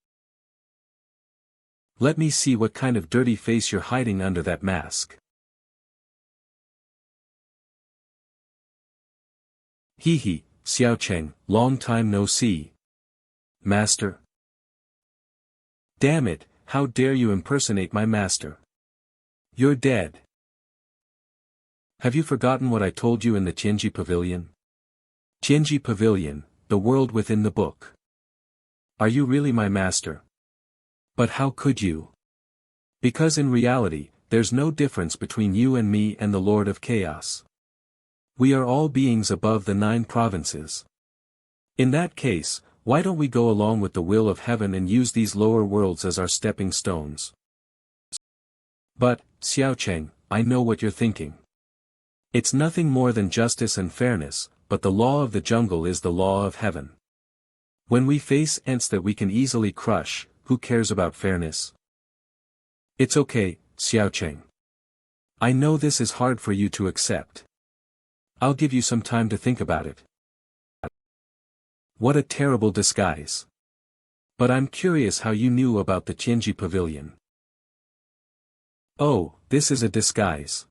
Let me see what kind of dirty face you're hiding under that mask. Hee hee, Xiao Cheng, long time no see. Master? Damn it, how dare you impersonate my master? You're dead. Have you forgotten what I told you in the Tianji Pavilion? Tianji Pavilion, the world within the book. Are you really my master? But how could you? Because in reality, there's no difference between you and me and the Lord of Chaos. We are all beings above the 9 provinces. In that case, why don't we go along with the will of heaven and use these lower worlds as our stepping stones? But, Xiao Cheng, I know what you're thinking. It's nothing more than justice and fairness, but the law of the jungle is the law of heaven. When we face ants that we can easily crush, who cares about fairness? It's okay, Xiao Cheng. I know this is hard for you to accept. I'll give you some time to think about it. What a terrible disguise. But I'm curious how you knew about the Tianji Pavilion. Oh, this is a disguise.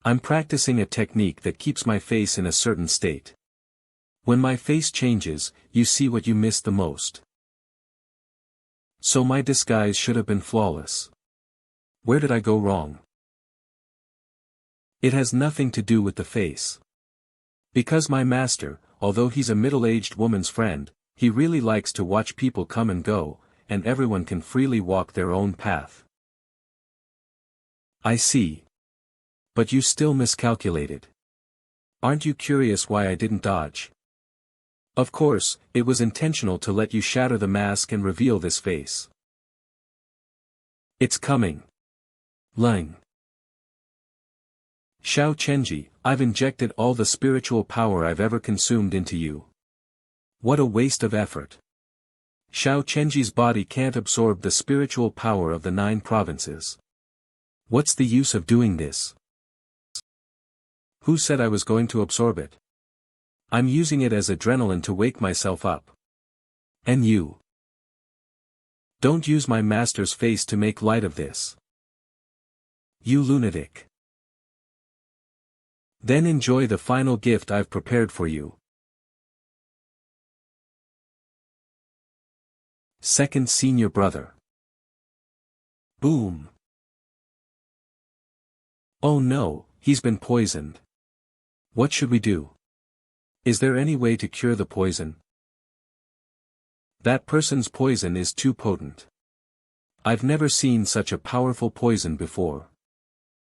I'm practicing a technique that keeps my face in a certain state. When my face changes, you see what you miss the most. So my disguise should have been flawless. Where did I go wrong? It has nothing to do with the face. Because my master, although he's a middle-aged woman's friend, he really likes to watch people come and go, and everyone can freely walk their own path. I see. But you still miscalculated. Aren't you curious why I didn't dodge? Of course, it was intentional to let you shatter the mask and reveal this face. It's coming. Ling. Xiao Chenji, I've injected all the spiritual power I've ever consumed into you. What a waste of effort. Xiao Chenji's body can't absorb the spiritual power of the 9 provinces. What's the use of doing this? Who said I was going to absorb it? I'm using it as adrenaline to wake myself up. And you? Don't use my master's face to make light of this. You lunatic. Then enjoy the final gift I've prepared for you. Second senior brother. Boom. Oh no, he's been poisoned. What should we do? Is there any way to cure the poison? That person's poison is too potent. I've never seen such a powerful poison before.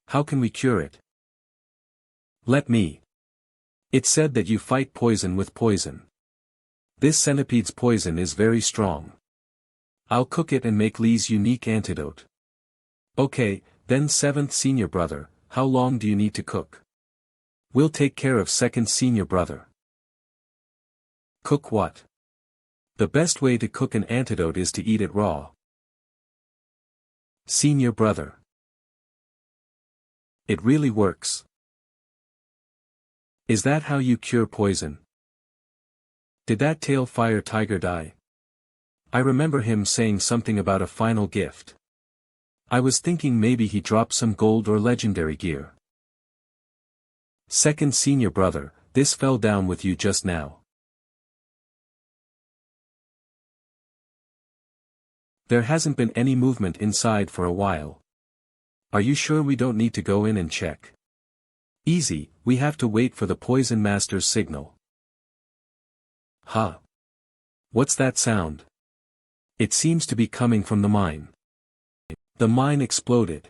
How can we cure it? Let me. It's said that you fight poison with poison. This centipede's poison is very strong. I'll cook it and make Li's unique antidote. Okay, then seventh senior brother, how long do you need to cook? We'll take care of second senior brother. Cook what? The best way to cook an antidote is to eat it raw. Senior brother. It really works. Is that how you cure poison? Did that tail fire tiger die? I remember him saying something about a final gift. I was thinking maybe he dropped some gold or legendary gear. Second senior brother, this fell down with you just now. There hasn't been any movement inside for a while. Are you sure we don't need to go in and check? Easy, we have to wait for the poison master's signal. Huh? What's that sound? It seems to be coming from the mine. The mine exploded.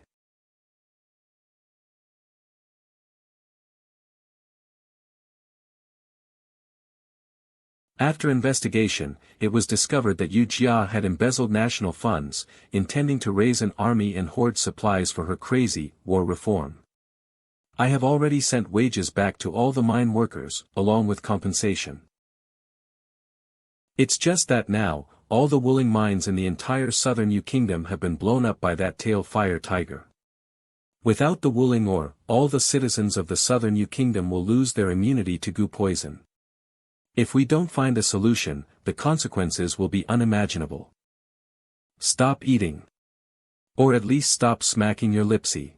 After investigation, it was discovered that Yu Jia had embezzled national funds, intending to raise an army and hoard supplies for her crazy war reform. I have already sent wages back to all the mine workers, along with compensation. It's just that now, all the wooling mines in the entire southern Yu kingdom have been blown up by that tail fire tiger. Without the wooling ore, all the citizens of the southern Yu kingdom will lose their immunity to goo poison. If we don't find a solution, the consequences will be unimaginable. Stop eating. Or at least stop smacking your lipsy.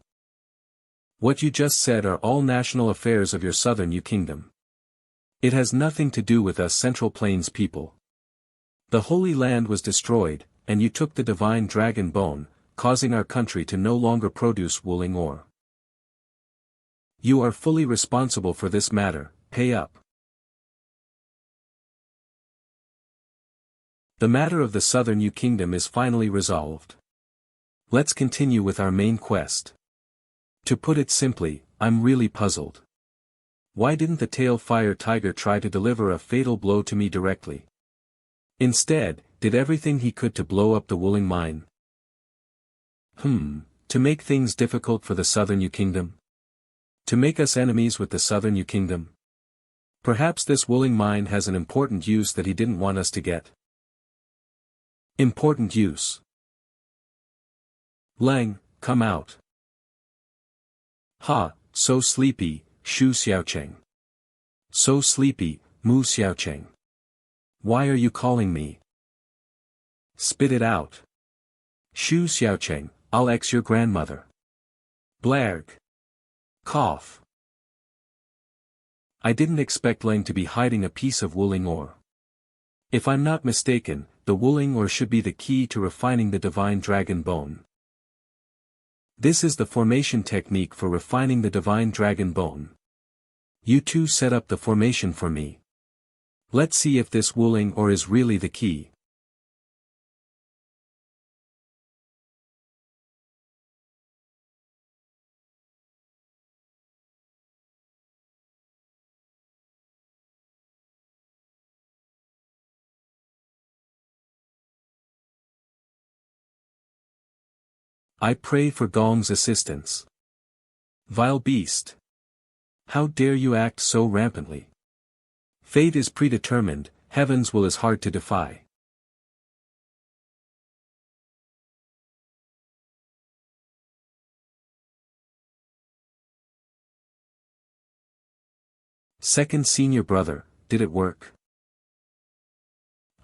What you just said are all national affairs of your southern Yu kingdom. It has nothing to do with us Central Plains people. The Holy Land was destroyed, and you took the divine dragon bone, causing our country to no longer produce wooling ore. You are fully responsible for this matter, pay up. The matter of the southern Yu kingdom is finally resolved. Let's continue with our main quest. To put it simply, I'm really puzzled. Why didn't the tail fire tiger try to deliver a fatal blow to me directly? Instead, did everything he could to blow up the wooling mine. To make things difficult for the southern Yu kingdom? To make us enemies with the southern Yu kingdom? Perhaps this wooling mine has an important use that he didn't want us to get. Important use. Lang, come out. Ha, so sleepy, Xiao Cheng. So sleepy, Xiao Cheng. Why are you calling me? Spit it out. Xiao Cheng, I'll ex your grandmother. Blarg. Cough. I didn't expect Lang to be hiding a piece of wooling ore. If I'm not mistaken, the wooling ore should be the key to refining the divine dragon bone. This is the formation technique for refining the divine dragon bone. You two set up the formation for me. Let's see if this wooling ore is really the key. I pray for Gong's assistance. Vile beast. How dare you act so rampantly? Fate is predetermined, heavens will is hard to defy. Second senior brother, did it work?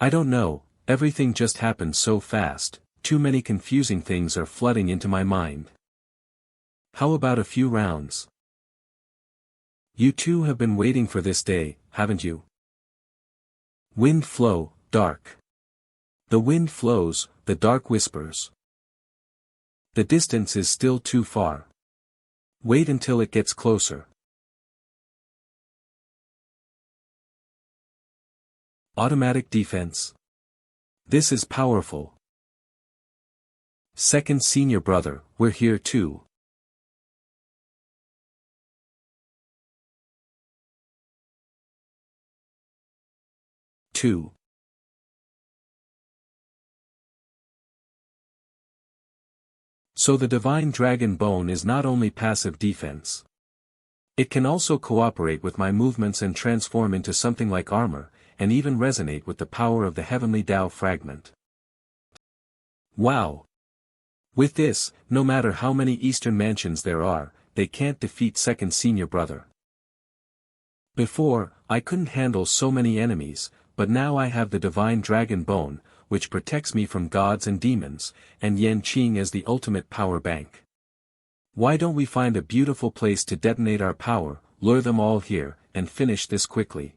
I don't know, everything just happened so fast. Too many confusing things are flooding into my mind. How about a few rounds? You two have been waiting for this day, haven't you? Wind flow, dark. The wind flows, the dark whispers. The distance is still too far. Wait until it gets closer. Automatic defense. This is powerful. Second senior brother, we're here too. Two. So the divine dragon bone is not only passive defense. It can also cooperate with my movements and transform into something like armor, and even resonate with the power of the heavenly Tao fragment. Wow! With this, no matter how many Eastern mansions there are, they can't defeat second senior brother. Before, I couldn't handle so many enemies, but now I have the divine dragon bone, which protects me from gods and demons, and Yan Qing as the ultimate power bank. Why don't we find a beautiful place to detonate our power, lure them all here, and finish this quickly?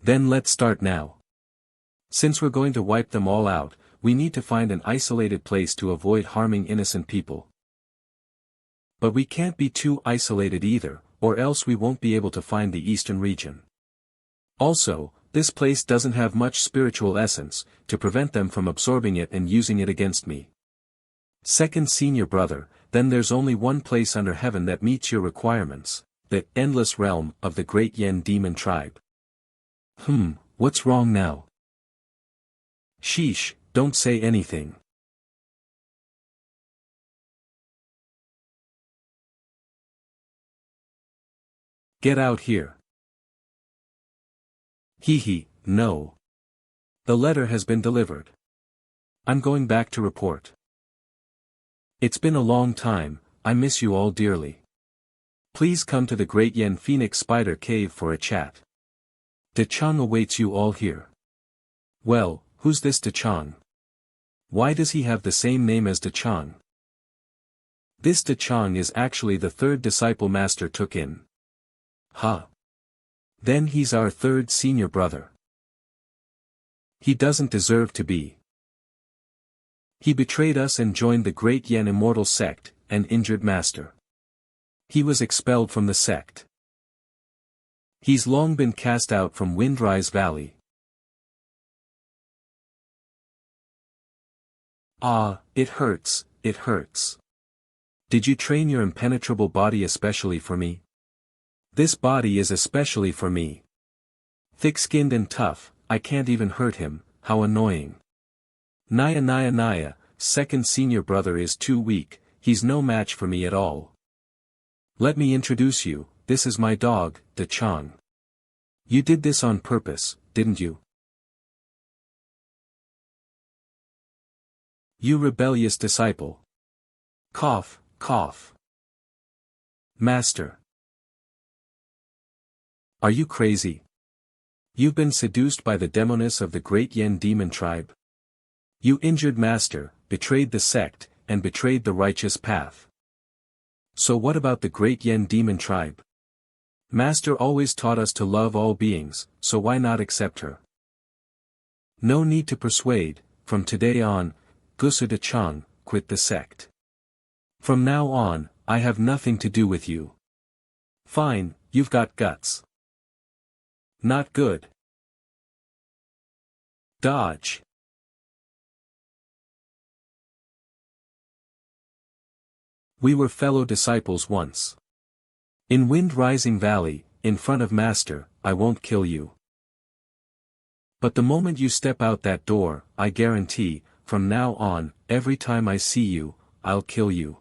Then let's start now. Since we're going to wipe them all out, we need to find an isolated place to avoid harming innocent people. But we can't be too isolated either, or else we won't be able to find the eastern region. Also, this place doesn't have much spiritual essence, to prevent them from absorbing it and using it against me. Second senior brother, then there's only one place under heaven that meets your requirements, the endless realm of the great Yen demon tribe. What's wrong now? Sheesh, don't say anything. Get out here. Hee, no. The letter has been delivered. I'm going back to report. It's been a long time, I miss you all dearly. Please come to the Great Yen Phoenix Spider Cave for a chat. De Chang awaits you all here. Well, who's this De Chang? Why does he have the same name as De Chang? This De Chang is actually the third disciple master took in. Huh. Then he's our third senior brother. He doesn't deserve to be. He betrayed us and joined the Great Yen Immortal Sect, an injured master. He was expelled from the sect. He's long been cast out from Windrise Valley. Ah, it hurts, it hurts. Did you train your impenetrable body especially for me? This body is especially for me. Thick-skinned and tough, I can't even hurt him, how annoying. Naya, second senior brother is too weak, he's no match for me at all. Let me introduce you, this is my dog, De Chang. You did this on purpose, didn't you? You rebellious disciple. Cough, cough. Master. Are you crazy? You've been seduced by the demoness of the Great Yen demon tribe. You injured master, betrayed the sect, and betrayed the righteous path. So what about the Great Yen demon tribe? Master always taught us to love all beings, so why not accept her? No need to persuade, from today on, Gusu De Chang, quit the sect. From now on, I have nothing to do with you. Fine, you've got guts. Not good. Dodge. We were fellow disciples once. In Wind Rising Valley, in front of Master, I won't kill you. But the moment you step out that door, I guarantee, from now on, every time I see you, I'll kill you.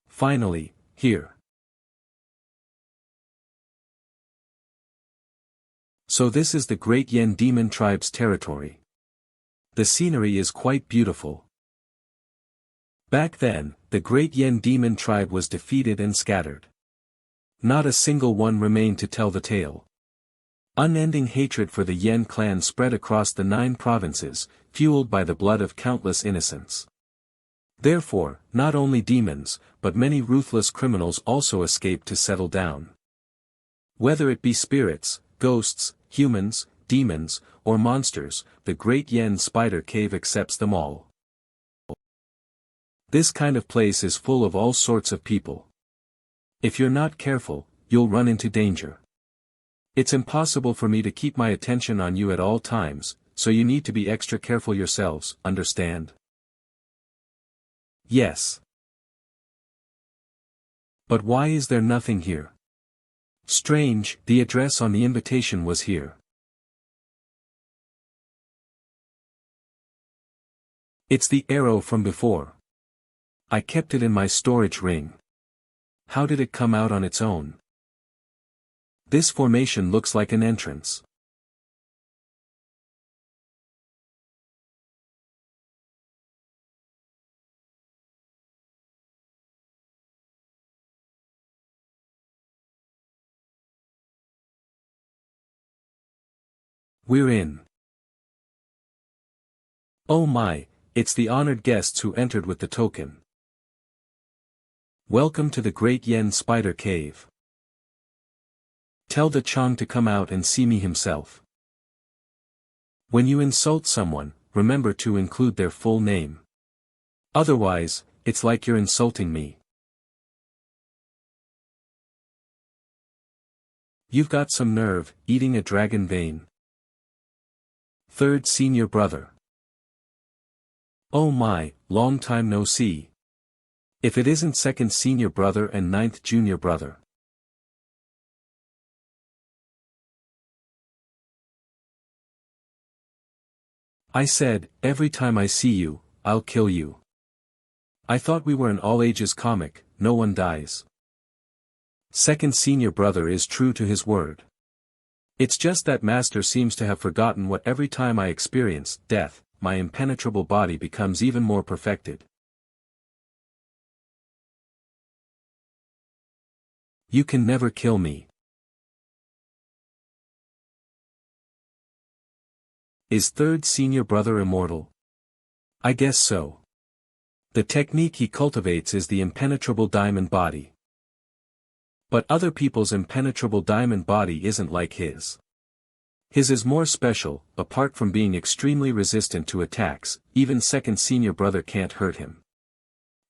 Finally, here. So this is the Great Yen Demon Tribe's territory. The scenery is quite beautiful. Back then, the Great Yen Demon Tribe was defeated and scattered. Not a single one remained to tell the tale. Unending hatred for the Yen clan spread across the 9 provinces, fueled by the blood of countless innocents. Therefore, not only demons, but many ruthless criminals also escaped to settle down. Whether it be spirits, ghosts, humans, demons, or monsters, the Great Yen Spider Cave accepts them all. This kind of place is full of all sorts of people. If you're not careful, you'll run into danger. It's impossible for me to keep my attention on you at all times, so you need to be extra careful yourselves, understand? Yes. But why is there nothing here? Strange, the address on the invitation was here. It's the arrow from before. I kept it in my storage ring. How did it come out on its own? This formation looks like an entrance. We're in. Oh my, it's the honored guests who entered with the token. Welcome to the Great Yen Spider Cave. Tell the Chang to come out and see me himself. When you insult someone, remember to include their full name. Otherwise, it's like you're insulting me. You've got some nerve, eating a dragon vein. Third senior brother. Oh my, long time no see. If it isn't second senior brother and 9th junior brother. I said, every time I see you, I'll kill you. I thought we were an all-ages comic, no one dies. Second senior brother is true to his word. It's just that master seems to have forgotten what every time I experience death, my impenetrable body becomes even more perfected. You can never kill me. Is third senior brother immortal? I guess so. The technique he cultivates is the impenetrable diamond body. But other people's impenetrable diamond body isn't like his. His is more special, apart from being extremely resistant to attacks, even second senior brother can't hurt him.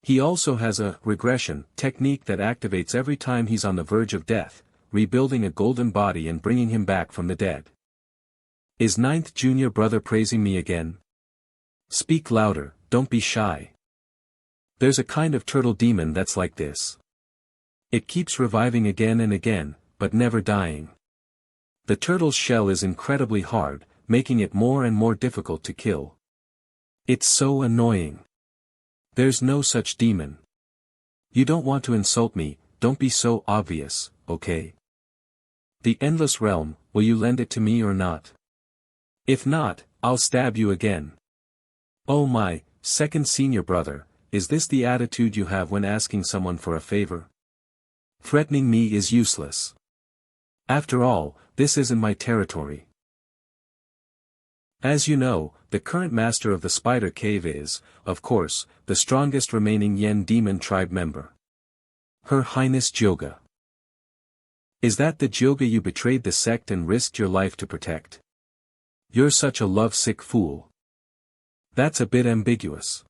He also has a regression technique that activates every time he's on the verge of death, rebuilding a golden body and bringing him back from the dead. Is 9th junior brother praising me again? Speak louder, don't be shy. There's a kind of turtle demon that's like this. It keeps reviving again and again, but never dying. The turtle's shell is incredibly hard, making it more and more difficult to kill. It's so annoying. There's no such demon. You don't want to insult me, don't be so obvious, okay? The endless realm, will you lend it to me or not? If not, I'll stab you again. Oh my, second senior brother, is this the attitude you have when asking someone for a favor? Threatening me is useless. After all, this isn't my territory. As you know, the current master of the Spider Cave is, of course, the strongest remaining Yen demon tribe member. Her Highness Jyoga. Is that the Jyoga you betrayed the sect and risked your life to protect? You're such a lovesick fool. That's a bit ambiguous.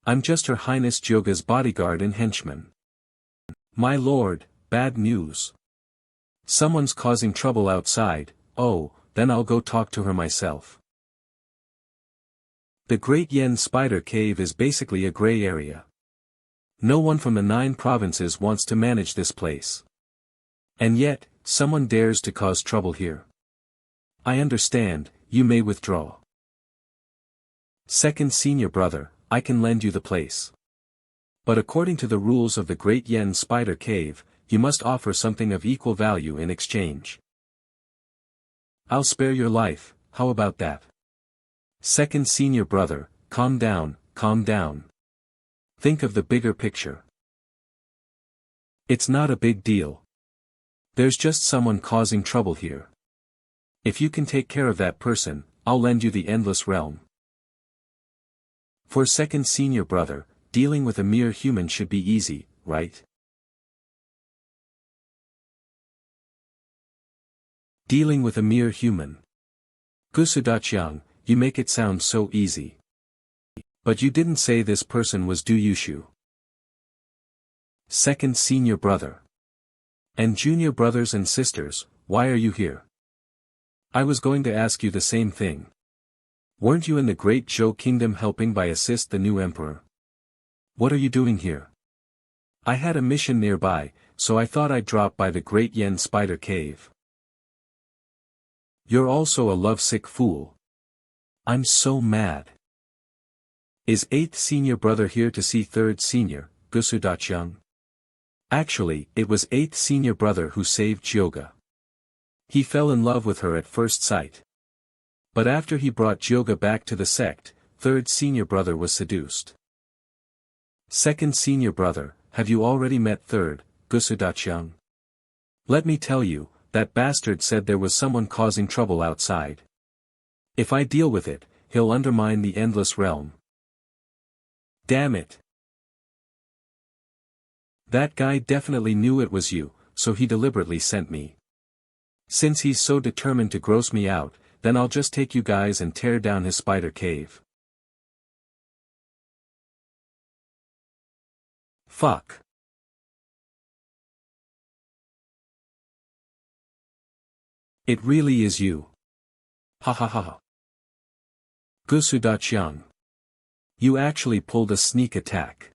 I'm just Her Highness Jyoga's bodyguard and henchman. My lord, bad news. Someone's causing trouble outside. Oh, then I'll go talk to her myself. The Great Yen Spider Cave is basically a gray area. No one from the 9 provinces wants to manage this place. And yet, someone dares to cause trouble here. I understand, you may withdraw. Second senior brother, I can lend you the place. But according to the rules of the Great Yen Spider Cave, you must offer something of equal value in exchange. I'll spare your life, how about that? Second senior brother, calm down, calm down. Think of the bigger picture. It's not a big deal. There's just someone causing trouble here. If you can take care of that person, I'll lend you the endless realm. For second senior brother, dealing with a mere human should be easy, right? Dealing with a mere human. Gusudachiang, you make it sound so easy. But you didn't say this person was Du Yushu. Second senior brother. And junior brothers and sisters, why are you here? I was going to ask you the same thing. Weren't you in the Great Zhou Kingdom helping by assist the new emperor? What are you doing here? I had a mission nearby, so I thought I'd drop by the Great Yen Spider Cave. You're also a lovesick fool. I'm so mad. Is 8th senior brother here to see 3rd senior, Gusudachiang? Actually, it was 8th senior brother who saved Jyoga. He fell in love with her at first sight. But after he brought Jyoga back to the sect, 3rd senior brother was seduced. 2nd senior brother, have you already met 3rd, Gusudachiang? Let me tell you, that bastard said there was someone causing trouble outside. If I deal with it, he'll undermine the endless realm. Damn it. That guy definitely knew it was you, so he deliberately sent me. Since he's so determined to gross me out, then I'll just take you guys and tear down his spider cave. Fuck. It really is you. Ha ha ha ha. Gusudachiang. You actually pulled a sneak attack.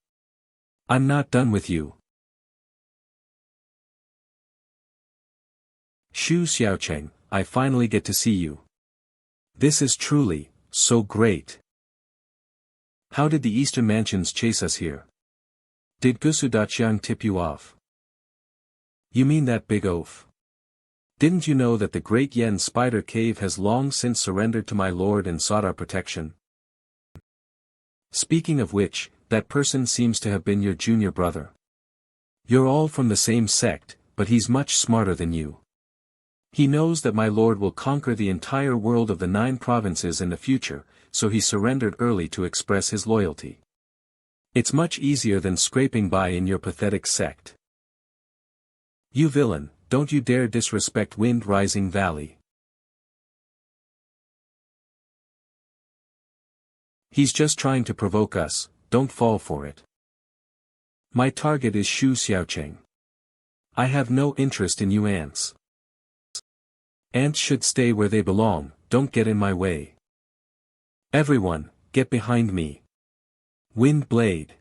I'm not done with you. Xiao Cheng, I finally get to see you. This is truly, so great. How did the Eastern Mansions chase us here? Did Gusudachiang tip you off? You mean that big oaf? Didn't you know that the Great Yen Spider Cave has long since surrendered to my lord and sought our protection? Speaking of which, that person seems to have been your junior brother. You're all from the same sect, but he's much smarter than you. He knows that my lord will conquer the entire world of the 9 provinces in the future, so he surrendered early to express his loyalty. It's much easier than scraping by in your pathetic sect. You villain, don't you dare disrespect Enlightening Valley. He's just trying to provoke us, don't fall for it. My target is Xiao Cheng. I have no interest in you ants. Ants should stay where they belong, don't get in my way. Everyone, get behind me. Wind blade.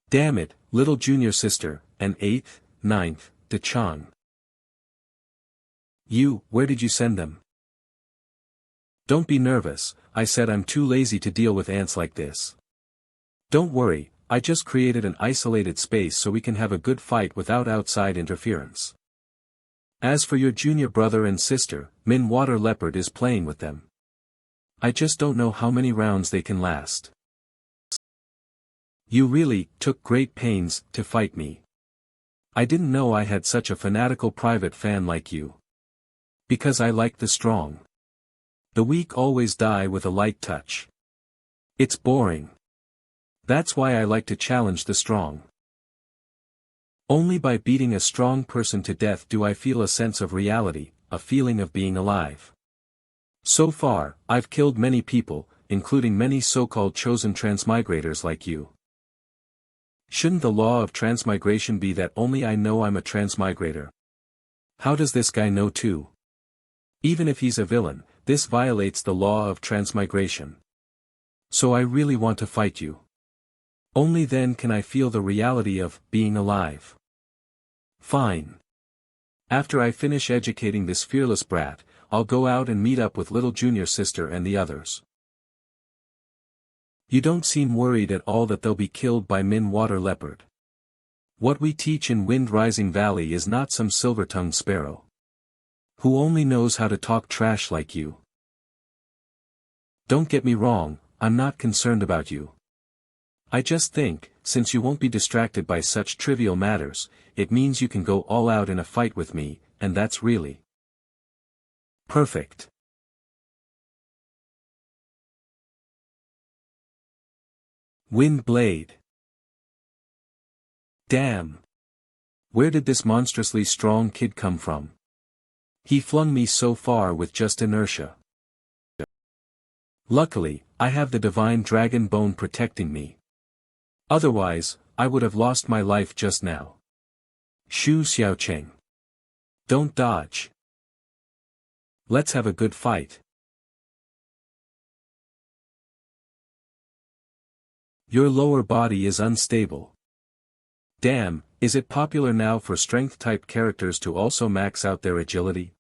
Damn it, little junior sister, and 8th, 9th, Dechang. You, where did you send them? Don't be nervous, I said I'm too lazy to deal with ants like this. Don't worry, I just created an isolated space so we can have a good fight without outside interference. As for your junior brother and sister, Min Water Leopard is playing with them. I just don't know how many rounds they can last. You really took great pains to fight me. I didn't know I had such a fanatical private fan like you. Because I like the strong. The weak always die with a light touch. It's boring. That's why I like to challenge the strong. Only by beating a strong person to death do I feel a sense of reality, a feeling of being alive. So far, I've killed many people, including many so-called chosen transmigrators like you. Shouldn't the law of transmigration be that only I know I'm a transmigrator? How does this guy know too? Even if he's a villain, this violates the law of transmigration. So I really want to fight you. Only then can I feel the reality of being alive. Fine. After I finish educating this fearless brat, I'll go out and meet up with little junior sister and the others. You don't seem worried at all that they'll be killed by Min Water Leopard. What we teach in Enlightening Valley is not some silver-tongued sparrow. Who only knows how to talk trash like you. Don't get me wrong, I'm not concerned about you. I just think, since you won't be distracted by such trivial matters, it means you can go all out in a fight with me, and that's really perfect. Wind blade. Damn. Where did this monstrously strong kid come from? He flung me so far with just inertia. Luckily, I have the divine dragon bone protecting me. Otherwise, I would have lost my life just now. Xiao Cheng. Don't dodge. Let's have a good fight. Your lower body is unstable. Damn, is it popular now for strength-type characters to also max out their agility?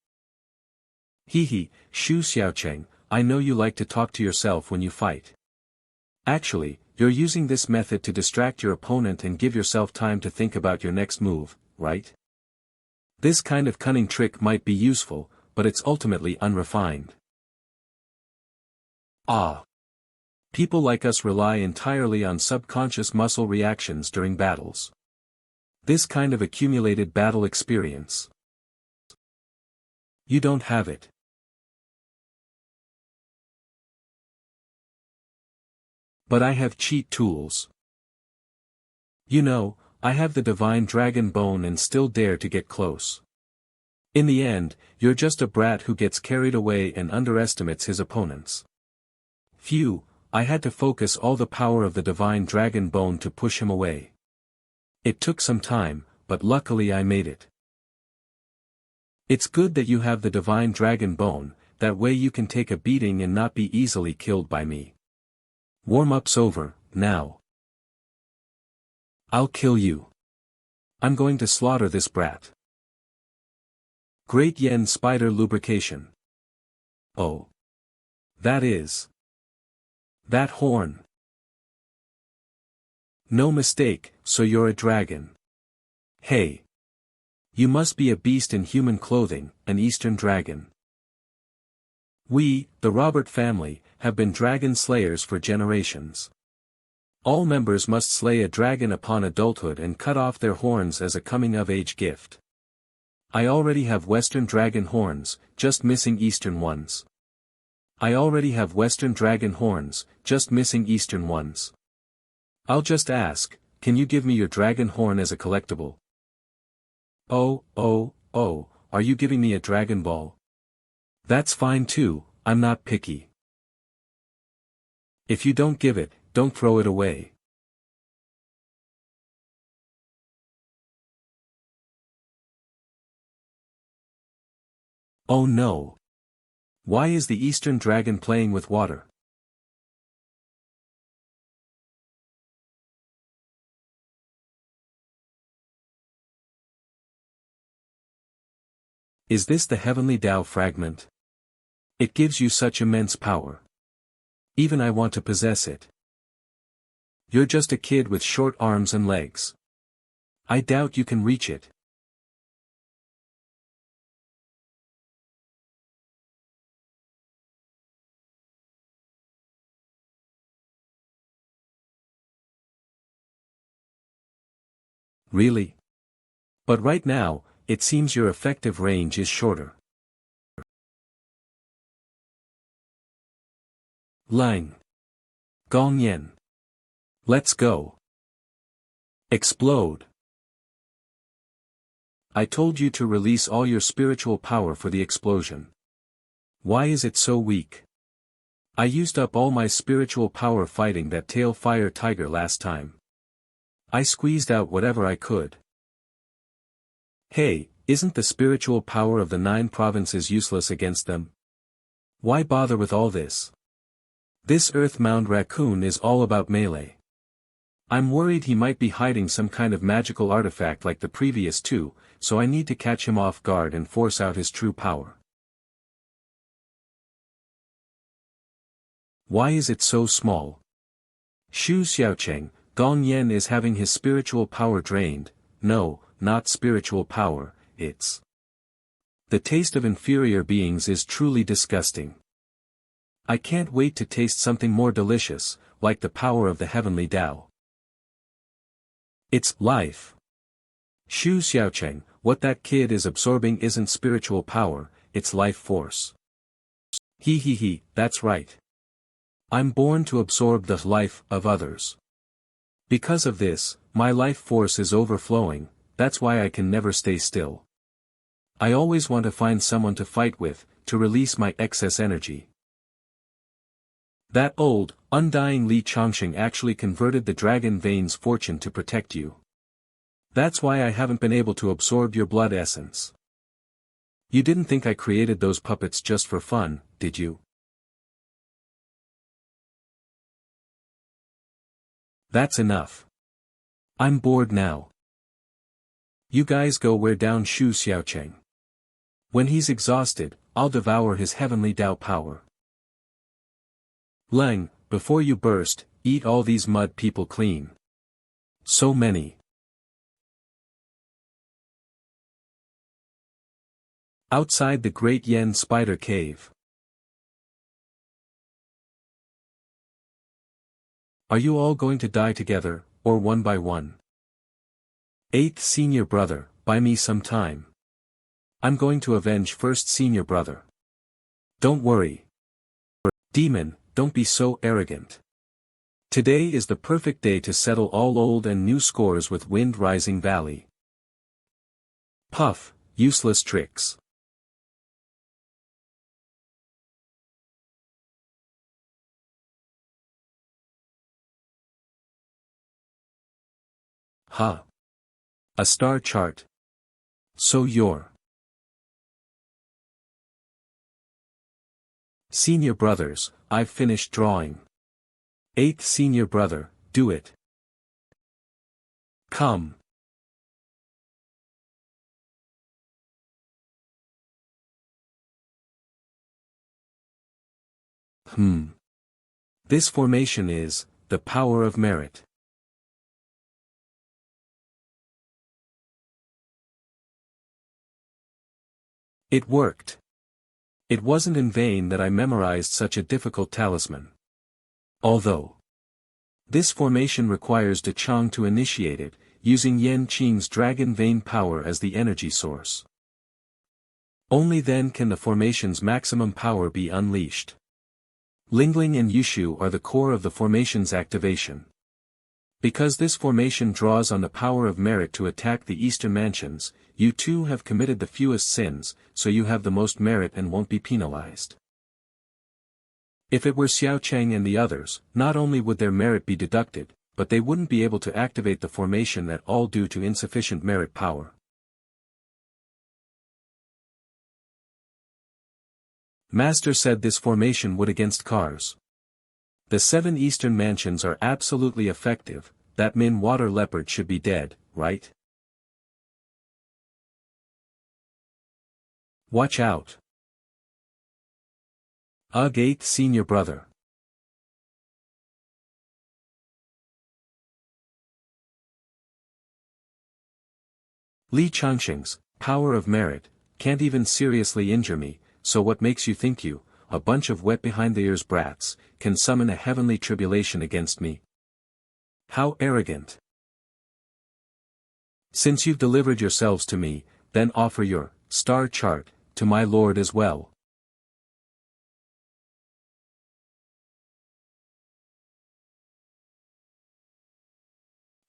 Hehe, Xiao Cheng, I know you like to talk to yourself when you fight. Actually, you're using this method to distract your opponent and give yourself time to think about your next move, right? This kind of cunning trick might be useful, but it's ultimately unrefined. Ah. People like us rely entirely on subconscious muscle reactions during battles. This kind of accumulated battle experience. You don't have it. But I have cheat tools. You know, I have the divine dragon bone and still dare to get close. In the end, you're just a brat who gets carried away and underestimates his opponents. Phew, I had to focus all the power of the divine dragon bone to push him away. It took some time, but luckily I made it. It's good that you have the divine dragon bone, that way you can take a beating and not be easily killed by me. Warm-up's over, now. I'll kill you. I'm going to slaughter this brat. Great Yen Spider Lubrication. Oh. That is. That horn. No mistake, so you're a dragon. Hey. You must be a beast in human clothing, an Eastern dragon. We, the Robert family, have been dragon slayers for generations. All members must slay a dragon upon adulthood and cut off their horns as a coming-of-age gift. I already have Western dragon horns, just missing Eastern ones. I already have Western dragon horns, just missing Eastern ones. I'll just ask, can you give me your dragon horn as a collectible? Oh, are you giving me a Dragon Ball? That's fine too, I'm not picky. If you don't give it, don't throw it away. Oh no. Why is the Eastern dragon playing with water? Is this the heavenly Tao fragment? It gives you such immense power. Even I want to possess it. You're just a kid with short arms and legs. I doubt you can reach it. Really? But right now, it seems your effective range is shorter. Lang. Gong Yen. Let's go. Explode. I told you to release all your spiritual power for the explosion. Why is it so weak? I used up all my spiritual power fighting that tail fire tiger last time. I squeezed out whatever I could. Hey, isn't the spiritual power of the 9 provinces useless against them? Why bother with all this? This Earth-Mound raccoon is all about melee. I'm worried he might be hiding some kind of magical artifact like the previous 2, so I need to catch him off guard and force out his true power. Why is it so small? Xiao Cheng, Gong Yen is having his spiritual power drained. No, not spiritual power, it's. The taste of inferior beings is truly disgusting. I can't wait to taste something more delicious, like the power of the heavenly Tao. It's life. Xiao Cheng, what that kid is absorbing isn't spiritual power, it's life force. He, that's right. I'm born to absorb the life of others. Because of this, my life force is overflowing, that's why I can never stay still. I always want to find someone to fight with, to release my excess energy. That old, undying Li Changsheng actually converted the dragon vein's fortune to protect you. That's why I haven't been able to absorb your blood essence. You didn't think I created those puppets just for fun, did you? That's enough. I'm bored now. You guys go wear down Xiao Cheng. When he's exhausted, I'll devour his heavenly Tao power. Leng, before you burst, eat all these mud people clean. So many. Outside the Great Yen Spider Cave. Are you all going to die together, or one by one? 8th Senior Brother, buy me some time. I'm going to avenge 1st Senior Brother. Don't worry. Demon, don't be so arrogant. Today is the perfect day to settle all old and new scores with Wind Rising Valley. Puff, useless tricks. Ha. A star chart. So you're Senior Brothers, I've finished drawing. 8th Senior Brother, do it. Come. This formation is, the power of merit. It worked. It wasn't in vain that I memorized such a difficult talisman. Although this formation requires De Chang to initiate it, using Yan Qing's dragon vein power as the energy source. Only then can the formation's maximum power be unleashed. Lingling and Yushu are the core of the formation's activation. Because this formation draws on the power of merit to attack the Eastern Mansions, you too have committed the fewest sins, so you have the most merit and won't be penalized. If it were Xiao Cheng and the others, not only would their merit be deducted, but they wouldn't be able to activate the formation at all due to insufficient merit power. Master said this formation would against cars. The 7 Eastern Mansions are absolutely effective, that Min Water Leopard should be dead, right? Watch out. Ugh, 8th Senior Brother. Li Changsheng's power of merit can't even seriously injure me, so what makes you think you, a bunch of wet behind the ears brats, can summon a heavenly tribulation against me? How arrogant. Since you've delivered yourselves to me, then offer your star chart to my lord as well.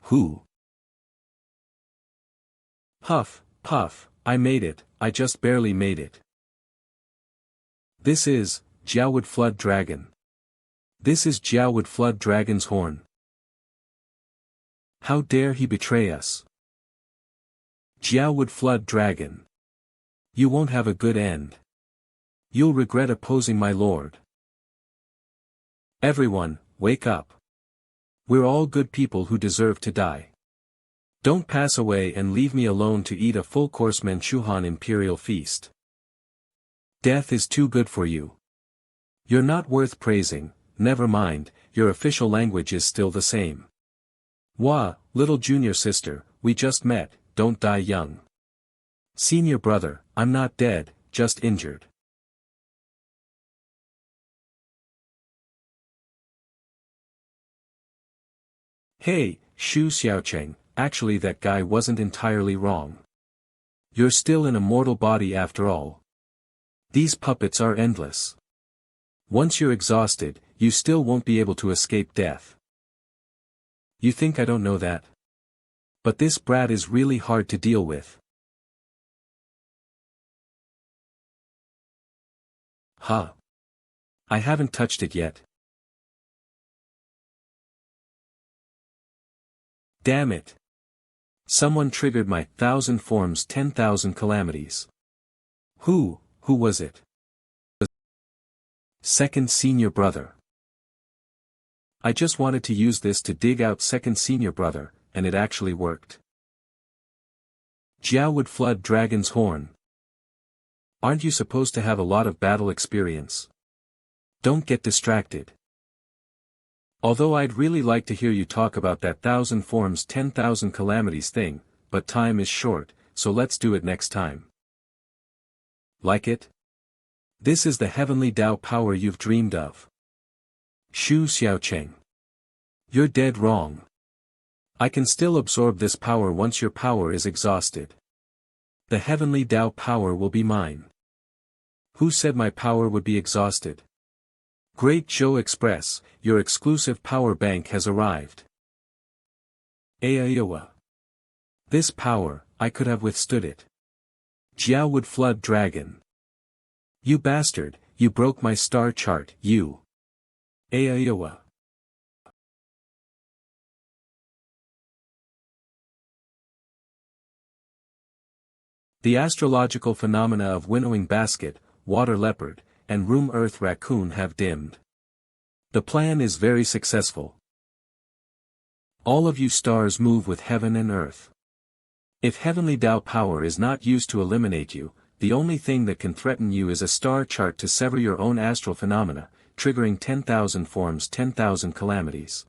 Who? Puff, puff, I made it, I just barely made it. This is, Jiaowood Flood Dragon. This is Jiaowood Flood Dragon's horn. How dare he betray us? Jiaowood Flood Dragon. You won't have a good end. You'll regret opposing my lord. Everyone, wake up. We're all good people who deserve to die. Don't pass away and leave me alone to eat a full-course Manchuhan imperial feast. Death is too good for you. You're not worth praising, never mind, your official language is still the same. Wah, little junior sister, we just met, don't die young. Senior brother, I'm not dead, just injured. Hey, Xiao Cheng, actually that guy wasn't entirely wrong. You're still in a mortal body after all. These puppets are endless. Once you're exhausted, you still won't be able to escape death. You think I don't know that? But this brat is really hard to deal with. Huh. I haven't touched it yet. Damn it. Someone triggered my 1,000 forms 10,000 calamities. Who was it? Second senior brother. I just wanted to use this to dig out second senior brother, and it actually worked. Xiao would flood dragon's horn. Aren't you supposed to have a lot of battle experience? Don't get distracted. Although I'd really like to hear you talk about that 1,000 forms 10,000 calamities thing, but time is short, so let's do it next time. Like it? This is the heavenly Tao power you've dreamed of. Xiao Cheng. You're dead wrong. I can still absorb this power once your power is exhausted. The heavenly Tao power will be mine. Who said my power would be exhausted? Great Zhou Express, your exclusive power bank has arrived. Iowa. This power, I could have withstood it. Xiao would flood dragon. You bastard, you broke my star chart, you. Iowa. The astrological phenomena of winnowing basket, water leopard, and room earth raccoon have dimmed. The plan is very successful. All of you stars move with heaven and earth. If heavenly Tao power is not used to eliminate you, the only thing that can threaten you is a star chart to sever your own astral phenomena, triggering 10,000 forms 10,000 calamities.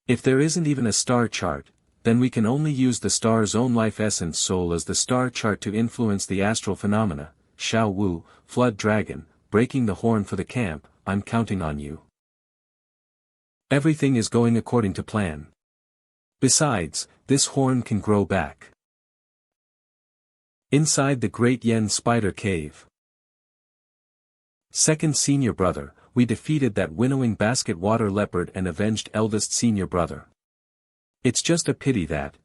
If there isn't even a star chart, then we can only use the star's own life essence soul as the star chart to influence the astral phenomena. Xiao Wu, flood dragon, breaking the horn for the camp, I'm counting on you. Everything is going according to plan. Besides, this horn can grow back. Inside the Great Yen Spider Cave. Second senior brother, we defeated that winnowing basket water leopard and avenged eldest senior brother. It's just a pity that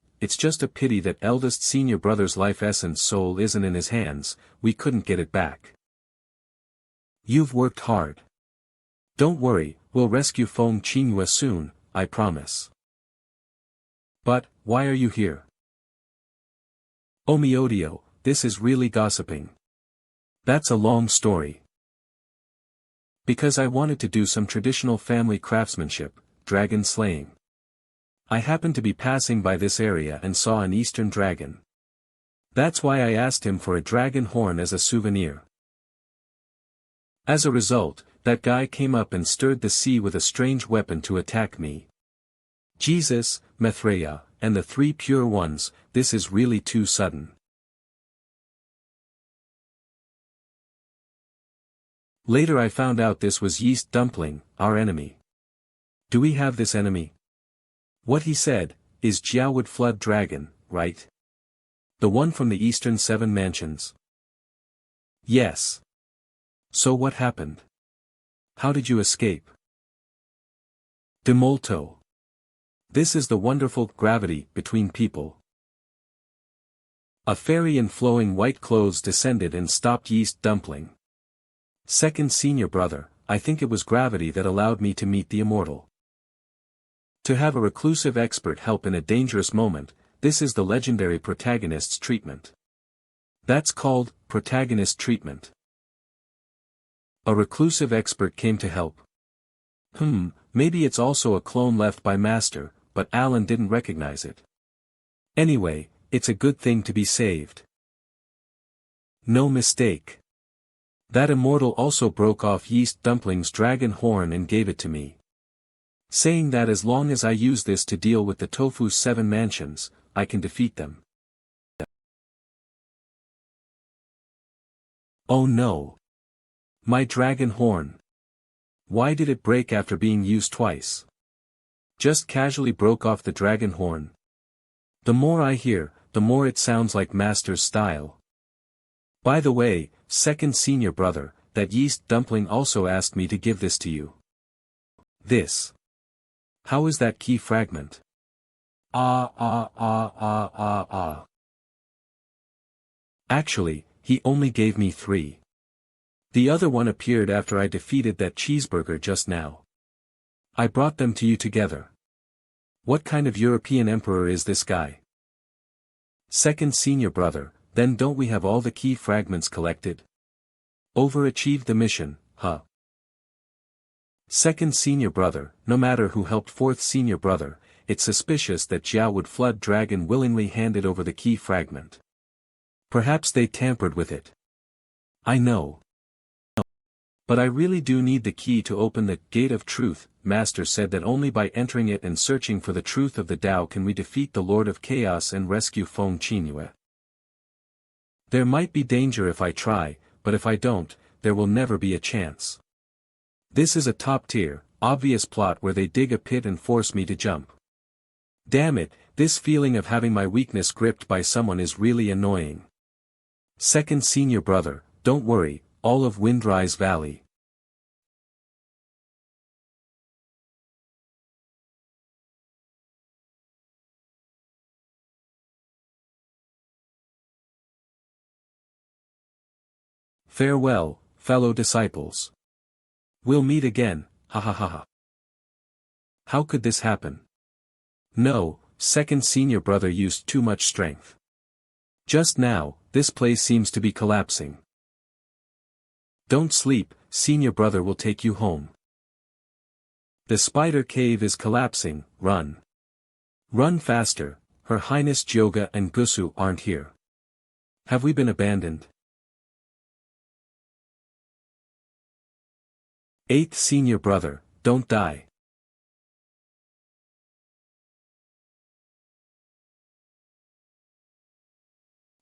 eldest senior brother's life essence soul isn't in his hands, we couldn't get it back. You've worked hard. Don't worry, we'll rescue Fong Chinua soon, I promise. But, why are you here? Oh mi odio, this is really gossiping. That's a long story. Because I wanted to do some traditional family craftsmanship, dragon slaying. I happened to be passing by this area and saw an eastern dragon. That's why I asked him for a dragon horn as a souvenir. As a result, that guy came up and stirred the sea with a strange weapon to attack me. Jesus, Mithraea, and the three pure ones, this is really too sudden. Later I found out this was Yeast Dumpling, our enemy. Do we have this enemy? What he said, is Jiawood Flood Dragon, right? The one from the Eastern Seven Mansions? Yes. So what happened? How did you escape? Demolto. This is the wonderful gravity between people. A fairy in flowing white clothes descended and stopped Yeast Dumpling. Second senior brother, I think it was gravity that allowed me to meet the immortal. To have a reclusive expert help in a dangerous moment, this is the legendary protagonist's treatment. That's called protagonist treatment. A reclusive expert came to help. Maybe it's also a clone left by Master, but Alan didn't recognize it. Anyway, it's a good thing to be saved. No mistake. That immortal also broke off Yeast Dumpling's dragon horn and gave it to me. Saying that as long as I use this to deal with the Tofu's 7 mansions, I can defeat them. Oh no! My dragon horn! Why did it break after being used twice? Just casually broke off the dragon horn. The more I hear, the more it sounds like Master's style. By the way, second senior brother, that yeast dumpling also asked me to give this to you. This. How is that key fragment? Actually, he only gave me 3. The other one appeared after I defeated that cheeseburger just now. I brought them to you together. What kind of European emperor is this guy? Second senior brother, then don't we have all the key fragments collected? Overachieved the mission, huh? Second senior brother, no matter who helped fourth senior brother, it's suspicious that Xiao would flood dragon willingly handed over the key fragment. Perhaps they tampered with it. I know. But I really do need the key to open the Gate of Truth. Master said that only by entering it and searching for the truth of the Tao can we defeat the Lord of Chaos and rescue Fong Chinua. There might be danger if I try, but if I don't, there will never be a chance. This is a top-tier, obvious plot where they dig a pit and force me to jump. Damn it, this feeling of having my weakness gripped by someone is really annoying. Second senior brother, don't worry, all of Windrise Valley. Farewell, fellow disciples. We'll meet again, ha ha ha ha. How could this happen? No, second senior brother used too much strength. Just now, this place seems to be collapsing. Don't sleep, senior brother will take you home. The spider cave is collapsing, run. Run faster, Her Highness Joga and Gusu aren't here. Have we been abandoned? 8th senior brother, don't die.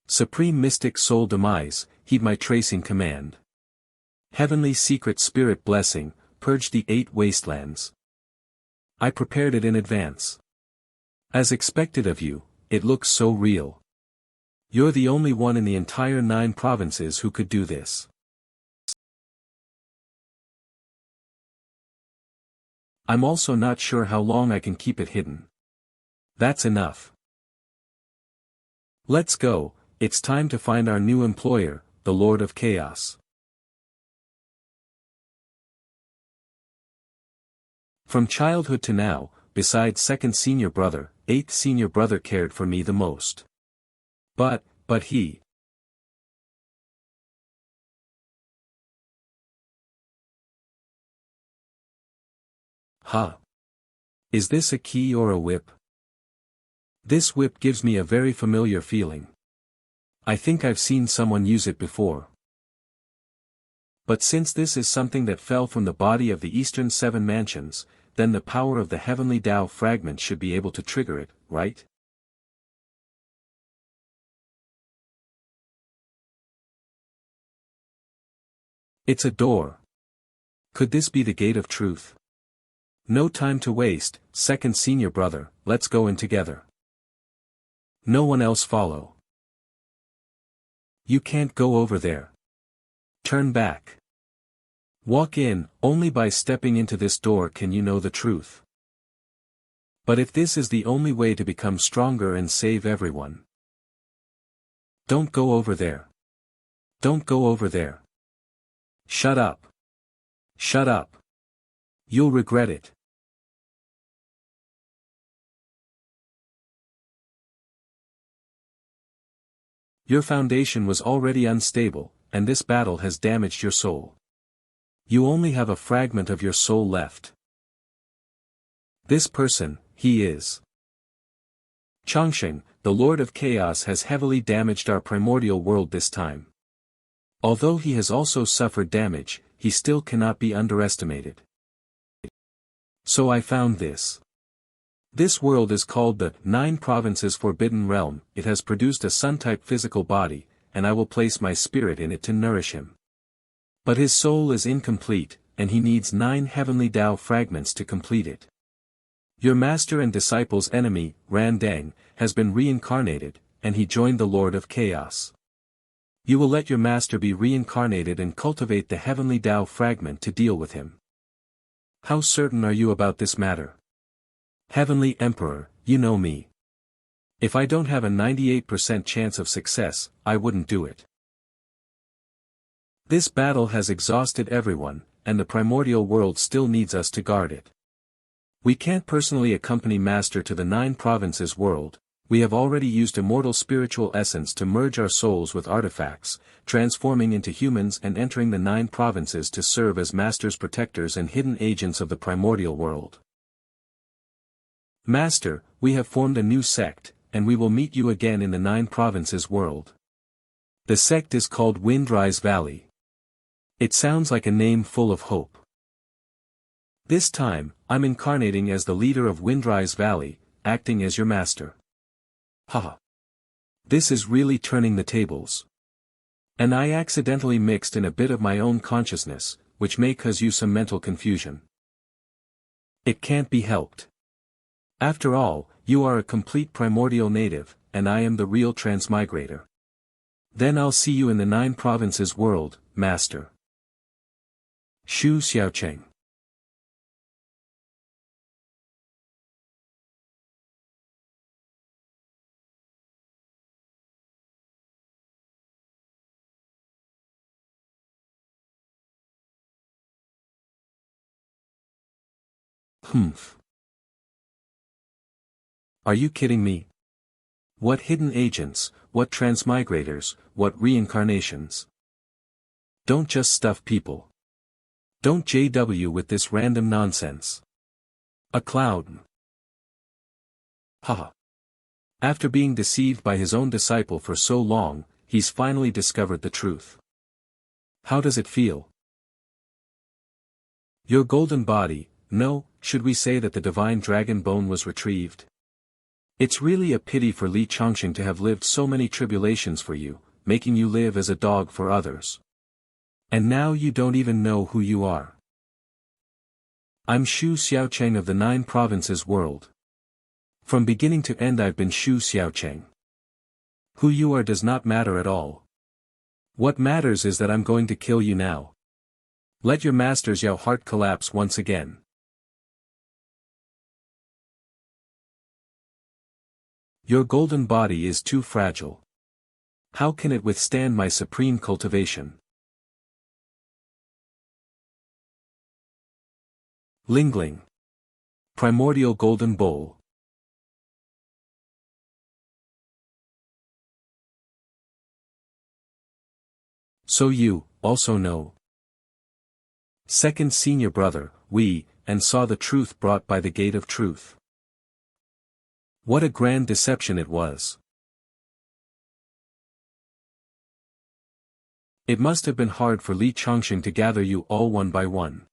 Supreme Mystic Soul Demise, heed my tracing command. Heavenly Secret Spirit Blessing, purge the 8 wastelands. I prepared it in advance. As expected of you, it looks so real. You're the only one in the entire 9 provinces who could do this. I'm also not sure how long I can keep it hidden. That's enough. Let's go, it's time to find our new employer, the Lord of Chaos. From childhood to now, besides second senior brother, 8th senior brother cared for me the most. But he. Huh. Is this a key or a whip? This whip gives me a very familiar feeling. I think I've seen someone use it before. But since this is something that fell from the body of the Eastern 7 Mansions, then the power of the Heavenly Tao fragment should be able to trigger it, right? It's a door. Could this be the Gate of Truth? No time to waste, second senior brother, let's go in together. No one else follow. You can't go over there. Turn back. Walk in, only by stepping into this door can you know the truth. But if this is the only way to become stronger and save everyone. Don't go over there. Don't go over there. Shut up. Shut up. You'll regret it. Your foundation was already unstable, and this battle has damaged your soul. You only have a fragment of your soul left. This person, he is. Changshou, the Lord of Chaos, has heavily damaged our primordial world this time. Although he has also suffered damage, he still cannot be underestimated. So I found this. This world is called the 9 Provinces Forbidden Realm. It has produced a sun-type physical body, and I will place my spirit in it to nourish him. But his soul is incomplete, and he needs 9 heavenly Tao fragments to complete it. Your master and disciple's enemy, Randang, has been reincarnated, and he joined the Lord of Chaos. You will let your master be reincarnated and cultivate the heavenly Tao fragment to deal with him. How certain are you about this matter? Heavenly Emperor, you know me. If I don't have a 98% chance of success, I wouldn't do it. This battle has exhausted everyone, and the primordial world still needs us to guard it. We can't personally accompany Master to the 9 provinces world. We have already used immortal spiritual essence to merge our souls with artifacts, transforming into humans and entering the 9 provinces to serve as Master's protectors and hidden agents of the primordial world. Master, we have formed a new sect, and we will meet you again in the 9 provinces world. The sect is called Windrise Valley. It sounds like a name full of hope. This time, I'm incarnating as the leader of Windrise Valley, acting as your master. Haha. This is really turning the tables. And I accidentally mixed in a bit of my own consciousness, which may cause you some mental confusion. It can't be helped. After all, you are a complete primordial native, and I am the real transmigrator. Then I'll see you in the 9 provinces world, Master. Xiao Cheng. Humph. Are you kidding me? What hidden agents, what transmigrators, what reincarnations? Don't just stuff people. Don't JW with this random nonsense. A cloud. Haha. After being deceived by his own disciple for so long, he's finally discovered the truth. How does it feel? Your golden body, no, should we say that the divine dragon bone was retrieved? It's really a pity for Li Changsheng to have lived so many tribulations for you, making you live as a dog for others. And now you don't even know who you are. I'm Xiao Cheng of the 9 provinces world. From beginning to end I've been Xiao Cheng. Who you are does not matter at all. What matters is that I'm going to kill you now. Let your master's Yao heart collapse once again. Your golden body is too fragile. How can it withstand my supreme cultivation? Lingling. Primordial Golden Bowl. So you, also know. Second senior brother, and saw the truth brought by the gate of truth. What a grand deception it was. It must have been hard for Li Changsheng to gather you all one by one.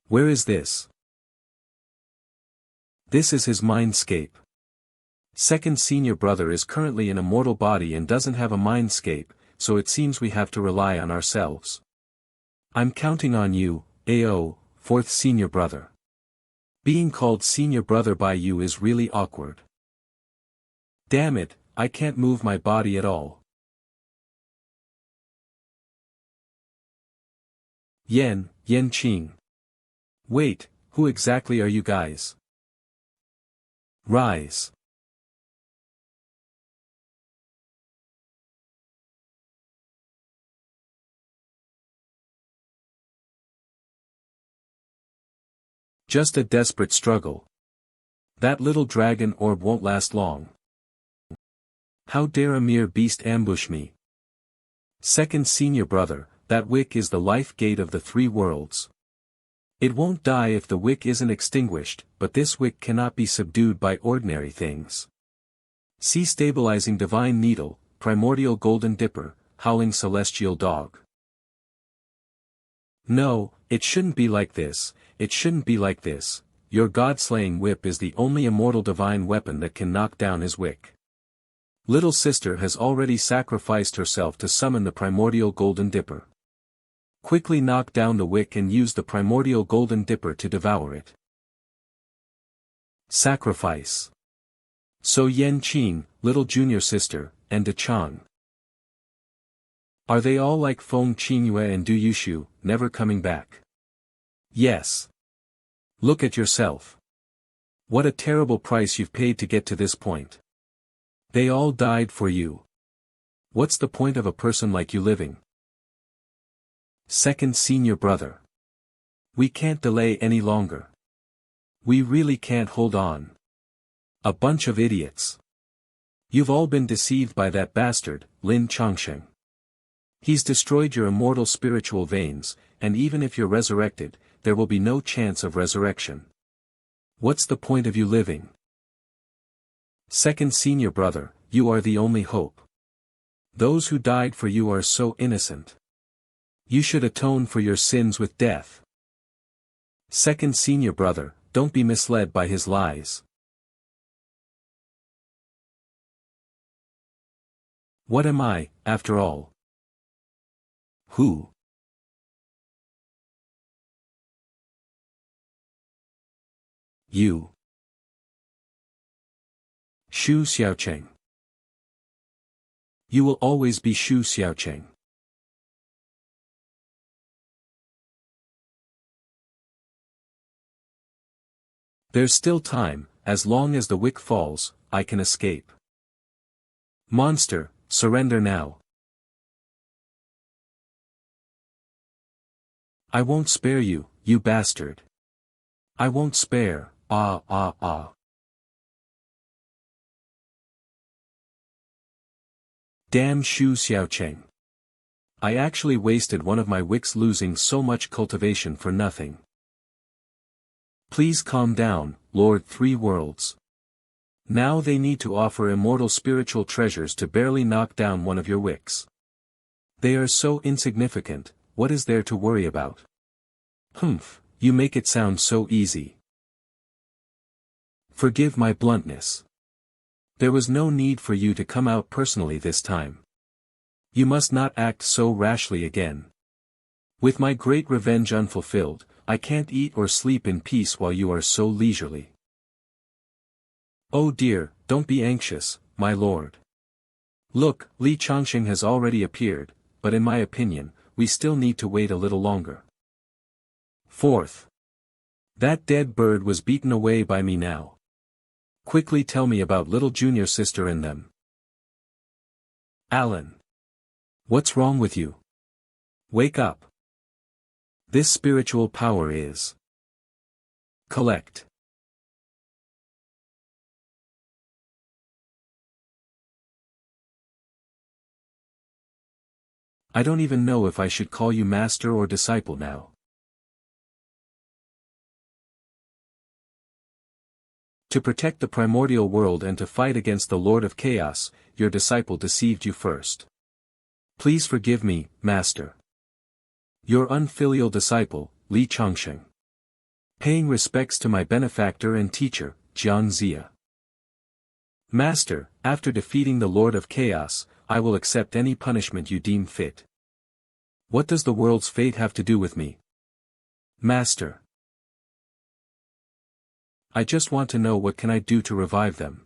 Where is this? This is his mindscape. Second senior brother is currently in a mortal body and doesn't have a mindscape, so it seems we have to rely on ourselves. I'm counting on you, AO, fourth senior brother. Being called senior brother by you is really awkward. Damn it, I can't move my body at all. Yen Qing. Wait, who exactly are you guys? Rise. Just a desperate struggle. That little dragon orb won't last long. How dare a mere beast ambush me? Second senior brother, that wick is the life gate of the 3 worlds. It won't die if the wick isn't extinguished, but this wick cannot be subdued by ordinary things. See stabilizing divine needle, primordial golden dipper, howling celestial dog. No, it shouldn't be like this, it shouldn't be like this. Your god-slaying whip is the only immortal divine weapon that can knock down his wick. Little sister has already sacrificed herself to summon the primordial golden dipper. Quickly knock down the wick and use the primordial golden dipper to devour it. Sacrifice. So Yan Qing, little junior sister, and De Chang. Are they all like Fong, Chinua and Du Yushu, never coming back? Yes. Look at yourself. What a terrible price you've paid to get to this point. They all died for you. What's the point of a person like you living? Second senior brother. We can't delay any longer. We really can't hold on. A bunch of idiots. You've all been deceived by that bastard, Lin Changsheng. He's destroyed your immortal spiritual veins, and even if you're resurrected, there will be no chance of resurrection. What's the point of you living? Second senior brother, you are the only hope. Those who died for you are so innocent. You should atone for your sins with death. Second senior brother, don't be misled by his lies. What am I, after all? Who? You. Xiao Cheng. You will always be Xiao Cheng. There's still time, as long as the wick falls, I can escape. Monster, surrender now. I won't spare you, you bastard. I won't spare, Damn Xiao Cheng. I actually wasted one of my wicks losing so much cultivation for nothing. Please calm down, Lord Three Worlds. Now they need to offer immortal spiritual treasures to barely knock down one of your wicks. They are so insignificant, what is there to worry about? Humph, you make it sound so easy. Forgive my bluntness. There was no need for you to come out personally this time. You must not act so rashly again. With my great revenge unfulfilled, I can't eat or sleep in peace while you are so leisurely. Oh dear, don't be anxious, my lord. Look, Li Changsheng has already appeared, but in my opinion, we still need to wait a little longer. Fourth. That dead bird was beaten away by me now. Quickly tell me about little junior sister and them. Alan. What's wrong with you? Wake up. This spiritual power is. Collect. I don't even know if I should call you master or disciple now. To protect the primordial world and to fight against the Lord of Chaos, your disciple deceived you first. Please forgive me, master. Your unfilial disciple, Li Changsheng. Paying respects to my benefactor and teacher, Jiang Zia. Master, after defeating the Lord of Chaos, I will accept any punishment you deem fit. What does the world's fate have to do with me? Master. I just want to know what can I do to revive them.